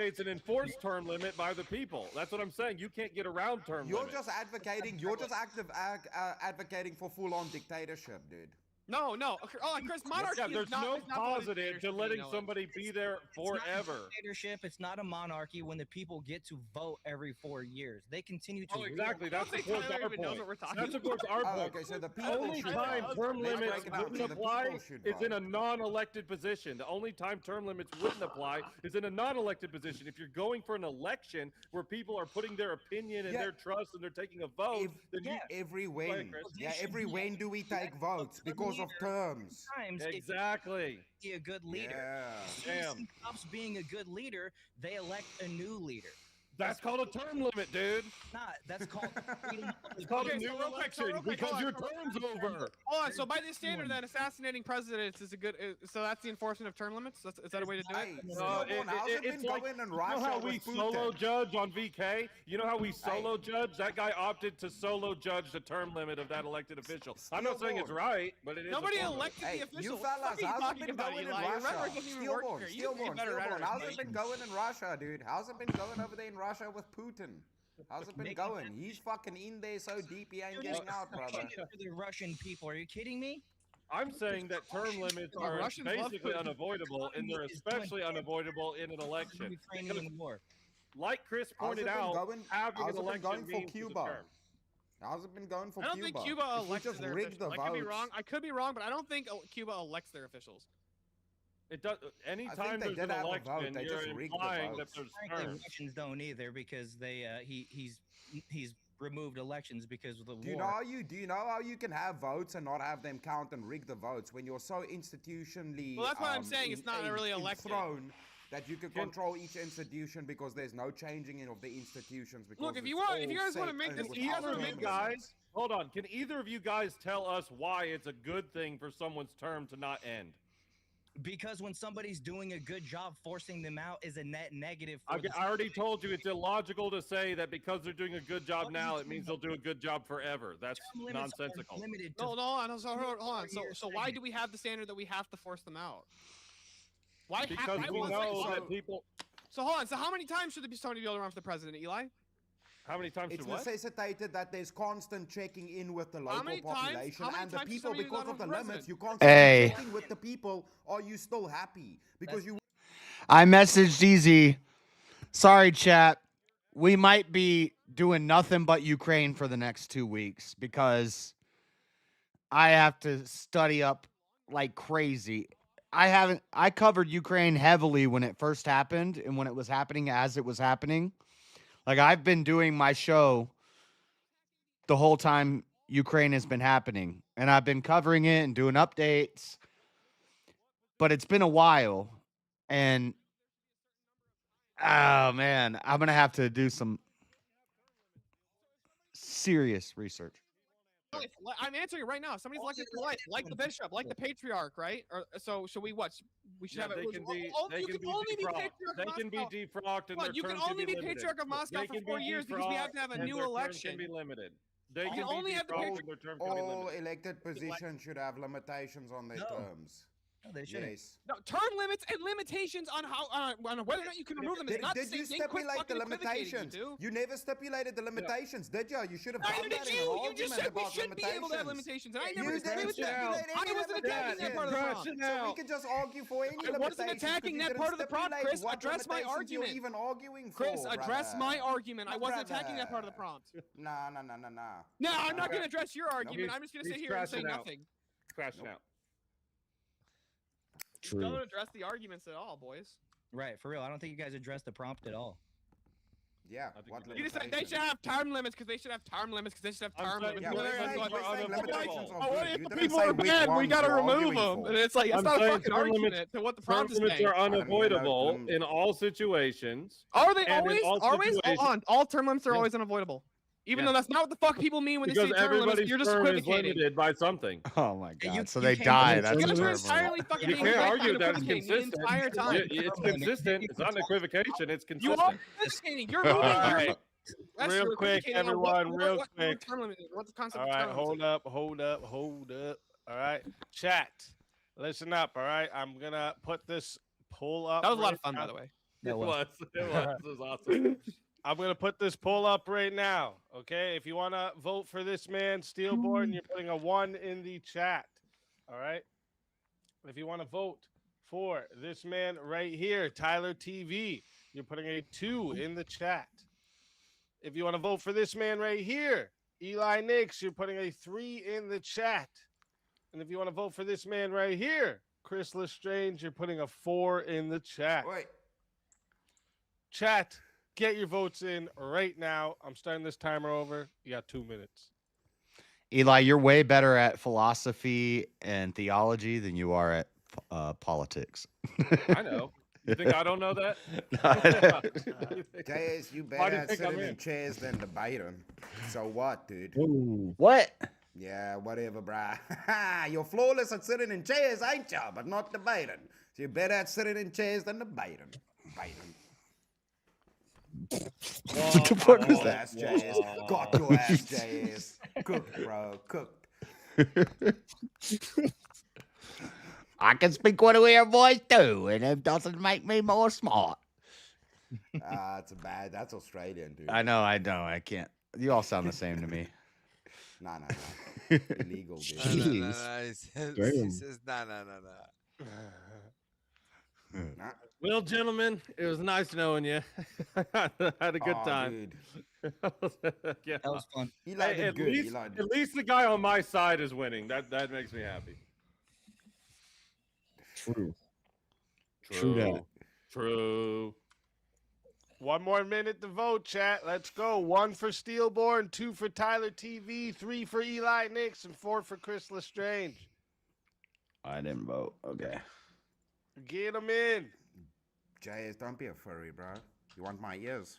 Speaker 22: it's an enforced term limit by the people. That's what I'm saying. You can't get around term
Speaker 7: You're
Speaker 22: limits.
Speaker 7: just advocating for full-on dictatorship, dude.
Speaker 21: No, no. Oh, Chris, monarchy
Speaker 22: Yeah,
Speaker 21: is
Speaker 22: there's
Speaker 21: not.
Speaker 22: no
Speaker 21: is not what
Speaker 22: positive to
Speaker 21: dictatorship
Speaker 22: letting
Speaker 21: means,
Speaker 22: somebody be there
Speaker 14: It's not a
Speaker 22: forever.
Speaker 14: dictatorship. It's not a monarchy when the people get to vote every 4 years. They continue to.
Speaker 22: Oh, exactly.
Speaker 21: I don't
Speaker 22: That
Speaker 21: think
Speaker 22: supports
Speaker 21: Tyler
Speaker 22: our
Speaker 21: even knows
Speaker 22: point.
Speaker 21: what we're talking
Speaker 22: That supports our
Speaker 7: Oh,
Speaker 22: point.
Speaker 7: okay, so the
Speaker 22: The
Speaker 7: people
Speaker 22: only
Speaker 7: should
Speaker 22: time
Speaker 7: vote.
Speaker 22: term
Speaker 7: Let's
Speaker 22: limits
Speaker 7: break it down.
Speaker 22: wouldn't
Speaker 7: So the
Speaker 22: apply
Speaker 7: people should
Speaker 22: is in
Speaker 7: vote.
Speaker 22: a non-elected position. The only time term limits wouldn't apply is in a non-elected position. If you're going for an election where people are putting their opinion and
Speaker 10: Yeah.
Speaker 22: their trust and they're taking a vote, then you
Speaker 10: Every
Speaker 22: Go ahead,
Speaker 10: when,
Speaker 22: Chris.
Speaker 10: yeah, every when do we take votes because of terms?
Speaker 14: Times
Speaker 22: Exactly.
Speaker 14: be a good leader.
Speaker 10: Yeah.
Speaker 14: As soon as he stops being a good leader, they elect a new leader.
Speaker 22: That's called a term limit, dude.
Speaker 14: Not. That's called freedom of
Speaker 22: It's called a
Speaker 21: Okay,
Speaker 22: new
Speaker 21: so real quick,
Speaker 22: election
Speaker 21: hold
Speaker 22: because
Speaker 21: on,
Speaker 22: your
Speaker 21: hold on.
Speaker 22: term's over.
Speaker 21: Hold on. So by this standard, then assassinating presidents is a good. So that's the enforcement of term limits. Is that a way to do it?
Speaker 22: It's like, you know how we solo judge on VK? You know how we solo judge? That guy opted to solo judge the term limit of that elected official. I'm not saying it's right, but it is.
Speaker 21: Nobody
Speaker 22: a formula.
Speaker 21: elected the official.
Speaker 10: You
Speaker 21: What the fuck
Speaker 10: fellas,
Speaker 21: are you
Speaker 10: how's it
Speaker 21: talking
Speaker 10: been
Speaker 21: about,
Speaker 10: going in
Speaker 21: Eli? Your
Speaker 10: Russia?
Speaker 21: rhetoric doesn't even work here. You need better rhetoric.
Speaker 10: How's it been going in Russia, dude? How's it been going over there in Russia with Putin? How's it been going? He's fucking in there so deep he ain't getting out, brother.
Speaker 14: For the Russian people, are you kidding me?
Speaker 22: I'm saying that term limits are
Speaker 14: Russians love
Speaker 22: basically
Speaker 14: Putin.
Speaker 22: unavoidable, and they're especially unavoidable in an election.
Speaker 14: Ukrainian war.
Speaker 22: Like Chris
Speaker 7: How's
Speaker 22: pointed
Speaker 7: it been
Speaker 22: out,
Speaker 7: going?
Speaker 22: having
Speaker 7: How's
Speaker 22: an
Speaker 7: it been
Speaker 22: election
Speaker 7: going for
Speaker 22: means it's a
Speaker 7: Cuba?
Speaker 22: term.
Speaker 7: How's it been going for
Speaker 21: I don't
Speaker 7: Cuba?
Speaker 21: think Cuba
Speaker 7: If we
Speaker 21: elects
Speaker 7: just
Speaker 21: their
Speaker 7: rig the
Speaker 21: officials. I could be
Speaker 7: votes-
Speaker 21: wrong. I could be wrong, but I don't think Cuba elects their officials.
Speaker 22: It does. Anytime
Speaker 7: they
Speaker 22: there's
Speaker 7: did
Speaker 22: an
Speaker 7: have a
Speaker 22: election,
Speaker 7: vote, they
Speaker 22: you're
Speaker 7: just rigged the
Speaker 22: implying that
Speaker 7: votes.
Speaker 22: there's
Speaker 14: Frankly,
Speaker 22: terms.
Speaker 14: Russians don't either because they he's removed elections because of the
Speaker 10: Do you know
Speaker 14: war.
Speaker 10: how you can have votes and not have them count and rig the votes when you're so institutionally
Speaker 21: Well, that's what I'm saying. It's not really elected.
Speaker 10: enthroned that you can control each institution because there's no changing in of the institutions. Because
Speaker 21: Look, if you
Speaker 10: it's
Speaker 21: want, if
Speaker 10: all
Speaker 21: you guys want to
Speaker 10: set
Speaker 21: make
Speaker 10: and
Speaker 21: this,
Speaker 10: with
Speaker 21: if you guys
Speaker 10: our
Speaker 21: want to make
Speaker 22: You
Speaker 21: this,
Speaker 22: guys, hold on. Can either of you guys tell us why it's a good thing for someone's term to not end?
Speaker 14: Because when somebody's doing a good job, forcing them out is a net negative. For
Speaker 22: I already told you it's illogical to say that because they're doing a good job now, it means they'll do a good job forever. That's nonsensical.
Speaker 21: No, hold on. So why do we have the standard that we have to force them out? Why?
Speaker 22: Because we know that people.
Speaker 21: So hold on. So how many times should somebody be able to run for the president, Eli?
Speaker 22: How many times
Speaker 10: It's
Speaker 22: should what?
Speaker 10: necessitated that there's constant checking in with the local
Speaker 21: many times-
Speaker 10: population
Speaker 21: how many
Speaker 10: and the
Speaker 21: times should
Speaker 10: people
Speaker 21: somebody
Speaker 10: because
Speaker 21: run
Speaker 10: of the
Speaker 21: for
Speaker 10: limits.
Speaker 21: president?
Speaker 10: You constantly
Speaker 13: Hey.
Speaker 10: checking with the people. Are you still happy? Because you
Speaker 13: I messaged Easy. Sorry, chat. We might be doing nothing but Ukraine for the next 2 weeks because I have to study up like crazy. I covered Ukraine heavily when it first happened and when it was happening as it was happening. Like I've been doing my show the whole time Ukraine has been happening and I've been covering it and doing updates. But it's been a while and oh man, I'm going to have to do some serious research.
Speaker 21: I'm answering it right now. Somebody's elected for life, like the bishop, like the patriarch, right? Or so should we what? We should have it.
Speaker 22: They can be.
Speaker 21: You can only be patriarch
Speaker 22: They
Speaker 21: of
Speaker 22: can be
Speaker 21: Moscow.
Speaker 22: defrocked and
Speaker 21: What,
Speaker 22: their
Speaker 21: you can
Speaker 22: terms
Speaker 21: only
Speaker 22: be
Speaker 21: be
Speaker 22: limited.
Speaker 21: patriarch of Moscow
Speaker 22: They
Speaker 21: for
Speaker 22: can
Speaker 21: 4
Speaker 22: be
Speaker 21: years because we have to have a
Speaker 22: defrocked and
Speaker 21: new
Speaker 22: their terms
Speaker 21: election.
Speaker 22: Can be limited. They
Speaker 21: You
Speaker 22: can
Speaker 21: only
Speaker 22: be
Speaker 21: have the
Speaker 22: defrocked
Speaker 21: patriarch-
Speaker 22: and their terms can be
Speaker 10: all
Speaker 22: limited.
Speaker 10: elected positions should have limitations on their terms.
Speaker 14: No, they shouldn't.
Speaker 10: Yes.
Speaker 21: No, term limits and limitations on how on whether or not you can remove them is not the
Speaker 10: Did
Speaker 21: same
Speaker 10: you
Speaker 21: thing. Quit
Speaker 10: stipulate the
Speaker 21: fucking equivocating, you
Speaker 10: limitations?
Speaker 21: two.
Speaker 10: You never stipulated the limitations, did you? You should have
Speaker 21: Neither
Speaker 10: done
Speaker 21: did
Speaker 10: that in
Speaker 21: you.
Speaker 10: an
Speaker 21: You just
Speaker 10: argument
Speaker 21: said we
Speaker 10: about
Speaker 21: should be able to have limitations, and I never
Speaker 10: You
Speaker 21: agreed with
Speaker 10: didn't
Speaker 21: that.
Speaker 10: stipulate any
Speaker 21: I wasn't attacking that part of the prompt.
Speaker 10: So we can just argue for any
Speaker 21: I
Speaker 10: limitations.
Speaker 21: wasn't
Speaker 10: 'cause
Speaker 21: attacking
Speaker 10: you
Speaker 21: that
Speaker 10: didn't
Speaker 21: part of the prompt,
Speaker 10: stipulate
Speaker 21: Chris.
Speaker 10: what
Speaker 21: Address my
Speaker 10: limitations you're
Speaker 21: argument.
Speaker 10: even arguing for,
Speaker 21: Chris, address
Speaker 10: brother.
Speaker 21: my argument. I
Speaker 10: My
Speaker 21: wasn't attacking that part of the prompt.
Speaker 10: Nah.
Speaker 21: No, I'm not going to address your argument. I'm just going to sit
Speaker 22: He's
Speaker 21: here and say
Speaker 22: crashing out.
Speaker 21: nothing.
Speaker 22: Crashing out.
Speaker 16: True.
Speaker 21: Don't address the arguments at all, boys.
Speaker 14: Right, for real. I don't think you guys addressed the prompt at all.
Speaker 10: Yeah. What
Speaker 21: You just said they should have term limits because they should have term limits because they should have term limits.
Speaker 10: Yeah,
Speaker 21: What
Speaker 10: we're saying
Speaker 21: if
Speaker 10: limitations are
Speaker 21: the
Speaker 10: good. You didn't
Speaker 21: people
Speaker 10: say
Speaker 21: are
Speaker 10: which
Speaker 21: bad? We
Speaker 10: ones
Speaker 21: got to
Speaker 10: you're
Speaker 21: remove
Speaker 10: arguing
Speaker 21: them.
Speaker 10: for.
Speaker 21: And it's like, it's
Speaker 22: I'm
Speaker 21: not a
Speaker 22: saying
Speaker 21: fucking
Speaker 22: term
Speaker 21: argument
Speaker 22: limits-
Speaker 21: to what the
Speaker 22: Term
Speaker 21: prompt is
Speaker 22: limits
Speaker 21: saying.
Speaker 22: are unavoidable in all situations.
Speaker 21: Are they
Speaker 22: and in
Speaker 21: always?
Speaker 22: all
Speaker 21: Always? Hold
Speaker 22: situations-
Speaker 21: on. All term limits are
Speaker 22: Yeah.
Speaker 21: always unavoidable. Even
Speaker 22: Yeah.
Speaker 21: though that's not what the fuck people mean when they say
Speaker 22: Because
Speaker 21: term limits.
Speaker 22: everybody's
Speaker 21: You're just
Speaker 22: term is
Speaker 21: equivocating.
Speaker 22: limited by something.
Speaker 13: Oh my god. So
Speaker 14: you
Speaker 13: they
Speaker 14: can't-
Speaker 13: die.
Speaker 14: you
Speaker 13: That's
Speaker 21: You guys are
Speaker 13: terrible.
Speaker 21: entirely fucking
Speaker 22: You
Speaker 21: being
Speaker 22: can't
Speaker 21: right
Speaker 22: argue
Speaker 21: and
Speaker 22: that it's
Speaker 21: equivocating
Speaker 22: consistent.
Speaker 21: the entire time.
Speaker 22: It's consistent. It's not an equivocation. It's
Speaker 21: You
Speaker 22: consistent.
Speaker 21: are equivocating. You're moving.
Speaker 6: Alright.
Speaker 21: That's
Speaker 6: Real
Speaker 21: you're
Speaker 6: quick,
Speaker 21: equivocating on
Speaker 6: everyone, real
Speaker 21: what
Speaker 6: quick.
Speaker 21: term limit is. What's the concept
Speaker 6: All
Speaker 21: of
Speaker 6: right,
Speaker 21: term
Speaker 6: hold
Speaker 21: limits?
Speaker 6: up. All right, chat. Listen up. All right, I'm gonna put this poll up.
Speaker 21: That was a lot
Speaker 6: right
Speaker 21: of fun,
Speaker 6: now.
Speaker 21: by the way.
Speaker 22: It was. It was awesome.
Speaker 6: I'm gonna put this poll up right now. Okay, if you wanna vote for this man, Steelborn, you're putting a 1 in the chat. All right. If you want to vote for this man right here, Tyler TV, you're putting a 2 in the chat. If you want to vote for this man right here, Eli Nix, you're putting a 3 in the chat. And if you want to vote for this man right here, Chris Lestrange, you're putting a 4 in the chat.
Speaker 10: Wait.
Speaker 6: Chat, get your votes in right now. I'm starting this timer over. You got 2 minutes.
Speaker 13: Eli, you're way better at philosophy and theology than you are at politics.
Speaker 22: I know. You think I don't know that?
Speaker 7: JS, you
Speaker 22: Why do
Speaker 7: better
Speaker 22: you
Speaker 7: at
Speaker 22: think I'm
Speaker 7: sitting in
Speaker 22: in?
Speaker 7: chairs than debating. So what, dude?
Speaker 13: What?
Speaker 7: Yeah, whatever, brah. You're flawless at sitting in chairs, ain't ya? But not debating. So you're better at sitting in chairs than debating.
Speaker 13: What the fuck was that?
Speaker 7: Ass JS. Got your ass, JS. Cooked, bro. Cooked.
Speaker 13: I can speak one of your voice too, and it doesn't make me more smart.
Speaker 7: That's Australian, dude.
Speaker 13: I know, I can't. You all sound the same to me.
Speaker 7: No. Illegal, dude.
Speaker 20: No. He says, no.
Speaker 22: Well, gentlemen, it was nice knowing you. I had a good time.
Speaker 7: Dude.
Speaker 22: Yeah.
Speaker 14: That was fun.
Speaker 7: Eli did
Speaker 22: At
Speaker 7: good.
Speaker 22: least,
Speaker 7: Eli did.
Speaker 22: at least the guy on my side is winning. That makes me happy.
Speaker 16: True that.
Speaker 22: True.
Speaker 6: 1 more minute to vote, chat. Let's go. 1 for Steelborn, 2 for Tyler TV, 3 for Eli Nix, and 4 for Chris Lestrange.
Speaker 13: I didn't vote. Okay.
Speaker 6: Get them in.
Speaker 7: JS, don't be a furry, bro. You want my ears?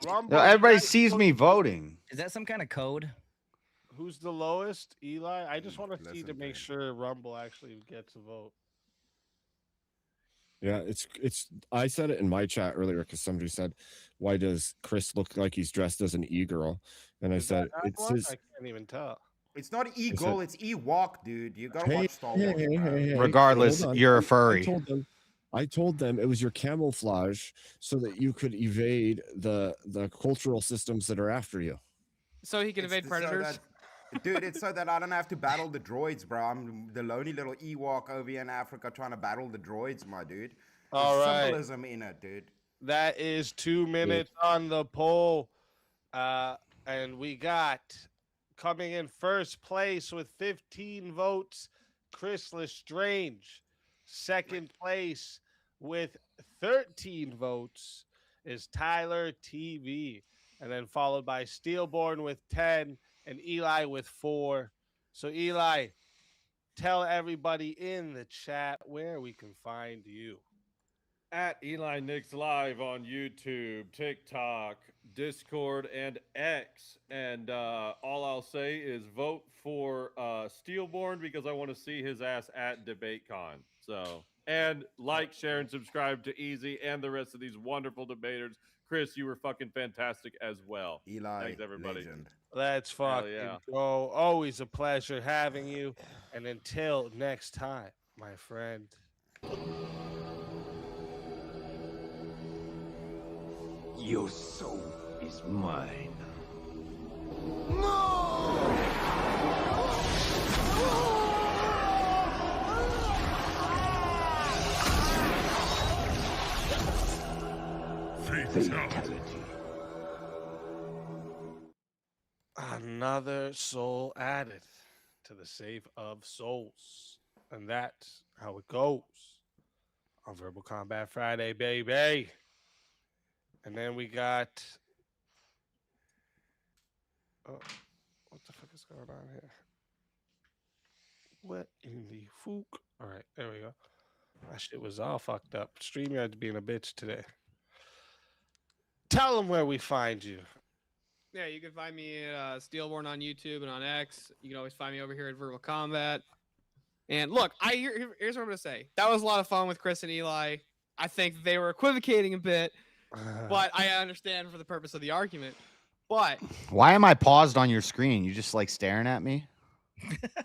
Speaker 6: Rumble,
Speaker 13: No, everybody sees me voting.
Speaker 14: Is that some kind of code?
Speaker 6: Who's the lowest? Eli? I just want to see
Speaker 7: listen
Speaker 6: to
Speaker 7: to
Speaker 6: make
Speaker 7: him.
Speaker 6: sure Rumble actually gets a vote.
Speaker 16: Yeah, it's. I said it in my chat earlier because somebody said, "Why does Chris look like he's dressed as an e-girl?" And I said,
Speaker 6: That
Speaker 16: "It's
Speaker 6: one?
Speaker 16: his."
Speaker 6: I can't even tell.
Speaker 7: It's not E-Goal, it's E-Walk, dude. You gotta
Speaker 16: Hey,
Speaker 7: watch Star Wars, bro.
Speaker 13: Regardless,
Speaker 16: hold on.
Speaker 13: you're a
Speaker 16: I
Speaker 13: furry.
Speaker 16: told them it was your camouflage so that you could evade the cultural systems that are after you.
Speaker 21: So he can evade
Speaker 7: So
Speaker 21: predators.
Speaker 7: dude, it's so that I don't have to battle the droids, bro. I'm the lonely little Ewok over here in Africa trying to battle the droids, my dude.
Speaker 6: All
Speaker 7: There's
Speaker 6: right.
Speaker 7: symbolism in it, dude.
Speaker 6: That is 2 minutes on the poll. And we got coming in first place with 15 votes, Chris Lestrange. Second place with 13 votes is Tyler TV. And then followed by Steelborn with 10 and Eli with 4. So, Eli, tell everybody in the chat where we can find you.
Speaker 22: At Eli Nix Live on YouTube, TikTok, Discord, and X. And all I'll say is vote for Steelborn because I want to see his ass at DebateCon. So, and like, share, and subscribe to Easy and the rest of these wonderful debaters. Chris, you were fucking fantastic as well.
Speaker 7: Eli,
Speaker 22: thanks everybody.
Speaker 7: legend.
Speaker 6: Let's fucking go. Always a pleasure having you. And until next time, my friend.
Speaker 12: Your soul is mine.
Speaker 11: Fatality.
Speaker 6: Another soul added to the save of souls. And that's how it goes on Verbal Combat Friday, baby. And then we got... Oh, what the fuck is going on here? What in the fook? All right, there we go. My shit was all fucked up. StreamYard's being a bitch today. Tell them where we find you.
Speaker 21: Yeah, you can find me at Steelborn on YouTube and on X. You can always find me over here at Verbal Combat. And look, here's what I'm gonna say. That was a lot of fun with Chris and Eli. I think they were equivocating a bit, but I understand for the purpose of the argument. But
Speaker 13: Why am I paused on your screen? You just like staring at me?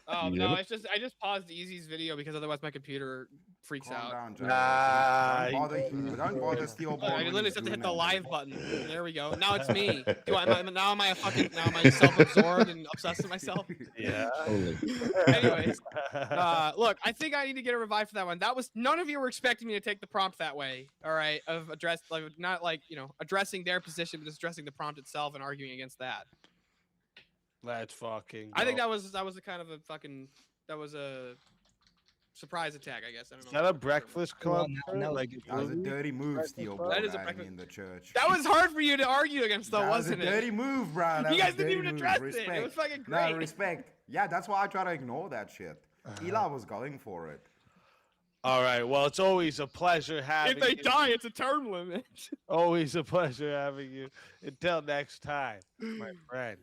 Speaker 21: Oh
Speaker 16: Yep.
Speaker 21: no, it's just I just paused Easy's video because otherwise my computer freaks out.
Speaker 6: Nah,
Speaker 7: Don't bother steal
Speaker 21: Look,
Speaker 7: ball
Speaker 21: I
Speaker 7: when
Speaker 21: literally
Speaker 7: he's
Speaker 21: just have to hit
Speaker 7: doing
Speaker 21: the
Speaker 7: that,
Speaker 21: live
Speaker 7: dude.
Speaker 21: button. There we go. Now it's me. Now am I self-absorbed and obsessed with myself?
Speaker 6: Yeah.
Speaker 16: Totally.
Speaker 21: Anyways, look, I think I need to get a revive for that one. That was none of you were expecting me to take the prompt that way. All right, of not like addressing their position, but just addressing the prompt itself and arguing against that.
Speaker 6: Let's fucking.
Speaker 21: I think
Speaker 6: go.
Speaker 21: that was a kind of a that was a surprise attack. I guess I don't
Speaker 6: Is
Speaker 21: know.
Speaker 6: that a Breakfast Club?
Speaker 21: no,
Speaker 6: like
Speaker 7: That was a dirty move, steal ball
Speaker 21: That is a
Speaker 7: gang
Speaker 21: breakfast-
Speaker 7: in the church.
Speaker 21: That was hard for you to argue against, though,
Speaker 7: That was a
Speaker 21: wasn't it?
Speaker 7: dirty move, bro. That
Speaker 21: You
Speaker 7: was
Speaker 21: guys
Speaker 7: a
Speaker 21: didn't
Speaker 7: dirty
Speaker 21: even
Speaker 7: move.
Speaker 21: address
Speaker 7: Respect.
Speaker 21: it. It was fucking great.
Speaker 7: No, respect. Yeah, that's why I try to ignore that shit. Eli was going for it.
Speaker 6: All right. Well, it's always a pleasure having
Speaker 21: If they
Speaker 6: you.
Speaker 21: die, it's a term limit.
Speaker 6: Always a pleasure having you. Until next time, my friend.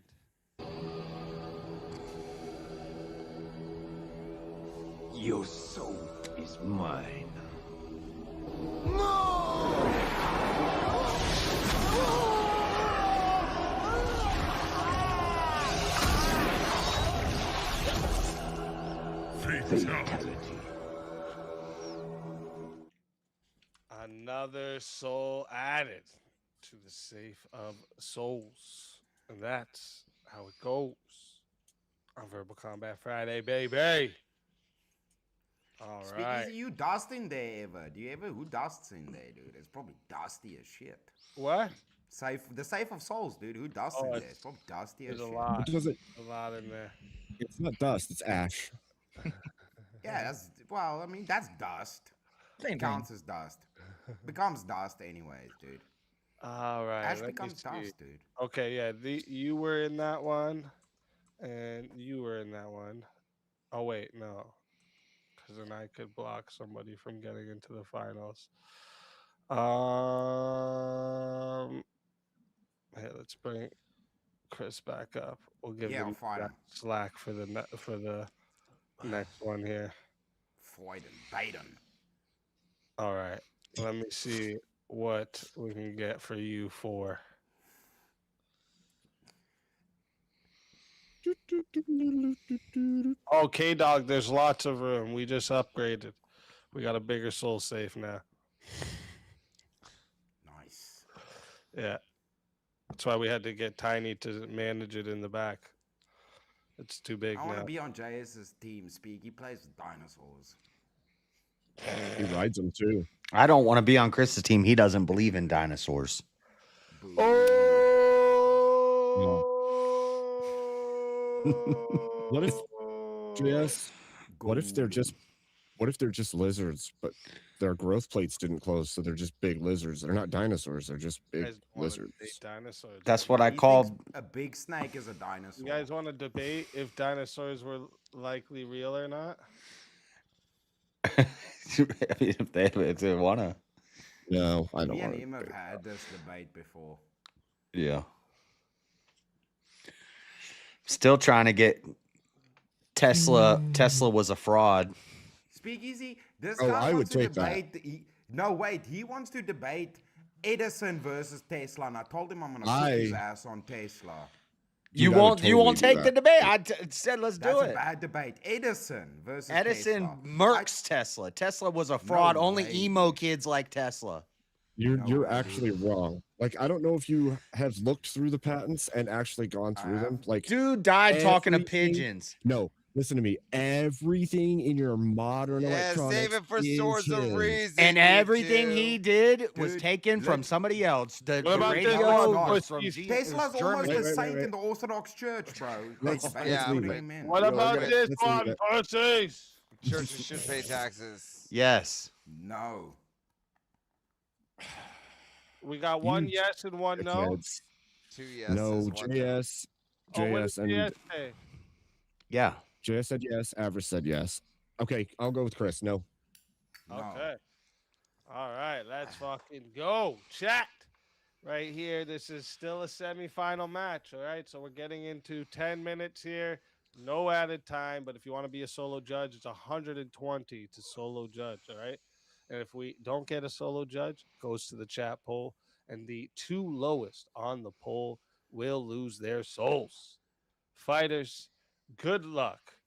Speaker 12: Your soul is mine.
Speaker 11: Fatality.
Speaker 6: Another soul added to the safe of souls. And that's how it goes on Verbal Combat Friday, baby. All
Speaker 7: Speakeasy,
Speaker 6: right.
Speaker 7: you dust in there ever? Do you ever? Who dusts in there, dude? It's probably dusty as shit.
Speaker 6: What?
Speaker 7: The safe of souls, dude. Who dusts in there? It's probably dusty as
Speaker 6: There's a
Speaker 7: shit.
Speaker 6: lot.
Speaker 16: It doesn't-
Speaker 6: A lot in there.
Speaker 16: It's not dust. It's ash.
Speaker 7: Yeah, I mean, that's dust.
Speaker 14: Same
Speaker 7: Counts as dust. Becomes dust anyways, dude.
Speaker 6: All right.
Speaker 7: Ash
Speaker 6: let me
Speaker 7: becomes
Speaker 6: see.
Speaker 7: dust, dude.
Speaker 6: Okay, yeah. You were in that one, and you were in that one. Oh wait, no, because then I could block somebody from getting into the finals. Hey, let's bring Chris back up. We'll give
Speaker 7: Yeah,
Speaker 6: him
Speaker 7: fine.
Speaker 6: that slack for the next one here.
Speaker 7: Freuden, Biden.
Speaker 6: All right. Let me see what we can get for you for. Okay, dog. There's lots of room. We just upgraded. We got a bigger soul safe now.
Speaker 7: Nice.
Speaker 6: Yeah. That's why we had to get Tiny to manage it in the back. It's too big
Speaker 7: I want to
Speaker 6: now.
Speaker 7: be on JS's team, Speak. He plays with dinosaurs.
Speaker 16: He rides them too.
Speaker 13: I don't want to be on Chris's team. He doesn't believe in dinosaurs.
Speaker 16: What if JS? What if they're just lizards, but their growth plates didn't close, so they're just big lizards. They're not dinosaurs. They're just
Speaker 6: You
Speaker 16: big
Speaker 6: guys wanna
Speaker 16: lizards.
Speaker 6: debate dinosaurs?
Speaker 13: That's what I
Speaker 7: He
Speaker 13: call.
Speaker 7: thinks a big snake is a dinosaur.
Speaker 6: You guys want to debate if dinosaurs were likely real or not?
Speaker 13: I mean, if they wanna.
Speaker 16: No, I don't
Speaker 7: Me and
Speaker 16: want
Speaker 7: him
Speaker 16: to.
Speaker 7: have had this debate before.
Speaker 13: Yeah. Still trying to get Tesla. Tesla was a fraud.
Speaker 7: Speakeasy, this
Speaker 16: Oh,
Speaker 7: guy
Speaker 16: I
Speaker 7: wants
Speaker 16: would
Speaker 7: to
Speaker 16: take that.
Speaker 7: debate. No, wait, he wants to debate Edison versus Tesla, and I told him I'm gonna
Speaker 16: I-
Speaker 7: put his ass on Tesla.
Speaker 13: You
Speaker 16: gotta
Speaker 13: won't. You won't
Speaker 16: totally
Speaker 13: take
Speaker 16: do
Speaker 13: the
Speaker 16: that.
Speaker 13: debate. I said let's
Speaker 7: That's
Speaker 13: do
Speaker 7: a
Speaker 13: it.
Speaker 7: bad debate. Edison versus
Speaker 13: Edison
Speaker 7: Tesla.
Speaker 13: murks Tesla. Tesla was a fraud. Only
Speaker 7: way,
Speaker 13: emo kids like Tesla.
Speaker 16: You're
Speaker 7: way.
Speaker 16: actually wrong. Like, I don't know if you have looked through the patents and actually gone through them. Like,
Speaker 13: Dude died talking to
Speaker 16: everything-
Speaker 13: pigeons.
Speaker 16: No, listen to me. Everything in your modern
Speaker 20: Yeah,
Speaker 16: electronics
Speaker 20: save it for
Speaker 16: is
Speaker 20: swords of
Speaker 16: his.
Speaker 20: reason.
Speaker 13: And
Speaker 20: you
Speaker 13: everything
Speaker 20: two.
Speaker 13: he did was
Speaker 7: Dude,
Speaker 13: taken from
Speaker 7: let's-
Speaker 13: somebody else. The
Speaker 6: What about
Speaker 13: radio
Speaker 6: this
Speaker 13: was
Speaker 6: one?
Speaker 13: from
Speaker 7: Tesla's almost
Speaker 13: Germany.
Speaker 7: a
Speaker 16: Wait,
Speaker 7: saint
Speaker 16: wait.
Speaker 7: in the Orthodox Church, bro.
Speaker 16: Let's
Speaker 20: Yeah,
Speaker 16: leave
Speaker 7: putting
Speaker 16: it.
Speaker 7: him in.
Speaker 6: What
Speaker 16: Yo,
Speaker 6: about
Speaker 16: let's
Speaker 6: this
Speaker 16: leave
Speaker 6: one,
Speaker 16: it.
Speaker 6: pussies?
Speaker 20: Churches should pay taxes.
Speaker 13: Yes.
Speaker 7: No.
Speaker 6: We got one
Speaker 16: You
Speaker 6: yes and one no.
Speaker 16: dickheads.
Speaker 20: 2 yeses.
Speaker 16: No,
Speaker 20: one no.
Speaker 16: JS,
Speaker 6: Oh, what
Speaker 16: JS,
Speaker 6: did
Speaker 16: and
Speaker 6: yes say?
Speaker 13: Yeah.
Speaker 16: JS said yes. Average said yes. Okay, I'll go with Chris. No.
Speaker 7: No.
Speaker 6: Okay. All right, let's fucking go. Chat. Right here. This is still a semifinal match. All right. So we're getting into 10 minutes here. No added time. But if you want to be a solo judge, it's 120 to solo judge. All right. And if we don't get a solo judge, it goes to the chat poll. And the two lowest on the poll will lose their souls. Fighters, good luck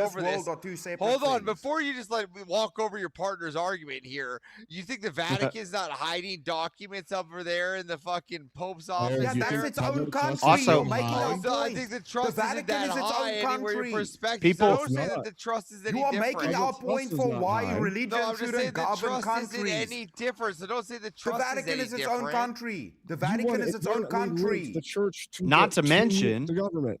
Speaker 10: this
Speaker 20: over
Speaker 10: world
Speaker 20: this.
Speaker 10: are two separate
Speaker 20: Hold on,
Speaker 10: things.
Speaker 20: before you just let me walk over your partner's argument here, you think the Vatican's not hiding documents over there in the fucking Pope's office?
Speaker 10: Yeah, that's
Speaker 20: there?
Speaker 10: its own country.
Speaker 13: Also-
Speaker 10: You're making our
Speaker 20: So I
Speaker 10: point.
Speaker 20: think the trust isn't
Speaker 10: Vatican
Speaker 20: that
Speaker 10: is its
Speaker 20: high
Speaker 10: own
Speaker 20: anywhere your
Speaker 10: country.
Speaker 20: perspective.
Speaker 13: People-
Speaker 20: So don't say that the trust is any
Speaker 10: You are
Speaker 20: different.
Speaker 10: making our point for why religion
Speaker 20: No, I'm just saying
Speaker 10: shouldn't
Speaker 20: the
Speaker 10: govern
Speaker 20: trust isn't
Speaker 10: countries.
Speaker 20: any different. So don't say the
Speaker 10: The
Speaker 20: trust
Speaker 10: Vatican
Speaker 20: is
Speaker 10: is
Speaker 20: any
Speaker 10: its own
Speaker 20: different.
Speaker 10: country. The
Speaker 16: You
Speaker 10: Vatican
Speaker 16: wanna
Speaker 10: is its own
Speaker 16: inherently link
Speaker 10: country.
Speaker 16: The church
Speaker 13: Not to
Speaker 16: the
Speaker 13: mention-
Speaker 16: the government.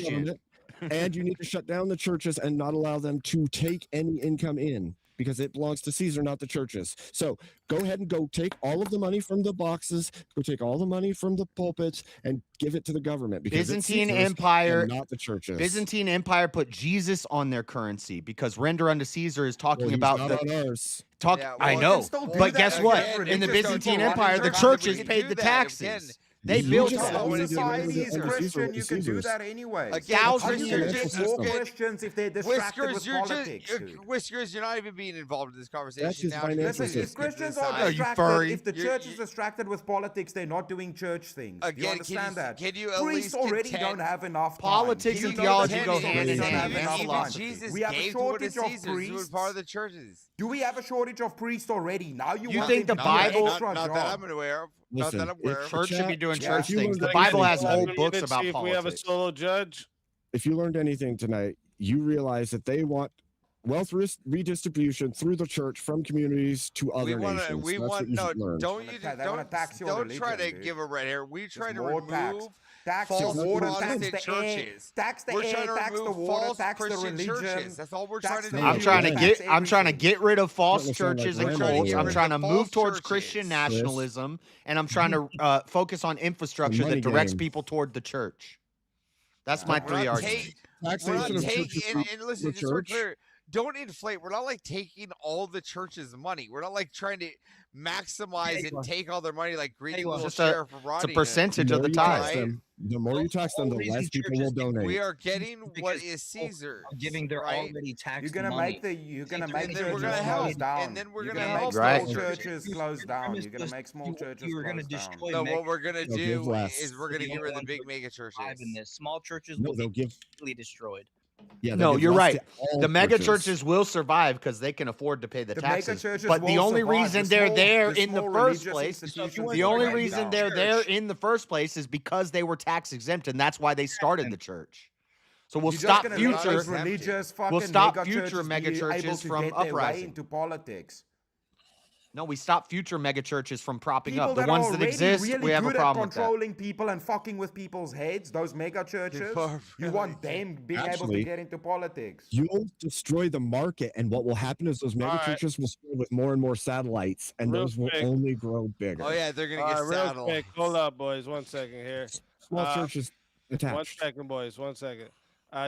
Speaker 13: Christian.
Speaker 16: government, and you need to shut down the churches and not allow them to take any income in, because it belongs to Caesar, not the churches. So go ahead and go take all of the money from the boxes, go take all the money from the pulpits, and give it to the government. Because
Speaker 13: Byzantine
Speaker 16: it's Caesar's
Speaker 13: Empire,
Speaker 16: and not the churches.
Speaker 13: Byzantine Empire put Jesus on their currency because render unto Caesar is talking
Speaker 16: Well, he's
Speaker 13: about
Speaker 16: not
Speaker 13: the
Speaker 16: on ours.
Speaker 13: I know, but guess what? In the Byzantine Empire, the churches paid the taxes. They
Speaker 16: You
Speaker 13: built
Speaker 16: just
Speaker 13: it.
Speaker 16: said
Speaker 7: The
Speaker 16: we
Speaker 7: whole
Speaker 16: need to remember
Speaker 7: society
Speaker 16: the
Speaker 7: is
Speaker 16: under
Speaker 7: Christian. You can do
Speaker 16: Caesars.
Speaker 7: that anyway.
Speaker 20: Again,
Speaker 7: How
Speaker 20: Chris,
Speaker 7: do you
Speaker 20: you're
Speaker 7: make
Speaker 20: just
Speaker 7: more
Speaker 20: good.
Speaker 7: Christians if they're distracted with politics, dude?
Speaker 20: Whiskers, you're not even being involved in this conversation
Speaker 16: That's his
Speaker 20: now.
Speaker 16: financial
Speaker 7: Listen,
Speaker 16: system.
Speaker 7: if Christians
Speaker 20: Are
Speaker 7: are
Speaker 20: you
Speaker 7: distracted,
Speaker 13: furry?
Speaker 7: if the church is distracted with politics, they're not doing church things. Do you
Speaker 20: Again,
Speaker 7: understand that?
Speaker 20: can you at
Speaker 7: Priests
Speaker 20: least
Speaker 7: already
Speaker 20: contend-
Speaker 7: don't have enough time.
Speaker 13: Politics
Speaker 7: Do you
Speaker 13: and
Speaker 7: know
Speaker 13: theology
Speaker 7: that
Speaker 13: go
Speaker 7: priests
Speaker 13: hand
Speaker 7: already
Speaker 13: in
Speaker 7: don't
Speaker 13: hand.
Speaker 7: have
Speaker 13: That's
Speaker 7: enough
Speaker 13: philosophy.
Speaker 7: time?
Speaker 20: Jesus
Speaker 7: We have a
Speaker 20: gave to one of
Speaker 7: shortage of
Speaker 20: Caesars who was
Speaker 7: priests.
Speaker 20: part of the churches.
Speaker 7: Do we have a shortage of priests already? Now you
Speaker 13: You
Speaker 7: want
Speaker 13: think
Speaker 7: them
Speaker 13: the
Speaker 7: to do an
Speaker 13: Bible-
Speaker 7: extra
Speaker 20: Not
Speaker 7: job.
Speaker 20: that I'm aware of. Not
Speaker 16: Listen,
Speaker 20: that I'm aware
Speaker 16: if
Speaker 20: of.
Speaker 13: Church should be doing
Speaker 16: Yeah,
Speaker 13: church
Speaker 16: if you
Speaker 13: things.
Speaker 16: learned
Speaker 13: The
Speaker 16: anything
Speaker 13: Bible has
Speaker 16: tonight-
Speaker 13: whole
Speaker 6: We
Speaker 13: books
Speaker 6: need to
Speaker 13: about
Speaker 6: see if we have a
Speaker 13: politics.
Speaker 6: solo judge.
Speaker 16: If you learned anything tonight, you realize that they want wealth redistribution through the church from communities to other nations. That's what you should learn.
Speaker 20: Don't you
Speaker 7: They wanna tax your
Speaker 20: don't try
Speaker 7: religion,
Speaker 20: to
Speaker 7: dude.
Speaker 20: give a red hair. We try to
Speaker 7: more tax.
Speaker 20: remove
Speaker 7: Tax
Speaker 20: false
Speaker 7: the water,
Speaker 20: Protestant
Speaker 7: tax the air,
Speaker 20: churches.
Speaker 7: tax the
Speaker 20: We're
Speaker 7: air,
Speaker 20: trying to
Speaker 7: tax the
Speaker 20: remove
Speaker 7: water,
Speaker 20: false
Speaker 7: tax the
Speaker 20: Christian
Speaker 7: religion.
Speaker 20: churches. That's all we're trying
Speaker 7: tax
Speaker 20: to
Speaker 7: the
Speaker 20: do.
Speaker 13: I'm trying to
Speaker 7: tax
Speaker 13: get I'm trying to
Speaker 7: everything.
Speaker 13: get rid of false
Speaker 16: Starting to sound like
Speaker 13: churches and
Speaker 16: Rambo
Speaker 13: cults.
Speaker 16: over
Speaker 13: I'm
Speaker 16: here.
Speaker 13: trying to
Speaker 20: False
Speaker 13: move towards
Speaker 20: churches.
Speaker 13: Christian
Speaker 20: Chris.
Speaker 13: nationalism, and I'm trying to focus on infrastructure
Speaker 16: money
Speaker 13: that directs
Speaker 16: game.
Speaker 13: people toward the church. That's my
Speaker 20: We're
Speaker 13: three
Speaker 20: not
Speaker 13: arguments.
Speaker 20: We're not
Speaker 16: Taxation of
Speaker 20: taking,
Speaker 16: churches
Speaker 20: and,
Speaker 16: from
Speaker 20: and listen,
Speaker 16: the
Speaker 20: just so we're
Speaker 16: church.
Speaker 20: clear, don't inflate. We're not like taking all the church's money. We're not like trying to maximize and take all their money like greedy little
Speaker 13: Just
Speaker 20: sheriff
Speaker 13: it's a
Speaker 20: Rodney.
Speaker 13: percentage
Speaker 16: The
Speaker 13: of
Speaker 16: more
Speaker 13: the
Speaker 16: you tax
Speaker 13: tithe.
Speaker 16: them, the more you tax them, the
Speaker 14: reason
Speaker 16: less people will
Speaker 14: churches get
Speaker 16: donate.
Speaker 20: We are getting what
Speaker 14: because
Speaker 20: is Caesar.
Speaker 14: giving their
Speaker 20: right?
Speaker 14: already taxed
Speaker 7: You're gonna
Speaker 14: money.
Speaker 7: make churches
Speaker 20: then we're gonna
Speaker 7: close
Speaker 20: help,
Speaker 7: down.
Speaker 20: and then we're
Speaker 7: You're
Speaker 20: gonna
Speaker 7: gonna
Speaker 20: help
Speaker 7: make
Speaker 13: Right.
Speaker 7: small
Speaker 20: those
Speaker 7: churches close down. You're gonna make small churches
Speaker 14: you were going to
Speaker 7: close down.
Speaker 14: destroy
Speaker 20: No,
Speaker 14: mega
Speaker 20: what we're gonna
Speaker 16: They'll give
Speaker 20: do
Speaker 16: less.
Speaker 20: is we're gonna
Speaker 14: You
Speaker 20: get
Speaker 14: don't
Speaker 20: rid of the
Speaker 14: want
Speaker 20: big
Speaker 14: to
Speaker 20: mega churches.
Speaker 14: in this. Small churches
Speaker 16: No,
Speaker 14: will
Speaker 16: they'll
Speaker 14: be
Speaker 16: give.
Speaker 14: completely destroyed.
Speaker 16: Yeah, they'll
Speaker 13: No,
Speaker 16: give
Speaker 13: you're
Speaker 16: less
Speaker 13: right.
Speaker 16: to all
Speaker 13: The mega
Speaker 16: churches.
Speaker 13: churches will survive because they can afford to pay the
Speaker 7: The mega
Speaker 13: taxes.
Speaker 7: churches
Speaker 13: But the
Speaker 7: will
Speaker 13: only
Speaker 7: survive.
Speaker 13: reason
Speaker 7: The
Speaker 13: they're
Speaker 7: small-
Speaker 13: there
Speaker 7: the
Speaker 13: in the
Speaker 7: small
Speaker 13: first
Speaker 7: religious
Speaker 13: place,
Speaker 7: institutions
Speaker 13: the
Speaker 7: will
Speaker 13: only
Speaker 7: break
Speaker 13: reason
Speaker 7: down.
Speaker 13: they're there in the first place is because they were tax exempt, and that's why they started the church. So we'll
Speaker 7: You're
Speaker 13: stop
Speaker 7: just gonna let
Speaker 13: future.
Speaker 7: those religious
Speaker 13: We'll
Speaker 7: fucking
Speaker 13: stop
Speaker 7: mega
Speaker 13: future
Speaker 7: churches
Speaker 13: mega
Speaker 7: be able
Speaker 13: churches
Speaker 7: to
Speaker 13: from
Speaker 7: get their way
Speaker 13: uprising.
Speaker 7: into politics.
Speaker 13: No, we stop future mega churches from propping
Speaker 7: People
Speaker 13: up. The
Speaker 7: that
Speaker 13: ones
Speaker 7: are
Speaker 13: that
Speaker 7: already
Speaker 13: exist,
Speaker 7: really
Speaker 13: we have a
Speaker 7: good at
Speaker 13: problem with that.
Speaker 7: controlling people and fucking with people's heads, those mega churches, you want them being able to
Speaker 16: Actually,
Speaker 7: get into politics.
Speaker 16: You'll destroy the market, and what will happen is those mega
Speaker 6: All right.
Speaker 16: churches will start with more and more satellites, and
Speaker 6: Real
Speaker 16: those will
Speaker 6: quick.
Speaker 16: only grow bigger.
Speaker 20: Oh yeah, they're gonna
Speaker 6: All
Speaker 20: get
Speaker 6: right, real
Speaker 20: saddled.
Speaker 6: quick. Hold up, boys. 1 second here.
Speaker 16: Small churches
Speaker 6: One
Speaker 16: attached.
Speaker 6: second, boys. 1 second.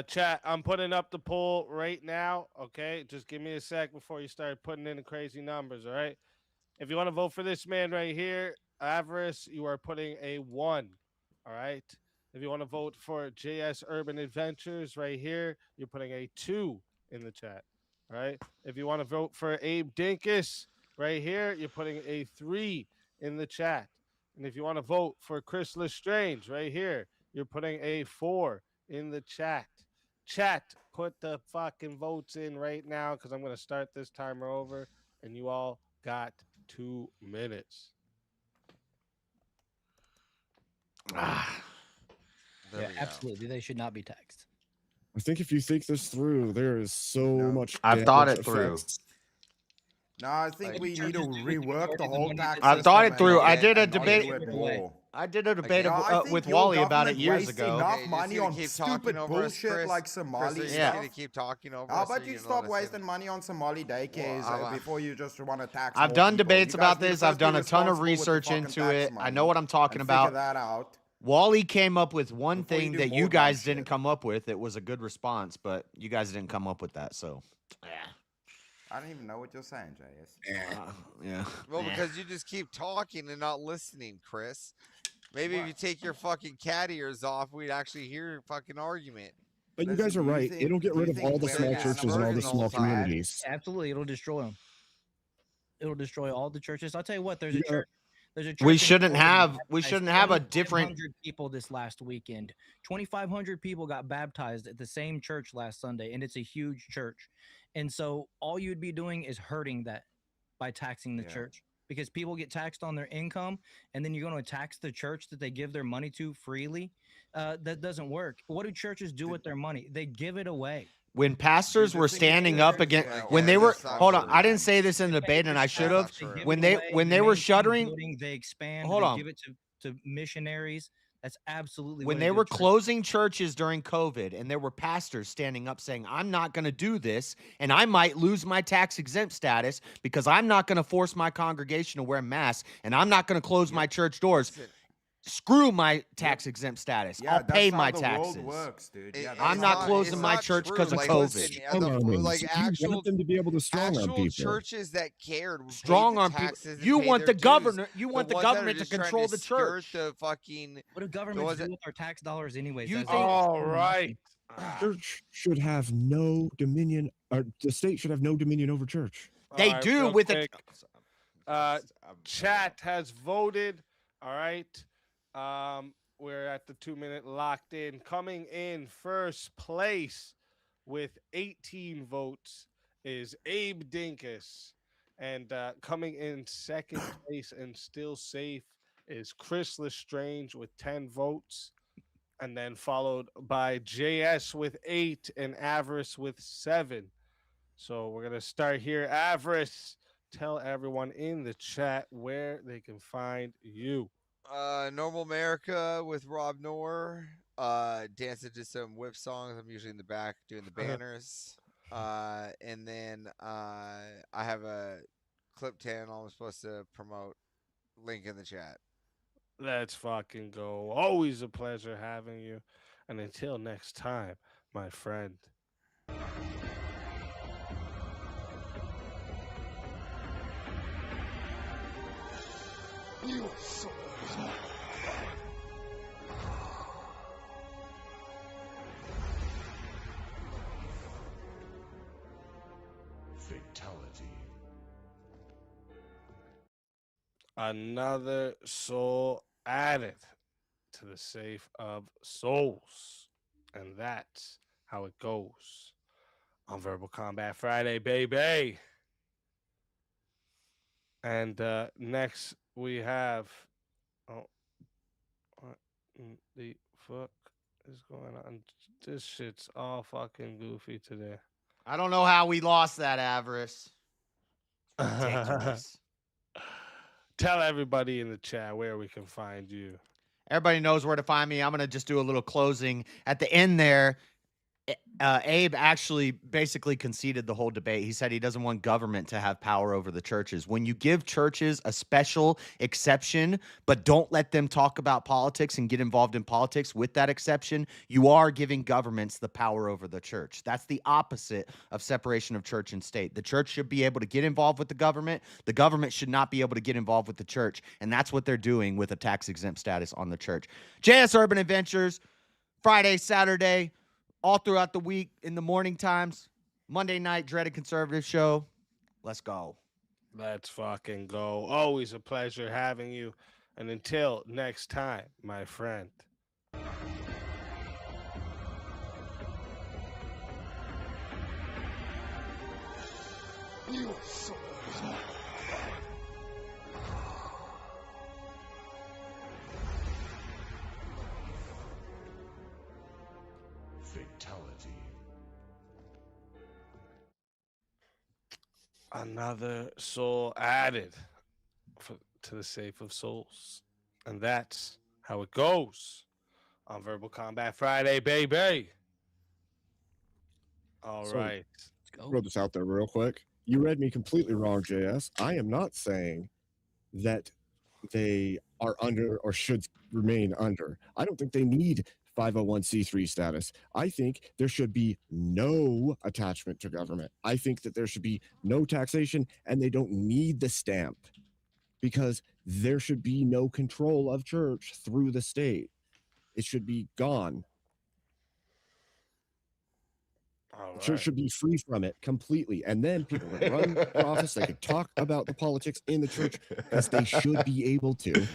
Speaker 6: Chat, I'm putting up the poll right now. Okay, just give me a sec before you start putting in the crazy numbers. All right. If you want to vote for this man right here, Avarice, you are putting a 1. All right. If you want to vote for JS Urban Adventures right here, you're putting a 2 in the chat. All right. If you want to vote for Abe Dinkus right here, you're putting a 3 in the chat. And if you want to vote for Chris Lestrange right here, you're putting a 4 in the chat. Chat, put the fucking votes in right now because I'm going to start this timer over, and you all got 2 minutes.
Speaker 20: There
Speaker 14: Yeah,
Speaker 20: we go.
Speaker 14: absolutely. They should not be taxed.
Speaker 16: I think if you think this through, there is so much.
Speaker 13: I've thought
Speaker 16: damage
Speaker 13: it through.
Speaker 16: effects.
Speaker 7: No, I think we need to rework the whole tax
Speaker 13: I've
Speaker 7: system
Speaker 13: thought it
Speaker 7: and
Speaker 13: through. I
Speaker 7: not
Speaker 13: did a
Speaker 7: do
Speaker 13: debate.
Speaker 7: it more.
Speaker 13: I did a debate
Speaker 7: No, I think
Speaker 13: with
Speaker 7: your
Speaker 13: Wally about it
Speaker 7: government
Speaker 13: years
Speaker 7: wastes
Speaker 13: ago.
Speaker 7: enough
Speaker 20: Okay,
Speaker 7: money
Speaker 20: just
Speaker 7: on
Speaker 20: gonna keep talking
Speaker 7: stupid
Speaker 20: over us,
Speaker 7: bullshit
Speaker 20: Chris?
Speaker 7: like
Speaker 20: Chris,
Speaker 7: Somali
Speaker 20: are you
Speaker 7: stuff.
Speaker 20: gonna keep talking over
Speaker 7: How
Speaker 20: us, or
Speaker 7: about
Speaker 20: you
Speaker 7: you
Speaker 20: gonna
Speaker 7: stop
Speaker 20: let us
Speaker 7: wasting
Speaker 20: in?
Speaker 7: money on Somali daycares
Speaker 20: Well,
Speaker 7: before you just want to tax
Speaker 13: I've
Speaker 7: more
Speaker 13: done
Speaker 7: people?
Speaker 13: debates
Speaker 7: You guys
Speaker 13: about
Speaker 7: need to
Speaker 13: this. I've
Speaker 7: first be
Speaker 13: done a ton of
Speaker 7: responsible with the
Speaker 13: research
Speaker 7: fucking
Speaker 13: into
Speaker 7: tax
Speaker 13: it. I
Speaker 7: money
Speaker 13: know what I'm talking
Speaker 7: and
Speaker 13: about.
Speaker 7: Figure that out.
Speaker 13: Wally came up with one
Speaker 7: Before you
Speaker 13: thing
Speaker 7: do
Speaker 13: that
Speaker 7: more
Speaker 13: you
Speaker 7: dumb
Speaker 13: guys
Speaker 7: shit.
Speaker 13: didn't come up with. It was a good response, but you guys didn't come up with that. So,
Speaker 7: I don't even know what you're saying, JS.
Speaker 13: yeah.
Speaker 20: Well, because you just keep talking and not listening, Chris. Maybe if you take your fucking cat ears off, we'd actually hear your fucking argument.
Speaker 16: But you
Speaker 7: Listen,
Speaker 16: guys are
Speaker 7: do you
Speaker 16: right.
Speaker 7: think-
Speaker 16: It'll get
Speaker 7: do you
Speaker 16: rid of
Speaker 7: think
Speaker 16: all the
Speaker 7: women
Speaker 16: small
Speaker 7: get
Speaker 16: churches and all the
Speaker 20: burden
Speaker 16: small
Speaker 20: all the time?
Speaker 16: communities.
Speaker 14: Absolutely, it'll destroy them. It'll destroy all the churches. I'll tell you what. There's a
Speaker 16: You
Speaker 14: church. There's a church.
Speaker 13: We
Speaker 14: in
Speaker 13: shouldn't
Speaker 14: Oregon
Speaker 13: have.
Speaker 14: that
Speaker 13: We
Speaker 14: baptized
Speaker 13: shouldn't have a different.
Speaker 14: 2,500 people this last weekend. 2,500 people got baptized at the same church last Sunday, and it's a huge church. And so all you'd be doing is hurting that by taxing the
Speaker 7: Yeah.
Speaker 14: church, because people get taxed on their income, and then you're going to tax the church that they give their money to freely. That doesn't work. What do churches do with their money? They give it away.
Speaker 13: When pastors
Speaker 7: The
Speaker 13: were
Speaker 7: thing is,
Speaker 13: standing
Speaker 7: yeah,
Speaker 13: up against,
Speaker 7: yeah,
Speaker 13: when
Speaker 20: yeah,
Speaker 13: they were,
Speaker 20: that's not
Speaker 13: hold on,
Speaker 20: true.
Speaker 13: I didn't say this in the debate, and I should have.
Speaker 20: That's not true.
Speaker 14: Give
Speaker 13: When
Speaker 14: it
Speaker 13: they
Speaker 14: away,
Speaker 13: when they were
Speaker 14: maintain the
Speaker 13: shuttering,
Speaker 14: building, they expand.
Speaker 13: Hold
Speaker 14: they
Speaker 13: on.
Speaker 14: give it to missionaries. That's absolutely
Speaker 13: when
Speaker 14: what
Speaker 13: they
Speaker 14: a good
Speaker 13: were
Speaker 14: church-
Speaker 13: closing churches during COVID, and there were pastors standing up saying, "I'm not going to do this, and I might lose my tax exempt status because I'm not going to force my congregation to wear masks, and I'm not going to close my church doors."
Speaker 20: Listen,
Speaker 13: Screw my tax exempt status.
Speaker 10: Yeah,
Speaker 13: I'll pay
Speaker 10: that's
Speaker 13: my
Speaker 10: how the
Speaker 13: taxes.
Speaker 10: world works, dude. Yeah,
Speaker 13: I'm not closing
Speaker 20: it's
Speaker 13: my
Speaker 20: not
Speaker 13: church
Speaker 20: true.
Speaker 13: because of
Speaker 20: Like,
Speaker 13: COVID.
Speaker 20: listen,
Speaker 16: Strong-arming. You
Speaker 20: actual
Speaker 16: want them to be able to strong-arm
Speaker 20: actual
Speaker 16: people.
Speaker 20: churches that cared would
Speaker 13: Strong
Speaker 20: pay the
Speaker 13: arm people.
Speaker 20: taxes and
Speaker 13: You
Speaker 20: pay
Speaker 13: want
Speaker 20: their
Speaker 13: the
Speaker 20: dues.
Speaker 13: governor. You want the
Speaker 20: ones that are
Speaker 13: government to
Speaker 20: just trying
Speaker 13: control the
Speaker 20: skirt
Speaker 13: church.
Speaker 20: The fucking.
Speaker 14: What do governments do with our tax dollars anyways?
Speaker 13: You
Speaker 14: As
Speaker 13: think-
Speaker 6: All right.
Speaker 16: Church should have no dominion, or the state should have no dominion over church.
Speaker 13: They
Speaker 6: All right,
Speaker 13: do
Speaker 6: real
Speaker 13: with
Speaker 6: quick.
Speaker 13: a.
Speaker 6: Chat has voted. All right. We're at the 2-minute locked in. Coming in first place with 18 votes is Abe Dinkus. And coming in second place and still safe is Chris Lestrange with 10 votes. And then followed by JS with 8 and Avarice with 7. So we're going to start here. Avarice, tell everyone in the chat where they can find you.
Speaker 20: Normal America with Rob Noor. Dancing to some whip songs. I'm usually in the back doing the banners. And then I have a clip channel I'm supposed to promote. Link in the chat.
Speaker 6: Let's fucking go. Always a pleasure having you. And until next time, my friend.
Speaker 11: Your soul is mine. Fatality.
Speaker 6: Another soul added to the safe of souls. And that's how it goes on Verbal Combat Friday, baby. And next we have. Oh, what in the fuck is going on? This shit's all fucking goofy today.
Speaker 13: I don't know how we lost that, Avarice. Ridiculous.
Speaker 6: Tell everybody in the chat where we can find you.
Speaker 13: Everybody knows where to find me. I'm going to just do a little closing. At the end there, Abe actually basically conceded the whole debate. He said he doesn't want government to have power over the churches. When you give churches a special exception, but don't let them talk about politics and get involved in politics with that exception, you are giving governments the power over the church. That's the opposite of separation of church and state. The church should be able to get involved with the government. The government should not be able to get involved with the church. And that's what they're doing with a tax exempt status on the church. JS Urban Adventures, Friday, Saturday, all throughout the week in the morning times. Monday night, Dreaded Conservative show. Let's go.
Speaker 6: Let's fucking go. Always a pleasure having you. And until next time, my friend.
Speaker 11: Your soul is mine. Fatality.
Speaker 6: Another soul added to the safe of souls. And that's how it goes on Verbal Combat Friday, baby. All
Speaker 16: So,
Speaker 6: right.
Speaker 16: Throw this out there real quick. You read me completely wrong, JS. I am not saying that they are under or should remain under. I don't think they need 501c3 status. I think there should be no attachment to government. I think that there should be no taxation, and they don't need the stamp because there should be no control of church through the state. It should be gone.
Speaker 6: All
Speaker 16: The church should be free from it completely. And then people would run for office. They could talk about the politics in the church as they should be able to.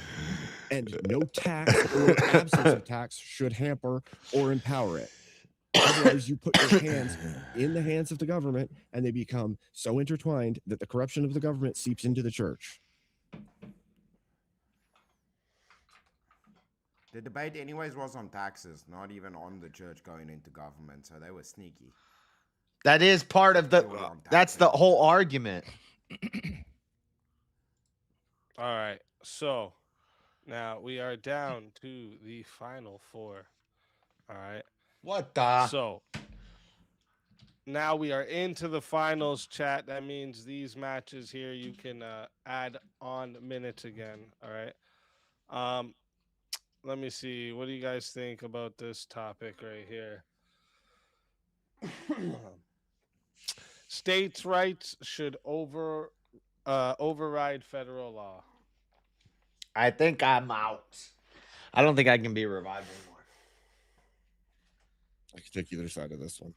Speaker 16: And no tax or absence of tax should hamper or empower it. Otherwise, you put your hands in the hands of the government and they become so intertwined that the corruption of the government seeps into the church.
Speaker 10: The debate anyways was on taxes, not even on the church going into government, so they were sneaky.
Speaker 13: That is part of the, that's the whole argument.
Speaker 6: All right. So now we are down to the final four. All right.
Speaker 13: What the?
Speaker 6: So now we are into the finals, chat. That means these matches here, you can add on minutes again. All right. let me see. What do you guys think about this topic right here? States' rights should override federal law.
Speaker 13: I think I'm out. I don't think I can be revived anymore.
Speaker 16: I can take either side of this one.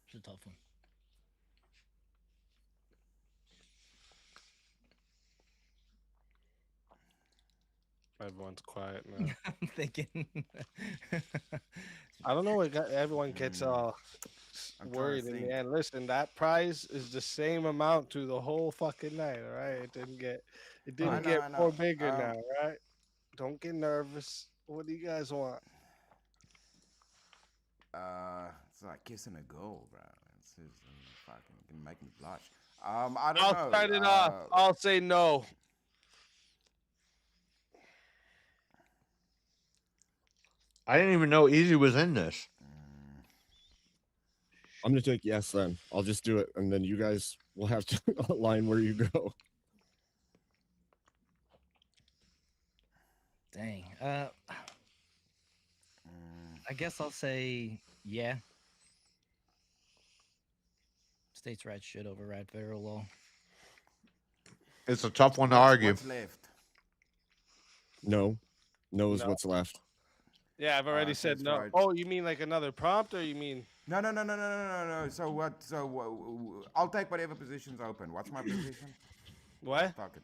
Speaker 14: It's a tough one.
Speaker 6: Everyone's quiet now.
Speaker 14: I'm thinking.
Speaker 6: I don't know what everyone gets all
Speaker 10: I'm trying to
Speaker 6: worried in
Speaker 10: think.
Speaker 6: the end. Listen, that prize is the same amount to the whole fucking night. All right, it didn't get
Speaker 10: I know.
Speaker 6: more bigger now. Right? Don't get nervous. What do you guys want?
Speaker 10: It's like kissing a girl, bro. It's just fucking gonna make me blush. I don't
Speaker 6: I'll
Speaker 10: know.
Speaker 6: start it off. I'll say no.
Speaker 13: I didn't even know Easy was in this.
Speaker 16: I'm gonna take yes then. I'll just do it, and then you guys will have to outline where you go.
Speaker 14: Dang. I guess I'll say yeah. States' rights should override federal law.
Speaker 13: It's a tough one to argue.
Speaker 10: What's left?
Speaker 16: No is
Speaker 6: No.
Speaker 16: what's left.
Speaker 6: Yeah, I've already said
Speaker 10: States'
Speaker 6: no.
Speaker 10: rights.
Speaker 6: Oh, you mean like another prompt, or you mean?
Speaker 10: No. So what? So I'll take whatever position's open. What's my position?
Speaker 6: What?
Speaker 10: Fuck it.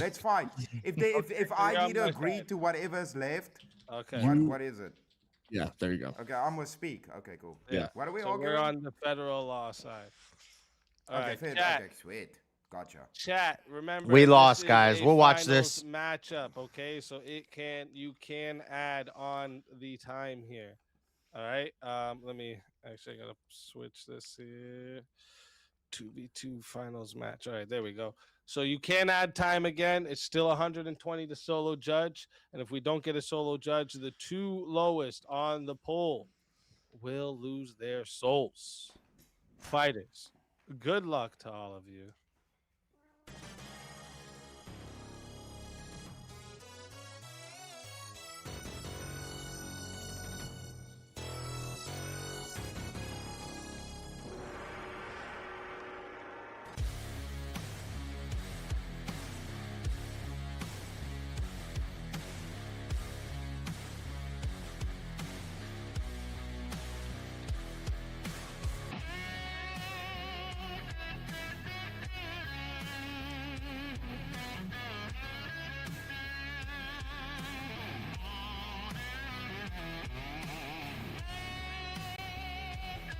Speaker 10: Let's fight. If I need to agree to whatever's left,
Speaker 6: Okay.
Speaker 10: what is it?
Speaker 16: Yeah, there you go.
Speaker 10: Okay, I'm with speak. Okay, cool.
Speaker 16: Yeah.
Speaker 10: What are we
Speaker 6: So
Speaker 10: arguing?
Speaker 6: we're on the federal law side. All
Speaker 10: Okay,
Speaker 6: right,
Speaker 10: fair.
Speaker 6: chat.
Speaker 10: Okay, sweet. Gotcha.
Speaker 6: Chat. Remember,
Speaker 13: We
Speaker 6: this
Speaker 13: lost,
Speaker 6: is
Speaker 13: guys.
Speaker 6: a
Speaker 13: We'll watch
Speaker 6: finals
Speaker 13: this.
Speaker 6: matchup. Okay, so you can add on the time here. All right. Let me actually. I gotta switch this here. 2v2 finals match. All right, there we go. So you can add time again. It's still 120 to solo judge. And if we don't get a solo judge, the two lowest on the poll will lose their souls. Fighters, good luck to all of you.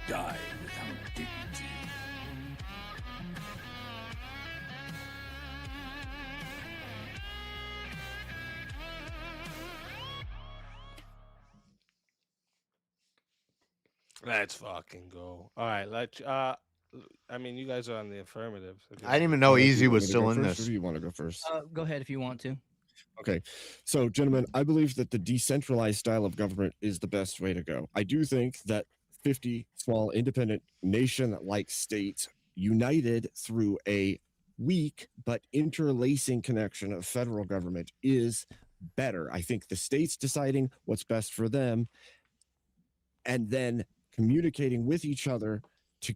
Speaker 12: Die without dignity.
Speaker 6: Let's fucking go. All right, I mean, you guys are on the affirmative.
Speaker 13: I didn't even know
Speaker 16: Do you
Speaker 13: Easy
Speaker 16: want
Speaker 13: was
Speaker 16: me to
Speaker 13: still
Speaker 16: go
Speaker 13: in
Speaker 16: first, or
Speaker 13: this.
Speaker 16: do you want to go first?
Speaker 14: Go ahead if you want to.
Speaker 16: Okay. So, gentlemen, I believe that the decentralized style of government is the best way to go. I do think that 50 small independent nation-like states united through a weak but interlacing connection of federal government is better. I think the states deciding what's best for them and then communicating with each other to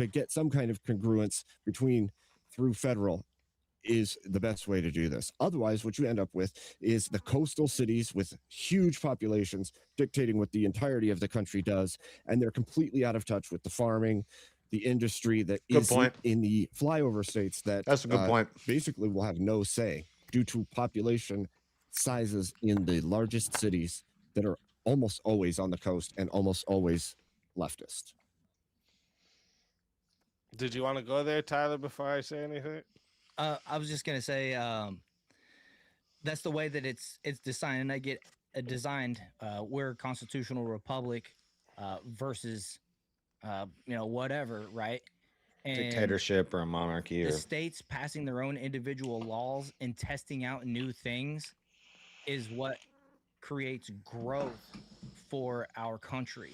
Speaker 16: get some kind of congruence through federal is the best way to do this. Otherwise, what you end up with is the coastal cities with huge populations dictating what the entirety of the country does, and they're completely out of touch with the farming, the industry that
Speaker 13: Good
Speaker 16: is
Speaker 13: point.
Speaker 16: in the flyover states that
Speaker 13: That's a good point.
Speaker 16: basically will have no say due to population sizes in the largest cities that are almost always on the coast and almost always leftist.
Speaker 6: Did you want to go there, Tyler, before I say anything?
Speaker 14: I was just gonna say that's the way that it's designed, and I get designed. We're a constitutional republic versus whatever, right? And
Speaker 13: Dictatorship or a monarchy
Speaker 14: the
Speaker 13: or
Speaker 14: states passing their own individual laws and testing out new things is what creates growth for our country.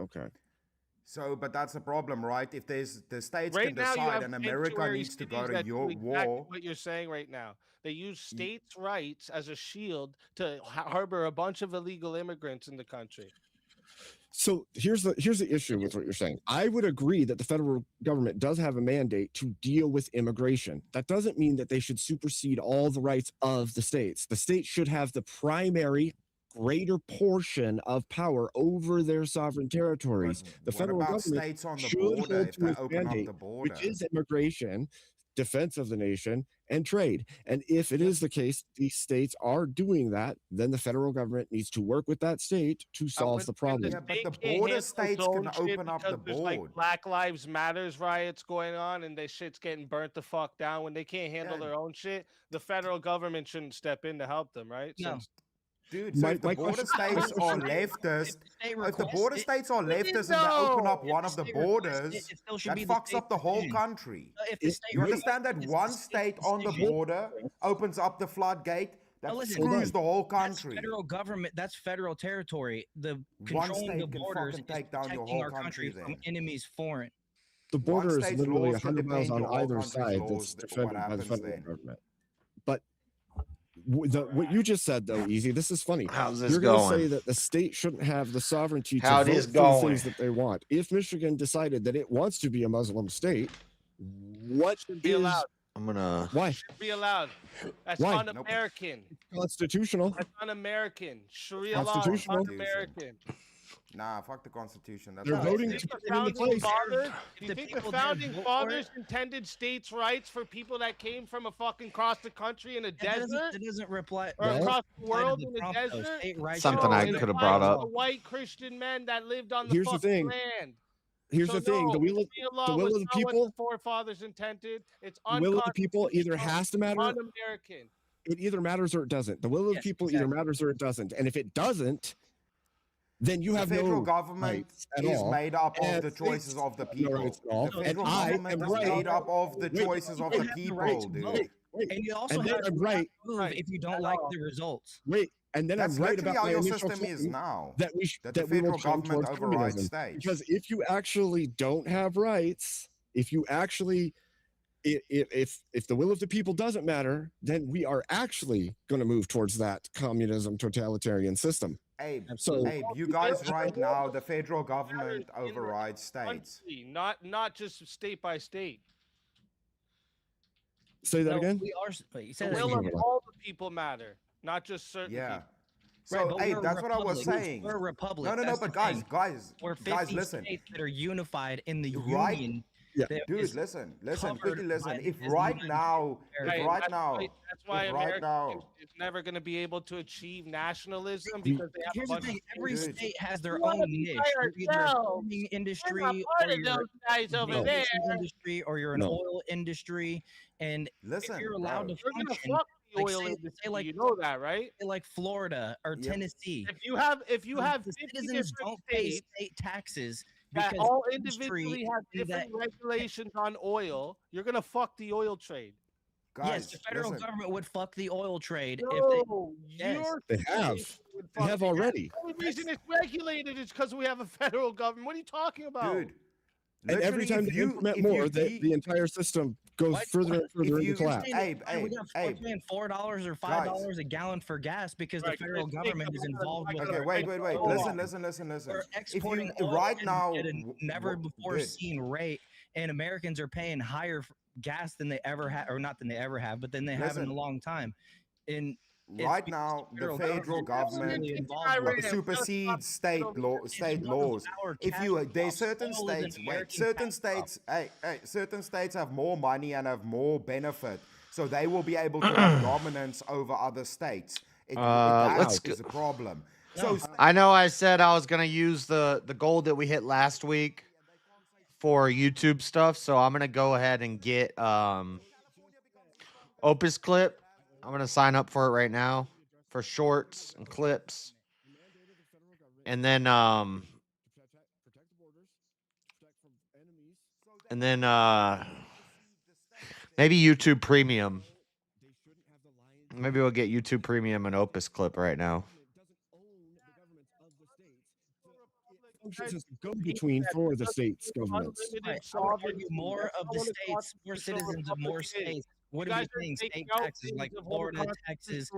Speaker 16: Okay.
Speaker 7: So, but that's the problem, right? If there's the states
Speaker 6: Right
Speaker 7: can
Speaker 6: now, you
Speaker 7: decide
Speaker 6: have
Speaker 7: and America
Speaker 6: sanctuary
Speaker 7: needs to go
Speaker 6: cities
Speaker 7: to
Speaker 6: that do
Speaker 7: your
Speaker 6: exactly
Speaker 7: war,
Speaker 6: what you're saying right now. They use states' rights as a shield to harbor a bunch of illegal immigrants in the country.
Speaker 16: So here's the issue with what you're saying. I would agree that the federal government does have a mandate to deal with immigration. That doesn't mean that they should supersede all the rights of the states. The states should have the primary greater portion of power over their sovereign territories. The
Speaker 7: what
Speaker 16: federal
Speaker 7: about
Speaker 16: government
Speaker 7: states on the
Speaker 16: should
Speaker 7: border
Speaker 16: hold
Speaker 7: if
Speaker 16: to
Speaker 7: they
Speaker 16: its
Speaker 7: open up
Speaker 16: mandate,
Speaker 7: the border?
Speaker 16: which is immigration, defense of the nation, and trade. And if it is the case these states are doing that, then the federal government needs to work with that state to solve the problem.
Speaker 7: Yeah, but the
Speaker 6: Can't
Speaker 7: border
Speaker 6: handle
Speaker 7: states
Speaker 6: its own
Speaker 7: can
Speaker 6: shit
Speaker 7: open up the
Speaker 6: because there's like
Speaker 7: board.
Speaker 6: Black Lives Matters riots going on and they shit's getting burnt the fuck down. When they can't handle their own shit, the federal government shouldn't step in to help them, right?
Speaker 14: No.
Speaker 7: Dude, so if the border states are leftist, if the border states are leftist and they open up one of the borders, that fucks up the whole country. You understand that one state on the border opens up the floodgate, that screws the whole country.
Speaker 14: Federal government, that's federal territory. The
Speaker 7: One
Speaker 14: controlling the
Speaker 7: state can
Speaker 14: borders
Speaker 7: fucking
Speaker 14: is
Speaker 7: take down your
Speaker 14: protecting
Speaker 7: whole
Speaker 14: our
Speaker 7: country
Speaker 14: country from
Speaker 7: then.
Speaker 14: enemies foreign.
Speaker 16: The border is
Speaker 7: state's
Speaker 16: literally
Speaker 7: laws can
Speaker 16: 100 miles
Speaker 7: depend
Speaker 16: on
Speaker 7: your whole
Speaker 16: either
Speaker 7: country's
Speaker 16: side
Speaker 7: laws
Speaker 16: that's
Speaker 7: what
Speaker 16: defended by the
Speaker 7: happens
Speaker 16: federal
Speaker 7: then.
Speaker 16: government. But what you just said, though, Easy, this is funny.
Speaker 13: How's this
Speaker 16: You're going to say
Speaker 13: going?
Speaker 16: that the state shouldn't have the sovereignty to
Speaker 13: How it
Speaker 16: vote
Speaker 13: is
Speaker 16: for the
Speaker 13: going?
Speaker 16: things that they want. If Michigan decided that it wants to be a Muslim state, what
Speaker 6: Should be allowed.
Speaker 13: I'm gonna.
Speaker 16: Why?
Speaker 6: Should be allowed. That's
Speaker 16: Why?
Speaker 6: un-American.
Speaker 16: Constitutional.
Speaker 6: That's un-American. Sharia law is
Speaker 16: Constitutional.
Speaker 6: un-American.
Speaker 7: Nah, fuck the Constitution. That's
Speaker 16: They're
Speaker 7: what I
Speaker 16: voting
Speaker 7: said.
Speaker 16: to
Speaker 6: The
Speaker 16: put it into
Speaker 6: founding
Speaker 16: place.
Speaker 6: fathers, do you
Speaker 14: the
Speaker 6: think the
Speaker 14: people that
Speaker 6: founding
Speaker 14: vote for
Speaker 6: fathers intended states' rights for people that came from a fucking across the country in a desert
Speaker 14: It doesn't reply.
Speaker 6: or across the
Speaker 14: apply to
Speaker 6: world
Speaker 14: the
Speaker 6: in a
Speaker 14: prompt, though.
Speaker 6: desert?
Speaker 14: State rights
Speaker 13: Something
Speaker 14: are
Speaker 13: I
Speaker 6: it
Speaker 13: could have
Speaker 6: applies
Speaker 13: brought
Speaker 6: to
Speaker 13: up.
Speaker 6: the white Christian men that lived on the
Speaker 16: Here's the
Speaker 6: fucking
Speaker 16: thing.
Speaker 6: land.
Speaker 16: Here's
Speaker 6: So
Speaker 16: the thing.
Speaker 6: no,
Speaker 16: The will of
Speaker 6: Sharia
Speaker 16: the
Speaker 6: law
Speaker 16: will
Speaker 6: was
Speaker 16: of the
Speaker 6: not what
Speaker 16: people.
Speaker 6: the forefathers intended. It's
Speaker 16: The will of the people either
Speaker 6: unconstitutional,
Speaker 16: has to matter.
Speaker 6: un-American.
Speaker 16: It either matters or it doesn't. The will of the
Speaker 14: Yes,
Speaker 16: people
Speaker 14: exactly.
Speaker 16: either matters or it doesn't. And if it doesn't, then you
Speaker 7: The
Speaker 16: have
Speaker 7: federal
Speaker 16: no
Speaker 7: government
Speaker 16: rights at
Speaker 7: is
Speaker 16: all.
Speaker 7: made up of
Speaker 16: And
Speaker 7: the choices
Speaker 16: states
Speaker 7: of the
Speaker 16: have no
Speaker 7: people.
Speaker 16: rights at all.
Speaker 7: The
Speaker 16: And
Speaker 7: federal
Speaker 16: I
Speaker 7: government
Speaker 16: am
Speaker 7: is
Speaker 16: right.
Speaker 7: made up of the
Speaker 16: Wait,
Speaker 7: choices of
Speaker 14: you
Speaker 7: the
Speaker 14: have the
Speaker 7: people,
Speaker 14: right to vote.
Speaker 7: dude.
Speaker 14: And you also
Speaker 16: And then
Speaker 14: have
Speaker 16: I'm
Speaker 14: the right
Speaker 16: right.
Speaker 14: to move if you don't like the results.
Speaker 16: Wait, and then
Speaker 7: That's
Speaker 16: I'm right
Speaker 7: literally
Speaker 16: about
Speaker 7: how
Speaker 16: my
Speaker 7: your
Speaker 16: initial
Speaker 7: system is
Speaker 16: claim
Speaker 7: now.
Speaker 16: that we
Speaker 7: That
Speaker 16: that
Speaker 7: the
Speaker 16: we will
Speaker 7: federal
Speaker 16: trend
Speaker 7: government
Speaker 16: towards
Speaker 7: overrides
Speaker 16: communism.
Speaker 7: states.
Speaker 16: Because if you actually don't have rights, if you actually if the will of the people doesn't matter, then we are actually going to move towards that communism totalitarian system.
Speaker 7: Abe,
Speaker 16: So
Speaker 7: Abe, you guys right now, the federal government overrides states.
Speaker 6: Country, not just state by state.
Speaker 16: say that
Speaker 14: No,
Speaker 16: again.
Speaker 14: we are. Wait, you
Speaker 6: The
Speaker 14: said that
Speaker 6: will of
Speaker 14: again.
Speaker 6: all the people matter, not just certain
Speaker 7: Yeah.
Speaker 6: people.
Speaker 7: So,
Speaker 14: Right, but
Speaker 7: Abe,
Speaker 14: we're a
Speaker 7: that's what I was
Speaker 14: republic.
Speaker 7: saying.
Speaker 14: We're a republic.
Speaker 7: No,
Speaker 14: That's
Speaker 7: but
Speaker 14: the
Speaker 7: guys,
Speaker 14: thing.
Speaker 7: guys,
Speaker 14: We're 50
Speaker 7: guys, listen.
Speaker 14: states that are unified in the
Speaker 7: Right?
Speaker 14: union.
Speaker 16: Yeah.
Speaker 14: that
Speaker 7: Dude,
Speaker 14: is
Speaker 7: listen,
Speaker 14: covered
Speaker 7: quickly listen.
Speaker 14: by
Speaker 7: If
Speaker 14: the
Speaker 7: right
Speaker 14: United
Speaker 7: now,
Speaker 14: States.
Speaker 7: if right now,
Speaker 6: That's why
Speaker 7: if right
Speaker 6: America
Speaker 7: now,
Speaker 6: is never going to be able to achieve nationalism because they have
Speaker 14: Here's
Speaker 6: a
Speaker 14: the
Speaker 6: bunch
Speaker 14: thing:
Speaker 6: of
Speaker 14: every
Speaker 7: Dude.
Speaker 14: state has their
Speaker 6: We wanna
Speaker 14: own
Speaker 6: be
Speaker 14: niche.
Speaker 6: by
Speaker 14: You're either a
Speaker 6: ourselves.
Speaker 14: farming industry,
Speaker 6: We're not part
Speaker 14: or
Speaker 6: of
Speaker 14: you're
Speaker 6: those guys over
Speaker 14: a
Speaker 6: there.
Speaker 14: fishing industry, or you're an
Speaker 16: No.
Speaker 14: oil industry. And
Speaker 7: listen,
Speaker 14: if you're allowed
Speaker 7: bro.
Speaker 14: to
Speaker 6: You're gonna
Speaker 14: function,
Speaker 6: fuck the
Speaker 14: like
Speaker 6: oil
Speaker 14: say
Speaker 6: industry.
Speaker 14: like
Speaker 6: You know that, right?
Speaker 14: say like Florida or
Speaker 7: Yep.
Speaker 14: Tennessee,
Speaker 6: If you have
Speaker 14: the
Speaker 6: 50
Speaker 14: citizens
Speaker 6: different
Speaker 14: don't pay
Speaker 6: states
Speaker 14: state taxes
Speaker 6: that
Speaker 14: because
Speaker 6: all
Speaker 14: industry
Speaker 6: individually have
Speaker 14: is that
Speaker 6: different regulations on oil, you're gonna fuck the oil trade.
Speaker 14: yes,
Speaker 7: Guys,
Speaker 14: the federal
Speaker 7: listen.
Speaker 14: government would fuck the oil trade if
Speaker 6: No,
Speaker 14: yes.
Speaker 6: your
Speaker 16: They have.
Speaker 6: state would
Speaker 16: They
Speaker 6: fuck
Speaker 16: have
Speaker 6: it.
Speaker 16: already.
Speaker 6: The only reason it's regulated is because we have a federal government. What are you talking about?
Speaker 7: Dude,
Speaker 16: And every
Speaker 7: literally,
Speaker 16: time
Speaker 7: if
Speaker 16: they
Speaker 7: you
Speaker 16: implement
Speaker 7: if
Speaker 16: more,
Speaker 7: you
Speaker 16: the entire system goes
Speaker 14: What?
Speaker 16: further and further
Speaker 7: if you
Speaker 16: into collapse.
Speaker 7: Abe,
Speaker 14: we're
Speaker 7: Abe,
Speaker 14: we're paying $4 or $5 a gallon for gas because
Speaker 6: Right,
Speaker 14: the federal
Speaker 6: let's take
Speaker 14: government
Speaker 6: a
Speaker 14: is
Speaker 6: look at
Speaker 14: involved with
Speaker 7: okay,
Speaker 14: our
Speaker 7: wait.
Speaker 14: oil.
Speaker 7: Listen.
Speaker 14: We're
Speaker 7: If
Speaker 14: exporting
Speaker 7: you
Speaker 14: oil
Speaker 7: right
Speaker 14: at
Speaker 7: now,
Speaker 14: a never before
Speaker 7: good.
Speaker 14: seen rate, and Americans are paying higher gas than they ever have, or not than they ever have, but than they have in a
Speaker 7: Listen.
Speaker 14: long time. And it's
Speaker 7: Right
Speaker 14: because
Speaker 7: now, the
Speaker 14: federal
Speaker 7: federal
Speaker 14: government is
Speaker 7: government
Speaker 14: really involved with it.
Speaker 7: supersedes state
Speaker 14: It's
Speaker 7: laws.
Speaker 14: our
Speaker 7: If
Speaker 14: cash
Speaker 7: you there's
Speaker 14: crops.
Speaker 7: certain
Speaker 14: Oil is an
Speaker 7: states,
Speaker 14: American
Speaker 7: certain
Speaker 14: cash crop.
Speaker 7: states, certain states have more money and have more benefit, so they will be able to have dominance over other states.
Speaker 13: Let's
Speaker 7: That is a problem.
Speaker 14: No.
Speaker 7: So
Speaker 13: I know I said I was gonna use the gold that we hit last week for YouTube stuff, so I'm gonna go ahead and get Opus Clip. I'm gonna sign up for it right now for shorts and clips, and then maybe YouTube Premium. Maybe we'll get YouTube Premium and Opus Clip right now.
Speaker 16: functions as a go-between for the states' governments.
Speaker 14: Right. I would argue more of the states, more citizens of more states wouldn't be paying state taxes like Florida, Texas,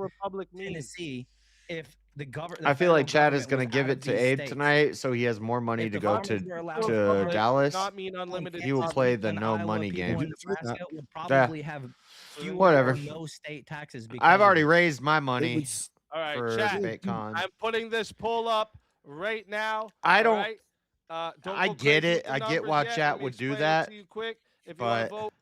Speaker 14: Tennessee, if the government.
Speaker 13: I feel like Chad is going to give it to Abe tonight, so he has more money to go to Dallas.
Speaker 6: Not mean unlimited.
Speaker 13: He will play the
Speaker 14: and
Speaker 13: no
Speaker 14: Iowa
Speaker 13: money
Speaker 14: people
Speaker 13: game.
Speaker 14: in Nebraska would
Speaker 13: Yeah.
Speaker 14: probably have fewer
Speaker 13: Whatever.
Speaker 14: or no state taxes.
Speaker 13: I've already raised my money
Speaker 6: All right,
Speaker 13: for
Speaker 6: chat.
Speaker 13: BaitCon.
Speaker 6: I'm putting this poll up right now.
Speaker 13: I don't.
Speaker 6: all right? Don't
Speaker 13: I
Speaker 6: go
Speaker 13: get
Speaker 6: crazy
Speaker 13: it.
Speaker 6: with the
Speaker 13: I get
Speaker 6: numbers
Speaker 13: why
Speaker 6: yet.
Speaker 13: chat
Speaker 6: Let me
Speaker 13: would do
Speaker 6: explain it
Speaker 13: that.
Speaker 6: to you quick. If you want
Speaker 13: But
Speaker 6: to vote,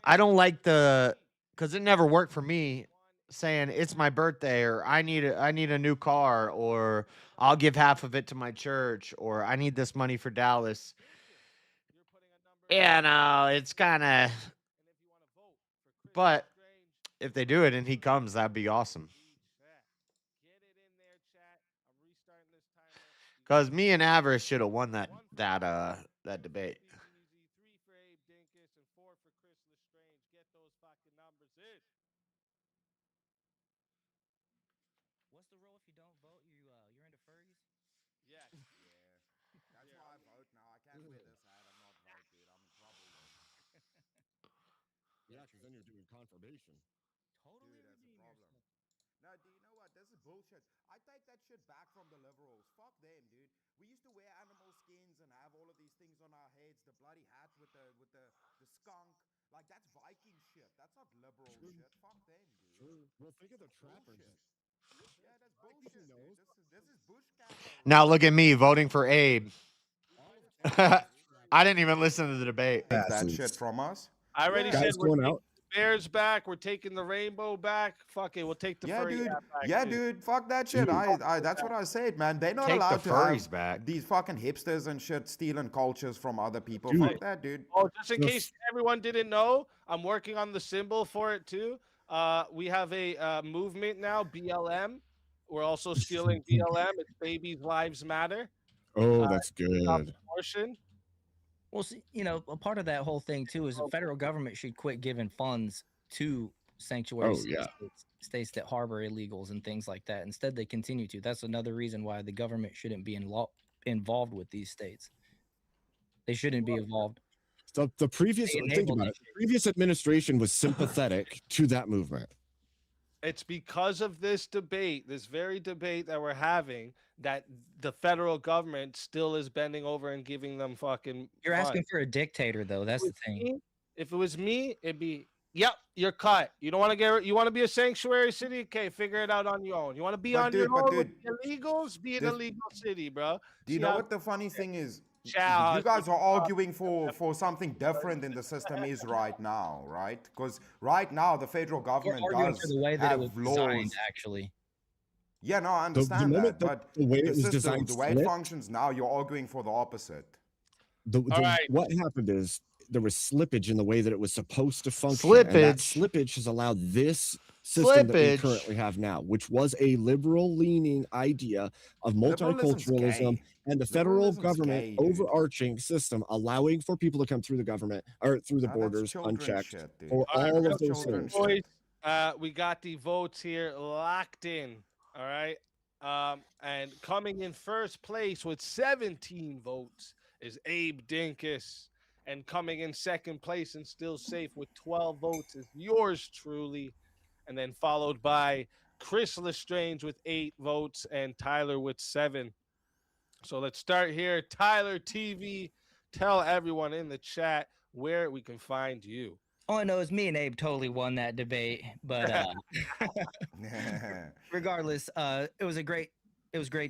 Speaker 13: I don't like because it never worked for me saying it's my birthday or I need a new car or I'll give half of it to my church or I need this money for Dallas. Yeah, no, it's kind of. But if they do it and he comes, that'd be awesome. Because me and Avarice should have won that debate.
Speaker 14: What's the rule if you don't vote? You're into furries?
Speaker 10: Yeah. That's why I vote now. I can't wear this hat. I'm not vote, dude. I'm in trouble.
Speaker 16: Yeah, because then you're doing confirmation.
Speaker 10: Dude, that's a problem. No, do you know what? This is bullshit. I take that shit back from the liberals. Fuck them, dude. We used to wear animal skins and have all of these things on our heads. The bloody hat with the skunk. Like, that's Viking shit. That's not liberal shit. Fuck them, dude.
Speaker 16: True. Well, think of the trappers.
Speaker 10: Yeah, that's bullshit, dude. This is bush cat.
Speaker 13: Now look at me voting for Abe. I didn't even listen to the debate.
Speaker 10: Take that shit from us.
Speaker 6: I already
Speaker 16: Guys
Speaker 6: said we're
Speaker 16: going
Speaker 6: taking
Speaker 16: out.
Speaker 6: the Bears back. We're taking the rainbow back. Fuck it. We'll take the
Speaker 10: Yeah,
Speaker 6: furry
Speaker 10: dude.
Speaker 6: hat back.
Speaker 10: Yeah,
Speaker 6: too.
Speaker 10: dude. Fuck that shit.
Speaker 16: Dude.
Speaker 10: I that's what I said, man. They're not
Speaker 13: Take the
Speaker 10: allowed to
Speaker 13: furries
Speaker 10: have
Speaker 13: back.
Speaker 10: these fucking hipsters and shit stealing cultures from other people.
Speaker 16: Dude.
Speaker 10: Fuck that, dude.
Speaker 6: Oh, just in case everyone didn't know, I'm working on the symbol for it too. We have a movement now, BLM. We're also stealing BLM. It's Babies Lives Matter.
Speaker 16: Oh, that's
Speaker 6: Stop
Speaker 16: good.
Speaker 6: abortion.
Speaker 14: Well, see, a part of that whole thing too is the federal government should quit giving funds to sanctuary states that harbor illegals and things like that. Instead, they continue to. That's another reason why the government shouldn't be involved with these states. They shouldn't be involved.
Speaker 16: The previous,
Speaker 14: They
Speaker 16: think
Speaker 14: enabled
Speaker 16: about
Speaker 14: it.
Speaker 16: it. The previous administration was sympathetic to that movement.
Speaker 6: It's because of this debate, this very debate that we're having, that the federal government still is bending over and giving them fucking.
Speaker 14: You're
Speaker 6: funds.
Speaker 14: asking for a dictator, though. That's the thing.
Speaker 6: If it was me, it'd be, yep, you're cut. You don't want to get. You want to be a sanctuary city? Okay, figure it out on your own. You want to be on your own with the illegals? Be an illegal city, bro.
Speaker 10: Do you know what the funny thing is?
Speaker 6: Chow.
Speaker 10: You guys are arguing for something different than the system is right now, right? Because right now the federal government
Speaker 14: arguing
Speaker 10: does
Speaker 14: for the way that it
Speaker 10: have
Speaker 14: was
Speaker 10: laws.
Speaker 14: designed, actually.
Speaker 10: Yeah, no, I understand
Speaker 16: moment
Speaker 10: that, but
Speaker 16: the way it was
Speaker 10: system,
Speaker 16: designed
Speaker 10: the way it
Speaker 16: slipped.
Speaker 10: functions now, you're arguing for the opposite.
Speaker 16: What happened is there was slippage in the way that it was supposed to function. And that slippage has allowed this system that we currently have now, which was a liberal-leaning idea of multiculturalism and the federal government overarching system allowing for people to come through the government or through the borders unchecked for all of those things.
Speaker 6: Boys, we got the votes here locked in. All right. And coming in first place with 17 votes is Abe Dinkus. And coming in second place and still safe with 12 votes is yours truly. And then followed by Chris Lestrange with 8 votes and Tyler with 7. So let's start here. Tyler TV, tell everyone in the chat where we can find you.
Speaker 14: All I know is me and Abe totally won that debate, but regardless, it was a great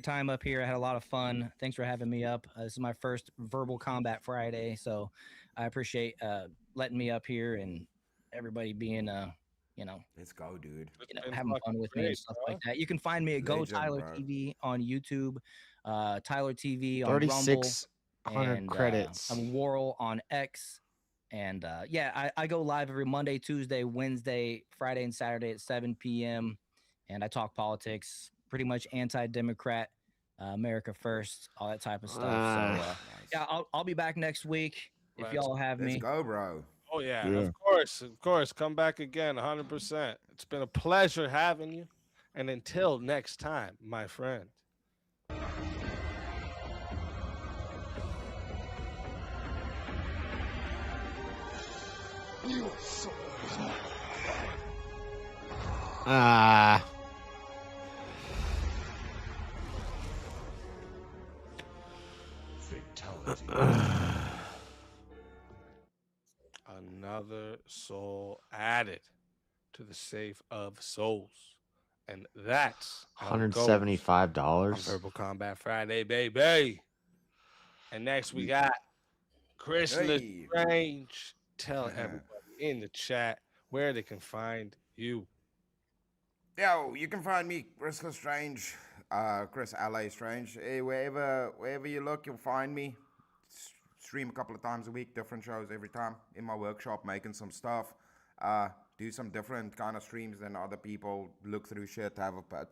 Speaker 14: time up here. I had a lot of fun. Thanks for having me up. This is my first Verbal Combat Friday, so I appreciate letting me up here and everybody being
Speaker 10: let's go, dude.
Speaker 14: Having fun with me and stuff like that. You can find me at Go Tyler TV on YouTube, Tyler TV on Rumble,
Speaker 13: 3,600 credits.
Speaker 14: I'm Worrell on X. And I go live every Monday, Tuesday, Wednesday, Friday, and Saturday at 7 p.m. And I talk politics, pretty much anti-Democrat, America first, all that type of stuff. So I'll be back next week if y'all have me.
Speaker 10: Let's go, bro.
Speaker 6: Oh yeah, of course. Come back again, 100%. It's been a pleasure having you. And until next time, my friend.
Speaker 13: Ah.
Speaker 11: Fatality.
Speaker 6: Another soul added to the safe of souls. And that's how it goes on
Speaker 13: $175.
Speaker 6: Verbal Combat Friday, baby. And next we got Chris
Speaker 10: Hey.
Speaker 6: Lestrange. Tell everybody in the chat where they can find you.
Speaker 10: Yo, you can find me, Chris Lestrange, Chris L.A. Strange. Hey, wherever you look, you'll find me. Stream a couple of times a week, different shows every time. In my workshop, making some stuff. Do some different kind of streams than other people. Look through shit,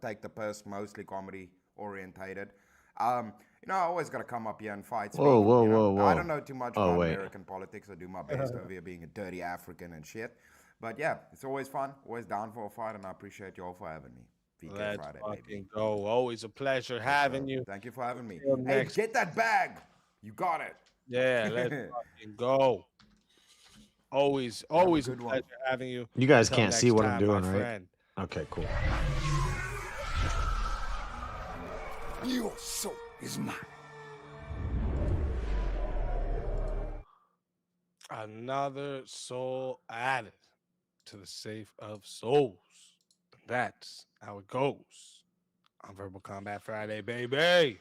Speaker 10: take the piss, mostly comedy orientated. I always got to come up here and fight.
Speaker 13: Whoa,
Speaker 10: speak,
Speaker 13: whoa,
Speaker 10: you know.
Speaker 13: whoa,
Speaker 10: I
Speaker 13: whoa.
Speaker 10: don't know too much
Speaker 13: Oh,
Speaker 10: about
Speaker 13: wait.
Speaker 10: American politics. I do my best over here being a dirty African and shit. But yeah, it's always fun, always down for a fight, and I appreciate you all for having me. VK
Speaker 6: Let's
Speaker 10: Friday,
Speaker 6: fucking
Speaker 10: baby.
Speaker 6: go. Always a pleasure having you.
Speaker 10: Thank you for having me.
Speaker 6: Until
Speaker 10: Hey,
Speaker 6: next-
Speaker 10: get that bag. You got it.
Speaker 6: Yeah, let's fucking go. Always a
Speaker 10: good one.
Speaker 6: pleasure having you.
Speaker 13: You guys
Speaker 6: Until
Speaker 13: can't see
Speaker 6: next
Speaker 13: what I'm
Speaker 6: time,
Speaker 13: doing,
Speaker 6: my
Speaker 13: right?
Speaker 6: friend.
Speaker 13: Okay, cool.
Speaker 12: Your soul is mine.
Speaker 6: Another soul added to the safe of souls. That's how it goes on Verbal Combat Friday, baby.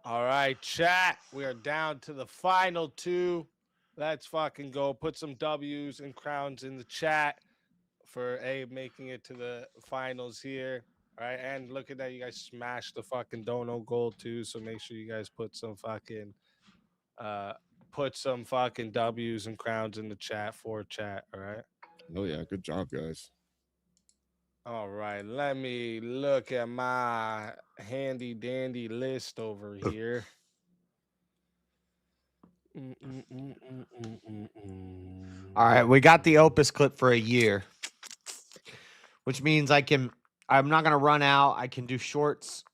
Speaker 6: All right, chat. We are down to the final two. Let's fucking go. Put some W's and crowns in the chat for Abe making it to the finals here. All right, and look at that. You guys smashed the fucking dono goal too. So make sure you guys put some fucking W's and crowns in the chat for chat. All right.
Speaker 16: Oh yeah, good job, guys.
Speaker 6: All right, let me look at my handy dandy list over here.
Speaker 13: All right, we got the Opus clip for a year, which means I'm not going to run out. I can do shorts.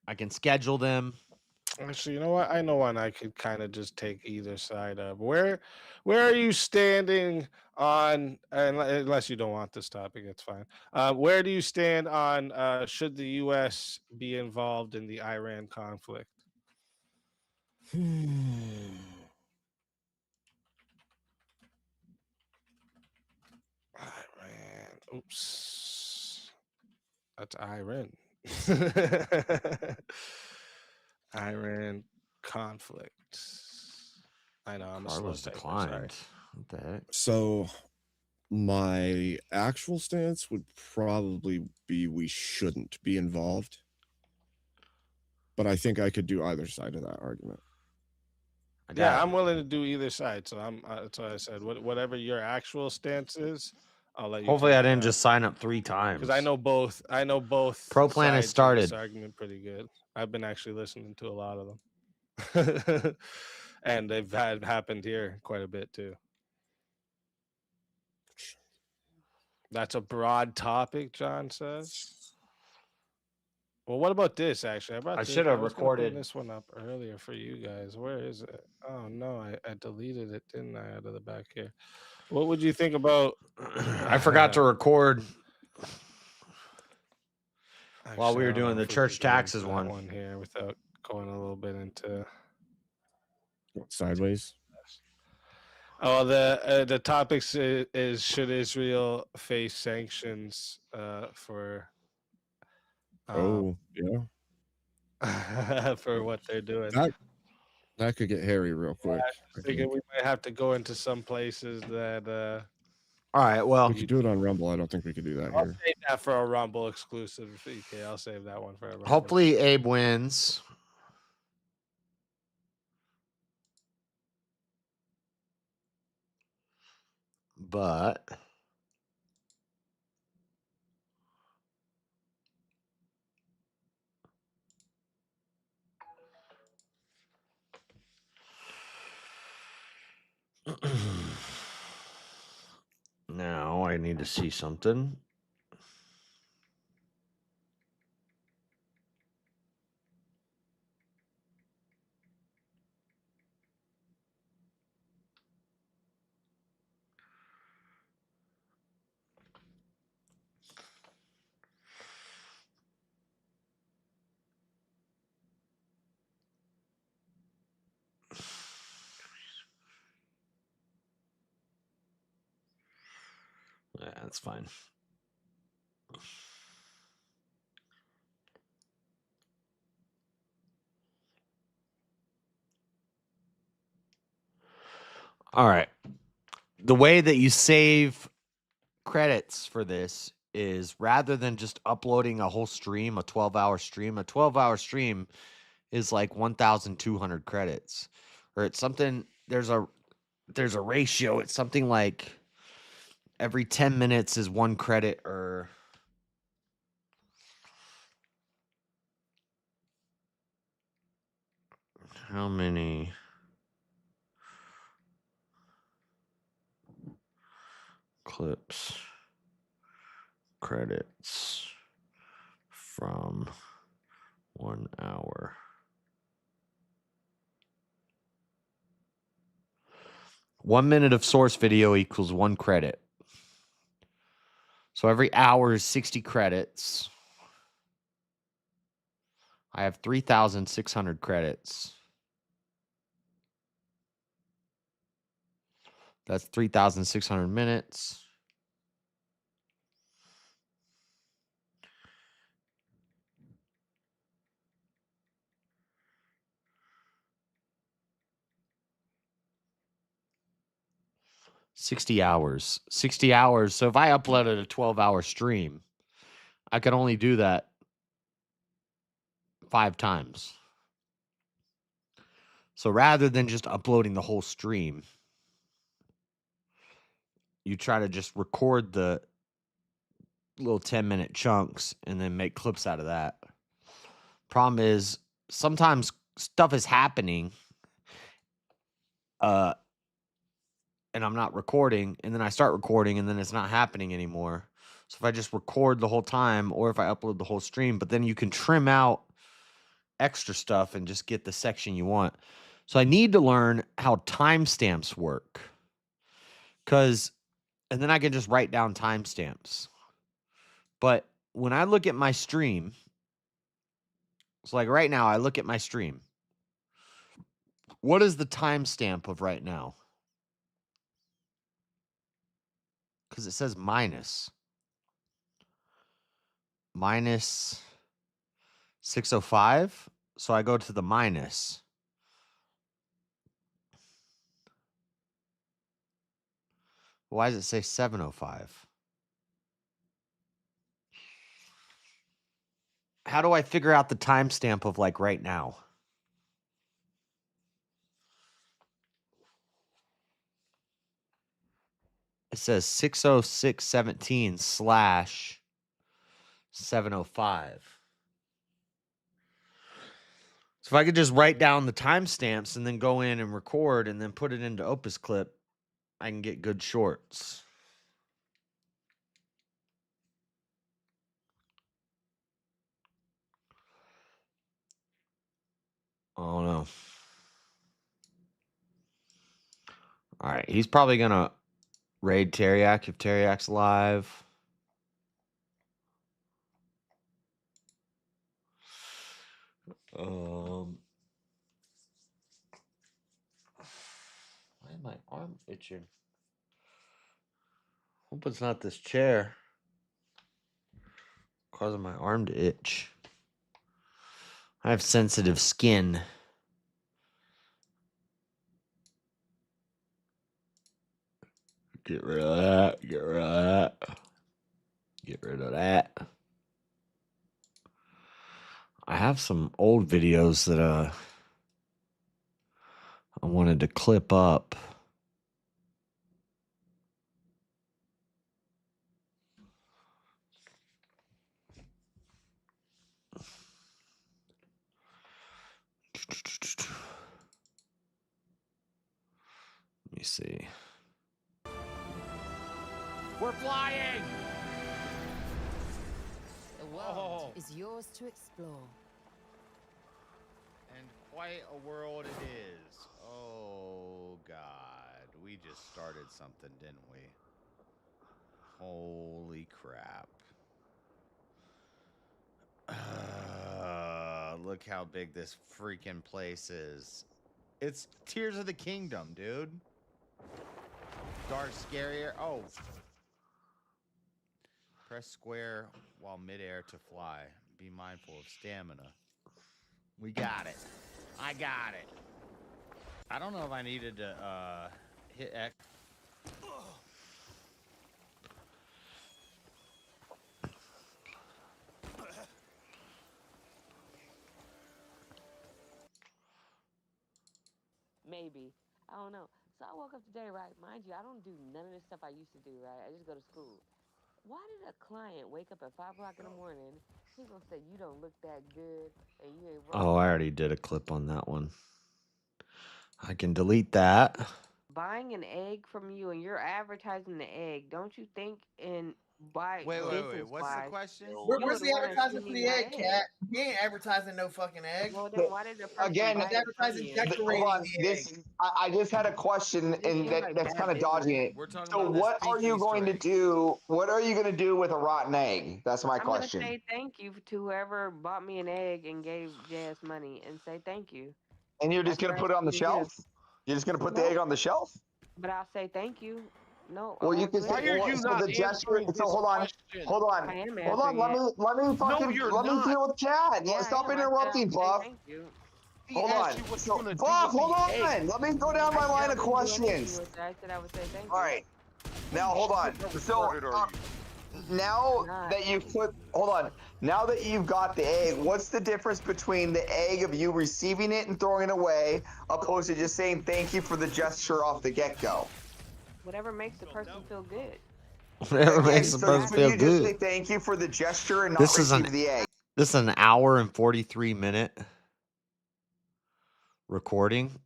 Speaker 13: I can schedule them.
Speaker 6: Actually, you know what? I know one I could kind of just take either side of. Where are you standing on? Unless you don't want this topic, it's fine. Where do you stand on? Should the U.S. be involved in the Iran conflict? Iran. Oops. That's Iran. Iran conflict. I know I'm a slow
Speaker 13: Carlos
Speaker 6: typer, sorry.
Speaker 13: declined. What the heck?
Speaker 16: So my actual stance would probably be we shouldn't be involved. But I think I could do either side of that argument.
Speaker 6: Yeah, I'm willing to do either side. So that's what I said. Whatever your actual stance is, I'll let you.
Speaker 13: Hopefully, I
Speaker 6: take
Speaker 13: didn't
Speaker 6: that.
Speaker 13: just sign up 3 times.
Speaker 6: Because I know both.
Speaker 13: Pro plan has
Speaker 6: sides of
Speaker 13: started.
Speaker 6: this argument pretty good. I've been actually listening to a lot of them, and they've happened here quite a bit too. That's a broad topic, John says. Well, what about this? Actually,
Speaker 13: I should have
Speaker 6: was gonna put
Speaker 13: recorded
Speaker 6: this one up earlier for you guys. Where is it? Oh no, I deleted it, didn't I? Out of the back here. What would you think about?
Speaker 13: I forgot to record while we
Speaker 6: Actually,
Speaker 13: were
Speaker 6: I don't know
Speaker 13: doing the
Speaker 6: if we
Speaker 13: church
Speaker 6: could get into
Speaker 13: taxes
Speaker 6: that
Speaker 13: one.
Speaker 6: here without going a little bit into
Speaker 16: Sideways.
Speaker 6: Oh, the topics is should Israel face sanctions for
Speaker 16: Yeah.
Speaker 6: for what they're doing?
Speaker 16: That could get hairy real quick.
Speaker 6: I think we might have to go into some places that.
Speaker 13: All right, well,
Speaker 16: we could do it on Rumble. I don't think we could do that
Speaker 6: I'll
Speaker 16: here.
Speaker 6: save that for a Rumble exclusive. Okay, I'll save that one for a Rumble.
Speaker 13: Hopefully, Abe wins. But now I need to see something. Yeah, that's fine. All right. The way that you save credits for this is rather than just uploading a whole stream, a 12-hour stream is like 1,200 credits. Or it's something there's a ratio. It's something like every 10 minutes is 1 credit, or how many clips credits from 1 hour? 1 minute of source video equals 1 credit. So every hour is 60 credits. I have 3,600 credits. That's 3,600 minutes. $60 hours. 60 hours. So if I uploaded a 12-hour stream, I could only do that 5 times. So rather than just uploading the whole stream, you try to just record the little 10-minute chunks and then make clips out of that. Problem is, sometimes stuff is happening and I'm not recording, and then I start recording and then it's not happening anymore. So if I just record the whole time, or if I upload the whole stream, but then you can trim out extra stuff and just get the section you want. So I need to learn how timestamps work. And then I can just write down timestamps. But when I look at my stream, it's like right now I look at my stream. What is the timestamp of right now? Because it says minus 6:05. So I go to the minus. Why does it say 7:05? How do I figure out the timestamp of like right now? It says 6:06:17/7:05. So if I could just write down the timestamps and then go in and record and then put it into Opus Clip, I can get good shorts. Oh no. All right, he's probably gonna raid Teriak if Teriak's live. Why is my arm itching? Hope it's not this chair causing my arm to itch. I have sensitive skin. Get rid of that. Get rid of that. Get rid of that. I have some old videos that I wanted to clip up. Let me see.
Speaker 5: We're flying!
Speaker 8: The world is yours to explore.
Speaker 5: And quite a world it is. Oh, God. We just started something, didn't we? Holy crap. Look how big this freaking place is. It's Tears of the Kingdom, dude. Dark Scarier. Oh. Press square while midair to fly. Be mindful of stamina. We got it. I got it. I don't know if I needed to hit X.
Speaker 9: Maybe. I don't know. So I woke up today, right? Mind you, I don't do none of the stuff I used to do, right? I just go to school. Why did a client wake up at 5 o'clock in the morning? He gonna say you don't look that good and you ain't
Speaker 13: Oh, I already did a clip on that one. I can delete that.
Speaker 9: buying an egg from you and you're advertising the egg. Don't you think in buy
Speaker 5: Wait.
Speaker 9: business
Speaker 5: What's the
Speaker 9: wise?
Speaker 5: question?
Speaker 9: would
Speaker 19: Where's the
Speaker 9: wanna
Speaker 19: advertising
Speaker 9: see
Speaker 19: for the
Speaker 9: my
Speaker 19: egg, Cat? He ain't advertising no fucking egg.
Speaker 9: Well, then why did the person
Speaker 23: Again,
Speaker 9: buy
Speaker 19: He's
Speaker 9: it from
Speaker 19: advertising
Speaker 9: you?
Speaker 19: decorating
Speaker 23: hold on.
Speaker 19: the egg.
Speaker 23: I just had a question,
Speaker 9: This
Speaker 23: and
Speaker 9: seems like
Speaker 23: that's
Speaker 9: bad
Speaker 23: kind of dodging
Speaker 9: business.
Speaker 23: it.
Speaker 5: We're talking
Speaker 23: So,
Speaker 5: about this
Speaker 23: what
Speaker 5: pink
Speaker 23: are you
Speaker 5: Easter
Speaker 23: going to
Speaker 5: egg.
Speaker 23: do? What are you going to do with a rotten egg? That's my
Speaker 9: I'm gonna
Speaker 23: question.
Speaker 9: say thank you to whoever bought me an egg and gave JS money and say thank you.
Speaker 23: And you're just
Speaker 9: That's
Speaker 23: going
Speaker 9: what
Speaker 23: to
Speaker 9: I
Speaker 23: put it on the
Speaker 9: usually do.
Speaker 23: shelf? You're just going to put the
Speaker 9: Nope.
Speaker 23: egg on the shelf?
Speaker 9: But I'll say thank you. No, I
Speaker 23: Well, you
Speaker 9: won't
Speaker 23: can
Speaker 9: do
Speaker 23: say,
Speaker 9: it.
Speaker 23: so the gesture. So hold on, hold on,
Speaker 9: I am
Speaker 23: hold on.
Speaker 9: answering it.
Speaker 23: Let me fucking let me deal with Chad.
Speaker 9: Yeah, I
Speaker 23: Stop
Speaker 9: am. I said I'll
Speaker 23: interrupting,
Speaker 9: say
Speaker 23: Buff.
Speaker 9: thank you.
Speaker 23: Hold on. So, Buff, hold on. Let me go down my
Speaker 9: I said
Speaker 23: line
Speaker 9: I
Speaker 23: of
Speaker 9: wouldn't do anything
Speaker 23: questions.
Speaker 9: with it. I said I would say thank
Speaker 23: All
Speaker 9: you.
Speaker 23: right. Now hold on. So now that you've put, hold on. Now that you've got the egg, what's the difference between the egg of you receiving it and throwing it away, opposed to just saying thank you for the gesture off the get-go?
Speaker 9: Whatever makes the person feel good.
Speaker 13: Whatever
Speaker 23: Again,
Speaker 13: makes the
Speaker 23: so
Speaker 13: person
Speaker 23: could
Speaker 13: feel
Speaker 23: you just say
Speaker 13: good.
Speaker 23: thank you for the gesture and not
Speaker 13: This is
Speaker 23: receive the egg?
Speaker 13: This is an hour and 43-minute recording.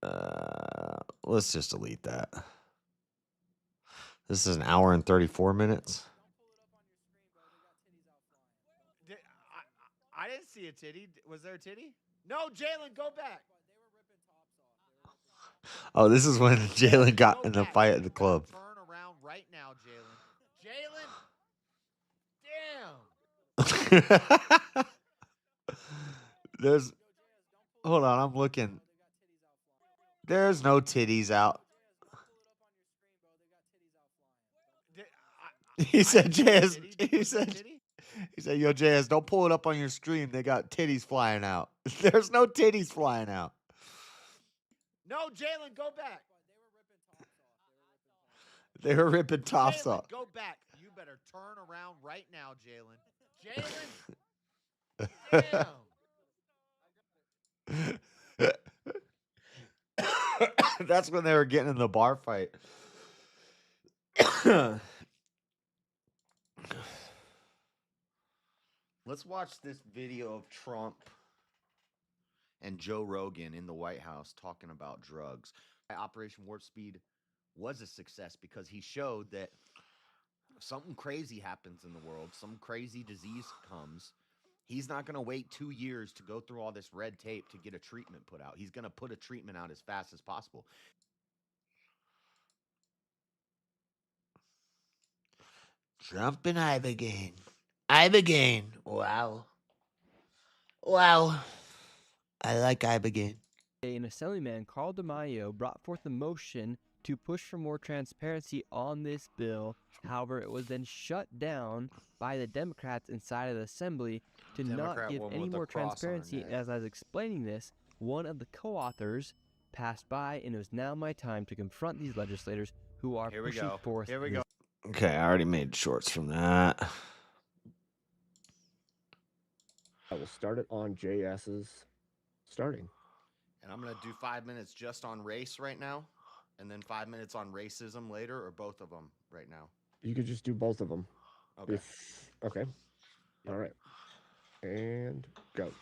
Speaker 13: Let's just delete that. This is an hour and 34 minutes.
Speaker 5: I didn't see a titty. Was there a titty? No, Jalen, go back.
Speaker 13: Oh, this is when Jalen got in the fight at the club.
Speaker 5: Turn around right now, Jalen. Damn.
Speaker 13: There's, hold on, I'm looking. There's no titties out. He said, JS, he said, yo, JS, don't pull it up on your stream. They got titties flying out. There's no titties flying out.
Speaker 5: No, Jalen, go back.
Speaker 13: They were ripping tops
Speaker 5: Jalen,
Speaker 13: off.
Speaker 5: go back. You better turn around right now, Jalen. Damn.
Speaker 13: That's when they were getting in the bar fight.
Speaker 5: Let's watch this video of Trump and Joe Rogan in the White House talking about drugs. Operation Warp Speed was a success because he showed that something crazy happens in the world, some crazy disease comes. He's not going to wait 2 years to go through all this red tape to get a treatment put out. He's going to put a treatment out as fast as possible.
Speaker 13: Trump and Ibogaine. Ibogaine. Wow. Wow. I like Ibogaine.
Speaker 24: An assemblyman, Carl DeMaio, brought forth a motion to push for more transparency on this bill. However, it was then shut down by the Democrats inside of the assembly to not give any more transparency. As I was explaining this, one of the co-authors passed by, and it was now my time to confront these legislators who are pushing forth.
Speaker 5: Here we go.
Speaker 13: Okay, I already made shorts from that.
Speaker 16: I will start it on JS's starting.
Speaker 5: And I'm going to do 5 minutes just on race right now, and then 5 minutes on racism later, or both of them right now.
Speaker 16: You could just do both of them.
Speaker 5: Okay.
Speaker 16: Okay. All right. And go.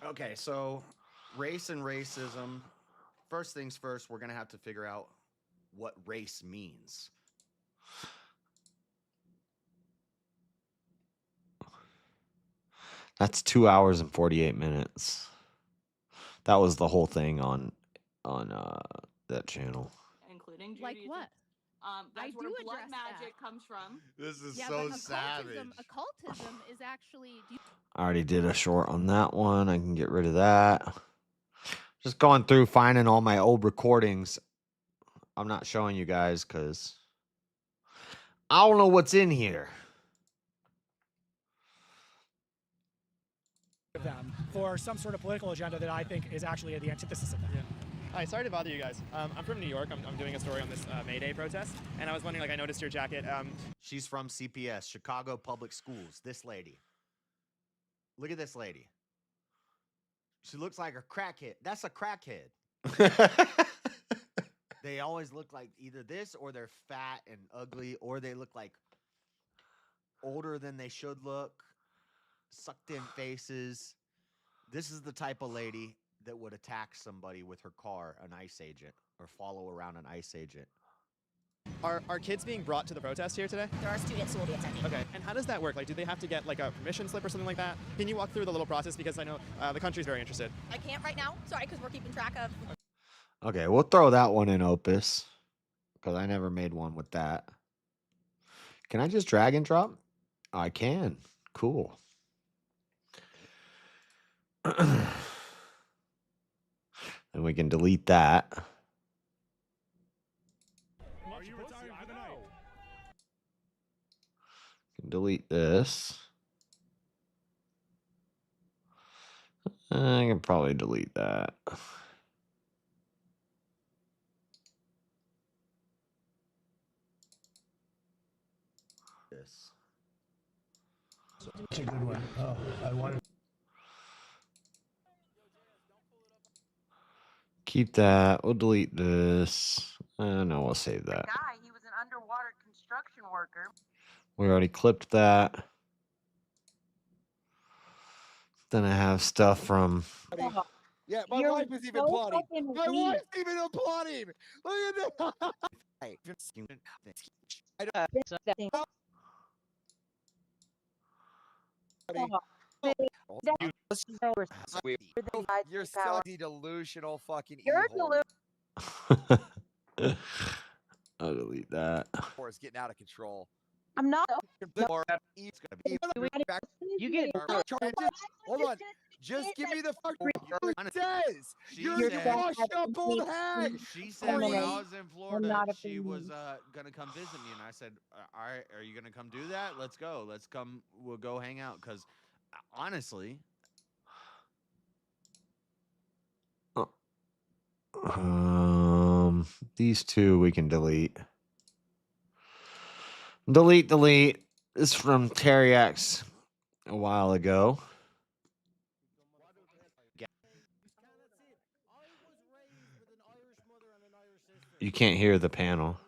Speaker 5: Okay, so race and racism. First things first, we're going to have to figure out what race means.
Speaker 13: That's 2 hours and 48 minutes. That was the whole thing on that channel.
Speaker 25: Including Judaism.
Speaker 26: Like what?
Speaker 25: That's
Speaker 26: I
Speaker 25: where
Speaker 26: do
Speaker 25: blood
Speaker 26: address
Speaker 25: magic
Speaker 26: that.
Speaker 25: comes from.
Speaker 5: This is
Speaker 26: Yeah,
Speaker 5: so
Speaker 26: but
Speaker 5: savage.
Speaker 26: occultism is actually.
Speaker 13: I already did a short on that one. I can get rid of that. Just going through finding all my old recordings. I'm not showing you guys because I don't know what's in here.
Speaker 1: Them for some sort of political agenda that I think is actually the antithesis of that.
Speaker 2: Hi, sorry to bother you guys. I'm from New York. I'm doing a story on this May Day protest, and I was wondering, like, I noticed your jacket.
Speaker 5: She's from CPS, Chicago Public Schools. This lady. Look at this lady. She looks like a crackhead. That's a crackhead. They always look like either this or they're fat and ugly, or they look like older than they should look, sucked in faces. This is the type of lady that would attack somebody with her car, an ICE agent, or follow around an ICE agent.
Speaker 2: Are kids being brought to the protest here today?
Speaker 3: There are students who will be attending.
Speaker 2: Okay, and how does that work? Like, do they have to get like a permission slip or something like that? Can you walk through the little process, because I know the country's very interested.
Speaker 3: I can't right now. Sorry, because we're keeping track of.
Speaker 13: Okay, we'll throw that one in Opus because I never made one with that. Can I just drag and drop? I can. Cool. Then we can delete that.
Speaker 1: Are you retired for the night?
Speaker 13: Can delete this. I can probably delete that.
Speaker 5: This.
Speaker 12: That's a good one. Oh, I wanted.
Speaker 13: Keep that. We'll delete this. No, we'll save that.
Speaker 4: Guy, he was an underwater construction worker.
Speaker 13: We already clipped that. Then I have stuff from.
Speaker 10: Yeah, my
Speaker 4: You're
Speaker 10: wife is even
Speaker 4: so
Speaker 10: plotting.
Speaker 4: fucking
Speaker 10: My
Speaker 4: weak.
Speaker 10: wife's even applauding. Look at that.
Speaker 20: You're so delusional fucking
Speaker 4: You're
Speaker 20: evil.
Speaker 13: I'll delete that.
Speaker 20: It's getting out of control.
Speaker 4: I'm not. You get.
Speaker 20: Hold on. Just give me the fuck. It says you're
Speaker 4: said-
Speaker 20: a washed up old hag.
Speaker 5: She said when I was in Florida, she was gonna come visit me, and I said, "All right, are you gonna come do that? Let's go. Let's come. We'll go hang out." Because honestly,
Speaker 13: These two we can delete. Delete. This is from Terryx a while ago. You can't hear the panel.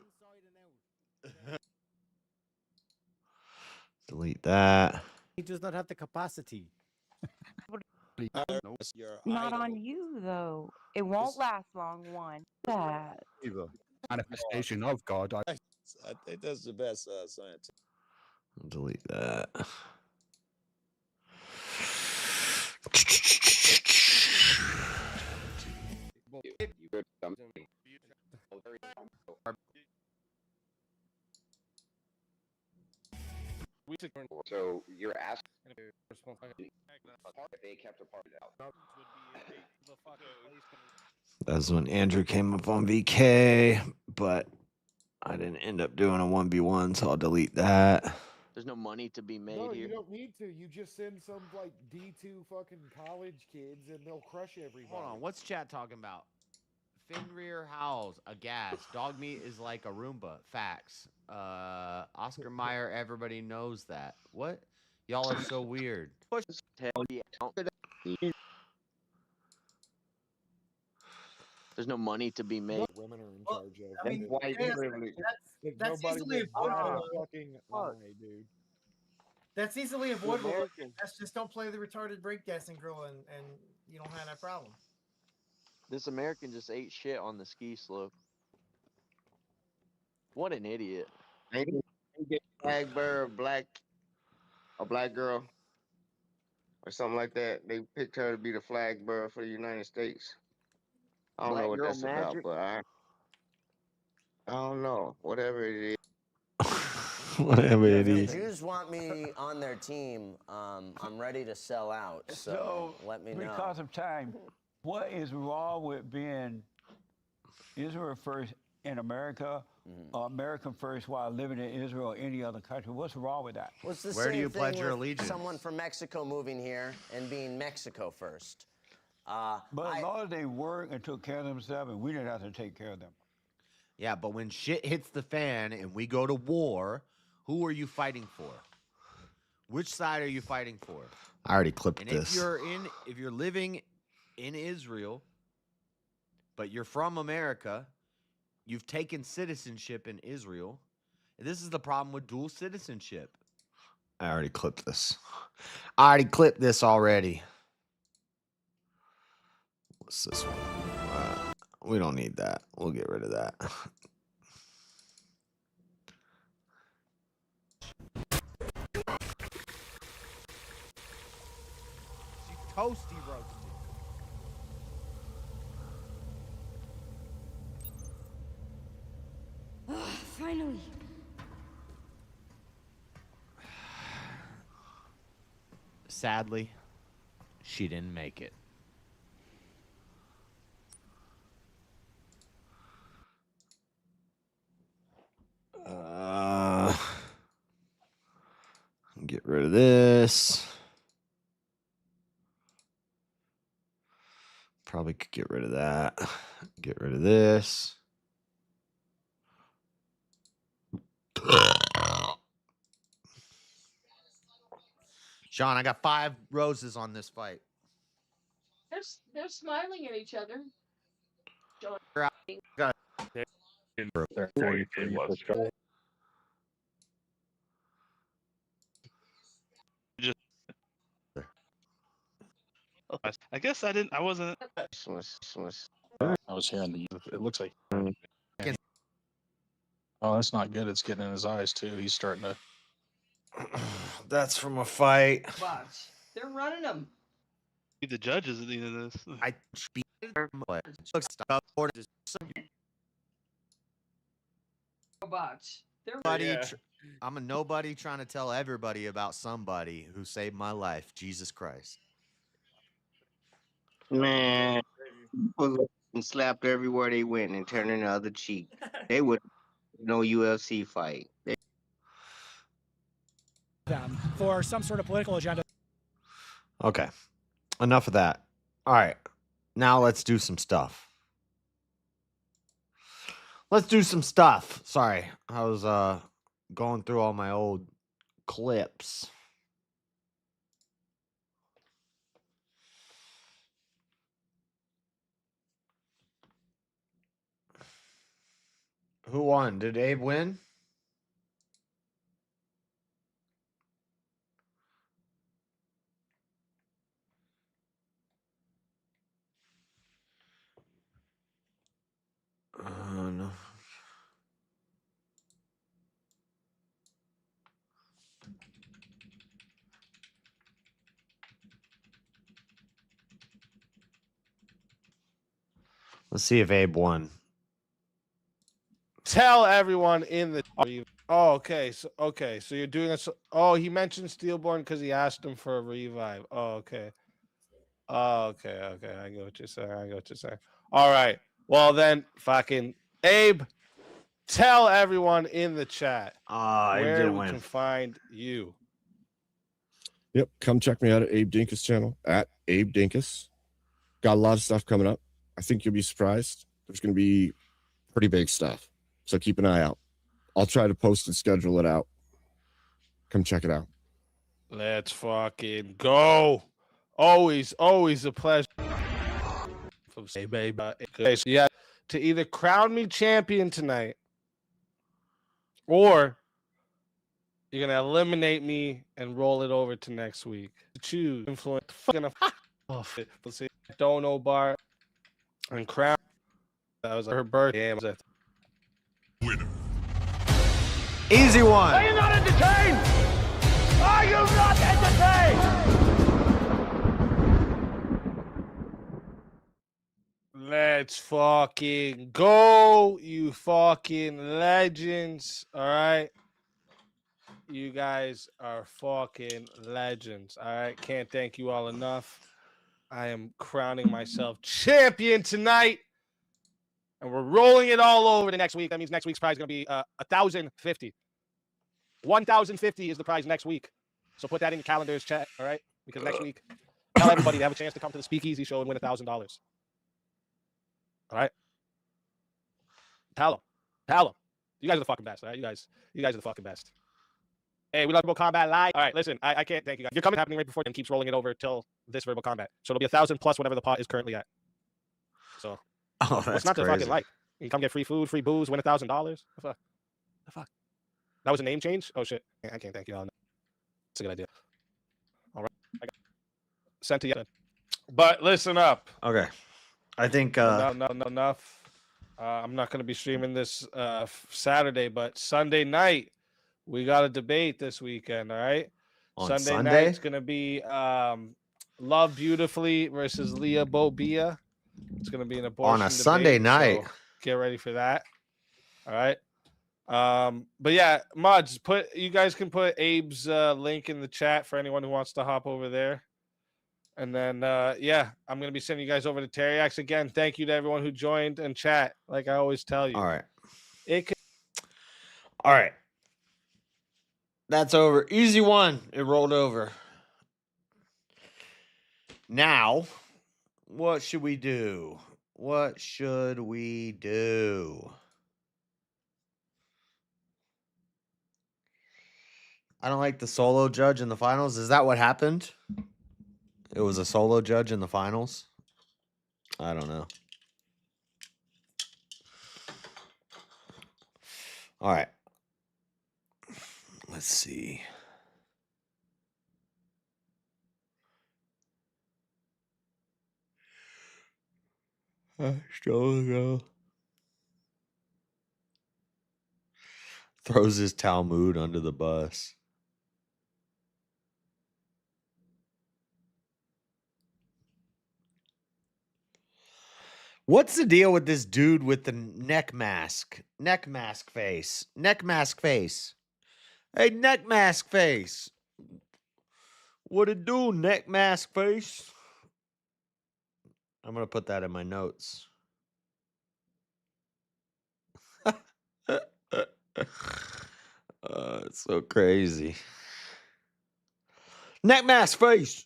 Speaker 13: Delete that.
Speaker 17: He does not have the capacity.
Speaker 4: Not on you though. It won't last long. One. That.
Speaker 16: Manifestation of God.
Speaker 18: I think that's the best science.
Speaker 13: Delete that.
Speaker 27: So you're asking if they kept a party out.
Speaker 13: That's when Andrew came up on VK, but I didn't end up doing a 1v1, so I'll delete that.
Speaker 28: There's no money to be made
Speaker 10: No,
Speaker 28: here.
Speaker 10: you don't need to. You just send some like D2 fucking college kids and they'll crush everybody.
Speaker 5: hold on. What's chat talking about? Fenrir howls, aghast. Dog meat is like a Roomba. Facts. Oscar Mayer, everybody knows that. What? Y'all are so weird.
Speaker 28: There's no money to be made.
Speaker 10: Women are in charge of.
Speaker 27: I mean, white privilege.
Speaker 10: That's easily avoidable. Fucking lie, dude.
Speaker 29: That's easily avoidable.
Speaker 10: American.
Speaker 29: That's just don't play the retarded breakdancing girl and you don't have that problem.
Speaker 28: This American just ate shit on the ski slope. What an idiot.
Speaker 27: Maybe get flag bearer, a black girl, or something like that. They picked her to be the flag bearer for the United States. I don't
Speaker 28: Black
Speaker 27: know what
Speaker 28: girl
Speaker 27: that's
Speaker 28: magic?
Speaker 27: about, but I don't know. Whatever it is.
Speaker 13: Whatever it
Speaker 30: If
Speaker 13: is.
Speaker 30: the Jews want me on their team, I'm ready to sell out. So let me know.
Speaker 31: Because of time, what is wrong with being Israel first
Speaker 6: in America, American first, while living in Israel or any other country. What's wrong with that?
Speaker 30: Well, it's the
Speaker 13: Where
Speaker 30: same
Speaker 13: do you
Speaker 30: thing
Speaker 13: pledge your
Speaker 30: with
Speaker 13: allegiance?
Speaker 30: someone from Mexico moving here and being Mexico first.
Speaker 6: But as long as they work and took care of themselves, and we didn't have to take care of them.
Speaker 13: Yeah, but when shit hits the fan and we go to war, who are you fighting for? Which side are you fighting for? I already clipped
Speaker 5: And
Speaker 13: this.
Speaker 5: if you're living in Israel, but you're from America, you've taken citizenship in Israel. And this is the problem with dual citizenship.
Speaker 13: I already clipped this. I already clipped this already. What's this one? We don't need that. We'll get rid of that.
Speaker 5: Toasty roasted.
Speaker 7: Finally.
Speaker 5: Sadly, she didn't make it.
Speaker 13: Get rid of this. Probably could get rid of that. Get rid of this.
Speaker 5: Sean, I got 5 roses on this fight.
Speaker 7: They're smiling at each other.
Speaker 8: I guess I didn't. I wasn't. I was hearing the. It looks like. Oh, that's not good. It's getting in his eyes too. He's starting to.
Speaker 13: That's from a fight.
Speaker 7: Watch. They're running them.
Speaker 8: The judges at the end of this.
Speaker 7: Robots. They're
Speaker 5: I'm a nobody trying to tell everybody about somebody who saved my life. Jesus Christ.
Speaker 27: Man, people and slapped everywhere they went and turning the other cheek. They would no UFC fight.
Speaker 1: Them for some sort of political agenda.
Speaker 13: Okay. Enough of that. All right. Now let's do some stuff. Let's do some stuff. Sorry. I was going through all my old clips. Who won? Did Abe win? No. Let's see if Abe won.
Speaker 9: Tell everyone in the. Oh, okay. So you're doing this. Oh, he mentioned Steelborn because he asked him for a revive. Oh, okay. Okay. I get what you're saying. All right. Well then, fucking Abe, tell everyone in the chat where we can find you.
Speaker 16: Yep. Come check me out at Abe Dinkus channel at Abe Dinkus. Got a lot of stuff coming up. I think you'll be surprised. There's going to be pretty big stuff. So keep an eye out. I'll try to post and schedule it out. Come check it out.
Speaker 9: Let's fucking go. Always a pleasure. Hey, baby. Okay, so you have to either crown me champion tonight or you're going to eliminate me and roll it over to next week. Choose. Influence. Fucking off it. Let's see. Dono Bar and crown. That was her birthday.
Speaker 13: Easy one.
Speaker 7: Are you not entertained? Are you not entertained?
Speaker 9: Let's fucking go, you fucking legends. All right. You guys are fucking legends. All right. Can't thank you all enough. I am crowning myself champion tonight. And we're rolling it all over the next week. That means next week's prize is going to be 1,050. 1,050 is the prize next week. So put that in your calendars, chat, all right? Because next week, tell everybody they have a chance to come to the Speakeasy show and win $1,000. All right? Tell them. You guys are the fucking best, all right? You guys are the fucking best. Hey, we love Verbal Combat Live. All right, listen, I can't thank you guys. Your comment happening right before and keeps rolling it over till this Verbal Combat. So it'll be 1,000 plus whatever the pot is currently at. So, what's not to fucking like? You come get free food, free booze, win $1,000. The fuck? That was a name change? Oh, shit. I can't thank you all. That's a good idea. All right. I got sent to you. But listen up.
Speaker 13: Okay. I think...
Speaker 9: enough. I'm not going to be streaming this Saturday, but Sunday night, we got a debate this weekend, all right?
Speaker 13: On
Speaker 9: Sunday night's going to be Love Beautifully versus Leah Bobia. It's going to be an abortion
Speaker 13: on a
Speaker 9: debate,
Speaker 13: Sunday night.
Speaker 9: So get ready for that. All right. But yeah, mods, you guys can put Abe's link in the chat for anyone who wants to hop over there. And then, yeah, I'm going to be sending you guys over to Teriax again. Thank you to everyone who joined and chat, like I always tell you.
Speaker 13: All right. All right. That's over. Easy one. It rolled over. Now, what should we do? What should we do? I don't like the solo judge in the finals. Is that what happened? It was a solo judge in the finals? I don't know. All right. Let's see. Throws his Talmud under the bus. What's the deal with this dude with the neck mask? Neck mask face. Neck mask face. Hey, neck mask face. What it do, neck mask face? I'm going to put that in my notes. It's so crazy. Neck mask face.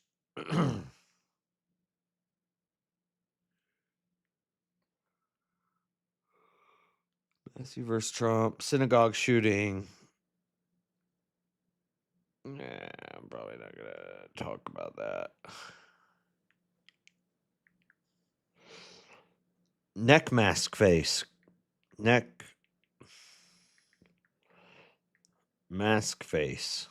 Speaker 13: Messi versus Trump. Synagogue shooting. Nah, I'm probably not going to talk about that. Neck mask face. Neck mask face.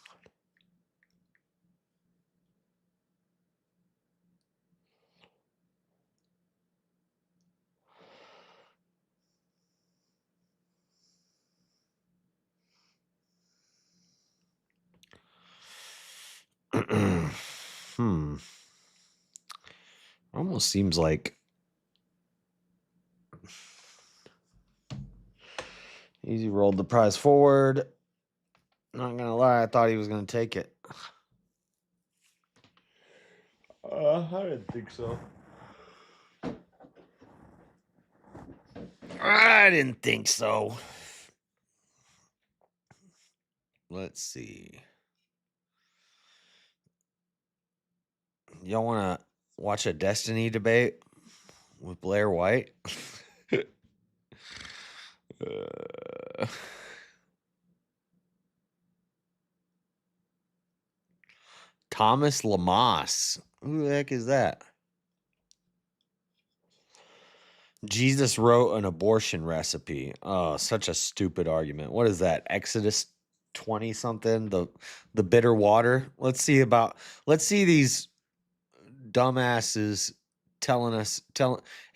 Speaker 13: Almost seems like Easy rolled the prize forward. Not gonna lie, I thought he was gonna take it. I didn't think so. I didn't think so. Let's see. Y'all want to watch a Destiny debate with Blair White? Thomas Lamas. Who the heck is that? Jesus wrote an abortion recipe. Oh, such a stupid argument. What is that? Exodus 20 something? The bitter water. Let's see these dumbasses telling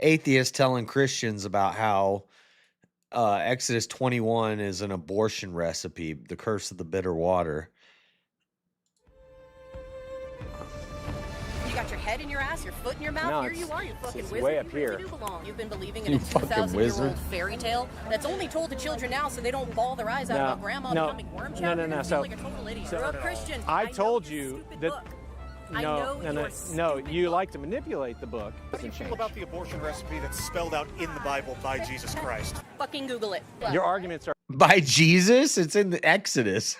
Speaker 13: atheists telling Christians about how Exodus 21 is an abortion recipe, the curse of the bitter water.
Speaker 3: You got your head in your ass, your foot in your mouth.
Speaker 17: No,
Speaker 3: here you are, you fucking
Speaker 17: it's
Speaker 3: wizard.
Speaker 17: way up
Speaker 3: You really
Speaker 17: here.
Speaker 3: do belong. You've been believing in
Speaker 17: You
Speaker 3: a
Speaker 17: fucking
Speaker 3: 2,000-year-old
Speaker 17: wizard.
Speaker 3: fairy tale that's only told to children now so they don't bawl their eyes out about grandma becoming worm
Speaker 17: No.
Speaker 3: You're
Speaker 17: So
Speaker 3: like a total idiot.
Speaker 17: so
Speaker 3: You're a Christian.
Speaker 17: I
Speaker 3: know
Speaker 17: told
Speaker 3: this
Speaker 17: you
Speaker 3: stupid
Speaker 17: that
Speaker 3: book.
Speaker 11: No, you like to manipulate the book.
Speaker 1: How do you feel about the abortion recipe that's spelled out in the Bible by Jesus Christ?
Speaker 3: Fucking Google it.
Speaker 11: Your arguments are
Speaker 13: By Jesus? It's in the Exodus.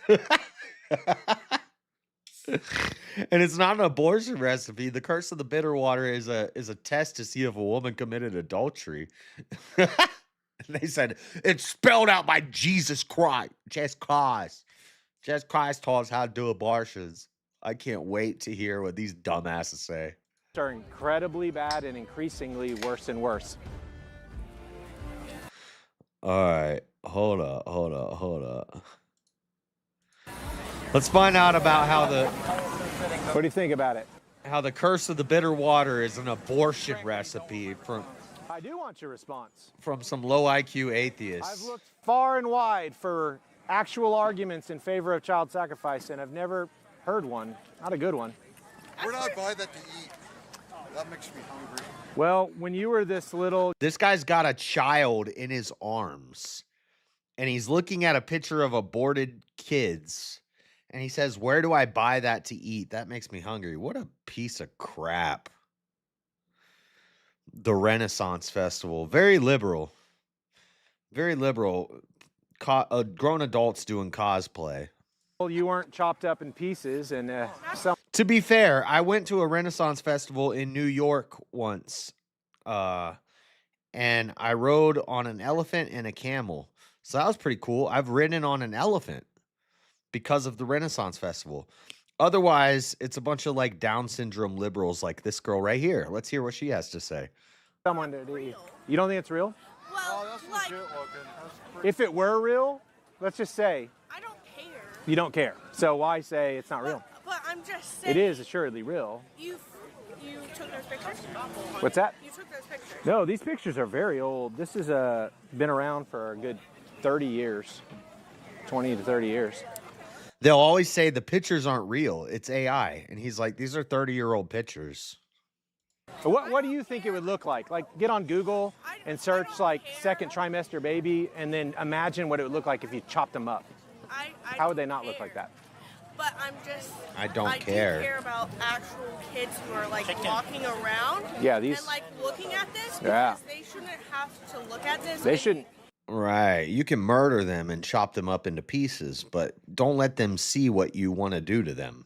Speaker 13: And it's not an abortion recipe. The curse of the bitter water is a test to see if a woman committed adultery. And they said it's spelled out by Jesus Christ. Jesus Christ taught us how to do abortions. I can't wait to hear what these dumbasses say.
Speaker 11: are incredibly bad and increasingly worse and worse.
Speaker 13: All right, hold up. Let's find out about how the...
Speaker 11: What do you think about it?
Speaker 13: How the curse of the bitter water is an abortion recipe from...
Speaker 11: I do want your response.
Speaker 13: From some low IQ atheists.
Speaker 11: I've looked far and wide for actual arguments in favor of child sacrifice, and I've never heard one. Not a good one.
Speaker 10: Where did I buy that to eat? That makes me hungry.
Speaker 11: Well, when you were this little...
Speaker 13: This guy's got a child in his arms, and he's looking at a picture of aborted kids, and he says, where do I buy that to eat? That makes me hungry. What a piece of crap. The Renaissance Festival. Very liberal. Very liberal. Grown adults doing cosplay.
Speaker 11: Well, you weren't chopped up in pieces, and
Speaker 13: To be fair, I went to a Renaissance Festival in New York once, and I rode on an elephant and a camel. So that was pretty cool. I've ridden on an elephant because of the Renaissance Festival. Otherwise, it's a bunch of like Down syndrome liberals like this girl right here. Let's hear what she has to say.
Speaker 11: Someone to eat. You don't think it's real?
Speaker 10: Well, that's legit looking.
Speaker 11: If it were real, let's just say.
Speaker 14: I don't care.
Speaker 11: You don't care. So why say it's not real?
Speaker 14: But I'm just saying.
Speaker 11: It is assuredly real.
Speaker 14: You took those pictures?
Speaker 11: What's that?
Speaker 14: You took those pictures?
Speaker 11: No, these pictures are very old. This has been around for a good 30 years, 20 to 30 years.
Speaker 13: They'll always say the pictures aren't real. It's AI. And he's like, these are 30-year-old pictures.
Speaker 11: What do you think it would look like? Like, get on Google and search, like, second trimester baby, and then imagine what it would look like if you chopped them up. How would they not look like that?
Speaker 14: But I'm just...
Speaker 13: I don't care.
Speaker 14: I do care about actual kids who are, like, walking around.
Speaker 11: Yeah, these...
Speaker 14: And, like, looking at this.
Speaker 13: Yeah.
Speaker 14: Because they shouldn't have to look at this.
Speaker 11: They shouldn't...
Speaker 13: Right. You can murder them and chop them up into pieces, but don't let them see what you want to do to them.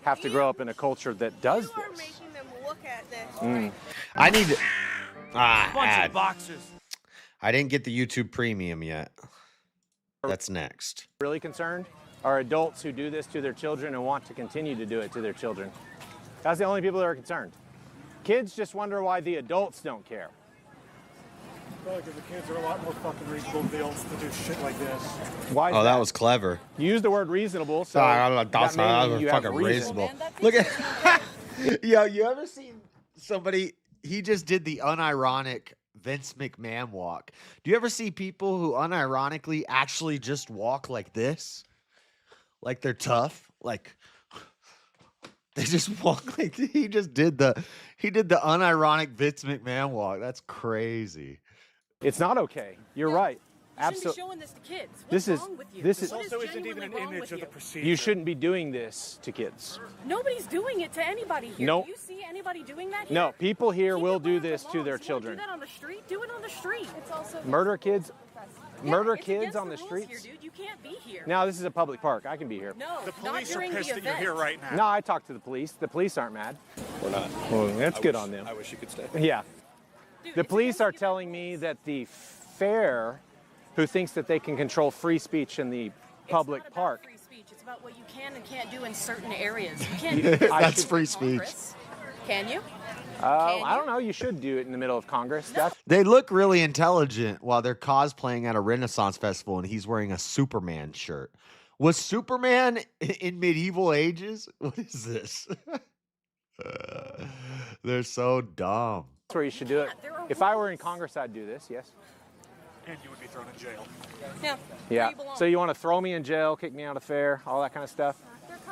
Speaker 11: Have to grow up in a culture that does this.
Speaker 14: You are making them look at this.
Speaker 13: I need to...
Speaker 11: Bunch
Speaker 13: ad.
Speaker 11: of boxes.
Speaker 13: I didn't get the YouTube Premium yet. That's next.
Speaker 11: Really concerned are adults who do this to their children and want to continue to do it to their children. That's the only people that are concerned. Kids just wonder why the adults don't care.
Speaker 1: Probably because the kids are a lot more fucking reasonable than the adults to do shit like this.
Speaker 11: Why?
Speaker 13: Oh, that was clever.
Speaker 11: You use the word reasonable, so
Speaker 13: That's
Speaker 11: that means you have
Speaker 13: fucking
Speaker 11: reason.
Speaker 13: reasonable. Look at... Yo, you ever seen somebody... He just did the unironic Vince McMahon walk. Do you ever see people who unironically actually just walk like this? Like they're tough? Like... They just walk like... He did the unironic Vince McMahon walk. That's crazy.
Speaker 11: It's not okay. You're right.
Speaker 14: You shouldn't
Speaker 11: Absolutely.
Speaker 14: be showing this to kids. What's
Speaker 11: This is
Speaker 14: wrong with you?
Speaker 11: this is
Speaker 14: What
Speaker 1: Also, isn't even
Speaker 14: genuinely
Speaker 1: an
Speaker 14: wrong
Speaker 1: image
Speaker 14: with
Speaker 1: of the
Speaker 14: you?
Speaker 1: procedure.
Speaker 11: you shouldn't be doing this to kids.
Speaker 14: Nobody's doing it to anybody here.
Speaker 11: No.
Speaker 14: Do you see anybody doing that here?
Speaker 11: No, people here
Speaker 14: Keep
Speaker 11: will
Speaker 14: it
Speaker 11: do
Speaker 14: where it
Speaker 11: this to
Speaker 14: belongs.
Speaker 11: their
Speaker 14: You wanna
Speaker 11: children.
Speaker 14: Do that on the street? Do it on the street. It's also
Speaker 11: Murder kids, murder
Speaker 14: it's
Speaker 11: kids
Speaker 14: against
Speaker 11: on the
Speaker 14: rules
Speaker 11: streets.
Speaker 14: Here, dude. You can't be here.
Speaker 11: Now this is a public park. I can be here.
Speaker 14: No,
Speaker 1: The
Speaker 14: not
Speaker 1: police are
Speaker 14: during
Speaker 1: pissed
Speaker 14: the
Speaker 1: that you're
Speaker 14: event.
Speaker 1: here right now.
Speaker 11: No, I talked to the police. The police aren't mad.
Speaker 18: We're not.
Speaker 11: Well, that's good on them.
Speaker 18: I wish you could stay.
Speaker 11: Yeah.
Speaker 14: Dude,
Speaker 11: The
Speaker 14: it's
Speaker 11: police are
Speaker 14: against
Speaker 11: telling me that the fair, who thinks that they can control free speech in the public
Speaker 14: It's not
Speaker 11: park.
Speaker 14: about free speech. It's about what you can and can't do in certain areas. You can't do this
Speaker 13: That's
Speaker 14: in
Speaker 13: free speech.
Speaker 14: Congress. Can you?
Speaker 11: I don't know. You should do it in the middle of Congress. That's
Speaker 13: They look really intelligent while they're cosplaying at a Renaissance festival, and he's wearing a Superman shirt. Was Superman in medieval ages? What is this? They're so dumb.
Speaker 11: where you should do it. If I were in Congress, I'd do this. Yes.
Speaker 1: And you would be thrown in jail.
Speaker 14: Yeah.
Speaker 11: Yeah. So you want to throw me in jail, kick me out of fair, all that kind of stuff?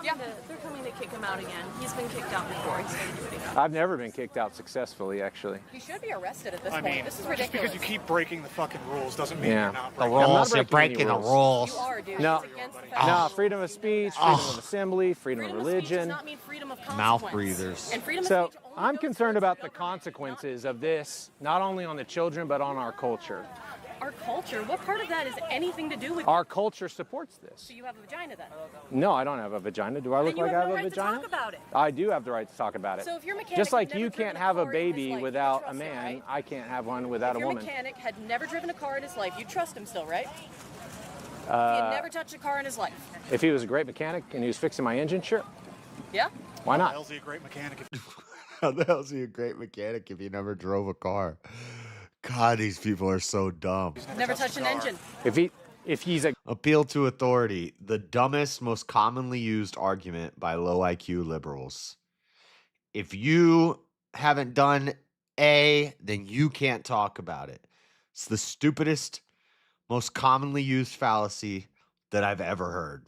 Speaker 14: They're coming to kick him out again. He's been kicked out before. He's going to do it again.
Speaker 11: I've never been kicked out successfully, actually.
Speaker 3: He should be arrested at this
Speaker 1: I
Speaker 3: point.
Speaker 1: mean,
Speaker 3: This is
Speaker 1: just
Speaker 3: ridiculous.
Speaker 1: because you keep breaking the fucking rules doesn't mean
Speaker 11: Yeah.
Speaker 1: you're not
Speaker 13: The
Speaker 1: breaking
Speaker 11: I'm not
Speaker 13: rules, you're
Speaker 11: breaking any
Speaker 13: breaking the
Speaker 11: rules.
Speaker 13: rules.
Speaker 3: You are, dude.
Speaker 11: No.
Speaker 3: It's against the federal
Speaker 11: No,
Speaker 3: law.
Speaker 11: freedom of speech, freedom of assembly, freedom of
Speaker 3: Freedom of speech does
Speaker 11: religion.
Speaker 3: not mean freedom of
Speaker 13: Mouth
Speaker 3: consequence.
Speaker 13: breathers.
Speaker 3: And freedom of
Speaker 11: So
Speaker 3: speech only
Speaker 11: I'm
Speaker 3: goes
Speaker 11: concerned
Speaker 3: towards
Speaker 11: about the
Speaker 3: government,
Speaker 11: consequences of this, not only on the children, but on our culture.
Speaker 3: not our culture. What part of that is anything to do with
Speaker 11: Our culture supports this.
Speaker 3: So you have a vagina then?
Speaker 11: No, I don't have a vagina. Do I look
Speaker 3: Then you
Speaker 11: like
Speaker 3: have
Speaker 11: I have
Speaker 3: no
Speaker 11: a
Speaker 3: right to
Speaker 11: vagina?
Speaker 3: talk about it.
Speaker 11: I do have the right to talk about it.
Speaker 3: So if your mechanic
Speaker 11: Just like
Speaker 3: had
Speaker 11: you
Speaker 3: never driven
Speaker 11: can't
Speaker 3: a
Speaker 11: have a
Speaker 3: car in his
Speaker 11: baby
Speaker 3: life, you
Speaker 11: without a
Speaker 3: trust him,
Speaker 11: man,
Speaker 3: right?
Speaker 11: I can't have one without
Speaker 3: If
Speaker 11: a
Speaker 3: your
Speaker 11: woman.
Speaker 3: mechanic had never driven a car in his life, you'd trust him still, right? He
Speaker 11: Uh,
Speaker 3: had never touched a car in his life.
Speaker 11: If he was a great mechanic and he was fixing my engine, sure.
Speaker 3: Yeah?
Speaker 11: Why
Speaker 1: How
Speaker 11: not?
Speaker 1: the hell's he a great mechanic?
Speaker 13: How the hell is he a great mechanic if he never drove a car? God, these people are so dumb.
Speaker 3: Never touched an engine.
Speaker 11: If he's a
Speaker 13: Appeal to authority, the dumbest, most commonly used argument by low IQ liberals. If you haven't done A, then you can't talk about it. It's the stupidest, most commonly used fallacy that I've ever heard.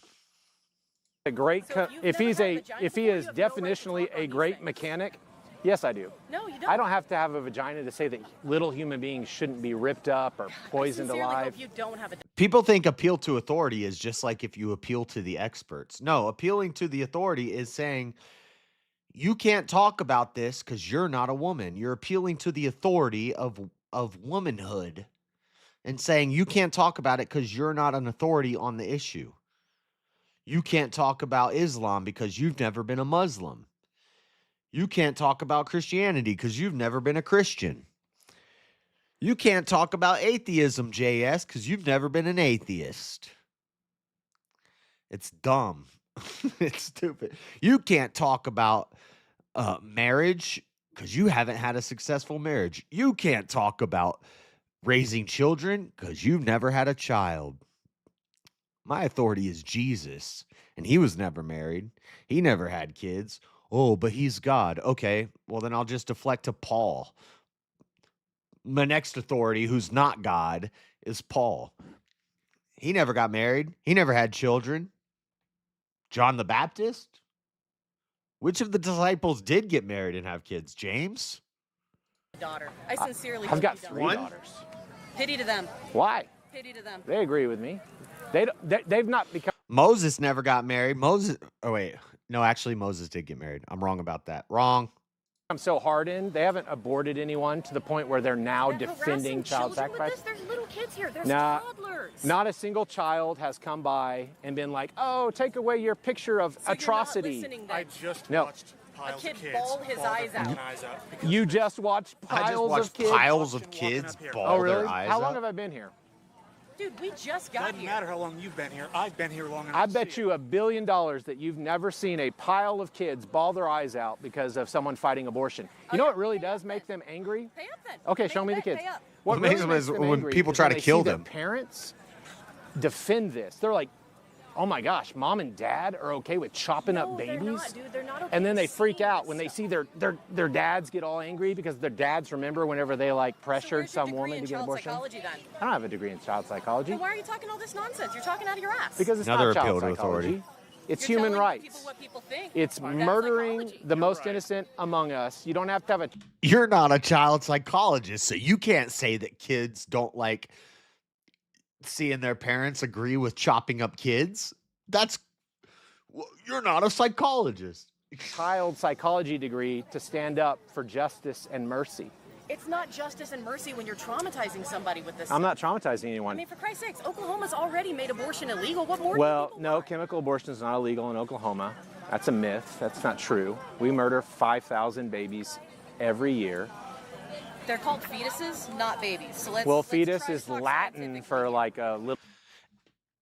Speaker 11: a great,
Speaker 3: So if you've
Speaker 11: if
Speaker 3: never
Speaker 11: he's
Speaker 3: had
Speaker 11: a,
Speaker 3: a vagina
Speaker 11: if he
Speaker 3: before,
Speaker 11: is
Speaker 3: you have no right to
Speaker 11: definitionally
Speaker 3: talk on
Speaker 11: a
Speaker 3: these
Speaker 11: great
Speaker 3: things.
Speaker 11: mechanic, yes, I do.
Speaker 3: No, you don't.
Speaker 11: I don't have to have a vagina to say that little human beings shouldn't be ripped up or poisoned
Speaker 3: I sincerely
Speaker 11: alive.
Speaker 3: hope you don't have a
Speaker 13: People think appeal to authority is just like if you appeal to the experts. No, appealing to the authority is saying you can't talk about this because you're not a woman. You're appealing to the authority of womanhood and saying you can't talk about it because you're not an authority on the issue. You can't talk about Islam because you've never been a Muslim. You can't talk about Christianity because you've never been a Christian. You can't talk about atheism, JS, because you've never been an atheist. It's dumb. It's stupid. You can't talk about marriage because you haven't had a successful marriage. You can't talk about raising children because you've never had a child. My authority is Jesus, and he was never married. He never had kids. Oh, but he's God. Okay, well, then I'll just deflect to Paul. My next authority, who's not God, is Paul. He never got married. He never had children. John the Baptist? Which of the disciples did get married and have kids? James?
Speaker 3: daughter. I sincerely
Speaker 11: I've
Speaker 3: hope
Speaker 11: got
Speaker 3: you don't.
Speaker 11: 3 daughters.
Speaker 3: Pity to them.
Speaker 11: Why?
Speaker 3: Pity to them.
Speaker 11: They agree with me. They've not become.
Speaker 13: Moses never got married. Moses. Oh, wait. No, actually, Moses did get married. I'm wrong about that. Wrong.
Speaker 11: I'm so hardened. They haven't aborted anyone to the point where they're now
Speaker 3: They're
Speaker 11: defending
Speaker 3: harassing
Speaker 11: child
Speaker 3: children with
Speaker 11: sacrifice.
Speaker 3: this? There's little kids here. There's
Speaker 11: Nah,
Speaker 3: toddlers.
Speaker 11: not a single child has come by and been like, "Oh, take away your picture of
Speaker 3: So you're not
Speaker 11: atrocity."
Speaker 3: listening then.
Speaker 1: I just
Speaker 11: No.
Speaker 1: watched piles
Speaker 3: A kid
Speaker 1: of kids
Speaker 3: bawl his
Speaker 1: bawl their
Speaker 3: eyes out.
Speaker 1: fucking eyes out because
Speaker 11: You just watched
Speaker 13: I just
Speaker 11: piles
Speaker 13: watched
Speaker 11: of kids.
Speaker 13: piles of
Speaker 1: walking
Speaker 13: kids
Speaker 1: up here.
Speaker 13: bawl
Speaker 11: Oh, really?
Speaker 13: their eyes
Speaker 11: How
Speaker 13: out.
Speaker 11: long have I been here?
Speaker 3: Dude, we just got
Speaker 1: Doesn't
Speaker 3: here.
Speaker 1: matter how long you've been here. I've been here long enough.
Speaker 11: I
Speaker 1: to
Speaker 11: bet
Speaker 1: see
Speaker 11: you $1 billion that you've never seen a pile of kids bawl their eyes out because of someone fighting abortion. You know what really does make them angry?
Speaker 3: Pay up then.
Speaker 11: Okay, show me the kids.
Speaker 3: Pay up.
Speaker 13: What makes them is when people try to
Speaker 11: they
Speaker 13: kill
Speaker 11: see
Speaker 13: them.
Speaker 11: Their parents defend this. They're like, "Oh my gosh, mom and dad are okay with chopping up
Speaker 3: No,
Speaker 11: babies?"
Speaker 3: they're not, dude. They're not okay
Speaker 11: And then
Speaker 3: with
Speaker 11: they freak
Speaker 3: seeing
Speaker 11: out
Speaker 3: this
Speaker 11: when they
Speaker 3: stuff.
Speaker 11: see their dads get all angry because their dads remember whenever they like
Speaker 3: So
Speaker 11: pressured
Speaker 3: where's your
Speaker 11: some
Speaker 3: degree
Speaker 11: woman
Speaker 3: in
Speaker 11: to get an
Speaker 3: child
Speaker 11: abortion.
Speaker 3: psychology then?
Speaker 11: I don't have a degree in child psychology
Speaker 3: Then why are you talking all this nonsense? You're talking out of your ass.
Speaker 11: because it's
Speaker 13: Another
Speaker 11: not child
Speaker 13: appeal to
Speaker 11: psychology.
Speaker 13: authority.
Speaker 11: It's
Speaker 3: You're
Speaker 11: human
Speaker 3: telling
Speaker 11: rights.
Speaker 3: people what people think.
Speaker 11: It's
Speaker 3: That's
Speaker 11: murdering
Speaker 3: psychology.
Speaker 11: the most innocent among us. You don't have to have a
Speaker 13: You're not a child psychologist, so you can't say that kids don't like seeing their parents agree with chopping up kids. You're not a psychologist.
Speaker 11: child psychology degree to stand up for justice and mercy.
Speaker 3: It's not justice and mercy when you're traumatizing somebody with this.
Speaker 11: I'm not
Speaker 3: stuff.
Speaker 11: traumatizing
Speaker 3: I
Speaker 11: anyone.
Speaker 3: mean, for Christ's sakes, Oklahoma's already made abortion illegal. What more?
Speaker 11: Well, no, chemical abortion is not illegal in Oklahoma. That's a myth. That's not true. We murder 5,000 babies every year.
Speaker 3: They're called fetuses, not babies. So let's.
Speaker 11: Well,
Speaker 3: let's
Speaker 11: fetus
Speaker 3: try to
Speaker 11: is
Speaker 3: talk
Speaker 11: Latin
Speaker 3: scientifically
Speaker 11: for
Speaker 3: here.
Speaker 11: like a little.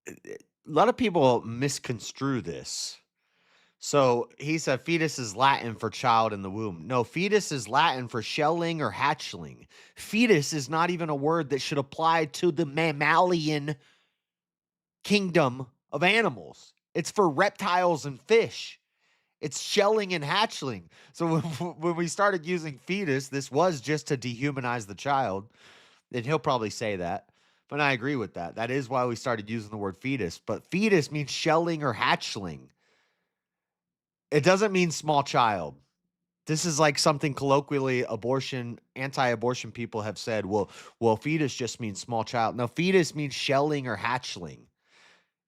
Speaker 13: A lot of people misconstrue this. So he said fetus is Latin for child in the womb. No, fetus is Latin for shelling or hatchling. Fetus is not even a word that should apply to the mammalian kingdom of animals. It's for reptiles and fish. It's shelling and hatchling. So when we started using fetus, this was just to dehumanize the child. And he'll probably say that. But I agree with that. That is why we started using the word fetus. But fetus means shelling or hatchling. It doesn't mean small child. This is like something colloquially anti-abortion people have said, well, fetus just means small child. No, fetus means shelling or hatchling.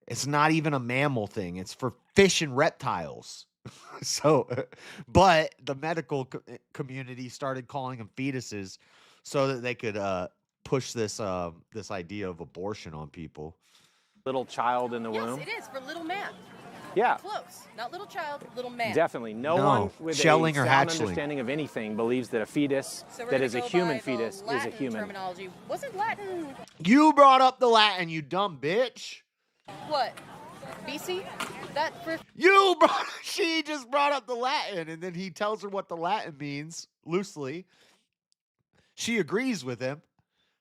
Speaker 13: It's not even a mammal thing. It's for fish and reptiles. So, but the medical community started calling them fetuses so that they could push this idea of abortion on people.
Speaker 11: Little child in the
Speaker 3: Yes,
Speaker 11: womb.
Speaker 3: it is for little man.
Speaker 11: Yeah.
Speaker 3: Close. Not little child, little man.
Speaker 11: Definitely. No
Speaker 13: No,
Speaker 11: one with
Speaker 13: shelling
Speaker 11: a
Speaker 13: or
Speaker 11: sound
Speaker 13: hatchling.
Speaker 11: understanding of anything believes that a fetus
Speaker 3: So we're
Speaker 11: that
Speaker 3: gonna
Speaker 11: is a
Speaker 3: go
Speaker 11: human
Speaker 3: by the
Speaker 11: fetus is a
Speaker 3: Latin
Speaker 11: human.
Speaker 3: terminology. Wasn't Latin
Speaker 13: You brought up the Latin, you dumb bitch.
Speaker 3: what? BC? That for
Speaker 13: She just brought up the Latin, and then he tells her what the Latin means loosely. She agrees with him,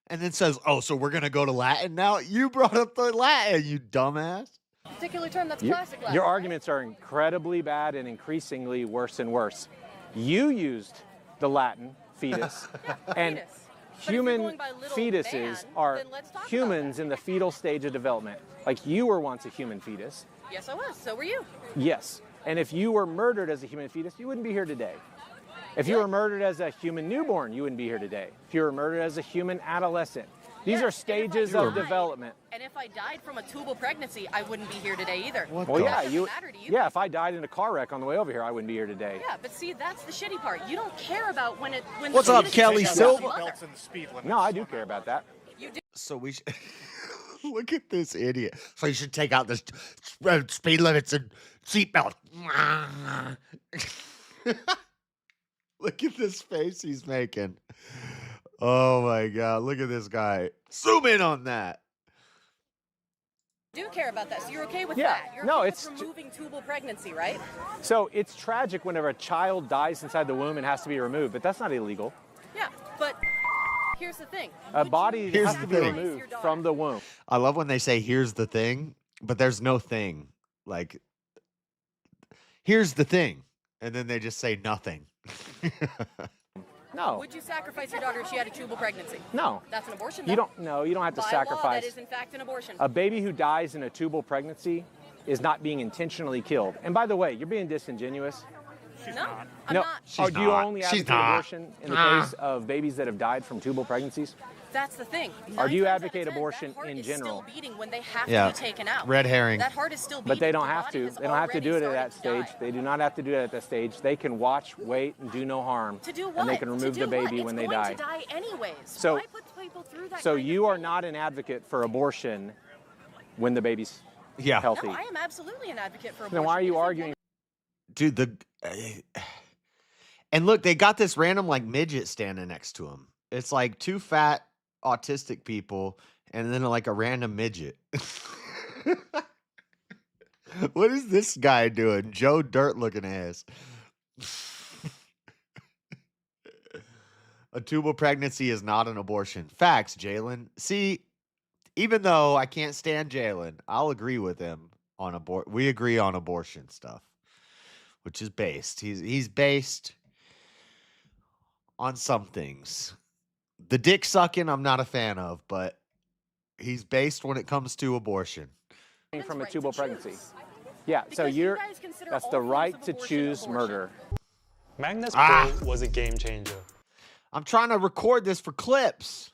Speaker 13: and then says, "Oh, so we're gonna go to Latin now?" You brought up the Latin, you dumbass.
Speaker 3: particular term that's classic Latin.
Speaker 11: Your arguments are incredibly bad and increasingly worse and worse. You used the Latin fetus, and
Speaker 3: fetus.
Speaker 11: human
Speaker 3: going by little
Speaker 11: fetuses
Speaker 3: man,
Speaker 11: are
Speaker 3: then let's talk about
Speaker 11: humans in the fetal stage of development. Like you were once a human fetus.
Speaker 3: Yes, I was. So were you.
Speaker 11: Yes. And if you were murdered as a human fetus, you wouldn't be here today. If you were murdered as a human newborn, you wouldn't be here today. If you were murdered as a human adolescent, these are stages of development.
Speaker 3: And if I died from a tubal pregnancy, I wouldn't be here today either.
Speaker 11: Well, yeah,
Speaker 3: That doesn't matter to you.
Speaker 11: yeah. If I died in a car wreck on the way over here, I wouldn't be here today.
Speaker 3: Yeah, but see, that's the shitty part. You don't care about when
Speaker 13: What's
Speaker 3: the
Speaker 13: up,
Speaker 3: fetus
Speaker 13: Kelly
Speaker 3: is
Speaker 13: Silva?
Speaker 3: mother.
Speaker 11: No, I do care about that.
Speaker 3: You do.
Speaker 13: So we should look at this idiot. So you should take out this speed limits and seatbelt. Look at this face he's making. Oh my God! Look at this guy. Zoom in on that.
Speaker 3: Do care about that, so you're okay with
Speaker 11: Yeah,
Speaker 3: that. You're
Speaker 11: no,
Speaker 3: okay
Speaker 11: it's
Speaker 3: with removing tubal pregnancy, right?
Speaker 11: So it's tragic whenever a child dies inside the womb and has to be removed, but that's not illegal.
Speaker 3: Yeah, but here's the thing.
Speaker 11: A body
Speaker 13: Here's
Speaker 11: has
Speaker 13: the
Speaker 11: to be
Speaker 13: thing.
Speaker 11: removed from the womb.
Speaker 13: I love when they say, "Here's the thing," but there's no thing. Like, here's the thing, and then they just say nothing.
Speaker 11: No.
Speaker 3: Would you sacrifice your daughter if she had a tubal pregnancy?
Speaker 11: No.
Speaker 3: That's an abortion.
Speaker 11: You
Speaker 3: though.
Speaker 11: don't. No, you don't have to
Speaker 3: By
Speaker 11: sacrifice.
Speaker 3: law, that is in fact an abortion.
Speaker 11: A baby who dies in a tubal pregnancy is not being intentionally killed. And by the way, you're being disingenuous.
Speaker 3: No, I'm
Speaker 11: No.
Speaker 3: not.
Speaker 11: Oh, do you
Speaker 13: not.
Speaker 11: only
Speaker 13: She's
Speaker 11: advocate
Speaker 13: not.
Speaker 11: abortion in the case of babies that have died from tubal pregnancies?
Speaker 3: That's the thing.
Speaker 11: Or do you
Speaker 3: 9 times out of
Speaker 11: advocate
Speaker 3: 10,
Speaker 11: abortion
Speaker 3: that heart
Speaker 11: in
Speaker 3: is
Speaker 11: general?
Speaker 3: Still beating when they have
Speaker 13: Yeah.
Speaker 3: to be taken out.
Speaker 13: Red herring.
Speaker 3: That heart is still beating.
Speaker 11: But they don't
Speaker 3: The
Speaker 11: have
Speaker 3: body
Speaker 11: to.
Speaker 3: has
Speaker 11: They don't have to do it at that
Speaker 3: already started
Speaker 11: stage.
Speaker 3: to die.
Speaker 11: They do not have to do it at that stage. They can watch, wait, and do no harm.
Speaker 3: To do what?
Speaker 11: And they can
Speaker 3: To
Speaker 11: remove
Speaker 3: do
Speaker 11: the baby
Speaker 3: what?
Speaker 11: when
Speaker 3: It's
Speaker 11: they
Speaker 3: going
Speaker 11: die.
Speaker 3: to die anyways.
Speaker 11: So-
Speaker 3: Why put people through that
Speaker 11: So
Speaker 3: kind
Speaker 11: you
Speaker 3: of
Speaker 11: are
Speaker 3: thing?
Speaker 11: not an advocate for abortion when the baby's
Speaker 13: Yeah.
Speaker 11: healthy.
Speaker 3: No, I am absolutely an advocate for abortion.
Speaker 11: Then why are you
Speaker 3: because
Speaker 11: arguing?
Speaker 13: Dude, and look, they got this random like midget standing next to him. It's like two fat autistic people and then like a random midget. What is this guy doing? Joe Dirt looking ass. A tubal pregnancy is not an abortion. Facts, Jalen. See, even though I can't stand Jalen, I'll agree with him on we agree on abortion stuff, which is based. He's based on some things. The dick sucking, I'm not a fan of, but he's based when it comes to abortion.
Speaker 11: From a tubal pregnancy. Yeah, so
Speaker 3: Because you
Speaker 11: you're
Speaker 3: guys consider
Speaker 11: that's
Speaker 3: all
Speaker 11: the
Speaker 3: forms
Speaker 11: right
Speaker 3: of
Speaker 11: to
Speaker 3: abortion
Speaker 11: choose
Speaker 3: abortion.
Speaker 11: murder.
Speaker 7: Magnus
Speaker 13: Ah.
Speaker 7: Pro was a game changer.
Speaker 13: I'm trying to record this for clips.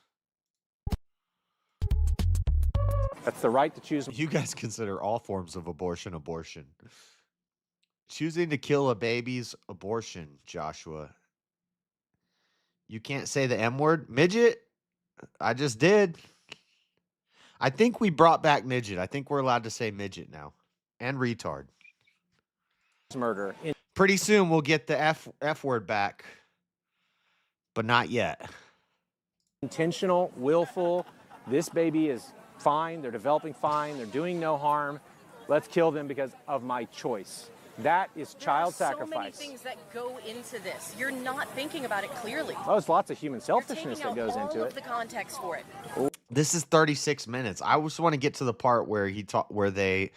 Speaker 11: That's the right to choose.
Speaker 13: You guys consider all forms of abortion. Choosing to kill a baby's abortion, Joshua. You can't say the M word? Midget? I just did. I think we brought back midget. I think we're allowed to say midget now. And retard.
Speaker 11: Murder.
Speaker 13: Pretty soon we'll get the F word back. But not yet.
Speaker 11: Intentional, willful. This baby is fine. They're developing fine. They're doing no harm. Let's kill them because of my choice. That is child
Speaker 3: There are so
Speaker 11: sacrifice.
Speaker 3: many things that go into this. You're not thinking about it clearly.
Speaker 11: Oh, there's lots of human
Speaker 3: You're
Speaker 11: selfishness
Speaker 3: taking
Speaker 11: that
Speaker 3: out
Speaker 11: goes
Speaker 3: all
Speaker 11: into
Speaker 3: of
Speaker 11: it.
Speaker 3: the context for it.
Speaker 13: This is 36 minutes. I just want to get to the part where where they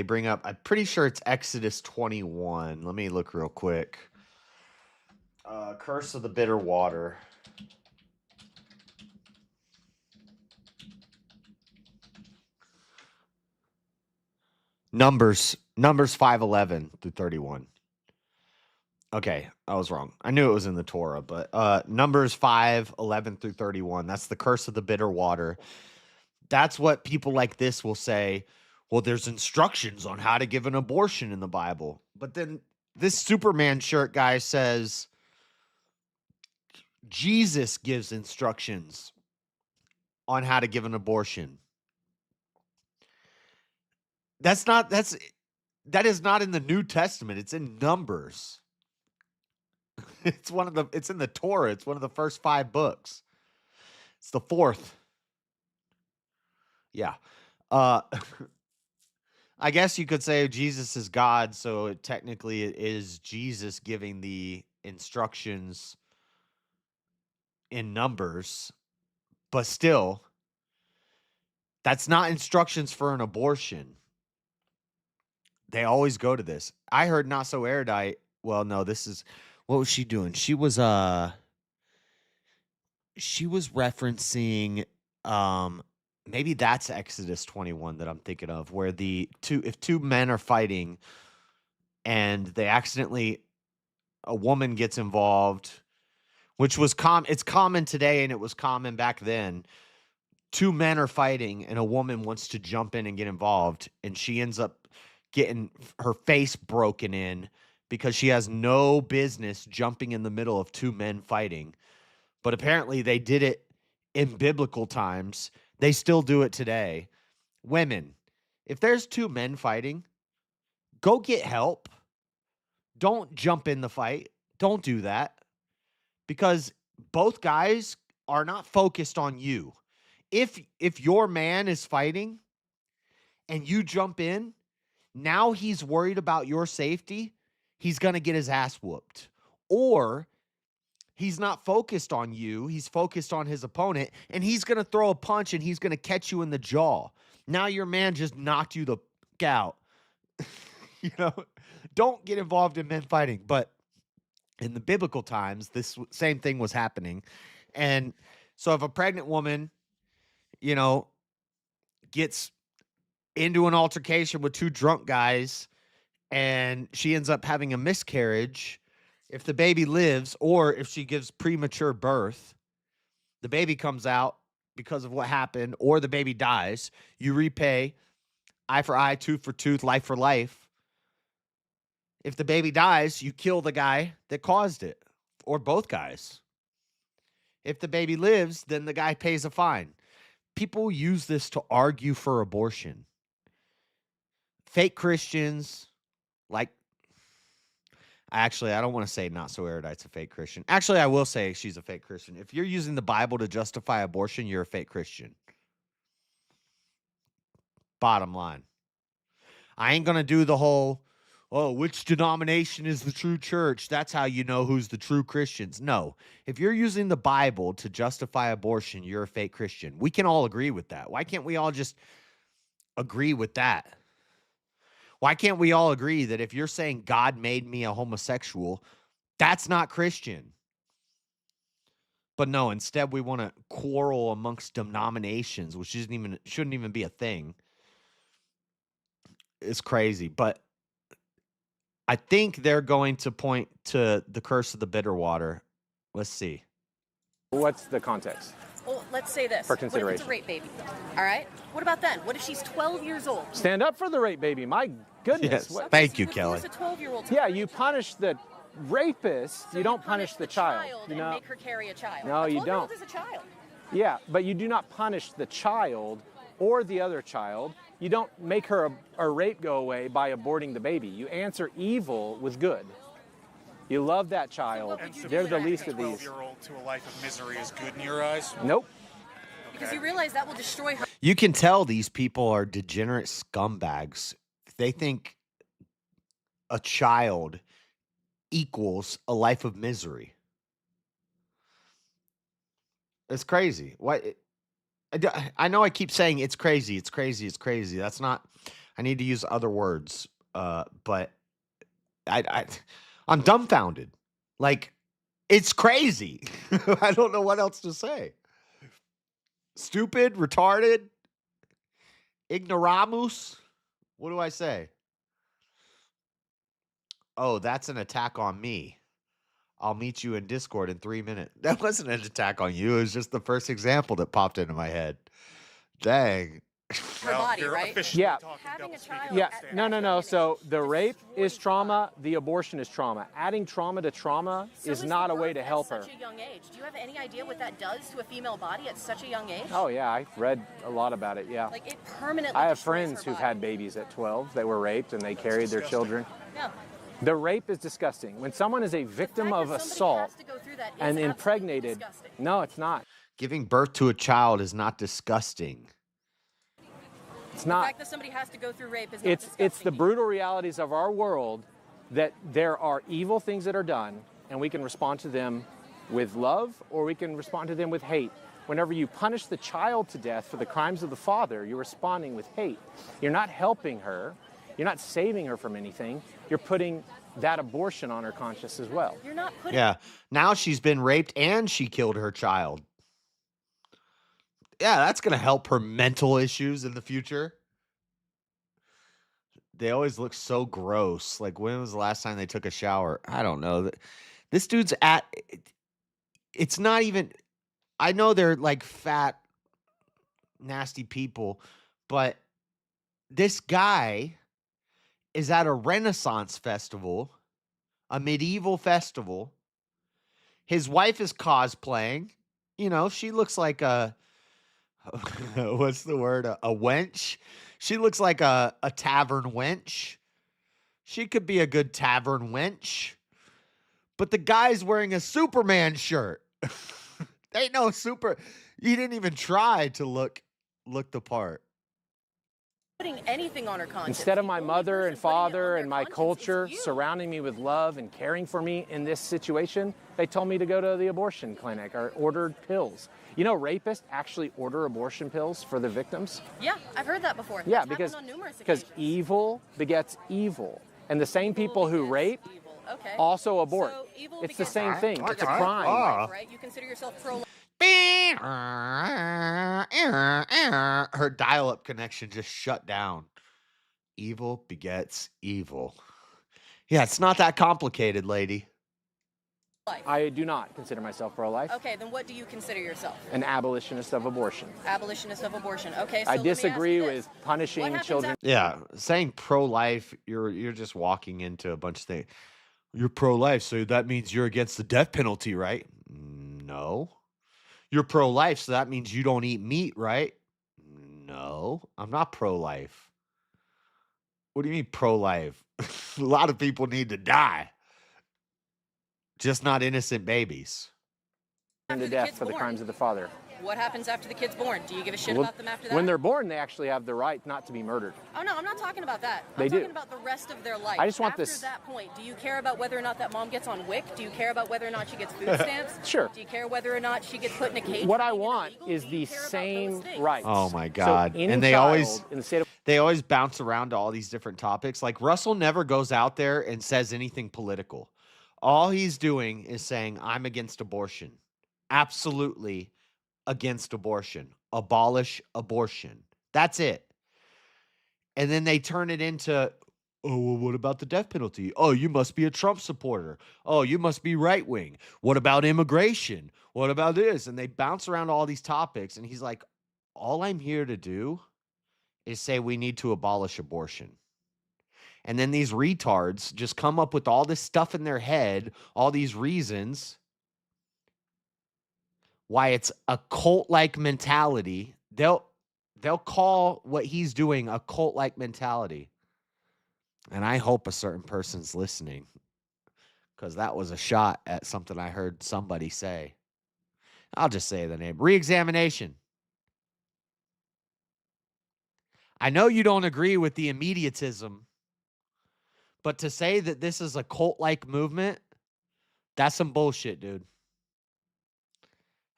Speaker 13: bring up, I'm pretty sure it's Exodus 21. Let me look real quick. Curse of the bitter water. Numbers 5:11 through 31. Okay, I was wrong. I knew it was in the Torah, but Numbers 5:11-31. That's the curse of the bitter water. That's what people like this will say. Well, there's instructions on how to give an abortion in the Bible. But then this Superman shirt guy says Jesus gives instructions on how to give an abortion. That is not in the New Testament. It's in Numbers. It's in the Torah. It's one of the first 5 books. It's the 4th. Yeah. I guess you could say Jesus is God, so technically it is Jesus giving the instructions in Numbers, but still, that's not instructions for an abortion. They always go to this. I heard Not So Erudite. Well, no, what was she doing? She was referencing maybe that's Exodus 21 that I'm thinking of, where if two men are fighting and they accidentally, a woman gets involved, which was it's common today and it was common back then. 2 men are fighting and a woman wants to jump in and get involved, and she ends up getting her face broken in because she has no business jumping in the middle of 2 men fighting. But apparently they did it in biblical times. They still do it today. Women, if there's 2 men fighting, go get help. Don't jump in the fight. Don't do that, because both guys are not focused on you. If your man is fighting and you jump in, now he's worried about your safety. He's going to get his ass whooped. Or he's not focused on you. He's focused on his opponent, and he's going to throw a punch and he's going to catch you in the jaw. Now your man just knocked you the f*** out. Don't get involved in men fighting. But in the biblical times, this same thing was happening. And so if a pregnant woman, gets into an altercation with 2 drunk guys and she ends up having a miscarriage, if the baby lives, or if she gives premature birth, the baby comes out because of what happened, or the baby dies, you repay eye for eye, tooth for tooth, life for life. If the baby dies, you kill the guy that caused it, or both guys. If the baby lives, then the guy pays a fine. People use this to argue for abortion. Fake Christians, actually, I don't want to say Not So Erudite's a fake Christian. Actually, I will say she's a fake Christian. If you're using the Bible to justify abortion, you're a fake Christian. Bottom line. I ain't going to do the whole, which denomination is the true church? That's how you know who's the true Christians. No. If you're using the Bible to justify abortion, you're a fake Christian. We can all agree with that. Why can't we all just agree with that? Why can't we all agree that if you're saying God made me a homosexual, that's not Christian? But no, instead we want to quarrel amongst denominations, which shouldn't even be a thing. It's crazy. But I think they're going to point to the curse of the bitter water. Let's see.
Speaker 11: What's the context?
Speaker 3: Well, let's say this.
Speaker 11: For
Speaker 3: What if
Speaker 11: consideration.
Speaker 3: it's a rape baby? All right? What about then? What if she's 12 years old?
Speaker 11: Stand up for the rape baby. My goodness.
Speaker 13: Yes. Thank you, Kelly.
Speaker 3: Who's a 12-year-old?
Speaker 11: Yeah, you punish the rapist.
Speaker 3: So
Speaker 11: you don't punish the child.
Speaker 3: and make her carry a child.
Speaker 11: No,
Speaker 3: a
Speaker 11: you
Speaker 3: 12-year-old
Speaker 11: don't.
Speaker 3: is a child.
Speaker 11: Yeah, but you do not punish the child or the other child. You don't make her a rape go away by aborting the baby. You answer evil with good. You love that child. They're the least of these.
Speaker 1: 12-year-old to a life of misery is good in your eyes?
Speaker 11: Nope.
Speaker 3: Because you realize that will destroy her.
Speaker 13: You can tell these people are degenerate scumbags. They think a child equals a life of misery. It's crazy. I know I keep saying it's crazy, it's crazy, it's crazy. That's not, I need to use other words. But I'm dumbfounded. It's crazy. I don't know what else to say. Stupid, retarded, ignoramus. What do I say? Oh, that's an attack on me. I'll meet you in Discord in 3 minutes. That wasn't an attack on you. It was just the first example that popped into my head. Dang.
Speaker 3: Her body, right?
Speaker 11: Yeah.
Speaker 3: Having a child.
Speaker 11: Yeah,
Speaker 3: at
Speaker 11: no,
Speaker 3: that
Speaker 11: no.
Speaker 3: age
Speaker 11: So the rape is trauma, the abortion is trauma. Adding trauma to trauma
Speaker 3: So
Speaker 11: is
Speaker 3: the
Speaker 11: not a way
Speaker 3: birth
Speaker 11: to
Speaker 3: at
Speaker 11: help her.
Speaker 3: Such a young age. Do you have any idea what that does to a female body at such a young age?
Speaker 11: Oh, yeah, I've read a lot about it, yeah.
Speaker 3: Like it permanently.
Speaker 11: I have
Speaker 3: destroys
Speaker 11: friends
Speaker 3: her
Speaker 11: who've
Speaker 3: body.
Speaker 11: had babies at 12 that were raped and they carried their children.
Speaker 3: Yeah.
Speaker 11: The rape is disgusting. When someone is a victim of assault and impregnated, no, it's not.
Speaker 13: Giving birth to a child is not disgusting.
Speaker 11: It's
Speaker 3: The
Speaker 11: not.
Speaker 3: fact that somebody has to go through rape is not
Speaker 11: It's the brutal realities of our world that there are evil things that are done, and we can respond to them with love or we can respond to them with hate. Whenever you punish the child to death for the crimes of the father, you're responding with hate. You're not helping her. You're not saving her from anything. You're putting that abortion on her conscience as well.
Speaker 3: You're not putting.
Speaker 13: Yeah. Now she's been raped and she killed her child. Yeah, that's going to help her mental issues in the future. They always look so gross. Like, when was the last time they took a shower? I don't know. This dude's it's not even, I know they're like fat, nasty people, but this guy is at a Renaissance festival, a medieval festival. His wife is cosplaying. You know, she looks like a, what's the word? A wench. She looks like a tavern wench. She could be a good tavern wench. But the guy's wearing a Superman shirt. Ain't no super. He didn't even try to look the part.
Speaker 3: Putting anything on her conscience.
Speaker 11: Instead of my mother and father and my culture surrounding me with love and caring for me in this situation, they told me to go to the abortion clinic or ordered pills. You know, rapists actually order abortion pills for the victims.
Speaker 3: Yeah, I've heard that before.
Speaker 11: Yeah,
Speaker 3: That's
Speaker 11: because
Speaker 3: happened on numerous
Speaker 11: because
Speaker 3: occasions.
Speaker 11: evil begets evil, and the same people who rape
Speaker 3: Okay.
Speaker 11: also abort.
Speaker 3: So evil
Speaker 11: It's the
Speaker 3: begets
Speaker 11: same
Speaker 3: evil.
Speaker 11: thing. It's a crime.
Speaker 3: Right? You consider yourself pro-life.
Speaker 13: Her dial-up connection just shut down. Evil begets evil. Yeah, it's not that complicated, lady.
Speaker 11: I do not consider myself pro-life.
Speaker 3: Okay, then what do you consider yourself?
Speaker 11: An abolitionist of abortion.
Speaker 3: Abolitionist of abortion. Okay, so
Speaker 11: I
Speaker 3: let me ask you
Speaker 11: disagree
Speaker 3: this.
Speaker 11: with punishing children.
Speaker 13: Yeah, saying pro-life, you're just walking into a bunch of things. You're pro-life, so that means you're against the death penalty, right? No. You're pro-life, so that means you don't eat meat, right? No, I'm not pro-life. What do you mean pro-life? A lot of people need to die. Just not innocent babies.
Speaker 11: To death for the crimes of the father.
Speaker 3: What happens after the kid's born? Do you give a shit
Speaker 11: Well,
Speaker 3: about them after that?
Speaker 11: when they're born, they actually have the right not to be murdered.
Speaker 3: Oh no, I'm not talking about that.
Speaker 11: They
Speaker 3: I'm
Speaker 11: do.
Speaker 3: talking about the rest of their life.
Speaker 11: I just want
Speaker 3: after
Speaker 11: this-
Speaker 3: that point, do you care about whether or not that mom gets on WIC? Do you care about whether or not she gets food stamps?
Speaker 11: Sure.
Speaker 3: Do you care whether or not she gets put in a cage?
Speaker 11: What
Speaker 3: for
Speaker 11: I
Speaker 3: being
Speaker 11: want
Speaker 3: illegal?
Speaker 11: is the same rights.
Speaker 13: Oh my
Speaker 11: So
Speaker 13: God.
Speaker 11: any
Speaker 13: And they
Speaker 11: child
Speaker 13: always
Speaker 11: in the state of
Speaker 13: they always bounce around to all these different topics. Like, Russell never goes out there and says anything political. All he's doing is saying, I'm against abortion. Absolutely against abortion. Abolish abortion. That's it. And then they turn it into, oh, well, what about the death penalty? Oh, you must be a Trump supporter. Oh, you must be right wing. What about immigration? What about this? And they bounce around all these topics. And he's like, all I'm here to do is say we need to abolish abortion. And then these retards just come up with all this stuff in their head, all these reasons why it's a cult-like mentality. They'll call what he's doing a cult-like mentality. And I hope a certain person's listening, because that was a shot at something I heard somebody say. I'll just say the name. Reexamination. I know you don't agree with the immediatism, but to say that this is a cult-like movement, that's some bullshit, dude.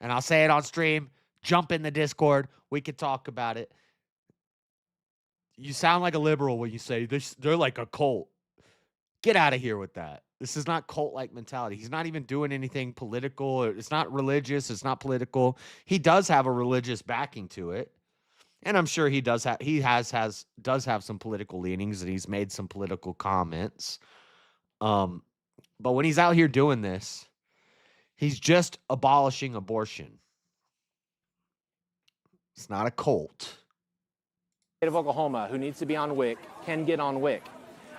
Speaker 13: And I'll say it on stream. Jump in the Discord. We could talk about it. You sound like a liberal when you say this. They're like a cult. Get out of here with that. This is not cult-like mentality. He's not even doing anything political. It's not religious. It's not political. He does have a religious backing to it. And I'm sure he does have does have some political leanings, and he's made some political comments. But when he's out here doing this, He's just abolishing abortion. It's not a cult.
Speaker 11: Of Oklahoma who needs to be on WIC can get on WIC.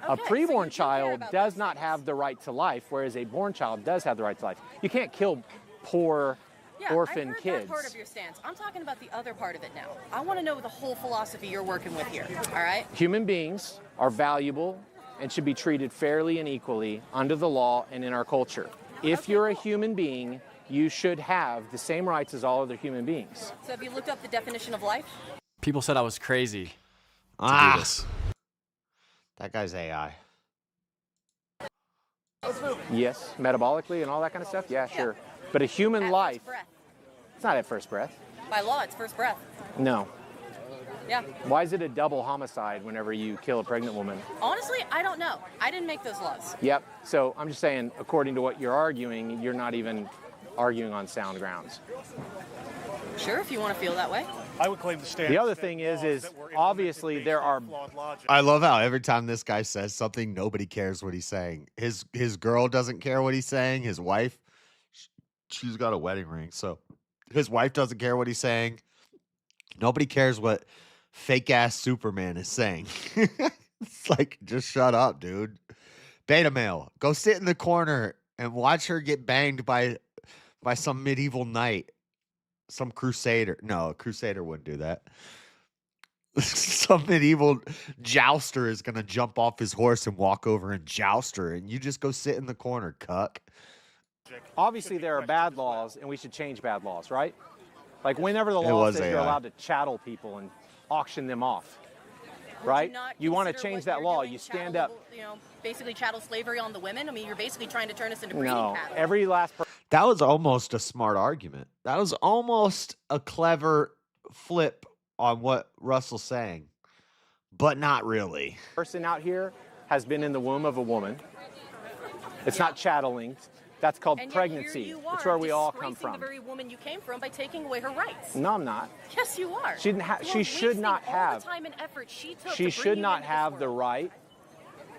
Speaker 11: A
Speaker 3: Okay, so
Speaker 11: preborn
Speaker 3: you do care
Speaker 11: child
Speaker 3: about
Speaker 11: does
Speaker 3: those
Speaker 11: not have the right to life, whereas a born child does have the right to life. You can't kill poor
Speaker 3: Yeah,
Speaker 11: orphan
Speaker 3: I heard
Speaker 11: kids.
Speaker 3: that part of your stance. I'm talking about the other part of it now. I want to know the whole philosophy you're working with here. All right?
Speaker 11: Human beings are valuable and should be treated fairly and equally under the law and in our culture. If you're a human being, you should have the same rights as all other human beings.
Speaker 3: So have you looked up the definition of life?
Speaker 2: People said I was crazy to
Speaker 13: Ah.
Speaker 2: do this.
Speaker 13: That guy's AI.
Speaker 11: Yes, metabolically and all that kind of stuff. Yeah, sure. But a human
Speaker 3: At
Speaker 11: life,
Speaker 3: first breath.
Speaker 11: it's not at first breath.
Speaker 3: By law, it's first breath.
Speaker 11: No.
Speaker 3: Yeah.
Speaker 11: Why is it a double homicide whenever you kill a pregnant woman?
Speaker 3: Honestly, I don't know. I didn't make those laws.
Speaker 11: Yep. So I'm just saying, according to what you're arguing, you're not even arguing on sound grounds.
Speaker 3: Sure, if you want to feel that way.
Speaker 1: I would claim the stance.
Speaker 11: The other
Speaker 1: that
Speaker 11: thing
Speaker 1: laws
Speaker 11: is
Speaker 1: that were implemented
Speaker 11: obviously
Speaker 1: based
Speaker 11: there
Speaker 1: on
Speaker 11: are.
Speaker 1: flawed logic.
Speaker 13: I love how every time this guy says something, nobody cares what he's saying. His girl doesn't care what he's saying. His wife, she's got a wedding ring, so his wife doesn't care what he's saying. Nobody cares what fake ass Superman is saying. It's like, just shut up, dude. Beta male, go sit in the corner and watch her get banged by some medieval knight, some crusader. No, a crusader wouldn't do that. Some medieval jouster is gonna jump off his horse and walk over and joust her, and you just go sit in the corner, cuck.
Speaker 11: Obviously, there are bad laws, and we should change bad laws, right? Like whenever the
Speaker 13: It
Speaker 11: law
Speaker 13: was
Speaker 11: says you're
Speaker 13: AI.
Speaker 11: allowed to chattel people and auction them off, right? You want to
Speaker 3: consider
Speaker 11: change
Speaker 3: what
Speaker 11: that
Speaker 3: you're
Speaker 11: law,
Speaker 3: doing
Speaker 11: you stand up.
Speaker 3: You know, basically chattel slavery on the women. I mean, you're basically trying to turn us into breeding
Speaker 11: No,
Speaker 3: cattle.
Speaker 11: every last person.
Speaker 13: That was almost a smart argument. That was almost a clever flip on what Russell's saying, but not really.
Speaker 11: Person out here has been in the womb of a woman. It's not chatteling. That's called
Speaker 3: And yet
Speaker 11: pregnancy.
Speaker 3: Here you are
Speaker 11: It's where we all come
Speaker 3: disgracing
Speaker 11: from.
Speaker 3: the very woman you came from by taking away her rights.
Speaker 11: No, I'm not.
Speaker 3: Yes, you are.
Speaker 11: She didn't ha-
Speaker 3: You're
Speaker 11: she should
Speaker 3: wasting
Speaker 11: not
Speaker 3: all
Speaker 11: have-
Speaker 3: the time and effort she took
Speaker 11: She
Speaker 3: to
Speaker 11: should
Speaker 3: bring you
Speaker 11: not
Speaker 3: into this
Speaker 11: have the
Speaker 3: world.
Speaker 11: right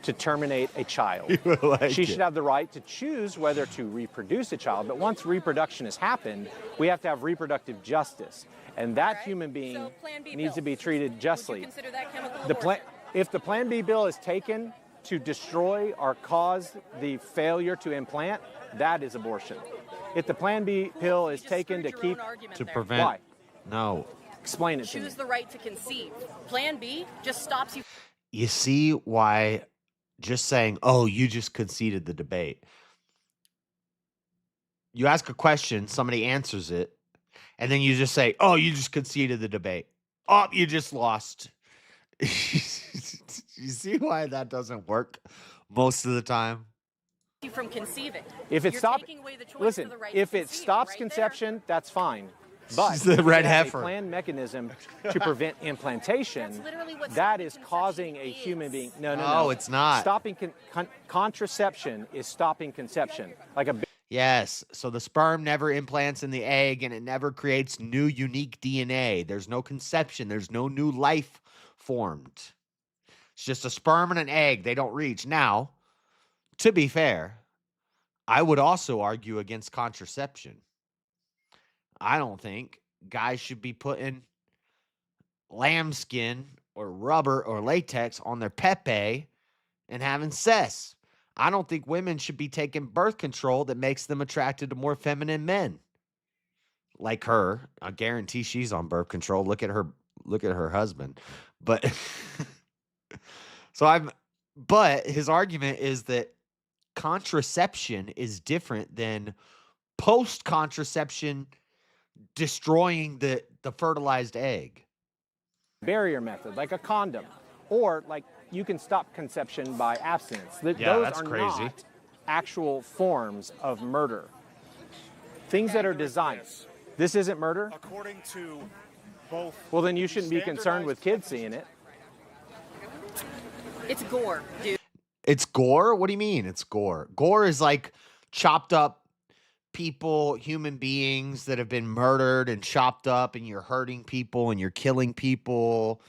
Speaker 11: to terminate a child.
Speaker 13: You like
Speaker 11: She
Speaker 13: it.
Speaker 11: should have the right to choose whether to reproduce a child. But once reproduction has happened, we have to have reproductive justice. And that human being
Speaker 3: So Plan B
Speaker 11: needs to
Speaker 3: bill.
Speaker 11: be treated
Speaker 3: Would you
Speaker 11: justly.
Speaker 3: consider that chemical
Speaker 11: The plan,
Speaker 3: abortion?
Speaker 11: if the Plan B bill is taken to destroy or cause the failure to implant, that is abortion. If the Plan B pill is taken to
Speaker 3: screwed your
Speaker 11: keep
Speaker 3: own argument
Speaker 13: To
Speaker 3: there.
Speaker 13: prevent.
Speaker 11: Why?
Speaker 13: No.
Speaker 11: Explain it to me.
Speaker 3: Choose the right to conceive. Plan B just stops you.
Speaker 13: You see why just saying, oh, you just conceded the debate. You ask a question, somebody answers it, and then you just say, oh, you just conceded the debate. Oh, you just lost. You see why that doesn't work most of the time?
Speaker 3: You from conceiving.
Speaker 11: If it
Speaker 3: You're
Speaker 11: stops,
Speaker 3: taking away the choice
Speaker 11: listen,
Speaker 3: for the right
Speaker 11: if
Speaker 3: to
Speaker 11: it
Speaker 3: conceive
Speaker 11: stops
Speaker 3: right there.
Speaker 11: conception, that's fine. But
Speaker 13: She's the
Speaker 11: if you
Speaker 13: red
Speaker 11: have
Speaker 13: heifer.
Speaker 11: a planned mechanism to prevent implantation,
Speaker 3: That's literally what
Speaker 11: that
Speaker 3: stopping
Speaker 11: is causing a human
Speaker 3: is.
Speaker 11: being. No,
Speaker 13: No, it's not.
Speaker 11: Stopping contraception is stopping conception. Like a
Speaker 13: Yes. So the sperm never implants in the egg and it never creates new unique DNA. There's no conception. There's no new life formed. It's just a sperm and an egg. They don't reach. Now, to be fair, I would also argue against contraception. I don't think guys should be putting lambskin or rubber or latex on their pepe and having sex. I don't think women should be taking birth control that makes them attracted to more feminine men. Like her. I guarantee she's on birth control. Look at her husband. But but his argument is that contraception is different than post-contraception destroying the fertilized egg.
Speaker 11: barrier method, like a condom, or like you can stop conception by abstinence.
Speaker 13: Yeah,
Speaker 11: Those
Speaker 13: that's
Speaker 11: are
Speaker 13: crazy.
Speaker 11: not actual forms of murder. Things that are designed. This isn't murder?
Speaker 1: According to both.
Speaker 11: Well, then you shouldn't be concerned with kids seeing it.
Speaker 3: It's gore, dude.
Speaker 13: It's gore? What do you mean it's gore? Gore is like chopped up people, human beings that have been murdered and chopped up, and you're hurting people and you're killing people.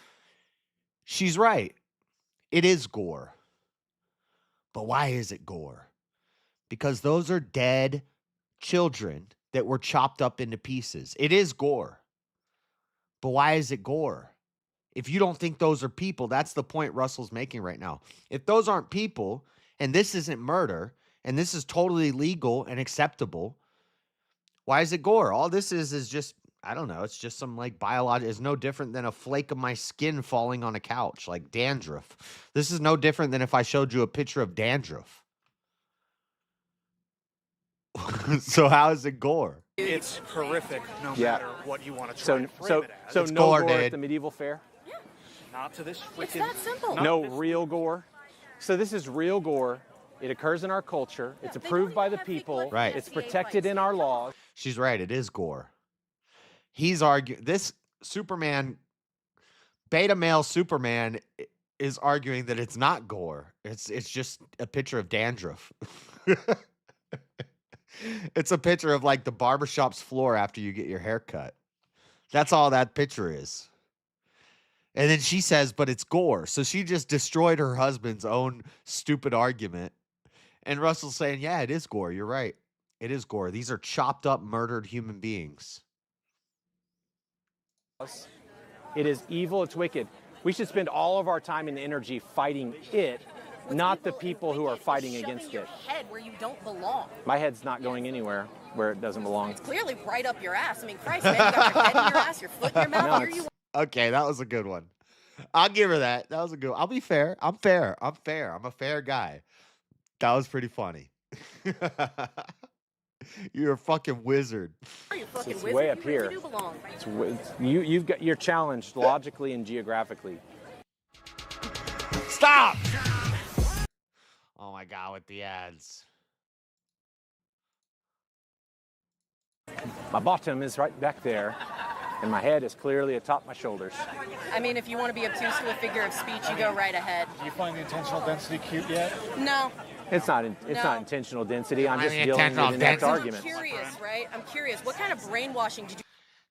Speaker 13: She's right. It is gore. But why is it gore? Because those are dead children that were chopped up into pieces. It is gore. But why is it gore? If you don't think those are people, that's the point Russell's making right now. If those aren't people, and this isn't murder, and this is totally legal and acceptable, why is it gore? All this is just, I don't know, it's just some like biological, it's no different than a flake of my skin falling on a couch, like dandruff. This is no different than if I showed you a picture of dandruff. So how is it gore?
Speaker 1: It's horrific, no
Speaker 11: Yeah.
Speaker 1: matter what you want to try
Speaker 11: So,
Speaker 1: and frame
Speaker 11: so,
Speaker 1: it as.
Speaker 11: so
Speaker 13: It's
Speaker 11: no
Speaker 13: gore,
Speaker 11: gore
Speaker 13: dude.
Speaker 11: at the medieval fair?
Speaker 1: Not to this freaking.
Speaker 3: It's that simple.
Speaker 11: No real gore? So this is real gore. It occurs in our culture. It's approved by the people.
Speaker 13: Right.
Speaker 11: It's protected in our laws.
Speaker 13: She's right. It is gore. He's arguing this Superman, beta male Superman is arguing that it's not gore. It's just a picture of dandruff. It's a picture of like the barbershop's floor after you get your hair cut. That's all that picture is. And then she says, but it's gore. So she just destroyed her husband's own stupid argument. And Russell's saying, yeah, it is gore. You're right. It is gore. These are chopped up, murdered human beings.
Speaker 11: It is evil. It's wicked. We should spend all of our time and energy fighting it, not the people who are fighting against
Speaker 3: Shoving your
Speaker 11: it.
Speaker 3: head where you don't belong.
Speaker 11: My head's not going anywhere where it doesn't belong.
Speaker 3: Clearly right up your ass. I mean, Christ, man, you got your head in your ass, your foot in your mouth.
Speaker 11: No,
Speaker 3: Here you
Speaker 13: Okay, that was a good one. I'll give her that. That was a good one. I'll be fair. I'm fair. I'm fair. I'm a fair guy. That was pretty funny. You're a fucking wizard.
Speaker 3: are. You fucking
Speaker 11: It's
Speaker 3: wizard.
Speaker 11: way up
Speaker 3: You really
Speaker 11: here.
Speaker 3: do belong.
Speaker 11: You're challenged logically and geographically.
Speaker 13: Stop! Oh my God, with the ads.
Speaker 11: My bottom is right back there, and my head is clearly atop my shoulders.
Speaker 3: I mean, if you want to be obtuse to a figure of speech, you go right ahead.
Speaker 1: Do you find the intentional density cute yet?
Speaker 3: No.
Speaker 11: It's not
Speaker 3: No.
Speaker 11: not intentional density. I'm just
Speaker 13: I mean,
Speaker 11: dealing
Speaker 13: intentional
Speaker 11: with inept
Speaker 13: density.
Speaker 3: I'm
Speaker 11: arguments.
Speaker 3: curious, right? I'm curious. What kind of brainwashing did you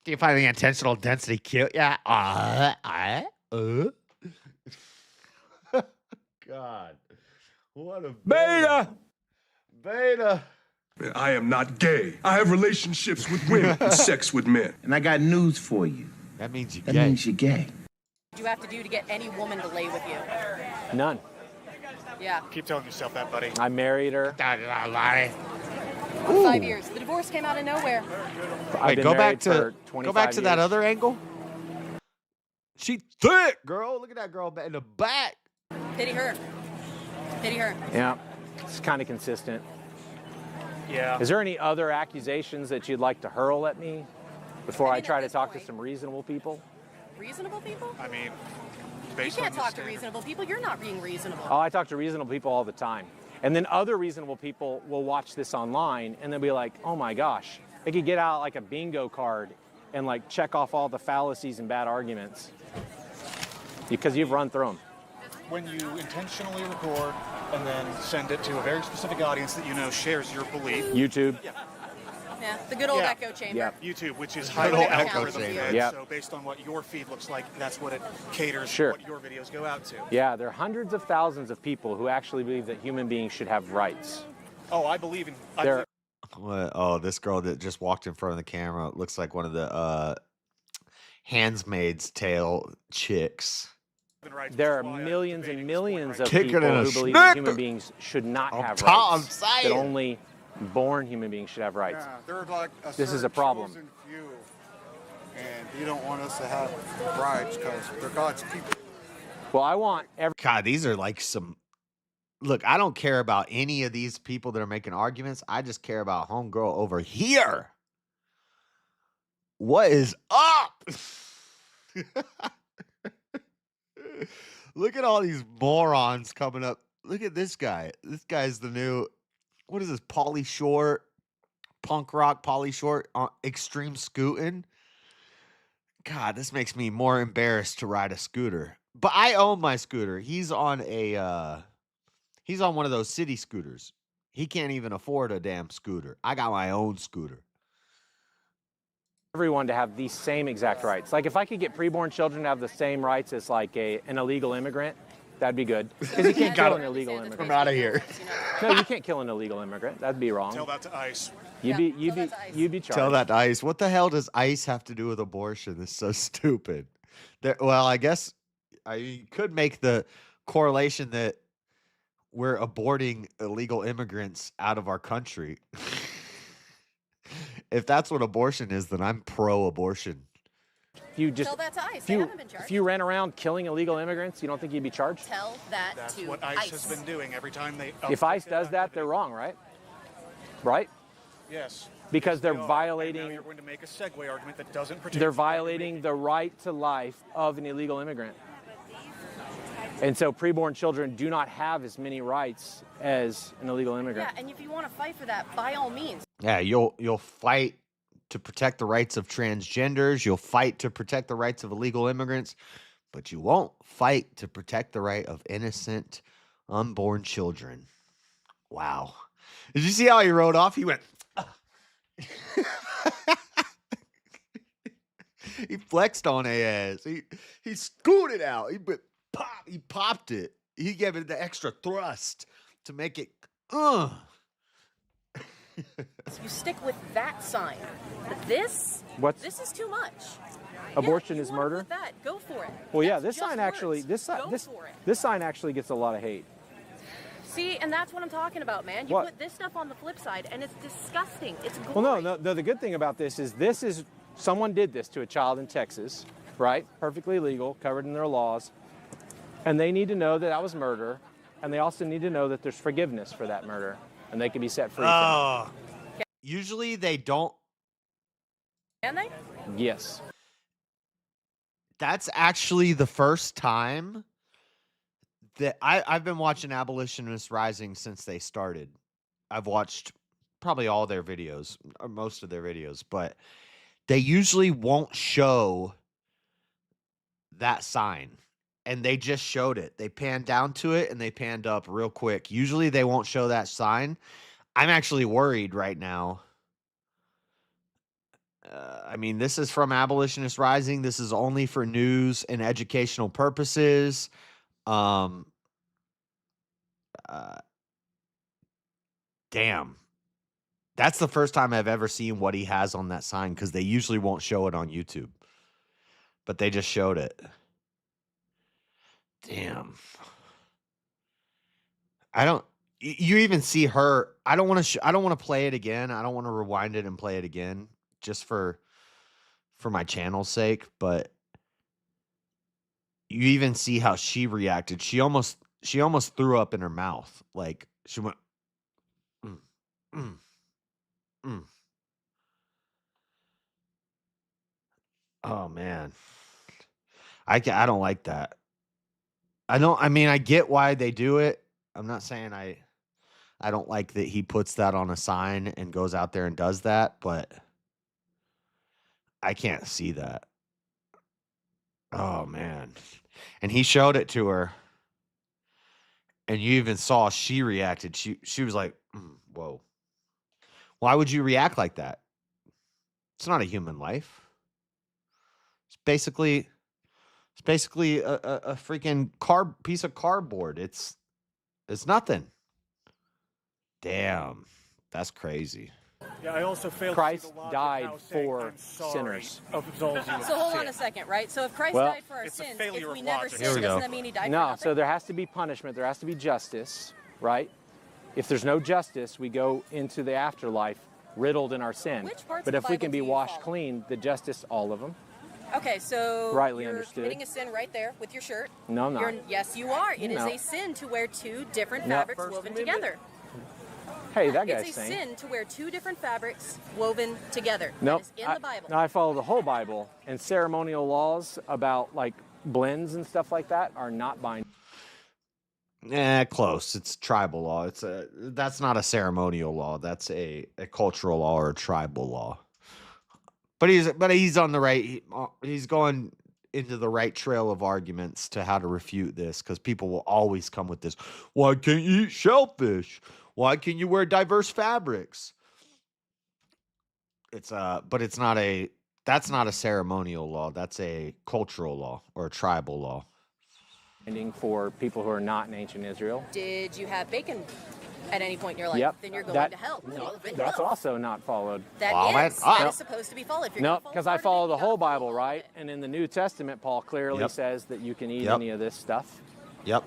Speaker 13: Do you find the intentional density cute? Yeah. God. What a
Speaker 7: Beta!
Speaker 13: Beta.
Speaker 7: I am not gay. I have relationships with women and sex with men.
Speaker 12: And I got news for you.
Speaker 13: That means you're
Speaker 12: That
Speaker 13: gay.
Speaker 12: means you're gay.
Speaker 3: have to do to get any woman to lay with you?
Speaker 11: None.
Speaker 3: Yeah.
Speaker 1: Keep telling yourself that, buddy.
Speaker 11: I married her.
Speaker 3: 5 years. The divorce came out of nowhere.
Speaker 11: I've been
Speaker 13: go back
Speaker 11: married
Speaker 13: to
Speaker 11: for
Speaker 13: go back
Speaker 11: 25
Speaker 13: to that
Speaker 11: years.
Speaker 13: other angle. She thick, girl. Look at that girl in the back.
Speaker 3: Pity her. Pity her.
Speaker 11: Yeah, it's kind of consistent.
Speaker 1: Yeah.
Speaker 11: Is there any other accusations that you'd like to hurl at me before I try to talk to some reasonable people?
Speaker 3: Reasonable people?
Speaker 1: I mean,
Speaker 3: You
Speaker 1: based
Speaker 3: can't
Speaker 1: on your
Speaker 3: talk to
Speaker 1: standard-
Speaker 3: reasonable people. You're not being reasonable.
Speaker 11: Oh, I talk to reasonable people all the time. And then other reasonable people will watch this online and they'll be like, oh my gosh. They could get out like a bingo card and like check off all the fallacies and bad arguments because you've run through them.
Speaker 1: When you intentionally record and then send it to a very specific audience that you know shares your belief.
Speaker 11: YouTube.
Speaker 3: Yeah, the good old
Speaker 1: Yeah.
Speaker 3: echo chamber.
Speaker 11: Yeah.
Speaker 1: YouTube, which is
Speaker 3: Good
Speaker 1: highly
Speaker 3: old echo
Speaker 1: algorithm
Speaker 3: chamber.
Speaker 1: fed,
Speaker 11: Yep.
Speaker 1: so based on what your feed looks like, that's what it caters
Speaker 11: Sure.
Speaker 1: to what your videos go out to.
Speaker 11: Yeah, there are hundreds of thousands of people who actually believe that human beings should have rights.
Speaker 1: Oh, I believe in. I
Speaker 11: There,
Speaker 13: What? Oh, this girl that just walked in front of the camera looks like one of the Handmaid's Tale chicks.
Speaker 11: there are millions and millions of
Speaker 13: Kicking
Speaker 11: people
Speaker 13: in a
Speaker 11: who believe that
Speaker 13: snicker.
Speaker 11: human beings should not
Speaker 13: I'm
Speaker 11: have
Speaker 13: ta- I'm
Speaker 11: rights. That
Speaker 13: saying.
Speaker 11: only born human beings should have rights.
Speaker 10: Yeah, they're like a
Speaker 11: This is a
Speaker 10: certain
Speaker 11: problem.
Speaker 10: chosen few, and you don't want us to have rights because they're God's people.
Speaker 11: Well, I want every.
Speaker 13: God, these are like some. Look, I don't care about any of these people that are making arguments. I just care about homegirl over here. What is up? Look at all these morons coming up. Look at this guy. This guy's the new. What is this? Pauly Short, punk rock Pauly Short, extreme scooting. God, this makes me more embarrassed to ride a scooter. But I own my scooter. He's on one of those city scooters. He can't even afford a damn scooter. I got my own scooter.
Speaker 11: Everyone to have these same exact rights. Like if I could get preborn children to have the same rights as like an illegal immigrant, That'd be good. Because you can't kill an illegal immigrant.
Speaker 13: I'm out of here.
Speaker 11: No, you can't kill an illegal immigrant. That'd be wrong.
Speaker 1: Tell that to ICE.
Speaker 11: You'd be charged.
Speaker 13: Tell that to ICE. What the hell does ICE have to do with abortion? This is so stupid. Well, I guess you could make the correlation that we're aborting illegal immigrants out of our country. If that's what abortion is, then I'm pro-abortion.
Speaker 3: Tell that to ICE. They haven't been charged.
Speaker 11: If you ran around killing illegal immigrants, you don't think you'd be charged?
Speaker 3: Tell that
Speaker 1: That's
Speaker 3: to
Speaker 1: what ICE has been doing every time they.
Speaker 11: If ICE does that, they're wrong, right? Right?
Speaker 1: Yes.
Speaker 11: Because they're
Speaker 1: They are.
Speaker 11: violating.
Speaker 1: And now you're going to make a segue argument that doesn't protect.
Speaker 11: They're violating the right to life of an illegal immigrant. And so preborn children do not have as many rights as an illegal immigrant.
Speaker 3: Yeah, and if you want to fight for that, by all means.
Speaker 13: Yeah, you'll fight to protect the rights of transgenders. You'll fight to protect the rights of illegal immigrants, but you won't fight to protect the right of innocent, unborn children. Wow. Did you see how he rode off? He went. He flexed on ass. He scooted out. He popped it. He gave it the extra thrust to make it.
Speaker 3: You stick with that sign. But this is too much.
Speaker 11: Abortion
Speaker 3: you
Speaker 11: is
Speaker 3: wanna
Speaker 11: murder.
Speaker 3: put that, go for it.
Speaker 11: Well, yeah,
Speaker 3: That's
Speaker 11: this sign
Speaker 3: just
Speaker 11: actually,
Speaker 3: words.
Speaker 11: this sign actually gets a lot of hate.
Speaker 3: See, and that's what I'm talking about, man. You
Speaker 11: What?
Speaker 3: put this stuff on the flip side, and it's disgusting. It's gory.
Speaker 11: Well, no. The good thing about this is someone did this to a child in Texas, right? Perfectly legal, covered in their laws, and they need to know that that was murder, and they also need to know that there's forgiveness for that murder, and they can be set free. From it.
Speaker 13: Usually they don't.
Speaker 3: Can they?
Speaker 11: Yes.
Speaker 13: That's actually the first time that I've been watching Abolitionist Rising since they started. I've watched probably all their videos, or most of their videos, but they usually won't show that sign. And they just showed it. They panned down to it and they panned up real quick. Usually they won't show that sign. I'm actually worried right now. I mean, this is from Abolitionist Rising. This is only for news and educational purposes. Damn. That's the first time I've ever seen what he has on that sign, because they usually won't show it on YouTube. But they just showed it. Damn. You even see her. I don't want to play it again. I don't want to rewind it and play it again just for my channel's sake, but you even see how she reacted. She almost threw up in her mouth. Like she went Oh man. I don't like that. I mean, I get why they do it. I'm not saying I don't like that he puts that on a sign and goes out there and does that, but I can't see that. Oh man. And he showed it to her. And you even saw she reacted. She was like, whoa. Why would you react like that? It's not a human life. It's basically a freaking piece of cardboard. It's nothing. Damn. That's crazy.
Speaker 1: Yeah, I also failed
Speaker 11: Christ
Speaker 1: to see the logic
Speaker 11: died
Speaker 1: now saying,
Speaker 11: for
Speaker 1: "I'm sorry,"
Speaker 11: sinners.
Speaker 1: absolves you of
Speaker 3: So hold
Speaker 1: sin.
Speaker 3: on a second, right? So if Christ
Speaker 11: Well,
Speaker 3: died for our
Speaker 1: it's a
Speaker 3: sins,
Speaker 1: failure
Speaker 3: if we
Speaker 1: of
Speaker 3: never
Speaker 1: logic.
Speaker 3: sin,
Speaker 13: Here we go.
Speaker 3: doesn't that mean he died for
Speaker 11: No,
Speaker 3: nothing?
Speaker 11: so there has to be punishment. There has to be justice, right? If there's no justice, we go into the afterlife riddled in our sin.
Speaker 3: Which parts
Speaker 11: But
Speaker 3: of
Speaker 11: if
Speaker 3: the
Speaker 11: we can
Speaker 3: Bible
Speaker 11: be
Speaker 3: do you
Speaker 11: washed
Speaker 3: follow?
Speaker 11: clean, the justice, all of them.
Speaker 3: Okay, so
Speaker 11: Rightly
Speaker 3: you're
Speaker 11: understood.
Speaker 3: committing a sin right there with your shirt.
Speaker 11: No, I'm not.
Speaker 3: Yes, you are. It is
Speaker 11: No.
Speaker 3: a sin to wear two different
Speaker 11: No.
Speaker 3: fabrics
Speaker 11: First
Speaker 3: woven
Speaker 11: Amendment.
Speaker 3: together.
Speaker 11: Hey, that guy's
Speaker 3: It's a
Speaker 11: saying.
Speaker 3: sin to wear two different fabrics woven together.
Speaker 11: Nope.
Speaker 3: That is in the Bible.
Speaker 11: No, I follow the whole Bible, and ceremonial laws about like blends and stuff like that are not binding.
Speaker 13: Close. It's tribal law. That's not a ceremonial law. That's a cultural law or a tribal law. But he's on the right. He's going into the right trail of arguments to how to refute this, because people will always come with this. Why can't you eat shellfish? Why can't you wear diverse fabrics? But it's not that's not a ceremonial law. That's a cultural law or a tribal law.
Speaker 11: For people who are not in ancient Israel.
Speaker 3: Did you have bacon at any point in your life?
Speaker 11: Yep.
Speaker 3: Then you're going to hell. No,
Speaker 11: That's also not followed.
Speaker 3: That is supposed to be followed.
Speaker 11: No, because I follow the whole Bible, right? And in the New Testament, Paul clearly says that you can eat any of this stuff.
Speaker 13: Yep.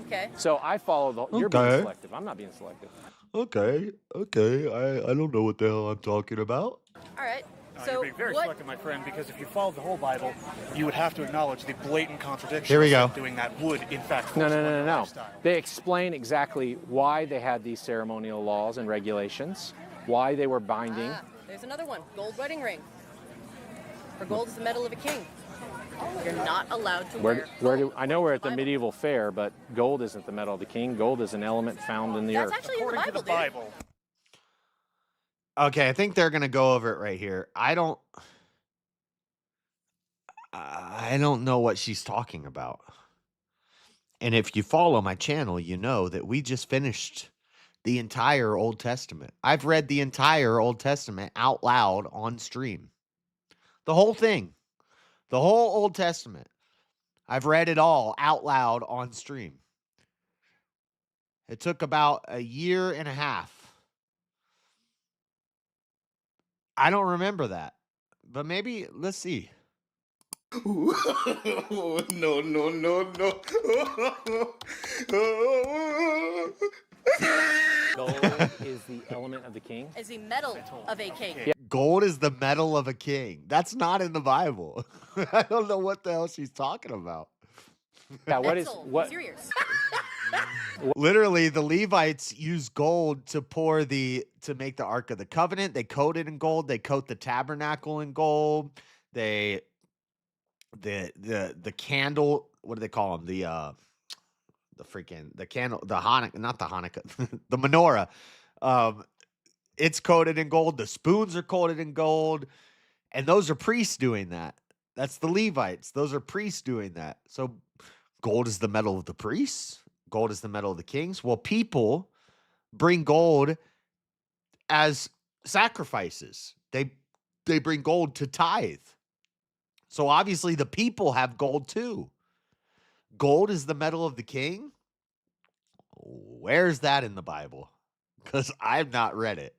Speaker 3: Okay.
Speaker 11: So I follow the. You're being selective. I'm not being selective.
Speaker 13: Okay. I don't know what the hell I'm talking about.
Speaker 3: All right.
Speaker 1: You're being very selective, my friend, because if you followed the whole Bible, you would have to acknowledge the blatant contradictions.
Speaker 13: Here we go.
Speaker 1: Doing that would, in fact,
Speaker 11: No. They explain exactly why they had these ceremonial laws and regulations, why they were binding.
Speaker 3: There's another one. Gold wedding ring. For gold is the metal of a king. You're not allowed to wear.
Speaker 11: I know we're at the medieval fair, but gold isn't the metal of the king. Gold is an element found in the earth.
Speaker 3: That's actually in the Bible, dude.
Speaker 13: Okay, I think they're gonna go over it right here. I don't know what she's talking about. And if you follow my channel, you know that we just finished the entire Old Testament. I've read the entire Old Testament out loud on stream. The whole thing. The whole Old Testament. I've read it all out loud on stream. It took about a year and a half. I don't remember that, but maybe let's see.
Speaker 7: No.
Speaker 11: Gold is the element of the king.
Speaker 3: Is the metal of a king.
Speaker 11: Yeah.
Speaker 13: Gold is the metal of a king. That's not in the Bible. I don't know what the hell she's talking about.
Speaker 11: Yeah, what?
Speaker 13: Literally, the Levites use gold to make the Ark of the Covenant. They coat it in gold. They coat the tabernacle in gold. The candle. What do they call them? The candle. The Hanukkah, not the Hanukkah. The menorah. It's coated in gold. The spoons are coated in gold, and those are priests doing that. That's the Levites. Those are priests doing that. So, gold is the metal of the priests. Gold is the metal of the kings. Well, people bring gold as sacrifices. They bring gold to tithe. So obviously the people have gold too. Gold is the metal of the king. Where's that in the Bible? Because I've not read it.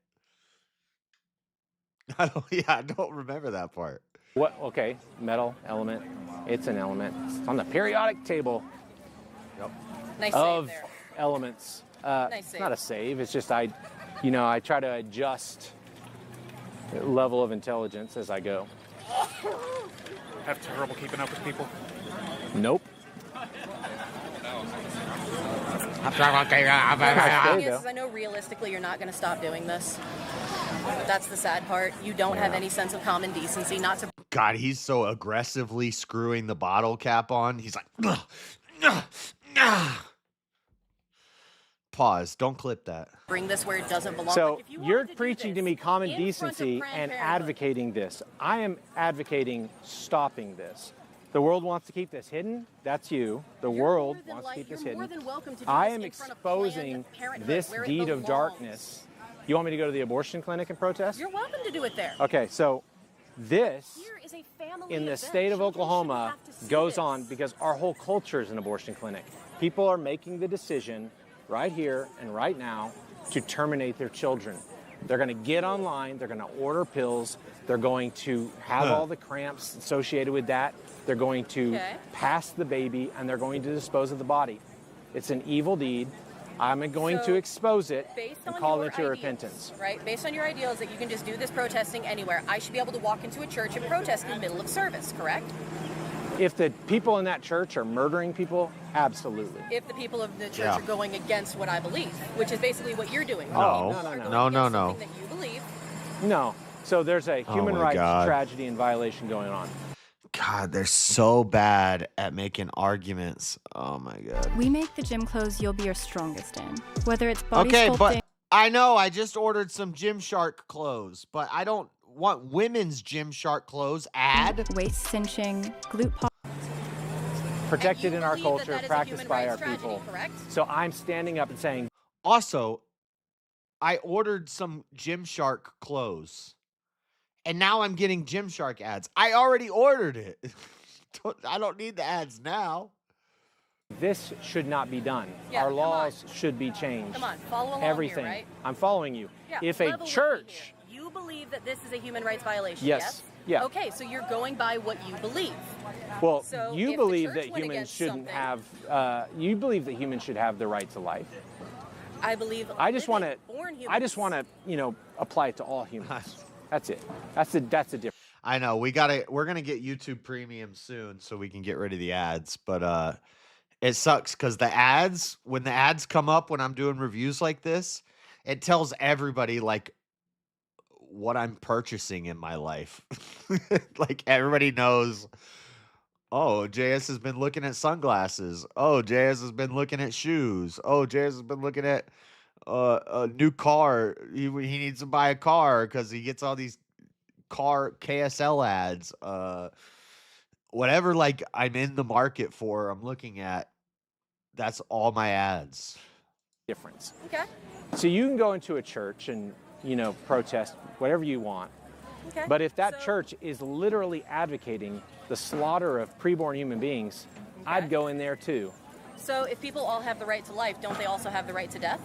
Speaker 13: I don't remember that part.
Speaker 11: What? Okay, metal element. It's an element. It's on the periodic table.
Speaker 13: Yep.
Speaker 3: Nice
Speaker 11: of
Speaker 3: save there.
Speaker 11: Elements.
Speaker 3: Nice
Speaker 11: It's
Speaker 3: save.
Speaker 11: not a save. It's just I try to adjust the level of intelligence as I go.
Speaker 1: Have trouble keeping up with people?
Speaker 11: Nope.
Speaker 3: The thing is, I know realistically you're not going to stop doing this. But that's the sad part. You don't have any sense of common decency not to
Speaker 13: God, he's so aggressively screwing the bottle cap on. He's like, Pause. Don't clip that.
Speaker 3: bring this where it doesn't belong.
Speaker 11: So
Speaker 3: Like, if you
Speaker 11: you're
Speaker 3: wanted to do
Speaker 11: preaching to
Speaker 3: this
Speaker 11: me common
Speaker 3: in front of
Speaker 11: decency
Speaker 3: Planned
Speaker 11: and
Speaker 3: Parenthood,
Speaker 11: advocating this. I am advocating stopping this. The world wants to keep this hidden. That's you. The world wants to keep this
Speaker 3: you're more
Speaker 11: hidden.
Speaker 3: than welcome to do
Speaker 11: I
Speaker 3: this
Speaker 11: am
Speaker 3: in front of Planned
Speaker 11: exposing
Speaker 3: Parenthood,
Speaker 11: this
Speaker 3: where it
Speaker 11: deed of
Speaker 3: belongs.
Speaker 11: darkness. You want me to go to the abortion clinic and protest?
Speaker 3: You're welcome to do it there.
Speaker 11: Okay, so this
Speaker 3: Here is a family
Speaker 11: in the
Speaker 3: event.
Speaker 11: state of
Speaker 3: Children
Speaker 11: Oklahoma
Speaker 3: shouldn't have to see
Speaker 11: goes
Speaker 3: this.
Speaker 11: on because our whole culture is an abortion clinic. People are making the decision right here and right now to terminate their children. They're going to get online, they're going to order pills, they're going to have all the cramps associated with that, they're going to pass the baby, and they're going to dispose of the body. It's an evil deed. I'm going to expose it
Speaker 3: Based
Speaker 11: and
Speaker 3: on
Speaker 11: call
Speaker 3: your
Speaker 11: it to
Speaker 3: ideals,
Speaker 11: repentance.
Speaker 3: Right? Based on your ideals that you can just do this protesting anywhere, I should be able to walk into a church and protest in the middle of service, correct?
Speaker 11: If the people in that church are murdering people, absolutely.
Speaker 3: If the people of the church
Speaker 11: Yeah.
Speaker 3: are going against what I believe, which is basically what you're doing.
Speaker 11: No.
Speaker 3: People are going
Speaker 11: No.
Speaker 3: against something that you believe.
Speaker 11: No. So there's a human
Speaker 13: my
Speaker 11: rights
Speaker 13: God.
Speaker 11: tragedy and violation going on.
Speaker 13: God, they're so bad at making arguments. Oh my God.
Speaker 12: We make the gym clothes you'll be your strongest in. Whether it's body
Speaker 13: Okay,
Speaker 12: sculpting.
Speaker 13: but I know I just ordered some Gymshark clothes, but I don't want women's Gymshark clothes.
Speaker 12: Waist cinching, glute pop.
Speaker 11: Protected in our
Speaker 3: believe that
Speaker 11: culture,
Speaker 3: that is a
Speaker 11: practiced
Speaker 3: human
Speaker 11: by our
Speaker 3: rights tragedy,
Speaker 11: people.
Speaker 3: correct?
Speaker 11: So I'm standing up and saying,
Speaker 13: Also, I ordered some Gymshark clothes, and now I'm getting Gymshark ads. I already ordered it. I don't need the ads now.
Speaker 11: This should not be done.
Speaker 3: Yeah,
Speaker 11: Our
Speaker 3: come
Speaker 11: laws should be changed.
Speaker 3: Come on, follow along
Speaker 11: Everything.
Speaker 3: here, right?
Speaker 11: I'm following you.
Speaker 3: Yeah,
Speaker 11: If a
Speaker 3: level with me
Speaker 11: church,
Speaker 3: here. You believe that this is a human rights violation,
Speaker 11: Yes. Yeah.
Speaker 3: Okay, so you're going by what you believe.
Speaker 11: well,
Speaker 3: So
Speaker 11: you
Speaker 3: if the
Speaker 11: believe
Speaker 3: church
Speaker 11: that
Speaker 3: went
Speaker 11: humans
Speaker 3: against
Speaker 11: shouldn't
Speaker 3: something-
Speaker 11: have. You believe that humans should have the right to life.
Speaker 3: I believe
Speaker 11: I just want to.
Speaker 3: born humans.
Speaker 11: I just want to, apply it to all humans. That's it. That's the difference.
Speaker 13: I know we're gonna get YouTube Premium soon, so we can get rid of the ads. But it sucks because when the ads come up when I'm doing reviews like this, it tells everybody like what I'm purchasing in my life. Like everybody knows. Oh, JS has been looking at sunglasses. Oh, JS has been looking at shoes. Oh, JS has been looking at a new car. He needs to buy a car because he gets all these car KSL ads. Whatever like I'm in the market for, I'm looking at. That's all my ads.
Speaker 11: Difference.
Speaker 3: Okay.
Speaker 11: So you can go into a church and protest whatever you want.
Speaker 3: Okay.
Speaker 11: But if that church is literally advocating the slaughter of preborn human beings, I'd go in there too.
Speaker 3: So if people all have the right to life, don't they also have the right to death?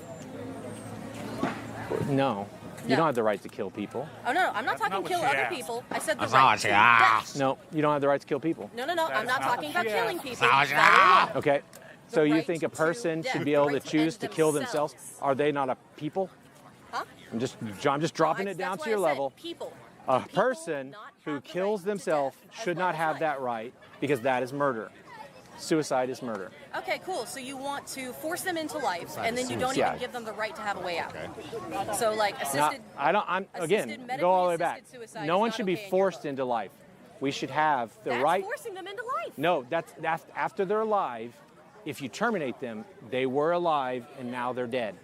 Speaker 11: No. You don't have the right to kill people.
Speaker 3: Oh no, I'm not talking kill other people. I said the
Speaker 11: That's
Speaker 3: right
Speaker 11: not what
Speaker 3: to
Speaker 11: she
Speaker 3: death.
Speaker 11: asked. No, you don't have the right to kill people.
Speaker 3: No, I'm not talking about killing people.
Speaker 11: That's not what she
Speaker 3: Follow along.
Speaker 11: asked. Okay. So you
Speaker 3: right
Speaker 11: think a
Speaker 3: to
Speaker 11: person
Speaker 3: death,
Speaker 11: should
Speaker 3: the
Speaker 11: be able
Speaker 3: right
Speaker 11: to
Speaker 3: to
Speaker 11: choose
Speaker 3: end
Speaker 11: to kill themselves? Are they not a people?
Speaker 3: Huh?
Speaker 11: I'm just dropping it down
Speaker 3: That's
Speaker 11: to
Speaker 3: why
Speaker 11: your
Speaker 3: I said
Speaker 11: level.
Speaker 3: people.
Speaker 11: A person who kills themselves should not have that right because that is murder. Suicide is murder.
Speaker 3: Okay, cool. So you want to force them into life, and then you don't
Speaker 11: Yeah.
Speaker 3: even give them the right to have a way out. So like assisted.
Speaker 11: I'm again,
Speaker 3: assisted
Speaker 11: go all the way
Speaker 3: medically
Speaker 11: back.
Speaker 3: assisted suicide
Speaker 11: No
Speaker 3: is
Speaker 11: one
Speaker 3: not
Speaker 11: should be
Speaker 3: okay in your
Speaker 11: forced into life. We should have the
Speaker 3: That's
Speaker 11: right.
Speaker 3: forcing them into life.
Speaker 11: No, that's after they're alive. If you terminate them, they were alive and now they're dead.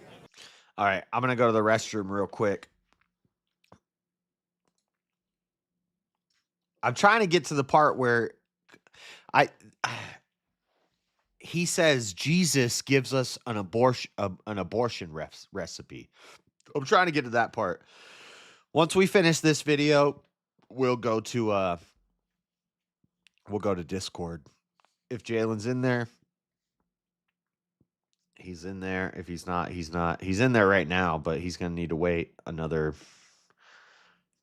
Speaker 13: All right, I'm gonna go to the restroom real quick. I'm trying to get to the part where he says Jesus gives us an abortion recipe. I'm trying to get to that part. Once we finish this video, we'll go to Discord. If Jalen's in there, he's in there. If he's not, he's not. He's in there right now, but he's going to need to wait another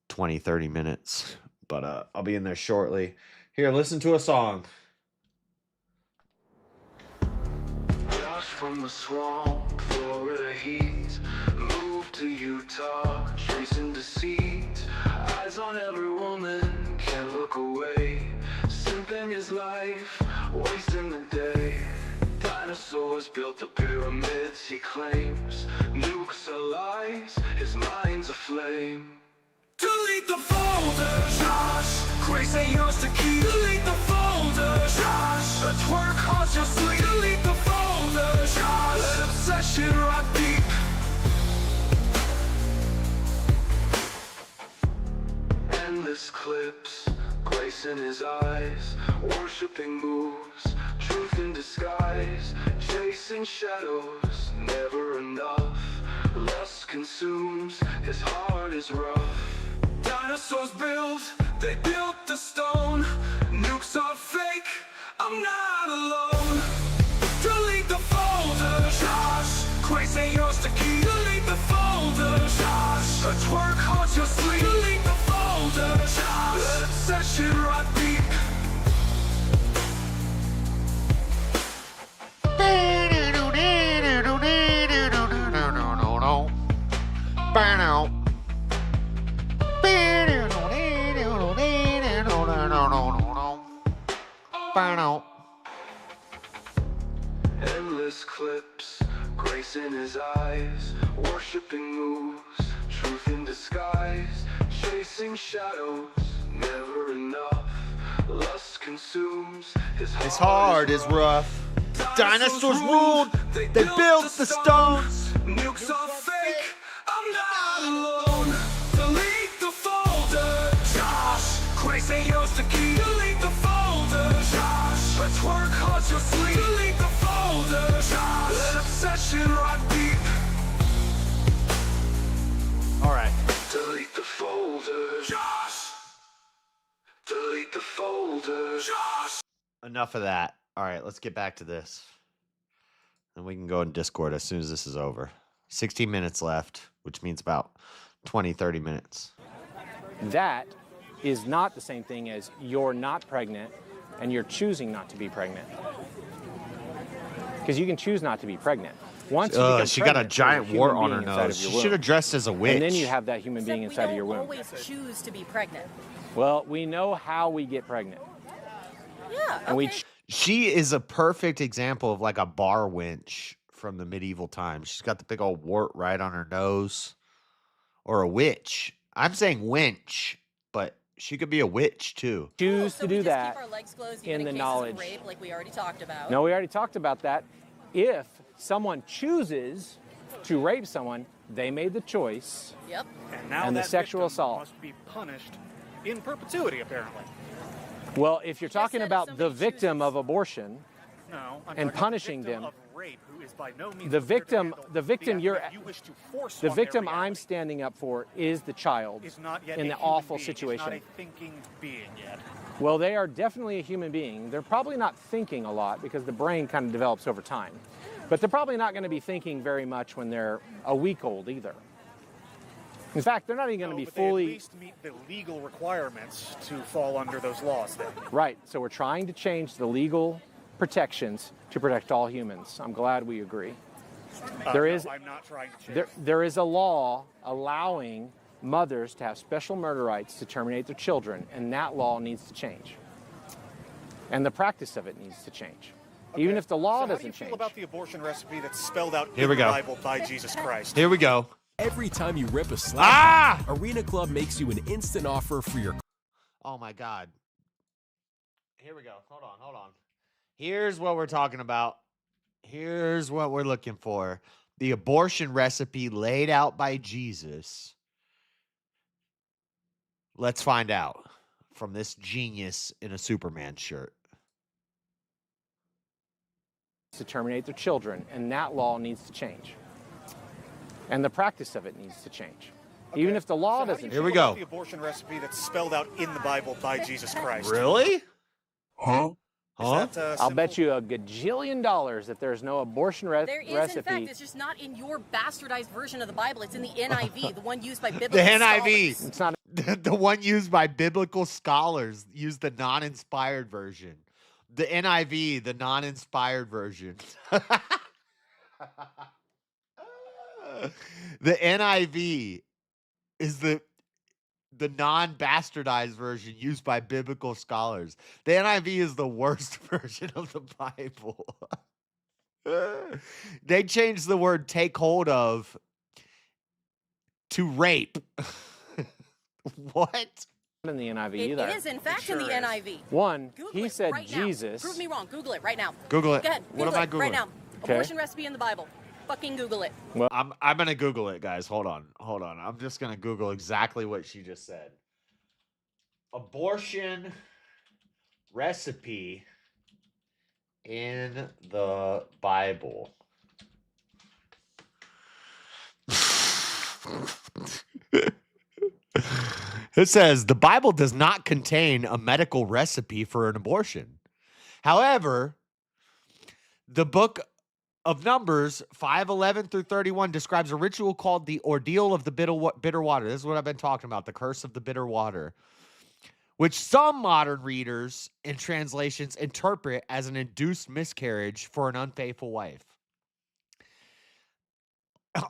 Speaker 13: 20, 30 minutes. But I'll be in there shortly. Here, listen to a song.
Speaker 4: Josh from the swamp, Florida heat, moved to Utah, chasing deceit. Eyes on every woman, can't look away. Simping his life, wasting the day. Dinosaurs built the pyramids, he claims. Nukes are lies, his mind's aflame. Delete the folder, Josh. Grace ain't yours to keep. Delete the folder, Josh. A twerk haunts your sleep. Delete the folder, Josh. Let obsession rock deep. Endless clips, grace in his eyes. Worshipping moves, truth in disguise. Chasing shadows, never enough. Lust consumes, his heart is rough. Dinosaurs built, they built the stone. Nukes are fake, I'm not alone. Delete the folder, Josh. Grace ain't yours to keep. Delete the folder, Josh. A twerk haunts your sleep. Delete the folder, Josh. Let obsession rock deep. Endless clips, grace in his eyes. Worshipping moves, truth in disguise. Chasing shadows, never enough. Lust consumes, his
Speaker 13: heart is rough. Dinosaurs ruled, they built the stones.
Speaker 4: Nukes are fake, I'm not alone. Delete the folder, Josh. Grace ain't yours to keep. Delete the folder, Josh. Let's work hard your sleep. Delete the folder, Josh. Let obsession rock deep.
Speaker 13: All right.
Speaker 4: Delete the folder, Josh. Delete the folder, Josh.
Speaker 13: Enough of that. All right, let's get back to this. And we can go in Discord as soon as this is over. 16 minutes left, which means about 20, 30 minutes.
Speaker 11: That is not the same thing as you're not pregnant and you're choosing not to be pregnant. Because you can choose not to be pregnant. Once you become
Speaker 13: she got a
Speaker 11: pregnant,
Speaker 13: giant
Speaker 11: there's a
Speaker 13: wart
Speaker 11: human
Speaker 13: on her
Speaker 11: being inside
Speaker 13: nose.
Speaker 11: of your
Speaker 13: She should have
Speaker 11: womb.
Speaker 13: dressed as a witch.
Speaker 11: And then you have that human being inside of your
Speaker 3: We
Speaker 11: womb.
Speaker 3: don't always choose to be pregnant.
Speaker 11: Well, we know how we get pregnant.
Speaker 3: Yeah.
Speaker 11: And we
Speaker 13: She is a perfect example of like a bar wench from the medieval times. She's got the big old wart right on her nose. Or a witch. I'm saying wench, but she could be a witch too.
Speaker 11: choose to do that
Speaker 3: Keep our legs closed
Speaker 11: in
Speaker 3: even
Speaker 11: the
Speaker 3: in cases
Speaker 11: knowledge.
Speaker 3: of rape, like we already talked about.
Speaker 11: No, we already talked about that. If someone chooses to rape someone, they made the choice.
Speaker 3: Yep.
Speaker 1: And now
Speaker 11: And the
Speaker 1: that
Speaker 11: sexual
Speaker 1: victim
Speaker 11: assault.
Speaker 1: must be punished in perpetuity, apparently.
Speaker 11: Well, if you're talking about the victim of abortion
Speaker 1: No, I'm
Speaker 11: and
Speaker 1: talking
Speaker 11: punishing
Speaker 1: victim
Speaker 11: them,
Speaker 1: of rape who is by no means
Speaker 11: the
Speaker 1: prepared to
Speaker 11: victim,
Speaker 1: handle
Speaker 11: the victim
Speaker 1: act
Speaker 11: you're,
Speaker 1: that you wish to force
Speaker 11: the
Speaker 1: on their
Speaker 11: victim I'm
Speaker 1: reality.
Speaker 11: standing up for is the child
Speaker 1: Is not yet
Speaker 11: in
Speaker 1: a
Speaker 11: the
Speaker 1: human
Speaker 11: awful
Speaker 1: being,
Speaker 11: situation.
Speaker 1: Is not a thinking being yet.
Speaker 11: Well, they are definitely a human being. They're probably not thinking a lot because the brain kind of develops over time. But they're probably not going to be thinking very much when they're a week old either. In fact, they're not even going to be
Speaker 1: But they at
Speaker 11: fully
Speaker 1: least meet the legal requirements to fall under those laws then.
Speaker 11: right. So we're trying to change the legal protections to protect all humans. I'm glad we agree. There
Speaker 1: No,
Speaker 11: is
Speaker 1: I'm not trying to change.
Speaker 11: there is a law allowing mothers to have special murder rights to terminate their children, and that law needs to change. And the practice of it needs to change. Even if the law
Speaker 1: So how do
Speaker 11: doesn't
Speaker 1: you feel
Speaker 11: change.
Speaker 1: about the abortion recipe that's spelled out
Speaker 13: Here
Speaker 1: in
Speaker 13: we
Speaker 1: the
Speaker 13: go.
Speaker 1: Bible by Jesus Christ?
Speaker 13: Here we go.
Speaker 15: Every time you rip a slap, Arena Club makes you an instant offer for your.
Speaker 13: Oh my God. Here we go. Hold on. Here's what we're talking about. Here's what we're looking for. The abortion recipe laid out by Jesus. Let's find out from this genius in a Superman shirt.
Speaker 11: To terminate their children, and that law needs to change. And the practice of it needs to change. Even if the law
Speaker 1: So how do
Speaker 11: doesn't
Speaker 1: you
Speaker 11: change.
Speaker 1: feel about the abortion recipe that's spelled out in the Bible by Jesus Christ?
Speaker 13: Really? Huh?
Speaker 1: Huh? That,
Speaker 11: I'll bet you $1 gajillion that there's no abortion
Speaker 3: There is,
Speaker 11: recipe.
Speaker 3: in fact, it's just not in your bastardized version of the Bible. It's in the NIV, the one used by
Speaker 13: The
Speaker 3: biblical
Speaker 13: NIV.
Speaker 3: scholars.
Speaker 11: It's not
Speaker 13: the one used by biblical scholars. Use the non-inspired version. The NIV, the non-inspired version. The NIV is the non-bastardized version used by biblical scholars. The NIV is the worst version of the Bible. They changed the word take hold of to rape. What?
Speaker 11: in the NIV
Speaker 3: It
Speaker 11: either.
Speaker 3: is, in fact, in the NIV.
Speaker 11: One,
Speaker 3: Google
Speaker 11: he
Speaker 3: it
Speaker 11: said
Speaker 3: right now.
Speaker 11: Jesus.
Speaker 3: Prove me wrong. Google it right now.
Speaker 13: Google it.
Speaker 3: Go ahead.
Speaker 13: What
Speaker 3: Google
Speaker 13: am I
Speaker 3: it right
Speaker 13: Googling?
Speaker 3: now.
Speaker 11: Okay.
Speaker 3: Abortion recipe in the Bible. Fucking Google it.
Speaker 11: Well,
Speaker 13: I'm gonna Google it, guys. Hold on. I'm just gonna Google exactly what she just said. Abortion recipe in the Bible. It says the Bible does not contain a medical recipe for an abortion. However, the book of Numbers 5:11 through 31 describes a ritual called the ordeal of the bitter water. This is what I've been talking about, the curse of the bitter water, which some modern readers and translations interpret as an induced miscarriage for an unfaithful wife.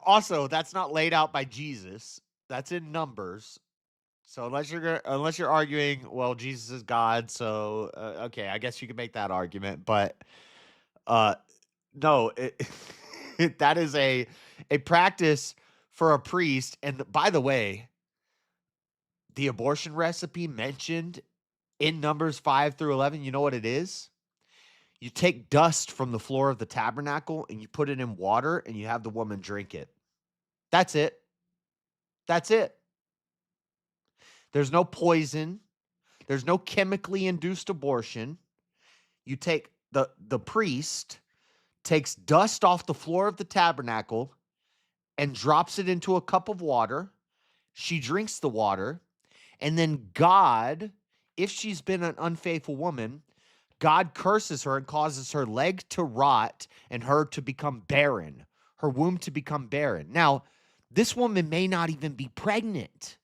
Speaker 13: Also, that's not laid out by Jesus. That's in Numbers. So unless you're arguing, well, Jesus is God, so okay, I guess you can make that argument, but no, that is a practice for a priest. And by the way, the abortion recipe mentioned in Numbers 5 through 11, you know what it is? You take dust from the floor of the tabernacle and you put it in water and you have the woman drink it. That's it. That's it. There's no poison. There's no chemically induced abortion. You take the priest takes dust off the floor of the tabernacle and drops it into a cup of water. She drinks the water. And then God, if she's been an unfaithful woman, God curses her and causes her leg to rot and her to become barren, her womb to become barren. Now, this woman may not even be pregnant.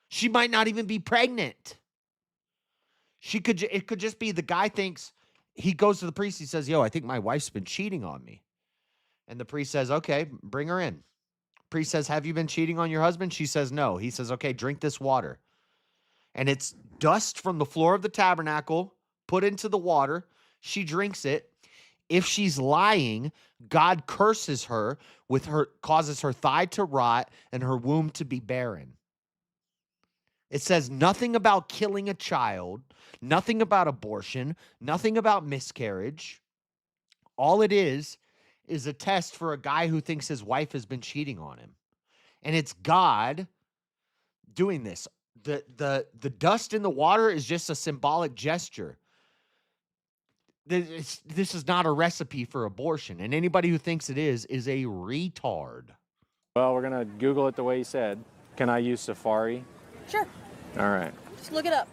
Speaker 13: She might not even be pregnant. It could just be the guy thinks, he goes to the priest, he says, yo, I think my wife's been cheating on me. And the priest says, okay, bring her in. Priest says, have you been cheating on your husband? She says, no. He says, okay, drink this water. And it's dust from the floor of the tabernacle put into the water. She drinks it. If she's lying, God curses her causes her thigh to rot and her womb to be barren. It says nothing about killing a child, nothing about abortion, nothing about miscarriage. All it is a test for a guy who thinks his wife has been cheating on him. And it's God doing this. The dust in the water is just a symbolic gesture. This is not a recipe for abortion. And anybody who thinks it is a retard.
Speaker 11: Well, we're going to Google it the way he said. Can I use Safari?
Speaker 3: Sure.
Speaker 11: All right.
Speaker 3: Just look it up.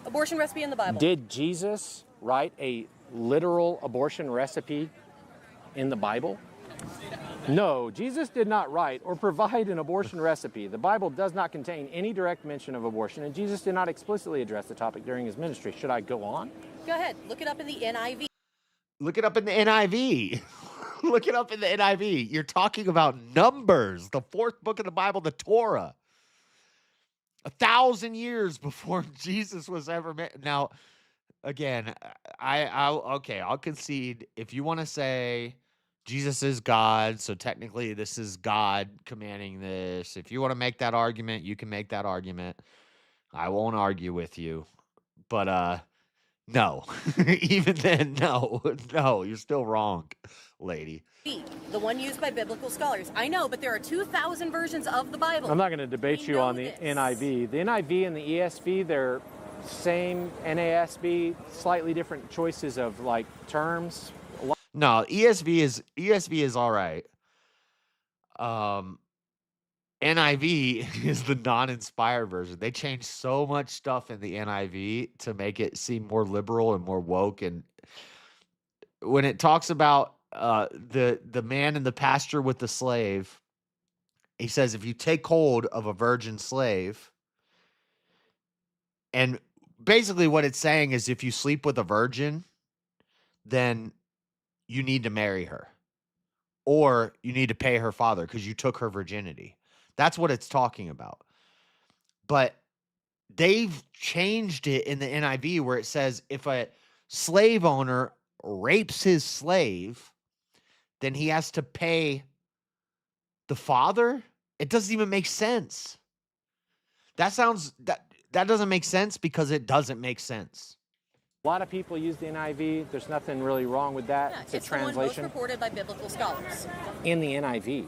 Speaker 3: Abortion recipe in the Bible.
Speaker 11: Did Jesus write a literal abortion recipe in the Bible? No, Jesus did not write or provide an abortion recipe. The Bible does not contain any direct mention of abortion, and Jesus did not explicitly address the topic during his ministry. Should I go on?
Speaker 3: Go ahead. Look it up in the NIV.
Speaker 13: Look it up in the NIV. Look it up in the NIV. You're talking about Numbers, the fourth book of the Bible, the Torah. 1,000 years before Jesus was ever met. Now, again, I'll concede. If you want to say Jesus is God, so technically this is God commanding this. If you want to make that argument, you can make that argument. I won't argue with you. But no. Even then, no, you're still wrong, lady.
Speaker 3: The one used by biblical scholars. I know, but there are 2,000 versions of the Bible.
Speaker 11: I'm not going to debate you on the NIV. The NIV and the ESV, they're same. NASB, slightly different choices of like terms.
Speaker 13: No, ESV is all right. NIV is the non-inspired version. They changed so much stuff in the NIV to make it seem more liberal and more woke. And when it talks about the man in the pasture with the slave, he says, if you take hold of a virgin slave, and basically what it's saying is if you sleep with a virgin, then you need to marry her, or you need to pay her father because you took her virginity. That's what it's talking about. But they've changed it in the NIV where it says if a slave owner rapes his slave, then he has to pay the father. It doesn't even make sense. That doesn't make sense because it doesn't make sense.
Speaker 11: A lot of people use the NIV. There's nothing really wrong with that.
Speaker 3: Yeah,
Speaker 11: it's a
Speaker 3: the one most
Speaker 11: translation.
Speaker 3: reported by biblical scholars.
Speaker 11: In the NIV.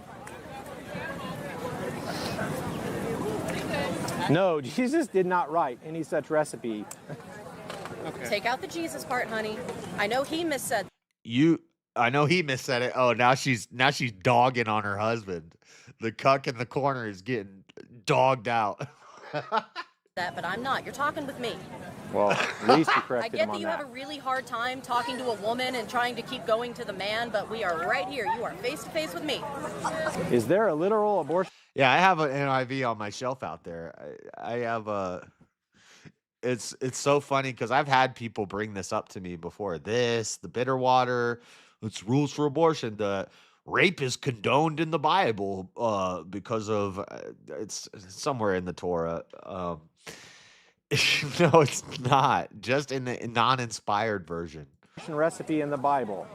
Speaker 11: No, Jesus did not write any such recipe.
Speaker 3: Okay. Take out the Jesus part, honey. I know he missaid.
Speaker 13: I know he missaid it. Oh, now she's dogging on her husband. The cuck in the corner is getting dogged out.
Speaker 3: That, but I'm not. You're talking with me.
Speaker 11: Well, at least you corrected
Speaker 3: I get
Speaker 11: him
Speaker 3: that
Speaker 11: on
Speaker 3: you
Speaker 11: that.
Speaker 3: have a really hard time talking to a woman and trying to keep going to the man, but we are right here. You are face to face with me.
Speaker 11: Is there a literal abortion?
Speaker 13: Yeah, I have an NIV on my shelf out there. I have a. It's so funny because I've had people bring this up to me before. The bitter water, it's rules for abortion. The rape is condoned in the Bible because of it's somewhere in the Torah. No, it's not. Just in the non-inspired version.
Speaker 11: Recipe in the Bible.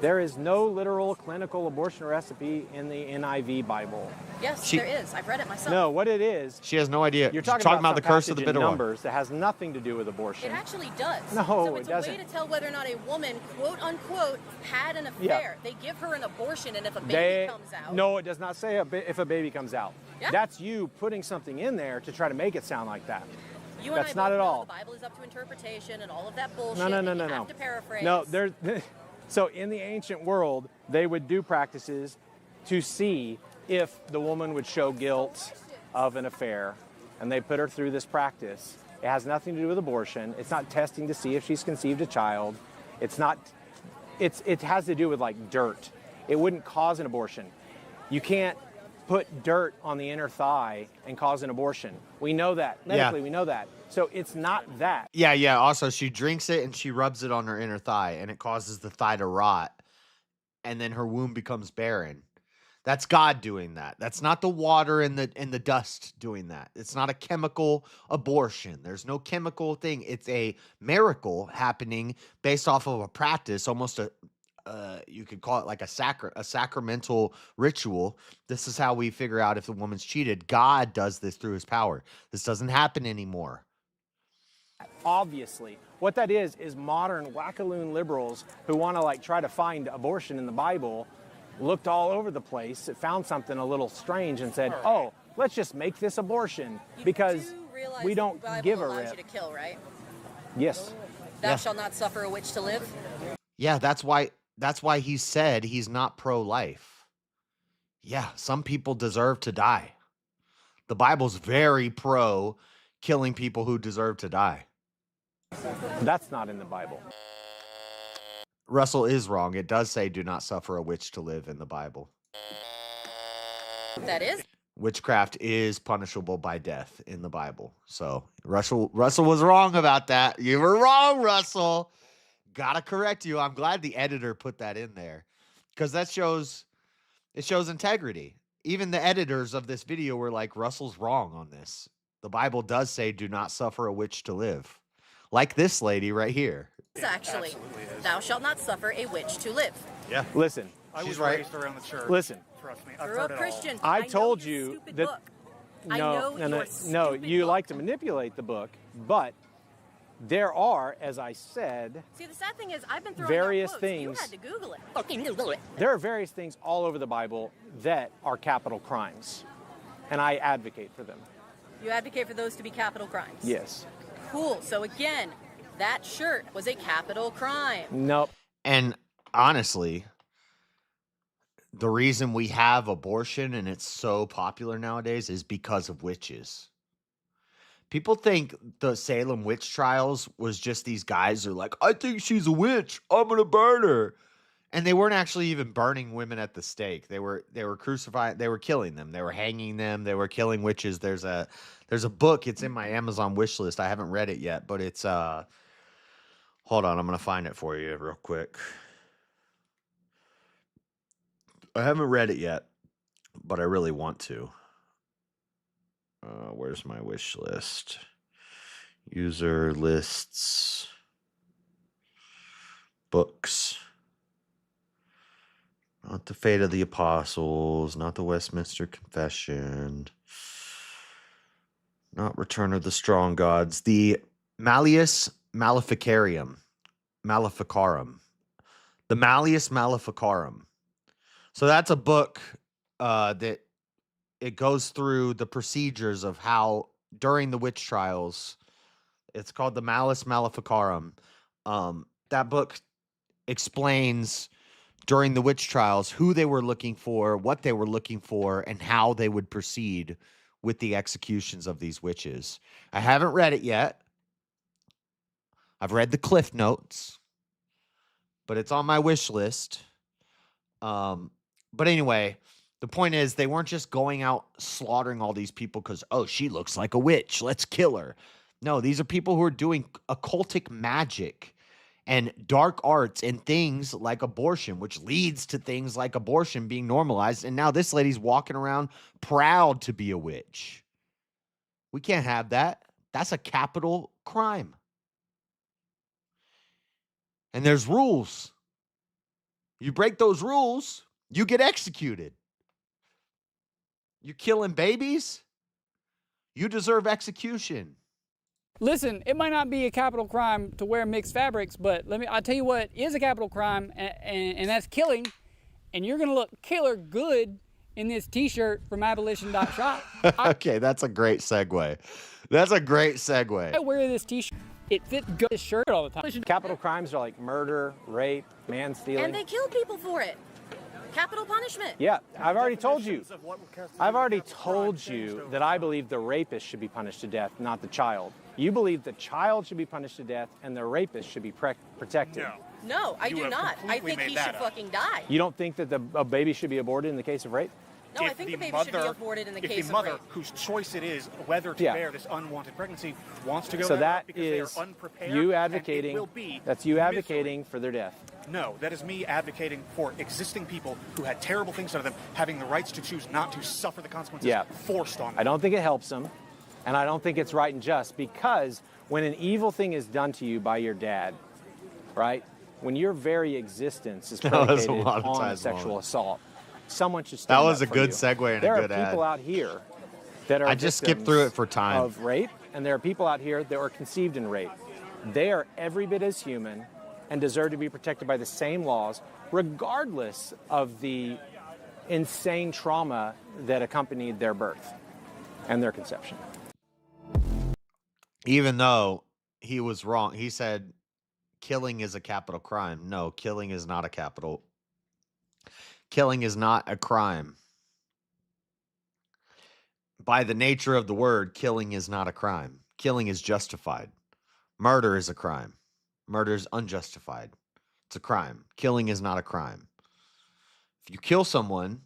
Speaker 11: There is no literal clinical abortion recipe in the NIV Bible.
Speaker 3: Yes, there is. I've read it myself.
Speaker 11: No, what it is.
Speaker 13: She has no idea.
Speaker 11: You're
Speaker 13: She's
Speaker 11: talking about
Speaker 13: the curse of the bitter
Speaker 11: numbers that has nothing to do with abortion.
Speaker 3: It actually does.
Speaker 11: No,
Speaker 3: so it's
Speaker 11: it doesn't.
Speaker 3: a way to tell whether or not a woman, quote unquote, had an affair. They give her an abortion, and if a baby comes out.
Speaker 11: No, it does not say if a baby comes out.
Speaker 3: Yeah.
Speaker 11: That's you putting something in there to try to make it sound like that.
Speaker 3: You and
Speaker 11: That's
Speaker 3: I
Speaker 11: not
Speaker 3: both
Speaker 11: at
Speaker 3: know
Speaker 11: all.
Speaker 3: The Bible is up to interpretation and all of that bullshit.
Speaker 11: No.
Speaker 3: You have to paraphrase.
Speaker 11: No, there's. So in the ancient world, they would do practices to see if the woman would show guilt of an affair, and they put her through this practice. It has nothing to do with abortion. It's not testing to see if she's conceived a child. It has to do with like dirt. It wouldn't cause an abortion. You can't put dirt on the inner thigh and cause an abortion. We know that. Medically, we know that. So it's not that.
Speaker 13: Yeah. Also, she drinks it and she rubs it on her inner thigh, and it causes the thigh to rot, and then her womb becomes barren. That's God doing that. That's not the water and the dust doing that. It's not a chemical abortion. There's no chemical thing. It's a miracle happening based off of a practice, almost you could call it like a sacramental ritual. This is how we figure out if the woman's cheated. God does this through his power. This doesn't happen anymore.
Speaker 11: Obviously. What that is modern wackaloon liberals who want to like try to find abortion in the Bible, looked all over the place, found something a little strange and said, oh, let's just make this abortion because we don't give a rip.
Speaker 3: You to kill, right?
Speaker 11: Yes.
Speaker 3: Thou shalt not suffer a witch to live.
Speaker 13: Yeah, that's why he said he's not pro-life. Yeah, some people deserve to die. The Bible's very pro killing people who deserve to die.
Speaker 11: That's not in the Bible.
Speaker 13: Russell is wrong. It does say do not suffer a witch to live in the Bible.
Speaker 3: That is?
Speaker 13: Witchcraft is punishable by death in the Bible. So Russell was wrong about that. You were wrong, Russell. Gotta correct you. I'm glad the editor put that in there because it shows integrity. Even the editors of this video were like, Russell's wrong on this. The Bible does say do not suffer a witch to live. Like this lady right here.
Speaker 3: Actually, thou shalt not suffer a witch to live.
Speaker 13: Yeah.
Speaker 11: Listen.
Speaker 1: I was
Speaker 13: right.
Speaker 1: raised around the church.
Speaker 11: Listen.
Speaker 1: Trust me.
Speaker 3: You're a Christian.
Speaker 11: I told you that.
Speaker 3: No,
Speaker 11: you like to manipulate the book, but there are, as I said,
Speaker 3: see, the sad thing is, I've been throwing
Speaker 11: various
Speaker 3: out quotes.
Speaker 11: things.
Speaker 3: You had to Google it. Fucking Google it.
Speaker 11: There are various things all over the Bible that are capital crimes, and I advocate for them.
Speaker 3: You advocate for those to be capital crimes?
Speaker 11: Yes.
Speaker 3: Cool. So again, that shirt was a capital crime.
Speaker 11: Nope.
Speaker 13: And honestly, the reason we have abortion and it's so popular nowadays is because of witches. People think the Salem witch trials was just these guys who are like, I think she's a witch. I'm going to burn her. And they weren't actually even burning women at the stake. They were crucifying, they were killing them. They were hanging them. They were killing witches. There's a book. It's in my Amazon wish list. I haven't read it yet, but it's hold on, I'm going to find it for you real quick. I haven't read it yet, but I really want to. Where's my wish list? User lists. Books. Not the Fate of the Apostles. Not the Westminster Confession. Not Return of the Strong Gods. The Malleus Maleficarum. The Malleus Maleficarum. So that's a book that it goes through the procedures of how during the witch trials. It's called the Malleus Maleficarum. That book explains during the witch trials who they were looking for, what they were looking for, and how they would proceed with the executions of these witches. I haven't read it yet. I've read the Cliff Notes, but it's on my wish list. But anyway, the point is they weren't just going out slaughtering all these people because, oh, she looks like a witch. Let's kill her. No, these are people who are doing occultic magic and dark arts and things like abortion, which leads to things like abortion being normalized. And now this lady's walking around proud to be a witch. We can't have that. That's a capital crime. And there's rules. You break those rules, you get executed. You're killing babies, you deserve execution.
Speaker 19: Listen, it might not be a capital crime to wear mixed fabrics, but I'll tell you what is a capital crime, and that's killing. And you're gonna look killer good in this T-shirt from abolition.shop.
Speaker 13: Okay, that's a great segue.
Speaker 19: I wear this T-shirt. It fits this shirt all the time.
Speaker 11: Capital crimes are like murder, rape, manstealing.
Speaker 3: And they kill people for it. Capital punishment.
Speaker 11: Yeah, I've already told you.
Speaker 1: Definitions of what would constitute
Speaker 11: I've already
Speaker 1: a capital crime
Speaker 11: told
Speaker 1: changed
Speaker 11: you
Speaker 1: over
Speaker 11: that I believe the rapist should be punished to death, not the child. You believe the child should be punished to death and the rapist should be protected.
Speaker 3: No, I
Speaker 1: You
Speaker 3: do
Speaker 1: have
Speaker 3: not. I
Speaker 1: completely
Speaker 3: think
Speaker 1: made
Speaker 3: he
Speaker 1: that
Speaker 3: should
Speaker 1: up.
Speaker 3: fucking die.
Speaker 11: You don't think that a baby should be aborted in the case of rape?
Speaker 3: No, I
Speaker 1: If
Speaker 3: think
Speaker 1: the
Speaker 3: the baby
Speaker 1: mother,
Speaker 3: should be aborted in the
Speaker 1: if
Speaker 3: case
Speaker 1: the mother,
Speaker 3: of rape.
Speaker 1: whose choice it is whether to
Speaker 11: Yeah.
Speaker 1: bear this unwanted pregnancy, wants to go
Speaker 11: So
Speaker 1: that
Speaker 11: that
Speaker 1: route because they
Speaker 11: is
Speaker 1: are unprepared,
Speaker 11: you
Speaker 1: and it
Speaker 11: advocating.
Speaker 1: will be
Speaker 11: That's you
Speaker 1: misery.
Speaker 11: advocating for their death.
Speaker 1: No, that is me advocating for existing people who had terrible things done to them having the rights to choose not to suffer the consequences
Speaker 11: Yeah.
Speaker 1: forced on them.
Speaker 11: I don't think it helps them, and I don't think it's right and just, because when an evil thing is done to you by your dad, right? When your very existence is
Speaker 13: That was a
Speaker 11: predicated on a
Speaker 13: monetized
Speaker 11: sexual
Speaker 13: moment.
Speaker 11: assault, someone should stand
Speaker 13: That was
Speaker 11: up
Speaker 13: a
Speaker 11: for
Speaker 13: good
Speaker 11: you.
Speaker 13: segue and a
Speaker 11: there
Speaker 13: good
Speaker 11: are people
Speaker 13: ad.
Speaker 11: out here that are
Speaker 13: I just skipped
Speaker 11: victims
Speaker 13: through it for time.
Speaker 11: of rape, and there are people out here that were conceived in rape. They are every bit as human and deserve to be protected by the same laws, regardless of the insane trauma that accompanied their birth and their conception.
Speaker 13: Even though he was wrong, he said killing is a capital crime. No, killing is not a capital. Killing is not a crime. By the nature of the word, killing is not a crime. Killing is justified. Murder is a crime. Murder is unjustified. It's a crime. Killing is not a crime. If you kill someone,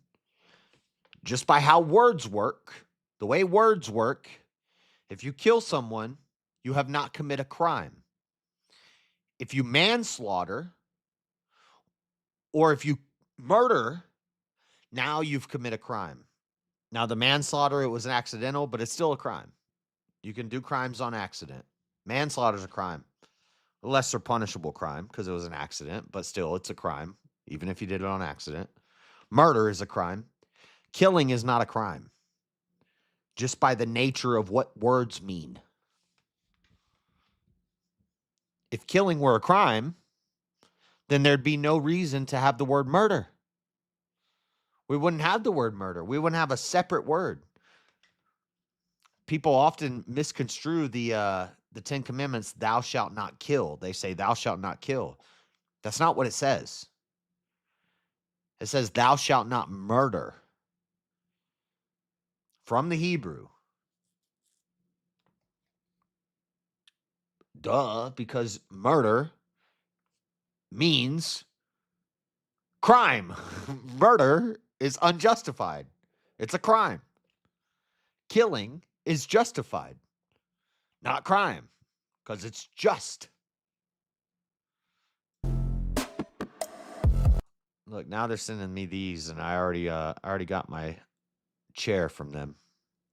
Speaker 13: just by how words work, the way words work, if you kill someone, you have not committed a crime. If you manslaughter, or if you murder, now you've committed a crime. Now, the manslaughter, it was an accidental, but it's still a crime. You can do crimes on accident. Manslaughter is a crime. A lesser punishable crime because it was an accident, but still, it's a crime, even if you did it on accident. Murder is a crime. Killing is not a crime, just by the nature of what words mean. If killing were a crime, then there'd be no reason to have the word murder. We wouldn't have the word murder. We wouldn't have a separate word. People often misconstrue the Ten Commandments, thou shalt not kill. They say, thou shalt not kill. That's not what it says. It says, thou shalt not murder. From the Hebrew. Duh, because murder means crime. Murder is unjustified. It's a crime. Killing is justified, not crime, because it's just. Look, now they're sending me these, and I already got my chair from them.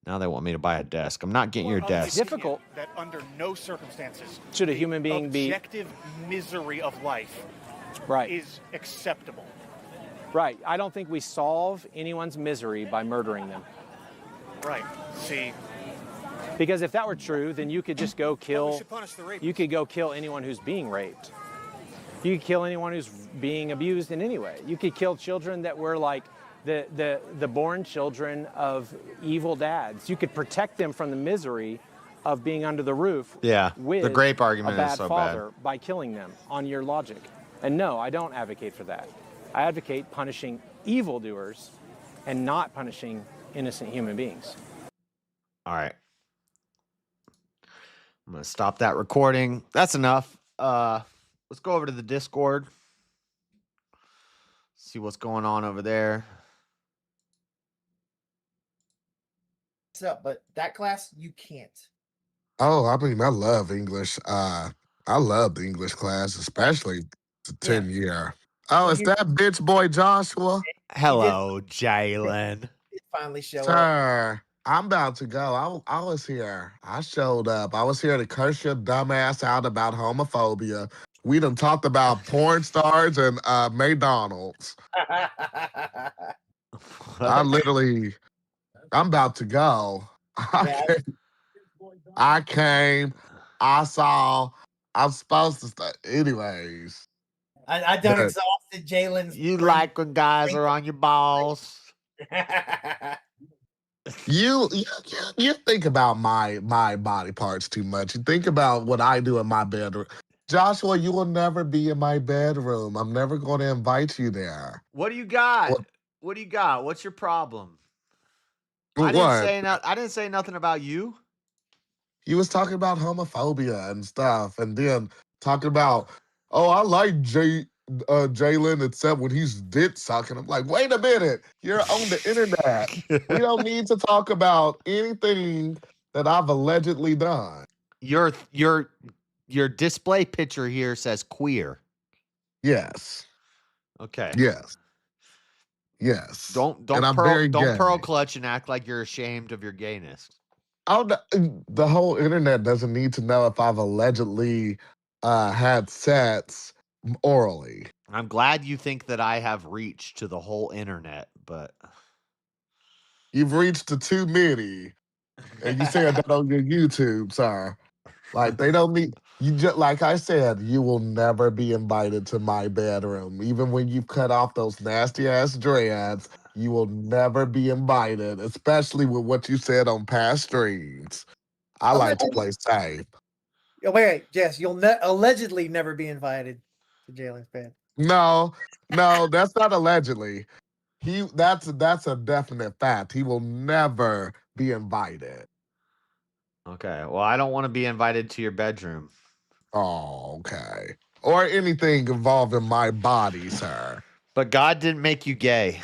Speaker 13: Now they want me to buy a desk. I'm not getting your desk.
Speaker 11: Difficult.
Speaker 1: That under no circumstances
Speaker 11: Should a human being be
Speaker 1: objective misery of life
Speaker 11: right?
Speaker 1: is acceptable.
Speaker 11: Right. I don't think we solve anyone's misery by murdering them.
Speaker 1: Right. See,
Speaker 11: Because if that were true, then you could just go
Speaker 1: we
Speaker 11: kill.
Speaker 1: should punish the rapists.
Speaker 11: You could go kill anyone who's being raped. You could kill anyone who's being abused in any way. You could kill children that were like the born children of evil dads. You could protect them from the misery of being under the roof.
Speaker 13: Yeah,
Speaker 11: with
Speaker 13: the grape argument
Speaker 11: a bad
Speaker 13: is so
Speaker 11: father
Speaker 13: bad.
Speaker 11: by killing them on your logic. And no, I don't advocate for that. I advocate punishing evildoers and not punishing innocent human beings.
Speaker 13: All right. I'm going to stop that recording. That's enough. Let's go over to the Discord. See what's going on over there.
Speaker 20: What's up? But that class, you can't.
Speaker 21: Oh, I mean, I love English. I love the English class, especially the 10 year. Oh, is that bitch boy Joshua?
Speaker 13: Hello, Jalen.
Speaker 20: Finally show up.
Speaker 21: Sir, I'm about to go. I was here. I showed up. I was here to curse your dumbass out about homophobia. We done talked about porn stars and McDonald's. I'm about to go. I came. I saw. I'm supposed to stay. Anyways.
Speaker 20: I done exhausted Jalen's.
Speaker 13: You like when guys are on your balls.
Speaker 21: You think about my body parts too much. You think about what I do in my bedroom. Joshua, you will never be in my bedroom. I'm never going to invite you there.
Speaker 5: What do you got?
Speaker 21: What?
Speaker 5: What do you got? What's your problem?
Speaker 21: What?
Speaker 5: I didn't say nothing about you.
Speaker 21: You was talking about homophobia and stuff, and then talking about, oh, I like Jalen except when he's dick sucking. I'm like, wait a minute, you're on the internet. We don't need to talk about anything that I've allegedly done.
Speaker 5: Your display picture here says queer.
Speaker 21: Yes.
Speaker 5: Okay.
Speaker 21: Yes. Yes.
Speaker 5: Don't pearl clutch and act like you're ashamed of your gayness.
Speaker 21: The whole internet doesn't need to know if I've allegedly had sex orally.
Speaker 5: I'm glad you think that I have reached to the whole internet, but
Speaker 21: you've reached to too many, and you said that on your YouTube, sir. Like they don't need you. Just like I said, you will never be invited to my bedroom, even when you've cut off those nasty ass dreads. You will never be invited, especially with what you said on past streams. I like to play safe.
Speaker 6: Oh, wait, Jess, you'll allegedly never be invited to Jalen's bed.
Speaker 21: No, that's not allegedly. That's a definite fact. He will never be invited.
Speaker 5: Okay. Well, I don't want to be invited to your bedroom.
Speaker 21: Oh, okay. Or anything involving my body, sir.
Speaker 5: But God didn't make you gay.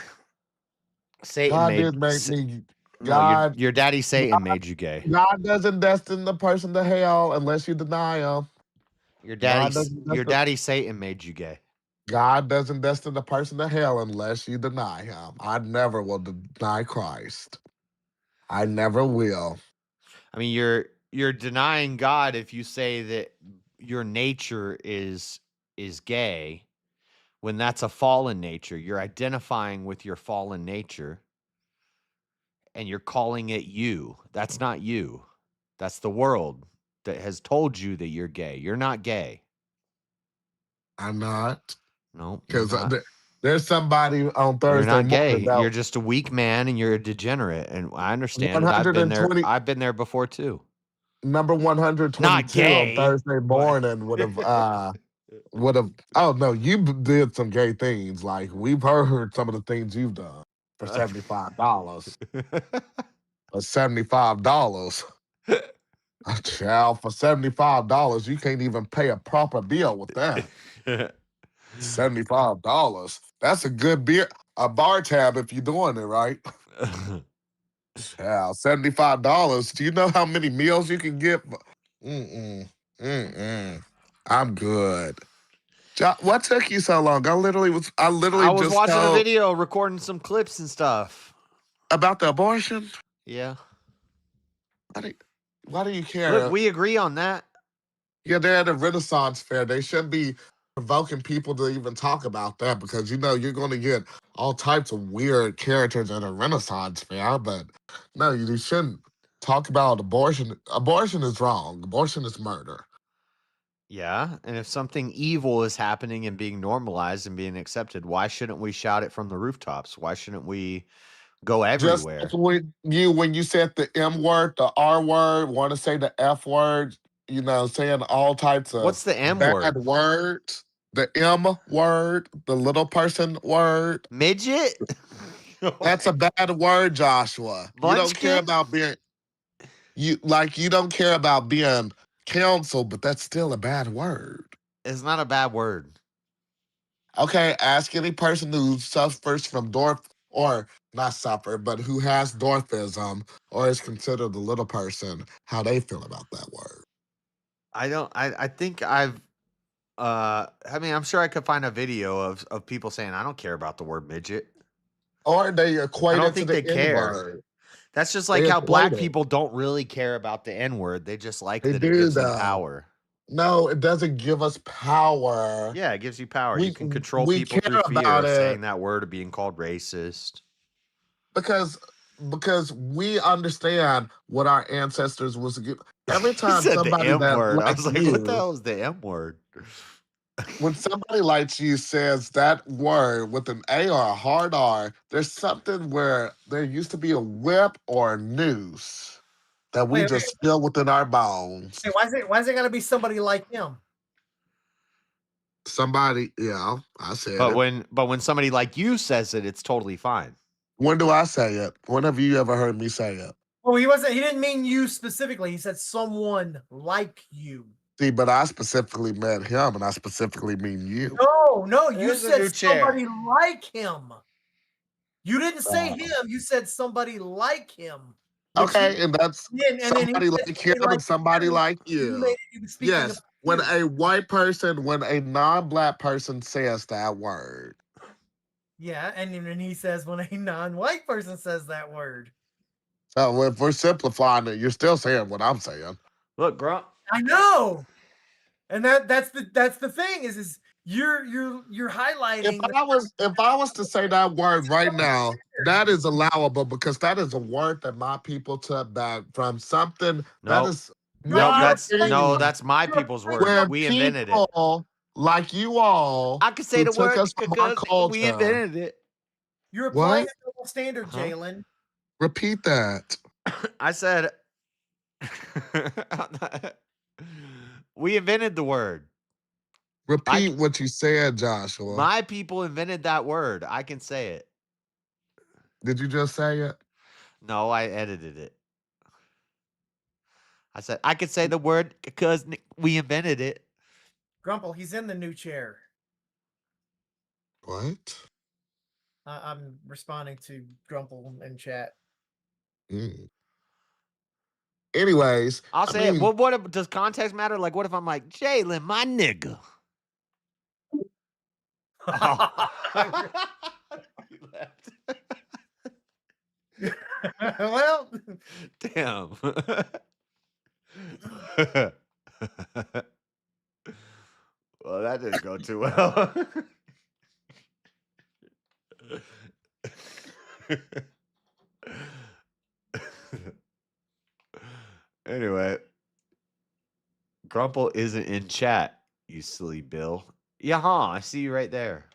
Speaker 5: Satan
Speaker 21: God did make me.
Speaker 5: God, your daddy Satan made you gay.
Speaker 21: God doesn't destine the person to hell unless you deny him.
Speaker 5: Your daddy Satan made you gay.
Speaker 21: God doesn't destine the person to hell unless you deny him. I never will deny Christ. I never will.
Speaker 5: I mean, you're denying God if you say that your nature is gay, when that's a fallen nature. You're identifying with your fallen nature, and you're calling it you. That's not you. That's the world that has told you that you're gay. You're not gay.
Speaker 21: I'm not.
Speaker 5: No,
Speaker 21: because there's somebody on Thursday.
Speaker 5: You're not gay. You're just a weak man, and you're a degenerate. And I understand. I've been there. I've been there before too.
Speaker 21: Number 122 on Thursday morning would have. Oh no, you did some gay things. Like we've heard some of the things you've done for $75. For $75. Child, for $75, you can't even pay a proper bill with that. $75. That's a good beer, a bar tab if you're doing it right. Child, $75. Do you know how many meals you can get? I'm good. What took you so long? I was
Speaker 5: just watching a video, recording some clips and stuff
Speaker 21: about the abortion.
Speaker 5: Yeah.
Speaker 21: Why do you care?
Speaker 5: Look, we agree on that.
Speaker 21: Yeah, they're at a Renaissance fair. They shouldn't be provoking people to even talk about that because you're going to get all types of weird characters at a Renaissance fair. But no, you shouldn't talk about abortion. Abortion is wrong. Abortion is murder.
Speaker 5: Yeah, and if something evil is happening and being normalized and being accepted, why shouldn't we shout it from the rooftops? Why shouldn't we go everywhere?
Speaker 21: Just when you said the M word, the R word, want to say the F word, saying all types of
Speaker 5: what's the M
Speaker 21: bad words, the M word, the little person word,
Speaker 5: midget.
Speaker 21: That's a bad word, Joshua. You don't care about being you don't care about being canceled, but that's still a bad word.
Speaker 5: It's not a bad word.
Speaker 21: Okay, ask any person who suffers from or not suffer, but who has dwarfism or is considered a little person, how they feel about that word.
Speaker 5: I think I'm sure I could find a video of people saying, I don't care about the word midget.
Speaker 21: Or they equate
Speaker 5: I don't
Speaker 21: it
Speaker 5: think
Speaker 21: to the
Speaker 5: they care.
Speaker 21: N-word.
Speaker 5: That's just like how black people don't really care about the N-word. They just like that it gives them power.
Speaker 21: No, it doesn't give us power.
Speaker 5: Yeah, it gives you power. You can control people through fear of saying that word or being called racist.
Speaker 21: Because we understand what our ancestors was. Every time somebody
Speaker 5: the
Speaker 21: that
Speaker 5: M-word. I
Speaker 21: likes
Speaker 5: was like,
Speaker 21: you,
Speaker 5: what the hell is the M word?
Speaker 21: when somebody like you says that word with an A or a hard R, there's something where there used to be a whip or a noose that we just feel within our bones.
Speaker 6: Hey, why is it gotta be somebody like him?
Speaker 21: Somebody, yeah, I said
Speaker 13: But
Speaker 21: it.
Speaker 13: when somebody like you says it, it's totally fine.
Speaker 21: When do I say it? When have you ever heard me say it?
Speaker 6: Well, he didn't mean you specifically. He said someone like you.
Speaker 21: See, but I specifically meant him, and I specifically mean you.
Speaker 6: No, you
Speaker 13: There's a
Speaker 6: said
Speaker 13: new chair.
Speaker 6: somebody like him. You didn't say
Speaker 21: Oh.
Speaker 6: him. You said somebody like him.
Speaker 21: Okay, and that's
Speaker 6: then he
Speaker 21: somebody
Speaker 6: said
Speaker 21: like him and somebody like you. Yes, when a white person, when a non-black person says that word.
Speaker 6: Yeah, and then he says when a non-white person says that word.
Speaker 21: So if we're simplifying it, you're still saying what I'm saying.
Speaker 13: Look, Grump.
Speaker 6: I know, and that's the thing is you're highlighting.
Speaker 21: If I was to say that word right now, that is allowable because that is a word that my people took back from something that is
Speaker 13: that's my people's word.
Speaker 21: Where
Speaker 13: We invented it.
Speaker 21: people like you all,
Speaker 13: I could say
Speaker 21: who
Speaker 13: the
Speaker 21: took
Speaker 13: word
Speaker 21: us from our
Speaker 13: because
Speaker 21: culture.
Speaker 13: we invented it.
Speaker 6: You're applying
Speaker 21: What?
Speaker 6: a double standard, Jalen.
Speaker 21: Repeat that.
Speaker 13: I said we invented the word.
Speaker 21: Repeat what you said, Joshua.
Speaker 13: My people invented that word. I can say it.
Speaker 21: Did you just say it?
Speaker 13: No, I edited it. I said I could say the word because we invented it.
Speaker 6: Grumple, he's in the new chair.
Speaker 21: What?
Speaker 6: I'm responding to Grumple in chat.
Speaker 21: Anyways,
Speaker 13: I'll say it. Well, what does context matter? Like, what if I'm like, Jalen, my nigga?
Speaker 6: Well,
Speaker 13: damn. Well, that didn't go too well. Anyway, Grumple isn't in chat, you silly Bill. Yeah, I see you right there.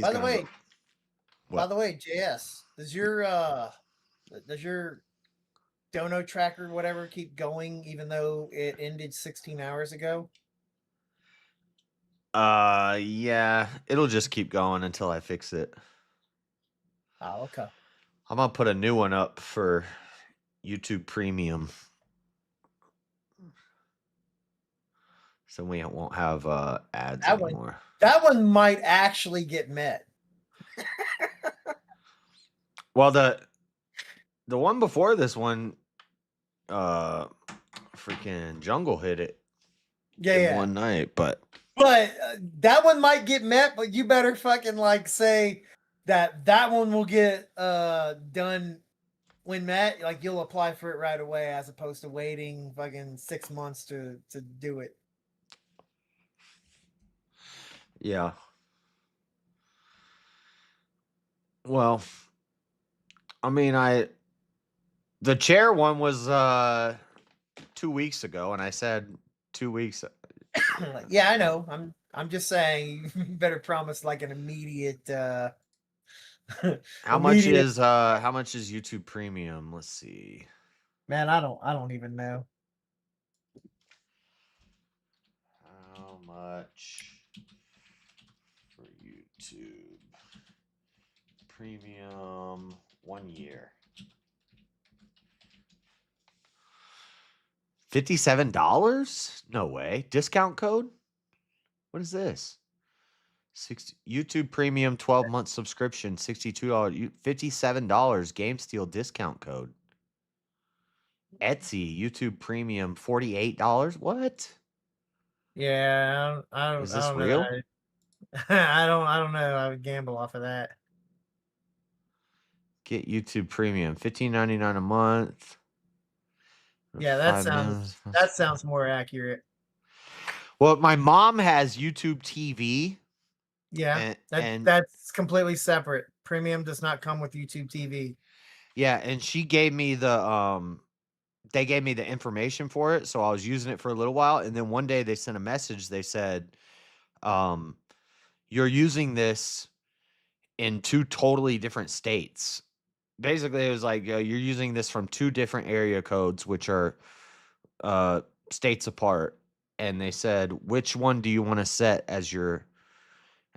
Speaker 6: By the way, JS, does your dono tracker whatever keep going even though it ended 16 hours ago?
Speaker 13: Yeah, it'll just keep going until I fix it.
Speaker 6: Oh, okay.
Speaker 13: I'm gonna put a new one up for YouTube Premium, so we won't have ads anymore.
Speaker 6: That one might actually get met.
Speaker 13: Well, the one before this one, freaking Jungle hit it.
Speaker 6: Yeah.
Speaker 13: One night, but
Speaker 6: that one might get met. But you better fucking say that one will get done when met. Like you'll apply for it right away as opposed to waiting fucking 6 months to do it.
Speaker 13: Yeah. Well, I mean, the chair one was 2 weeks ago, and I said 2 weeks.
Speaker 6: Yeah, I know. I'm just saying you better promise like an immediate.
Speaker 13: How much is YouTube Premium? Let's see.
Speaker 6: Man, I don't even know.
Speaker 13: How much for YouTube Premium 1 year? $57? No way. Discount code? What is this? YouTube Premium 12-month subscription, $62. $57 Game Steal discount code. Etsy YouTube Premium $48. What?
Speaker 6: Yeah, I don't.
Speaker 13: Is this
Speaker 6: I don't
Speaker 13: real?
Speaker 6: Know. I don't know. I would gamble off of that.
Speaker 13: Get YouTube Premium $15.99 a month.
Speaker 6: Yeah, that sounds more accurate.
Speaker 13: Well, my mom has YouTube TV.
Speaker 6: Yeah, that's completely separate. Premium does not come with YouTube TV.
Speaker 13: Yeah, and she gave me they gave me the information for it, so I was using it for a little while, and then one day they sent a message. They said, "You're using this in 2 totally different states." Basically, it was like you're using this from 2 different area codes, which are states apart, and they said, which one do you want to set as your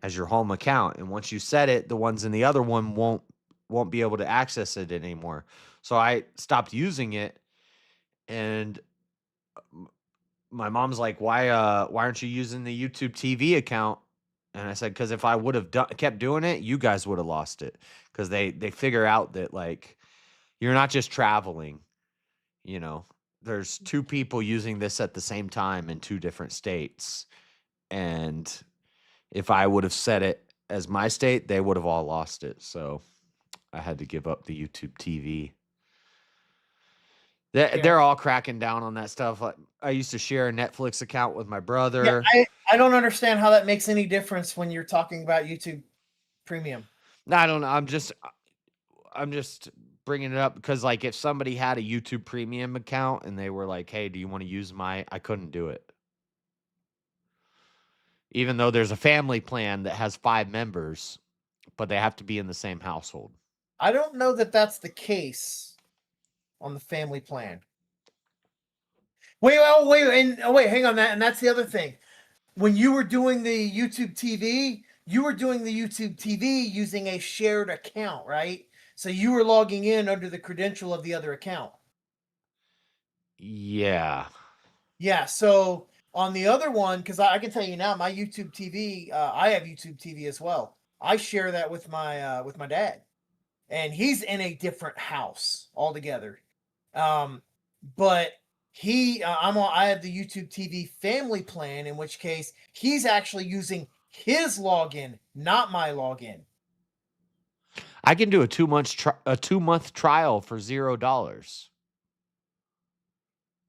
Speaker 13: home account? And once you set it, the ones in the other one won't be able to access it anymore. So I stopped using it, and my mom's like, why aren't you using the YouTube TV account? And I said, because if I would have kept doing it, you guys would have lost it. Because they figure out that, like, you're not just traveling, you know, there's two people using this at the same time in two different states. And if I would have set it as my state, they would have all lost it. So I had to give up the YouTube TV. They're all cracking down on that stuff. I used to share a Netflix account with my brother.
Speaker 6: Yeah, I don't understand how that makes any difference when you're talking about YouTube Premium.
Speaker 13: No, I don't know. I'm just bringing it up because, like, if somebody had a YouTube Premium account and they were like, "Hey, do you want to use I couldn't do it." Even though there's a family plan that has 5 members, but they have to be in the same household.
Speaker 6: I don't know that that's the case on the family plan. Wait, hang on that. And that's the other thing. When you were doing the YouTube TV, you were doing the YouTube TV using a shared account, right? So you were logging in under the credential of the other account.
Speaker 13: Yeah.
Speaker 6: Yeah, so on the other one, because I can tell you now, my YouTube TV, I have YouTube TV as well. I share that with my dad, and he's in a different house altogether. But I have the YouTube TV family plan, in which case he's actually using his login, not my login.
Speaker 13: I can do a 2-month trial for $0.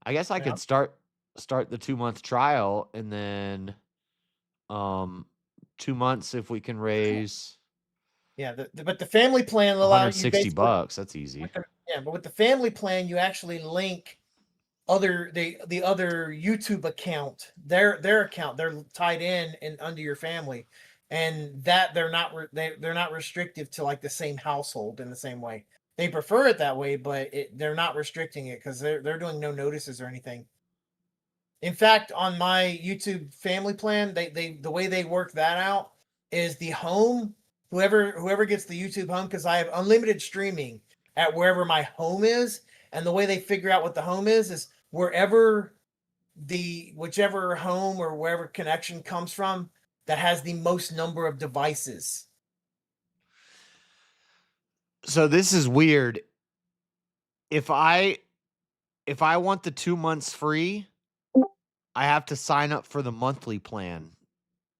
Speaker 13: I guess I could start the 2-month trial, and then 2 months if we can raise.
Speaker 6: Yeah, but the family plan allows you
Speaker 13: $160. That's easy.
Speaker 6: But with the family plan, you actually link the other YouTube account, their account. They're tied in and under your family, and that they're not restrictive to like the same household in the same way. They prefer it that way, but they're not restricting it because they're doing no notices or anything. In fact, on my YouTube family plan, the way they work that out is the home. Whoever gets the YouTube home, because I have unlimited streaming at wherever my home is, and the way they figure out what the home is whichever home or wherever connection comes from that has the most number of devices.
Speaker 13: So this is weird. If I want the 2 months free, I have to sign up for the monthly plan.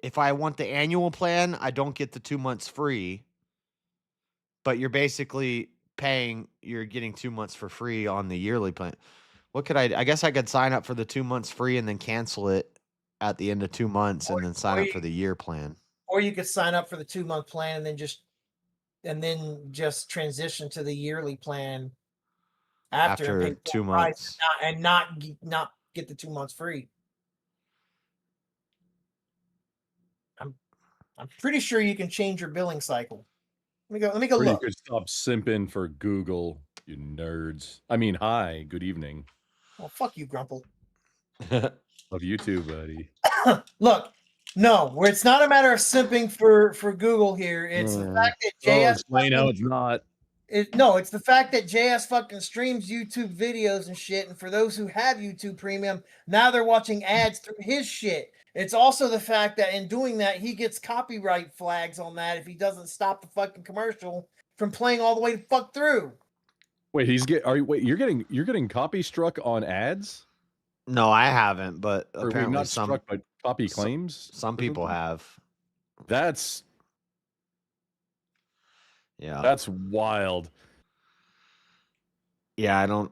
Speaker 13: If I want the annual plan, I don't get the 2 months free. But you're basically you're getting 2 months for free on the yearly plan. What could I guess I could sign up for the 2 months free and then cancel it at the end of 2 months and then sign up for the year plan.
Speaker 6: Or you could sign up for the 2-month plan and then just transition to the yearly plan after
Speaker 13: 2 months
Speaker 6: and not get the 2 months free. I'm pretty sure you can change your billing cycle. Let me go
Speaker 8: Or
Speaker 6: look.
Speaker 8: you could stop simping for Google, you nerds. I mean, hi, good evening.
Speaker 6: Well, fuck you, Grumple.
Speaker 8: Love you too, buddy.
Speaker 6: Look, no, where it's not a matter of simping for Google here. It's the fact that JS.
Speaker 8: Explain how it's not.
Speaker 6: It's the fact that JS fucking streams YouTube videos and shit. And for those who have YouTube Premium, now they're watching ads through his shit. It's also the fact that in doing that, he gets copyright flags on that if he doesn't stop the fucking commercial from playing all the way to fuck through.
Speaker 8: Wait, you're getting copy struck on ads?
Speaker 13: No, I haven't, but
Speaker 8: Or
Speaker 13: apparently
Speaker 8: not struck by copy claims.
Speaker 13: Some people have.
Speaker 8: That's wild.
Speaker 13: Yeah, I don't.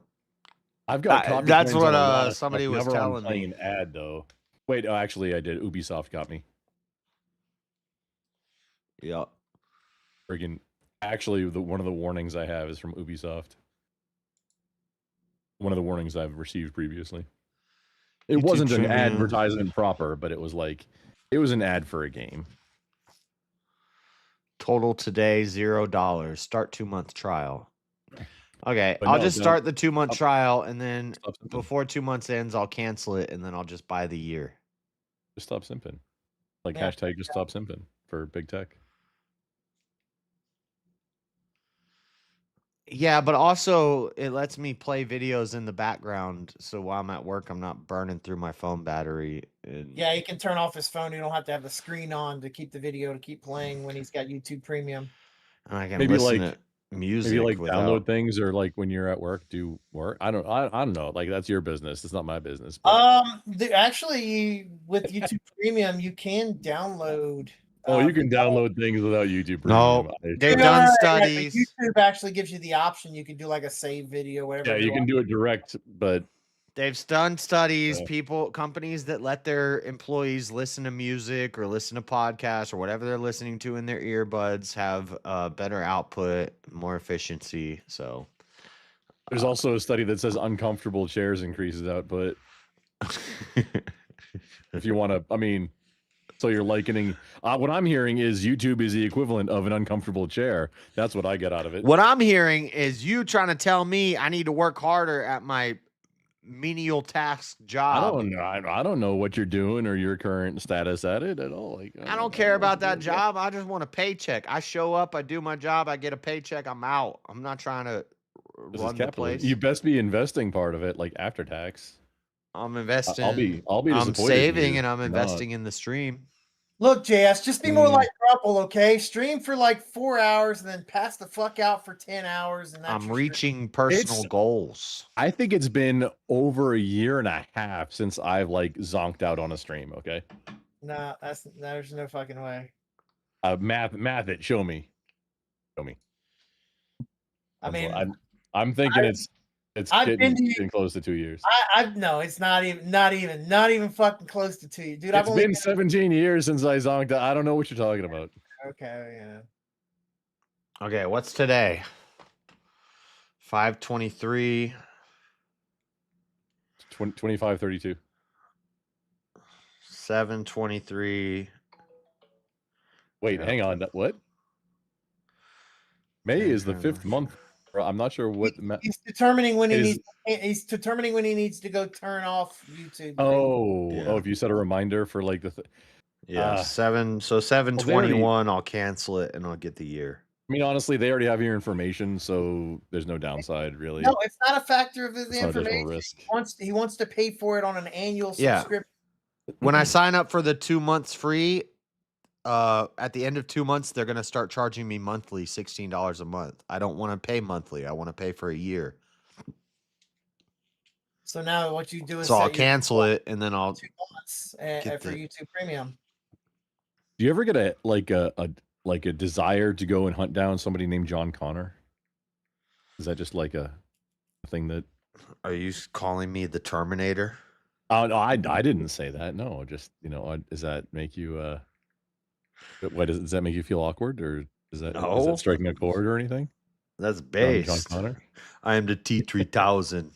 Speaker 8: I've got copy
Speaker 13: that's
Speaker 8: claims
Speaker 13: what
Speaker 8: on a lot of
Speaker 13: somebody
Speaker 8: stuff,
Speaker 13: was
Speaker 8: never on
Speaker 13: telling
Speaker 8: playing
Speaker 13: me.
Speaker 8: An ad though. Wait, actually, I did. Ubisoft got me.
Speaker 13: Yeah.
Speaker 8: Friggin' actually, one of the warnings I have is from Ubisoft. One of the warnings I've received previously. It
Speaker 13: YouTube
Speaker 8: wasn't an
Speaker 13: Premium.
Speaker 8: advertisement proper, but it was an ad for a game.
Speaker 13: Total today $0. Start 2-month trial. Okay,
Speaker 8: But
Speaker 13: I'll
Speaker 8: no,
Speaker 13: just
Speaker 8: don't-
Speaker 13: start the 2-month trial, and then
Speaker 8: Stop simping.
Speaker 13: before 2 months ends, I'll cancel it, and then I'll just buy the year.
Speaker 8: Just stop simping. Like
Speaker 6: Yeah.
Speaker 8: hashtag just stop simping for big tech.
Speaker 13: Yeah, but also it lets me play videos in the background, so while I'm at work, I'm not burning through my phone battery. And
Speaker 6: Yeah, he can turn off his phone. You don't have to have the screen on to keep the video to keep playing when he's got YouTube Premium.
Speaker 13: I can
Speaker 8: Maybe
Speaker 13: listen
Speaker 8: like
Speaker 13: to music
Speaker 8: maybe like
Speaker 13: without.
Speaker 8: download things, or like when you're at work, do work. I don't know. Like that's your business. It's not my business. But
Speaker 6: Actually, with YouTube Premium, you can download.
Speaker 8: you can download things without YouTube
Speaker 13: No,
Speaker 8: Premium.
Speaker 13: they've
Speaker 6: Yeah,
Speaker 13: done
Speaker 6: but
Speaker 13: studies.
Speaker 6: YouTube actually gives you the option. You can do like a save video, whatever.
Speaker 8: Yeah, you can do it direct, but
Speaker 13: They've done studies. Companies that let their employees listen to music or listen to podcasts or whatever they're listening to in their earbuds have better output, more efficiency. So
Speaker 8: there's also a study that says uncomfortable chairs increases output. If you want to, I mean, so you're likening. What I'm hearing is YouTube is the equivalent of an uncomfortable chair. That's what I get out of it.
Speaker 13: what I'm hearing is you trying to tell me I need to work harder at my menial task job.
Speaker 8: I don't know what you're doing or your current status at it at all. Like
Speaker 13: I don't care about that job. I just want a paycheck. I show up, I do my job, I get a paycheck, I'm out. I'm not trying to
Speaker 8: This is
Speaker 13: run the
Speaker 8: capitalism.
Speaker 13: place.
Speaker 8: You best be investing part of it, like after tax.
Speaker 13: I'm investing.
Speaker 8: I'll be
Speaker 13: I'm
Speaker 8: disappointed in
Speaker 13: saving
Speaker 8: you
Speaker 13: and I'm
Speaker 8: if you're not.
Speaker 13: investing in the stream.
Speaker 6: Look, JS, just be more like Grapple, okay? Stream for like 4 hours and then pass the fuck out for 10 hours. And that's
Speaker 13: I'm
Speaker 6: your
Speaker 13: reaching personal goals.
Speaker 8: I think it's been over a year and a half since I've like zonked out on a stream. Okay,
Speaker 6: Nah, there's no fucking way.
Speaker 8: math it. Show me.
Speaker 6: I mean,
Speaker 8: I'm thinking it's
Speaker 6: I've been
Speaker 8: getting close to 2 years.
Speaker 6: No, it's not even fucking close to 2 years, dude. I've
Speaker 8: It's
Speaker 6: only
Speaker 8: been 17 years since I zonked out. I don't know what you're talking about.
Speaker 6: Okay, yeah.
Speaker 13: Okay, what's today? 5/23.
Speaker 8: 25/32.
Speaker 13: 7/23.
Speaker 8: Wait, hang on. What? May is the 5th month. I'm not sure what.
Speaker 6: He's determining when he needs. He's determining when he needs to go turn off YouTube.
Speaker 8: Oh, if you set a reminder for like the.
Speaker 13: Yeah, 7/21. I'll cancel it and I'll get the year.
Speaker 8: I mean, honestly, they already have your information, so there's no downside, really.
Speaker 6: No, it's not a factor of his
Speaker 8: It's not additional
Speaker 6: information.
Speaker 8: risk.
Speaker 6: He wants to pay for it on an annual
Speaker 13: Yeah.
Speaker 6: subscription.
Speaker 13: When I sign up for the 2 months free, at the end of 2 months, they're gonna start charging me monthly $16 a month. I don't want to pay monthly. I want to pay for a year.
Speaker 6: So now what you do is
Speaker 13: So I'll
Speaker 6: set your
Speaker 13: cancel it and then I'll
Speaker 6: 2 months
Speaker 13: get
Speaker 6: for
Speaker 13: the-
Speaker 6: YouTube Premium.
Speaker 8: Do you ever get a desire to go and hunt down somebody named John Connor? Is that just like a thing that?
Speaker 13: Are you calling me the Terminator?
Speaker 8: Oh no, I didn't say that. No, just does that make you? What does that make you feel awkward, or is that striking a chord or anything?
Speaker 13: That's based.
Speaker 8: John Connor.
Speaker 13: I am the T3000.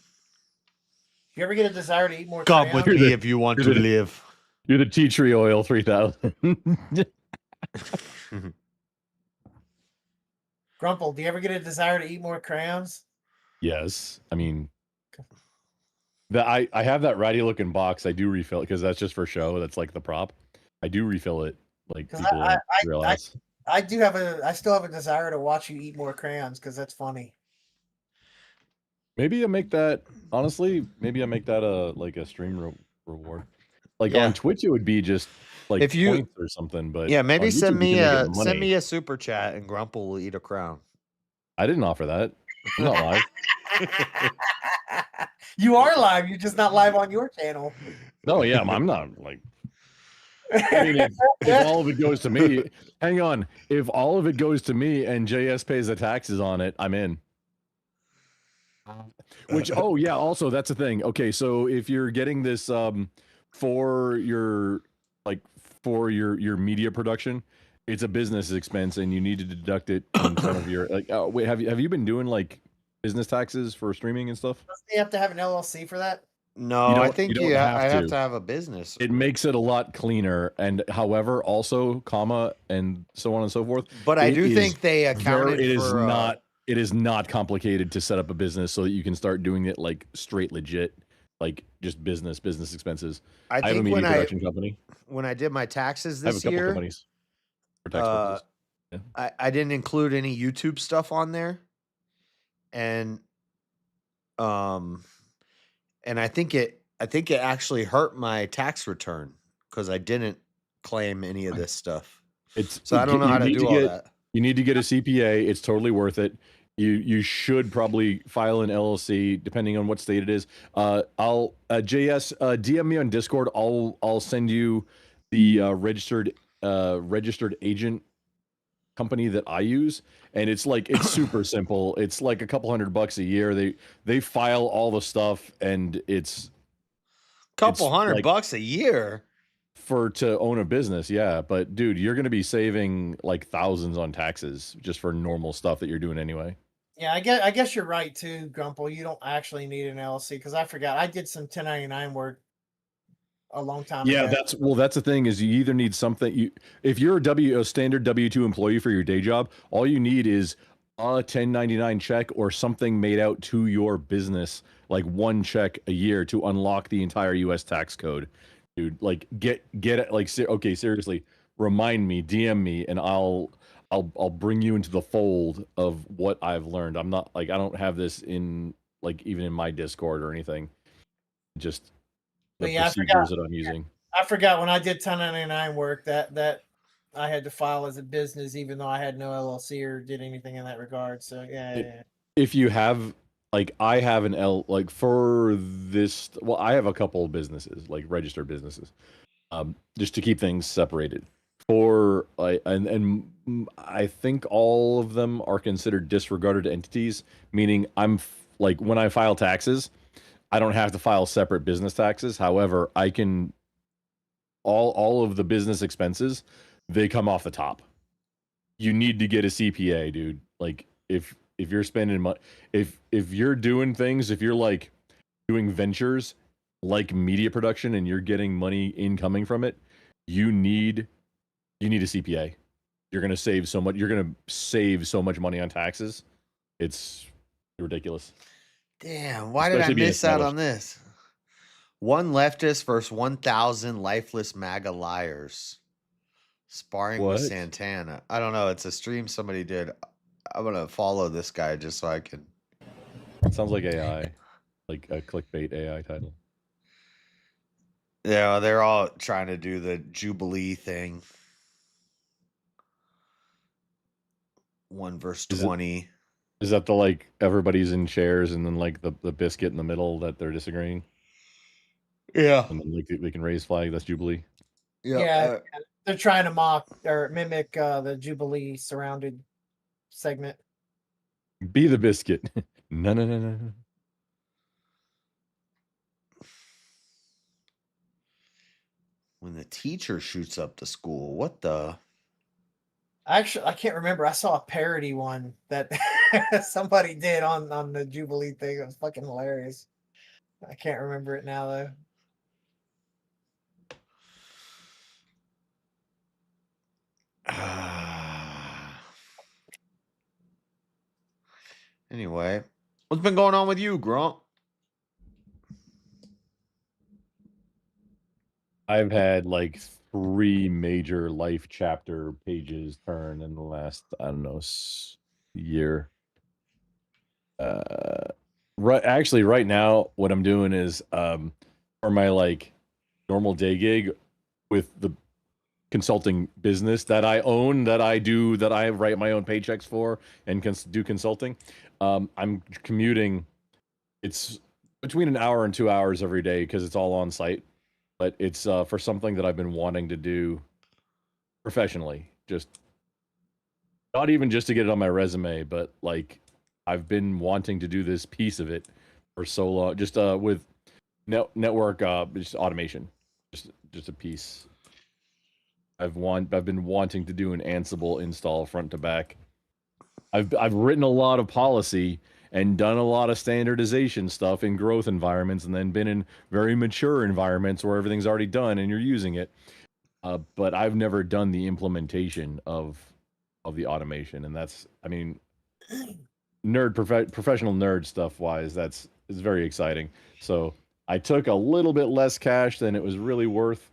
Speaker 6: You ever get a desire to eat more?
Speaker 13: Come with
Speaker 6: crayons?
Speaker 13: me if you want to live.
Speaker 8: You're the tea tree oil 3000.
Speaker 6: Grumple, do you ever get a desire to eat more crayons?
Speaker 8: Yes, I mean, I have that ratty looking box. I do refill it because that's just for show. That's like the prop. I do refill it. Like people don't realize.
Speaker 6: I still have a desire to watch you eat more crayons because that's funny.
Speaker 8: Maybe I make that honestly. Maybe I make that a stream reward. Like
Speaker 13: Yeah.
Speaker 8: on Twitch, it would be just like
Speaker 13: If you-
Speaker 8: points or something. But
Speaker 13: Yeah, maybe
Speaker 8: on YouTube,
Speaker 13: send
Speaker 8: you
Speaker 13: me
Speaker 8: can make it
Speaker 13: send
Speaker 8: money.
Speaker 13: me a super chat and Grumple will eat a crown.
Speaker 8: I didn't offer that. I'm not live.
Speaker 6: You are live. You're just not live on your channel.
Speaker 8: No, yeah, I'm not like. I mean, if all of it goes to me, hang on. If all of it goes to me and JS pays the taxes on it, I'm in. Which, oh yeah, also that's the thing. Okay, so if you're getting this for your media production, it's a business expense and you need to deduct it in front of your like. Oh, wait, have you been doing like business taxes for streaming and stuff?
Speaker 6: Doesn't he have to have an LLC for that?
Speaker 13: No, I think I have to have a business.
Speaker 8: It makes it a lot cleaner, and however, also, comma, and so on and so forth.
Speaker 13: But I
Speaker 8: it
Speaker 13: do
Speaker 8: is
Speaker 13: think they accounted
Speaker 8: It is
Speaker 13: for,
Speaker 8: not it is not complicated to set up a business so that you can start doing it like straight legit, like just business expenses. I have a media production company.
Speaker 13: When I did my taxes
Speaker 8: I have a
Speaker 13: this
Speaker 8: couple
Speaker 13: year,
Speaker 8: companies for tax purposes. Yeah.
Speaker 13: I didn't include any YouTube stuff on there, and I think it actually hurt my tax return because I didn't claim any of this stuff. So I don't know how to do all that.
Speaker 8: You need to get a CPA. It's totally worth it. You should probably file an LLC depending on what state it is. I'll JS DM me on Discord. I'll send you the registered agent company that I use, and it's super simple. It's like a couple $100 a year. They file all the stuff, and it's
Speaker 13: couple $100 a year
Speaker 8: to own a business. Yeah, but dude, you're gonna be saving like thousands on taxes just for normal stuff that you're doing anyway.
Speaker 6: Yeah, I guess you're right too, Grumple. You don't actually need an LLC because I forgot I did some 1099 work a long time ago.
Speaker 8: That's the thing is you either need something. If you're a standard W-2 employee for your day job, all you need is a 1099 check or something made out to your business, like one check a year to unlock the entire U.S. tax code. Dude, like get it. Like, okay, seriously, remind me, DM me, and I'll bring you into the fold of what I've learned. I'm not like I don't have this in like even in my Discord or anything. Just the procedures that I'm using.
Speaker 6: I forgot when I did 1099 work that I had to file as a business, even though I had no LLC or did anything in that regard. So yeah.
Speaker 8: If you have like I have an for this, well, I have a couple of businesses, like registered businesses, just to keep things separated. For and I think all of them are considered disregarded entities, meaning I'm like when I file taxes, I don't have to file separate business taxes. However, I can all of the business expenses, they come off the top. You need to get a CPA, dude. Like if you're spending money, if you're doing things, if you're like doing ventures like media production and you're getting money incoming from it, you need a CPA. You're gonna save so much. You're gonna save so much money on taxes. It's ridiculous.
Speaker 13: Damn, why did I miss out on this? One leftist versus 1,000 lifeless MAGA liars. Sparring with Santana. I don't know. It's a stream somebody did. I'm going to follow this guy just so I can.
Speaker 8: It sounds like AI. Like a clickbait AI title.
Speaker 13: Yeah, they're all trying to do the Jubilee thing. 1 verse 20.
Speaker 8: Is that the like everybody's in chairs and then like the biscuit in the middle that they're disagreeing?
Speaker 13: Yeah.
Speaker 8: And then like they can raise flag. That's Jubilee.
Speaker 6: Yeah, they're trying to mock or mimic the Jubilee surrounded segment.
Speaker 8: Be the biscuit. No.
Speaker 13: When the teacher shoots up the school, what the?
Speaker 6: Actually, I can't remember. I saw a parody one that somebody did on the Jubilee thing. It was fucking hilarious. I can't remember it now though.
Speaker 13: Anyway, what's been going on with you, Grunt?
Speaker 8: I've had like 3 major life chapter pages turn in the last, I don't know, year. Right now, what I'm doing is for my like normal day gig with the consulting business that I own, that I do, that I write my own paychecks for and do consulting. I'm commuting. It's between an hour and 2 hours every day because it's all on site. But it's for something that I've been wanting to do professionally. Just not even just to get it on my resume, but like I've been wanting to do this piece of it for so long. Just with network, just automation, just a piece. I've been wanting to do an Ansible install front to back. I've written a lot of policy and done a lot of standardization stuff in growth environments, and then been in very mature environments where everything's already done and you're using it. But I've never done the implementation of the automation, and that's, I mean, professional nerd stuff wise, is very exciting. So I took a little bit less cash than it was really worth,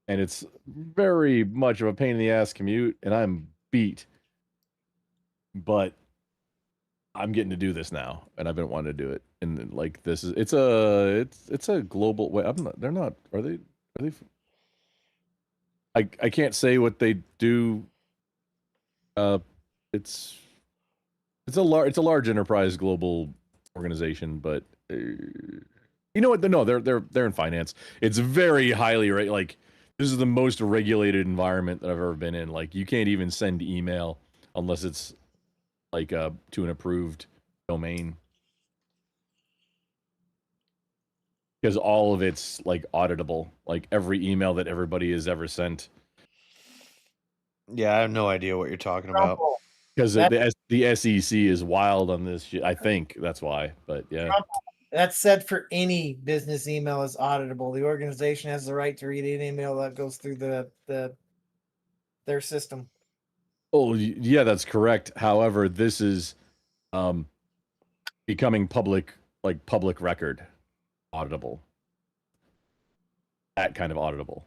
Speaker 8: and it's very much of a pain in the ass commute, and I'm beat. But I'm getting to do this now, and I've been wanting to do it. And like this is it's a global. Wait, I'm not. They're not. Are they? Are they? I can't say what they do. It's a large enterprise global organization, but you know what? No, they're in finance. It's very highly like this is the most regulated environment that I've ever been in. Like you can't even send email unless it's like to an approved domain, because all of it's like auditable. Like every email that everybody has ever sent.
Speaker 13: Yeah, I have no idea what you're talking about.
Speaker 8: Because the SEC is wild on this shit. I think that's why. But yeah.
Speaker 6: That's said for any business email is auditable. The organization has the right to read any email that goes through their system.
Speaker 8: Oh yeah, that's correct. However, this is becoming public record auditable. That kind of auditable.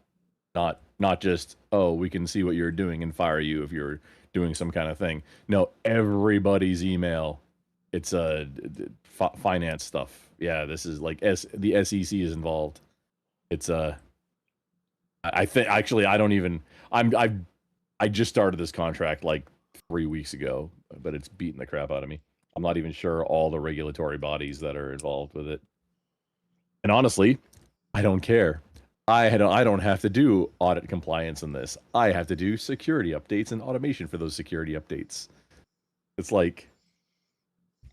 Speaker 8: Not just, oh, we can see what you're doing and fire you if you're doing some kind of thing. No, everybody's email. It's finance stuff. Yeah, this is like the SEC is involved. It's I think actually I just started this contract like 3 weeks ago, but it's beating the crap out of me. I'm not even sure all the regulatory bodies that are involved with it. And honestly, I don't care. I don't have to do audit compliance in this. I have to do security updates and automation for those security updates. It's like,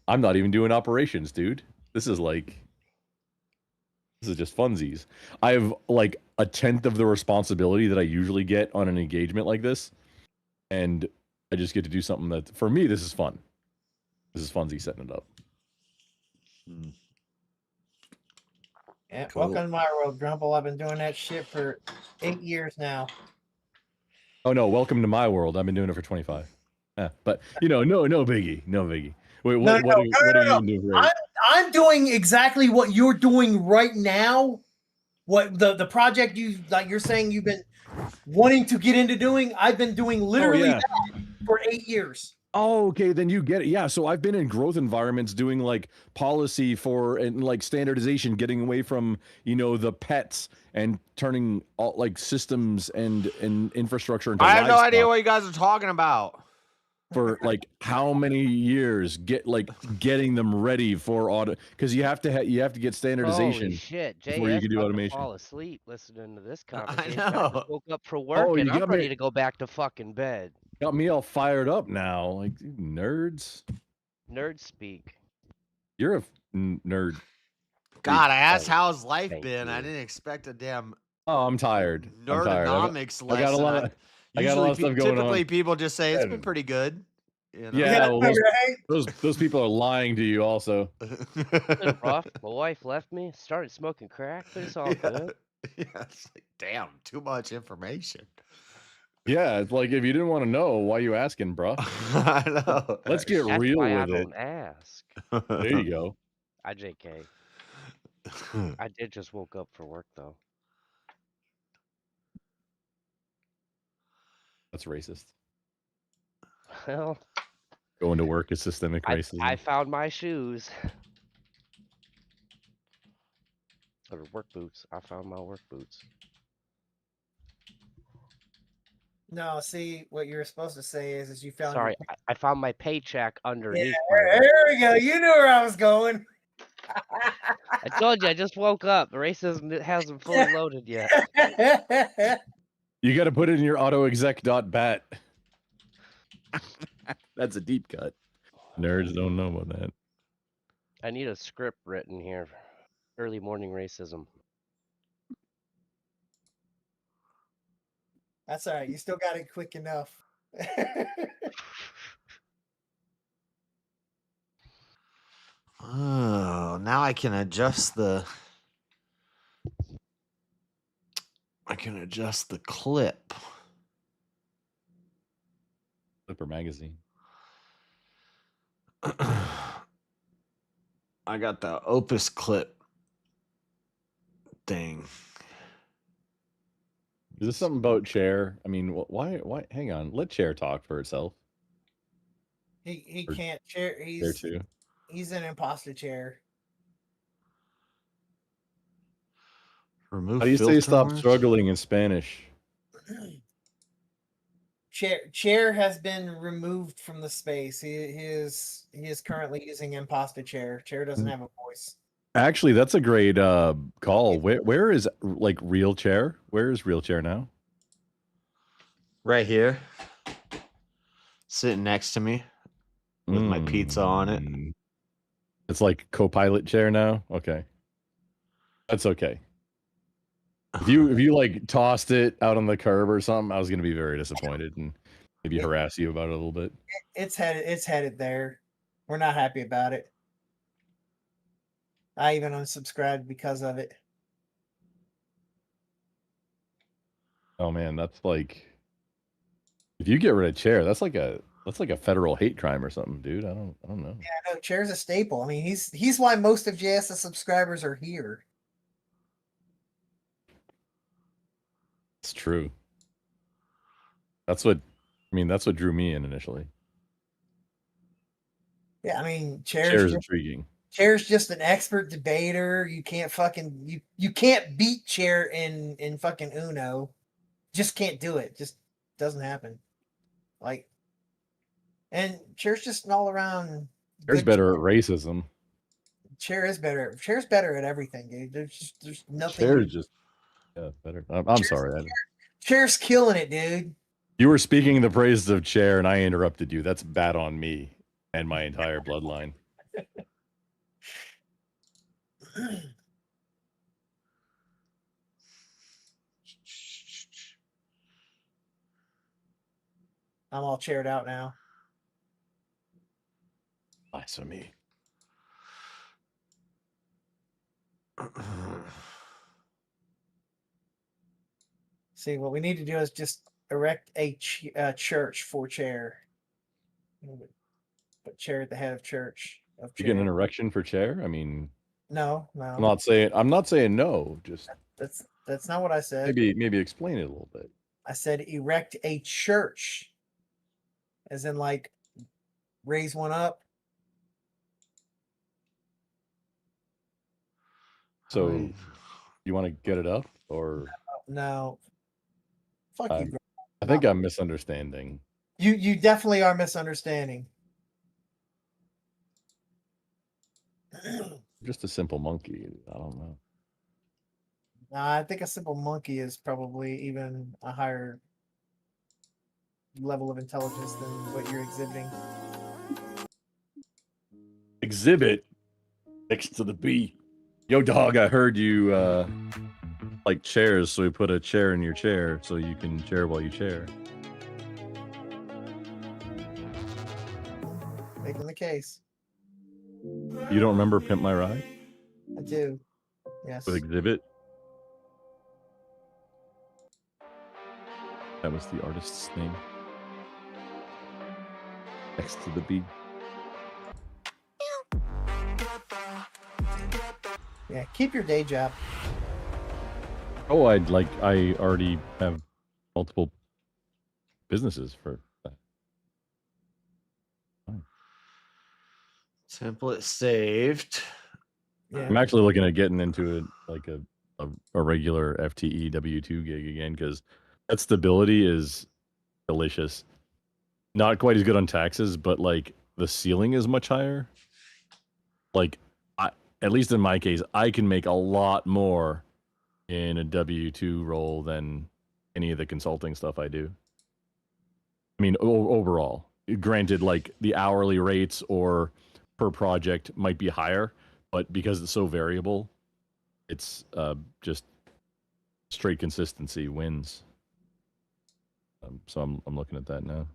Speaker 8: I'm not even doing operations, dude. This is just funsies. I have like a tenth of the responsibility that I usually get on an engagement like this. And I just get to do something that, for me, this is fun. This is funsy setting it up.
Speaker 6: Yeah, cool. Welcome to my world, Grumple. I've been doing that shit for 8 years now.
Speaker 8: Oh no, welcome to my world. I've been doing it for 25. Yeah, but no biggie. Wait, what are you doing?
Speaker 6: I'm doing exactly what you're doing right now. What the project you're saying you've been wanting to get into doing, I've been doing literally that for 8 years.
Speaker 8: Oh, okay, then you get it. Yeah, so I've been in growth environments doing like policy and like standardization, getting away from, the pets and turning all like systems and infrastructure into
Speaker 13: I have no
Speaker 8: livestock.
Speaker 13: idea what you guys are talking about.
Speaker 8: For like how many years getting them ready for audit, because you have to get standardization.
Speaker 16: Holy shit, Jay,
Speaker 8: before you can do automation.
Speaker 16: Fall asleep listening to this conversation.
Speaker 13: I know.
Speaker 16: I just woke up for work and I'm ready to go back to fucking bed.
Speaker 8: Got me all fired up now, like nerds.
Speaker 16: Nerd speak.
Speaker 8: You're a nerd.
Speaker 13: God, I asked how's life been. I didn't expect a damn.
Speaker 8: Oh, I'm tired.
Speaker 13: Nerdonomics lesson.
Speaker 8: I got a lot of stuff going on.
Speaker 13: Typically, people just say it's been pretty good.
Speaker 8: Yeah, well, those people are lying to you also.
Speaker 16: My wife left me, started smoking crack, but it's all good.
Speaker 13: Yeah, it's like, damn, too much information.
Speaker 8: Yeah, it's like if you didn't want to know, why are you asking, bro?
Speaker 13: I know.
Speaker 8: Let's get
Speaker 16: That's
Speaker 8: real
Speaker 16: why
Speaker 8: with
Speaker 16: I
Speaker 8: it.
Speaker 16: don't ask.
Speaker 8: There you go.
Speaker 16: I JK. I did just woke up for work though.
Speaker 8: That's racist.
Speaker 16: Well,
Speaker 8: going to work is systemic racism.
Speaker 16: I found my shoes. Or work boots. I found my work boots.
Speaker 6: No, see, what you're supposed to say is you found.
Speaker 16: Sorry, I found my paycheck underneath.
Speaker 6: Yeah, there we go. You knew where I was going.
Speaker 16: I told you, I just woke up. Racism hasn't fully loaded yet.
Speaker 8: You got to put it in your autoexec.bat. That's a deep cut. Nerds don't know about that.
Speaker 16: I need a script written here. Early morning racism.
Speaker 6: That's all right. You still got it quick enough.
Speaker 13: Oh, now I can adjust the. clip.
Speaker 8: Flipper magazine.
Speaker 13: I got the Opus clip thing.
Speaker 8: Is this something about Chair? I mean, why? Hang on. Let Chair talk for itself.
Speaker 6: He
Speaker 8: Or
Speaker 6: can't chair.
Speaker 8: Chair too.
Speaker 6: He's an imposter chair.
Speaker 13: Remove
Speaker 8: How do you say
Speaker 13: filter
Speaker 8: stop
Speaker 13: words?
Speaker 8: struggling in Spanish?
Speaker 6: Chair has been removed from the space. He is currently using imposter chair. Chair doesn't have a voice.
Speaker 8: Actually, that's a great call. Where is like real Chair? Where is real Chair now?
Speaker 13: Right here. Sitting next to me with my pizza on it.
Speaker 8: It's like co-pilot Chair now. Okay, that's okay. If you like tossed it out on the curb or something, I was gonna be very disappointed and maybe harass you about it a little bit.
Speaker 6: It's headed there. We're not happy about it. I even unsubscribed because of it.
Speaker 8: Oh man, that's like if you get rid of Chair, that's like a federal hate crime or something, dude. I don't know.
Speaker 6: Yeah, no, Chair's a staple. I mean, he's why most of JS's subscribers are here.
Speaker 8: It's true. That's what drew me in initially.
Speaker 6: Yeah, I mean,
Speaker 8: Chair's intriguing.
Speaker 6: Chair's just an expert debater. You can't fucking you can't beat Chair in fucking Uno. Just can't do it. Just doesn't happen. Like, and Chair's just an all around.
Speaker 8: Chair's better at racism.
Speaker 6: Chair is better. Chair's better at everything, dude. There's nothing.
Speaker 8: Chair's just better. I'm sorry.
Speaker 6: Chair's killing it, dude.
Speaker 8: You were speaking the praises of Chair, and I interrupted you. That's bad on me and my entire bloodline.
Speaker 6: I'm all chaired out now.
Speaker 8: Nice of me.
Speaker 6: See, what we need to do is just erect a church for Chair. Put Chair at the head of church.
Speaker 8: You get an erection for Chair? I mean,
Speaker 6: no.
Speaker 8: I'm not saying no. Just
Speaker 6: that's not what I said.
Speaker 8: Maybe explain it a little bit.
Speaker 6: I said erect a church, as in like raise one up.
Speaker 8: So, you want to get it up or
Speaker 6: no? Fuck you.
Speaker 8: I think I'm misunderstanding.
Speaker 6: You definitely are misunderstanding.
Speaker 8: Just a simple monkey. I don't know.
Speaker 6: I think a simple monkey is probably even a higher level of intelligence than what you're exhibiting.
Speaker 8: Exhibit next to the B. Yo, dog, I heard you like chairs, so we put a chair in your chair so you can chair while you chair.
Speaker 6: Making the case.
Speaker 8: You don't remember Pimp My Ride?
Speaker 6: I do. Yes.
Speaker 8: With Exhibit? That was the artist's name. Next to the B.
Speaker 6: Yeah, keep your day job.
Speaker 8: Oh, I already have multiple businesses for that.
Speaker 13: Template saved.
Speaker 6: Yeah.
Speaker 8: I'm actually looking at getting into a regular FTE W2 gig again because that stability is delicious. Not quite as good on taxes, but like the ceiling is much higher. Like, at least in my case, I can make a lot more in a W2 role than any of the consulting stuff I do. I mean, overall, granted, like the hourly rates or per project might be higher, but because it's so variable, it's just straight consistency wins. So I'm looking at that now.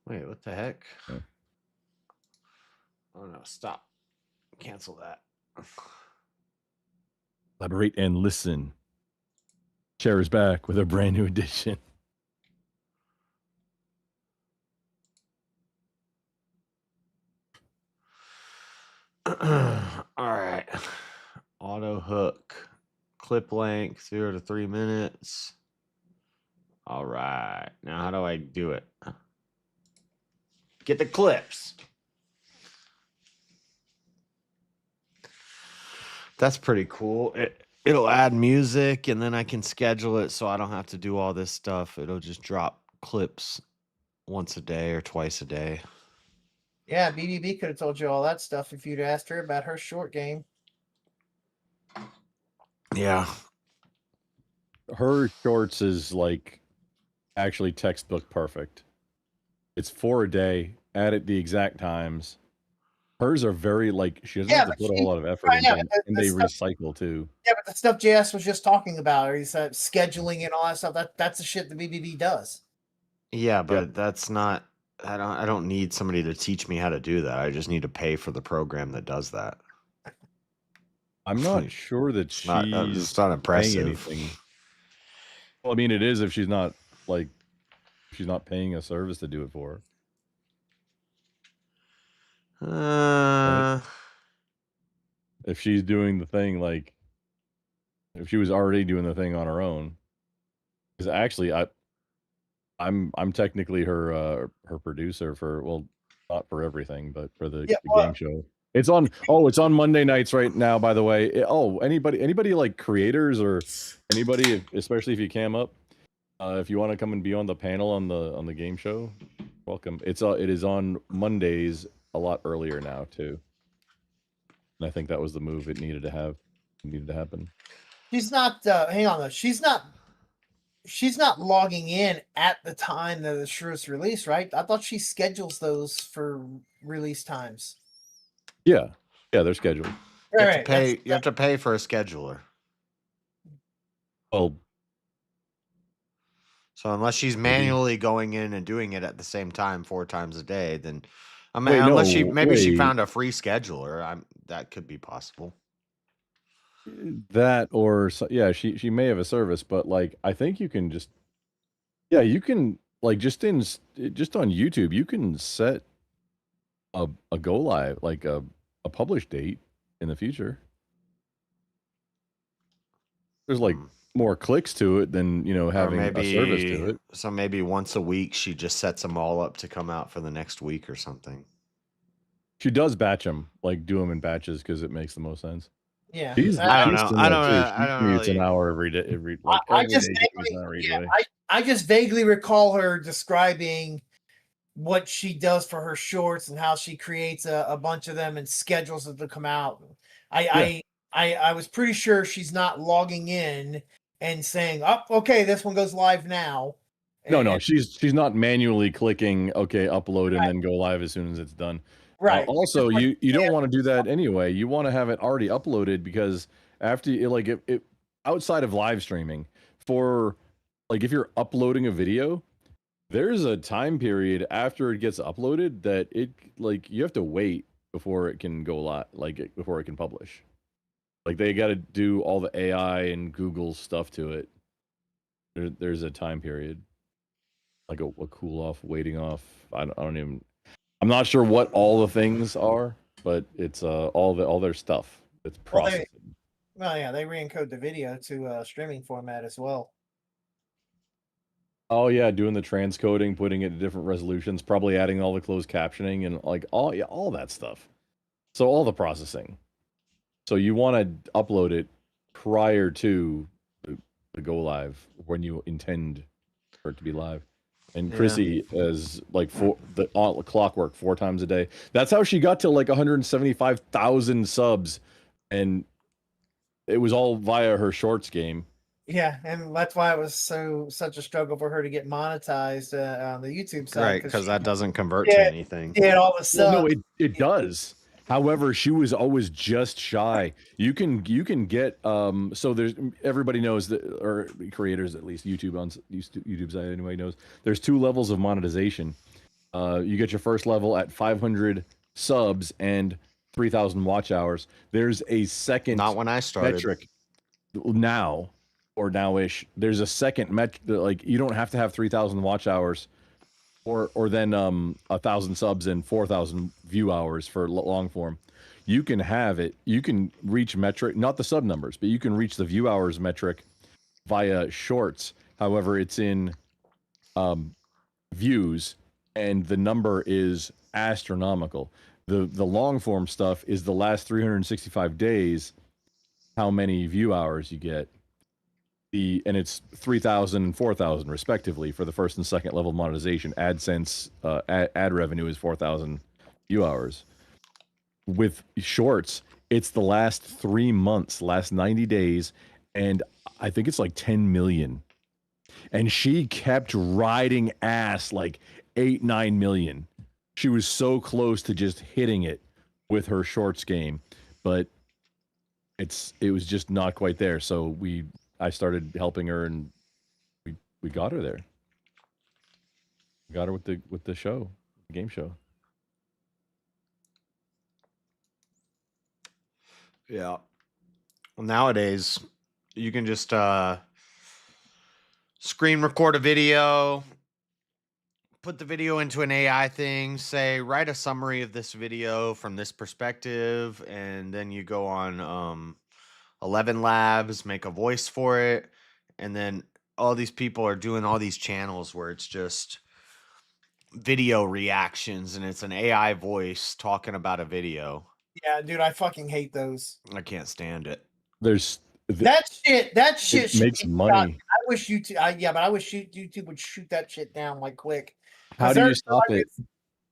Speaker 13: Wait, what the heck?
Speaker 8: Yeah.
Speaker 13: Oh no, stop. Cancel that.
Speaker 8: Collaborate and listen. Chair is back with a brand new edition.
Speaker 13: All right. Auto hook. Clip length 0 to 3 minutes. All right. Now how do I do it? Get the clips. That's pretty cool. It'll add music and then I can schedule it so I don't have to do all this stuff. It'll just drop clips once a day or twice a day.
Speaker 6: Yeah, BBB could have told you all that stuff if you'd asked her about her short game.
Speaker 13: Yeah.
Speaker 8: Her shorts is like actually textbook perfect. It's 4 a day, at it the exact times. Hers are very like she doesn't have to put a whole lot of effort into them, and they recycle too.
Speaker 6: Yeah, but the stuff JS was just talking about, or he said scheduling and all that stuff. That's the shit the BBB does.
Speaker 13: Yeah, but that's not. I don't need somebody to teach me how to do that. I just need to pay for the program that does that.
Speaker 8: I'm not sure that
Speaker 13: It's not
Speaker 8: paying
Speaker 13: impressive.
Speaker 8: anything. Well, I mean, it is if she's not paying a service to do it for her. If she's doing the thing, like if she was already doing the thing on her own, because actually I'm technically her producer for, well, not for everything, but for the game show. It's on Monday nights right now, by the way. Anybody like creators or anybody, especially if you cam up, if you want to come and be on the panel on the game show, welcome. It is on Mondays a lot earlier now too. And I think that was the move it needed to happen.
Speaker 6: She's not hang on though. She's not logging in at the time that the shirt's released, right? I thought she schedules those for release times.
Speaker 8: Yeah, they're scheduled.
Speaker 13: You have to pay for a scheduler.
Speaker 8: Well,
Speaker 13: so unless she's manually going in and doing it at the same time 4 times a day, then unless she found a free scheduler, that could be possible.
Speaker 8: That or she may have a service, but like I think you can just you can like just on YouTube you can set a go live, like a publish date in the future. There's like more clicks to it than having a service to it.
Speaker 13: So maybe once a week she just sets them all up to come out for the next week or something.
Speaker 8: She does batch them, like do them in batches because it makes the most sense.
Speaker 6: Yeah,
Speaker 13: I don't know.
Speaker 8: It's an hour every day.
Speaker 6: I just vaguely recall her describing what she does for her shorts and how she creates a bunch of them and schedules them to come out. I was pretty sure she's not logging in and saying, "Oh, okay, this one goes live now."
Speaker 8: No, she's not manually clicking okay, upload and then go live as soon as it's done.
Speaker 6: Right.
Speaker 8: Also, you don't want to do that anyway. You want to have it already uploaded because after it outside of live streaming, for like if you're uploading a video, there's a time period after it gets uploaded that you have to wait before it can go live, before it can publish. Like they got to do all the AI and Google stuff to it. There's a time period, like a cool off, waiting off. I'm not sure what all the things are, but it's all their stuff. It's processed.
Speaker 6: They re-encode the video to streaming format as well.
Speaker 8: Oh yeah, doing the transcoding, putting it in different resolutions, probably adding all the closed captioning and all that stuff. So all the processing. So you want to upload it prior to the go live when you intend for it to be live. And Chrissy is like clockwork 4 times a day. That's how she got to like 175,000 subs, and it was all via her shorts game.
Speaker 6: Yeah, and that's why it was such a struggle for her to get monetized on the YouTube side.
Speaker 13: Right, because that doesn't convert to anything.
Speaker 6: Yeah, all the subs.
Speaker 8: Well, no, it does. However, she was always just shy. You can get so there's everybody knows that, or creators at least YouTube side anyway knows there's 2 levels of monetization. You get your first level at 500 subs and 3,000 watch hours. There's a second
Speaker 13: not when I started
Speaker 8: metric now or nowish. There's a second metric, like you don't have to have 3,000 watch hours or then 1,000 subs and 4,000 view hours for long form. you can have it. You can reach metric, not the sub numbers, but you can reach the view hours metric via shorts. However, it's in views, and the number is astronomical. The long form stuff is the last 365 days, how many view hours you get. And it's 3,000 and 4,000 respectively for the first and second level monetization. AdSense ad revenue is 4,000 view hours. With shorts, it's the last 3 months, last 90 days, and I think it's like 10 million. And she kept riding ass like 8-9 million. She was so close to just hitting it with her shorts game, but it was just not quite there. So I started helping her, and we got her there. We got her with the show, the game show.
Speaker 13: Yeah. Well, nowadays you can just screen record a video, put the video into an AI thing, say, write a summary of this video from this perspective, and then you go on 11 Labs, make a voice for it, and then all these people are doing all these channels where it's just video reactions, and it's an AI voice talking about a video.
Speaker 6: Yeah, dude, I fucking hate those.
Speaker 13: I can't stand it.
Speaker 8: There's
Speaker 6: that shit should
Speaker 8: makes
Speaker 6: be
Speaker 8: money.
Speaker 6: I wish YouTube, but I wish YouTube would shoot that shit down like quick.
Speaker 8: How do you stop it?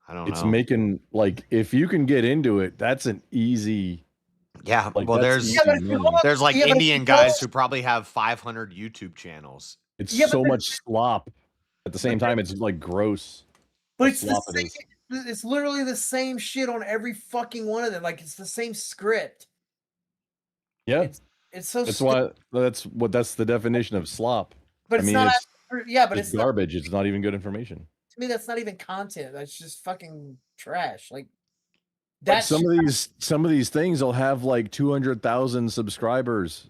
Speaker 13: I don't know.
Speaker 8: It's making, like, if you can get into it, that's an easy.
Speaker 13: Yeah,
Speaker 8: like,
Speaker 13: well,
Speaker 8: that's
Speaker 13: there's
Speaker 8: easy money.
Speaker 13: there's like Indian guys who probably have 500 YouTube channels.
Speaker 8: It's so much slop. At the same time, it's like gross.
Speaker 6: But
Speaker 8: how
Speaker 6: it's the
Speaker 8: slop it
Speaker 6: same,
Speaker 8: is.
Speaker 6: it's literally the same shit on every fucking one of them. Like it's the same script.
Speaker 8: Yeah,
Speaker 6: It's so.
Speaker 8: That's why. That's the definition of slop.
Speaker 6: But it's not. Yeah, but it's not,
Speaker 8: garbage. It's not even good information.
Speaker 6: to me. That's not even content. That's just fucking trash. Like
Speaker 8: But
Speaker 6: that.
Speaker 8: some of these things will have like 200,000 subscribers,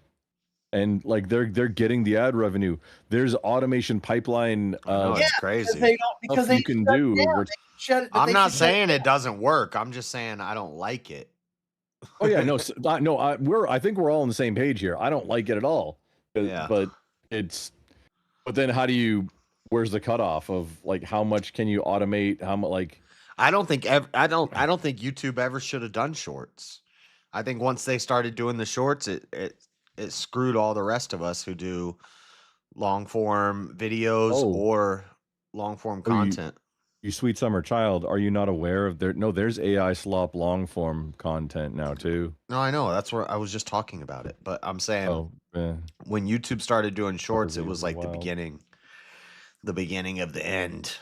Speaker 8: and like they're getting the ad revenue. There's automation pipeline.
Speaker 13: It's crazy.
Speaker 6: Because they
Speaker 8: you can
Speaker 6: shut
Speaker 8: do.
Speaker 6: down.
Speaker 8: over-
Speaker 6: They shut it-
Speaker 13: I'm
Speaker 6: they
Speaker 13: not
Speaker 6: should-
Speaker 13: saying it doesn't work. I'm just saying I don't like it.
Speaker 8: Oh yeah, no, I think we're all on the same page here. I don't like it at all.
Speaker 13: Yeah.
Speaker 8: But then how do you? Where's the cutoff of like how much can you automate? How much like?
Speaker 13: I don't think YouTube ever should have done shorts. I think once they started doing the shorts, it screwed all the rest of us who do long form videos or long form content.
Speaker 8: You sweet summer child, are you not aware of there's AI slop long form content now too.
Speaker 13: No, I know. That's where I was just talking about it. But I'm saying when YouTube started doing shorts, it was like the beginning of the end.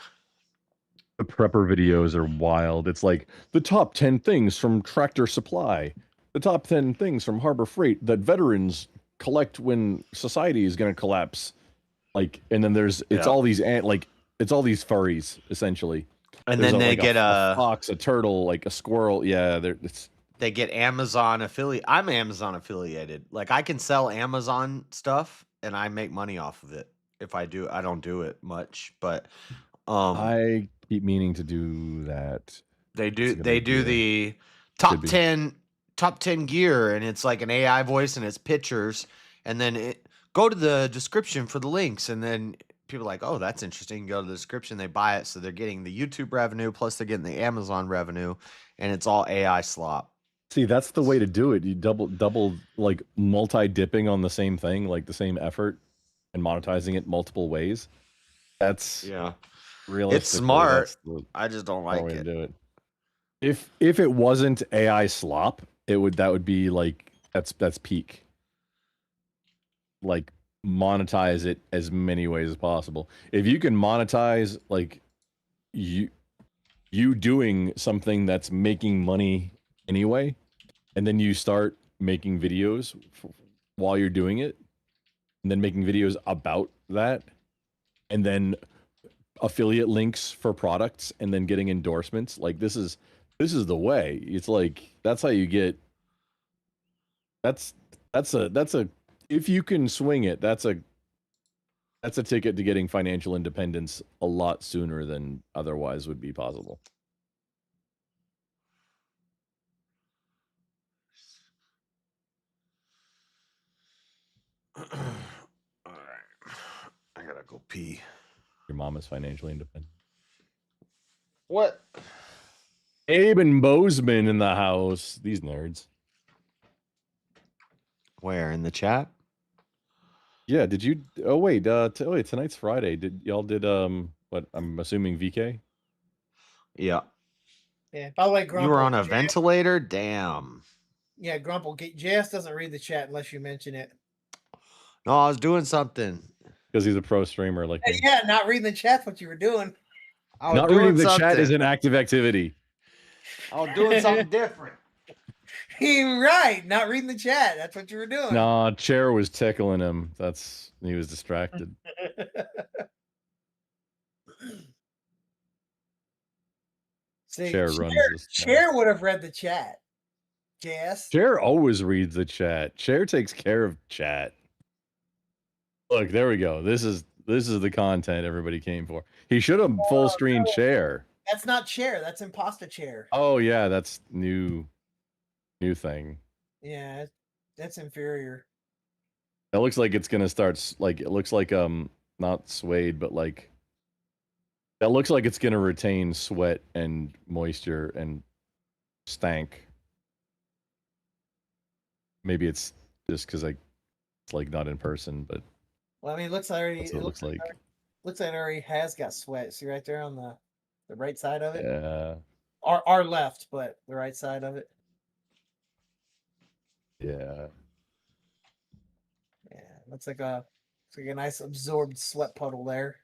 Speaker 8: The prepper videos are wild. It's like the top 10 things from Tractor Supply, the top 10 things from Harbor Freight that veterans collect when society is going to collapse. Like, and then it's all these it's all these furries essentially.
Speaker 13: And
Speaker 8: There's
Speaker 13: then they
Speaker 8: like
Speaker 13: get
Speaker 8: a fox, a turtle, like a squirrel. Yeah,
Speaker 13: they get Amazon affiliate. I'm Amazon affiliated. Like I can sell Amazon stuff and I make money off of it. If I do, I don't do it much, but
Speaker 8: I keep meaning to do that.
Speaker 13: They do the top 10 gear, and it's like an AI voice and it's pictures, and then go to the description for the links, and then people are like, oh, that's interesting. Go to the description, they buy it, so they're getting the YouTube revenue plus they're getting the Amazon revenue, and it's all AI slop.
Speaker 8: See, that's the way to do it. You double like multi-dipping on the same thing, like the same effort, and monetizing it multiple ways. That's realistically,
Speaker 13: It's smart.
Speaker 8: that's the
Speaker 13: I just don't
Speaker 8: smart
Speaker 13: like
Speaker 8: way to
Speaker 13: it.
Speaker 8: do it. If it wasn't AI slop, that would be like that's peak. Like monetize it as many ways as possible. If you can monetize like you doing something that's making money anyway, and then you start making videos while you're doing it, and then making videos about that, and then affiliate links for products, and then getting endorsements, like this is the way. It's like that's how you get. That's a if you can swing it, that's a ticket to getting financial independence a lot sooner than otherwise would be possible.
Speaker 13: All right. I gotta go pee.
Speaker 8: Your mom is financially independent.
Speaker 13: What?
Speaker 8: Abe and Bozeman in the house. These nerds.
Speaker 13: Where, in the chat?
Speaker 8: Yeah, did you? Oh wait, wait, tonight's Friday. Did y'all did what? I'm assuming VK.
Speaker 13: Yeah.
Speaker 6: Yeah. By the way, Grumple,
Speaker 13: You were on a
Speaker 6: JS
Speaker 13: ventilator? Damn.
Speaker 6: Yeah, Grumple. JS doesn't read the chat unless you mention it.
Speaker 13: No, I was doing something.
Speaker 8: Because he's a pro streamer like me.
Speaker 6: Yeah, not reading the chat's what you were doing.
Speaker 13: I was
Speaker 8: Not
Speaker 13: doing
Speaker 8: reading the
Speaker 13: something.
Speaker 8: chat is an active activity.
Speaker 13: I was doing something different.
Speaker 6: You're right. Not reading the chat. That's what you were doing.
Speaker 8: Nah, Chair was tickling him. He was distracted.
Speaker 6: See,
Speaker 8: Chair runs this.
Speaker 6: Chair would have read the chat. Yes.
Speaker 8: Chair always reads the chat. Chair takes care of chat. Look, there we go. This is the content everybody came for. He should have full screen Chair.
Speaker 6: That's not Chair. That's Imposter Chair.
Speaker 8: Oh yeah, that's new thing.
Speaker 6: Yeah, that's inferior.
Speaker 8: That looks like it's gonna start like it looks like not suede, but like that looks like it's gonna retain sweat and moisture and stank. Maybe it's just because it's like not in person, but
Speaker 6: Well, I mean, it looks already.
Speaker 8: that's what it looks like.
Speaker 6: Looks like it already has got sweat. See right there on the right side of it.
Speaker 8: Yeah.
Speaker 6: Our left, but the right side of it.
Speaker 8: Yeah.
Speaker 6: Yeah, looks like a nice absorbed sweat puddle there.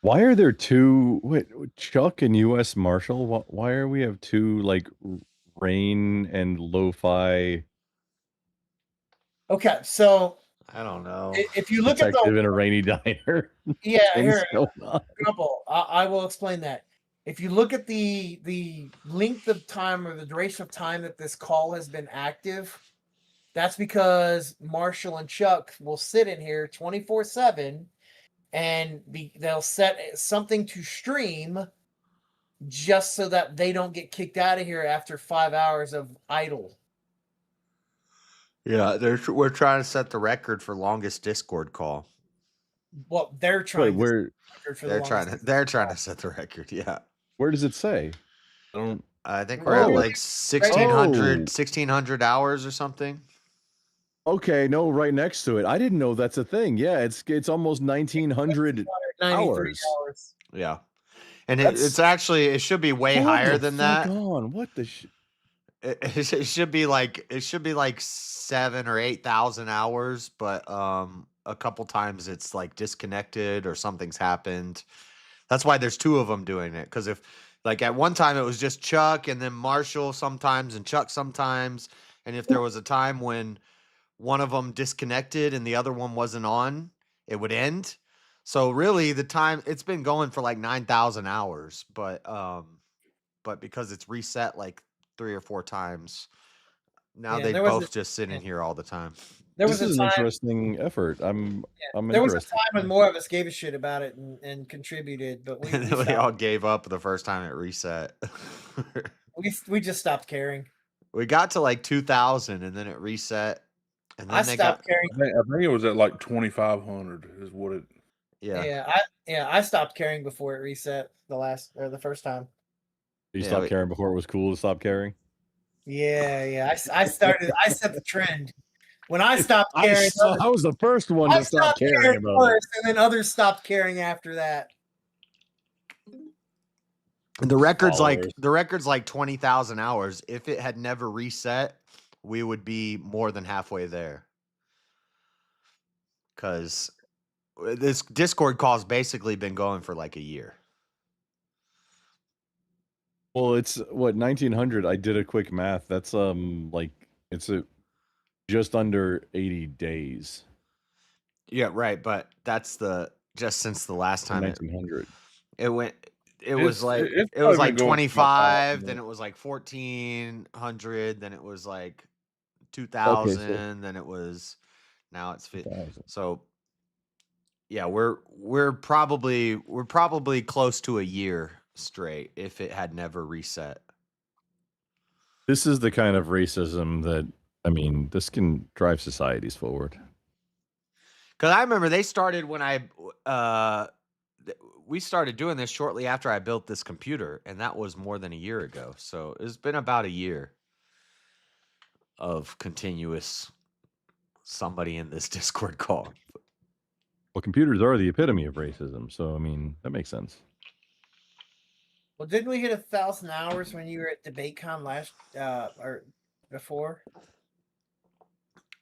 Speaker 8: Why are there two? Wait, Chuck and U.S. Marshal. Why are we have two like rain and lo-fi?
Speaker 6: Okay, so
Speaker 13: I don't know.
Speaker 6: If you look at
Speaker 8: Detective
Speaker 6: the
Speaker 8: in a rainy diner.
Speaker 6: yeah,
Speaker 8: Things
Speaker 6: here,
Speaker 8: going on.
Speaker 6: Grumble, I will explain that. If you look at the length of time or the duration of time that this call has been active, that's because Marshall and Chuck will sit in here 24/7 and they'll set something to stream just so that they don't get kicked out of here after 5 hours of idle.
Speaker 13: Yeah, we're trying to set the record for longest Discord call.
Speaker 6: Well, they're trying.
Speaker 8: Wait,
Speaker 13: They're trying to set the record. Yeah.
Speaker 8: Where does it say?
Speaker 13: I think we're at like 1600 hours or something.
Speaker 8: Okay, no, right next to it. I didn't know that's a thing. Yeah, it's almost 1900 hours.
Speaker 13: Yeah, and it's actually it should be way higher than that.
Speaker 8: What the
Speaker 13: it should be like 7,000 or 8,000 hours, but a couple times it's like disconnected or something's happened. That's why there's two of them doing it. Because if like at one time it was just Chuck and then Marshall sometimes and Chuck sometimes, and if there was a time when one of them disconnected and the other one wasn't on, it would end. So really the time it's been going for like 9,000 hours, but because it's reset like 3 or 4 times, now they both just sit in here all the time.
Speaker 8: This is an interesting effort. I'm
Speaker 6: there was a
Speaker 8: interested.
Speaker 6: time when more of us gave a shit about it and contributed, but
Speaker 13: we all gave up the first time it reset.
Speaker 6: we just stopped caring.
Speaker 13: We got to like 2,000 and then it reset. And then
Speaker 6: I stopped caring.
Speaker 9: I think it was at like 2,500 is what it.
Speaker 13: Yeah.
Speaker 6: I stopped caring before it reset the first time.
Speaker 8: You stopped caring before it was cool to stop caring?
Speaker 6: Yeah. I set the trend. When I stopped caring,
Speaker 8: I was the first one to stop caring about it.
Speaker 6: And then others stopped caring after that.
Speaker 13: And the record's like 20,000 hours. If it had never reset, we would be more than halfway there. Because this Discord call's basically been going for like a year.
Speaker 8: Well, it's what 1900. I did a quick math. That's like it's just under 80 days.
Speaker 13: Yeah, right. But that's just since the last time
Speaker 8: 1900.
Speaker 13: It was like 25, then it was like 1,400, then it was like 2,000, then it was now it's 50. So yeah, we're probably close to a year straight if it had never reset.
Speaker 8: This is the kind of racism that I mean, this can drive societies forward.
Speaker 13: Because I remember they started when we started doing this shortly after I built this computer, and that was more than a year ago. So it's been about a year of continuous somebody in this Discord call.
Speaker 8: Well, computers are the epitome of racism, so I mean that makes sense.
Speaker 6: Well, didn't we hit 1,000 hours when you were at DebateCon last or before?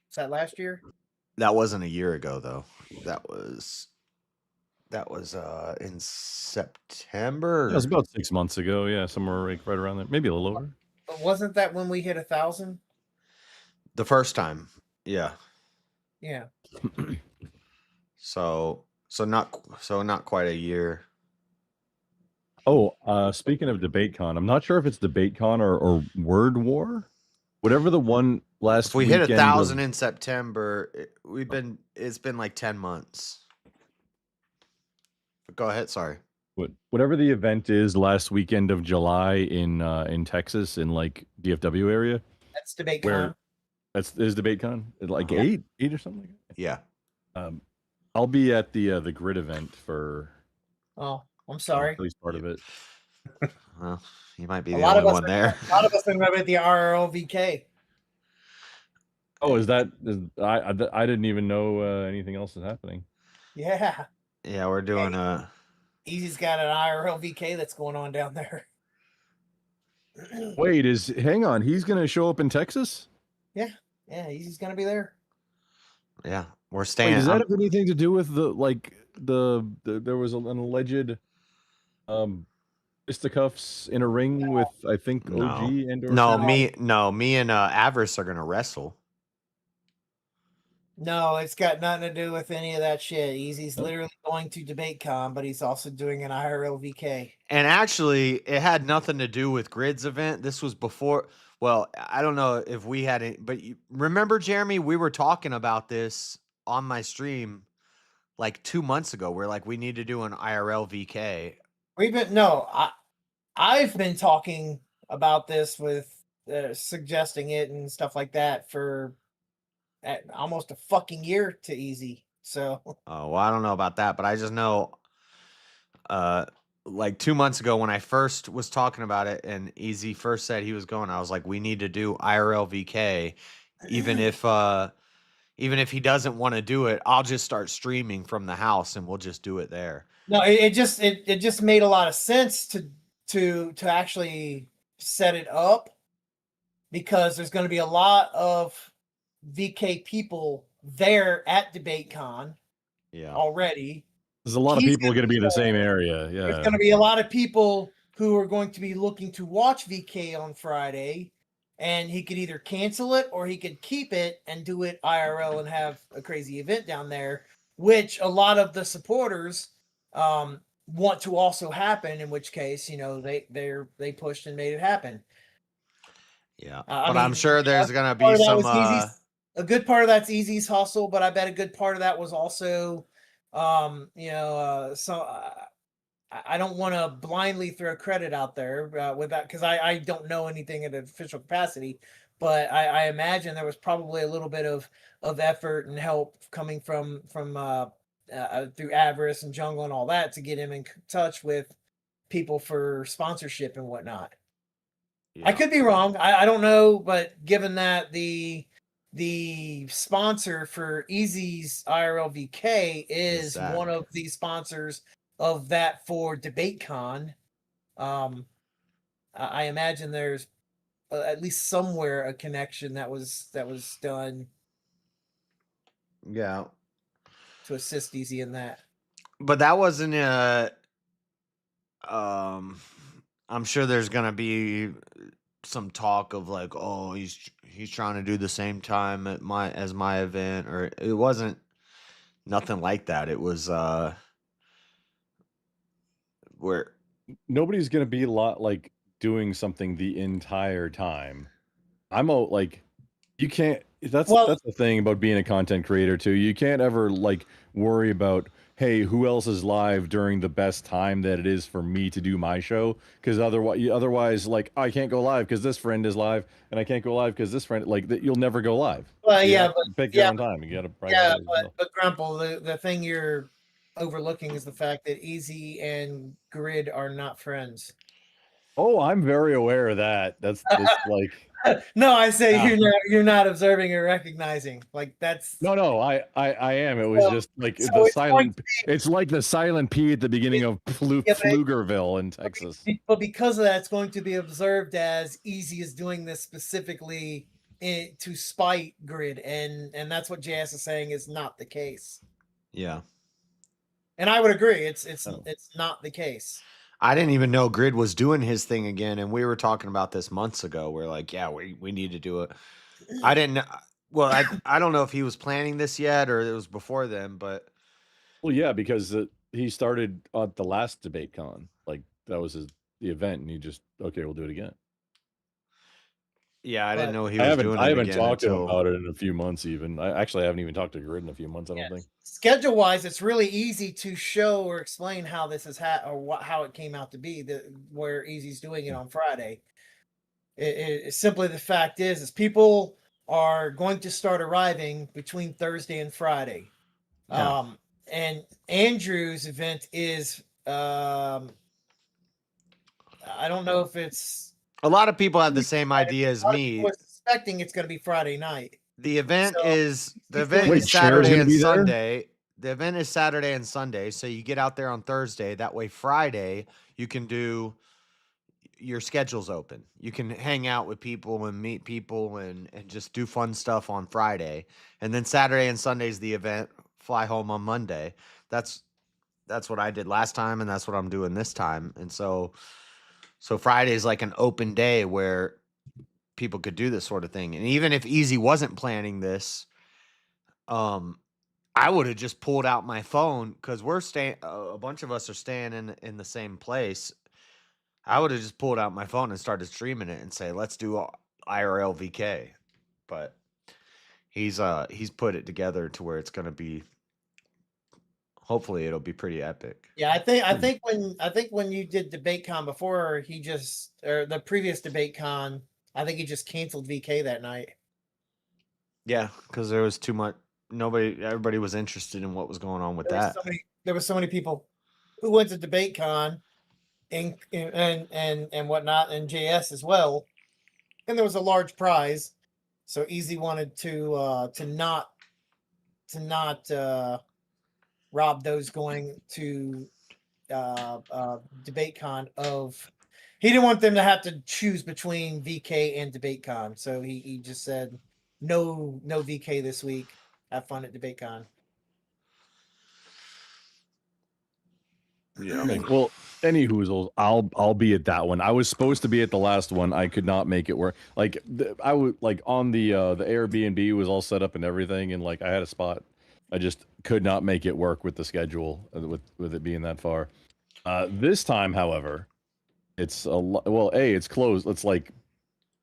Speaker 6: Is that last year?
Speaker 13: That wasn't a year ago though. That was in September.
Speaker 8: That was about 6 months ago. Yeah, somewhere right around there, maybe a little over.
Speaker 6: But wasn't that when we hit 1,000?
Speaker 13: The first time, yeah.
Speaker 6: Yeah.
Speaker 13: So not quite a year.
Speaker 8: Oh, speaking of DebateCon, I'm not sure if it's DebateCon or Word War, whatever the one last.
Speaker 13: If we hit 1,000 in September, it's been like 10 months. But go ahead. Sorry.
Speaker 8: Whatever the event is last weekend of July in Texas, in like DFW area.
Speaker 6: That's DebateCon.
Speaker 8: Is DebateCon like 8 or something like that?
Speaker 13: Yeah.
Speaker 8: I'll be at the Grid event for.
Speaker 6: Oh, I'm sorry.
Speaker 8: At least part of it.
Speaker 13: Well, you might be the only one there.
Speaker 6: A lot of us are at the RRLVK.
Speaker 8: Oh, I didn't even know anything else is happening.
Speaker 6: Yeah.
Speaker 13: Yeah, we're doing
Speaker 6: Easy's got an IRLVK that's going on down there.
Speaker 8: Wait, hang on, he's gonna show up in Texas?
Speaker 6: Yeah, Easy's gonna be there.
Speaker 13: Yeah, we're staying.
Speaker 8: Wait, does that have anything to do with there was an alleged fisticuffs in a ring with I think OG
Speaker 13: me and Avarice are gonna wrestle.
Speaker 6: No, it's got nothing to do with any of that shit. Easy's literally going to DebateCon, but he's also doing an IRLVK.
Speaker 13: And actually, it had nothing to do with Grid's event. This was before. Well, I don't know if we had it, but remember, Jeremy, we were talking about this on my stream like 2 months ago. We're like, we need to do an IRLVK.
Speaker 6: I've been talking about this with suggesting it and stuff like that for almost a fucking year to Easy. So
Speaker 13: well, I don't know about that, but I just know like 2 months ago when I first was talking about it and Easy first said he was going, I was like, we need to do IRLVK. Even if he doesn't want to do it, I'll just start streaming from the house and we'll just do it there.
Speaker 6: No, it just made a lot of sense to actually set it up, because there's going to be a lot of VK people there at DebateCon already.
Speaker 8: There's a lot of people going to be in the same area. Yeah.
Speaker 6: There's going to be a lot of people who are going to be looking to watch VK on Friday, and he could either cancel it or he could keep it and do it IRL and have a crazy event down there, which a lot of the supporters want to also happen, in which case, they pushed and made it happen.
Speaker 13: Yeah. But I'm sure there's going to be some
Speaker 6: a good part of that's Easy's hustle, but I bet a good part of that was also, I don't want to blindly throw credit out there with that, because I don't know anything at an official capacity, but I imagine there was probably a little bit of effort and help coming from through Avarice and Jungle and all that to get him in touch with people for sponsorship and whatnot. Yeah. I could be wrong. I don't know, but given that the sponsor for Easy's IRLVK is one of the sponsors of that for DebateCon, I imagine there's at least somewhere a connection that was done.
Speaker 13: Yeah.
Speaker 6: To assist Easy in that.
Speaker 13: But that wasn't I'm sure there's gonna be some talk of like, oh, he's trying to do the same time as my event, or it wasn't nothing like that. It was where
Speaker 8: nobody's gonna be doing something the entire time. I'm like You can't. That's
Speaker 6: Well-
Speaker 8: that's the thing about being a content creator too. You can't ever like worry about, hey, who else is live during the best time that it is for me to do my show? Because otherwise, like I can't go live because this friend is live, and I can't go live because this friend you'll never go live.
Speaker 6: Well,
Speaker 8: You
Speaker 6: yeah,
Speaker 8: have to
Speaker 6: but
Speaker 8: pick your own time. You got to prioritize yourself.
Speaker 6: but Grumple, the thing you're overlooking is the fact that Easy and Grid are not friends.
Speaker 8: Oh, I'm very aware of that. That's like.
Speaker 6: No, I say
Speaker 8: Yeah.
Speaker 6: you're not observing or recognizing. Like that's
Speaker 8: No, I am. It was
Speaker 6: So-
Speaker 8: just like
Speaker 6: so
Speaker 8: the
Speaker 6: it's
Speaker 8: silent. It's like the silent P at the beginning of Pflugerville in Texas.
Speaker 6: but because of that, it's going to be observed as Easy is doing this specifically to spite Grid, and that's what JS is saying is not the case.
Speaker 13: Yeah.
Speaker 6: And I would agree, it's
Speaker 8: Oh.
Speaker 6: not the case.
Speaker 13: I didn't even know Grid was doing his thing again, and we were talking about this months ago. We're like, yeah, we need to do it. I didn't know. Well, I don't know if he was planning this yet or it was before then, but
Speaker 8: Well, yeah, because he started at the last debate con. Like that was the event, and he just we'll do it again.
Speaker 13: yeah, I didn't know he
Speaker 8: I
Speaker 13: was doing it
Speaker 8: haven't
Speaker 13: again
Speaker 8: talked to him
Speaker 13: until
Speaker 8: about it in a few months. Even I haven't even talked to Grid in a few months. I don't think.
Speaker 6: Schedule wise, it's really easy to show or explain how this is how it came out to be. Where Easy's doing it on Friday. Simply the fact is people are going to start arriving between Thursday and Friday.
Speaker 13: Yeah.
Speaker 6: And Andrew's event is I don't know if it's
Speaker 13: a lot of people have the same idea as me.
Speaker 6: was suspecting it's going to be Friday night.
Speaker 13: The event
Speaker 6: So,
Speaker 13: is
Speaker 8: Wait, Cher's
Speaker 13: Saturday
Speaker 8: gonna
Speaker 13: and
Speaker 8: be there?
Speaker 13: Sunday. The event is Saturday and Sunday, so you get out there on Thursday. That way, Friday you can do your schedule's open. You can hang out with people and meet people and just do fun stuff on Friday. And then Saturday and Sunday's the event. Fly home on Monday. That's what I did last time, and that's what I'm doing this time. And so Friday is like an open day where people could do this sort of thing. And even if Easy wasn't planning this, I would have just pulled out my phone because we're staying. A bunch of us are staying in the same place. I would have just pulled out my phone and started streaming it and say, "Let's do IRL VK." But he's put it together to where it's going to be. Hopefully, it'll be pretty epic.
Speaker 6: Yeah, I think when you did DebateCon before, the previous DebateCon, I think he just canceled VK that night.
Speaker 13: Yeah, because there was too much. Everybody was interested in what was going on with that.
Speaker 6: There were so many people who went to DebateCon and whatnot, and JS as well, and there was a large prize, so Easy wanted to not rob those going to DebateCon of. He didn't want them to have to choose between VK and DebateCon, so he just said no VK this week. Have fun at DebateCon.
Speaker 8: Yeah. Well, any hoozles, I'll be at that one. I was supposed to be at the last one. I could not make it work. Like I would on the Airbnb was all set up and everything, and like I had a spot. I just could not make it work with the schedule with it being that far. This time, however, it's it's closed. It's like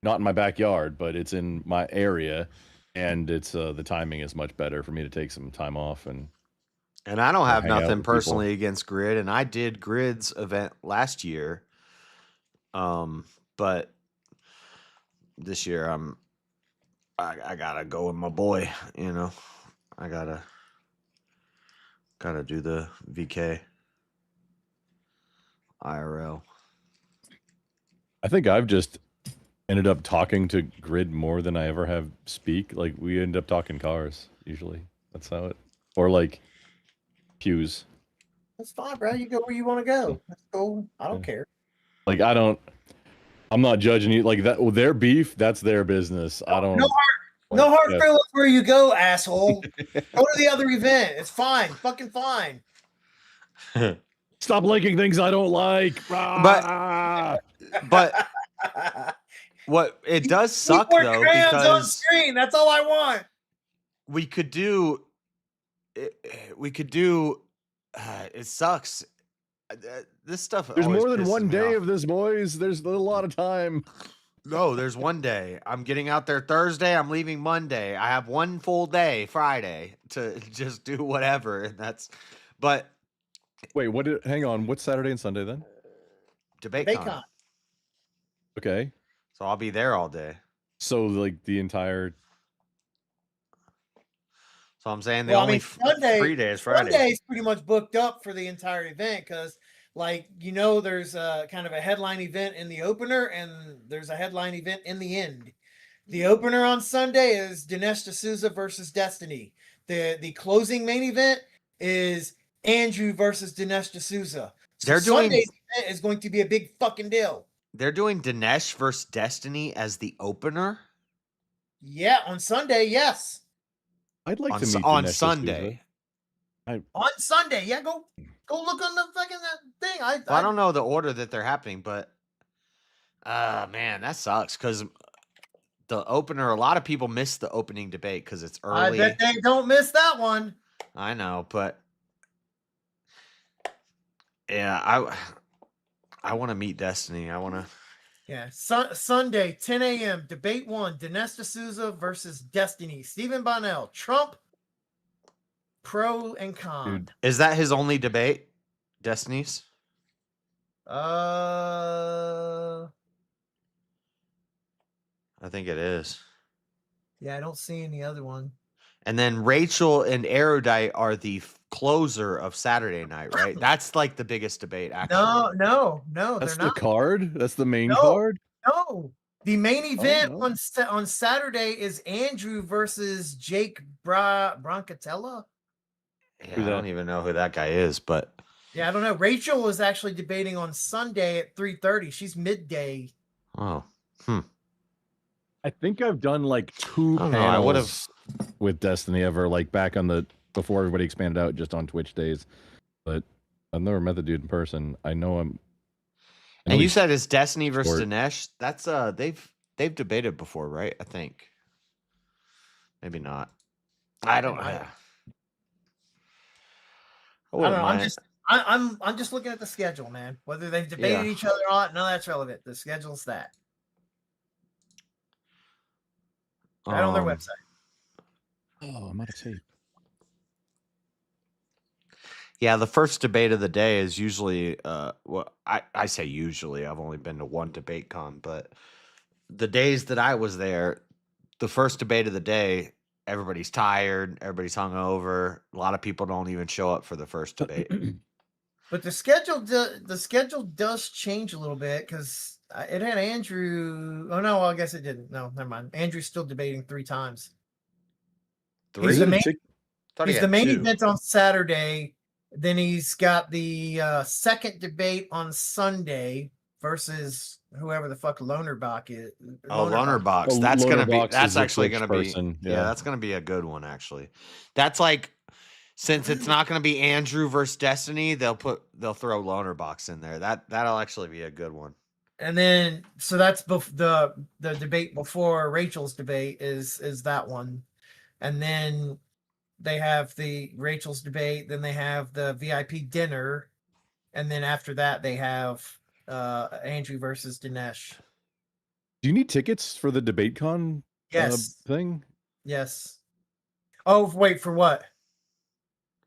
Speaker 8: not in my backyard, but it's in my area, and it's the timing is much better for me to take some time off and
Speaker 13: I don't have
Speaker 8: hang out
Speaker 13: nothing
Speaker 8: with people.
Speaker 13: personally against Grid, and I did Grid's event last year. But this year I gotta go with my boy. I gotta do the VK IRL.
Speaker 8: I think I've just ended up talking to Grid more than I ever have speak. Like we end up talking cars usually. That's how it, or like pews.
Speaker 6: That's fine, bro. You go where you want to go. That's cool. I don't care.
Speaker 8: Like I'm not judging you like that. Well, their beef, that's their business. I don't.
Speaker 6: No hard feelings where you go, asshole. Go to the other event. It's fine. Fucking fine.
Speaker 8: Stop liking things I don't like.
Speaker 13: But what it does suck
Speaker 6: Keep more
Speaker 13: though
Speaker 6: crayons on
Speaker 13: because
Speaker 6: screen. That's all I want.
Speaker 13: we could do. It sucks. This stuff.
Speaker 8: There's
Speaker 13: always
Speaker 8: more than
Speaker 13: pisses
Speaker 8: one
Speaker 13: me
Speaker 8: day
Speaker 13: off.
Speaker 8: of this, boys. There's a lot of time.
Speaker 13: No, there's one day. I'm getting out there Thursday. I'm leaving Monday. I have one full day Friday to just do whatever, and that's. But
Speaker 8: Wait, hang on. What's Saturday and Sunday then?
Speaker 13: DebateCon.
Speaker 8: Okay.
Speaker 13: So I'll be there all day.
Speaker 8: So like the entire.
Speaker 13: So I'm saying the only
Speaker 6: Sunday,
Speaker 13: free day is Friday.
Speaker 6: Sunday's pretty much booked up for the entire event because, like, there's a kind of a headline event in the opener and there's a headline event in the end. The opener on Sunday is Dinesh D'Souza versus Destiny. The closing main event is Andrew versus Dinesh D'Souza. So Sunday's event is going to be a big fucking deal.
Speaker 13: They're doing Dinesh versus Destiny as the opener?
Speaker 6: Yeah, on Sunday, yes.
Speaker 8: I'd like to meet
Speaker 13: on
Speaker 8: Dinesh
Speaker 13: Sunday.
Speaker 6: On Sunday, yeah. Go look on the fucking thing.
Speaker 13: I don't know the order that they're happening, but man, that sucks because the opener. A lot of people miss the opening debate because it's early.
Speaker 6: I bet they don't miss that one.
Speaker 13: I know, but yeah, I want to meet Destiny. I want to.
Speaker 6: Yeah, Sunday, 10 a.m. Debate 1, Dinesh D'Souza versus Destiny. Stephen Bonnell, Trump, pro and con.
Speaker 13: Dude. Is that his only debate? Destiny's?
Speaker 6: I
Speaker 13: think it is.
Speaker 6: Yeah, I don't see any other one.
Speaker 13: And then Rachel and Erudite are the closer of Saturday night, right? That's like the biggest debate, actually.
Speaker 6: No,
Speaker 8: That's
Speaker 6: they're
Speaker 8: the
Speaker 6: not.
Speaker 8: card? That's the main card?
Speaker 6: No. The main event
Speaker 8: no.
Speaker 6: on Saturday is Andrew versus Jake Brancatella.
Speaker 13: Yeah, I don't even know who that guy is, but
Speaker 6: yeah, I don't know. Rachel was actually debating on Sunday at 3:30. She's midday.
Speaker 13: Oh,
Speaker 8: I think I've done like 2
Speaker 13: I
Speaker 8: panels
Speaker 13: would've-
Speaker 8: with Destiny ever, like back on before everybody expanded out just on Twitch days. But I've never met the dude in person. I know him.
Speaker 13: And you said it's Destiny versus
Speaker 8: short.
Speaker 13: Dinesh. That's they've debated before, right? I think. Maybe not. I don't. I
Speaker 6: I don't know. I'm just looking at the schedule, man. Whether they've debated each other or not, none of that's relevant. The schedule's that. Right on their website.
Speaker 8: Oh, I'm out of tape.
Speaker 13: Yeah, the first debate of the day is usually well, I say usually. I've only been to one debate con, but the days that I was there, the first debate of the day, everybody's tired, everybody's hungover. A lot of people don't even show up for the first debate.
Speaker 6: But the schedule does change a little bit because it had Andrew. Oh no, well, I guess it didn't. No, never mind. Andrew's still debating 3 times. He's the main event on Saturday. Then he's got the second debate on Sunday versus whoever the fuck Lonerbach is.
Speaker 13: Lonerbach. That's gonna be. That's actually gonna be. Yeah, that's gonna be a good one. Actually, that's like. Since it's not going to be Andrew versus Destiny, they'll throw Lonerbox in there. That'll actually be a good one.
Speaker 6: And then so that's the debate before Rachel's debate is that one, and then they have the Rachel's debate. Then they have the VIP dinner, and then after that they have Andrew versus Dinesh.
Speaker 8: Do you need tickets for the debate con thing?
Speaker 6: Yes. Oh wait, for what?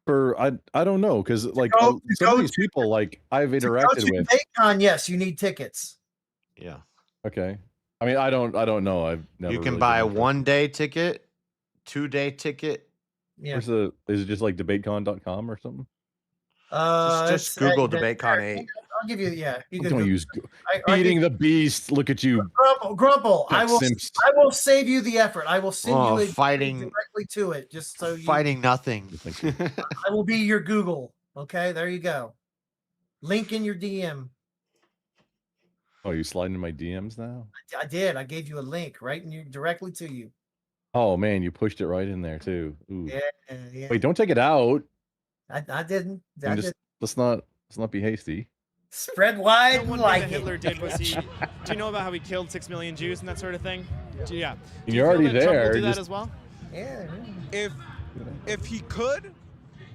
Speaker 8: For I don't know, because like some of these people like I've interacted with.
Speaker 6: DebateCon, yes, you need tickets.
Speaker 13: Yeah.
Speaker 8: Okay. I mean, I don't know. I've never.
Speaker 13: You can
Speaker 8: really
Speaker 13: buy a 1-day ticket, 2-day ticket.
Speaker 6: Yeah.
Speaker 8: Is it just like debatecon.com or something?
Speaker 13: Just Google DebateCon 8.
Speaker 6: I'll give you. Yeah. You can
Speaker 8: don't use Feeding the Beast. Look at you,
Speaker 6: Grumple. I will save you the effort. I will send you a
Speaker 13: fighting
Speaker 6: directly to it, just so you
Speaker 13: fighting nothing.
Speaker 6: I will be your Google. Okay, there you go. Link in your DM.
Speaker 8: Oh, you sliding in my DMs now?
Speaker 6: I did. I gave you a link directly to you.
Speaker 8: Oh man, you pushed it right in there too. Ooh.
Speaker 6: Yeah.
Speaker 8: Wait, don't take it out.
Speaker 6: I didn't.
Speaker 8: Let's not be hasty.
Speaker 6: Spread wide.
Speaker 17: One thing that Hitler did was do you know about how he killed 6 million Jews and that sort of thing? Yeah.
Speaker 8: You're already there.
Speaker 17: Trump will do that as well?
Speaker 6: Yeah.
Speaker 10: If he could,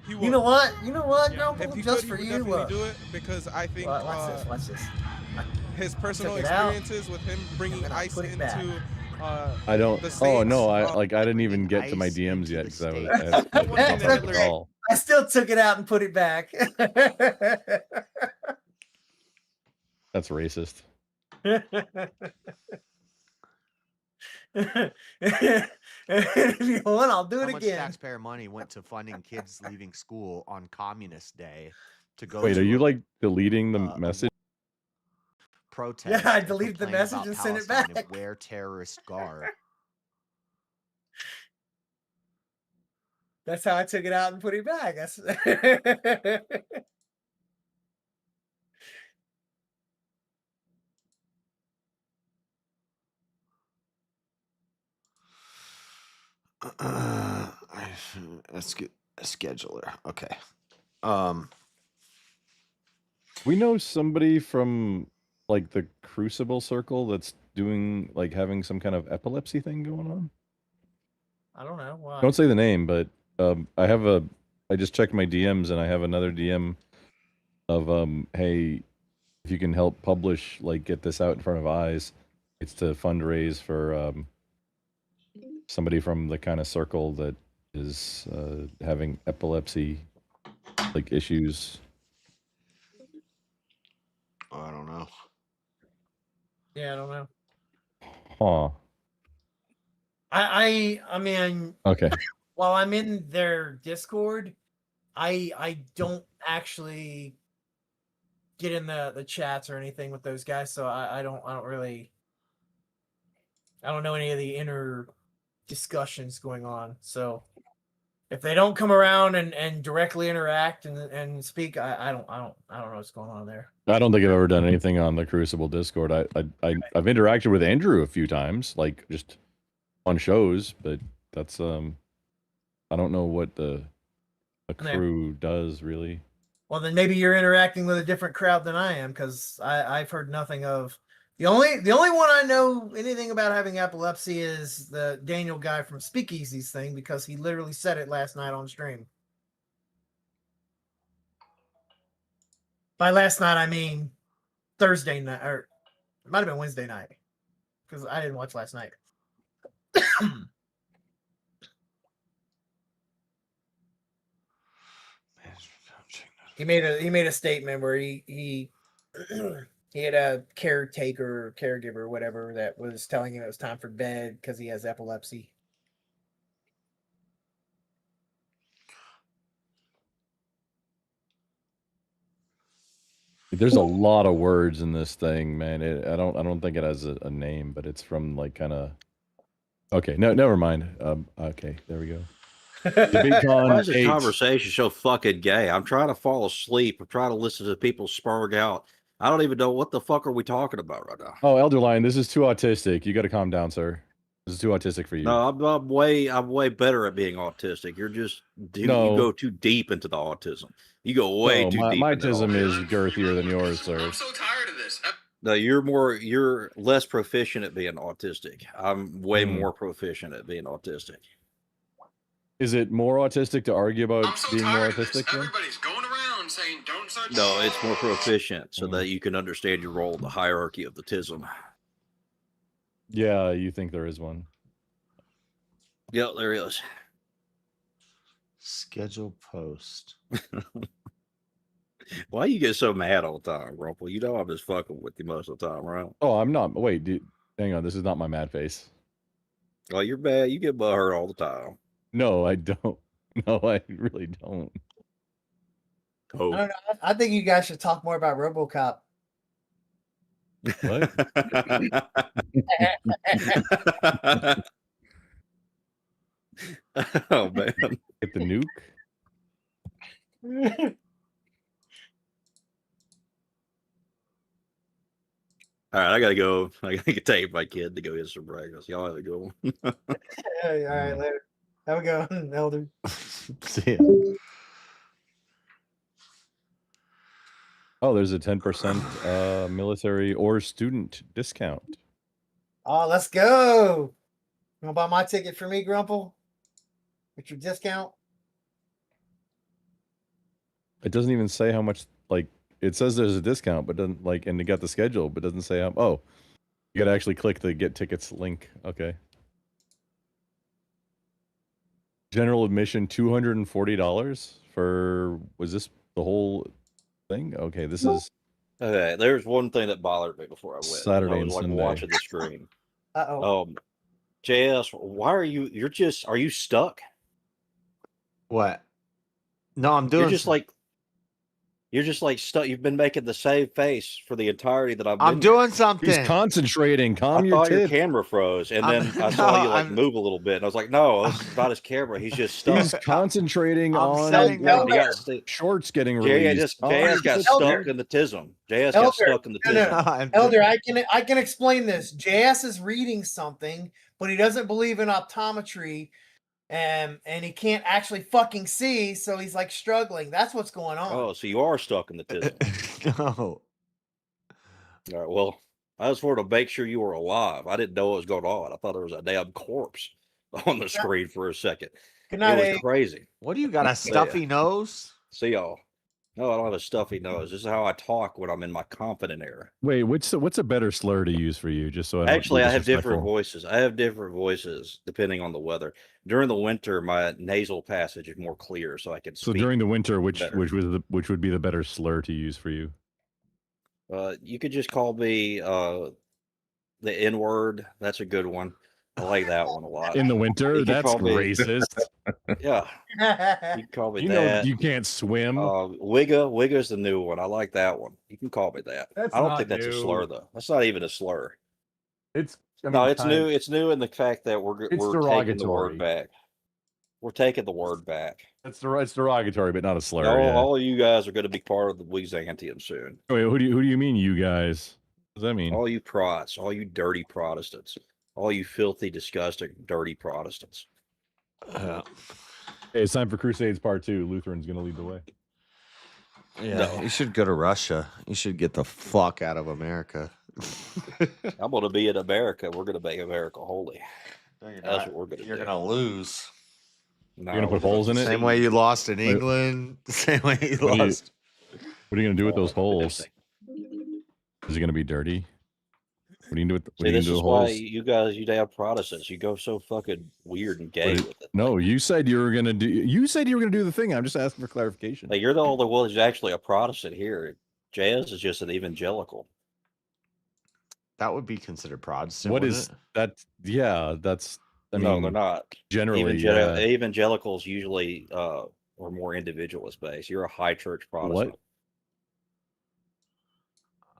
Speaker 10: he would.
Speaker 6: You know what?
Speaker 10: Yeah.
Speaker 6: Grumple,
Speaker 10: If he
Speaker 6: just
Speaker 10: could,
Speaker 6: for
Speaker 10: he
Speaker 6: you.
Speaker 10: would definitely do it because I think.
Speaker 6: Watch this.
Speaker 10: his personal
Speaker 6: took it out,
Speaker 10: experiences with him bringing
Speaker 6: and I
Speaker 10: ice
Speaker 6: put it back.
Speaker 10: into
Speaker 8: I don't.
Speaker 10: the
Speaker 8: Oh
Speaker 10: States.
Speaker 8: no! I didn't even get to my DMs yet because I had to
Speaker 10: One thing
Speaker 8: hop
Speaker 10: that
Speaker 8: on the
Speaker 10: Hitler-
Speaker 8: call.
Speaker 6: I still took it out and put it back.
Speaker 8: That's racist.
Speaker 6: If you want, I'll do
Speaker 5: How
Speaker 6: it
Speaker 5: much
Speaker 6: again.
Speaker 5: taxpayer money went to funding kids leaving school on Communist Day to go
Speaker 8: Wait,
Speaker 5: to
Speaker 8: are you
Speaker 5: a
Speaker 8: like deleting the message?
Speaker 5: protest?
Speaker 6: Yeah, I
Speaker 5: and
Speaker 6: deleted the
Speaker 5: complain
Speaker 6: message
Speaker 5: about
Speaker 6: and sent it
Speaker 5: Palestine
Speaker 6: back.
Speaker 5: and wear terrorist garb.
Speaker 6: That's how I took it out and put it back. That's
Speaker 5: Let's get a scheduler. Okay.
Speaker 8: We know somebody from like the Crucible Circle that's doing like having some kind of epilepsy thing going on.
Speaker 6: I don't know why.
Speaker 8: Don't say the name, but I just checked my DMs and I have another DM of hey, if you can help publish, like get this out in front of eyes, it's to fundraise for somebody from the kind of circle that is having epilepsy like issues.
Speaker 5: I don't know.
Speaker 6: Yeah, I don't know.
Speaker 8: Huh.
Speaker 6: I mean,
Speaker 8: Okay.
Speaker 6: while I'm in their Discord, I don't actually get in the chats or anything with those guys, so I don't really, I don't know any of the inner discussions going on. So if they don't come around and directly interact and speak, I don't know what's going on there.
Speaker 8: I don't think I've ever done anything on the Crucible Discord. I've interacted with Andrew a few times, like just on shows, but that's I don't know what the crew does really.
Speaker 6: Well, then maybe you're interacting with a different crowd than I am, because I've heard nothing of the only one I know anything about having epilepsy is the Daniel guy from Speakeasy's thing, because he literally said it last night on stream. By last night, I mean Thursday night, or it might have been Wednesday night, because I didn't watch last night. He made a statement where he had a caregiver, whatever, that was telling him it was time for bed because he has epilepsy.
Speaker 8: There's a lot of words in this thing, man. I don't think it has a name, but it's from like kind of. Okay, no, never mind. Okay, there we go.
Speaker 18: Why is the conversation so fucking gay? I'm trying to fall asleep. I'm trying to listen to people spurg out. I don't even know what the fuck are we talking about right now.
Speaker 8: Oh, Elder Lion, this is too autistic. You got to calm down, sir. This is too autistic for you.
Speaker 18: No, I'm way better at being autistic. You're just you go too deep into the autism. You go way too deep.
Speaker 8: My
Speaker 18: into
Speaker 8: autism is
Speaker 18: autism.
Speaker 8: girthier than yours, sir.
Speaker 18: I'm so tired of this. No, you're less proficient at being autistic. I'm way more proficient at being autistic.
Speaker 8: Is it more autistic to argue about being more autistic? Then?
Speaker 18: Everybody's going around saying don't search. No, it's more proficient so that you can understand your role in the hierarchy of the tism.
Speaker 8: Yeah, you think there is one.
Speaker 18: Yeah, there is.
Speaker 5: Schedule post.
Speaker 18: Why you get so mad all the time, Rumple? You know I'm just fucking with you most of the time, right?
Speaker 8: Oh, I'm not. Wait, dude, hang on. This is not my mad face.
Speaker 18: Oh, you're bad. You get butthurt all the time.
Speaker 8: No, I don't. No, I really don't.
Speaker 18: Oh.
Speaker 6: I don't know. I think you guys should talk more about RoboCop.
Speaker 8: What?
Speaker 18: Oh man!
Speaker 8: Get the nuke.
Speaker 18: All right, I gotta go. I gotta take my kid to go get some breakfast. Y'all have a good one.
Speaker 6: All right, later. Have a good one, Elder.
Speaker 8: See ya. Oh, there's a 10% military or student discount.
Speaker 6: Oh, let's go. You want to buy my ticket for me, Grumple? With your discount?
Speaker 8: It doesn't even say how much like it says there's a discount, but doesn't like, and it got the schedule, but doesn't say oh, you got to actually click the get tickets link. Okay. General admission $240 for, was this the whole thing? Okay, this is
Speaker 18: Okay, there's one thing that bothered me before I went.
Speaker 8: Saturday
Speaker 18: I was
Speaker 8: and
Speaker 18: like
Speaker 8: Sunday.
Speaker 18: watching the screen.
Speaker 6: Uh-oh.
Speaker 18: JS, why are you? Are you stuck?
Speaker 13: What? No, I'm doing.
Speaker 18: You're just like stuck. You've been making the same face for the entirety that I've been.
Speaker 13: I'm doing something.
Speaker 8: He's concentrating. Calm
Speaker 18: I
Speaker 8: your
Speaker 18: thought your
Speaker 8: tits.
Speaker 18: camera froze, and then I saw you like move a little bit, and I was like, "No, it's not his camera. He's just stuck."
Speaker 8: He's concentrating on shorts getting released.
Speaker 18: JS got stuck in the tism. JS got stuck in the tism.
Speaker 6: Elder, I can explain this. JS is reading something, but he doesn't believe in optometry, and he can't actually fucking see, so he's like struggling. That's what's going on.
Speaker 18: Oh, so you are stuck in the tism.
Speaker 13: No.
Speaker 18: All right. Well, I just wanted to make sure you were alive. I didn't know what was going on. I thought there was a damn corpse on the screen for a second.
Speaker 6: Good night,
Speaker 18: it was
Speaker 6: Abe.
Speaker 18: crazy.
Speaker 13: What do you got? A stuffy nose?
Speaker 18: See y'all. No, I don't have a stuffy nose. This is how I talk when I'm in my confident era.
Speaker 8: Wait, what's a better slur to use for you? Just so I don't
Speaker 18: Actually,
Speaker 8: be
Speaker 18: I have different
Speaker 8: disrespectful.
Speaker 18: voices. I have different voices depending on the weather. During the winter, my nasal passage is more clear, so I can
Speaker 8: So
Speaker 18: speak.
Speaker 8: during the winter, which
Speaker 18: better.
Speaker 8: which would be the better slur to use for you?
Speaker 18: You could just call me the N-word. That's a good one. I like that one a lot.
Speaker 8: In the winter,
Speaker 18: You can
Speaker 8: that's
Speaker 18: call me-
Speaker 8: racist.
Speaker 18: Yeah. You can call me
Speaker 8: You
Speaker 18: that.
Speaker 8: know you can't swim.
Speaker 18: Wigga's the new one. I like that one. You can call me that.
Speaker 8: That's
Speaker 18: I don't
Speaker 8: not
Speaker 18: think that's a
Speaker 8: new.
Speaker 18: slur though. That's not even a slur.
Speaker 8: It's
Speaker 18: No, it's new. It's new in the fact that we're taking the
Speaker 8: derogatory.
Speaker 18: word back. We're taking the word back.
Speaker 8: It's derogatory, but not a slur.
Speaker 18: All,
Speaker 8: yeah.
Speaker 18: all of you guys are going to be part of the Byzantium soon.
Speaker 8: Wait, who do you mean, you guys? What does that mean?
Speaker 18: All you prots, all you dirty Protestants, all you filthy, disgusting, dirty Protestants.
Speaker 8: Hey, it's time for Crusades Part 2. Lutheran's going to lead the way.
Speaker 13: Yeah,
Speaker 18: No.
Speaker 13: you should go to Russia. You should get the fuck out of America.
Speaker 18: I'm going to be in America. We're going to make America holy. That's what we're going to do.
Speaker 13: You're gonna lose.
Speaker 18: No,
Speaker 8: You're going to put holes in it?
Speaker 13: Same way you lost in England. Same way you
Speaker 8: What are you-
Speaker 13: lost.
Speaker 8: What are you going to do with those holes? Is it going to be dirty? What are you going to do with, what are
Speaker 18: See,
Speaker 8: you gonna
Speaker 18: this
Speaker 8: do
Speaker 18: is
Speaker 8: with
Speaker 18: why
Speaker 8: holes?
Speaker 18: you guys, you damn Protestants, you go so fucking weird and gay
Speaker 8: What
Speaker 18: with it.
Speaker 8: No, you said you were going to do. You said you were going to do the thing. I'm just asking for clarification.
Speaker 18: Like, you're the only one who's actually a Protestant here. Jazz is just an evangelical.
Speaker 13: That would be considered Protestant.
Speaker 8: What
Speaker 13: wouldn't
Speaker 8: is
Speaker 13: it?
Speaker 8: that? Yeah, that's. I
Speaker 18: No,
Speaker 8: mean,
Speaker 18: they're not.
Speaker 8: Generally,
Speaker 18: Evangelicals usually are more individualist based. You're a high church Protestant.
Speaker 8: What?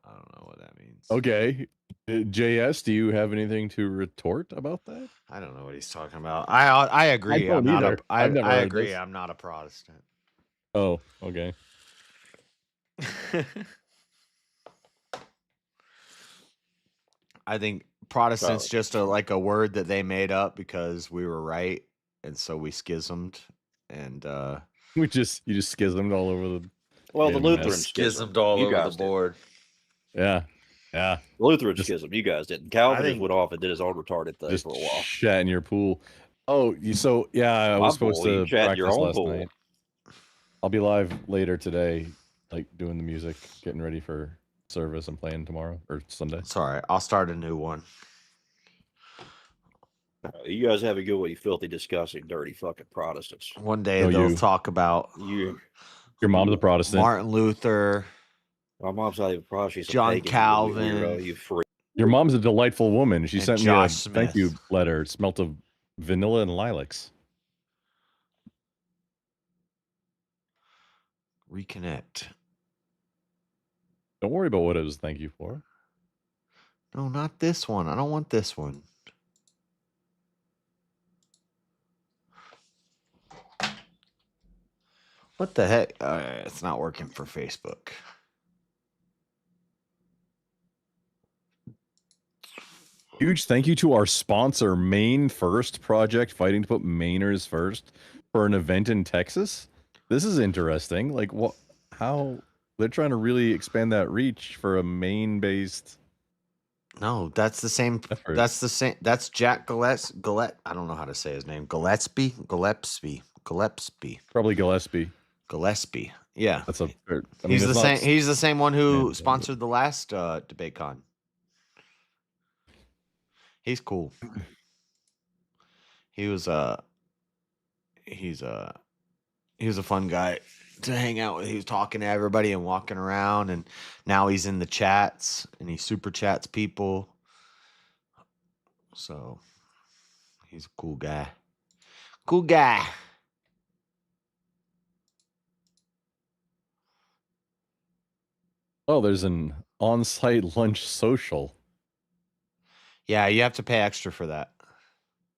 Speaker 13: I don't know what that means.
Speaker 8: Okay. JS, do you have anything to retort about that?
Speaker 13: I don't know what he's talking about. I agree.
Speaker 8: don't
Speaker 13: I'm not
Speaker 8: either.
Speaker 13: a,
Speaker 8: I've never
Speaker 13: I
Speaker 8: heard
Speaker 13: agree.
Speaker 8: this.
Speaker 13: I'm not a Protestant.
Speaker 8: Oh, okay.
Speaker 13: I think Protestant's just like a word that they made up because we were right, and so we schismed, and
Speaker 8: You just schismed all over the.
Speaker 18: Well, the
Speaker 8: damn
Speaker 18: Lutherans
Speaker 8: mess.
Speaker 13: schismed all
Speaker 18: You
Speaker 13: over
Speaker 18: guys
Speaker 13: the
Speaker 18: did.
Speaker 13: board.
Speaker 8: Yeah, yeah.
Speaker 18: Lutheran schism. You guys didn't. Calvin just
Speaker 13: think-
Speaker 18: went off and did his own retarded thing
Speaker 8: Just
Speaker 18: for a while.
Speaker 8: chat in your pool. Oh, so yeah, I was
Speaker 18: My
Speaker 8: supposed
Speaker 18: pool, you
Speaker 8: to
Speaker 18: chat in
Speaker 8: practice
Speaker 18: your own
Speaker 8: last
Speaker 18: pool.
Speaker 8: night. I'll be live later today, like doing the music, getting ready for service. I'm playing tomorrow or Sunday.
Speaker 13: It's all right. I'll start a new one.
Speaker 18: You guys have a good one, you filthy, disgusting, dirty fucking Protestants.
Speaker 13: One day
Speaker 8: No,
Speaker 13: they'll
Speaker 8: you.
Speaker 13: talk about
Speaker 18: You,
Speaker 8: Your mom's a Protestant.
Speaker 13: Martin Luther.
Speaker 18: my mom's not even Protestant. She's a
Speaker 13: John
Speaker 18: pagan, you
Speaker 13: Calvin.
Speaker 18: weirdo, you freak.
Speaker 8: Your mom's a delightful woman. She
Speaker 13: And
Speaker 8: sent me a
Speaker 13: Josh
Speaker 8: thank you
Speaker 13: Smith.
Speaker 8: letter. It smelt of vanilla and lilacs.
Speaker 13: Reconnect.
Speaker 8: Don't worry about what it was. Thank you for.
Speaker 13: No, not this one. I don't want this one. What the heck? It's not working for Facebook.
Speaker 8: Huge thank you to our sponsor, Maine First Project, fighting to put Mainers first for an event in Texas. This is interesting. Like, what? How they're trying to really expand that reach for a Maine-based.
Speaker 13: No, that's the same.
Speaker 8: effort.
Speaker 13: That's the same. That's Jack Gillette. I don't know how to say his name. Gillespie.
Speaker 8: Probably Gillespie.
Speaker 13: Gillespie. Yeah,
Speaker 8: That's a. I mean,
Speaker 13: he's
Speaker 8: it's
Speaker 13: the
Speaker 8: not
Speaker 13: same. He's the same one who
Speaker 8: Yeah,
Speaker 13: sponsored the last debate con. He's cool. He was he's he was a fun guy to hang out with. He was talking to everybody and walking around, and now he's in the chats and he super chats people. So he's a cool guy. Cool guy.
Speaker 8: Oh, there's an on-site lunch social.
Speaker 13: Yeah, you have to pay extra for that.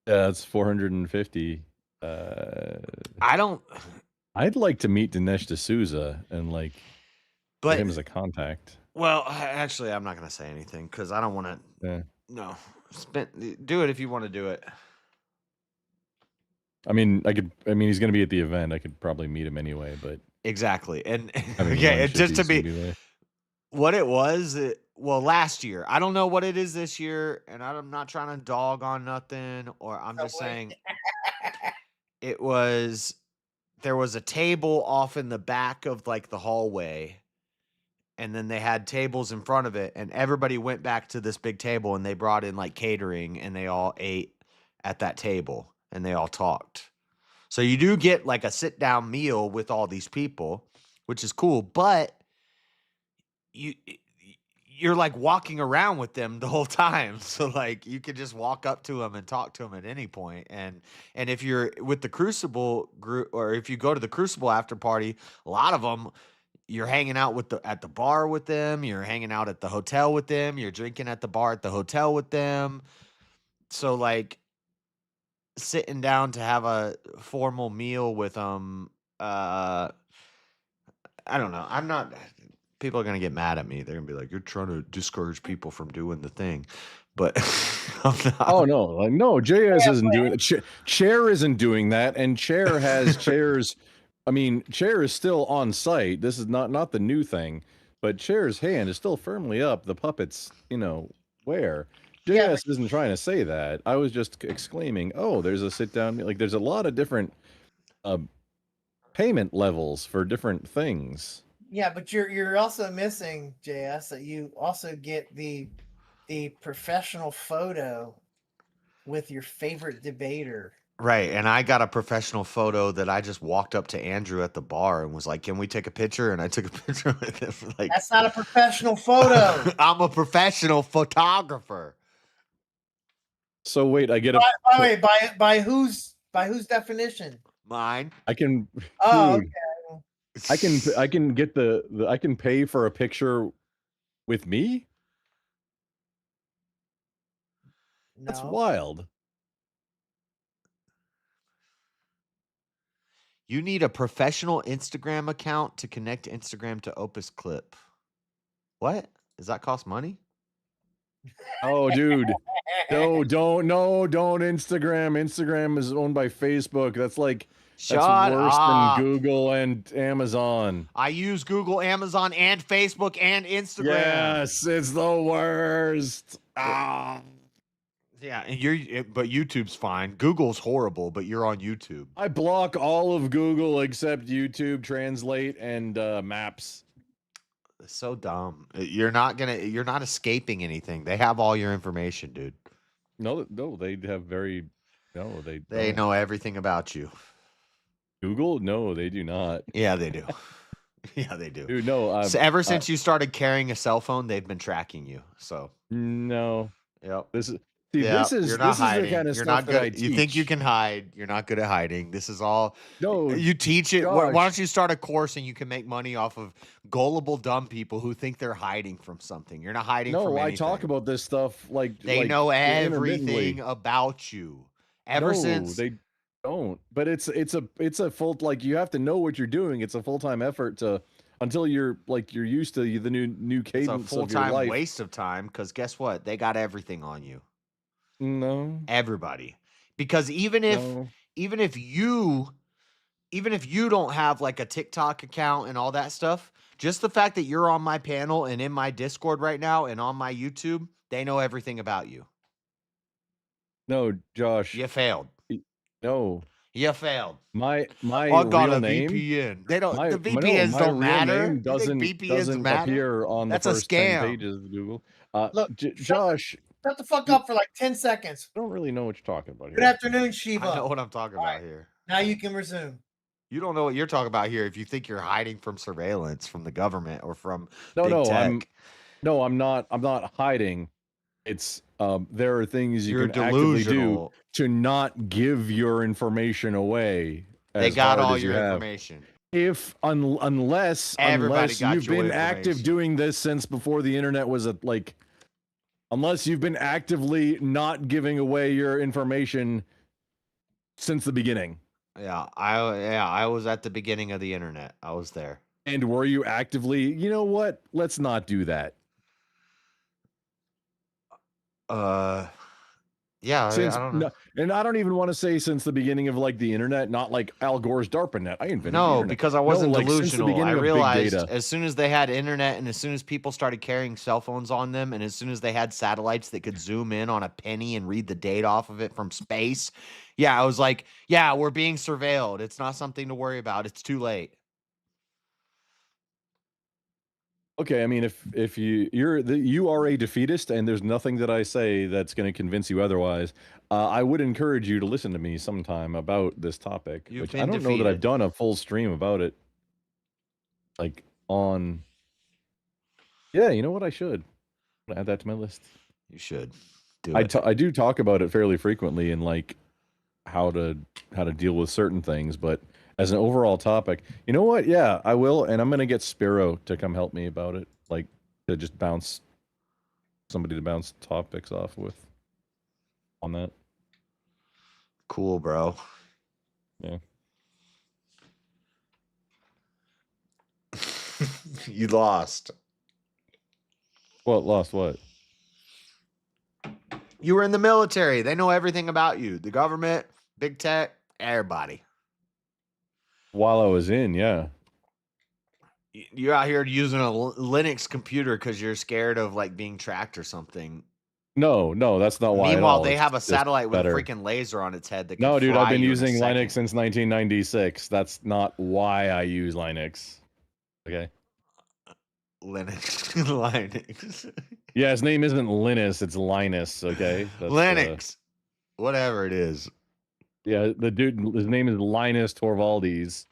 Speaker 8: Yeah, it's 450.
Speaker 13: I don't.
Speaker 8: I'd like to meet Dinesh D'Souza and like
Speaker 13: But-
Speaker 8: get him as a contact.
Speaker 13: Well, actually, I'm not gonna say anything because I don't want to.
Speaker 8: Yeah.
Speaker 13: No, do it if you want to do it.
Speaker 8: I mean, he's going to be at the event. I could probably meet him anyway, but
Speaker 13: Exactly, and
Speaker 8: having
Speaker 13: yeah,
Speaker 8: lunch
Speaker 13: and just
Speaker 8: if
Speaker 13: to
Speaker 8: he's
Speaker 13: be
Speaker 8: gonna there.
Speaker 13: what it was. Well, last year, I don't know what it is this year, and I'm not trying to dog on nothing, or I'm just saying it was. There was a table off in the back of like the hallway, and then they had tables in front of it, and everybody went back to this big table, and they brought in like catering, and they all ate at that table, and they all talked. So you do get like a sit down meal with all these people, which is cool, but you're like walking around with them the whole time. So like you could just walk up to them and talk to them at any point. And if you're with the Crucible group, or if you go to the Crucible after party, a lot of them you're hanging out at the bar with them, you're hanging out at the hotel with them, you're drinking at the bar at the hotel with them. So like sitting down to have a formal meal with them, I don't know. I'm not. People are gonna get mad at me. They're gonna be like, "You're trying to discourage people from doing the thing," but I'm not.
Speaker 8: Oh no, like, no, JS isn't doing it. Chair isn't doing that, and Chair has chairs. I mean, Chair is still on site. This is not the new thing, but Chair's hand is still firmly up. The puppets, where JS isn't trying to say that. I was just exclaiming, "Oh, there's a sit down." Like, there's a lot of different payment levels for different things.
Speaker 6: Yeah, but you're also missing, JS, that you also get the professional photo with your favorite debater.
Speaker 13: Right, and I got a professional photo that I just walked up to Andrew at the bar and was like, "Can we take a picture?" And I took a picture with him. Like,
Speaker 6: that's not a professional photo.
Speaker 13: I'm a professional photographer.
Speaker 8: So wait, I get a.
Speaker 6: By whose definition?
Speaker 13: Mine.
Speaker 8: I can.
Speaker 6: Oh,
Speaker 8: dude,
Speaker 6: okay.
Speaker 8: I can get the I can pay for a picture with me.
Speaker 6: No.
Speaker 8: That's wild.
Speaker 13: You need a professional Instagram account to connect Instagram to Opus Clip. What? Does that cost money?
Speaker 8: Oh, dude. No, don't Instagram. Instagram is owned by Facebook. That's like
Speaker 13: Shut
Speaker 8: that's worse
Speaker 13: up.
Speaker 8: than Google and Amazon.
Speaker 13: I use Google, Amazon, and Facebook and Instagram.
Speaker 8: Yes, it's the worst.
Speaker 13: Yeah, and but YouTube's fine. Google's horrible, but you're on YouTube.
Speaker 8: I block all of Google except YouTube, Translate, and Maps.
Speaker 13: It's so dumb. You're not escaping anything. They have all your information, dude.
Speaker 8: No, they have very. No, they
Speaker 13: don't. Know everything about you.
Speaker 8: Google? No, they do not.
Speaker 13: Yeah, they do. Yeah, they do.
Speaker 8: Dude, no.
Speaker 13: So ever since you started carrying a cell phone, they've been tracking you. So
Speaker 8: no.
Speaker 13: Yep.
Speaker 8: This is
Speaker 13: you're not hiding.
Speaker 8: The kind of
Speaker 13: you're
Speaker 8: stuff
Speaker 13: not
Speaker 8: that I
Speaker 13: good. You
Speaker 8: teach.
Speaker 13: think you can hide. You're not good at hiding. This is all.
Speaker 8: No.
Speaker 13: You teach it. Why
Speaker 8: Josh.
Speaker 13: don't you start a course and you can make money off of gullible, dumb people who think they're hiding from something. You're not hiding from anything.
Speaker 8: I talk about this stuff like
Speaker 13: they know everything
Speaker 8: intermittently.
Speaker 13: about you. Ever since
Speaker 8: they don't. But it's a full, like, you have to know what you're doing. It's a full-time effort until you're used to the new cadence
Speaker 13: it's a
Speaker 8: of your life.
Speaker 13: full-time waste of time, because guess what? They got everything on you.
Speaker 8: No.
Speaker 13: Everybody. Because even if you don't have like a TikTok account and all that stuff, just the fact that you're on my panel and in my Discord right now and on my YouTube, they know everything about you.
Speaker 8: No, Josh.
Speaker 13: You failed.
Speaker 8: No.
Speaker 5: You failed.
Speaker 8: My
Speaker 5: I got
Speaker 8: real
Speaker 5: a
Speaker 8: name.
Speaker 5: VPN. They don't.
Speaker 8: My,
Speaker 5: the
Speaker 8: no,
Speaker 5: VPNs
Speaker 8: my
Speaker 5: don't
Speaker 8: real
Speaker 5: matter.
Speaker 8: name
Speaker 5: You think
Speaker 8: doesn't
Speaker 5: VPNs matter?
Speaker 8: appear on
Speaker 5: That's
Speaker 8: the
Speaker 5: a
Speaker 8: first 10
Speaker 5: scam.
Speaker 8: pages of Google.
Speaker 6: Look,
Speaker 8: Josh,
Speaker 6: shut the fuck up for like 10 seconds.
Speaker 8: I don't really know what you're talking about here.
Speaker 6: Good afternoon, Shiva.
Speaker 5: I know what I'm talking about here.
Speaker 6: Now you can resume.
Speaker 5: You don't know what you're talking about here if you think you're hiding from surveillance from the government or from
Speaker 8: No,
Speaker 5: big
Speaker 8: no,
Speaker 5: tech.
Speaker 8: I'm not hiding. It's there are things you
Speaker 5: You're
Speaker 8: can actively do
Speaker 5: delusional.
Speaker 8: to not give your information away.
Speaker 5: They
Speaker 8: as
Speaker 5: got
Speaker 8: hard
Speaker 5: all
Speaker 8: as you
Speaker 5: your
Speaker 8: have.
Speaker 5: information.
Speaker 8: If unless
Speaker 5: Everybody got
Speaker 8: you've
Speaker 5: your
Speaker 8: been active
Speaker 5: information.
Speaker 8: doing this since before the internet was unless you've been actively not giving away your information since the beginning.
Speaker 5: Yeah, I was at the beginning of the internet. I was there.
Speaker 8: And were you actively, you know what? Let's not do that.
Speaker 5: Yeah,
Speaker 8: Since
Speaker 5: I don't know.
Speaker 8: and I don't even want to say since the beginning of the internet, not like Al Gore's DARPANet. I invented the
Speaker 5: No,
Speaker 8: internet.
Speaker 5: because I wasn't
Speaker 8: No, since the
Speaker 5: delusional.
Speaker 8: beginning
Speaker 5: I
Speaker 8: of big
Speaker 5: realized
Speaker 8: data.
Speaker 5: as soon as they had internet and as soon as people started carrying cell phones on them and as soon as they had satellites that could zoom in on a penny and read the data off of it from space, yeah, I was like, yeah, we're being surveilled. It's not something to worry about. It's too late.
Speaker 8: Okay, I mean, if you are a defeatist, and there's nothing that I say that's going to convince you otherwise, I would encourage you to listen to me sometime about this topic.
Speaker 5: You've
Speaker 8: Which
Speaker 5: been
Speaker 8: I don't know that I've
Speaker 5: defeated.
Speaker 8: done a full stream about it. Yeah, you know what? I should add that to my list.
Speaker 5: You should do
Speaker 8: I
Speaker 5: it.
Speaker 8: I do talk about it fairly frequently in how to deal with certain things, but as an overall topic, you know what? Yeah, I will, and I'm gonna get Spiro to come help me about it, to just bounce somebody to bounce topics off with on that.
Speaker 5: Cool, bro.
Speaker 8: Yeah.
Speaker 5: You lost.
Speaker 8: What lost? What?
Speaker 5: You were in the military. They know everything about you. The government, big tech, everybody.
Speaker 8: While I was in, yeah.
Speaker 5: You're out here using a Linux computer because you're scared of being tracked or something.
Speaker 8: No, that's not why.
Speaker 5: Meanwhile,
Speaker 8: at all.
Speaker 5: they
Speaker 8: It's
Speaker 5: have a
Speaker 8: just
Speaker 5: satellite with a
Speaker 8: better.
Speaker 5: freaking laser on its head that can
Speaker 8: No, dude, I've
Speaker 5: fry
Speaker 8: been
Speaker 5: you in a
Speaker 8: using
Speaker 5: second.
Speaker 8: Linux since 1996. That's not why I use Linux. Okay.
Speaker 5: Linux. Linux.
Speaker 8: Yeah, his name isn't Linus, it's Linus, okay? That's,
Speaker 5: Linux. Whatever it is.
Speaker 8: Yeah, the dude, his name is Linus Torvalds,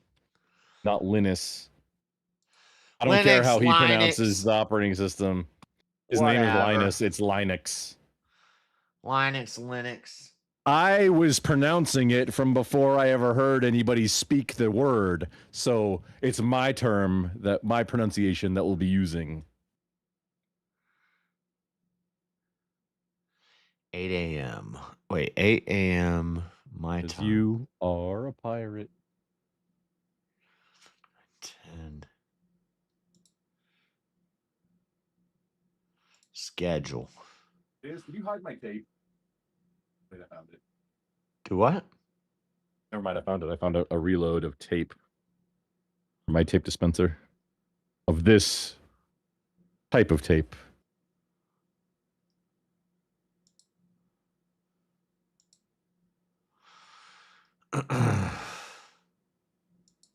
Speaker 8: not Linus. I don't care
Speaker 5: Linux,
Speaker 8: how he
Speaker 5: Linux.
Speaker 8: pronounces the operating system. His name is
Speaker 5: Whatever.
Speaker 8: Linus, it's Linux.
Speaker 5: Linux.
Speaker 8: I was pronouncing it from before I ever heard anybody speak the word, so it's my term, my pronunciation that we'll be using.
Speaker 5: 8 a.m. Wait, 8 a.m. my time.
Speaker 8: You are a pirate.
Speaker 5: 10. Schedule.
Speaker 8: Did you hide my tape? I found it.
Speaker 5: Do what?
Speaker 8: Never mind, I found it. I found a reload of tape. My tape dispenser. Of this type of tape.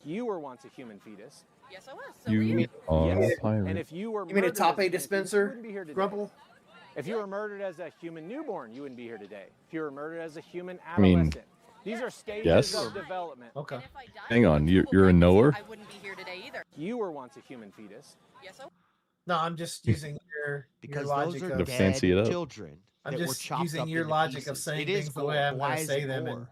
Speaker 11: You were once a human fetus.
Speaker 3: Yes, I was. So
Speaker 8: You are a pirate.
Speaker 11: And if you were
Speaker 20: You mean a
Speaker 11: murdered
Speaker 20: top
Speaker 11: as
Speaker 20: A dispenser,
Speaker 11: wouldn't be here today.
Speaker 20: Grumple?
Speaker 11: If you were murdered as a human newborn, you wouldn't be here today. If you were murdered as a human
Speaker 8: mean,
Speaker 11: adolescent, these are stages
Speaker 8: yes.
Speaker 11: of development.
Speaker 6: Okay.
Speaker 8: Hang on, you're a knower?
Speaker 3: I wouldn't be here today either.
Speaker 11: You were once a human fetus.
Speaker 3: Yes, I was.
Speaker 6: No, I'm just using your
Speaker 5: Because
Speaker 6: logic
Speaker 5: those are
Speaker 8: To
Speaker 6: of
Speaker 8: fancy it up.
Speaker 5: children.
Speaker 6: I'm
Speaker 5: that were
Speaker 6: just
Speaker 5: chopped
Speaker 6: using
Speaker 5: up
Speaker 6: your
Speaker 5: into
Speaker 6: logic of
Speaker 5: pieces.
Speaker 6: saying
Speaker 5: It is
Speaker 6: things the
Speaker 5: gore.
Speaker 6: way I'm
Speaker 5: Why
Speaker 6: going to
Speaker 5: is
Speaker 6: say
Speaker 5: it
Speaker 6: them, and
Speaker 5: gore?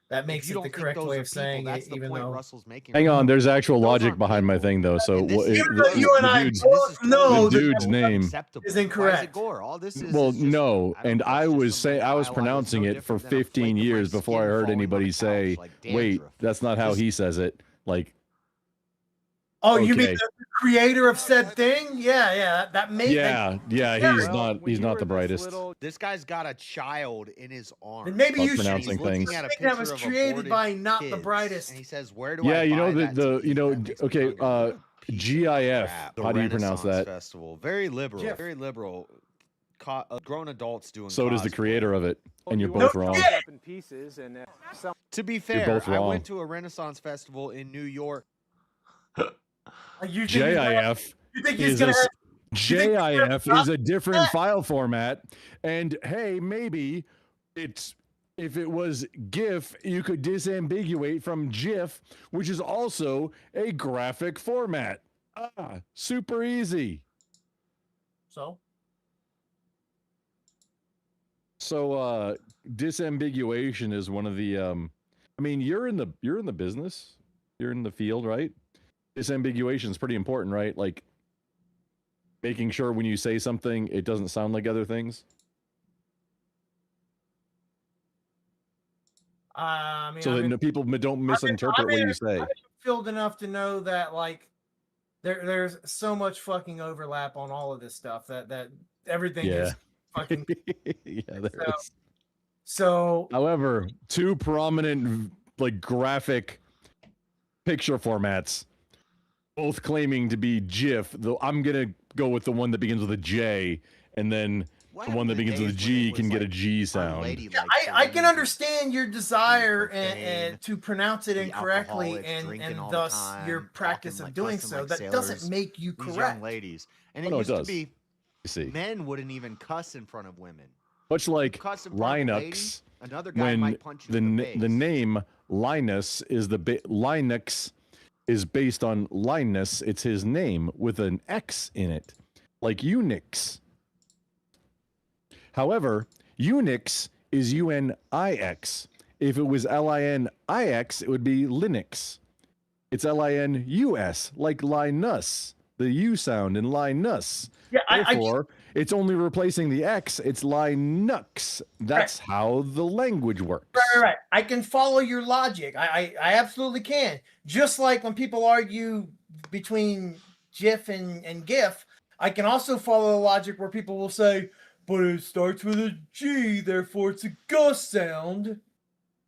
Speaker 6: that
Speaker 5: If
Speaker 6: makes
Speaker 5: you
Speaker 6: it
Speaker 5: don't
Speaker 6: the
Speaker 5: think
Speaker 6: correct
Speaker 5: those
Speaker 6: way
Speaker 5: are
Speaker 6: of saying
Speaker 5: people,
Speaker 6: it,
Speaker 5: that's the
Speaker 6: even
Speaker 5: point
Speaker 6: though.
Speaker 5: Russell's making.
Speaker 8: Hang on, there's actual
Speaker 5: Those
Speaker 8: logic
Speaker 5: aren't
Speaker 8: behind my
Speaker 5: people.
Speaker 8: thing, though. So
Speaker 5: And this
Speaker 8: what?
Speaker 5: is
Speaker 6: You and I
Speaker 5: This is
Speaker 6: both know
Speaker 8: the
Speaker 6: that
Speaker 8: dude's
Speaker 6: that's
Speaker 8: name.
Speaker 5: acceptable.
Speaker 6: is
Speaker 5: Why is
Speaker 6: incorrect.
Speaker 5: it gore? All this is.
Speaker 8: Well,
Speaker 5: is just,
Speaker 8: no,
Speaker 5: I don't
Speaker 8: and
Speaker 5: know,
Speaker 8: I
Speaker 5: it's
Speaker 8: was
Speaker 5: just some
Speaker 8: saying I was
Speaker 5: biological
Speaker 8: pronouncing it for
Speaker 5: different than a
Speaker 8: 15
Speaker 5: flake of my
Speaker 8: years before I
Speaker 5: skin
Speaker 8: heard
Speaker 5: falling on
Speaker 8: anybody
Speaker 5: the
Speaker 8: say,
Speaker 5: couch like
Speaker 8: "Wait,
Speaker 5: dandruff."
Speaker 8: that's not how
Speaker 5: Just-
Speaker 8: he says it." Like,
Speaker 6: Oh, you mean
Speaker 8: Okay.
Speaker 6: the creator of said thing? Yeah. That made.
Speaker 8: yeah, he's not the brightest.
Speaker 5: This guy's got a child in his arms.
Speaker 6: Then maybe
Speaker 8: I was
Speaker 6: you should
Speaker 8: pronouncing
Speaker 6: use the
Speaker 8: things.
Speaker 6: thing
Speaker 5: At a
Speaker 6: that
Speaker 5: picture
Speaker 6: was
Speaker 5: of
Speaker 6: created
Speaker 5: aborted
Speaker 6: by not the
Speaker 5: kids,
Speaker 6: brightest.
Speaker 5: And he says, "Where do
Speaker 8: Yeah,
Speaker 5: I
Speaker 8: you know
Speaker 5: buy
Speaker 8: the
Speaker 5: that
Speaker 8: the
Speaker 5: to
Speaker 8: you
Speaker 5: eat?"
Speaker 8: know
Speaker 5: That makes me
Speaker 8: okay
Speaker 5: hungry. What a piece of
Speaker 8: GIF.
Speaker 5: crap.
Speaker 8: How do you pronounce
Speaker 5: Renaissance
Speaker 8: that?
Speaker 5: Festival, very liberal, very liberal. grown adults doing.
Speaker 8: So does the
Speaker 5: cosplay.
Speaker 8: creator of it, and you're
Speaker 11: You
Speaker 8: both
Speaker 11: wanna
Speaker 8: wrong.
Speaker 11: chop it up in pieces and
Speaker 5: To be
Speaker 8: You're
Speaker 5: fair,
Speaker 8: both
Speaker 5: I
Speaker 8: wrong.
Speaker 5: went to a Renaissance festival in New York.
Speaker 8: JIF
Speaker 6: You think he's
Speaker 8: is
Speaker 6: gonna
Speaker 8: a,
Speaker 6: have-
Speaker 8: JIF is a different file format, and hey, maybe it's if it was GIF, you could disambiguate from GIF, which is also a graphic format. Super easy.
Speaker 6: So
Speaker 8: disambiguation is one of the I mean, you're in the business, you're in the field, right? Disambiguation is pretty important, right? Like making sure when you say something it doesn't sound like other things.
Speaker 6: I mean,
Speaker 8: So that people don't misinterpret what you say.
Speaker 6: I've been filled enough to know that like there's so much fucking overlap on all of this stuff that everything
Speaker 8: Yeah.
Speaker 6: is fucking
Speaker 8: Yeah, there is.
Speaker 6: So
Speaker 8: However, two prominent like graphic picture formats, both claiming to be GIF, though I'm gonna go with the one that begins with a J, and then the one that begins with a G can get a G sound.
Speaker 6: Yeah, I can understand your desire and to pronounce it incorrectly and thus your practice of doing so. That doesn't make you
Speaker 5: These
Speaker 6: correct.
Speaker 5: young ladies, and
Speaker 8: Oh,
Speaker 5: it
Speaker 8: no, it
Speaker 5: used to
Speaker 8: does.
Speaker 5: be
Speaker 8: You see.
Speaker 5: men wouldn't even cuss in front of women.
Speaker 8: Much like
Speaker 5: Cuss in front of a lady,
Speaker 8: Linux,
Speaker 5: another guy
Speaker 8: when
Speaker 5: might punch you
Speaker 8: the
Speaker 5: in the face.
Speaker 8: the name Linus is Linux is based on Linus. It's his name with an X in it, like Unix. However, Unix is UNIX. If it was LINIX, it would be Linux. It's LINUS, like Linus, the U sound in Linus.
Speaker 6: Yeah,
Speaker 8: Therefore, it's only replacing the X. It's Linux. That's how the language works.
Speaker 6: Right. I can follow your logic. I absolutely can. Just like when people argue between GIF and GIF, I can also follow the logic where people will say, but it starts with a G, therefore it's a Gus sound.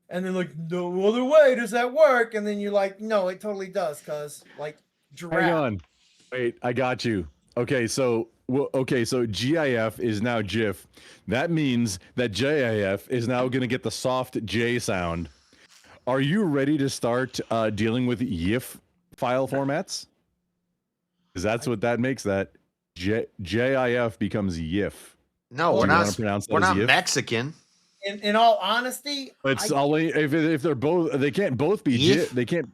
Speaker 6: And then like, no other way does that work. And then you're like, no, it totally does, cuz like giraffe.
Speaker 8: Hang on. Wait, I got you. Okay, so GIF is now GIF. That means that JIF is now going to get the soft J sound. Are you ready to start dealing with YIF file formats? Because that's what that makes that. JIF becomes YIF.
Speaker 13: No,
Speaker 8: Do
Speaker 13: we're
Speaker 8: you wanna
Speaker 13: not.
Speaker 8: pronounce that
Speaker 13: We're
Speaker 8: as
Speaker 13: not
Speaker 8: YIF?
Speaker 13: Mexican.
Speaker 6: In all honesty,
Speaker 8: It's only if they're both. They can't both be GIF. They can't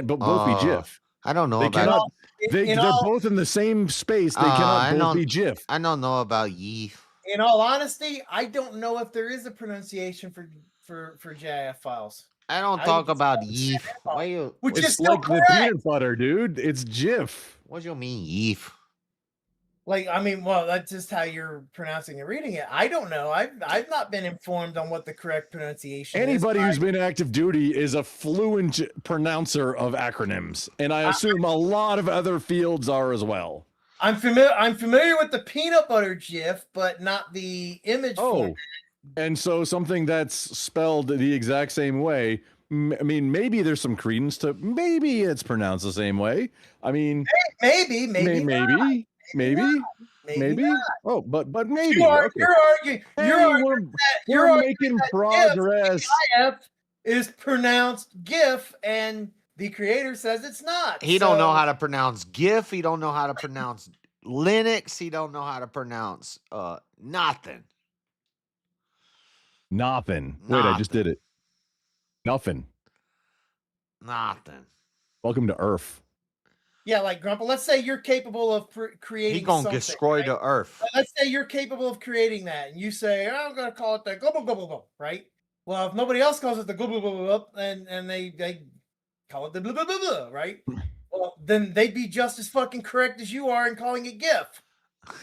Speaker 8: both be GIF.
Speaker 13: I don't know
Speaker 8: They
Speaker 13: about.
Speaker 8: cannot. They're both in the same space. They
Speaker 13: I
Speaker 8: cannot both
Speaker 13: don't-
Speaker 8: be GIF.
Speaker 13: I don't know about ye.
Speaker 6: in all honesty, I don't know if there is a pronunciation for GIF files.
Speaker 13: I don't talk about ye. Why you?
Speaker 6: Which is
Speaker 8: It's
Speaker 6: still
Speaker 8: like the
Speaker 6: correct.
Speaker 8: peanut butter, dude. It's GIF.
Speaker 13: What do you mean ye?
Speaker 6: Like, I mean, well, that's just how you're pronouncing and reading it. I don't know. I've not been informed on what the correct pronunciation
Speaker 8: Anybody
Speaker 6: is.
Speaker 8: who's been active duty is a fluent pronouncer of acronyms, and I assume a lot of other fields are as well.
Speaker 6: I'm familiar with the peanut butter GIF, but not the image format.
Speaker 8: And so something that's spelled the exact same way. I mean, maybe there's some credence to maybe it's pronounced the same way. I mean,
Speaker 6: maybe not.
Speaker 8: Oh, but maybe.
Speaker 6: You're arguing.
Speaker 8: Hey,
Speaker 6: You're arguing
Speaker 8: we're
Speaker 6: arguing
Speaker 8: making
Speaker 6: that
Speaker 8: progress.
Speaker 6: GIF is pronounced GIF, and the creator says it's not.
Speaker 13: He don't know how to pronounce GIF. He don't know how to pronounce Linux. He don't know how to pronounce nothing.
Speaker 8: Nothing. Wait, I just did it. Nothing.
Speaker 13: Nothing.
Speaker 8: Welcome to Earth.
Speaker 6: Yeah, like Grumple. Let's say you're capable of creating.
Speaker 13: He gonna
Speaker 6: something,
Speaker 13: destroy
Speaker 6: right?
Speaker 13: the Earth.
Speaker 6: Let's say you're capable of creating that, and you say, "I'm gonna call it the global global global," right? Well, if nobody else calls it the global global global, and they call it the blah blah blah blah, right? Well, then they'd be just as fucking correct as you are in calling it GIF.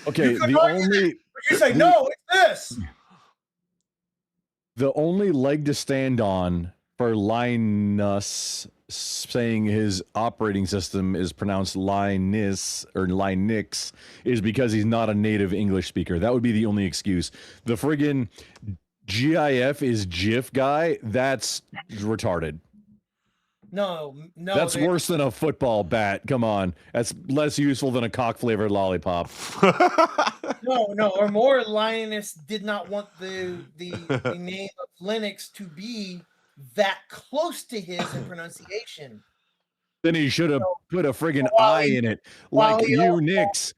Speaker 8: Okay,
Speaker 6: You could
Speaker 8: the
Speaker 6: argue
Speaker 8: only
Speaker 6: that, but you say no, it's this.
Speaker 8: The only leg to stand on for Linus saying his operating system is pronounced Linus or Linux is because he's not a native English speaker. That would be the only excuse. The friggin' GIF is GIF guy, that's retarded.
Speaker 6: No,
Speaker 8: That's
Speaker 6: they-
Speaker 8: worse than a football bat. Come on. That's less useful than a cock-flavored lollipop.
Speaker 6: No, or more. Linus did not want the name of Linux to be that close to his in pronunciation.
Speaker 8: Then he should have put a friggin'
Speaker 6: while
Speaker 8: I
Speaker 6: he-
Speaker 8: in it,
Speaker 6: while
Speaker 8: like
Speaker 6: he also-
Speaker 8: Unix.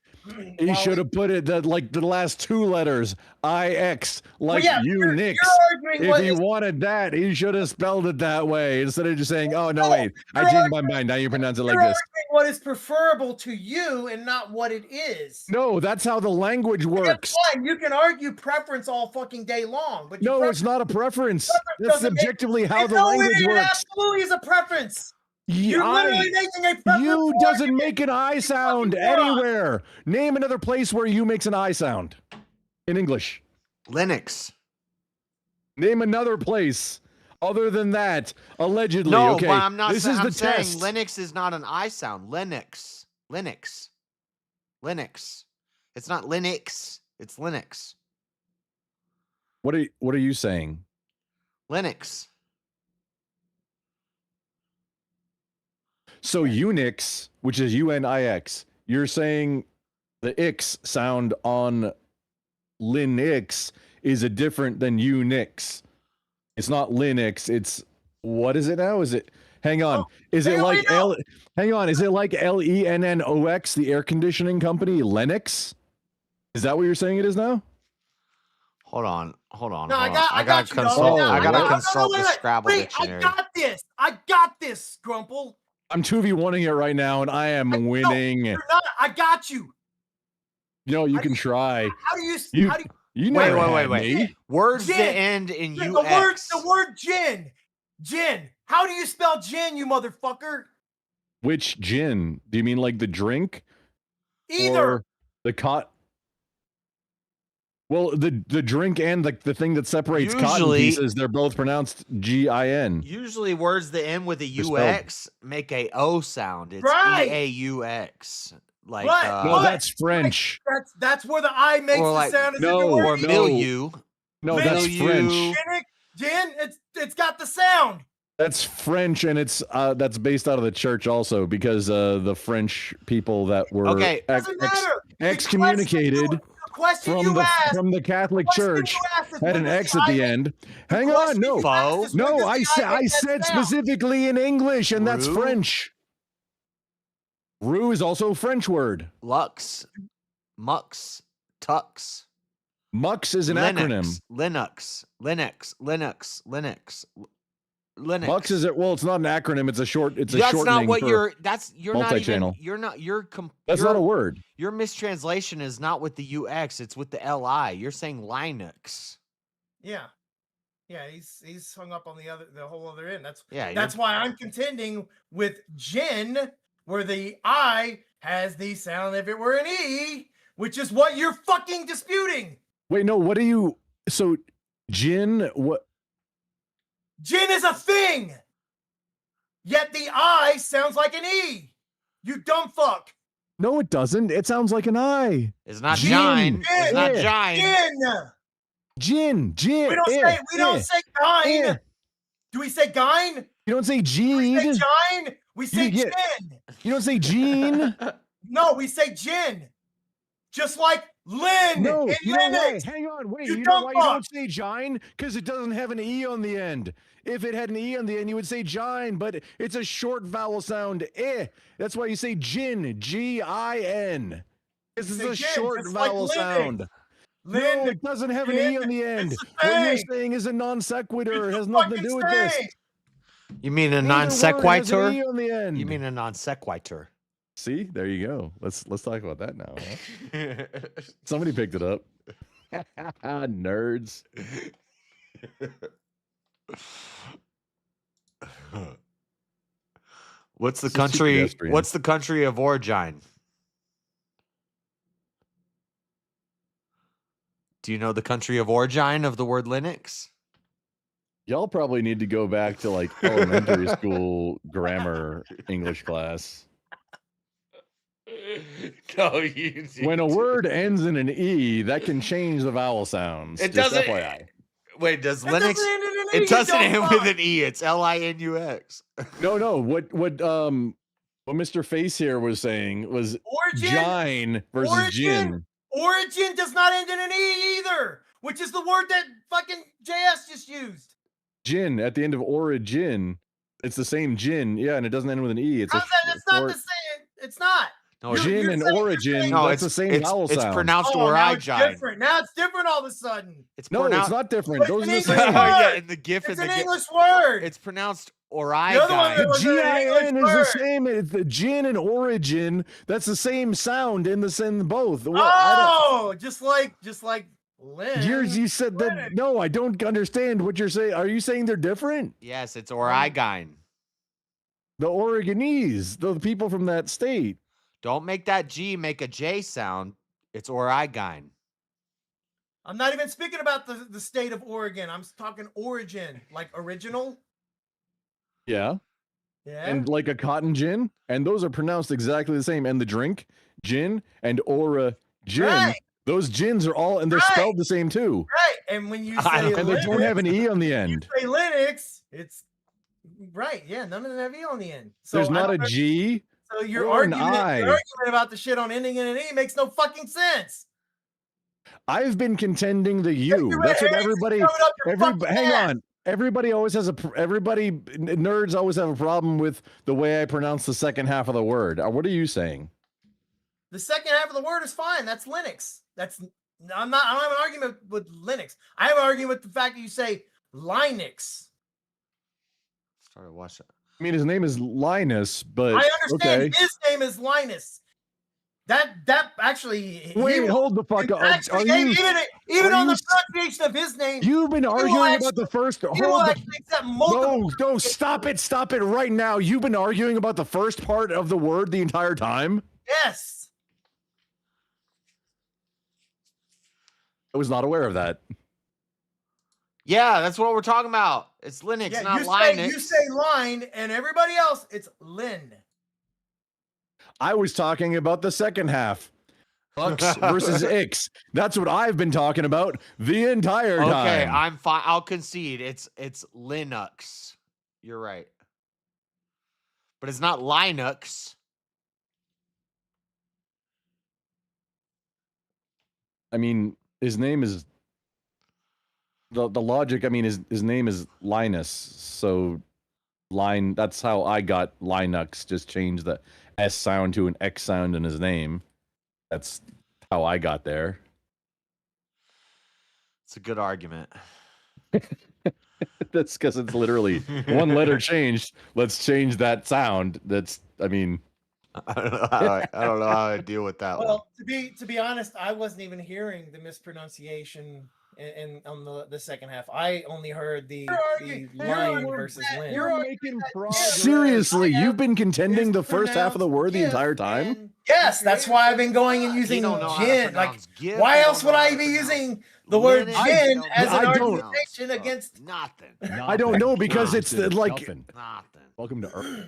Speaker 8: He should have put it like the last two letters, IX, like
Speaker 6: yeah,
Speaker 8: Unix.
Speaker 6: arguing
Speaker 8: If
Speaker 6: what
Speaker 8: he
Speaker 6: is-
Speaker 8: wanted that, he should have spelled it that way instead of just saying, "Oh no, wait, I changed my mind. Now you pronounce it like
Speaker 6: You're
Speaker 8: this."
Speaker 6: arguing what is preferable to you and not what it is.
Speaker 8: No, that's how the language works.
Speaker 6: That's fine. You can argue preference all fucking day long, but
Speaker 8: No, it's not a preference. That's
Speaker 6: doesn't make-
Speaker 8: subjectively how the
Speaker 6: No,
Speaker 8: language
Speaker 6: it
Speaker 8: works.
Speaker 6: absolutely is a preference.
Speaker 8: Yeah,
Speaker 6: You're literally making a preference.
Speaker 8: You doesn't make an I sound anywhere. Name another place where you makes an I sound in English.
Speaker 13: Linux.
Speaker 8: Name another place other than that. Allegedly,
Speaker 13: No,
Speaker 8: okay.
Speaker 13: but I'm not.
Speaker 8: This
Speaker 13: I'm
Speaker 8: is the
Speaker 13: saying
Speaker 8: test.
Speaker 13: Linux is not an I sound. Linux. It's not Linux. It's Linux.
Speaker 8: What are you saying?
Speaker 13: Linux.
Speaker 8: So Unix, which is UNIX, you're saying the X sound on Linux is a different than Unix. It's not Linux. It's what is it now? Is it? Hang on. Is it like L? Hang on. Is it like LENNOX, the air conditioning company, Lennox? Is that what you're saying it is now?
Speaker 13: Hold on.
Speaker 6: No, I got you, dog.
Speaker 13: consult. I gotta
Speaker 6: No,
Speaker 13: consult
Speaker 6: wait,
Speaker 13: the
Speaker 6: wait.
Speaker 13: Scrabble
Speaker 6: Wait,
Speaker 13: dictionary.
Speaker 6: I got this, Grumple.
Speaker 8: I'm 2v1ing it right now, and I am winning.
Speaker 6: You're not. I got you.
Speaker 8: You know, you can try.
Speaker 6: How do you?
Speaker 8: You never had
Speaker 13: wait.
Speaker 8: me.
Speaker 13: Words
Speaker 6: Gin.
Speaker 13: that end in
Speaker 6: Gin,
Speaker 13: UX.
Speaker 6: The word gin. Gin. How do you spell gin, you motherfucker?
Speaker 8: Which gin? Do you mean like the drink?
Speaker 6: Either.
Speaker 8: Or the cot? Well, the drink and the thing that separates cotton
Speaker 13: Usually-
Speaker 8: pieces, they're both pronounced GIN.
Speaker 13: Usually, words that end with a
Speaker 8: They're spelled-
Speaker 13: UX make a O sound. It's
Speaker 6: Right.
Speaker 13: EAUX. Like
Speaker 6: Right.
Speaker 8: No, that's French.
Speaker 6: That's where the I makes
Speaker 13: Or
Speaker 6: the
Speaker 13: like-
Speaker 6: sound as
Speaker 8: No,
Speaker 6: if it were
Speaker 13: or
Speaker 6: E.
Speaker 13: milieu.
Speaker 8: No, that's French.
Speaker 6: Gin, it's got the sound.
Speaker 8: That's French, and it's that's based out of the church also because the French people that were
Speaker 13: Okay.
Speaker 6: Doesn't matter.
Speaker 8: excommunicated
Speaker 6: Question you asked.
Speaker 8: from the Catholic
Speaker 6: question
Speaker 8: Church
Speaker 6: you asked is
Speaker 8: had an
Speaker 6: whether
Speaker 8: X
Speaker 6: the
Speaker 8: at the
Speaker 6: I-
Speaker 8: end. Hang on, no,
Speaker 6: asked is
Speaker 8: no,
Speaker 6: whether
Speaker 8: I
Speaker 6: the
Speaker 8: said
Speaker 6: I
Speaker 8: I
Speaker 6: make that
Speaker 8: said
Speaker 6: sound.
Speaker 8: specifically in English, and that's
Speaker 13: Roux?
Speaker 8: French. Roux is also a French word.
Speaker 13: Lux. Mux. Tux.
Speaker 8: Mux is an acronym.
Speaker 13: Linux. Linux.
Speaker 8: Mux is it? Well, it's not an acronym. It's a short. It's a
Speaker 13: That's
Speaker 8: shortening
Speaker 13: not what
Speaker 8: for
Speaker 13: you're. That's you're not even.
Speaker 8: multi-channel.
Speaker 13: You're not. You're.
Speaker 8: That's not a word.
Speaker 13: Your mistranslation is not with the UX. It's with the LI. You're saying Linux.
Speaker 6: Yeah. Yeah, he's hung up on the whole other end. That's
Speaker 13: Yeah,
Speaker 6: that's why I'm contending with gin, where the I has the sound if it were an E, which is what you're fucking disputing.
Speaker 8: Wait, no. What are you? So, gin. What?
Speaker 6: Gin is a thing. Yet the I sounds like an E. You dumb fuck.
Speaker 8: No, it doesn't. It sounds like an I.
Speaker 13: It's not
Speaker 8: Gin.
Speaker 13: Jine. It's not
Speaker 8: Yeah.
Speaker 13: Jine.
Speaker 6: Gin.
Speaker 8: Gin.
Speaker 6: We don't say gine. Do we say gine?
Speaker 8: You don't say
Speaker 6: We
Speaker 8: Gene.
Speaker 6: say gine. We say
Speaker 8: Yeah.
Speaker 6: gin.
Speaker 8: You don't say Gene.
Speaker 6: No, we say gin. Just like Lynn
Speaker 8: No,
Speaker 6: in
Speaker 8: you know why?
Speaker 6: Linux.
Speaker 8: Hang on, wait.
Speaker 6: You
Speaker 8: You know
Speaker 6: dumb
Speaker 8: why you
Speaker 6: fuck.
Speaker 8: don't say Gine? Because it doesn't have an E on the end. If it had an E on the end, you would say Gine, but it's a short vowel sound. Eh. That's why you say Gin. G-I-N. This is
Speaker 6: Say
Speaker 8: a
Speaker 6: gin,
Speaker 8: short
Speaker 6: just like
Speaker 8: vowel
Speaker 6: Linux.
Speaker 8: sound.
Speaker 6: Lynn,
Speaker 8: No, it doesn't have an E
Speaker 6: gin,
Speaker 8: on the end.
Speaker 6: it's a
Speaker 8: What you're
Speaker 6: thing.
Speaker 8: saying is a non sequitur. It
Speaker 6: It's
Speaker 8: has
Speaker 6: a
Speaker 8: nothing to
Speaker 6: fucking
Speaker 8: do with this.
Speaker 6: thing.
Speaker 13: You mean a
Speaker 8: Neither
Speaker 13: non
Speaker 8: word has an
Speaker 13: sequitur?
Speaker 8: E on the end.
Speaker 13: You mean a non sequitur?
Speaker 8: See, there you go. Let's talk about that now. Huh? Somebody picked it up. Nerds.
Speaker 13: What's the
Speaker 8: This is too
Speaker 13: country?
Speaker 8: pedestrian.
Speaker 13: What's the country of origin? Do you know the country of origin of the word Linux?
Speaker 8: Y'all probably need to go back to like elementary school grammar English class.
Speaker 13: No, you.
Speaker 8: When a word ends in an E, that can change the vowel sounds.
Speaker 13: It
Speaker 8: Just
Speaker 13: doesn't.
Speaker 8: FYI.
Speaker 13: Wait, does
Speaker 6: It
Speaker 13: Linux?
Speaker 6: doesn't end in an E,
Speaker 13: It doesn't
Speaker 6: you
Speaker 13: end
Speaker 6: dumb
Speaker 13: with
Speaker 6: fuck.
Speaker 13: an E. It's Linux.
Speaker 8: No. What Mr. Face here was saying was
Speaker 6: Origin?
Speaker 8: Jine versus Jin.
Speaker 6: Origin does not end in an E either, which is the word that fucking JS just used.
Speaker 8: Jin at the end of origin. It's the same Jin, yeah, and it doesn't end with an E. It's
Speaker 6: How's that? It's not the same. It's not.
Speaker 13: No,
Speaker 8: Jin and origin.
Speaker 13: No,
Speaker 8: that's the same vowel
Speaker 13: it's
Speaker 8: sound.
Speaker 13: pronounced
Speaker 6: Oh, now it's
Speaker 13: origin.
Speaker 6: different. Now it's different all of a sudden.
Speaker 13: It's
Speaker 8: No, it's not different.
Speaker 6: It's
Speaker 8: Those
Speaker 6: an
Speaker 8: are the
Speaker 6: English
Speaker 8: same.
Speaker 6: word.
Speaker 13: Yeah, in the GIF.
Speaker 6: It's
Speaker 13: in
Speaker 6: an
Speaker 13: the GIF,
Speaker 6: English word.
Speaker 13: it's pronounced
Speaker 6: The other one
Speaker 13: origin.
Speaker 6: was
Speaker 8: The
Speaker 6: an English
Speaker 8: GIN is
Speaker 6: word.
Speaker 8: the same. It's the Jin and origin. That's the same sound in both.
Speaker 6: Oh, just like Lynn.
Speaker 8: You said that. No, I don't understand what you're saying. Are you saying they're different?
Speaker 13: Yes, it's origin.
Speaker 8: The Oregonese, the people from that state.
Speaker 13: Don't make that G make a J sound. It's origin.
Speaker 6: I'm not even speaking about the state of Oregon. I'm talking origin, like original.
Speaker 8: Yeah.
Speaker 6: Yeah.
Speaker 8: And like a cotton gin. And those are pronounced exactly the same. And the drink, gin and origin.
Speaker 6: Right.
Speaker 8: Those gins are all, and they're
Speaker 6: Right.
Speaker 8: spelled the same too.
Speaker 6: Right. And when you say
Speaker 8: And they don't have an E on the end.
Speaker 6: say Linux, it's right. Yeah, none of them have E on the end. So
Speaker 8: There's
Speaker 6: I
Speaker 8: not a
Speaker 6: don't-
Speaker 8: G.
Speaker 6: So your
Speaker 8: or an
Speaker 6: argument,
Speaker 8: I.
Speaker 6: your argument about the shit on ending in an E makes no fucking sense.
Speaker 8: I've been contending the U.
Speaker 6: You're
Speaker 8: That's what
Speaker 6: right,
Speaker 8: everybody.
Speaker 6: shove it up your fucking
Speaker 8: Hang
Speaker 6: ass.
Speaker 8: on. Everybody always has nerds always have a problem with the way I pronounce the second half of the word. What are you saying?
Speaker 6: The second half of the word is fine. That's Linux. I don't have an argument with Linux. I have an argument with the fact that you say Linux.
Speaker 13: Started watching.
Speaker 8: I mean, his name is Linus, but
Speaker 6: I understand
Speaker 8: okay.
Speaker 6: his name is Linus. That actually.
Speaker 8: Wait, hold the fuck up.
Speaker 6: Actually, even on the pronunciation of his name,
Speaker 8: You've been arguing about the first.
Speaker 6: he will actually accept multiple.
Speaker 8: No, stop it right now. You've been arguing about the first part of the word the entire time.
Speaker 6: Yes.
Speaker 8: I was not aware of that.
Speaker 13: Yeah, that's what we're talking about. It's Linux,
Speaker 6: Yeah,
Speaker 13: not
Speaker 6: you
Speaker 13: Linux.
Speaker 6: say line, and everybody else, it's Lin.
Speaker 8: I was talking about the second half. Ux versus Ix. That's what I've been talking about the entire time.
Speaker 13: Okay, I'm fine. I'll concede. It's Linux. You're right. But it's not Linux.
Speaker 8: I mean, his name is the logic. I mean, his name is Linus. So that's how I got Linux. Just change the S sound to an X sound in his name. That's how I got there.
Speaker 13: It's a good argument.
Speaker 8: That's because it's literally one letter changed. Let's change that sound. I mean,
Speaker 13: I don't know how I deal with that one.
Speaker 6: Well, to be honest, I wasn't even hearing the mispronunciation on the second half. I only heard the line versus Lin.
Speaker 8: You're making progress. Seriously, you've been contending the first half of the word the entire time?
Speaker 6: Yes, that's why I've been going and using gin. Like, why else would I be using the word gin as an argumentation against
Speaker 13: nothing?
Speaker 8: I don't know because it's like
Speaker 13: Nothing.
Speaker 8: welcome to Earth.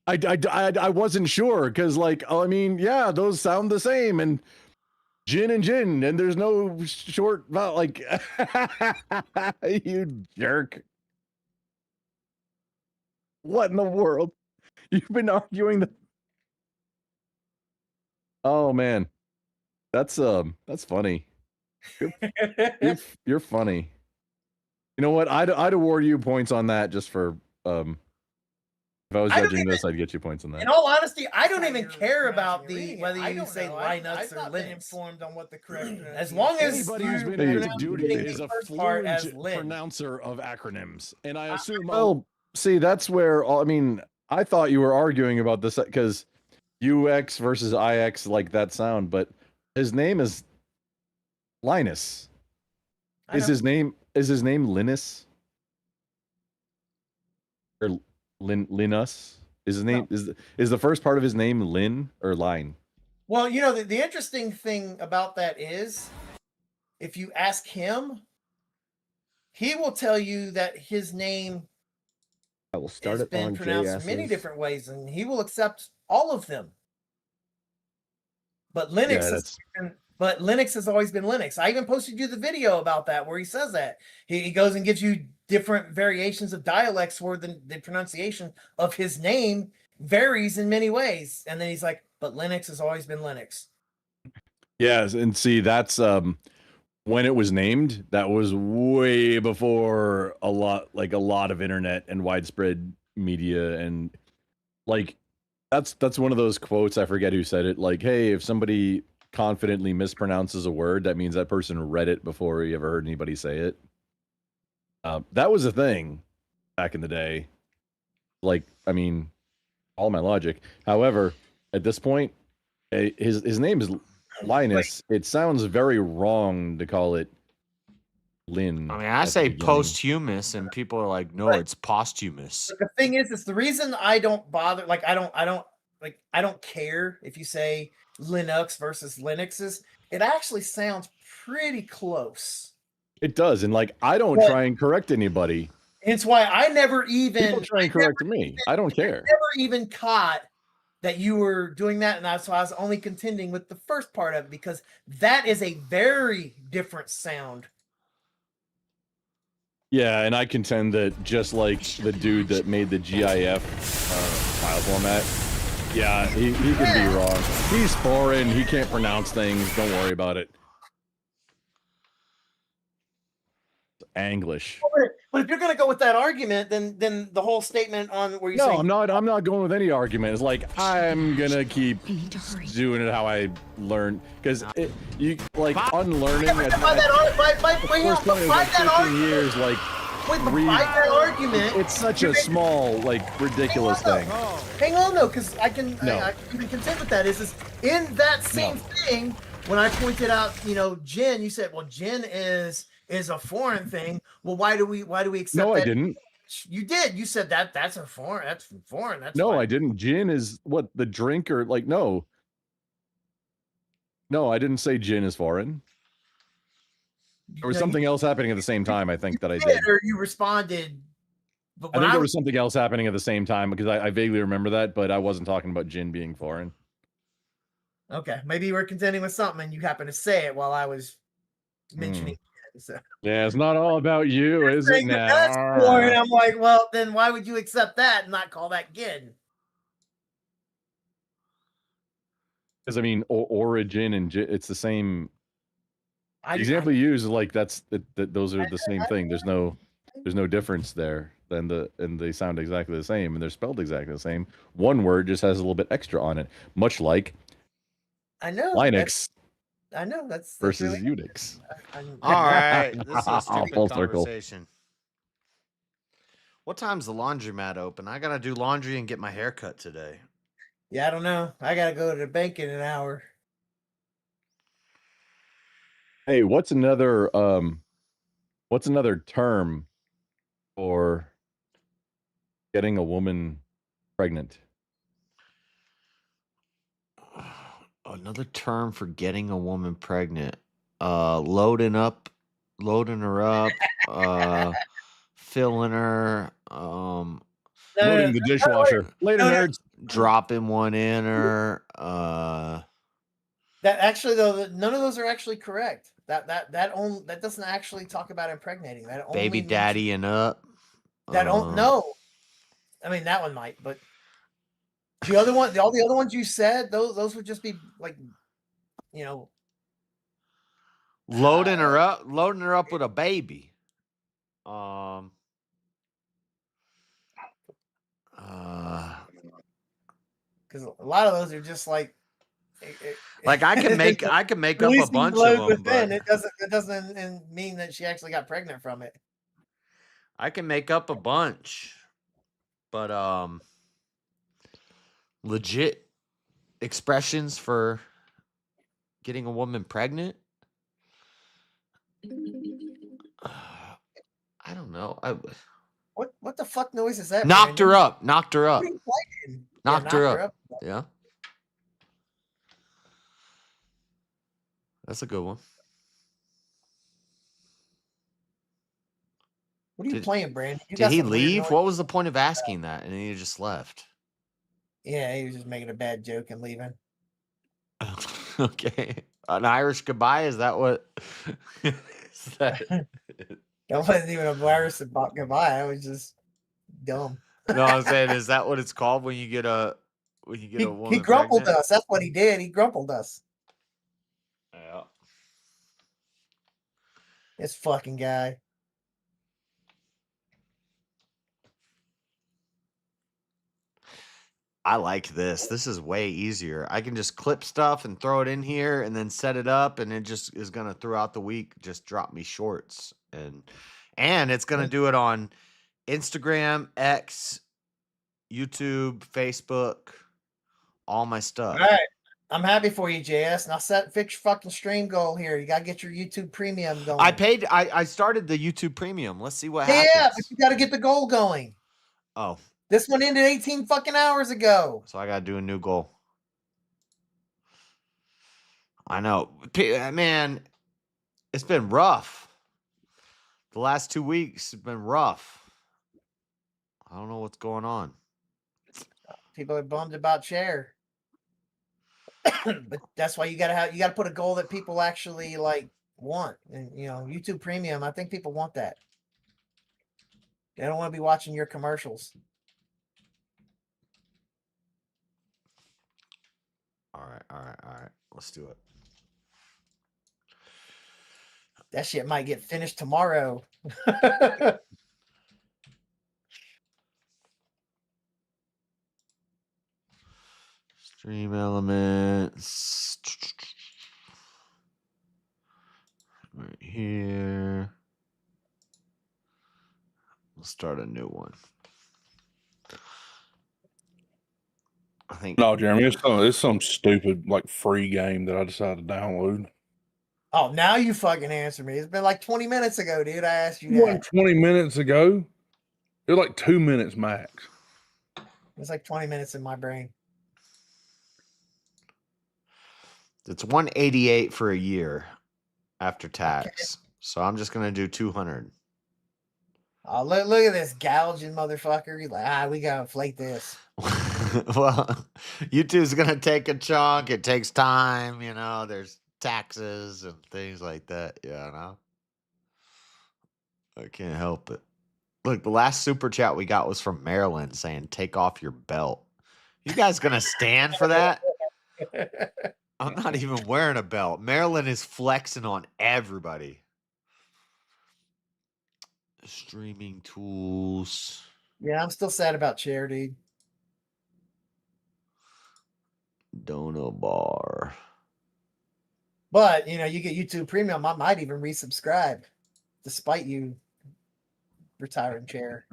Speaker 8: I wasn't sure because I mean, yeah, those sound the same and gin and there's no short vowel you jerk. What in the world? You've been arguing the Oh man. That's funny. You're funny. You know what? I'd award you points on that just for if I was judging this, I'd get you points on that.
Speaker 6: In all honesty, I don't even care about whether you say Linux or Linux.
Speaker 20: Informed on what the correct
Speaker 6: as long as
Speaker 8: anybody who's been
Speaker 6: you're
Speaker 8: able to do it is a
Speaker 6: part as
Speaker 8: fluent
Speaker 6: Lin.
Speaker 8: pronouncer of acronyms, and I assume. Well, see, that's where I mean, I thought you were arguing about this because UX versus IX like that sound, but his name is Linus. Is his name Linus? Or Linus? Is his name is the first part of his name Lin or Line?
Speaker 6: Well, you know, the interesting thing about that is if you ask him, he will tell you that his name
Speaker 14: I will start
Speaker 6: has
Speaker 14: it
Speaker 6: been
Speaker 14: on
Speaker 6: pronounced many
Speaker 14: JS's.
Speaker 6: different ways, and he will accept all of them. But Linux
Speaker 8: Yeah,
Speaker 6: is but Linux has always been Linux. I even posted you the video about that where he says that. He goes and gives you different variations of dialects where the pronunciation of his name varies in many ways. And then he's like, but Linux has always been Linux.
Speaker 8: Yes, and see, that's when it was named, that was way before a lot of internet and widespread media, and like that's one of those quotes, I forget who said it, like, hey, if somebody confidently mispronounces a word, that means that person read it before he ever heard anybody say it. That was a thing back in the day. Like, I mean, all my logic. However, at this point, his name is Linus. It sounds very wrong to call it Lynn.
Speaker 13: I mean, I say posthumous, and people are like, "No, it's posthumous."
Speaker 6: But the thing is, it's the reason I don't bother. Like, I don't care if you say Linux versus Linuxes. It actually sounds pretty close.
Speaker 8: It does, and like, I don't try and correct anybody.
Speaker 6: It's why I never even
Speaker 8: People try and correct me. I don't care.
Speaker 6: I never even caught that you were doing that, and that's why I was only contending with the first part of it, because that is a very different sound.
Speaker 8: Yeah, and I contend that just like the dude that made the GIF file format, yeah, he can be wrong. He's foreign. He can't pronounce things. Don't worry about it. English.
Speaker 6: But if you're going to go with that argument, then the whole statement on where you say
Speaker 8: I'm not going with any argument. It's like, I'm gonna keep doing it how I learned, because you like unlearning.
Speaker 6: By that argument,
Speaker 8: it's such a small, like, ridiculous thing.
Speaker 6: Hang on though, because I can contend with that. Is in that same thing when I pointed out, Jin, you said, well, Jin is a foreign thing. Well, why do we accept that?
Speaker 8: No, I didn't.
Speaker 6: You did. You said that's foreign. That's
Speaker 8: no,
Speaker 6: fine.
Speaker 8: I didn't. Gin is what, the drink, or like, no, I didn't say gin is foreign. There was something else happening at the same time, I think, that I did.
Speaker 6: Or you responded. But
Speaker 8: I think there was something else happening at the same time, because I vaguely remember that, but I wasn't talking about gin being foreign.
Speaker 6: Okay, maybe you were contending with something and you happened to say it while I was mentioning. So.
Speaker 8: Yeah, it's not all about you, is it now?
Speaker 6: That's foreign. I'm like, well, then why would you accept that and not call that gin?
Speaker 8: Because I mean, origin and gin, it's the same. The example you use, like, those are the same thing. There's no difference there. And they sound exactly the same, and they're spelled exactly the same. One word just has a little bit extra on it, much like
Speaker 6: I know
Speaker 8: Linux.
Speaker 6: I know that's
Speaker 8: versus
Speaker 6: really
Speaker 8: Unix.
Speaker 13: All right, this is a stupid conversation. What time's the laundromat open? I gotta do laundry and get my hair cut today.
Speaker 6: Yeah, I don't know. I gotta go to the bank in an hour.
Speaker 8: Hey, what's another term for getting a woman pregnant?
Speaker 13: Another term for getting a woman pregnant. Loading her up, filling her,
Speaker 8: loading the dishwasher. Later, nerds.
Speaker 13: Dropping one in her.
Speaker 6: That actually, though, none of those are actually correct. That doesn't actually talk about impregnating. That only
Speaker 13: baby daddy and up.
Speaker 6: No, I mean that one might, but the other one, all the other ones you said, those would just be like,
Speaker 13: loading her up with a baby. Because
Speaker 6: a lot of those are just like
Speaker 13: I can make up a bunch of them, but
Speaker 6: it doesn't mean that she actually got pregnant from it.
Speaker 13: I can make up a bunch, but legit expressions for getting a woman pregnant. I don't know.
Speaker 6: What the fuck noise is that?
Speaker 13: Knocked
Speaker 6: Brandon?
Speaker 13: her up. Knocked her up. Knocked her up. Yeah. That's a good one.
Speaker 6: What are you playing, Brandon?
Speaker 13: Did he leave? What was the point of asking that? And he just left.
Speaker 6: Yeah, he was just making a bad joke and leaving.
Speaker 13: Okay. An Irish goodbye? Is that what? Is that...
Speaker 6: That wasn't even a virus about goodbye. I was just dumb.
Speaker 13: No, I'm saying, is that what it's called when you get a
Speaker 6: He
Speaker 13: woman
Speaker 6: grumpled
Speaker 13: pregnant?
Speaker 6: us. That's what he did. He grumpled us.
Speaker 13: Yeah.
Speaker 6: This fucking guy.
Speaker 13: I like this. This is way easier. I can just clip stuff and throw it in here and then set it up, and it just is gonna throughout the week just drop me shorts. And it's gonna do it on Instagram, X, YouTube, Facebook, all my stuff.
Speaker 6: All right. I'm happy for you, JS. Now fix your fucking stream goal here. You gotta get your YouTube premium going.
Speaker 13: I started the YouTube premium. Let's see what happens.
Speaker 6: Yeah, but you gotta get the goal going.
Speaker 13: Oh.
Speaker 6: This one ended 18 fucking hours ago.
Speaker 13: So I gotta do a new goal. I know. Man, it's been rough. The last 2 weeks have been rough. I don't know what's going on.
Speaker 6: People are bummed about share. But that's why you gotta put a goal that people actually like want. And YouTube premium, I think people want that. They don't want to be watching your commercials.
Speaker 13: All right. Let's do it.
Speaker 6: That shit might get finished tomorrow.
Speaker 13: Stream elements. Right here. We'll start a new one. I think.
Speaker 9: No, Jeremy, it's some stupid like free game that I decided to download.
Speaker 6: Oh, now you fucking answer me. It's been like 20 minutes ago, dude. I asked you
Speaker 9: It wasn't
Speaker 6: that.
Speaker 9: 20 minutes ago. It was like 2 minutes max.
Speaker 6: It's like 20 minutes in my brain.
Speaker 13: It's 188 for a year after tax. Okay. So I'm just gonna do 200.
Speaker 6: Oh, look at this gouging motherfucker. He's like, we gotta inflate this.
Speaker 13: Well, YouTube's gonna take a chunk. It takes time, there's taxes and things like that. I can't help it. Look, the last super chat we got was from Maryland saying, take off your belt. You guys gonna stand for that? I'm not even wearing a belt. Maryland is flexing on everybody. Streaming tools.
Speaker 6: Yeah, I'm still sad about chair, dude.
Speaker 13: Dono bar.
Speaker 6: But, you get YouTube Premium. I might even resubscribe despite you retiring chair.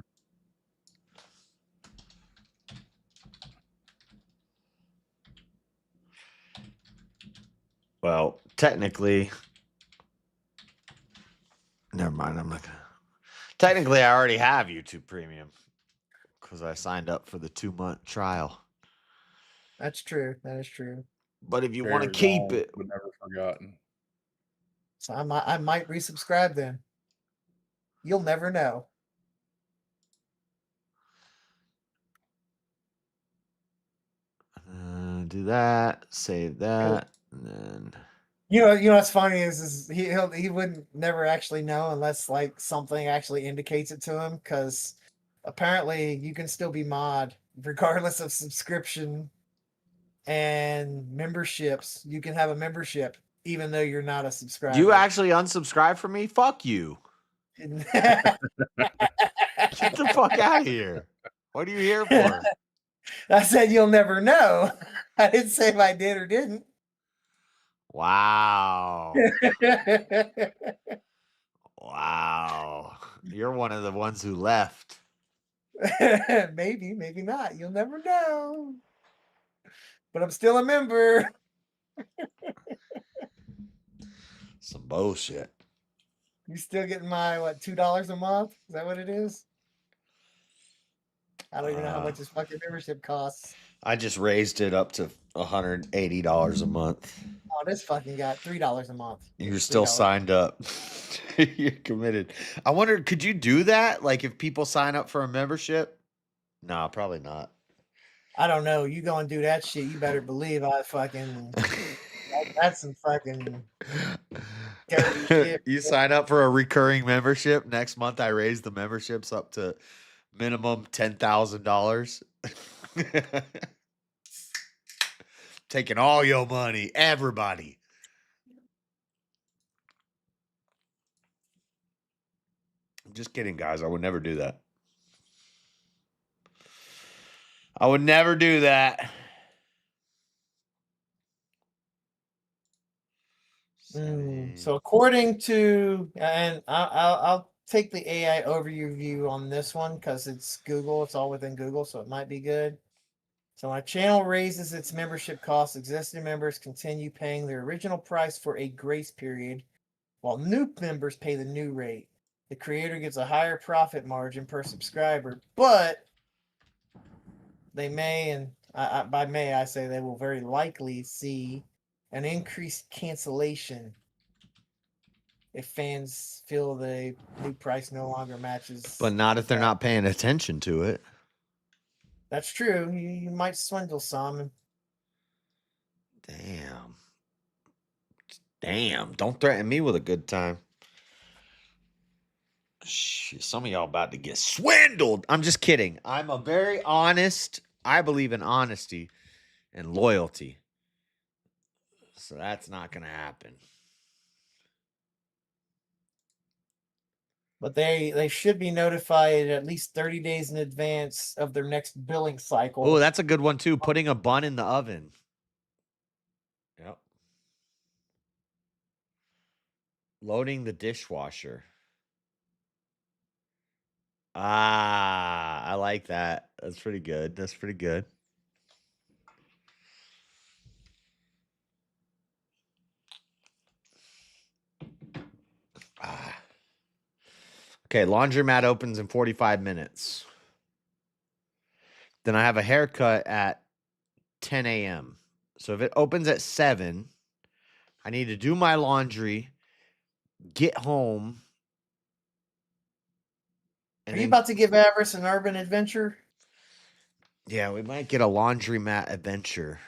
Speaker 13: Well, technically, never mind. I'm not gonna. Technically, I already have YouTube Premium because I signed up for the 2-month trial.
Speaker 6: That's true. That is true.
Speaker 13: But if you want to keep it,
Speaker 9: but never forgotten.
Speaker 6: So I might resubscribe then. You'll never know.
Speaker 13: Do that. Save that, and then.
Speaker 6: What's funny is he wouldn't never actually know unless like something actually indicates it to him, because apparently you can still be mod regardless of subscription and memberships. You can have a membership even though you're not a subscriber.
Speaker 13: You actually unsubscribe from me? Fuck you. Get the fuck out of here. What are you here for?
Speaker 6: I said you'll never know. I didn't say if I did or didn't.
Speaker 13: Wow. Wow. You're one of the ones who left.
Speaker 6: Maybe not. You'll never know. But I'm still a member.
Speaker 13: Some bullshit.
Speaker 6: You still getting my, $2 a month? Is that what it is? I don't even know how much this fucking membership costs.
Speaker 13: I just raised it up to $180 a month.
Speaker 6: Oh, this fucking got $3 a month.
Speaker 13: You're still signed up. You're committed. I wonder, could you do that? Like if people sign up for a membership? No, probably not.
Speaker 6: I don't know. You go and do that shit, you better believe I fucking That's some fucking dirty shit.
Speaker 5: You sign up for a recurring membership. Next month, I raise the memberships up to minimum $10,000. Taking all your money, everybody. I'm just kidding, guys. I would never do that. I would never do that.
Speaker 6: So according to, and I'll take the AI overview on this one because it's Google. It's all within Google, so it might be good. So my channel raises its membership costs. Existing members continue paying their original price for a grace period, while new members pay the new rate. The creator gets a higher profit margin per subscriber, but they may, and by may I say they will very likely see an increased cancellation if fans feel the new price no longer matches.
Speaker 5: But not if they're not paying attention to it.
Speaker 6: That's true. You might swindle some.
Speaker 5: Damn. Don't threaten me with a good time. Shit, some of y'all about to get swindled. I'm just kidding. I'm a very honest. I believe in honesty and loyalty. So that's not going to happen.
Speaker 6: But they should be notified at least 30 days in advance of their next billing cycle.
Speaker 5: Oh, that's a good one too. Putting a bun in the oven. Yep. Loading the dishwasher. I like that. That's pretty good. That's pretty good. Okay, laundromat opens in 45 minutes. Then I have a haircut at 10 a.m. So if it opens at 7, I need to do my laundry, get home.
Speaker 6: Are you about to give Avarice an urban adventure?
Speaker 5: Yeah, we might get a laundromat adventure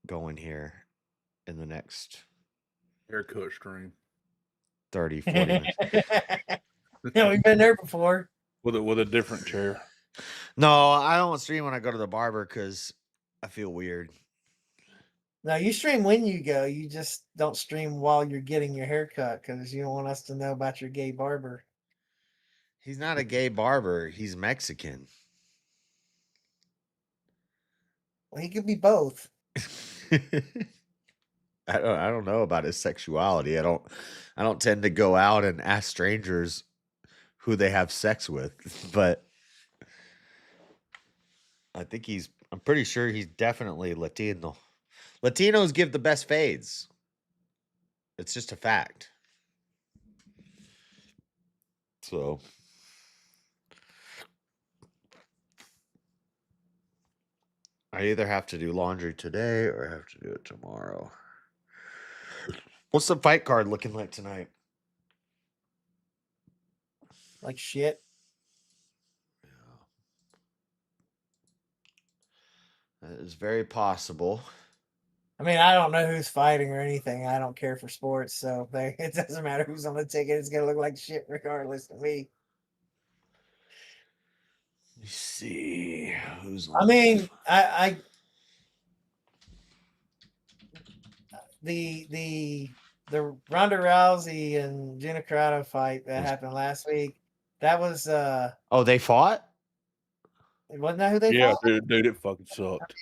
Speaker 5: going here in the next
Speaker 9: haircut stream.
Speaker 5: 30, 40 minutes.
Speaker 6: Yeah, we've been there before.
Speaker 9: With a different chair.
Speaker 5: No, I don't stream when I go to the barber because I feel weird.
Speaker 6: No, you stream when you go. You just don't stream while you're getting your haircut because you don't want us to know about your gay barber.
Speaker 5: He's not a gay barber. He's Mexican.
Speaker 6: Well, he could be both.
Speaker 5: I don't know about his sexuality. I don't tend to go out and ask strangers who they have sex with, but I'm pretty sure he's definitely Latino. Latinos give the best fades. It's just a fact. So I either have to do laundry today or I have to do it tomorrow. What's the fight card looking like tonight?
Speaker 6: Like shit.
Speaker 5: That is very possible.
Speaker 6: I mean, I don't know who's fighting or anything. I don't care for sports, so it doesn't matter who's on the ticket. It's gonna look like shit regardless to me.
Speaker 5: Let me see who's on.
Speaker 6: I mean, the Ronda Rousey and Gina Carano fight that happened last week. That was
Speaker 5: Oh, they fought?
Speaker 6: Wasn't that who they fought?
Speaker 9: Yeah, dude, it fucking sucked.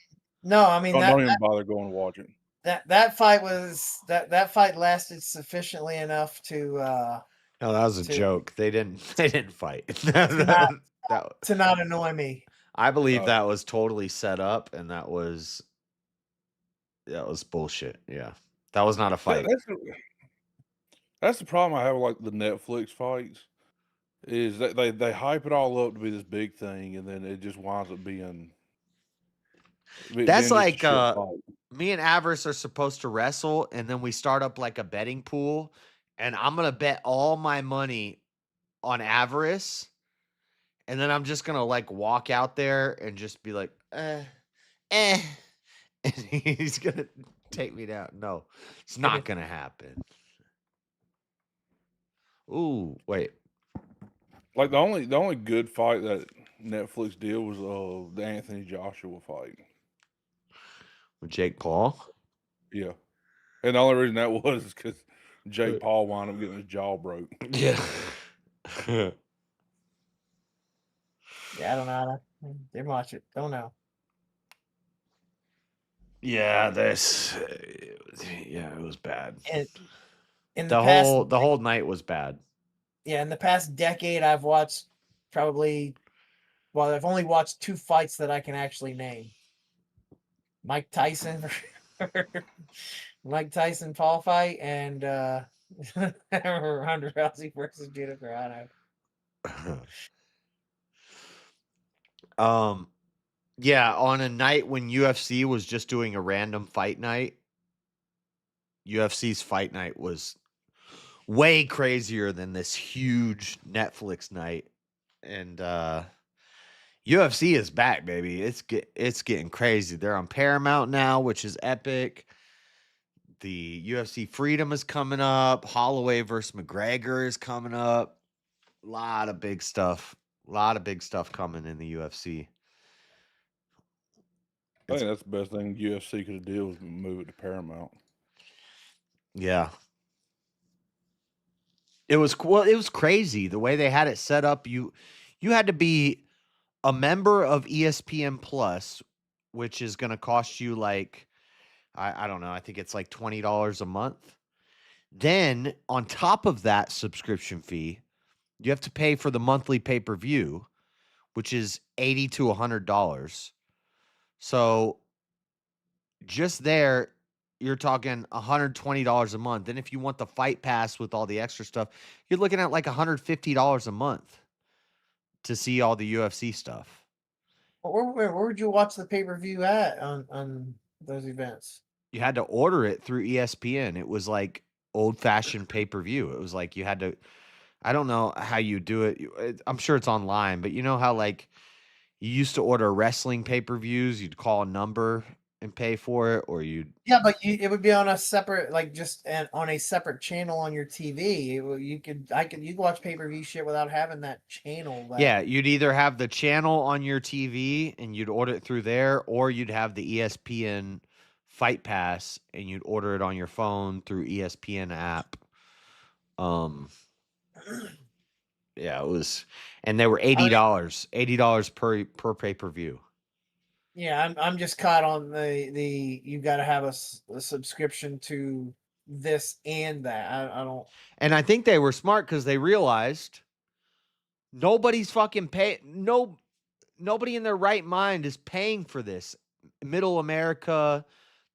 Speaker 6: No, I mean
Speaker 9: don't even bother going and watch it.
Speaker 6: That fight was that fight lasted sufficiently enough to
Speaker 5: No, that was a joke. They didn't fight.
Speaker 6: to not annoy me.
Speaker 5: I believe that was totally set up and that was bullshit. Yeah. That was not a fight.
Speaker 9: That's the problem I have with like the Netflix fights. Is that they hype it all up to be this big thing and then it just winds up being
Speaker 5: That's like me and Avarice are supposed to wrestle and then we start up like a betting pool and I'm gonna bet all my money on Avarice and then I'm just gonna like walk out there and just be like and he's gonna take me down. No, it's not gonna happen. Ooh, wait.
Speaker 9: Like the only good fight that Netflix did was the Anthony Joshua fight
Speaker 5: with Jake Paul.
Speaker 9: Yeah, and the only reason that was is because Jake Paul wound up getting his jaw broke.
Speaker 5: Yeah.
Speaker 20: Yeah, I don't know how to. Didn't watch it. Don't know.
Speaker 5: Yeah, it was bad.
Speaker 20: In
Speaker 5: The whole night was bad.
Speaker 20: Yeah, in the past decade, I've watched probably. Well, I've only watched 2 fights that I can actually name. Mike Tyson, Paul fight, and Ronda Rousey versus Jennifer Aniston.
Speaker 5: Yeah, on a night when UFC was just doing a random fight night, UFC's fight night was way crazier than this huge Netflix night. And UFC is back, baby. It's getting crazy. They're on Paramount now, which is epic. The UFC Freedom is coming up. Holloway versus McGregor is coming up. A lot of big stuff. A lot of big stuff coming in the UFC.
Speaker 9: I think that's the best thing UFC could have did was move it to Paramount.
Speaker 5: Yeah. It was crazy the way they had it set up. You had to be a member of ESPN Plus, which is going to cost you like I don't know, I think it's like $20 a month. Then on top of that subscription fee, you have to pay for the monthly pay-per-view, which is $80 to $100. So just there, you're talking $120 a month. And if you want the Fight Pass with all the extra stuff, you're looking at like $150 a month to see all the UFC stuff.
Speaker 20: Where would you watch the pay-per-view at on those events?
Speaker 5: You had to order it through ESPN. It was like old-fashioned pay-per-view. It was like you had to, I don't know how you do it. I'm sure it's online, but you know how like you used to order wrestling pay-per-views, you'd call a number and pay for it, or you'd
Speaker 20: but it would be on a separate, like on a separate channel on your TV. You'd watch pay-per-view shit without having that channel.
Speaker 5: Yeah, you'd either have the channel on your TV and you'd order it through there, or you'd have the ESPN Fight Pass and you'd order it on your phone through ESPN app. Yeah, it was, and they were $80 per pay-per-view.
Speaker 20: Yeah, I'm just caught on the you got to have a subscription to this and that. I don't.
Speaker 5: And I think they were smart because they realized nobody's fucking nobody in their right mind is paying for this. Middle America,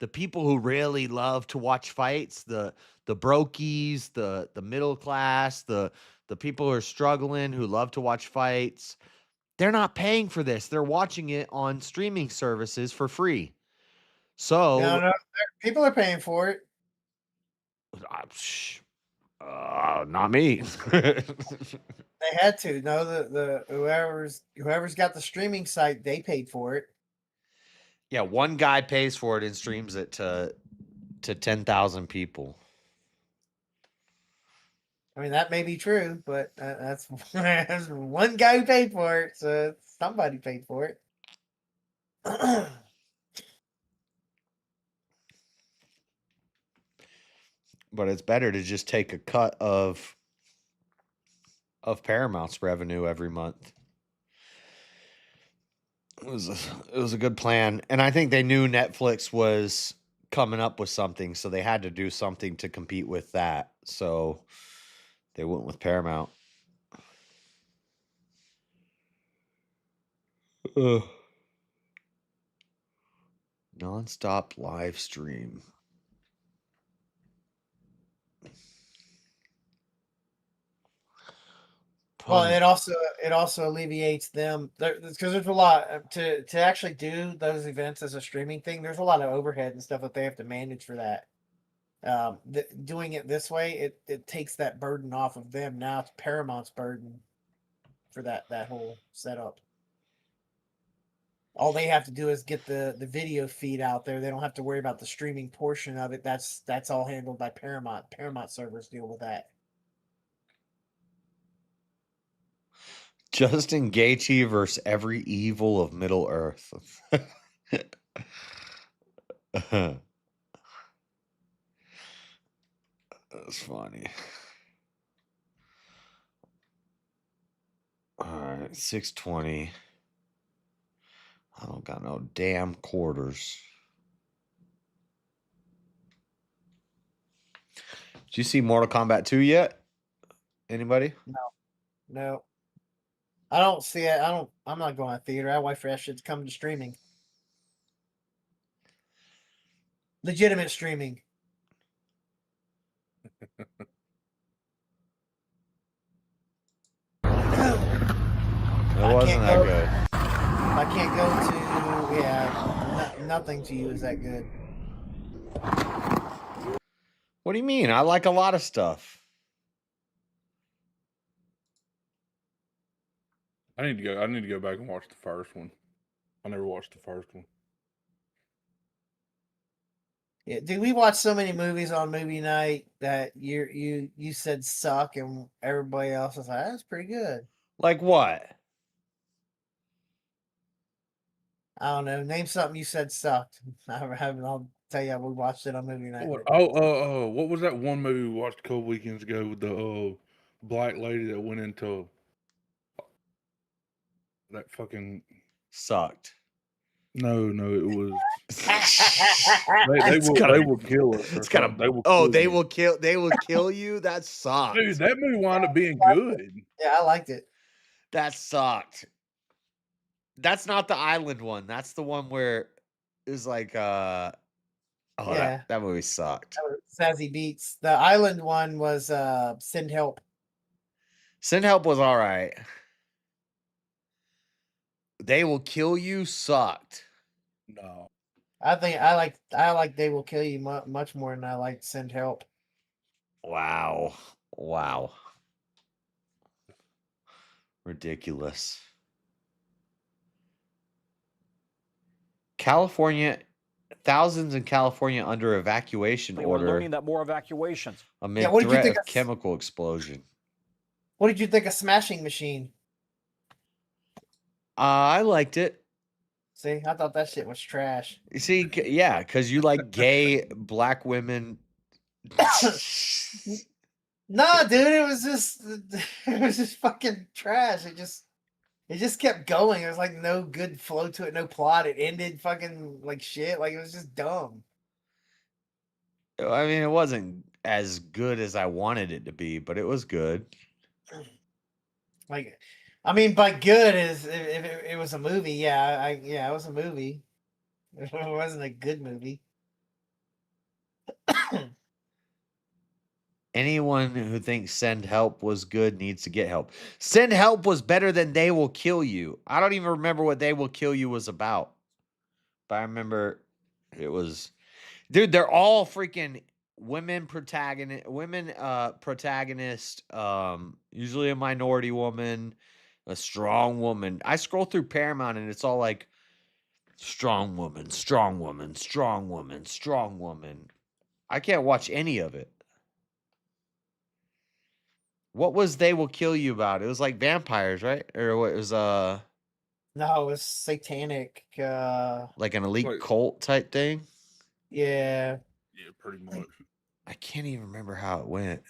Speaker 5: the people who really love to watch fights, the brokies, the middle class, the people who are struggling who love to watch fights. They're not paying for this. They're watching it on streaming services for free. So
Speaker 20: No, people are paying for it.
Speaker 5: Not me.
Speaker 20: They had to. No, the whoever's got the streaming site, they paid for it.
Speaker 5: Yeah, one guy pays for it and streams it to 10,000 people.
Speaker 20: I mean, that may be true, but that's one guy who paid for it, so somebody paid for it.
Speaker 5: But it's better to just take a cut of Paramount's revenue every month. It was a good plan, and I think they knew Netflix was coming up with something, so they had to do something to compete with that. So they went with Paramount. Non-stop live stream.
Speaker 20: Well, it also alleviates them because there's a lot to actually do those events as a streaming thing. There's a lot of overhead and stuff that they have to manage for that. Doing it this way, it takes that burden off of them. Now it's Paramount's burden for that whole setup. all they have to do is get the video feed out there. They don't have to worry about the streaming portion of it. That's all handled by Paramount. Paramount servers deal with that.
Speaker 13: Justin Gaethje versus every evil of Middle Earth. That's funny. All right, 620. I don't got no damn quarters. Did you see Mortal Kombat 2 yet? Anybody?
Speaker 20: No. I don't see it. I'm not going to theater. I wait for that shit to come to streaming. Legitimate streaming.
Speaker 13: It wasn't that good.
Speaker 20: I can't go to, nothing to you is that good.
Speaker 13: What do you mean? I like a lot of stuff.
Speaker 9: I need to go back and watch the first one. I never watched the first one.
Speaker 20: Yeah, dude, we watched so many movies on movie night that you said suck, and everybody else was like, that's pretty good.
Speaker 13: Like what?
Speaker 20: I don't know. Name something you said sucked. I'll tell you, we watched it on movie night.
Speaker 9: What was that one movie we watched a couple weekends ago with the black lady that went into that fucking
Speaker 13: sucked?
Speaker 9: No, it was.
Speaker 13: They
Speaker 9: will kill us.
Speaker 13: It's kind of. They will kill you. That sucked.
Speaker 9: Dude, that movie wound up being good.
Speaker 20: Yeah, I liked it.
Speaker 13: That sucked. That's not the island one. That's the one where it was like that movie sucked.
Speaker 20: Sassy Beats. The island one was Send Help.
Speaker 13: Send Help was all right. They Will Kill You sucked.
Speaker 9: No.
Speaker 20: I think I like They Will Kill You much more than I like Send Help.
Speaker 13: Wow. Ridiculous. California, thousands in California under evacuation order.
Speaker 7: We're learning that more evacuations.
Speaker 13: Amid threat of chemical explosion.
Speaker 20: What did you think of Smashing Machine?
Speaker 13: I liked it.
Speaker 20: See, I thought that shit was trash.
Speaker 13: You see, yeah, because you like gay black women.
Speaker 20: Nah, dude, it was just fucking trash. It just kept going. There was like no good flow to it, no plot. It ended fucking like shit. Like it was just dumb.
Speaker 13: I mean, it wasn't as good as I wanted it to be, but it was good.
Speaker 20: Like, I mean, by good is if it was a movie. Yeah, it was a movie. It wasn't a good movie.
Speaker 13: Anyone who thinks Send Help was good needs to get help. Send Help was better than They Will Kill You. I don't even remember what They Will Kill You was about. But I remember it was... Dude, they're all freaking women protagonist, usually a minority woman, a strong woman. I scroll through Paramount and it's all like, strong woman, strong woman, strong woman, strong woman. I can't watch any of it. What was They Will Kill You about? It was like vampires, right? Or what was
Speaker 20: No, it was satanic.
Speaker 13: Like an elite cult type thing?
Speaker 20: Yeah.
Speaker 9: Yeah, pretty much.
Speaker 13: I can't even remember how it went.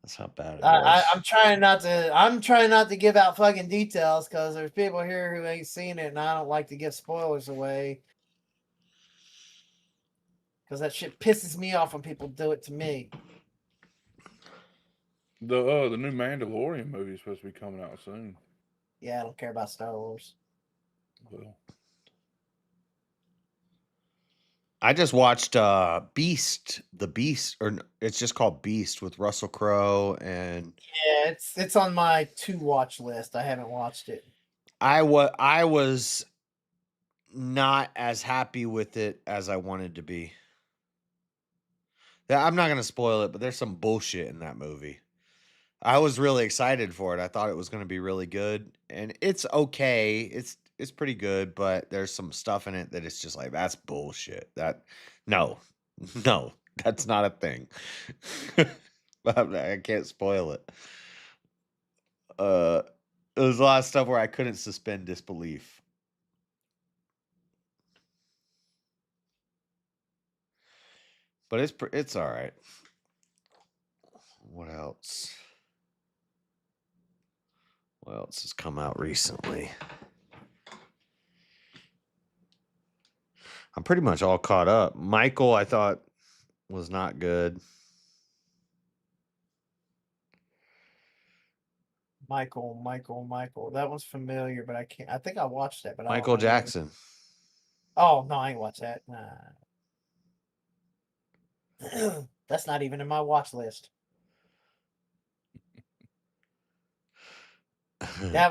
Speaker 13: That's how bad it was.
Speaker 20: I'm trying not to give out fucking details because there's people here who ain't seen it, and I don't like to give spoilers away. Because that shit pisses me off when people do it to me.
Speaker 9: The new Mandalorian movie is supposed to be coming out soon.
Speaker 20: Yeah, I don't care about Star Wars.
Speaker 9: Well,
Speaker 13: I just watched Beast, or it's just called Beast with Russell Crowe, and
Speaker 20: yeah, it's on my to watch list. I haven't watched it.
Speaker 13: I was not as happy with it as I wanted to be. I'm not gonna spoil it, but there's some bullshit in that movie. I was really excited for it. I thought it was going to be really good, and it's okay. it's pretty good, but there's some stuff in it that it's just like that's bullshit. No, that's not a thing. I can't spoil it. There's a lot of stuff where I couldn't suspend disbelief. But it's all right. What else? What else has come out recently? I'm pretty much all caught up. Michael, I thought, was not good.
Speaker 20: Michael. That one's familiar, but I can't. I think I watched that, but I don't
Speaker 13: Michael
Speaker 20: know.
Speaker 13: Jackson.
Speaker 20: Oh no, I ain't watched that. Nah. That's not even in my watch list. That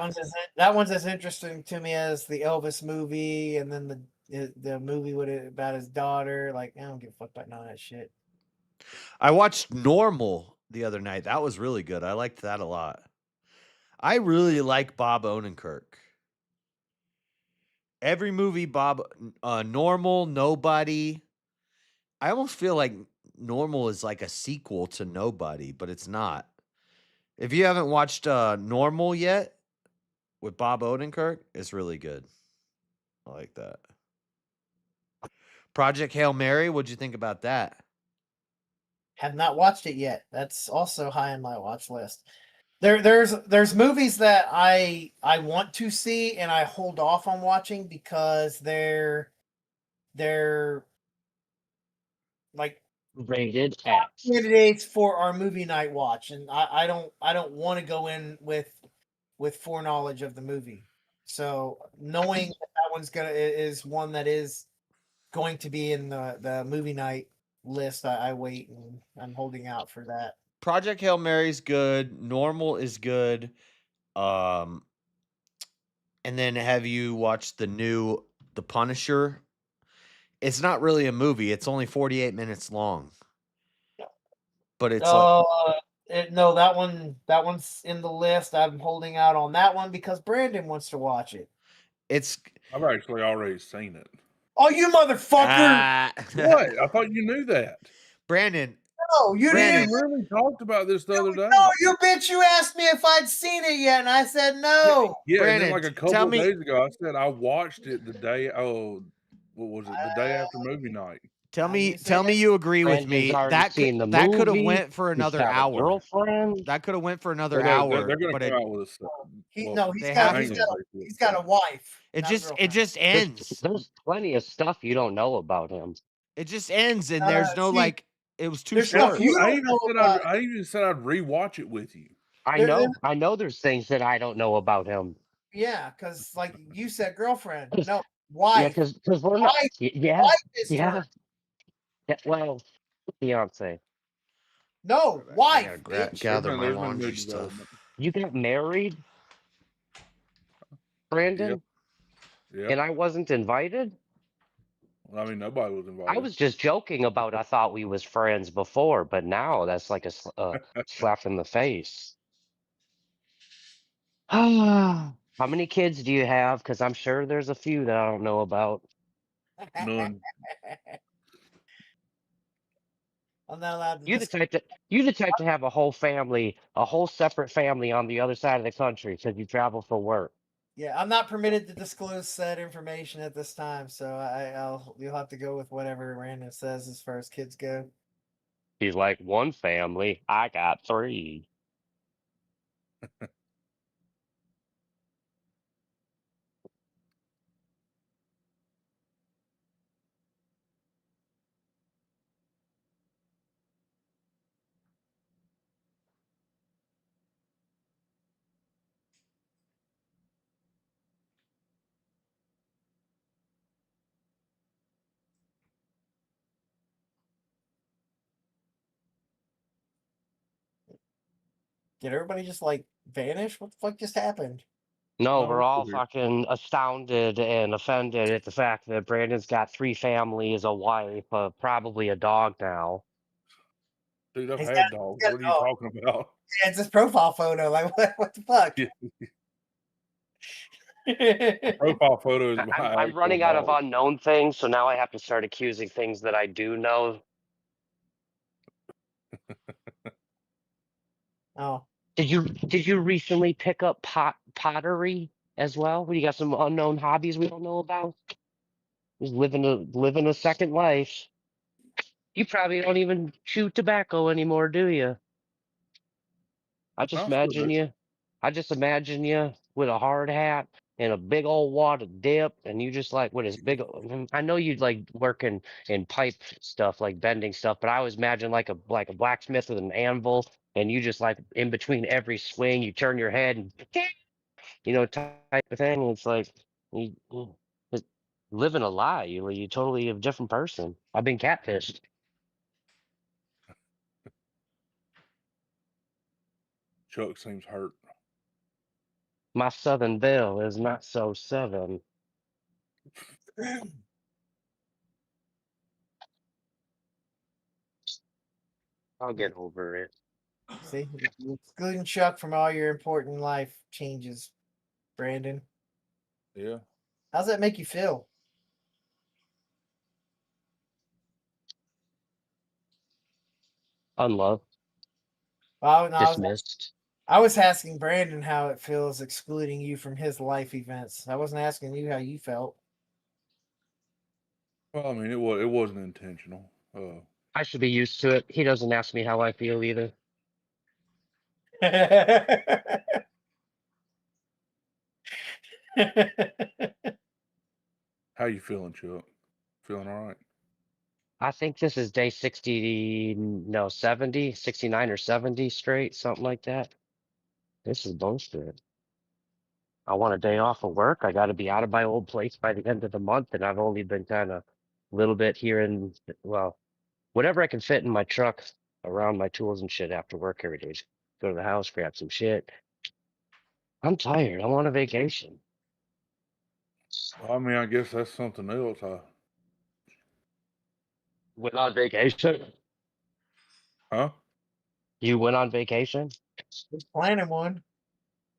Speaker 20: one's as interesting to me as the Elvis movie, and then the movie about his daughter. Like, I don't give a fuck about none of that shit.
Speaker 13: I watched Normal the other night. That was really good. I liked that a lot. I really like Bob Odenkirk. Every movie Normal, Nobody. I almost feel like Normal is like a sequel to Nobody, but it's not. If you haven't watched Normal yet with Bob Odenkirk, it's really good. I like that. Project Hail Mary, what'd you think about that?
Speaker 20: Have not watched it yet. That's also high on my watch list. There's movies that I want to see and I hold off on watching because they're like
Speaker 16: Rated X
Speaker 20: candidates for our movie night watch, and I don't want to go in with foreknowledge of the movie. So knowing that one's is one that is going to be in the movie night list, I wait and I'm holding out for that.
Speaker 13: Project Hail Mary is good. Normal is good. And then have you watched The Punisher? It's not really a movie. It's only 48 minutes long. But it's
Speaker 20: no, that one's in the list. I'm holding out on that one because Brandon wants to watch it.
Speaker 9: I've actually already seen it.
Speaker 20: Oh, you motherfucker!
Speaker 9: What? I thought you knew that.
Speaker 13: Brandon.
Speaker 20: No, you didn't.
Speaker 9: We really talked about this the other day.
Speaker 20: No, you bitch! You asked me if I'd seen it yet, and I said no.
Speaker 9: Yeah,
Speaker 13: Brandon,
Speaker 9: and then like a couple of days ago, I said I watched it the day. Oh, what was it? The day after movie night.
Speaker 13: Tell me you agree with me. That could have went for another hour.
Speaker 16: Girlfriend.
Speaker 13: That could have went for another
Speaker 9: They're
Speaker 13: hour.
Speaker 9: going to come out with a
Speaker 20: he's got a wife.
Speaker 13: It just ends.
Speaker 16: There's plenty of stuff you don't know about him.
Speaker 13: It just ends, and there's no like. It was too
Speaker 9: short.
Speaker 13: short.
Speaker 9: I even said I'd rewatch it with you.
Speaker 16: I know there's things that I don't know about him.
Speaker 20: Yeah, because like you said, girlfriend. No, wife.
Speaker 16: Yeah, because we're not. Yeah, yeah. Well, fiance.
Speaker 20: No, wife.
Speaker 13: Gather my laundry stuff.
Speaker 16: You got married, Brandon?
Speaker 9: Yep.
Speaker 16: And I wasn't invited?
Speaker 9: I mean, nobody was invited.
Speaker 16: I was just joking about I thought we was friends before, but now that's like a slap in the face. How many kids do you have? Because I'm sure there's a few that I don't know about.
Speaker 9: None.
Speaker 20: I'm not allowed to.
Speaker 16: You're the type to have a whole family, a whole separate family on the other side of the country because you travel for work.
Speaker 20: Yeah, I'm not permitted to disclose said information at this time, so you'll have to go with whatever Brandon says as far as kids go.
Speaker 16: He's like, one family, I got 3.
Speaker 20: Did everybody just like vanish? What the fuck just happened?
Speaker 16: No, we're all fucking astounded and offended at the fact that Brandon's got 3 families, a wife, probably a dog now.
Speaker 9: Dude, I've had dogs. What are you talking about?
Speaker 20: Yeah, it's his profile photo. Like, what the fuck?
Speaker 9: Profile photo is my
Speaker 16: I'm
Speaker 9: actual
Speaker 16: running out of
Speaker 9: dog.
Speaker 16: unknown things, so now I have to start accusing things that I do know.
Speaker 20: Oh.
Speaker 16: Did you recently pick up pottery as well? You got some unknown hobbies we don't know about? Just living a second life. You probably don't even chew tobacco anymore, do you? I just
Speaker 9: I still
Speaker 16: imagine
Speaker 9: do.
Speaker 16: you. I just imagine you with a hard hat and a big old wad of dip, and you just like with this big. I know you'd like working in pipe stuff, like bending stuff, but I always imagine like a blacksmith with an anvil, and you just like in between every swing, you turn your head and type of thing. It's like you just living a lie. You totally a different person. I've been catfished.
Speaker 9: Chuck seems hurt.
Speaker 16: My Southern Belle is not so Southern. I'll get over it.
Speaker 20: See, you're excluding Chuck from all your important life changes, Brandon.
Speaker 9: Yeah.
Speaker 20: How's that make you feel?
Speaker 16: Unloved.
Speaker 20: Oh, no,
Speaker 16: Dismissed.
Speaker 20: I was asking Brandon how it feels excluding you from his life events. I wasn't asking you how you felt.
Speaker 9: Well, I mean, it wasn't intentional.
Speaker 16: I should be used to it. He doesn't ask me how I feel either.
Speaker 9: How you feeling, Chuck? Feeling all right?
Speaker 16: I think this is day 60, no, 70, 69 or 70 straight, something like that. This is bullshit. I want a day off of work. I got to be out of my old place by the end of the month, and I've only been kind of a little bit here and, well, whatever I can fit in my truck around my tools and shit after work every day. Just go to the house, grab some shit. I'm tired. I want a vacation.
Speaker 9: I mean, I guess that's something else.
Speaker 16: Went on vacation?
Speaker 9: Huh?
Speaker 16: You went on vacation?
Speaker 20: He's planning one.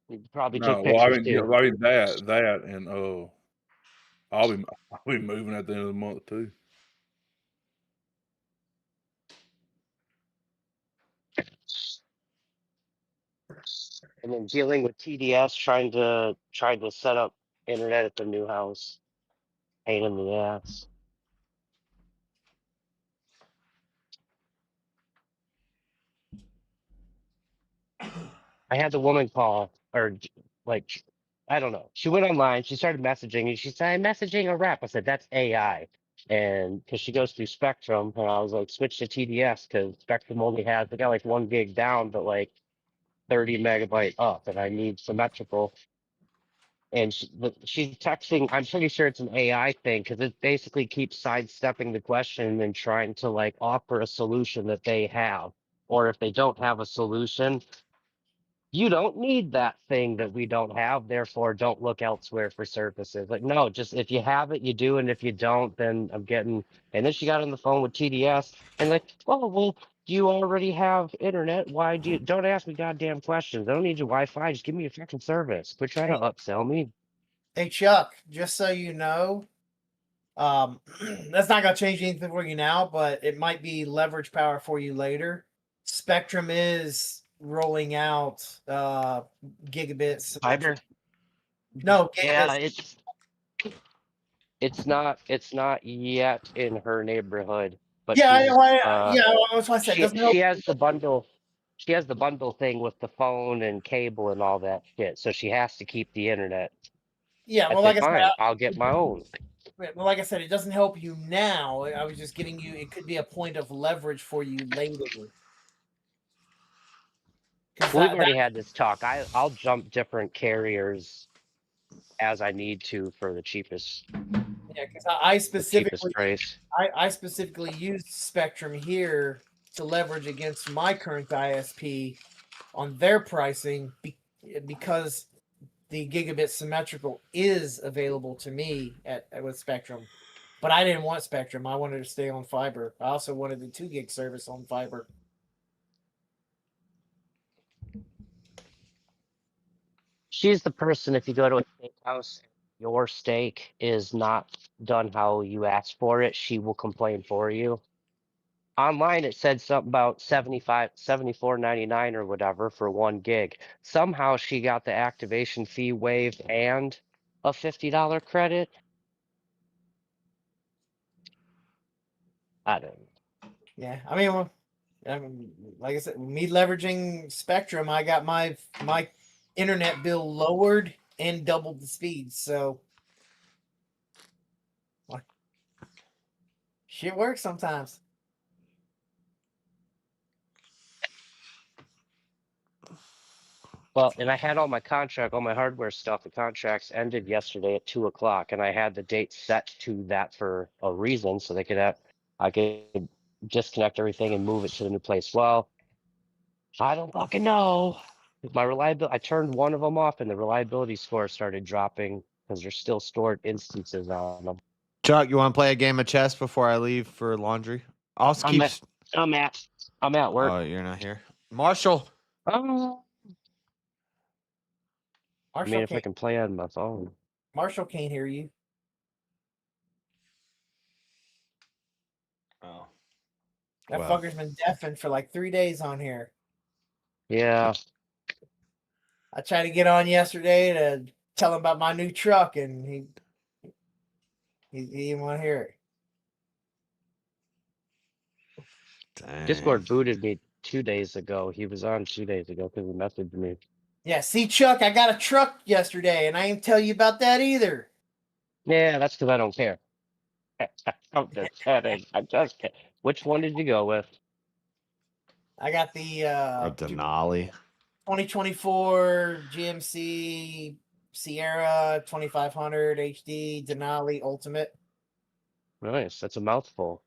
Speaker 16: You probably took
Speaker 9: No, well, I
Speaker 16: pictures
Speaker 9: mean, yeah,
Speaker 16: too.
Speaker 9: I mean that, and I'll be moving at the end of the month too.
Speaker 16: And then dealing with TDS, trying to set up internet at the new house. Pain in the ass. I had the woman call, or like, I don't know. She went online. She started messaging, and she said, "I'm messaging a rep." I said, "That's AI." And because she goes through Spectrum, and I was like, "Switch to TDS because Spectrum only has, they got like 1 gig down, but like 30 megabyte up, and I need symmetrical." And she's texting. I'm pretty sure it's an AI thing because it basically keeps sidestepping the question and trying to like offer a solution that they have. Or if they don't have a solution, you don't need that thing that we don't have. Therefore, don't look elsewhere for services. Like, no, just if you have it, you do. And if you don't, then I'm getting. And then she got on the phone with TDS and like, oh, well, do you already have internet? Why do you don't ask me goddamn questions? I don't need your Wi-Fi. Just give me a fucking service. Quit trying to upsell me.
Speaker 20: Hey Chuck, just so you know, that's not gonna change anything for you now, but it might be leverage power for you later. Spectrum is rolling out gigabits.
Speaker 16: Fiber.
Speaker 20: No,
Speaker 16: Yeah,
Speaker 20: gigabits.
Speaker 16: it's not yet in her neighborhood, but
Speaker 20: Yeah,
Speaker 16: she's
Speaker 20: yeah. That's why I said it doesn't help.
Speaker 16: she has the bundle. She has the bundle thing with the phone and cable and all that shit, so she has to keep the internet.
Speaker 20: Yeah,
Speaker 16: I
Speaker 20: well,
Speaker 16: said,
Speaker 20: like I said,
Speaker 16: fine, I'll get my own.
Speaker 20: well, like I said, it doesn't help you now. I was just giving you. It could be a point of leverage for you later.
Speaker 16: We've already had this talk. I'll jump different carriers as I need to for the cheapest.
Speaker 20: Yeah, because I
Speaker 16: cheapest
Speaker 20: specifically
Speaker 16: price.
Speaker 20: I specifically used Spectrum here to leverage against my current ISP on their pricing because the gigabit symmetrical is available to me with Spectrum. But I didn't want Spectrum. I wanted to stay on fiber. I also wanted the 2 gig service on fiber.
Speaker 16: She's the person, if you go to a steakhouse, your steak is not done how you asked for it, she will complain for you. Online, it said something about $74.99 or whatever for 1 gig. Somehow she got the activation fee waived and a $50 credit. I don't know.
Speaker 20: Yeah, I mean, well, like I said, me leveraging Spectrum, I got my internet bill lowered and doubled the speed. So shit works sometimes.
Speaker 16: Well, and I had all my hardware stuff. The contracts ended yesterday at 2:00, and I had the date set to that for a reason, so I could disconnect everything and move it to the new place. Well, I don't fucking know. My reliability, I turned one of them off, and the reliability score started dropping because there's still stored instances on them.
Speaker 13: Chuck, you want to play a game of chess before I leave for laundry? I'll keep.
Speaker 16: I'm at work.
Speaker 13: Oh, you're not here, Marshall.
Speaker 16: I mean, if I can play on my phone.
Speaker 20: Marshall can't hear you.
Speaker 13: Oh.
Speaker 20: That fucker's been deafened for like 3 days on here.
Speaker 16: Yeah.
Speaker 20: I tried to get on yesterday to tell him about my new truck, and he didn't want to hear it.
Speaker 13: Dang.
Speaker 16: Discord booted me 2 days ago. He was on 2 days ago because he messaged me.
Speaker 20: Yeah, see, Chuck, I got a truck yesterday, and I didn't tell you about that either.
Speaker 16: Yeah, that's because I don't care. I'm just kidding. I'm just kidding. Which one did you go with?
Speaker 20: I got the
Speaker 13: Denali
Speaker 20: 2024 GMC Sierra 2500 HD Denali Ultimate.
Speaker 16: Nice. That's a mouthful.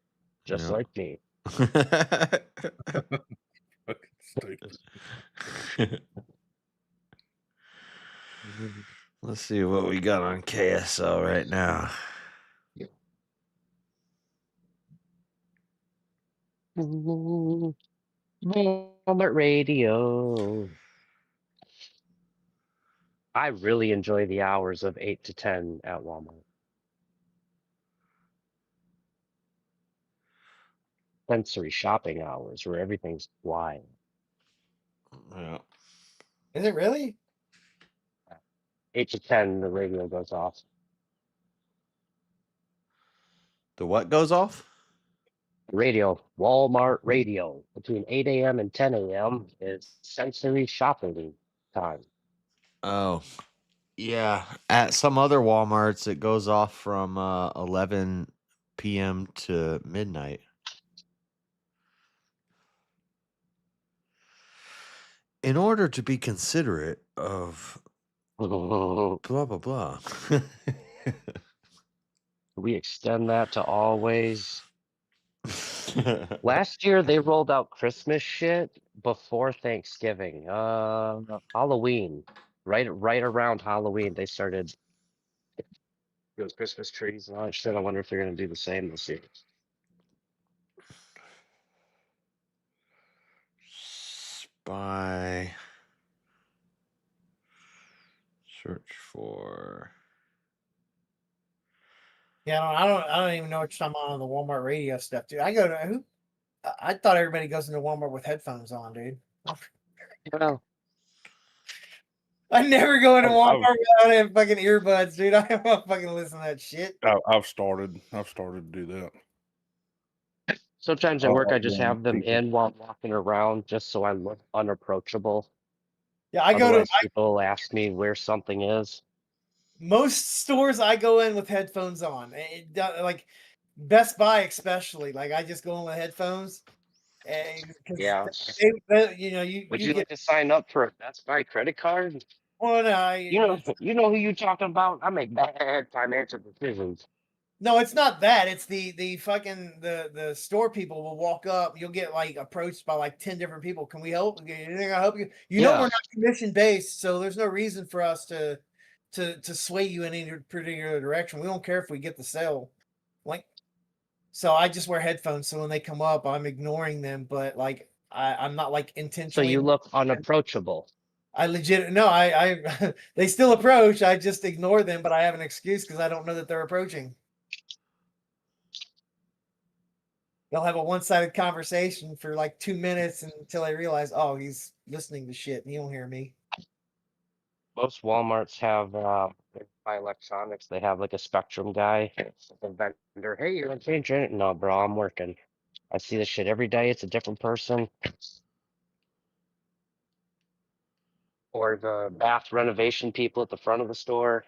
Speaker 16: Just like me.
Speaker 13: Let's see what we got on KSL right now.
Speaker 16: Walmart Radio. I really enjoy the hours of 8 to 10 at Walmart. Sensory shopping hours where everything's quiet.
Speaker 13: Yeah.
Speaker 20: Is it really?
Speaker 16: 8 to 10, the radio goes off.
Speaker 13: The what goes off?
Speaker 16: Radio, Walmart Radio. Between 8 a.m. and 10 a.m. is sensory shopping time.
Speaker 13: Oh, yeah. At some other Walmarts, it goes off from 11 p.m. to midnight. In order to be considerate of blah, blah, blah.
Speaker 16: We extend that to always. Last year, they rolled out Christmas shit before Thanksgiving. Halloween. Right around Halloween, they started those Christmas trees and all that shit. I wonder if they're going to do the same this year.
Speaker 13: Spy. Search for.
Speaker 20: Yeah, I don't even know what you're talking about on the Walmart radio stuff, dude. I thought everybody goes into Walmart with headphones on, dude.
Speaker 16: Well,
Speaker 20: I never go into Walmart without having fucking earbuds, dude. I don't fucking listen to that shit.
Speaker 9: I've started to do that.
Speaker 16: Sometimes at work, I just have them in while I'm walking around just so I look unapproachable.
Speaker 20: Yeah,
Speaker 16: people ask me where something is.
Speaker 20: Most stores I go in with headphones on. Like Best Buy especially. Like I just go in with headphones.
Speaker 16: Yeah. Would you like to sign up for a Best Buy credit card?
Speaker 20: Well, no,
Speaker 16: you know who you're talking about. I make bad financial decisions.
Speaker 20: No, it's not that. It's the fucking the store people will walk up. You'll get like approached by like 10 different people. Can we help? Can I help you? You know we're not commission based, so there's no reason for us to sway you in any particular direction. We don't care if we get the sale. Like, so I just wear headphones. So when they come up, I'm ignoring them. But like, I'm not like intentionally.
Speaker 16: So you look unapproachable.
Speaker 20: I legit no, I they still approach. I just ignore them, but I have an excuse because I don't know that they're approaching. They'll have a one-sided conversation for like 2 minutes until I realize, oh, he's listening to shit and he don't hear me.
Speaker 16: Most Walmarts have by electronics. They have like a Spectrum guy, a vendor. Hey, you're changing it? No, bro, I'm working. I see this shit every day. It's a different person. Or the bath renovation people at the front of the store.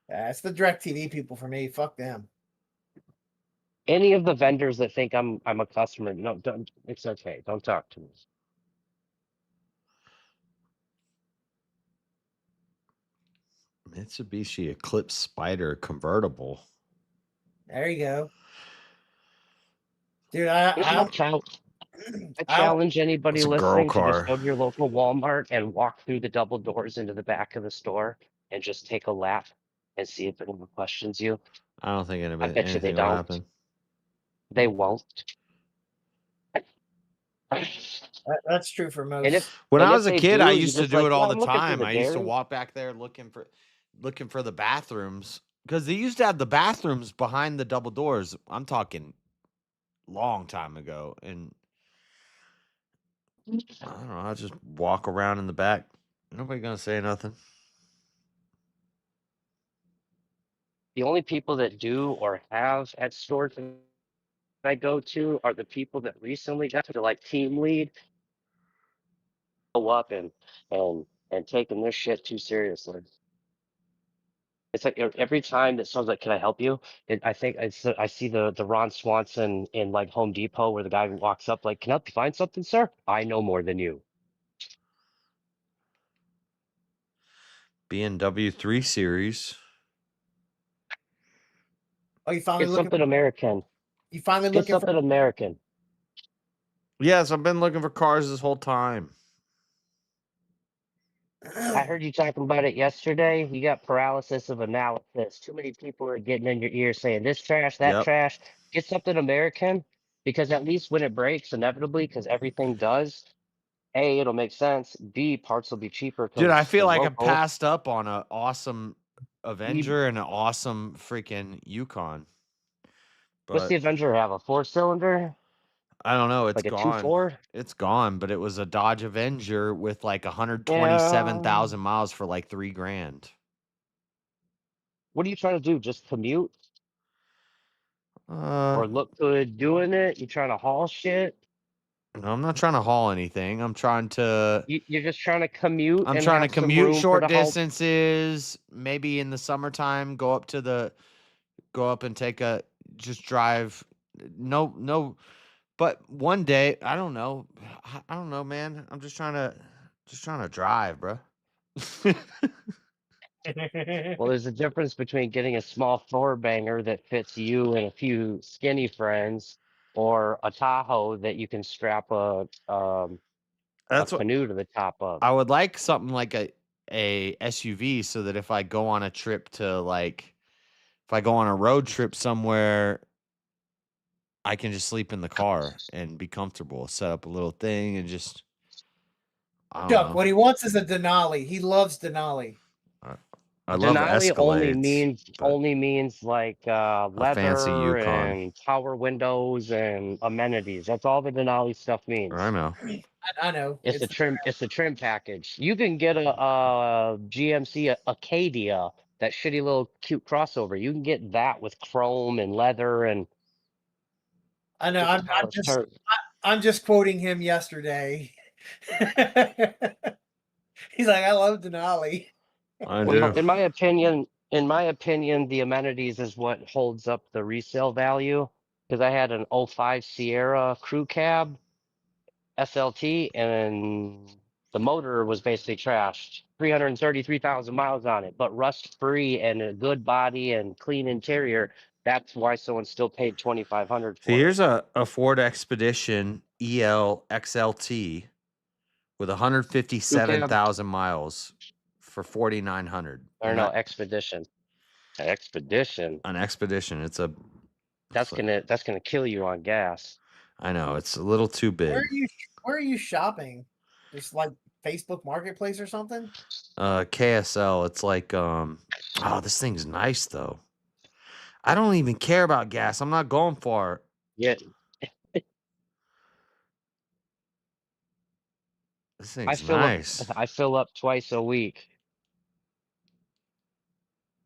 Speaker 20: Yeah, it's the DirecTV people for me. Fuck them.
Speaker 16: Any of the vendors that think I'm a customer, no, don't. It's okay. Don't talk to me.
Speaker 5: Mitsubishi Eclipse Spider convertible.
Speaker 20: There you go. Dude,
Speaker 16: I challenge anybody
Speaker 5: It's a girl
Speaker 16: listening to just
Speaker 5: car.
Speaker 16: go to your local Walmart and walk through the double doors into the back of the store and just take a lap and see if anyone questions you.
Speaker 5: I don't think
Speaker 16: I bet you they
Speaker 5: anything will
Speaker 16: don't.
Speaker 5: happen.
Speaker 16: They won't.
Speaker 20: That's true for most.
Speaker 16: And if
Speaker 5: When I
Speaker 16: and if
Speaker 5: was a
Speaker 16: they
Speaker 5: kid,
Speaker 16: do,
Speaker 5: I
Speaker 16: you're
Speaker 5: used to
Speaker 16: just
Speaker 5: do
Speaker 16: like,
Speaker 5: it all
Speaker 16: "Yeah,
Speaker 5: the
Speaker 16: I'm looking for
Speaker 5: time.
Speaker 16: the
Speaker 5: I used to
Speaker 16: dairy."
Speaker 5: walk back there looking for the bathrooms because they used to have the bathrooms behind the double doors. I'm talking long time ago, and I don't know. I just walk around in the back. Nobody gonna say nothing.
Speaker 16: The only people that do or have at stores that I go to are the people that recently got to like team lead, go up and taking this shit too seriously. It's like every time that someone's like, "Can I help you?" I think I see the Ron Swanson in like Home Depot where the guy walks up like, "Can I help you find something, sir? I know more than you."
Speaker 5: BMW 3 Series.
Speaker 20: Oh, you finally
Speaker 16: Get
Speaker 20: looking
Speaker 16: something American.
Speaker 20: You finally
Speaker 16: Get
Speaker 20: looking
Speaker 16: something
Speaker 20: for
Speaker 16: American.
Speaker 5: Yes, I've been looking for cars this whole time.
Speaker 16: I heard you talking about it yesterday. You got paralysis of analysis. Too many people are getting in your ear saying this trash, that
Speaker 5: Yep.
Speaker 16: trash. Get something American because at least when it breaks, inevitably, because everything does, A, it'll make sense. B, parts will be cheaper
Speaker 5: Dude, I
Speaker 16: because
Speaker 5: feel
Speaker 16: they're
Speaker 5: like I
Speaker 16: local.
Speaker 5: passed up on an awesome Avenger and an awesome freaking Yukon.
Speaker 16: What's the
Speaker 5: But
Speaker 16: Avenger have? A 4-cylinder?
Speaker 5: I don't know. It's
Speaker 16: Like a
Speaker 5: gone.
Speaker 16: 2.4?
Speaker 5: It's gone, but it was a Dodge Avenger with like
Speaker 16: Yeah.
Speaker 5: 127,000 miles for like $3,000.
Speaker 16: What are you trying to do? Just commute
Speaker 5: Uh,
Speaker 16: or look good doing it? You trying to haul shit?
Speaker 5: no, I'm not trying to haul anything. I'm trying to
Speaker 16: You're just trying to commute and have some
Speaker 5: commute
Speaker 16: room for
Speaker 5: short
Speaker 16: the haul.
Speaker 5: distances. Maybe in the summertime, go up and just drive. No, but one day, I don't know, man. I'm just trying to drive, bro.
Speaker 16: Well, there's a difference between getting a small four banger that fits you and a few skinny friends, or a Tahoe that you can strap a
Speaker 5: That's what
Speaker 16: canoe to the top of.
Speaker 5: I would like, something like a SUV, so that if I go on a trip if I go on a road trip somewhere, I can just sleep in the car and be comfortable. Set up a little thing and just. I don't
Speaker 20: Chuck,
Speaker 5: know.
Speaker 20: what he wants is a Denali. He loves Denali.
Speaker 5: I love
Speaker 16: Denali
Speaker 5: Escalades.
Speaker 16: only means like
Speaker 5: A fancy
Speaker 16: leather
Speaker 5: Yukon.
Speaker 16: and power windows and amenities. That's all the Denali stuff means.
Speaker 5: I know.
Speaker 20: I know.
Speaker 16: It's a trim. It's a trim package. You can get a GMC Acadia, that shitty little cute crossover. You can get that with chrome and leather and.
Speaker 20: I know. I'm just quoting him yesterday. He's like, I love Denali.
Speaker 16: In my opinion, the amenities is what holds up the resale value. Because I had an 05 Sierra crew cab SLT, and the motor was basically trashed. 333,000 miles on it, but rust free and a good body and clean interior. That's why someone still paid $2,500 for
Speaker 5: See,
Speaker 16: it.
Speaker 5: here's a Ford Expedition EL XLT with 157,000 miles for $4,900.
Speaker 16: Or no, Expedition. Expedition.
Speaker 5: An Expedition.
Speaker 16: That's gonna kill you on gas.
Speaker 5: I know, it's a little too big.
Speaker 20: Where are you shopping? Just like Facebook Marketplace or something?
Speaker 13: KSL. It's like oh, this thing's nice though. I don't even care about gas. I'm not going far.
Speaker 16: Yeah.
Speaker 13: This thing's nice.
Speaker 16: I fill up twice a week.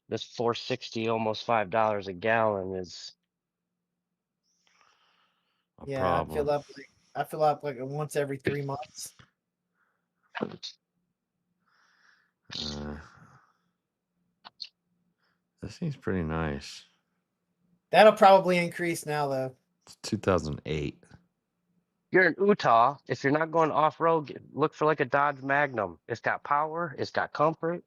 Speaker 16: This $4.60, almost $5 a gallon is
Speaker 13: a
Speaker 20: Yeah,
Speaker 13: problem.
Speaker 20: I fill up like once every 3 months.
Speaker 13: This seems pretty nice.
Speaker 20: That'll probably increase now, though.
Speaker 13: It's 2008.
Speaker 16: You're in Utah. If you're not going off road, look for like a Dodge Magnum. It's got power. It's got comfort.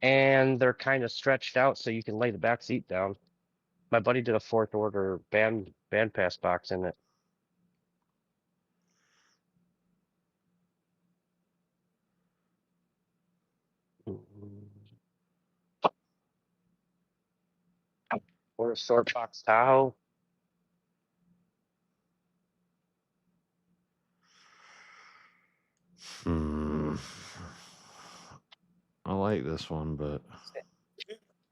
Speaker 16: And they're kind of stretched out so you can lay the back seat down. My buddy did a 4th order band pass box in it. Or a short box Tahoe.
Speaker 13: I like this one, but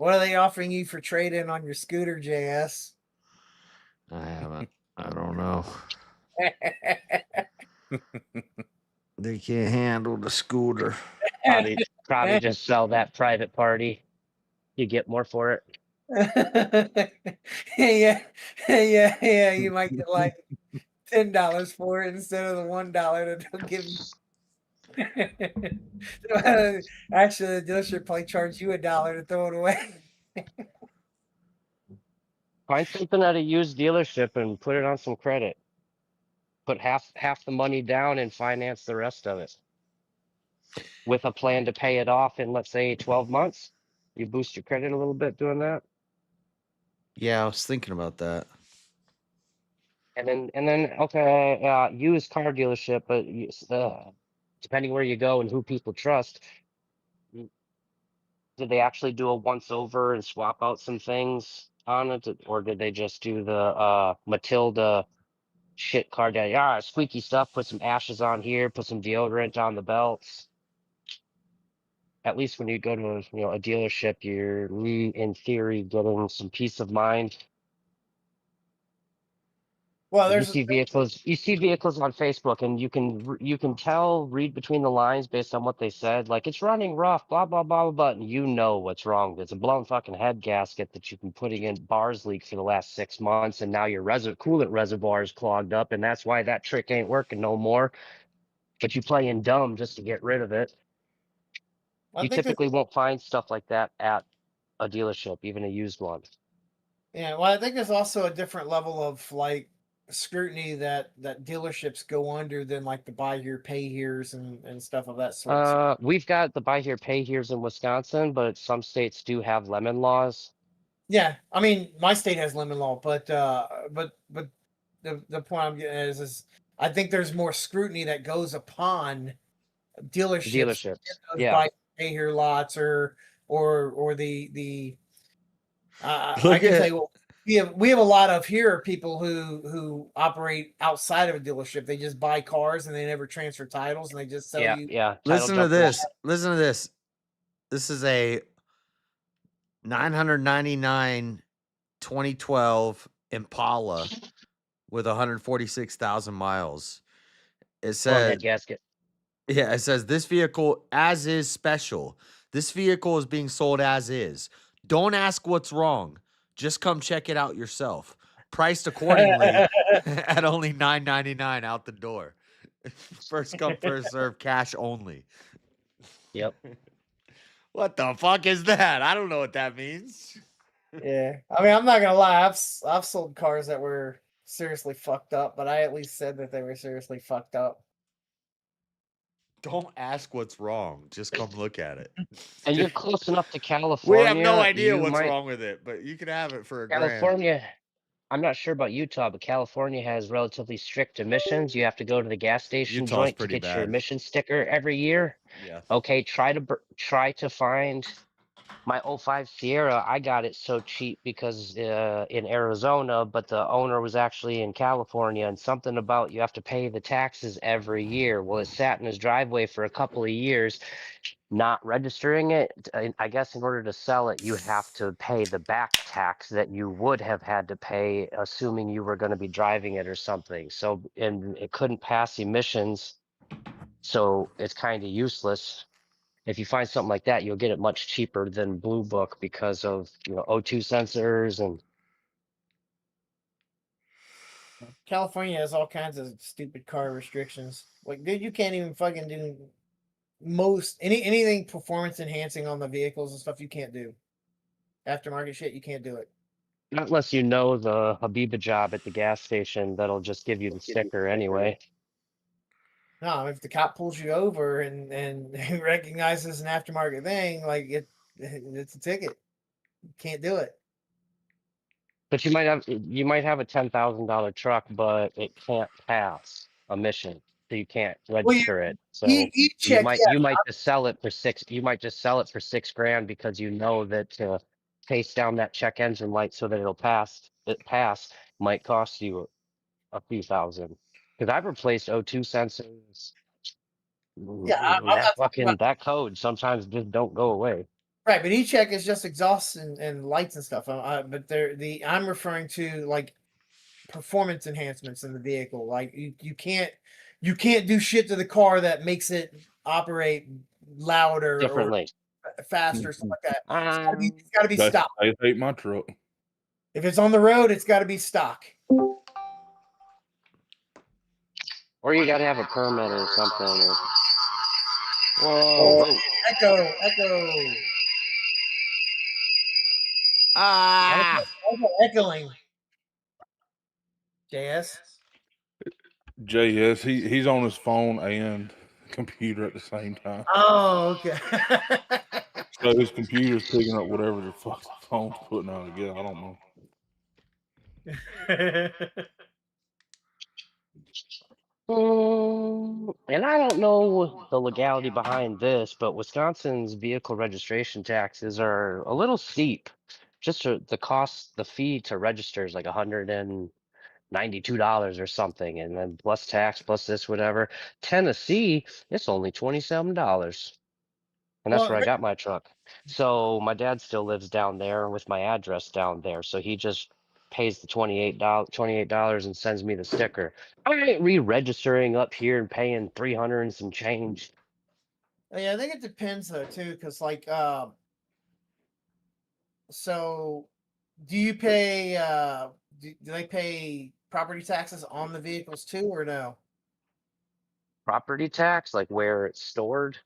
Speaker 20: What are they offering you for trade-in on your scooter, JS?
Speaker 13: I haven't. I don't know. They can't handle the scooter.
Speaker 16: Probably just sell that private party. You get more for it.
Speaker 20: yeah. You might get like $10 for it instead of the $1 that they'll give you. Actually, the dealership probably charge you $1 to throw it away.
Speaker 16: Find something at a used dealership and put it on some credit. Put half the money down and finance the rest of it. With a plan to pay it off in, let's say, 12 months. You boost your credit a little bit doing that.
Speaker 13: Yeah, I was thinking about that.
Speaker 16: And then okay, used car dealership, but depending where you go and who people trust, did they actually do a once over and swap out some things on it, or did they just do the Matilda shit car down? Yeah, squeaky stuff. Put some ashes on here. Put some deodorant on the belts. At least when you go to a dealership, you're in theory getting some peace of mind.
Speaker 20: Well,
Speaker 16: You see vehicles on Facebook, and you can read between the lines based on what they said. Like, it's running rough, blah blah blah blah blah, and you know what's wrong. There's a blown fucking head gasket that you've been putting in bars leak for the last 6 months, and now your coolant reservoir is clogged up, and that's why that trick ain't working no more. But you playing dumb just to get rid of it. You typically won't find stuff like that at a dealership, even a used one.
Speaker 20: Yeah, well, I think there's also a different level of like scrutiny that dealerships go under than like the buy here, pay here's and stuff of that sort.
Speaker 16: We've got the buy here, pay here's in Wisconsin, but some states do have lemon laws.
Speaker 20: Yeah, I mean, my state has lemon law, but the point I'm getting at is I think there's more scrutiny that goes upon dealerships.
Speaker 16: Yeah.
Speaker 20: Buy pay here lots or the I
Speaker 13: Look
Speaker 20: can
Speaker 13: at-
Speaker 20: tell you we have a lot of here people who operate outside of a dealership. They just buy cars and they never transfer titles and they just sell you.
Speaker 16: Yeah.
Speaker 13: Listen to this. Listen to this. This is a 999 2012 Impala with 146,000 miles. It says
Speaker 16: head gasket.
Speaker 13: Yeah, it says this vehicle as is special. This vehicle is being sold as is. Don't ask what's wrong. Just come check it out yourself. Priced accordingly at only $9.99 out the door. First come, first serve, cash only.
Speaker 16: Yep.
Speaker 13: What the fuck is that? I don't know what that means.
Speaker 20: Yeah, I mean, I'm not gonna lie. I've sold cars that were seriously fucked up, but I at least said that they were seriously fucked up.
Speaker 13: Don't ask what's wrong. Just come look at it.
Speaker 16: And you're close enough to California.
Speaker 13: We have no idea
Speaker 16: you
Speaker 13: what's
Speaker 16: might-
Speaker 13: wrong with it, but you can have it for a
Speaker 16: California, I'm not sure about Utah, but California has relatively strict emissions. You have to go to the gas station
Speaker 13: Utah's
Speaker 16: joint to
Speaker 13: pretty
Speaker 16: get your
Speaker 13: bad.
Speaker 16: emission sticker every year.
Speaker 13: Yeah.
Speaker 16: Okay, try to find My '05 Sierra, I got it so cheap because in Arizona, but the owner was actually in California, and something about you have to pay the taxes every year. Well, it sat in his driveway for a couple of years, not registering it. I guess in order to sell it, you have to pay the back tax that you would have had to pay, assuming you were going to be driving it or something. So, and it couldn't pass emissions, so it's kind of useless. If you find something like that, you'll get it much cheaper than Blue Book because of O2 sensors and
Speaker 20: California has all kinds of stupid car restrictions. Like, dude, you can't even fucking do anything performance enhancing on the vehicles and stuff. You can't do aftermarket shit. You can't do it.
Speaker 16: not unless you know the Habiba job at the gas station that'll just give you the sticker anyway.
Speaker 20: No, if the cop pulls you over and recognizes an aftermarket thing, like it's a ticket. You can't do it.
Speaker 16: But you might have a $10,000 truck, but it can't pass emission, so you can't register it. So
Speaker 20: check,
Speaker 16: you might just sell it for $6,000 because you know that to pace down that check engine light so that it'll pass might cost you a few thousand. Because I've replaced O2 sensors.
Speaker 20: Yeah, I'm not talking about,
Speaker 16: That code sometimes just don't go away.
Speaker 20: right, but e-check is just exhaust and lights and stuff. But I'm referring to like performance enhancements in the vehicle. Like you can't do shit to the car that makes it operate louder
Speaker 16: Differently.
Speaker 20: or faster, stuff like that. It's got to be
Speaker 9: That's
Speaker 20: stock.
Speaker 9: I hate my truck.
Speaker 20: If it's on the road, it's got to be stock.
Speaker 16: Or you got to have a permit or something. Or...
Speaker 20: Whoa. Echo. Echoing. JS.
Speaker 9: JS, he's on his phone and computer at the same time.
Speaker 20: Oh, okay.
Speaker 9: So his computer's picking up whatever the fuck the phone's putting out again. I don't know.
Speaker 16: And I don't know the legality behind this, but Wisconsin's vehicle registration taxes are a little steep. Just the fee to register is like $192 or something, and then plus tax, plus this, whatever. Tennessee, it's only $27. And that's where I got my truck. So my dad still lives down there with my address down there. So he just pays the $28 and sends me the sticker. I ain't re-registering up here and paying 300 and some change.
Speaker 20: Yeah, I think it depends though too, because like so do you pay do they pay property taxes on the vehicles too or no?
Speaker 16: Property tax, like where it's stored?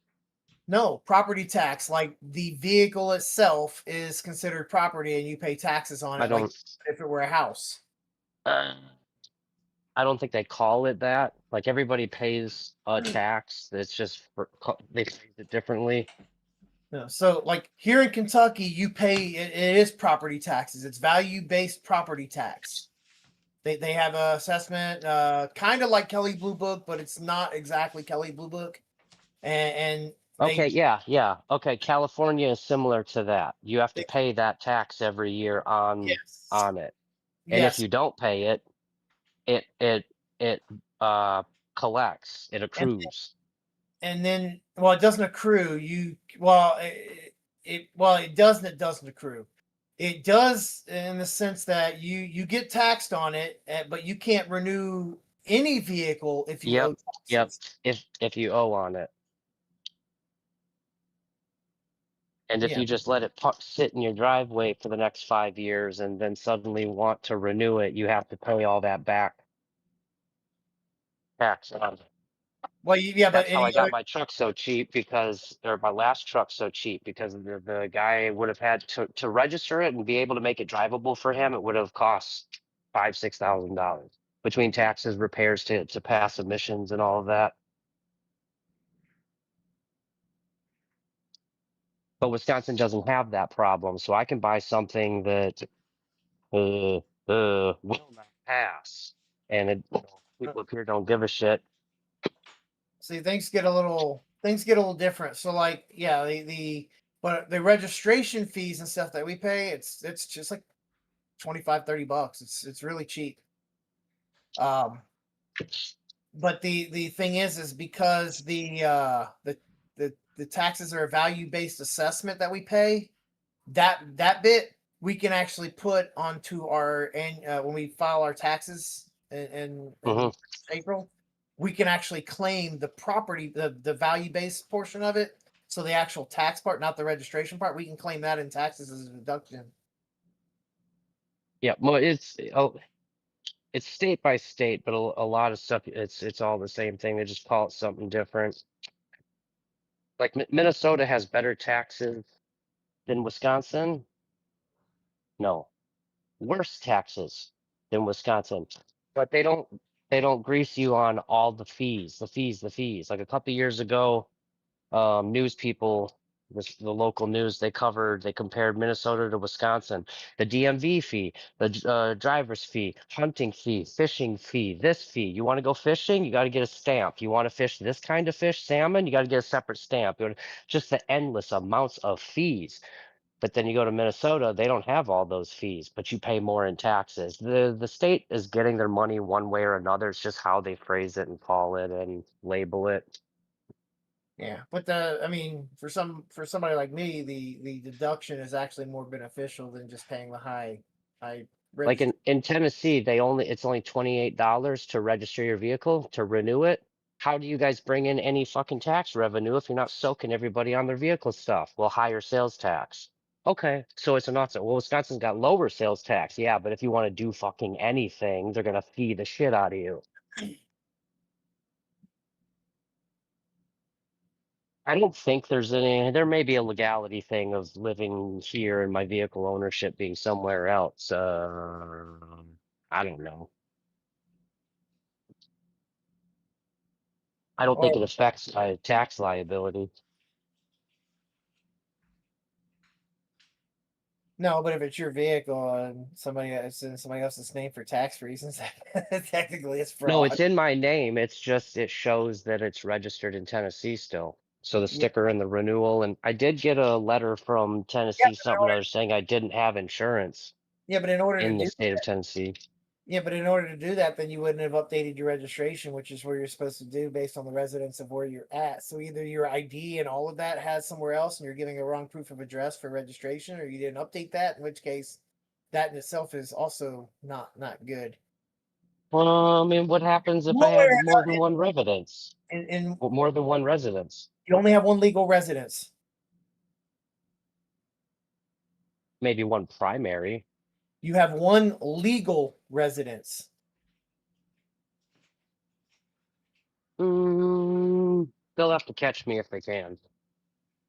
Speaker 20: No, property tax, like the vehicle itself is considered property and you pay taxes on it like if it were a house.
Speaker 16: I don't think they call it that. Like everybody pays a tax. It's just they phrase it differently.
Speaker 20: No, so like here in Kentucky, you pay it is property taxes. It's value-based property tax. They have a assessment, kind of like Kelly Blue Book, but it's not exactly Kelly Blue Book. And
Speaker 16: okay, yeah. Okay, California is similar to that. You have to pay that tax every year on it. And if you don't pay it, it collects, it accrues.
Speaker 20: And then well, it doesn't accrue. It doesn't accrue. It does in the sense that you get taxed on it, but you can't renew any vehicle if you owe taxes.
Speaker 16: If you owe on it. And if you just let it sit in your driveway for the next 5 years and then suddenly want to renew it, you have to pay all that back tax on it.
Speaker 20: Well,
Speaker 16: that's how I got my truck so cheap or my last truck so cheap because the guy would have had to register it and be able to make it drivable for him. It would have cost $5,000-$6,000 between taxes, repairs to pass emissions and all of that. But Wisconsin doesn't have that problem, so I can buy something that will not pass, and people up here don't give a shit.
Speaker 20: See, things get a little different. So, like, yeah, the But the registration fees and stuff that we pay, it's just like $25-$30. It's really cheap. But the thing is because the taxes are a value-based assessment that we pay, that bit we can actually put onto our when we file our taxes in April, we can actually claim the property, the value-based portion of it. So the actual tax part, not the registration part, we can claim that in taxes as a deduction.
Speaker 16: Yeah, well, it's state by state, but a lot of stuff it's all the same thing. They just call it something different. Like Minnesota has better taxes than Wisconsin. No, worse taxes than Wisconsin, but they don't grease you on all the fees. Like a couple years ago, news people, the local news, they compared Minnesota to Wisconsin. The DMV fee, the driver's fee, hunting fee, fishing fee, this fee. You want to go fishing, you got to get a stamp. You want to fish this kind of fish, salmon, you got to get a separate stamp. Just the endless amounts of fees. But then you go to Minnesota, they don't have all those fees, but you pay more in taxes. The state is getting their money one way or another. It's just how they phrase it and call it and label it.
Speaker 20: Yeah, but I mean, for somebody like me, the deduction is actually more beneficial than just paying the high.
Speaker 16: Like in Tennessee, it's only $28 to register your vehicle, to renew it. How do you guys bring in any fucking tax revenue if you're not soaking everybody on their vehicle stuff? Well, higher sales tax. Okay, so it's an offset. Well, Wisconsin's got lower sales tax. Yeah, but if you want to do fucking anything, they're gonna fee the shit out of you. I don't think there may be a legality thing of living here and my vehicle ownership being somewhere else. I don't know. I don't think it affects my tax liability.
Speaker 20: No, but if it's your vehicle and it's in somebody else's name for tax reasons, technically it's fraud.
Speaker 16: No, it's in my name. It's just it shows that it's registered in Tennessee still. So the sticker and the renewal, and I did get a letter from Tennessee, something other saying I didn't have insurance.
Speaker 20: Yeah, but in order
Speaker 16: in
Speaker 20: to
Speaker 16: the state of Tennessee.
Speaker 20: Yeah, but in order to do that, then you wouldn't have updated your registration, which is where you're supposed to do based on the residence of where you're at. So either your ID and all of that has somewhere else and you're giving a wrong proof of address for registration, or you didn't update that, in which case that in itself is also not good.
Speaker 16: Well, I mean, what happens if I have more than one residence? More than one residence?
Speaker 20: You only have one legal residence.
Speaker 16: Maybe one primary.
Speaker 20: You have one legal residence.
Speaker 16: They'll have to catch me if they can.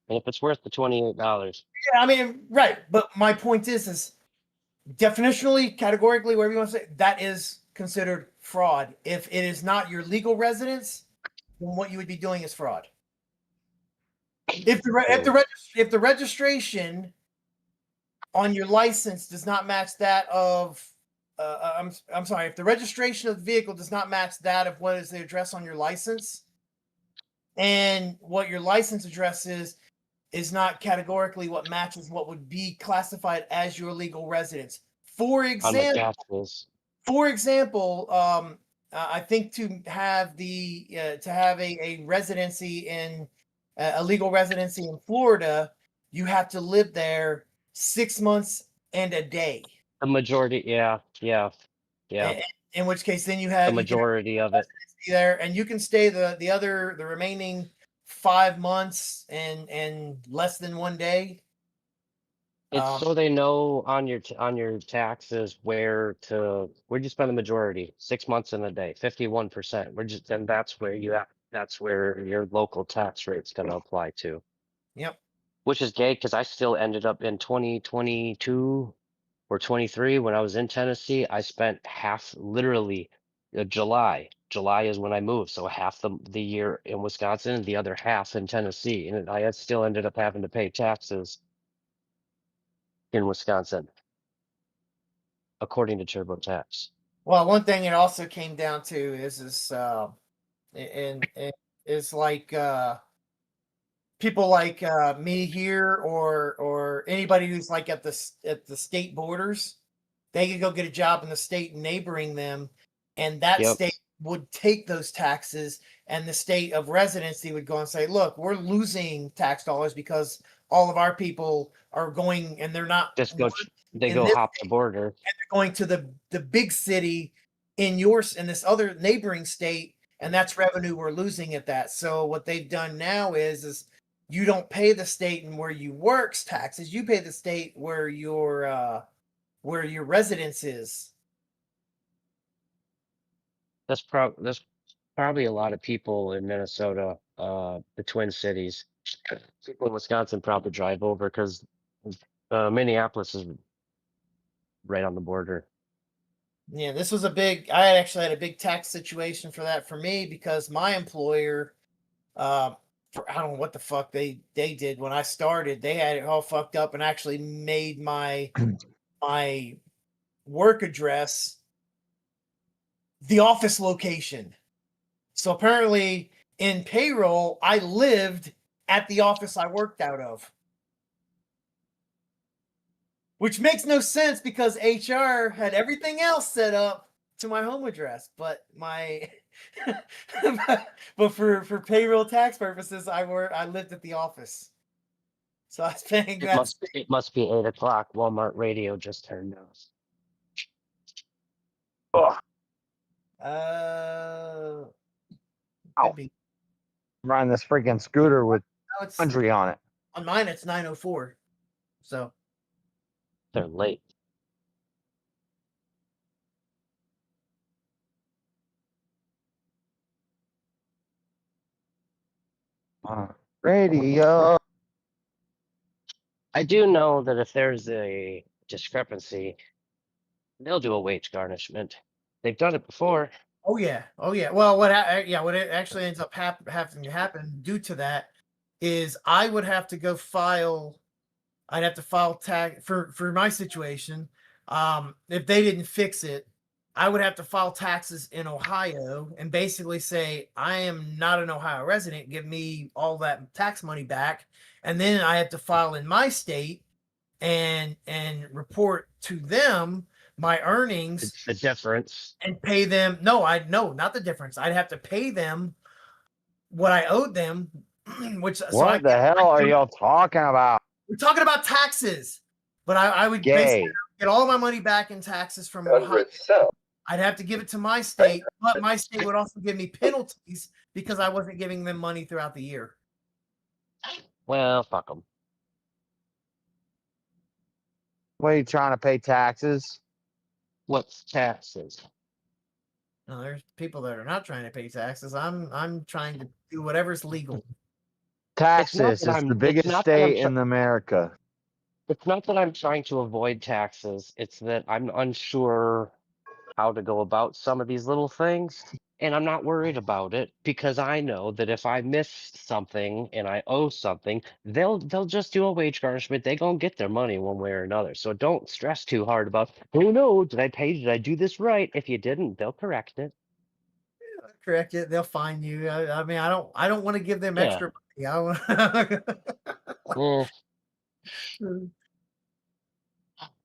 Speaker 16: And if it's worth the $28.
Speaker 20: Yeah, I mean, right. But my point is definitionally, categorically, whatever you want to say, that is considered fraud. If it is not your legal residence, then what you would be doing is fraud. If the registration on your license does not match that of, I'm sorry, if the registration of the vehicle does not match that of what is the address on your license, and what your license address is not categorically what matches what would be classified as your legal residence. For example, I think to have a residency in a legal residency in Florida, you have to live there 6 months and a day.
Speaker 16: The majority, yeah.
Speaker 20: In which case, then you have
Speaker 16: the majority of it
Speaker 20: there, and you can stay the remaining 5 months and less than 1 day.
Speaker 16: It's so they know on your taxes where'd you spend the majority. 6 months in a day, 51%. And that's where your local tax rate's going to apply to.
Speaker 20: Yep.
Speaker 16: Which is gay because I still ended up in 2022 or 23 when I was in Tennessee. I spent half, literally, July. July is when I moved, so half the year in Wisconsin and the other half in Tennessee, and I still ended up having to pay taxes in Wisconsin, according to TurboTax.
Speaker 20: Well, one thing it also came down to is like people like me here, or anybody who's like at the state borders, they could go get a job in the state neighboring them, and that state would take those taxes, and the state of residency would go and say, look, we're losing tax dollars because all of our people are going, and they're not
Speaker 16: Just go. They
Speaker 20: in
Speaker 16: go
Speaker 20: this
Speaker 16: hop the
Speaker 20: state,
Speaker 16: border.
Speaker 20: and they're going to the big city in this other neighboring state, and that's revenue we're losing at that. So what they've done now is you don't pay the state and where you work's taxes, you pay the state where your residence is.
Speaker 16: There's probably a lot of people in Minnesota, the Twin Cities. People in Wisconsin probably drive over because Minneapolis is right on the border.
Speaker 20: Yeah, this was I actually had a big tax situation for that for me, because my employer, I don't know what the fuck they did when I started. They had it all fucked up and actually made my work address the office location. So apparently in payroll, I lived at the office I worked out of. Which makes no sense because HR had everything else set up to my home address, but but for payroll tax purposes, I lived at the office. So I was paying that.
Speaker 16: It must be 8 o'clock. Walmart radio just turned on.
Speaker 20: Could be.
Speaker 2: Riding this freaking scooter with country on it.
Speaker 20: On mine, it's 9:04. So
Speaker 16: they're late.
Speaker 2: Radio.
Speaker 16: I do know that if there's a discrepancy, they'll do a wage garnishment. They've done it before.
Speaker 20: Oh yeah. Well, what it actually ends up having to happen due to that is I would have to go file. I'd have to file tax for my situation. If they didn't fix it, I would have to file taxes in Ohio and basically say I am not an Ohio resident. Give me all that tax money back, and then I have to file in my state and report to them my earnings,
Speaker 16: the difference,
Speaker 20: and pay them. No, not the difference. I'd have to pay them what I owed them. What
Speaker 2: the hell are y'all talking about?
Speaker 20: We're talking about taxes, but I would basically get all my money back in taxes from Ohio. I'd have to give it to my state, but my state would also give me penalties because I wasn't giving them money throughout the year.
Speaker 16: Well, fuck them.
Speaker 2: What are you trying to pay taxes?
Speaker 16: What's taxes?
Speaker 20: No, there's people that are not trying to pay taxes. I'm trying to do whatever's legal.
Speaker 2: Texas is the biggest state in America.
Speaker 16: It's not that I'm trying to avoid taxes. It's that I'm unsure how to go about some of these little things. And I'm not worried about it because I know that if I miss something and I owe something, they'll just do a wage garnishment. They're going to get their money one way or another. So don't stress too hard about, oh no, did I do this right? If you didn't, they'll correct it.
Speaker 20: Yeah, correct it. They'll fine you. I mean, I don't want to give them extra money.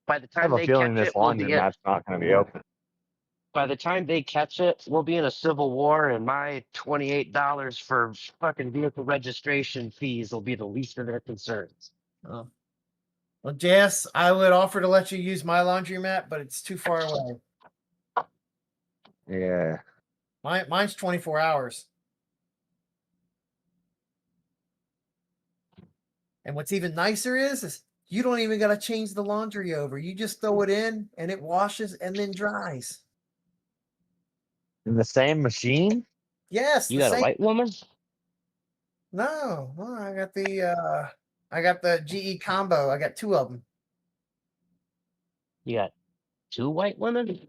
Speaker 16: By the time
Speaker 2: I have a
Speaker 16: they
Speaker 2: feeling
Speaker 16: catch
Speaker 2: this
Speaker 16: it, we'll
Speaker 2: laundromat's not going to be open.
Speaker 16: By the time they catch it, we'll be in a civil war, and my $28 for fucking vehicle registration fees will be the least of their concerns.
Speaker 20: Oh. Well, Jess, I would offer to let you use my laundromat, but it's too far away.
Speaker 2: Yeah.
Speaker 20: Mine's 24 hours. And what's even nicer is you don't even got to change the laundry over. You just throw it in, and it washes and then dries.
Speaker 2: In the same machine?
Speaker 20: Yes.
Speaker 16: You got a white woman?
Speaker 20: No, I got the GE combo. I got 2 of them.
Speaker 16: You got 2 white women?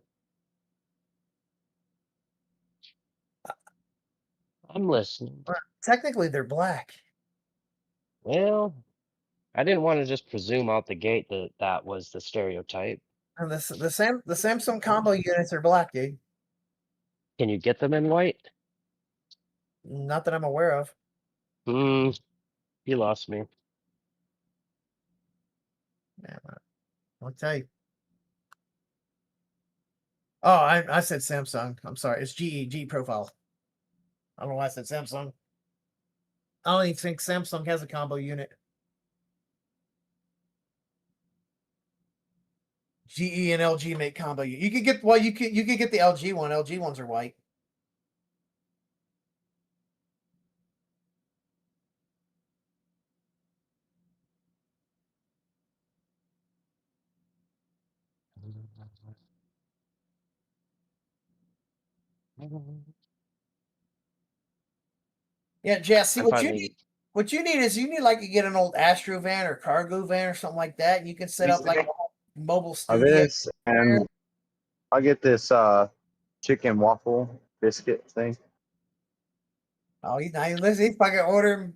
Speaker 16: I'm listening.
Speaker 20: Technically, they're black.
Speaker 16: Well, I didn't want to just presume out the gate that was the stereotype.
Speaker 20: And the Samsung combo units are black, dude.
Speaker 16: Can you get them in white?
Speaker 20: Not that I'm aware of.
Speaker 16: You lost me.
Speaker 20: Yeah, I'll tell you. Oh, I said Samsung. I'm sorry. It's GE profile. I don't know why I said Samsung. I don't even think Samsung has a combo unit. GE and LG make combo. You could get you could get the LG one. LG ones are white. Yeah, Jess. See what you need is you need like you get an old Astro van or cargo van or something like that. You can set up like a mobile studio.
Speaker 2: This and I'll get this chicken waffle biscuit thing.
Speaker 20: Oh, he's fucking ordering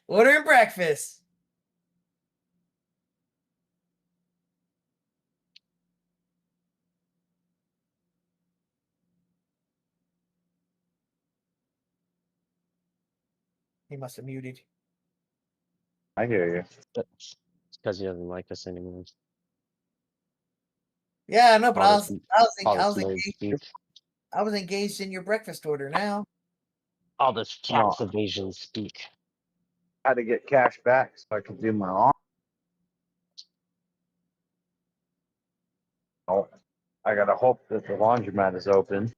Speaker 20: ordering breakfast. He must have muted.
Speaker 2: I hear you.
Speaker 16: It's because he doesn't like us anymore.
Speaker 20: Yeah, I know, but
Speaker 16: All this nerd
Speaker 20: engaged.
Speaker 16: speak.
Speaker 20: I was engaged in your breakfast order now.
Speaker 16: All this tax evasion speak.
Speaker 2: I had to get cash back so I could do my lawn. Oh, I gotta hope that the laundromat is open.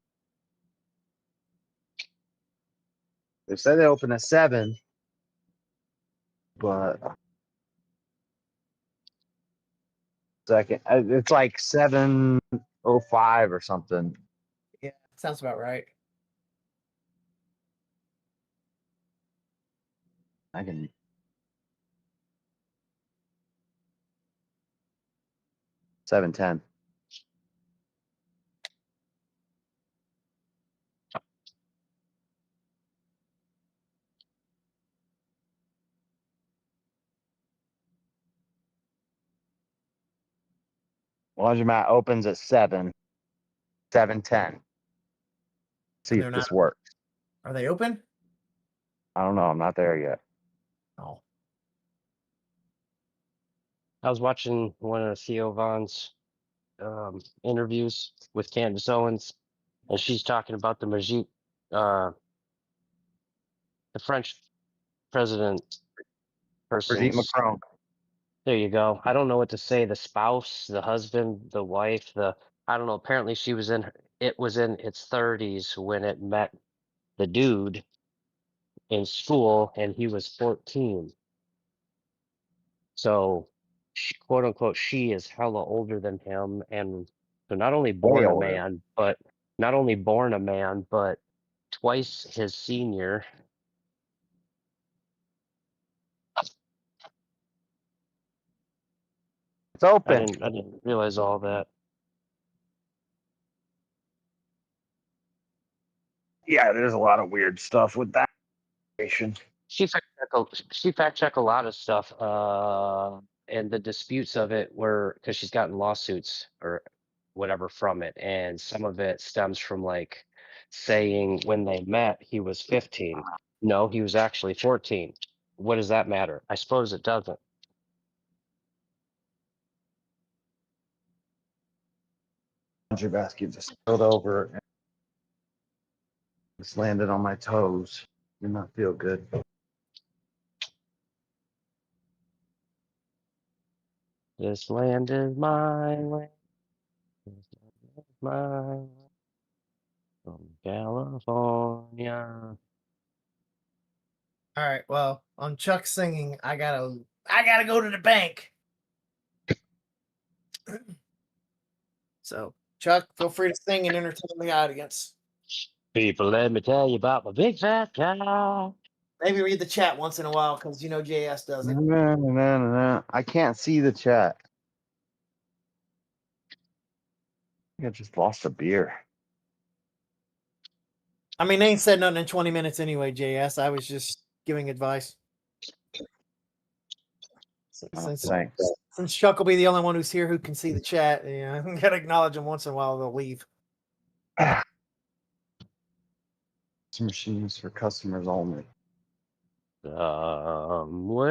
Speaker 2: They said they open at 7, but second, it's like 7:05 or something.
Speaker 20: Yeah, sounds about right.
Speaker 2: I can. $7.10. Laundromat opens at 7. 7:10. See if this works.
Speaker 20: Are they open?
Speaker 2: I don't know. I'm not there yet.
Speaker 20: Oh.
Speaker 16: I was watching one of Theo Vaughn's interviews with Candace Owens, and she's talking about the French president
Speaker 2: Brigitte
Speaker 16: person's.
Speaker 2: Macron.
Speaker 16: There you go. I don't know what to say. The spouse, the husband, the wife, I don't know. Apparently, it was in its 30s when it met the dude in school, and he was 14. So, quote unquote, she is hella older than him, and so not only born a man, but twice his senior.
Speaker 2: It's open.
Speaker 16: I didn't realize all that.
Speaker 2: Yeah, there's a lot of weird stuff with that.
Speaker 16: She fact check a lot of stuff, and the disputes of it were because she's gotten lawsuits or whatever from it, and some of it stems from like saying when they met he was 15. No, he was actually 14. What does that matter? I suppose it doesn't.
Speaker 2: Laundry basket just spilled over and just landed on my toes. Did not feel good.
Speaker 16: This land is my land. My land. From California.
Speaker 20: All right. Well, on Chuck singing, I gotta go to the bank. So, Chuck, feel free to sing and entertain the audience.
Speaker 16: People, let me tell you about my big fat cow.
Speaker 20: Maybe read the chat once in a while because you know JS does it.
Speaker 2: No. I can't see the chat. I think I just lost a beer.
Speaker 20: I mean, they ain't said nothing in 20 minutes anyway, JS. I was just giving advice. Since Chuck will be the only one who's here who can see the chat, yeah, I gotta acknowledge him once in a while. They'll leave.
Speaker 2: Machines for customers only.
Speaker 16: Somewhere.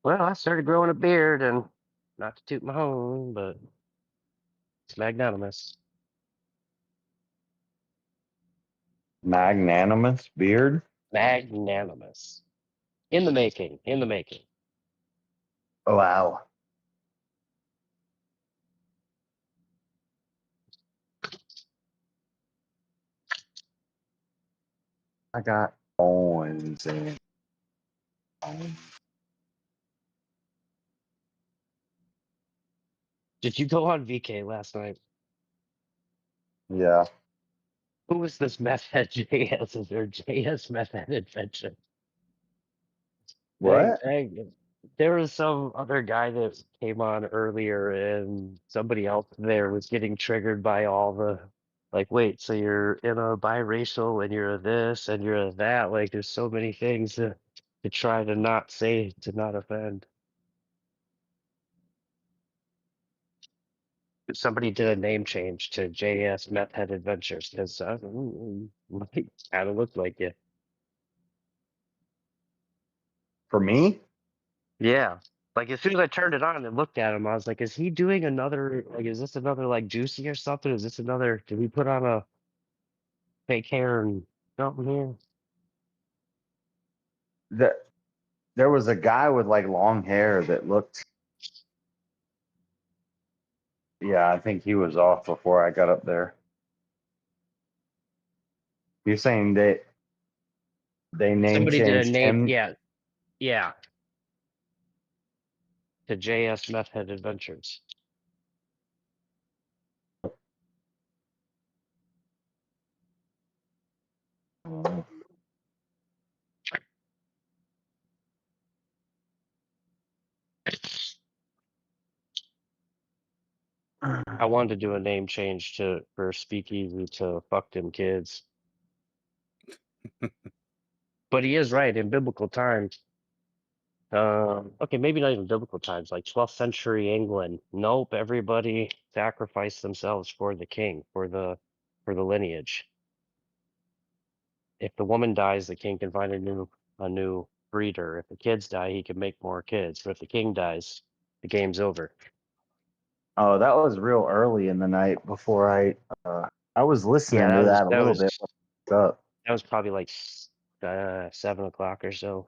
Speaker 16: Well, I started growing a beard, and not to toot my horn, but it's magnanimous.
Speaker 2: Magnanimous beard.
Speaker 16: Magnanimous. In the making. In the making.
Speaker 2: Oh, wow. I got coins in.
Speaker 16: Did you go on VK last night?
Speaker 2: Yeah.
Speaker 16: Who was this meth head JS? Is there JS meth head adventure?
Speaker 2: What?
Speaker 16: There was some other guy that came on earlier, and somebody else there was getting triggered by all the, like, wait, so you're in a biracial and you're a this and you're a that. Like, there's so many things to try to not say to not offend. Somebody did a name change to JS Meth Head Adventures because might kind of look like you.
Speaker 2: For me?
Speaker 16: Yeah. Like as soon as I turned it on and looked at him, I was like, is he doing another, like, is this another like juicy or something? Is this another, did we put on a fake hair and something here?
Speaker 2: There was a guy with like long hair that looked. Yeah, I think he was off before I got up there. You're saying that they name
Speaker 16: Somebody did a
Speaker 2: changed
Speaker 16: name,
Speaker 2: him?
Speaker 16: yeah, yeah, to JS Meth Head Adventures. I wanted to do a name change for Speakeasy to Fuck Them Kids. But he is right, in biblical times. Okay, maybe not even biblical times, like 12th century England. Nope, everybody sacrificed themselves for the king, for the lineage. If the woman dies, the king can find a new breeder. If the kids die, he can make more kids. But if the king dies, the game's over.
Speaker 2: Oh, that was real early in the night before I was listening
Speaker 16: Yeah,
Speaker 2: to that a
Speaker 16: that
Speaker 2: little
Speaker 16: was
Speaker 2: bit. Up.
Speaker 16: that was probably like 7 o'clock or so.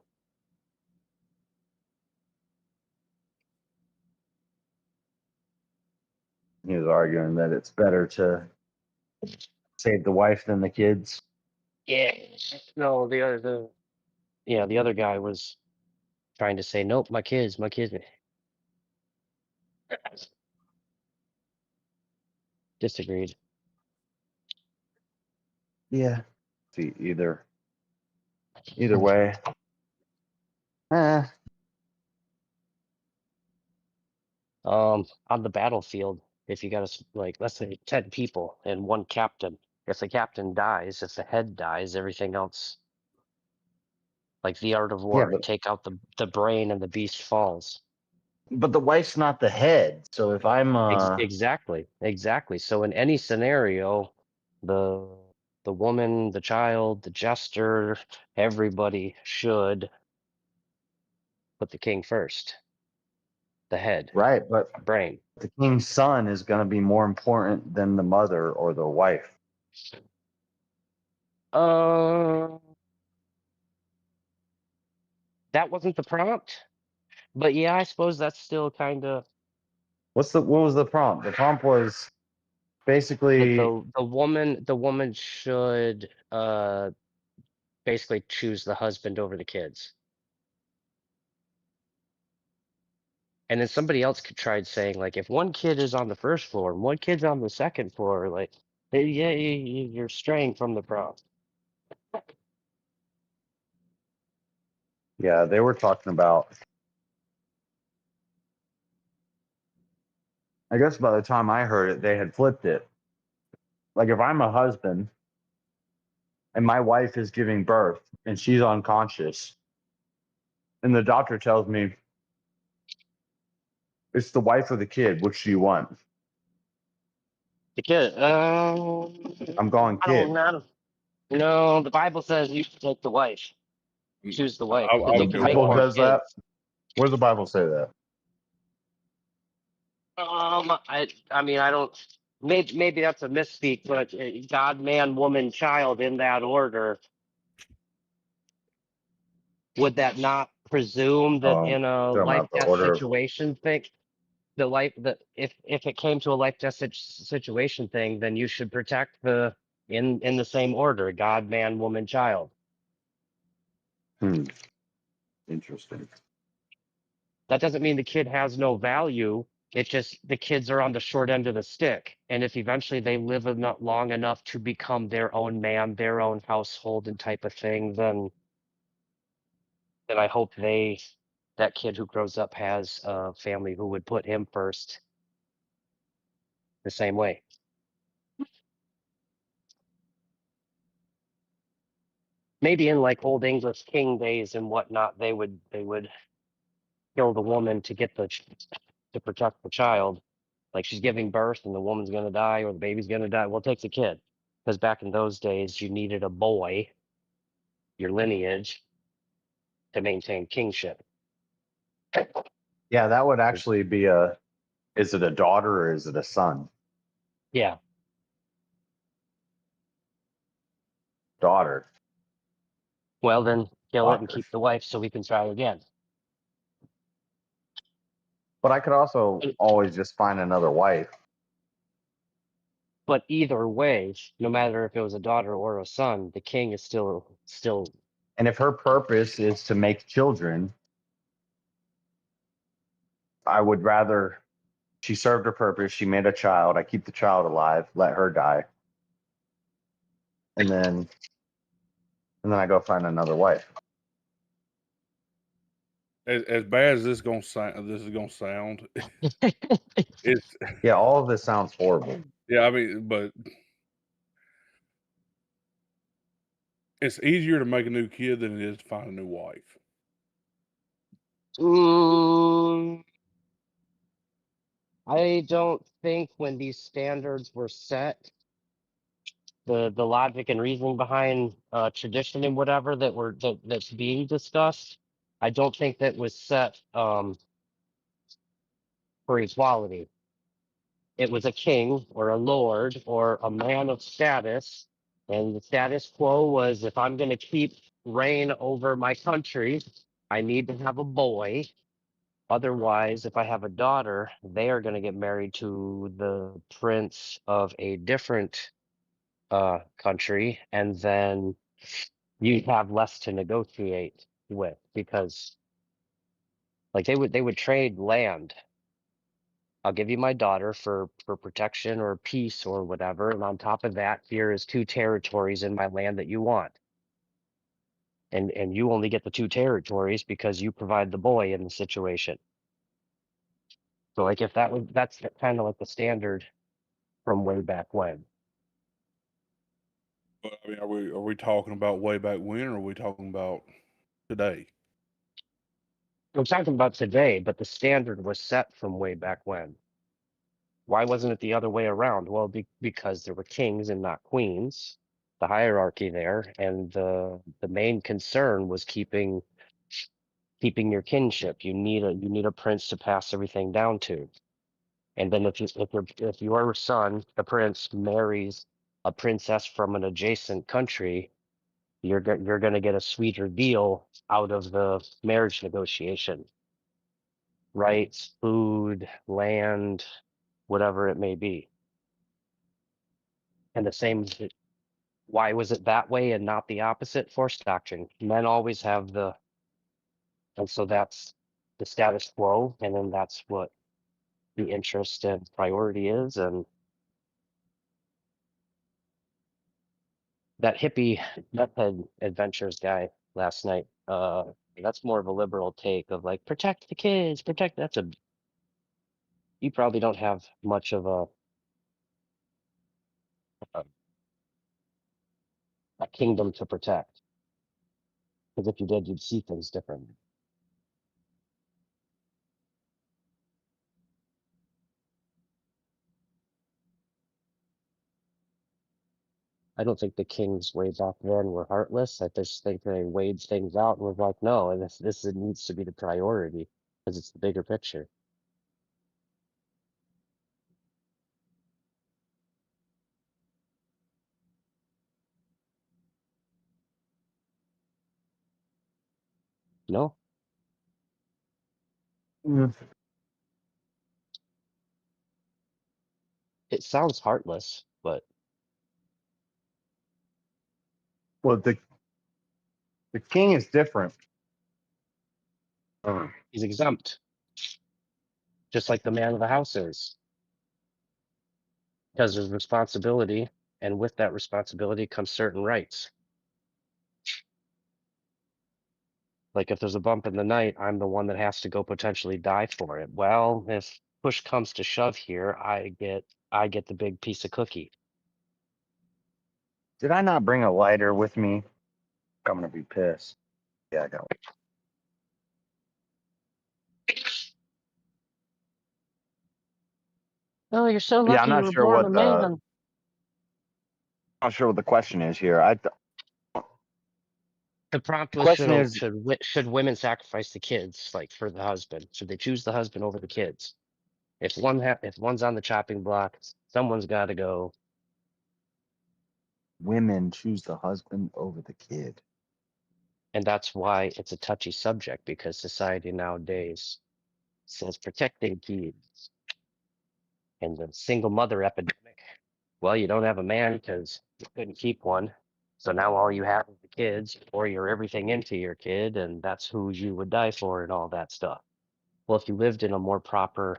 Speaker 2: He was arguing that it's better to save the wife than the kids.
Speaker 16: Yeah. No, the other guy was trying to say, nope, my kids. Disagreed.
Speaker 2: Yeah. See, either way.
Speaker 16: On the battlefield, if you got like, let's say 10 people and one captain, if the captain dies, if the head dies, everything else, like the art of war,
Speaker 2: Yeah,
Speaker 16: take out the brain and the beast falls.
Speaker 2: but the wife's not the head. So if I'm
Speaker 16: Exactly. So in any scenario, the woman, the child, the jester, everybody should put the king first. The head.
Speaker 2: right, but
Speaker 16: Brain.
Speaker 2: the king's son is going to be more important than the mother or the wife.
Speaker 16: That wasn't the prompt, but yeah, I suppose that's still kind of.
Speaker 2: What was the prompt? The prompt was basically
Speaker 16: The woman should basically choose the husband over the kids. And then somebody else could try saying, like, if one kid is on the first floor and one kid's on the second floor, like, yeah, you're straying from the prompt.
Speaker 2: yeah, they were talking about. I guess by the time I heard it, they had flipped it. Like if I'm a husband and my wife is giving birth and she's unconscious, and the doctor tells me it's the wife or the kid, which do you want?
Speaker 16: The kid.
Speaker 2: I'm going
Speaker 16: I
Speaker 2: kid.
Speaker 16: don't know. No, the Bible says you should take the wife. Choose the wife because
Speaker 2: The
Speaker 16: you can make
Speaker 2: Bible
Speaker 16: more
Speaker 2: does
Speaker 16: kids.
Speaker 2: that. Where does the Bible say that?
Speaker 16: I mean, I don't. Maybe that's a misspeak, but God, man, woman, child in that order. Would that not presume that in a
Speaker 2: Talking
Speaker 16: life
Speaker 2: about the
Speaker 16: death
Speaker 2: order.
Speaker 16: situation thing, if it came to a life death situation thing, then you should protect the in the same order: God, man, woman, child.
Speaker 2: Interesting.
Speaker 16: That doesn't mean the kid has no value. It's just the kids are on the short end of the stick. And if eventually they live enough long enough to become their own man, their own household and type of thing, then I hope that kid who grows up has a family who would put him first the same way. Maybe in like old English king days and whatnot, they would kill the woman to get to protect the child. Like she's giving birth and the woman's gonna die or the baby's gonna die. Well, it takes a kid. Because back in those days, you needed a boy, your lineage, to maintain kingship.
Speaker 2: Yeah, that would actually be a. Is it a daughter or is it a son?
Speaker 16: Yeah.
Speaker 2: Daughter.
Speaker 16: Well, then kill it and
Speaker 2: Daughter.
Speaker 16: keep the wife so we can try again.
Speaker 2: But I could also always just find another wife.
Speaker 16: But either way, no matter if it was a daughter or a son, the king is still.
Speaker 2: And if her purpose is to make children, I would rather she served her purpose. She made a child. I keep the child alive, let her die. And then I go find another wife.
Speaker 9: As bad as this is gonna sound, it's
Speaker 2: Yeah, all of this sounds horrible.
Speaker 9: yeah. I mean, but it's easier to make a new kid than it is to find a new wife.
Speaker 16: I don't think when these standards were set, the logic and reasoning behind tradition and whatever that's being discussed, I don't think that was set for equality. It was a king or a lord or a man of status, and the status quo was if I'm going to keep reign over my country, I need to have a boy. Otherwise, if I have a daughter, they are going to get married to the prince of a different country, and then you have less to negotiate with because, like, they would trade land. I'll give you my daughter for protection or peace or whatever, and on top of that, here is 2 territories in my land that you want. And you only get the 2 territories because you provide the boy in the situation. So like if that's kind of like the standard from way back when.
Speaker 9: But I mean, are we talking about way back when, or are we talking about today?
Speaker 16: We're talking about today, but the standard was set from way back when. Why wasn't it the other way around? Well, because there were kings and not queens, the hierarchy there, and the main concern was keeping your kinship. You need a prince to pass everything down to. And then if your son, the prince, marries a princess from an adjacent country, you're going to get a sweeter deal out of the marriage negotiation. Rights, food, land, whatever it may be. And the same, why was it that way and not the opposite? Force doctrine. Men always have and so that's the status quo, and then that's what the interest and priority is. And that hippie method adventures guy last night, that's more of a liberal take of like protect the kids, protect. You probably don't have much of a kingdom to protect, because if you did, you'd see things differently. I don't think the kings way back then were heartless. I just think they weighed things out and was like, no, and this needs to be the priority because it's the bigger picture. No. It sounds heartless, but
Speaker 2: Well, the king is different.
Speaker 16: he's exempt, just like the man of the house is, because there's responsibility, and with that responsibility comes certain rights. Like if there's a bump in the night, I'm the one that has to go potentially die for it. Well, if push comes to shove here, I get the big piece of cookie.
Speaker 2: Did I not bring a lighter with me? I'm gonna be pissed. Yeah, I got.
Speaker 16: Oh, you're so
Speaker 2: Yeah, I'm
Speaker 16: lucky you
Speaker 2: not
Speaker 16: were
Speaker 2: sure
Speaker 16: born a
Speaker 2: what the
Speaker 16: man.
Speaker 2: not sure what the question is here.
Speaker 16: The prompt was
Speaker 2: Question is,
Speaker 16: should women sacrifice the kids like for the husband? Should they choose the husband over the kids? If one's on the chopping block, someone's got to go.
Speaker 2: women choose the husband over the kid.
Speaker 16: And that's why it's a touchy subject, because society nowadays says protecting kids and the single mother epidemic. Well, you don't have a man because you couldn't keep one. So now all you have is the kids, or you're everything into your kid, and that's who you would die for and all that stuff. Well, if you lived in a more proper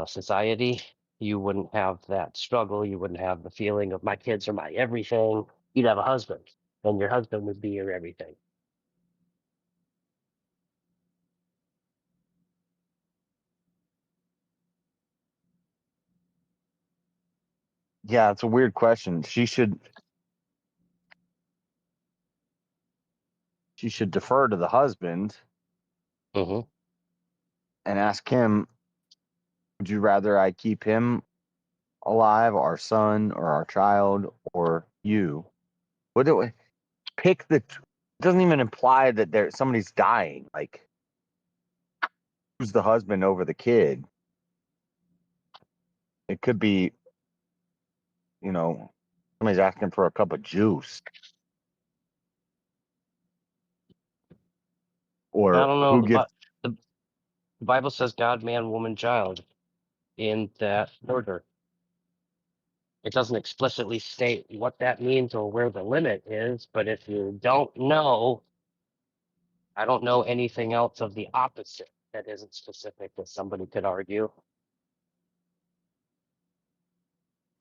Speaker 16: society, you wouldn't have that struggle. You wouldn't have the feeling of my kids are my everything. You'd have a husband, and your husband would be your everything.
Speaker 2: Yeah, it's a weird question. She should defer to the husband
Speaker 16: Mm-hmm.
Speaker 2: and ask him, would you rather I keep him alive, our son or our child, or you? What do we pick the? It doesn't even imply that somebody's dying. Like, who's the husband over the kid? It could be, somebody's asking for a cup of juice,
Speaker 16: I
Speaker 2: or
Speaker 16: don't know.
Speaker 2: who gets.
Speaker 16: The Bible says God, man, woman, child in that order. It doesn't explicitly state what that means or where the limit is, but if you don't know, I don't know anything else of the opposite that isn't specific that somebody could argue.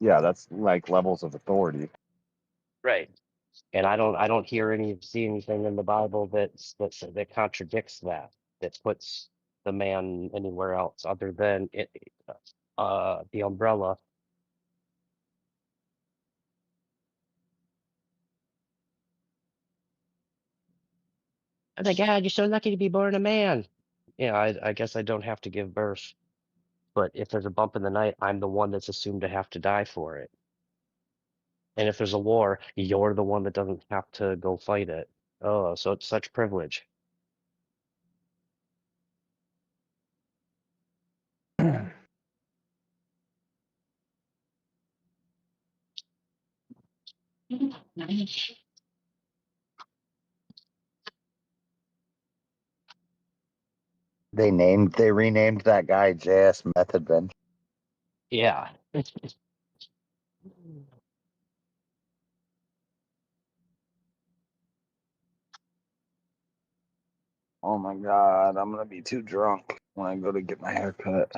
Speaker 2: Yeah, that's like levels of authority.
Speaker 16: Right. And I don't see anything in the Bible that contradicts that puts the man anywhere else other than the umbrella. Oh my God, you're so lucky to be born a man. Yeah, I guess I don't have to give birth. But if there's a bump in the night, I'm the one that's assumed to have to die for it. And if there's a war, you're the one that doesn't have to go fight it. Oh, so it's such privilege.
Speaker 2: They renamed that guy JS Method Ben.
Speaker 16: Yeah.
Speaker 2: Oh my God, I'm gonna be too drunk when I go to get my hair cut.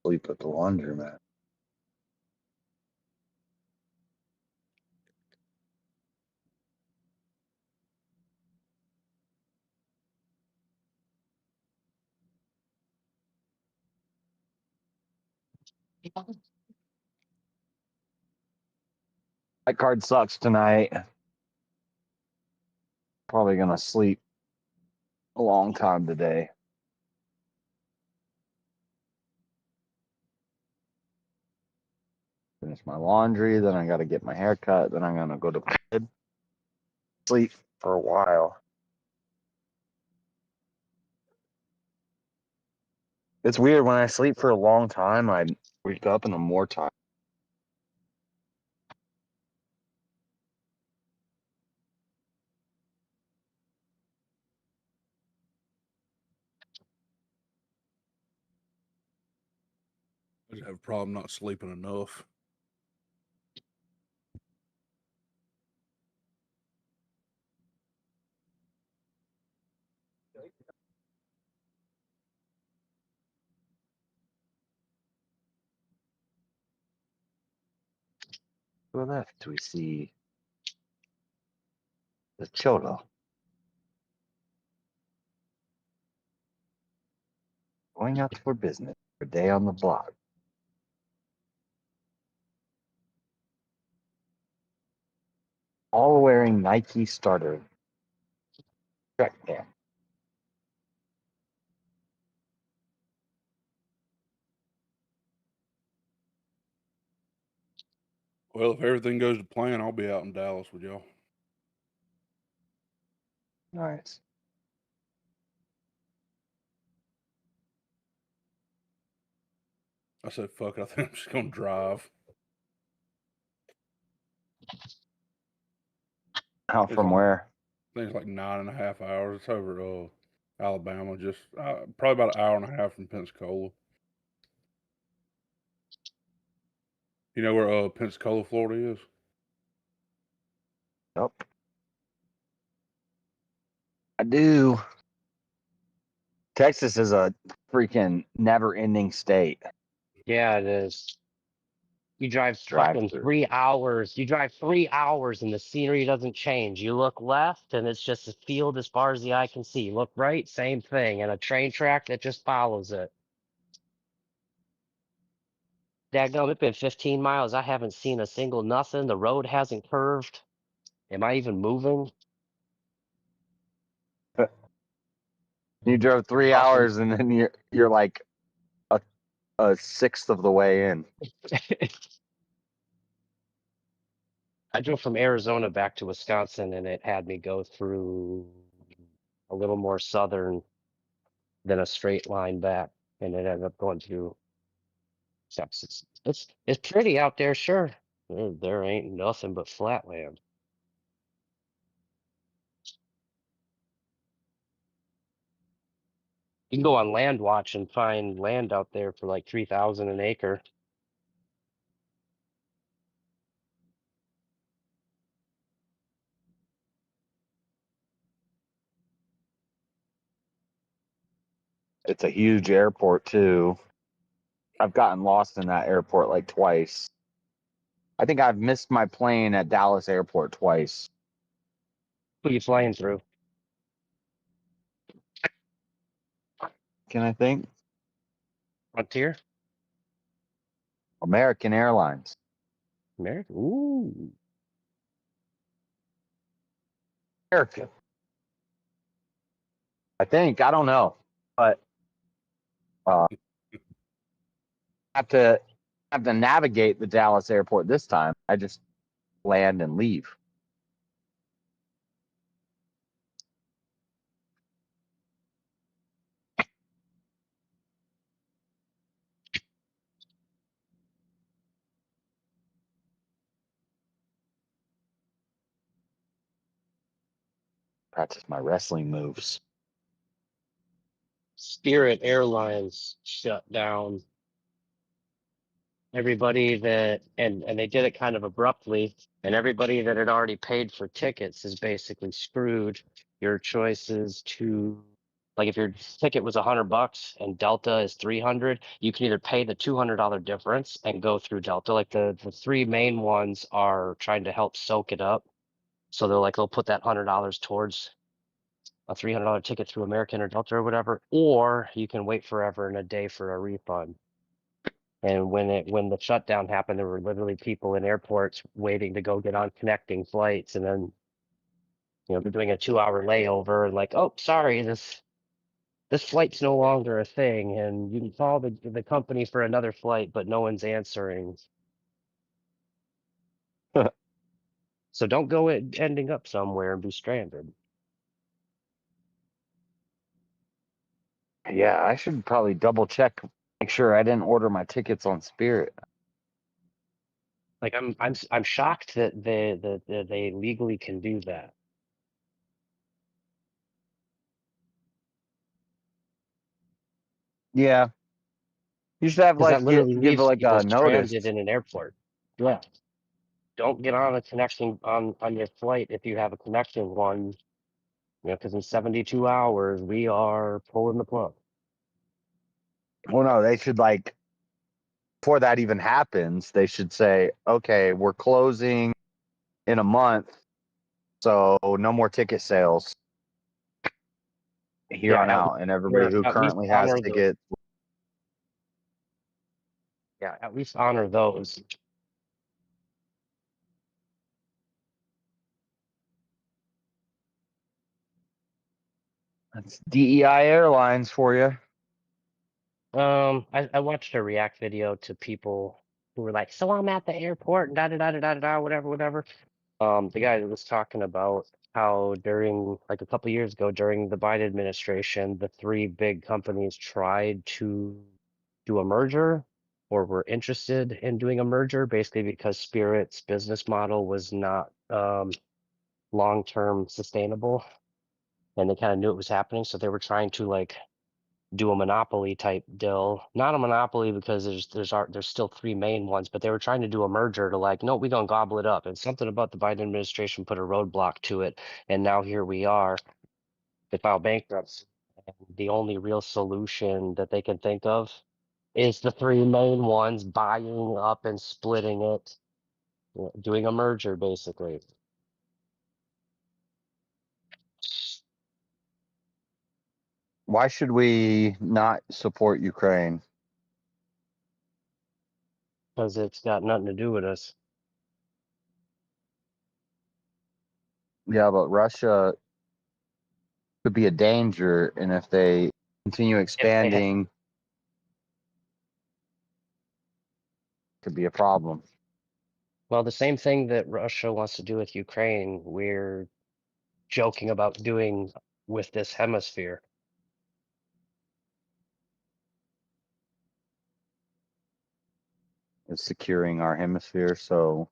Speaker 2: Sleep at the laundromat. My card sucks tonight. Probably gonna sleep a long time today. Finish my laundry, then I got to get my hair cut, then I'm going to go to bed, sleep for a while. It's weird, when I sleep for a long time, I wake up and I'm more tired.
Speaker 9: I just have a problem not sleeping enough.
Speaker 2: To the left, we see the Cholo going out for business for a day on the block. All wearing Nike starter track pants.
Speaker 9: Well, if everything goes to plan, I'll be out in Dallas with y'all.
Speaker 2: Nice.
Speaker 9: I said, fuck it. I think I'm just going to drive.
Speaker 2: Out
Speaker 9: It's
Speaker 2: from
Speaker 9: like-
Speaker 2: where?
Speaker 9: I think it's like 9.5 hours. It's over Alabama, just probably about an hour and a half from Pensacola. You know where Pensacola, Florida is?
Speaker 2: Nope. I do. Texas is a freaking never-ending state.
Speaker 16: Yeah, it is. You drive
Speaker 2: Drive
Speaker 16: fucking
Speaker 2: through.
Speaker 16: 3 hours. You drive 3 hours and the scenery doesn't change. You look left and it's just a field as far as the eye can see. You look right, same thing. And a train track that just follows it. Daggum, it's been 15 miles. I haven't seen a single nothing. The road hasn't curved. Am I even moving?
Speaker 2: You drove 3
Speaker 16: Awesome.
Speaker 2: hours and then you're like a sixth of the way in.
Speaker 16: I drove from Arizona back to Wisconsin and it had me go through a little more southern than a straight line back. And it ended up going through Texas. It's pretty out there, sure. There ain't nothing but flat land. You can go on Land Watch and find land out there for like 3,000 an acre.
Speaker 2: It's a huge airport too. I've gotten lost in that airport like twice. I think I've missed my plane at Dallas Airport twice.
Speaker 16: Who you flying through?
Speaker 2: Can I think?
Speaker 16: Frontier?
Speaker 2: American Airlines.
Speaker 16: American? Ooh.
Speaker 2: American. I think. I don't know. But have to navigate the Dallas airport this time. I just land and leave. Practice my wrestling moves.
Speaker 16: Spirit Airlines shut down. Everybody that and they did it kind of abruptly, and everybody that had already paid for tickets is basically screwed. Your choice is to, like, if your ticket was $100 and Delta is 300, you can either pay the $200 difference and go through Delta. Like the three main ones are trying to help soak it up, so they'll put that $100 towards a $300 ticket through American or Delta or whatever, or you can wait forever and a day for a refund. And when the shutdown happened, there were literally people in airports waiting to go get on connecting flights, and then they're doing a 2-hour layover and like, oh, sorry, this this flight's no longer a thing, and you can call the company for another flight, but no one's answering. So don't go ending up somewhere and be stranded.
Speaker 2: Yeah, I should probably double check, make sure I didn't order my tickets on Spirit.
Speaker 16: Like I'm shocked that they legally can do that.
Speaker 2: Yeah, you should have
Speaker 16: Because that
Speaker 2: like
Speaker 16: literally
Speaker 2: give
Speaker 16: leaves
Speaker 2: like
Speaker 16: people
Speaker 2: a notice.
Speaker 16: stranded in an airport. Yeah. Don't get on a connection on your flight if you have a connection one. Because in 72 hours we are pulling the plug.
Speaker 2: Well, no, they should like before that even happens, they should say, okay, we're closing in a month, so no more ticket sales here on out, and everybody who
Speaker 16: at least
Speaker 2: currently has
Speaker 16: honor
Speaker 2: tickets.
Speaker 16: Yeah, at least honor those.
Speaker 2: That's DEI Airlines for you.
Speaker 16: I watched a react video to people who were like, so I'm at the airport and da da da da da da whatever. The guy that was talking about how during like a couple of years ago during the Biden administration, the three big companies tried to do a merger or were interested in doing a merger, basically because Spirit's business model was not long-term sustainable, and they kind of knew it was happening, so they were trying to like do a monopoly type deal. Not a monopoly because there's still three main ones, but they were trying to do a merger to like, no, we're gonna gobble it up. And something about the Biden administration put a roadblock to it, and now here we are. They filed bankruptcy. And the only real solution that they can think of is the three main ones buying up and splitting it, doing a merger basically.
Speaker 2: Why should we not support Ukraine?
Speaker 16: Because it's got nothing to do with us.
Speaker 2: Yeah, but Russia could be a danger, and if they continue expanding, could be a problem.
Speaker 16: Well, the same thing that Russia wants to do with Ukraine, we're joking about doing with this hemisphere.
Speaker 2: Is securing our hemisphere, so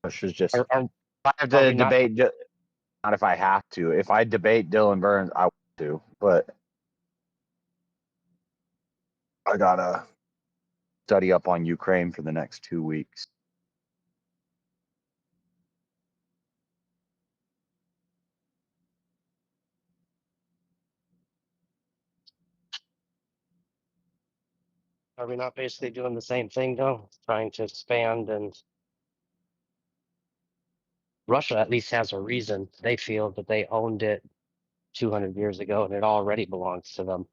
Speaker 2: Russia's just.
Speaker 16: Are
Speaker 2: I have to debate. Not if I have to. If I debate Dylan Burns, I want to, but I gotta study up on Ukraine for the next 2 weeks.
Speaker 16: Are we not basically doing the same thing though? Trying to expand, and Russia at least has a reason. They feel that they owned it 200 years ago and it already belongs to them.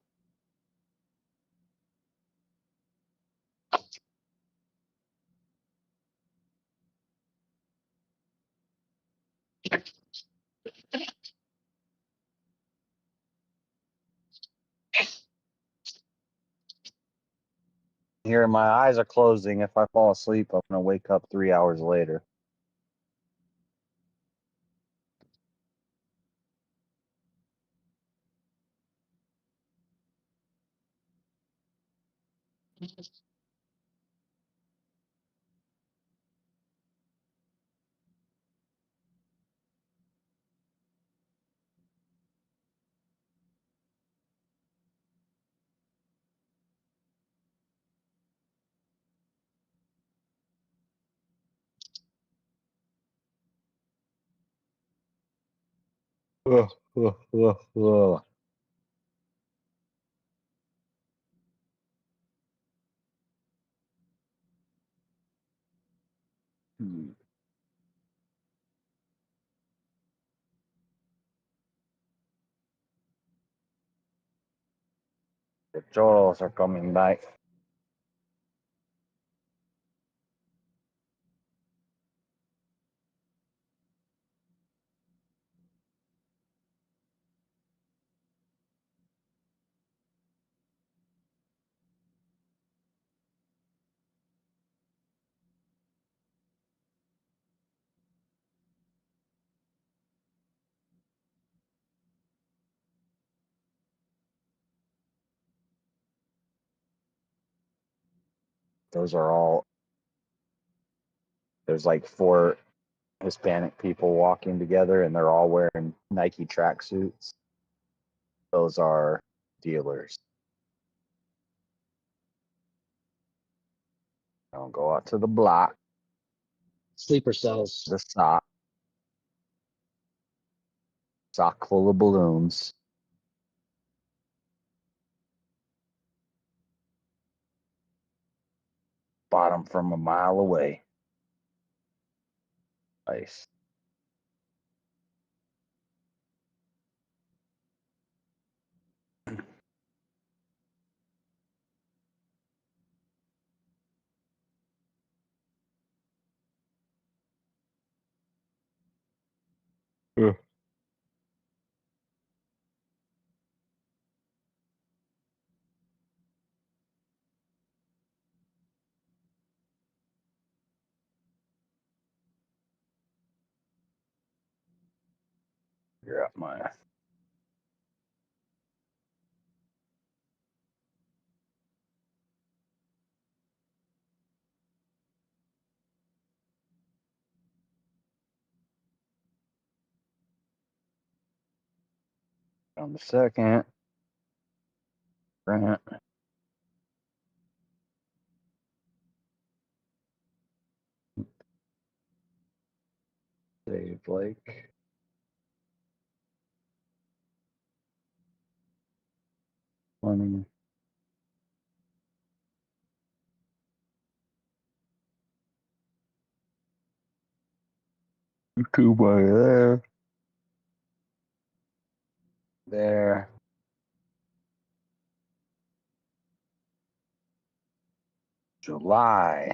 Speaker 2: Here, my eyes are closing. If I fall asleep, I'm gonna wake up 3 hours later. Ugh, ugh, ugh, ugh. The choros are coming back. Those are all. There's like 4 Hispanic people walking together, and they're all wearing Nike tracksuits. Those are dealers. I'll go out to the block.
Speaker 16: Sleeper cells.
Speaker 2: The sock. Sock full of balloons. Bottom from a mile away. Nice. Yeah. You're up my. On the second. Grant. Save Blake. Money. YouTube by there. There. July.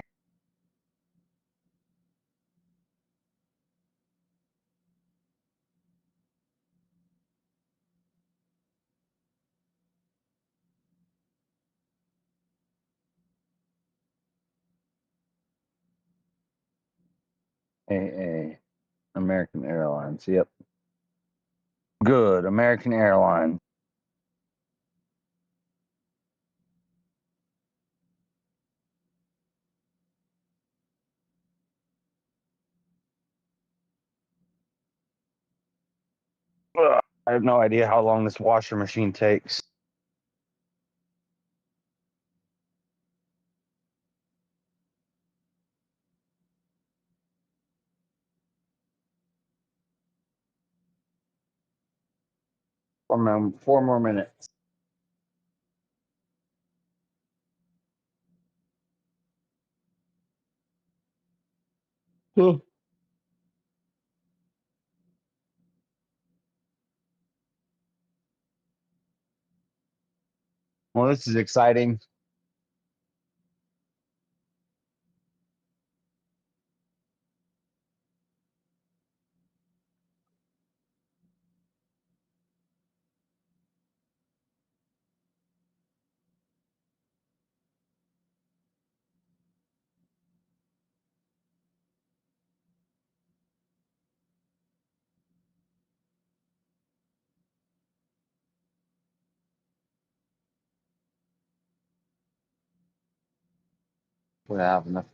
Speaker 2: AA. American Airlines. Yep. Good. American Airlines. Ugh, I have no idea how long this washer machine takes. Four more minutes. Well, this is exciting. We have enough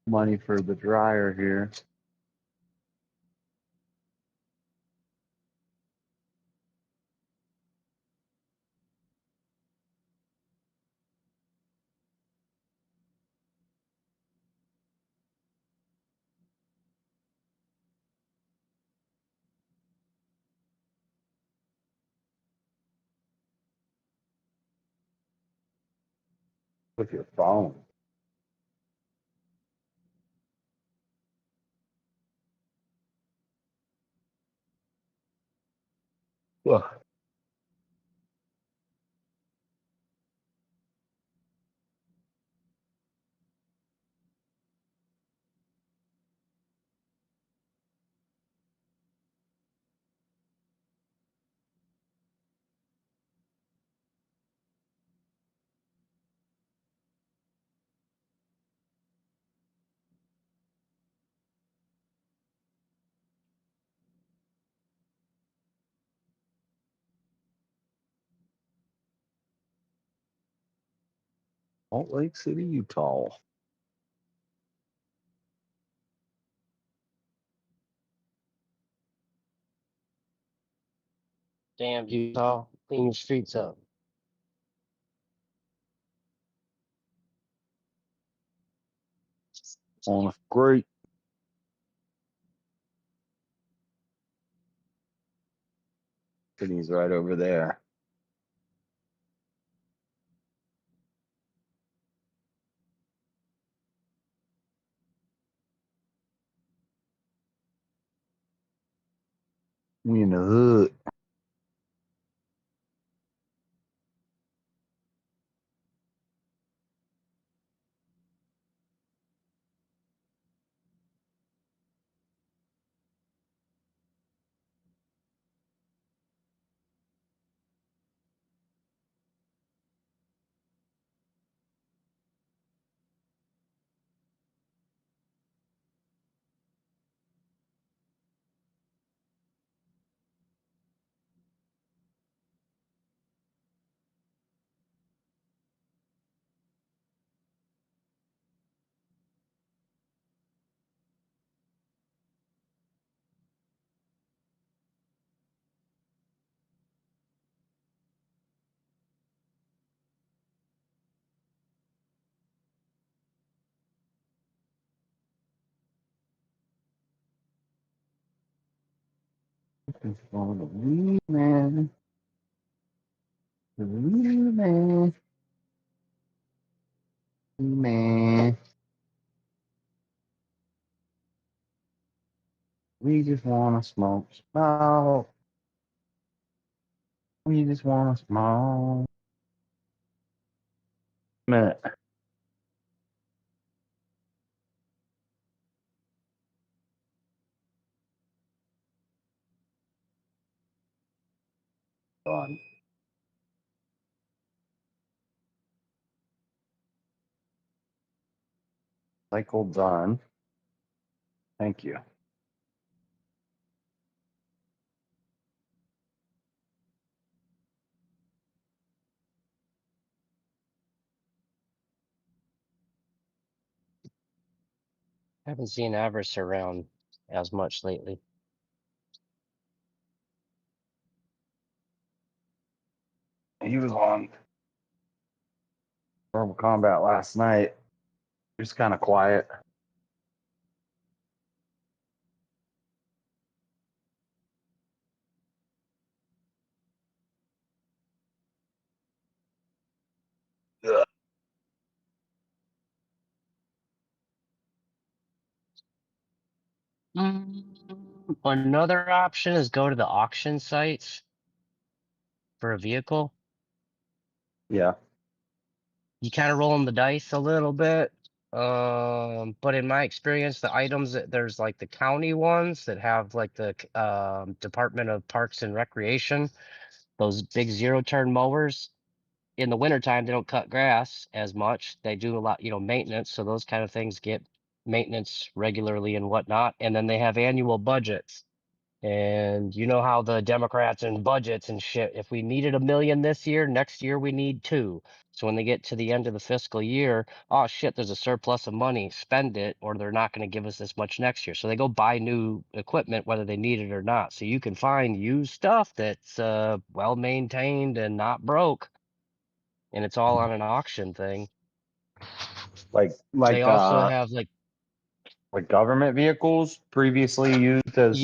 Speaker 2: money for the dryer here. With your phone. Ugh. Salt Lake City, Utah.
Speaker 16: Damn, Utah, clean your streets up.
Speaker 2: On a great. City's right over there. We in the hood. On the weed man. The weed man. Man. We just wanna smoke. Smoke. We just wanna smoke. Minute. Done. Cycle done. Thank you.
Speaker 16: Haven't seen Avarice around as much lately.
Speaker 2: He was on Mortal Kombat last night. He was kind of quiet. Ugh.
Speaker 16: Another option is go to the auction sites for a vehicle.
Speaker 2: Yeah.
Speaker 16: You kind of rolling the dice a little bit. But in my experience, the items that there's like the county ones that have like the Department of Parks and Recreation, those big zero-turn mowers. In the wintertime, they don't cut grass as much. They do a lot, maintenance. So those kind of things get maintenance regularly and whatnot. And then they have annual budgets. And you know how the Democrats and budgets and shit, if we needed $1 million this year, next year we need $2 million. So when they get to the end of the fiscal year, oh shit, there's a surplus of money, spend it, or they're not going to give us this much next year. So they go buy new equipment, whether they need it or not. So you can find used stuff that's well maintained and not broke. And it's all on an auction thing. They also have like
Speaker 2: government vehicles previously used as.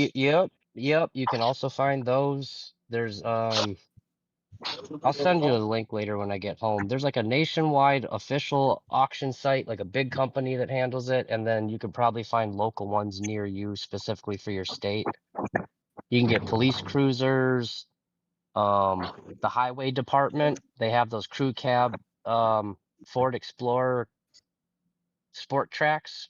Speaker 16: Yep. You can also find those. There's I'll send you a link later when I get home. There's like a nationwide official auction site, like a big company that handles it, and then you could probably find local ones near you specifically for your state. You can get police cruisers, the highway department. They have those crew cab Ford Explorer sport tracks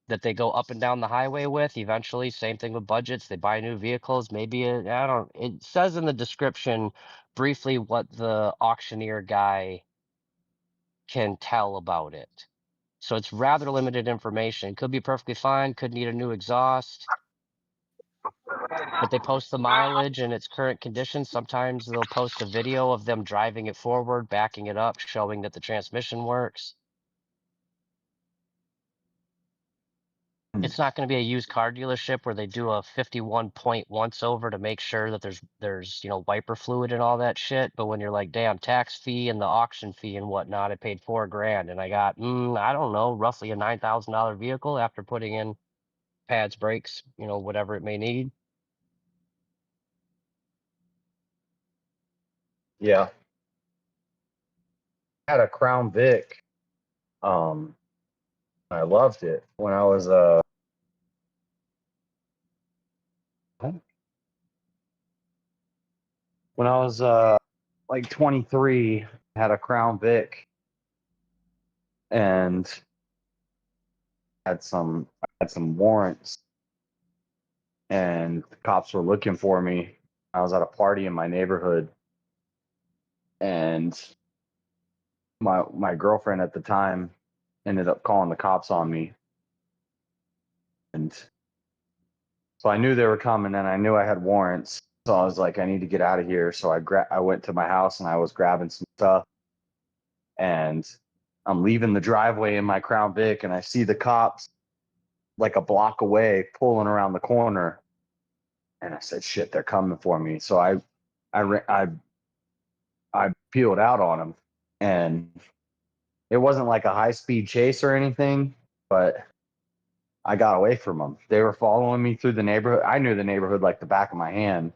Speaker 16: that they go up and down the highway with. Eventually, same thing with budgets. They buy new vehicles. Maybe it says in the description briefly what the auctioneer guy can tell about it. So it's rather limited information. Could be perfectly fine. Could need a new exhaust. but they post the mileage and its current condition. Sometimes they'll post a video of them driving it forward, backing it up, showing that the transmission works. It's not going to be a used car dealership where they do a 51 point once over to make sure that there's wiper fluid and all that shit. But when you're like, damn, tax fee and the auction fee and whatnot, I paid $4,000 and I got I don't know, roughly a $9,000 vehicle after putting in pads, brakes, whatever it may need.
Speaker 2: Yeah. I had a Crown Vic. I loved it when I was like 23. I had a Crown Vic and had some warrants, and the cops were looking for me. I was at a party in my neighborhood, and my girlfriend at the time ended up calling the cops on me. And so I knew they were coming, and I knew I had warrants. So I was like, I need to get out of here. So I went to my house and I was grabbing some stuff, and I'm leaving the driveway in my Crown Vic, and I see the cops like a block away pulling around the corner. And I said, shit, they're coming for me. So I peeled out on them, and it wasn't like a high-speed chase or anything, but I got away from them. They were following me through the neighborhood. I knew the neighborhood like the back of my hand,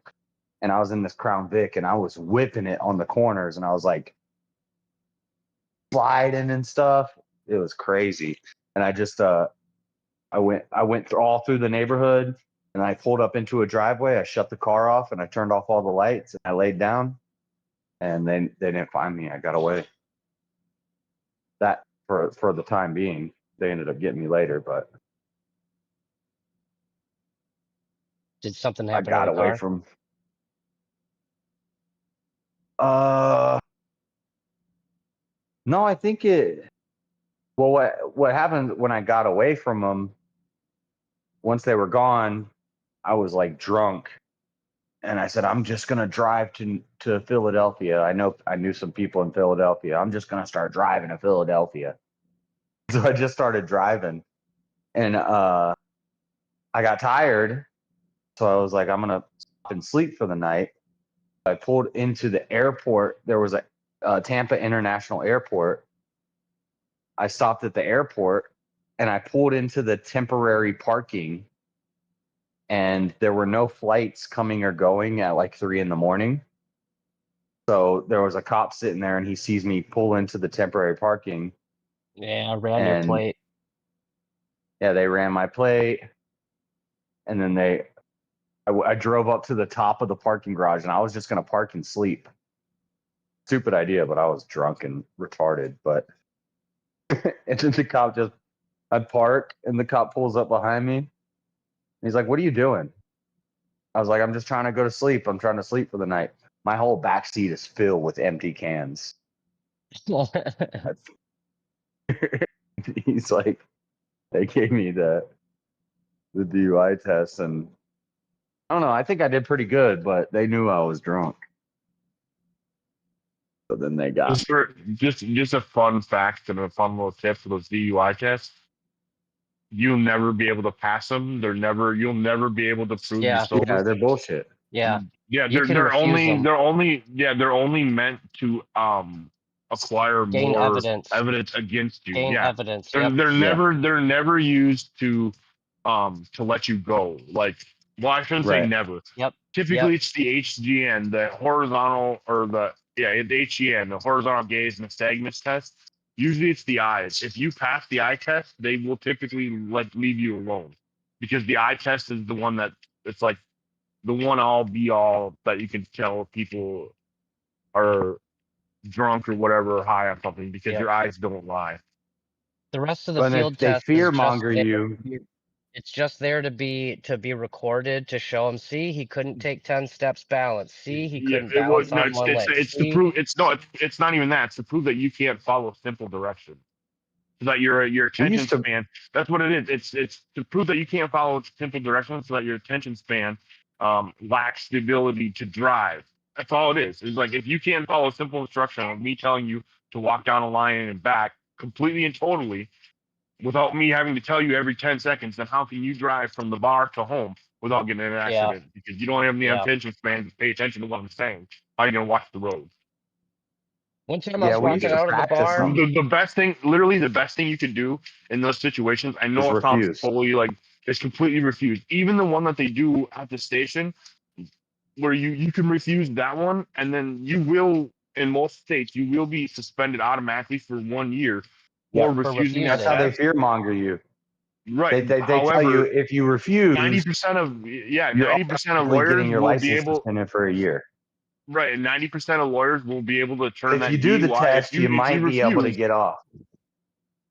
Speaker 2: and I was in this Crown Vic, and I was whipping it on the corners, and I was like sliding and stuff. It was crazy. And I just I went all through the neighborhood, and I pulled up into a driveway. I shut the car off, and I turned off all the lights, and I laid down, and they didn't find me. I got away. That for the time being. They ended up getting me later, but
Speaker 16: Did something happen?
Speaker 2: I got
Speaker 16: in the
Speaker 2: away
Speaker 16: car?
Speaker 2: from. No, I think it. Well, what happened when I got away from them? Once they were gone, I was like drunk, and I said, I'm just gonna drive to Philadelphia. I knew some people in Philadelphia. I'm just gonna start driving to Philadelphia. So I just started driving, and I got tired, so I was like, I'm gonna stop and sleep for the night. I pulled into the airport. There was a Tampa International Airport. I stopped at the airport, and I pulled into the temporary parking, and there were no flights coming or going at like 3 a.m. So there was a cop sitting there, and he sees me pull into the temporary parking.
Speaker 16: Yeah, I ran your plate.
Speaker 2: Yeah, they ran my plate, and then I drove up to the top of the parking garage, and I was just gonna park and sleep. Stupid idea, but I was drunk and retarded. But and then the cop I park, and the cop pulls up behind me. And he's like, "What are you doing?" I was like, "I'm just trying to go to sleep. I'm trying to sleep for the night." My whole back seat is filled with empty cans. He's like, they gave me the DUI test, and I don't know. I think I did pretty good, but they knew I was drunk. So then they got
Speaker 12: just a fun fact and a fun little tip for those DUI tests. You'll never be able to pass them. You'll never be able to prove you sober.
Speaker 2: Yeah, they're bullshit.
Speaker 16: Yeah.
Speaker 12: Yeah, they're only meant to acquire
Speaker 16: Gain
Speaker 12: more
Speaker 16: evidence.
Speaker 12: against you.
Speaker 16: Gain
Speaker 12: yeah.
Speaker 16: evidence.
Speaker 12: They're
Speaker 16: Yep.
Speaker 12: they're never used to let you go. Like, well, I shouldn't say never.
Speaker 16: Yep.
Speaker 12: Typically it's the HGN, the horizontal or the HGN, the horizontal gaze and nystagmus test. Usually it's the eyes. If you pass the eye test, they will typically leave you alone, because the eye test is the one that it's like the one all be all that you can tell people are drunk or whatever, or high on something, because your eyes don't lie.
Speaker 16: The rest of the
Speaker 2: But
Speaker 16: field
Speaker 2: if they
Speaker 16: test
Speaker 2: fear
Speaker 16: is just
Speaker 2: monger
Speaker 16: there.
Speaker 2: you,
Speaker 16: It's just there to be recorded to show him. See, he couldn't take 10 steps balance. See, he couldn't balance on one leg.
Speaker 12: It's to prove it's not even that. It's to prove that you can't follow simple direction. So that your attention span. That's what it is. It's to prove that you can't follow simple directions, so that your attention span lacks the ability to drive. That's all it is. It's like if you can't follow a simple instruction of me telling you to walk down a line and back completely and totally without me having to tell you every 10 seconds, then how can you drive from the bar to home without getting in an
Speaker 16: Yeah.
Speaker 12: accident? Because you don't have the
Speaker 16: Yeah.
Speaker 12: attention span to pay attention to what I'm saying. How are you going to watch the road?
Speaker 16: One time I was walking out of the bar.
Speaker 12: The best thing, literally the best thing you can do in those situations, I know
Speaker 2: Is
Speaker 12: it sounds
Speaker 2: refuse.
Speaker 12: totally like it's completely refused. Even the one that they do at the station, where you can refuse that one, and then you will, in most states, you will be suspended automatically for 1 year for refusing that
Speaker 2: That's how they
Speaker 12: test.
Speaker 2: fearmonger you.
Speaker 12: Right.
Speaker 2: They tell you
Speaker 12: However,
Speaker 2: if you refuse,
Speaker 12: 90% of
Speaker 2: you're
Speaker 12: 90% of
Speaker 2: automatically
Speaker 12: lawyers
Speaker 2: getting your
Speaker 12: will be
Speaker 2: license
Speaker 12: able.
Speaker 2: suspended for a year.
Speaker 12: Right, and 90% of lawyers will be able to turn
Speaker 2: If
Speaker 12: that
Speaker 2: you do the
Speaker 12: DUI.
Speaker 2: test, you might be able to get off.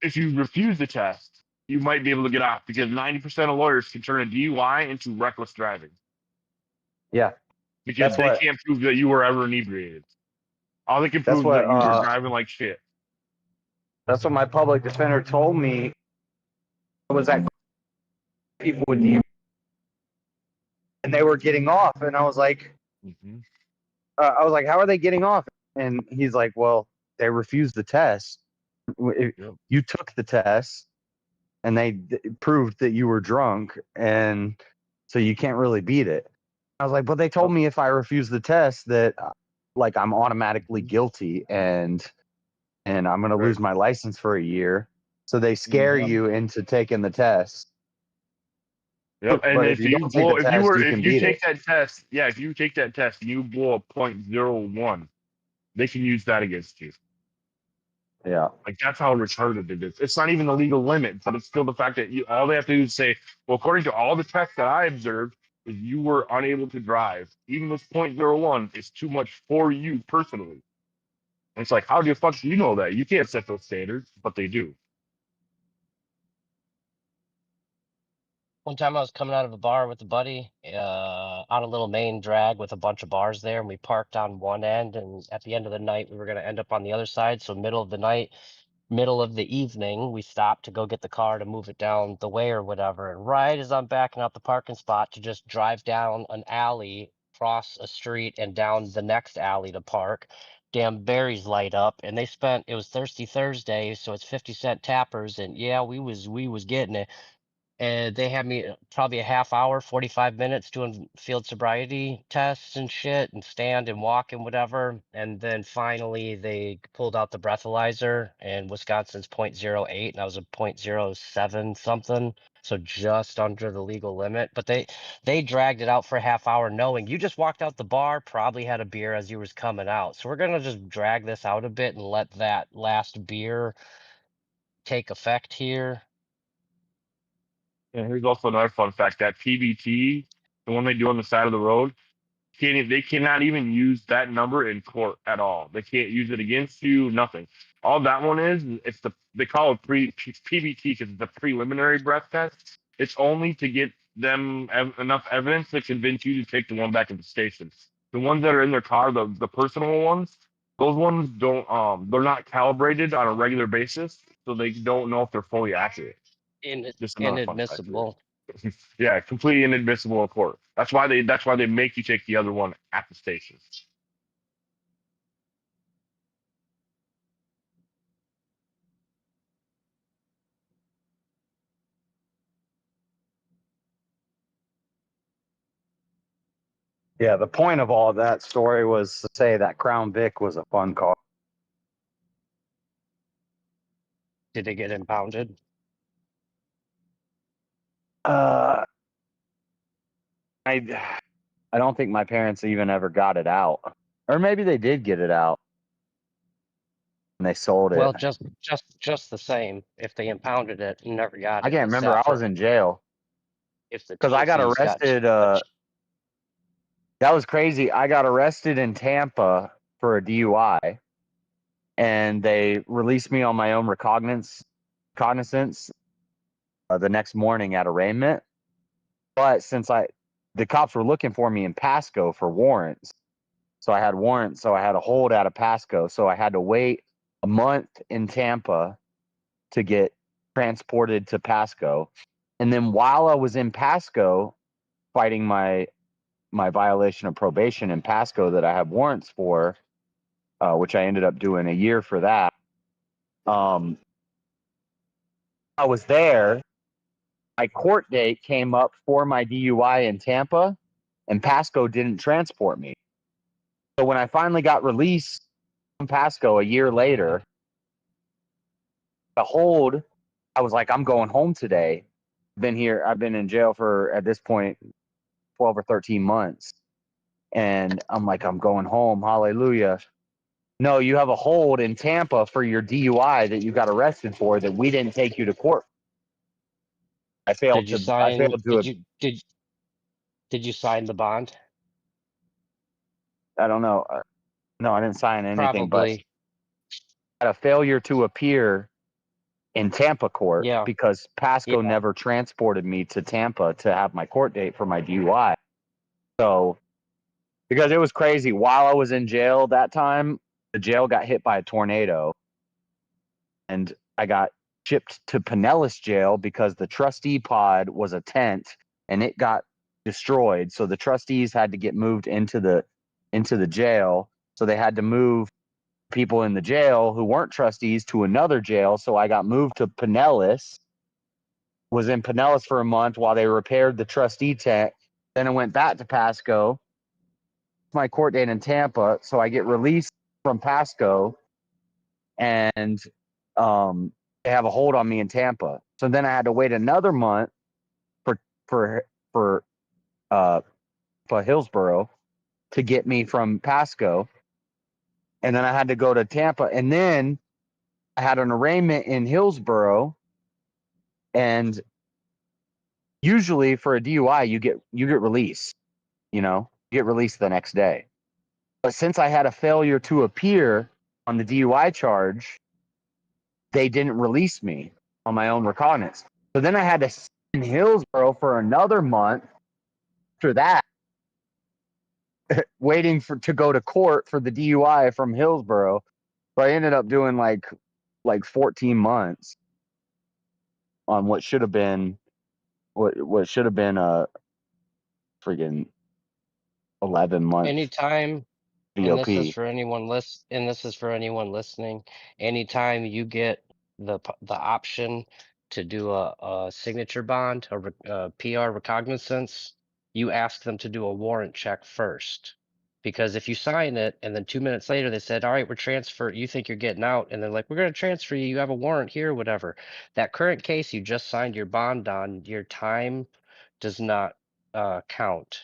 Speaker 12: If you refuse the test, you might be able to get off because 90% of lawyers can turn a DUI into reckless driving
Speaker 2: Yeah.
Speaker 12: because they can't prove that you were ever inebriated. All they can prove is that you were driving like shit.
Speaker 2: That's what my public defender told me. Was that people would be, and they were getting off, and I was like, how are they getting off? And he's like, well, they refused the test. You took the test, and they proved that you were drunk, and so you can't really beat it. I was like, but they told me if I refuse the test that, like, I'm automatically guilty, and I'm going to lose my license for a year. So they scare you into taking the test.
Speaker 12: Yep. And
Speaker 2: But
Speaker 12: if you
Speaker 2: don't take the test, you can beat
Speaker 12: take
Speaker 2: it.
Speaker 12: that test, if you take that test and you blow a .01, they can use that against you.
Speaker 2: Yeah.
Speaker 12: Like that's how retarded it is. It's not even the legal limit, but it's still the fact that all they have to do is say, well, according to all the tests that I observed, is you were unable to drive. Even this .01 is too much for you personally. And it's like, how the fuck do you know that? You can't set those standards, but they do.
Speaker 16: One time I was coming out of a bar with a buddy on a little main drag with a bunch of bars there, and we parked on one end, and at the end of the night we were going to end up on the other side. So middle of the night, middle of the evening, we stopped to go get the car to move it down the way or whatever. And right as I'm backing out the parking spot to just drive down an alley, cross a street, and down the next alley to park, damn berries light up. And it was Thirsty Thursday, so it's 50-cent tappers, and yeah, we was getting it. And they had me probably a half hour, 45 minutes doing field sobriety tests and shit and stand and walk and whatever. And then finally they pulled out the breathalyzer, and Wisconsin's .08 and I was a .07 something. So just under the legal limit. But they dragged it out for a half hour knowing you just walked out the bar, probably had a beer as you was coming out. So we're going to just drag this out a bit and let that last beer take effect here.
Speaker 12: And here's also another fun fact: that PBT, the one they do on the side of the road, they cannot even use that number in court at all. They can't use it against you. Nothing. All that one is, they call it PBT because it's a preliminary breath test. It's only to get them enough evidence to convince you to take the one back at the station. The ones that are in their car, the personal ones, those ones don't they're not calibrated on a regular basis, so they don't know if they're fully accurate. Just another fun fact.
Speaker 16: Inadmissible.
Speaker 12: Yeah, completely inadmissible in court. That's why they make you take the other one at the station.
Speaker 2: Yeah, the point of all of that story was to say that Crown Vic was a fun car.
Speaker 16: Did it get impounded?
Speaker 2: I don't think my parents even ever got it out, or maybe they did get it out and they sold it.
Speaker 16: Well, just the same. If they impounded it and never got it,
Speaker 2: I can't
Speaker 16: it's
Speaker 2: remember. I was in jail because I got arrested. That was crazy. I got arrested in Tampa for a DUI, and they released me on my own recognizance the next morning at arraignment. But since the cops were looking for me in Pasco for warrants, so I had warrants, so I had a hold out of Pasco, so I had to wait a month in Tampa to get transported to Pasco. And then while I was in Pasco fighting my my violation of probation in Pasco that I have warrants for, which I ended up doing a year for that. I was there. My court date came up for my DUI in Tampa, and Pasco didn't transport me. So when I finally got released from Pasco a year later, the hold, I was like, I'm going home today. I've been in jail for, at this point, 12 or 13 months. And I'm like, I'm going home. Hallelujah. No, you have a hold in Tampa for your DUI that you got arrested for that we didn't take you to court. I failed
Speaker 16: Did you
Speaker 2: to
Speaker 16: sign?
Speaker 2: did
Speaker 16: Did you sign the bond?
Speaker 2: I don't know. No, I didn't sign anything, but
Speaker 16: Probably.
Speaker 2: I had a failure to appear in Tampa court
Speaker 16: Yeah.
Speaker 2: because Pasco
Speaker 16: Yeah.
Speaker 2: never transported me to Tampa to have my court date for my DUI. So, because it was crazy. While I was in jail that time, the jail got hit by a tornado. And I got shipped to Pinellas jail because the trustee pod was a tent and it got destroyed. So the trustees had to get moved into the jail. So they had to move people in the jail who weren't trustees to another jail. So I got moved to Pinellas, was in Pinellas for a month while they repaired the trustee tent. Then I went back to Pasco, my court date in Tampa. So I get released from Pasco and they have a hold on me in Tampa. So then I had to wait another month for Hillsborough to get me from Pasco. And then I had to go to Tampa. And then I had an arraignment in Hillsborough. And usually for a DUI, you get released, you get released the next day. But since I had a failure to appear on the DUI charge, they didn't release me on my own recognizance. So then I had to sit in Hillsborough for another month after that, waiting to go to court for the DUI from Hillsborough. So I ended up doing like 14 months on what should have been a freaking 11 month
Speaker 16: Anytime, and this is
Speaker 2: VOP.
Speaker 16: for anyone listening. Anytime you get the option to do a signature bond, a PR recognizance, you ask them to do a warrant check first. Because if you sign it and then 2 minutes later they said, all right, we're transferred, you think you're getting out, and they're like, we're going to transfer you, you have a warrant here, whatever. That current case you just signed your bond on, your time does not count.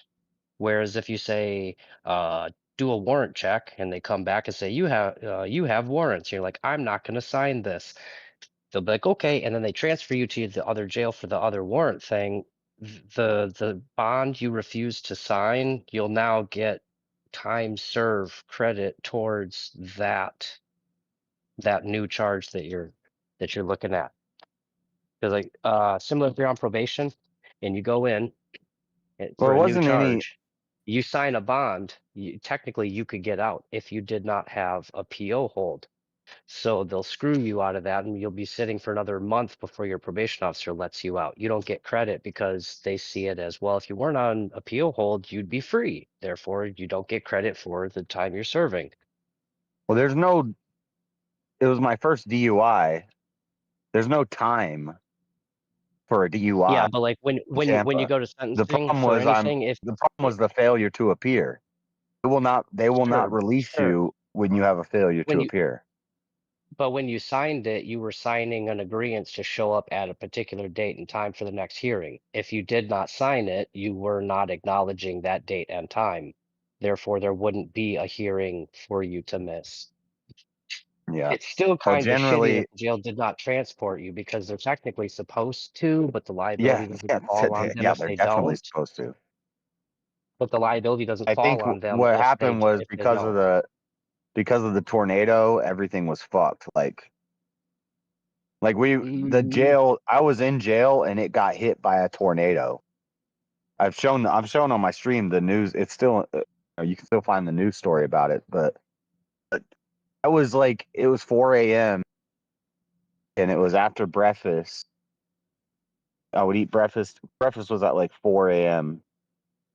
Speaker 16: Whereas if you say, do a warrant check, and they come back and say, you have warrants, you're like, I'm not going to sign this. They'll be like, okay, and then they transfer you to the other jail for the other warrant thing. The bond you refuse to sign, you'll now get time served credit towards that new charge that you're looking at. Because like similar if you're on probation and you go in for a new charge, you sign a bond, technically you could get out if you did not have a PO hold. So they'll screw you out of that and you'll be sitting for another month before your probation officer lets you out. You don't get credit because they see it as, well, if you weren't on a PO hold, you'd be free. Therefore, you don't get credit for the time you're serving.
Speaker 2: Well, it was my first DUI. There's no time for a DUI.
Speaker 16: Yeah, but like when you go to sentencing,
Speaker 2: the problem
Speaker 16: for
Speaker 2: was
Speaker 16: anything,
Speaker 2: the problem was the failure to appear. They will not release you when you have a failure to appear.
Speaker 16: But when you signed it, you were signing an agreement to show up at a particular date and time for the next hearing. If you did not sign it, you were not acknowledging that date and time. Therefore, there wouldn't be a hearing for you to miss.
Speaker 2: Yeah.
Speaker 16: It's still kind of shitty
Speaker 2: generally,
Speaker 16: that the jail did not transport you because they're technically supposed to, but the liability doesn't fall on them if
Speaker 2: they're
Speaker 16: they
Speaker 2: definitely
Speaker 16: don't.
Speaker 2: supposed to.
Speaker 16: But the liability doesn't
Speaker 2: I think
Speaker 16: fall on them
Speaker 2: what
Speaker 16: if
Speaker 2: happened was
Speaker 16: if they
Speaker 2: because
Speaker 16: don't.
Speaker 2: of the tornado, everything was fucked. Like the jail, I was in jail and it got hit by a tornado. I've shown on my stream the news. It's still, you can still find the news story about it, but I was like, it was 4 a.m. and it was after breakfast. I would eat breakfast. Breakfast was at like 4 a.m.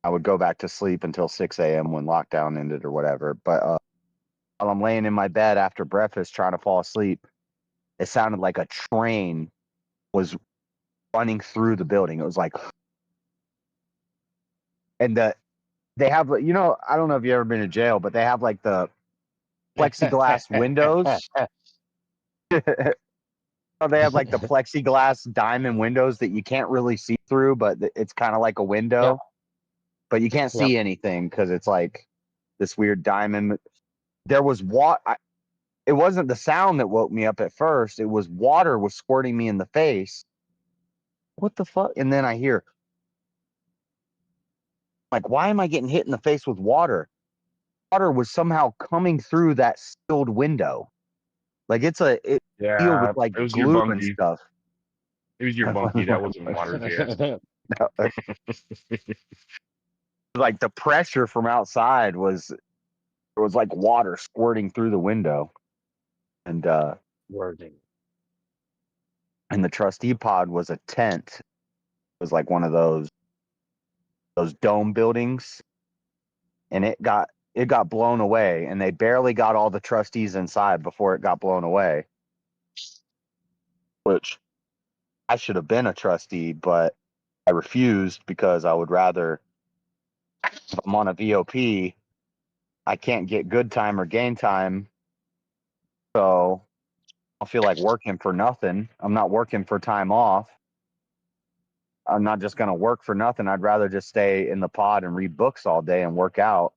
Speaker 2: I would go back to sleep until 6 a.m. when lockdown ended or whatever. But while I'm laying in my bed after breakfast trying to fall asleep, it sounded like a train was running through the building. It was like, and they have, I don't know if you've ever been to jail, but they have like the plexiglass windows. They have like the plexiglass diamond windows that you can't really see through, but it's kind of like a window.
Speaker 16: Yep.
Speaker 2: But you can't see anything because it's like this weird diamond. There was it wasn't the sound that woke me up at first. It was water was squirting me in the face. What the fuck? And then I hear, like, why am I getting hit in the face with water? Water was somehow coming through that sealed window. Like it's sealed with like
Speaker 12: it was your
Speaker 2: glue and
Speaker 12: bunkie.
Speaker 2: stuff.
Speaker 12: It was your bunkie. That wasn't water jet.
Speaker 2: Like the pressure from outside was like water squirting through the window. And
Speaker 16: Wording.
Speaker 2: And the trustee pod was a tent. It was like one of those dome buildings. And it got blown away, and they barely got all the trustees inside before it got blown away. Which I should have been a trustee, but I refused because I would rather, if I'm on a VOP, I can't get good time or gain time. So I feel like working for nothing. I'm not working for time off. I'm not just going to work for nothing. I'd rather just stay in the pod and read books all day and work out.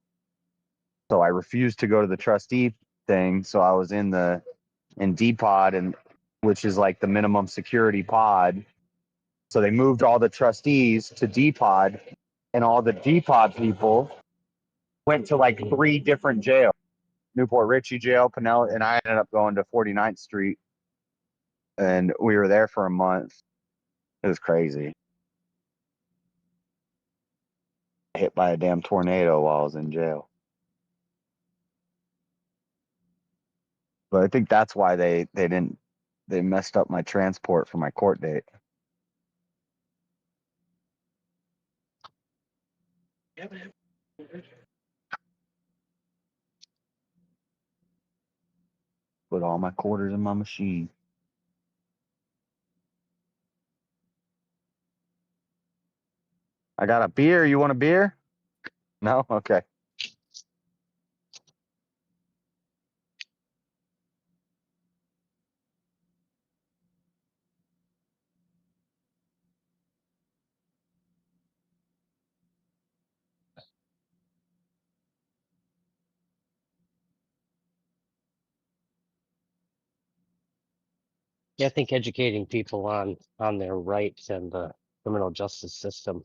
Speaker 2: So I refused to go to the trustee thing. So I was in D pod, and which is like the minimum security pod. So they moved all the trustees to D pod, and all the D pod people went to like 3 different jails: Newport Richie jail, Pinellas, and I ended up going to 49th Street, and we were there for a month. It was crazy. Hit by a damn tornado while I was in jail. But I think that's why they messed up my transport for my court date. Put all my quarters in my machine. I got a beer. You want a beer? No? Okay.
Speaker 16: Yeah, I think educating people on their rights and the criminal justice system,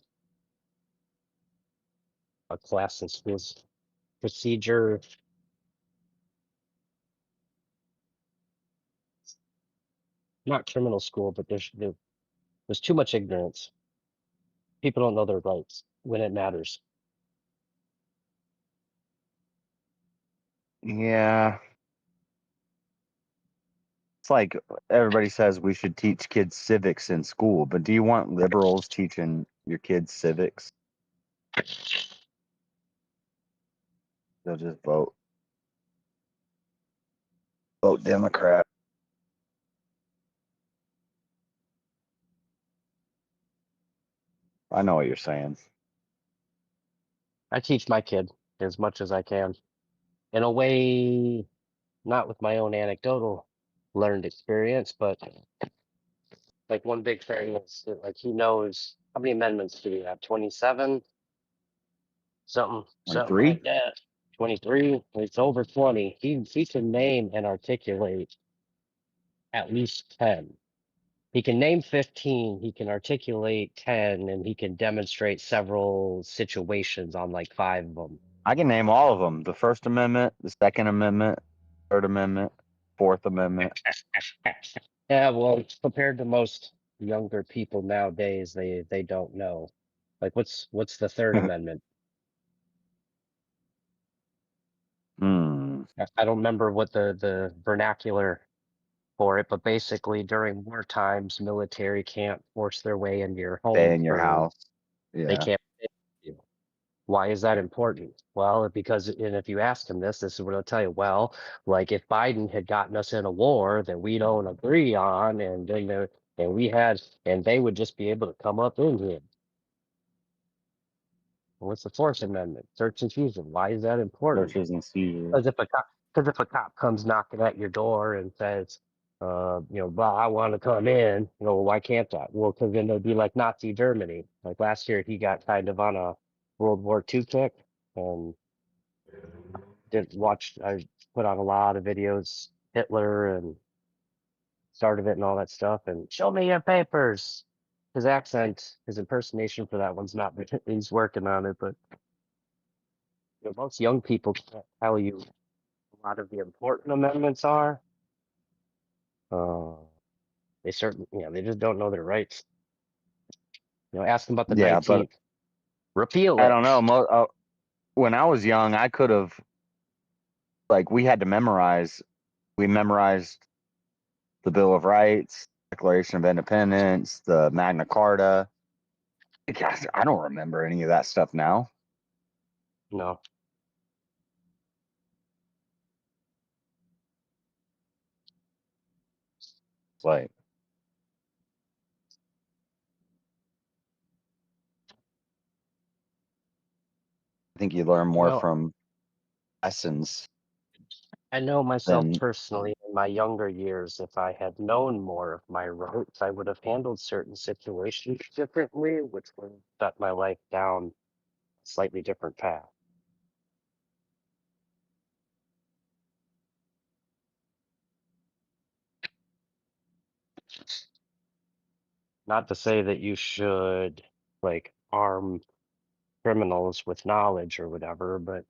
Speaker 16: a class in schools, procedure, not criminal school, but there's too much ignorance. People don't know their rights when it matters.
Speaker 2: Yeah. It's like everybody says we should teach kids civics in school, but do you want liberals teaching your kids civics? They'll just vote Democrat. I know what you're saying.
Speaker 16: I teach my kid as much as I can. In a way, not with my own anecdotal learned experience, but like one big thing is that, like, he knows how many amendments do we have? 27? Something
Speaker 2: 23?
Speaker 16: like that. 23. It's over 20. He can name and articulate at least 10. He can name 15, he can articulate 10, and he can demonstrate several situations on like 5 of them.
Speaker 2: I can name all of them: the First Amendment, the Second Amendment, Third Amendment, Fourth Amendment.
Speaker 16: Yeah, well, compared to most younger people nowadays, they don't know. Like, what's the Third Amendment? I don't remember what the vernacular for it, but basically during war times, military can't force their way into your home.
Speaker 2: Stay in your house.
Speaker 16: They
Speaker 2: Yeah.
Speaker 16: can't. You. Why is that important? Well, because, and if you ask him this is what he'll tell you. Well, like if Biden had gotten us in a war that we don't agree on, and and they would just be able to come up in here. What's the Fourth Amendment? Search and seizure. Why is that important?
Speaker 2: Searches and seizures.
Speaker 16: Because if a cop comes knocking at your door and says, well, I want to come in, why can't that? Well, because then they'd be like Nazi Germany. Like last year, he got kind of on a World War II kick, and I put on a lot of videos, Hitler and started it and all that stuff, and show me your papers. His accent, his impersonation for that one's not, he's working on it, but most young people can't tell you a lot of the important amendments are. They certainly, they just don't know their rights. Ask them about the
Speaker 2: Yeah, but
Speaker 16: 19th. Repeal
Speaker 2: I
Speaker 16: it.
Speaker 2: don't know. When I was young, I could have, like, we had to memorize. We memorized the Bill of Rights, Declaration of Independence, the Magna Carta. Gosh, I don't remember any of that stuff now.
Speaker 16: No.
Speaker 2: Like, I think you learn more
Speaker 16: Well,
Speaker 2: from lessons.
Speaker 16: I know myself
Speaker 2: than
Speaker 16: personally in my younger years, if I had known more of my rights, I would have handled certain situations differently, which would have set my life down a slightly different path. Not to say that you should like arm criminals with knowledge or whatever, but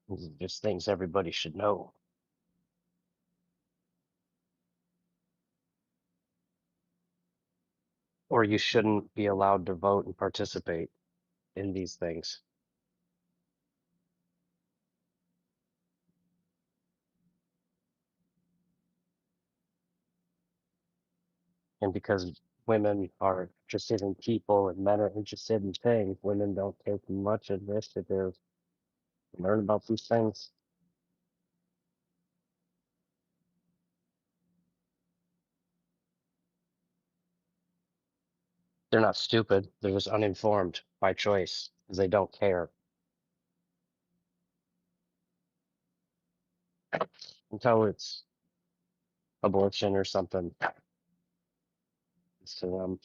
Speaker 16: these are just things everybody should know. Or you shouldn't be allowed to vote and participate in these things. And because women are interested in people and men are interested in things, women don't take much initiative to learn about these things. They're not stupid. They're just uninformed by choice because they don't care. Until it's abortion or something. It's to them.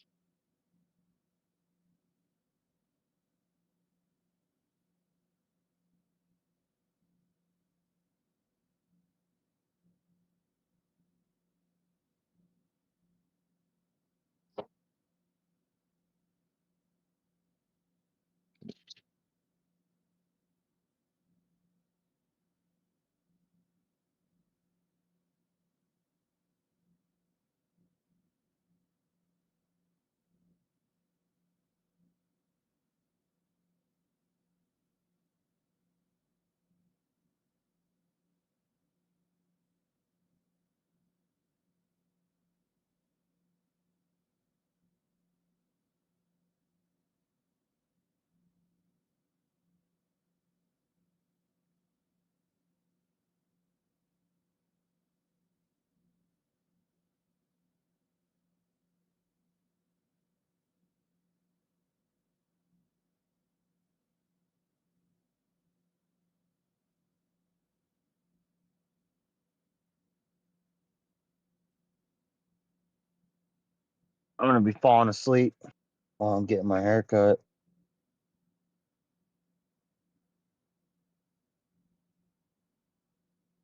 Speaker 2: I'm gonna be falling asleep while I'm getting my hair cut.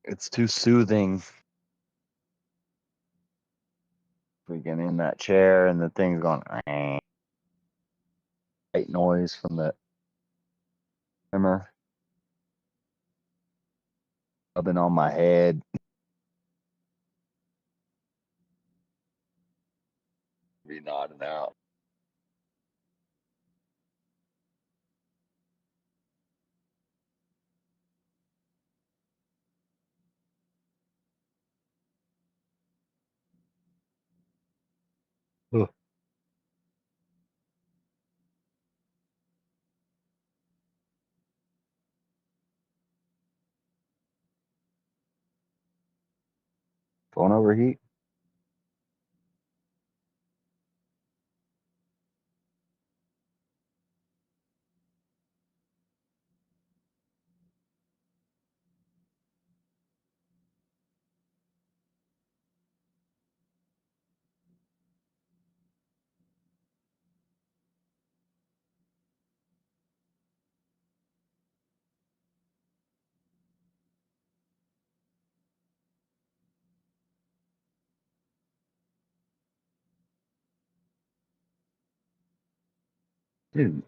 Speaker 2: It's too soothing. Freaking in that chair and the thing's going white noise from the trimmer rubbing on my head. Be nodding out. Phone overheat? Dude,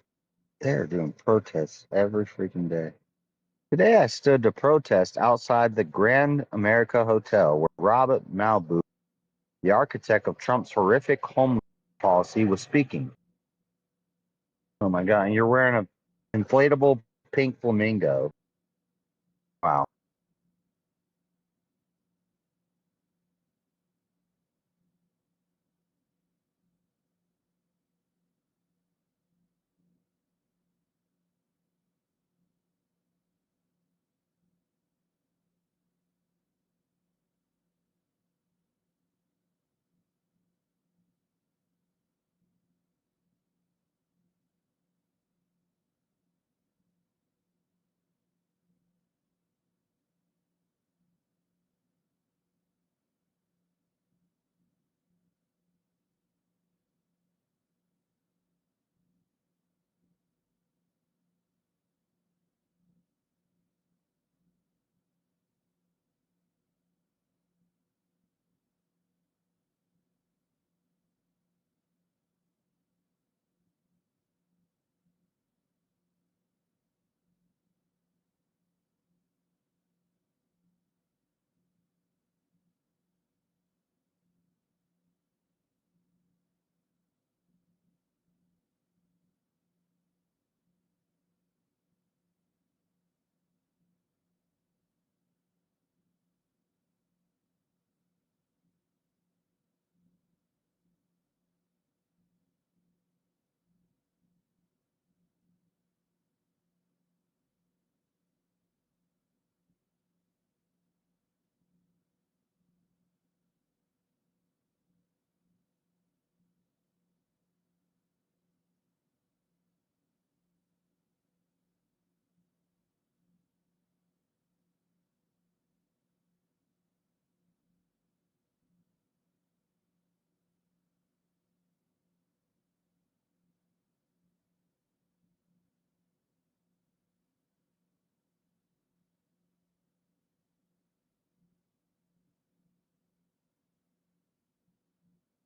Speaker 2: they're doing protests every freaking day. Today I stood to protest outside the Grand America Hotel where Robert Malbu, the architect of Trump's horrific home policy, was speaking. Oh my God, and you're wearing an inflatable pink flamingo. Wow.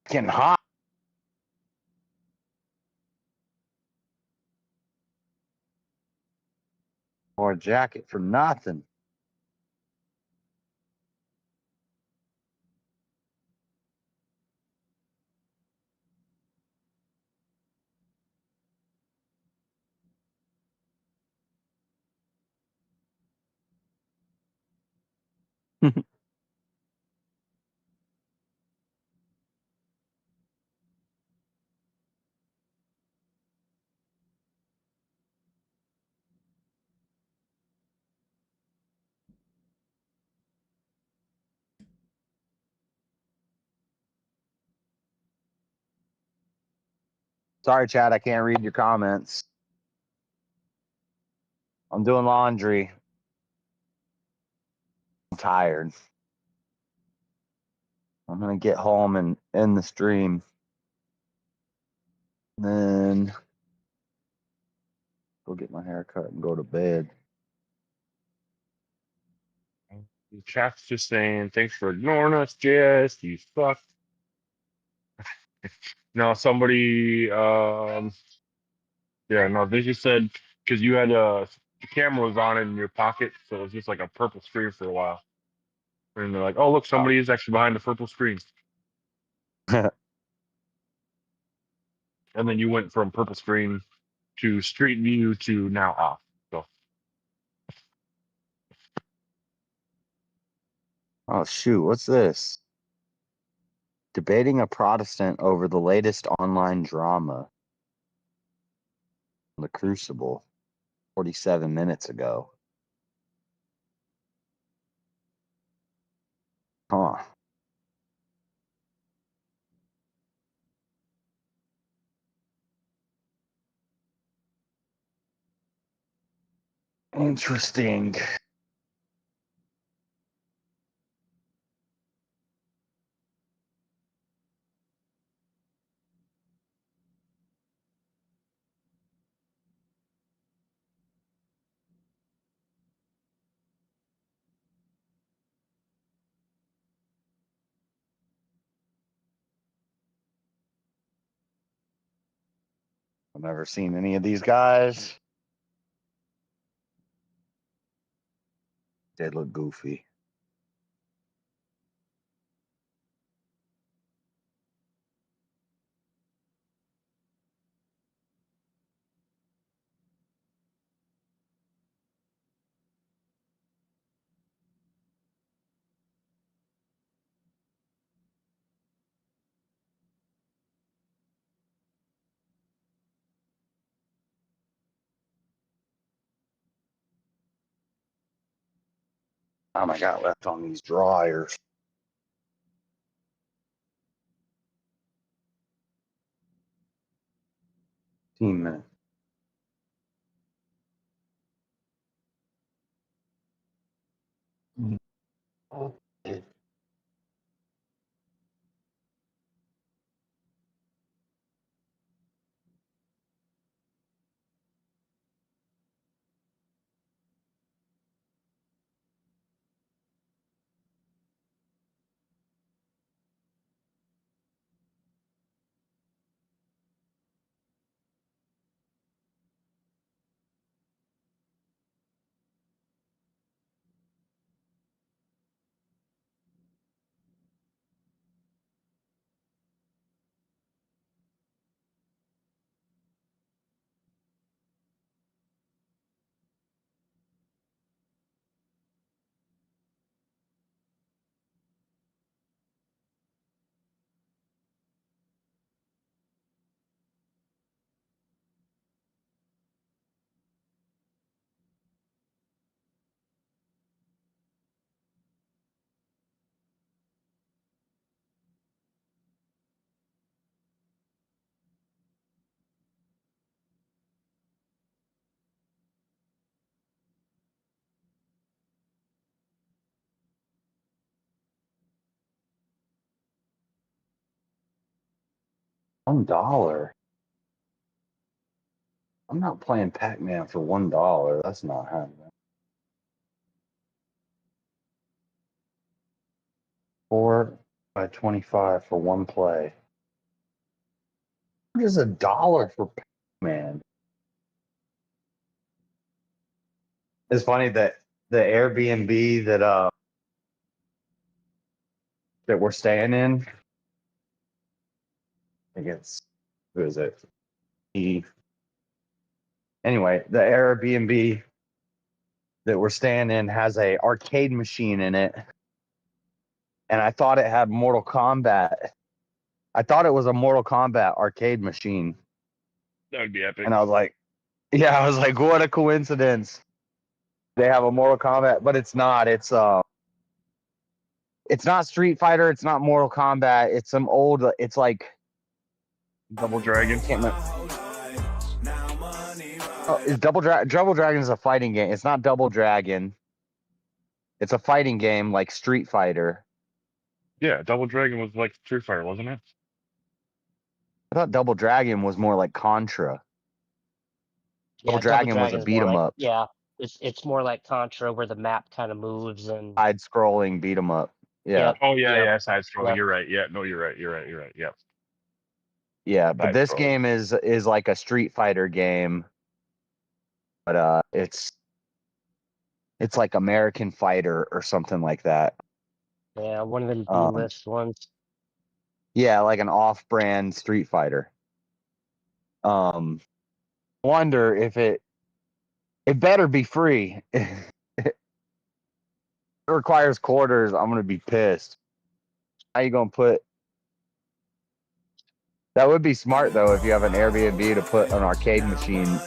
Speaker 2: Getting hot. Or a jacket for nothing. Sorry, Chad, I can't read your comments. I'm doing laundry. I'm tired. I'm gonna get home and end the stream. Then go get my hair cut and go to bed.
Speaker 12: The chat's just saying, thanks for ignoring us, Jess. You fuck. No, somebody, yeah, no, they just said, because you had the camera was on in your pocket, so it was just like a purple screen for a while. And they're like, oh, look, somebody is actually behind the purple screen. And then you went from purple screen to street view to now off. So
Speaker 2: Oh shoot, what's this? Debating a Protestant over the latest online drama. The Crucible, 47 minutes ago. Huh. Interesting. I've never seen any of these guys. They look goofy. Oh my God, left on these dryers. Minutes. $1. I'm not playing Pac-Man for $1. That's not happening. 4 by 25 for one play. What is $1 for Pac-Man? It's funny that the Airbnb that we're staying in, I think it's, who is it? Anyway, the Airbnb that we're staying in has a arcade machine in it, and I thought it had Mortal Kombat. I thought it was a Mortal Kombat arcade machine.
Speaker 12: That would be epic.
Speaker 2: And I was like, what a coincidence. They have a Mortal Kombat, but it's not. It's not Street Fighter. It's not Mortal Kombat. It's some old. It's like
Speaker 12: Double Dragon.
Speaker 2: Oh, is Double Dragon is a fighting game. It's not Double Dragon. It's a fighting game like Street Fighter.
Speaker 12: Yeah, Double Dragon was like Street Fighter, wasn't it?
Speaker 2: I thought Double Dragon was more like Contra.
Speaker 16: Yeah,
Speaker 2: Double Dragon was a
Speaker 16: Dragon's
Speaker 2: beat
Speaker 16: more
Speaker 2: 'em
Speaker 16: like,
Speaker 2: up.
Speaker 16: yeah, it's more like Contra where the map kind of moves and
Speaker 2: Side scrolling beat 'em up. Yeah.
Speaker 16: Yep,
Speaker 12: Oh yeah,
Speaker 16: yep,
Speaker 12: yeah, side scrolling.
Speaker 16: yep.
Speaker 12: You're right. Yeah, no, you're right. You're right. You're right. Yep.
Speaker 2: Yeah, but
Speaker 12: Side
Speaker 2: this
Speaker 12: scrolling.
Speaker 2: game is like a Street Fighter game. But it's like American Fighter or something like that.
Speaker 16: Yeah, one of them B-list ones.
Speaker 2: Yeah, like an off-brand Street Fighter. Wonder if it better be free. It requires quarters. I'm gonna be pissed. How you gonna put? That would be smart though if you have an Airbnb to put an arcade machine,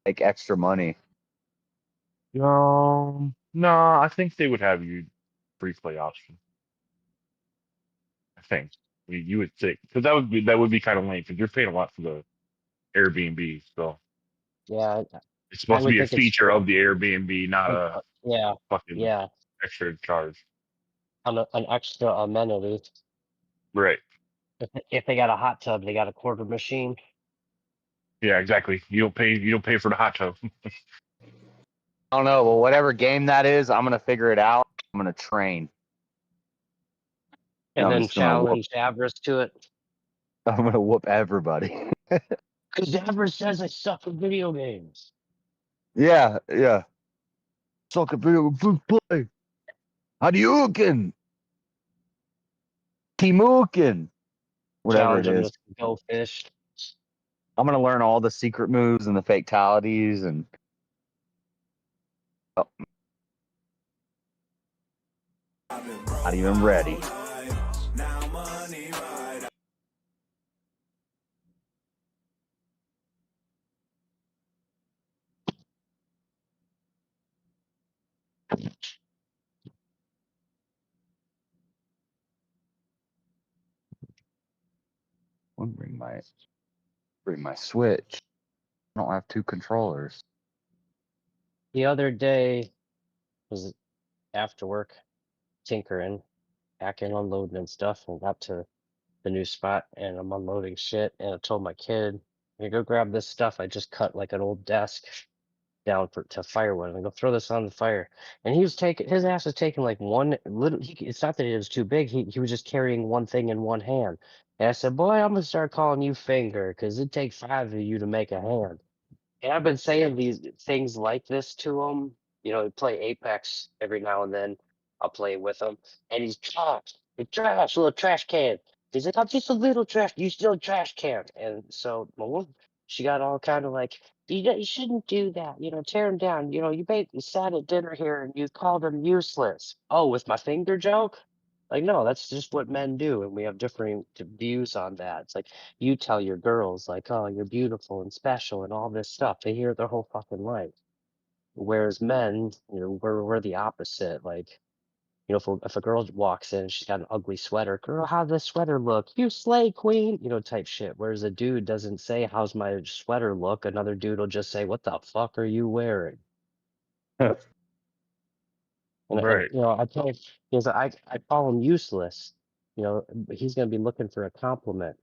Speaker 2: like extra money.
Speaker 12: No, I think they would have you free play option. I think you would think because that would be kind of lame because you're paying a lot for the Airbnb. So
Speaker 16: Yeah,
Speaker 12: It's supposed to
Speaker 16: would
Speaker 12: be a
Speaker 16: think it's
Speaker 12: feature of the Airbnb, not a
Speaker 16: yeah,
Speaker 12: fucking
Speaker 16: yeah,
Speaker 12: extra charge.
Speaker 16: an extra amenity.
Speaker 12: Right.
Speaker 16: If they got a hot tub, they got a quarter machine.
Speaker 12: Yeah, exactly. You don't pay for the hot tub.
Speaker 2: I don't know. Well, whatever game that is, I'm gonna figure it out. I'm gonna train.
Speaker 16: And
Speaker 2: I'm
Speaker 16: then
Speaker 2: just gonna whoop.
Speaker 16: challenge Avarice to it.
Speaker 2: I'm gonna whoop everybody.
Speaker 16: Because Avarice says I suck at video games.
Speaker 2: Yeah. Suck a video play. Hadouken. Kimuken. Whatever it
Speaker 16: Challenge him
Speaker 2: is.
Speaker 16: to go fish.
Speaker 2: I'm gonna learn all the secret moves and the fatalities and. Oh. Not even ready. I'll bring my Switch. I don't have 2 controllers.
Speaker 16: The other day was after work, tinkering, hacking, unloading and stuff, and got to the new spot, and I'm unloading shit, and I told my kid, "Hey, go grab this stuff. I just cut like an old desk down to firewood, and go throw this on the fire." And he was taking his ass was taking like one little. It's not that it was too big. He was just carrying one thing in one hand. And I said, "Boy, I'm gonna start calling you Finger, because it takes 5 of you to make a hand." And I've been saying these things like this to him. You know, play Apex every now and then. I'll play with him, and he's trash. He's trash, little trash can. He's like, "I'm just a little trash. You still a trash can." And so my woman, she got all kind of like, you shouldn't do that. You know, tear him down. You know, you sat at dinner here and you called him useless. Oh, with my finger joke? Like, no, that's just what men do, and we have different views on that. It's like you tell your girls, like, "Oh, you're beautiful and special," and all this stuff. They hear it their whole fucking life. Whereas men, you know, we're the opposite. Like, you know, if a girl walks in, she's got an ugly sweater. "Girl, how's this sweater look? You slay, queen," you know, type shit. Whereas a dude doesn't say, "How's my sweater look?" Another dude will just say, "What the fuck are you wearing?" And
Speaker 12: Right.
Speaker 16: you know, I tell him, because I call him useless. You know, he's gonna be looking for a compliment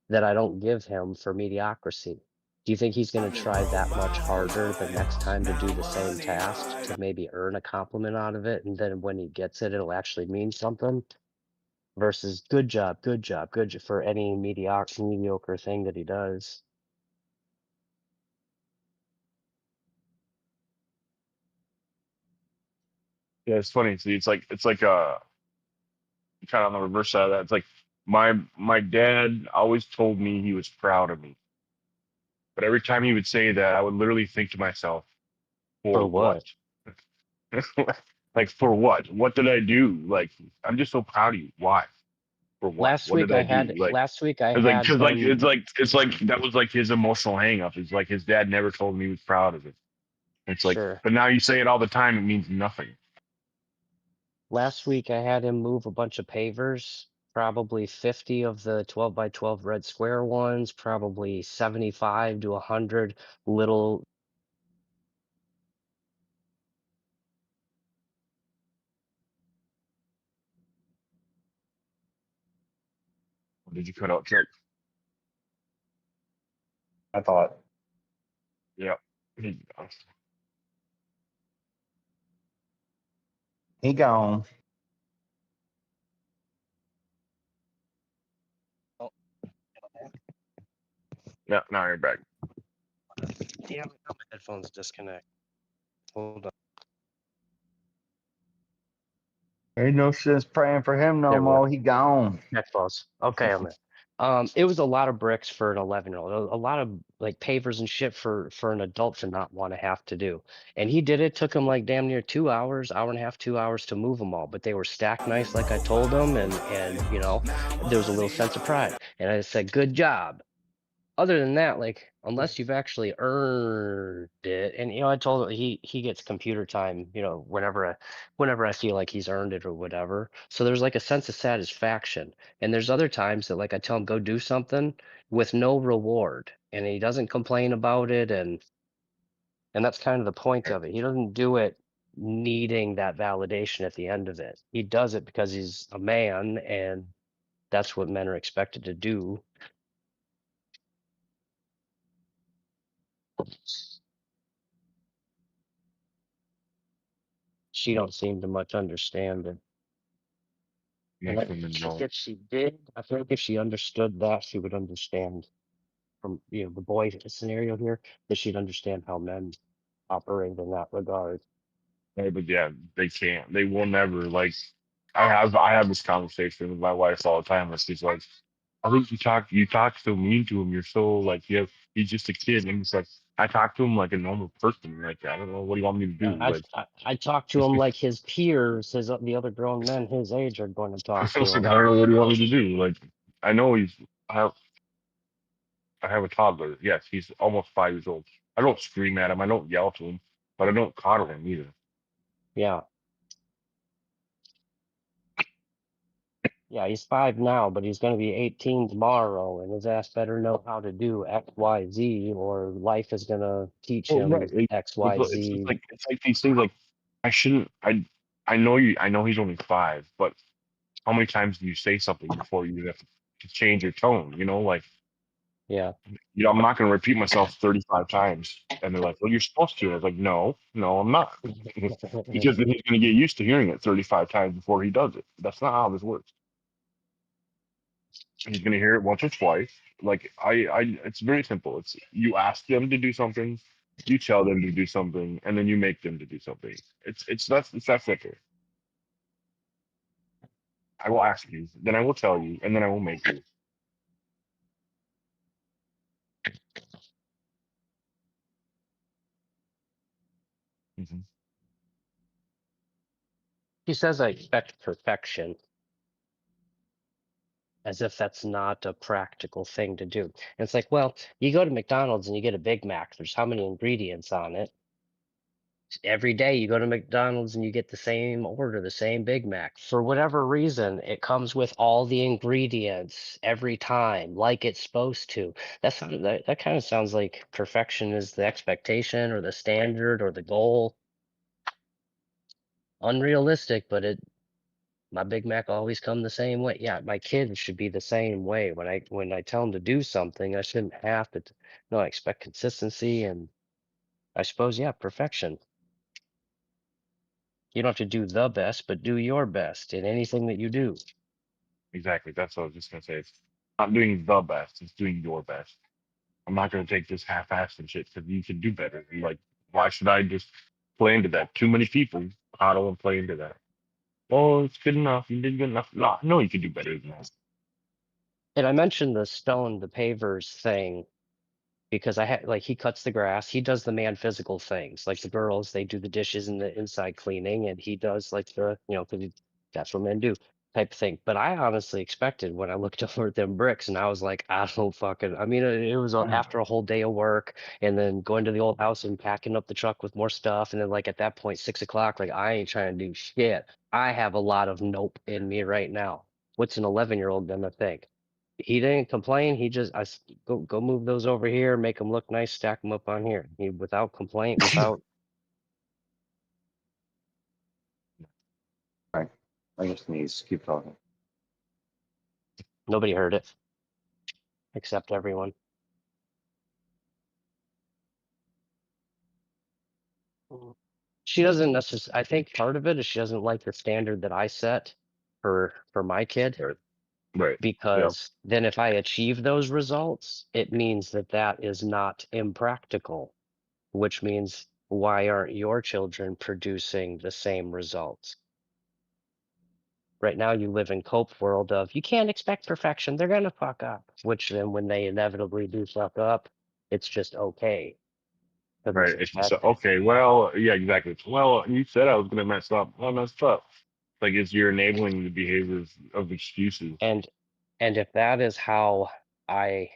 Speaker 16: that I don't give him for mediocrity. Do you think he's going to try that much harder the next time to do the same task to maybe earn a compliment out of it? And then when he gets it, it'll actually mean something versus good job, for any mediocre thing that he does.
Speaker 12: Yeah, it's funny. See, it's like kind of on the reverse side of that. It's like my dad always told me he was proud of me. But every time he would say that, I would literally think to myself, for what? Like, for what? What did I do? Like, I'm just so proud of you. Why? For what?
Speaker 16: Last
Speaker 12: What
Speaker 16: week
Speaker 12: did I do? Like, it's like, cause like it's like that was like his emotional hang up. It's like his dad never told me he was proud of it. It's like,
Speaker 16: Sure.
Speaker 12: but now you say it all the time, it means nothing.
Speaker 16: Last week I had him move a bunch of pavers, probably 50 of the 12 by 12 red square ones, probably 75 to 100 little.
Speaker 12: Or did you cut out Chuck?
Speaker 2: I thought.
Speaker 12: Yeah.
Speaker 2: He gone.
Speaker 12: Yeah, now you're back.
Speaker 16: Damn it, my headphones disconnect. Hold on.
Speaker 2: Ain't no sense praying for him no
Speaker 16: There we go.
Speaker 2: more. He gone.
Speaker 16: Headphones. Okay, I'm in. It was a lot of bricks for an 11-year-old. A lot of like pavers and shit for an adult to not want to have to do. And he did it. Took him like damn near 2 hours, hour and a half, 2 hours to move them all. But they were stacked nice, like I told him, and you know, there was a little sense of pride. And I said, "Good job." Other than that, like, unless you've actually earned it, and you know, I told him he gets computer time, you know, whenever I feel like he's earned it or whatever. So there's like a sense of satisfaction. And there's other times that like I tell him go do something with no reward, and he doesn't complain about it, and And that's kind of the point of it. He doesn't do it needing that validation at the end of it. He does it because he's a man, and that's what men are expected to do. She don't seem to much understand it. And I think if she did, I feel like if she understood that, she would understand from the boy scenario here, that she'd understand how men operate in that regard.
Speaker 12: Yeah, but yeah, they can't. They will never. Like, I have this conversation with my wife all the time. Where she's like, I think you talk so mean to him. You're so like, he's just a kid. And it's like, I talk to him like a normal person. Like, I don't know, what do you want me to do? Like,
Speaker 16: I talk to him like his peers, the other grown men his age are going to talk to
Speaker 12: I don't
Speaker 16: him.
Speaker 12: know, what do you want me to do? Like, I know I have a toddler. Yes, he's almost 5 years old. I don't scream at him. I don't yell to him, but I don't coddle him either.
Speaker 16: Yeah. Yeah, he's 5 now, but he's going to be 18 tomorrow, and his ass better know how to do X, Y, Z, or life is going to teach
Speaker 12: Well,
Speaker 16: him
Speaker 12: right.
Speaker 16: X, Y,
Speaker 12: It's
Speaker 16: Z.
Speaker 12: like these things. Like, I shouldn't. I know you. I know he's only 5, but how many times do you say something before you have to change your tone? Like,
Speaker 16: Yeah.
Speaker 12: I'm not going to repeat myself 35 times. And they're like, well, you're supposed to. I was like, no, I'm not. Because then he's going to get used to hearing it 35 times before he does it. That's not how this works. He's going to hear it once or twice. Like, it's very simple. It's you ask them to do something, you tell them to do something, and then you make them to do something. It's that simple. I will ask you, then I will tell you, and then I will make you. Mm-hmm.
Speaker 16: He says, I expect perfection, as if that's not a practical thing to do. And it's like, well, you go to McDonald's and you get a Big Mac. There's how many ingredients on it? Every day you go to McDonald's and you get the same order, the same Big Mac. For whatever reason, it comes with all the ingredients every time, like it's supposed to. That kind of sounds like perfection is the expectation or the standard or the goal. Unrealistic, but my Big Mac always come the same way. Yeah, my kids should be the same way. When I tell them to do something, I shouldn't have to. No, I expect consistency and I suppose, yeah, perfection. You don't have to do the best, but do your best in anything that you do.
Speaker 12: Exactly. That's what I was just gonna say. It's not doing the best. It's doing your best. I'm not gonna take this half-assed and shit because you can do better. Like, why should I just play into that? Too many people coddle and play into that. Oh, it's good enough. You did good enough. No, you can do better than that.
Speaker 16: And I mentioned the pavers thing because he cuts the grass. He does the man physical things. Like the girls, they do the dishes and the inside cleaning, and he does like because that's what men do type thing. But I honestly expected when I looked over at them bricks and I was like, I don't fucking, I mean, it was after a whole day of work and then going to the old house and packing up the truck with more stuff. And then like at that point, 6 o'clock, like I ain't trying to do shit. I have a lot of nope in me right now. What's an 11-year-old gonna think? He didn't complain. He just, go move those over here, make them look nice, stack them up on here. Without complaint, without.
Speaker 2: Right. I just sneeze. Keep talking.
Speaker 16: Nobody heard it, except everyone. She doesn't necessarily. I think part of it is she doesn't like the standard that I set for my kid.
Speaker 12: Right.
Speaker 16: Because then if I achieve those results, it means that is not impractical, which means why aren't your children producing the same results? Right now you live in Cope world of you can't expect perfection. They're gonna fuck up. Which then when they inevitably do fuck up, it's just okay.
Speaker 12: Right. It's just okay. Well, yeah, exactly. Well, you said I was gonna mess up. I messed up. Like, it's you're enabling the behaviors of excuses.
Speaker 16: And if that is how I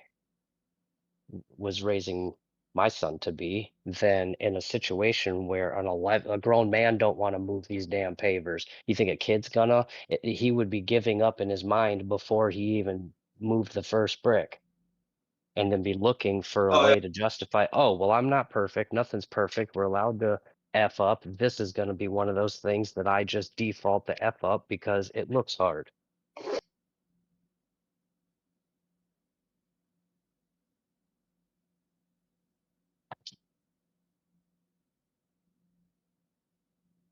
Speaker 16: was raising my son to be, then in a situation where a grown man don't want to move these damn pavers, you think a kid's gonna? He would be giving up in his mind before he even moved the first brick. and then be looking for a way to justify, oh, well, I'm not perfect. Nothing's perfect. We're allowed to F up. This is going to be one of those things that I just default to F up because it looks hard.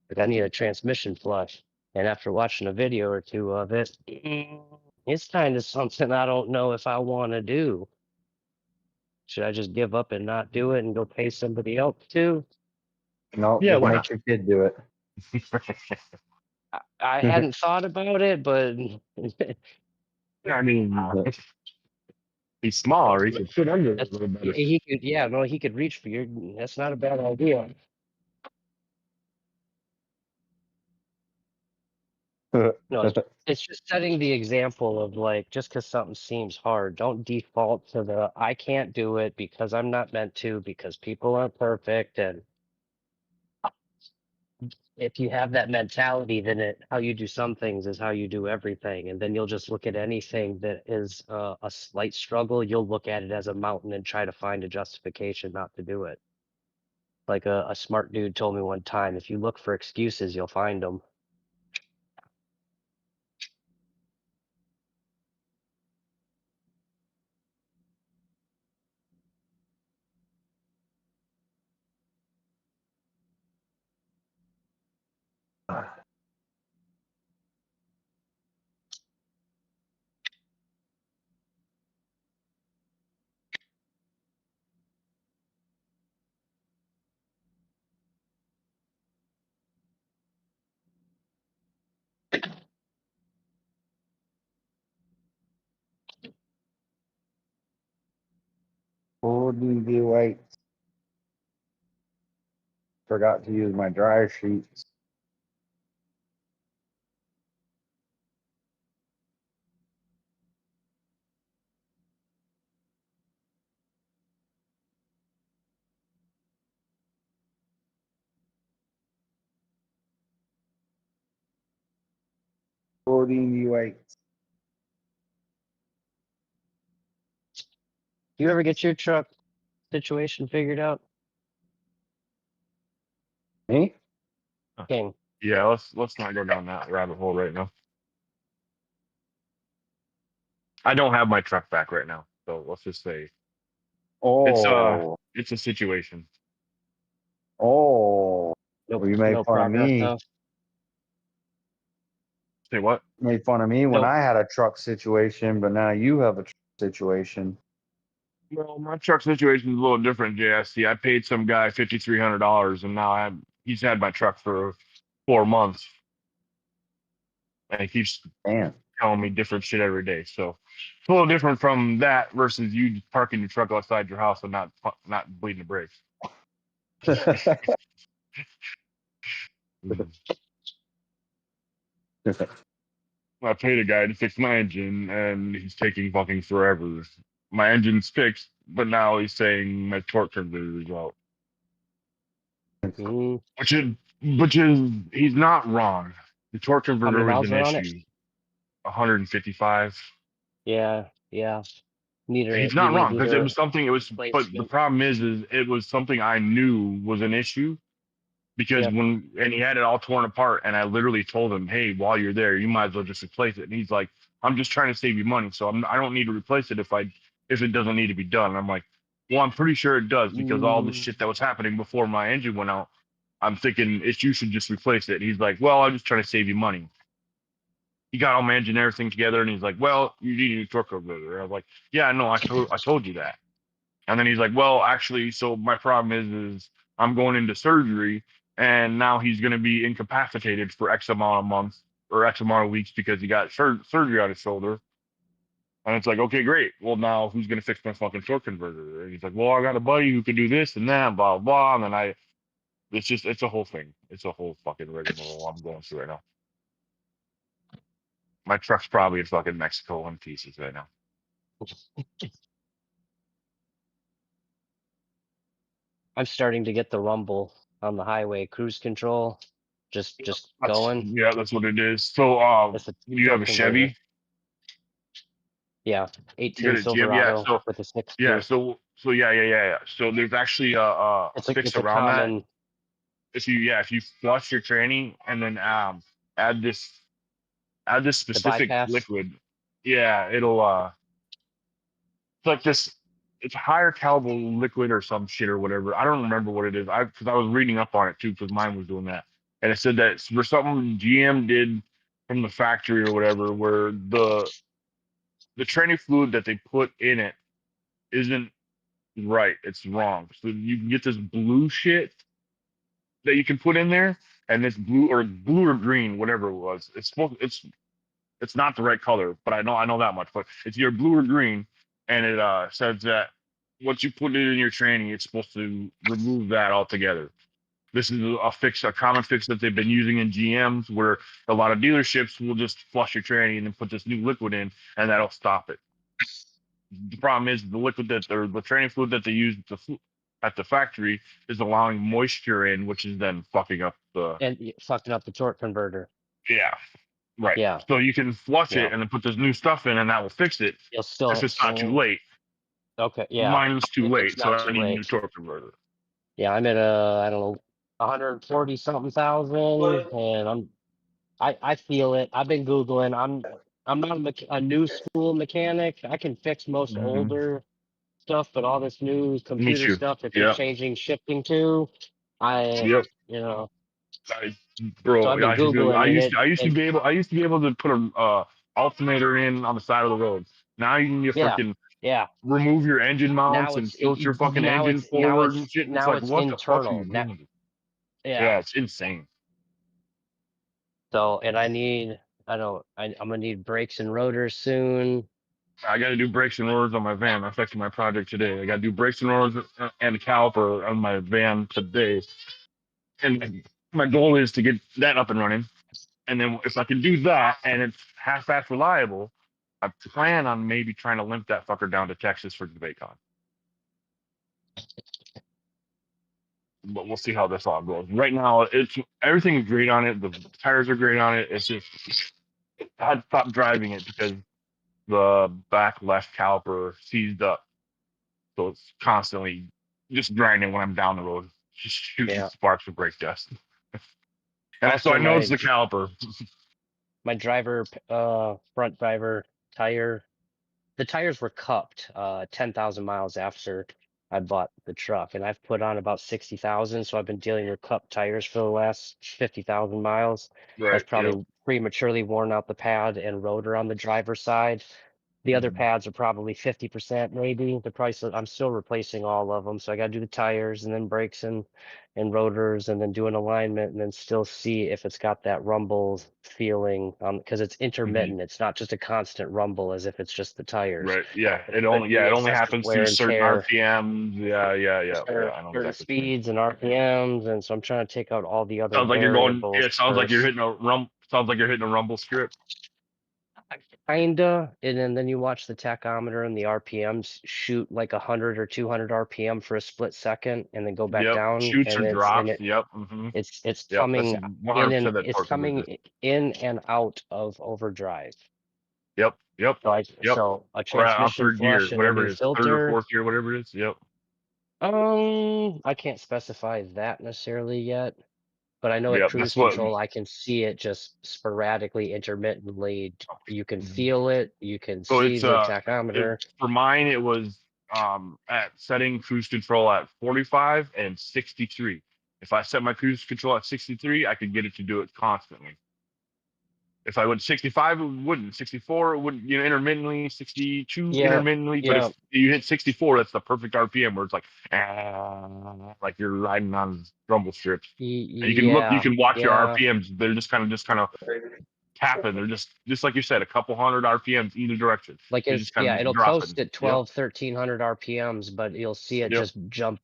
Speaker 16: Like I need a transmission flush. And after watching a video or two of it, it's kind of something I don't know if I want to do. Should I just give up and not do it and go pay somebody else to?
Speaker 2: No,
Speaker 16: Yeah,
Speaker 2: just
Speaker 16: why
Speaker 2: make
Speaker 16: not?
Speaker 2: your kid do it.
Speaker 16: I hadn't thought about it, but
Speaker 12: I mean, he's smaller. He could fit under it a little better.
Speaker 16: he could, yeah, no, he could reach for your. That's not a bad idea. No, it's just setting the example of like, just because something seems hard, don't default to the I can't do it because I'm not meant to, because people aren't perfect. And if you have that mentality, then how you do some things is how you do everything. And then you'll just look at anything that is a slight struggle, you'll look at it as a mountain and try to find a justification not to do it. Like a smart dude told me one time, if you look for excuses, you'll find them.
Speaker 2: Wait. Forgot to use my dryer sheets. U8.
Speaker 16: Do you ever get your truck situation figured out?
Speaker 2: Me?
Speaker 16: King.
Speaker 12: Yeah, let's not go down that rabbit hole right now. I don't have my truck back right now, so let's just say it's a situation.
Speaker 2: Oh, well, you made fun of me.
Speaker 16: Huh?
Speaker 12: Say what?
Speaker 2: Made fun of me when I had a truck situation, but now you have a truck situation.
Speaker 12: Well, my truck situation is a little different, JSC. I paid some guy $5,300, and now he's had my truck for 4 months, and he keeps telling me different shit every day. So it's a little different from that versus you just parking your truck outside your house and not bleeding the brakes. I paid a guy to fix my engine, and he's taking fucking forever. My engine's fixed, but now he's saying my torque converter is out. Which is he's not wrong. The torque
Speaker 16: How many
Speaker 12: converter was
Speaker 16: miles
Speaker 12: an
Speaker 16: are on it?
Speaker 12: issue. 155.
Speaker 16: Yeah.
Speaker 12: He's not wrong because it was something. It was, but the problem is it was something I knew was an issue because and he had it all torn apart, and I literally told him, "Hey, while you're there, you might as well just replace it." And he's like, "I'm just trying to save you money, so I don't need to replace it if it doesn't need to be done." And I'm like, "Well, I'm pretty sure it does because all the shit that was happening before my engine went out. I'm thinking you should just replace it." And he's like, "Well, I'm just trying to save you money." He got all my engine and everything together, and he's like, "Well, you need a new torque converter." I was like, "Yeah, no, I told you that." And then he's like, "Well, actually, so my problem is I'm going into surgery, and now he's going to be incapacitated for X amount of months or X amount of weeks because he got surgery on his shoulder." And it's like, okay, great. Well, now who's going to fix my fucking torque converter? And he's like, "Well, I got a buddy who can do this and that, blah, blah." And then it's a whole thing. It's a whole fucking rigmarole I'm going through right now. My truck's probably in fucking Mexico in pieces right now.
Speaker 16: I'm starting to get the rumble on the highway, cruise control, just going.
Speaker 12: Yeah, that's what it is. So, you have a
Speaker 16: torque converter.
Speaker 12: Chevy?
Speaker 16: Yeah,
Speaker 12: You
Speaker 16: 18
Speaker 12: go to GM,
Speaker 16: Silverado with a 6
Speaker 12: yeah. So yeah. So there's actually a fix
Speaker 16: it's a
Speaker 12: around that.
Speaker 16: common.
Speaker 12: If you flush your tranny and then add this specific
Speaker 16: bypass?
Speaker 12: liquid, yeah, it'll it's like this. It's a higher caliber liquid or some shit or whatever. I don't remember what it is. Because I was reading up on it too, because mine was doing that, and it said that it's for something GM did from the factory or whatever, where the tranny fluid that they put in it isn't right. It's wrong. So you can get this blue shit that you can put in there, and this blue or green, whatever it was. It's not the right color, but I know that much. But it's either blue or green, and it says that once you put it in your tranny, it's supposed to remove that altogether. This is a common fix that they've been using in GMs, where a lot of dealerships will just flush your tranny and then put this new liquid in, and that'll stop it. The problem is the liquid or the tranny fluid that they use at the factory is allowing moisture in, which is then fucking up
Speaker 16: the torque converter.
Speaker 12: Yeah. Right.
Speaker 16: Yeah.
Speaker 12: So you can flush it and then put this new stuff in, and that will fix it.
Speaker 16: You'll still
Speaker 12: if it's not too late.
Speaker 16: Okay. Yeah.
Speaker 12: Mine's too
Speaker 16: If
Speaker 12: late,
Speaker 16: it's
Speaker 12: so
Speaker 16: not
Speaker 12: I
Speaker 16: too
Speaker 12: need a
Speaker 16: late.
Speaker 12: new torque converter.
Speaker 16: Yeah, I'm at I don't know, 140 something thousand, and I feel it. I've been Googling. I'm not a new school mechanic. I can fix most older stuff, but all this new
Speaker 12: Me
Speaker 16: computer
Speaker 12: too.
Speaker 16: stuff that they're
Speaker 12: Yeah.
Speaker 16: changing shifting to,
Speaker 12: Yep.
Speaker 16: so
Speaker 12: Bro,
Speaker 16: I've been
Speaker 12: I used to
Speaker 16: Googling, and
Speaker 12: I used to be able to put a alternator in on the side of the road. Now you can freaking remove your engine mounts and tilt your fucking engine forward and shit. And it's like, what the fuck are you doing? Yeah, it's insane.
Speaker 16: So, and I'm gonna need brakes and rotors soon.
Speaker 12: I got to do brakes and rotors on my van. That's actually my project today. I got to do brakes and rotors and a caliper on my van today. And my goal is to get that up and running. And then if I can do that and it's half-ass reliable, I plan on maybe trying to limp that fucker down to Texas for DebateCon. But we'll see how this all goes. Right now, everything is great on it. The tires are great on it. It's just I had to stop driving it because the back left caliper seized up, so it's constantly just grinding when I'm down the road, just shooting sparks of brake dust. And so I know it's the caliper.
Speaker 16: My front driver tire, the tires were cupped 10,000 miles after I bought the truck, and I've put on about 60,000. So I've been dealing with cupped tires for the last 50,000 miles.
Speaker 12: Right,
Speaker 16: I've probably prematurely worn out the pad and rotor on the driver's side. The other pads are probably 50% maybe. I'm still replacing all of them. So I got to do the tires and then brakes and rotors and then do an alignment and then still see if it's got that rumble feeling because it's intermittent. It's not just a constant rumble as if it's just the tires.
Speaker 12: Right. Yeah. It only happens to certain RPMs. Yeah. I know
Speaker 16: certain speeds and RPMs, and so I'm trying to take out all the other.
Speaker 12: Sounds like you're going. It sounds like you're hitting a Sounds like you're hitting a rumble script.
Speaker 16: Kinda, and then you watch the tachometer and the RPMs shoot like 100 or 200 RPM for a split second, and then go back down.
Speaker 12: Shoots or drops.
Speaker 16: It's coming coming in and out of overdrive.
Speaker 12: Yep.
Speaker 16: So a transmission
Speaker 12: third gear,
Speaker 16: flush and
Speaker 12: whatever
Speaker 16: a
Speaker 12: it
Speaker 16: new
Speaker 12: is,
Speaker 16: filter.
Speaker 12: third or fourth gear, whatever it is. Yep.
Speaker 16: I can't specify that necessarily yet. But I know at cruise control, I can see it just sporadically, intermittently. You can feel it. You can see the tachometer.
Speaker 12: For mine, it was at setting cruise control at 45 and 63. If I set my cruise control at 63, I could get it to do it constantly. If I went 65, it wouldn't. 64, it wouldn't. Intermittently. 62, intermittently. But if you hit 64, that's the perfect RPM where it's like you're riding on rumble strips. And you can you can watch your RPMs. They're just kind of tapping. They're just like you said, a couple hundred RPMs either direction.
Speaker 16: Like it'll post at 1,300 RPMs, but you'll see it just jump.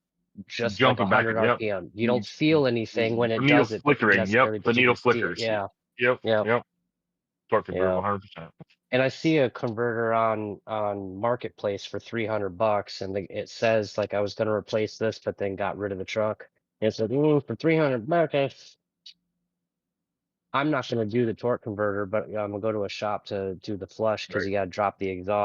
Speaker 16: Just like 100 RPM. You don't feel anything when it does it.
Speaker 12: Flickering. The needle flickers. Yep. Torque converter, 100%.
Speaker 16: And I see a converter on Marketplace for $300, and it says like I was going to replace this, but then got rid of the truck. And it said for $300. I'm not going to do the torque converter, but I'm gonna go to a shop to do the flush because you got to drop the exhaust.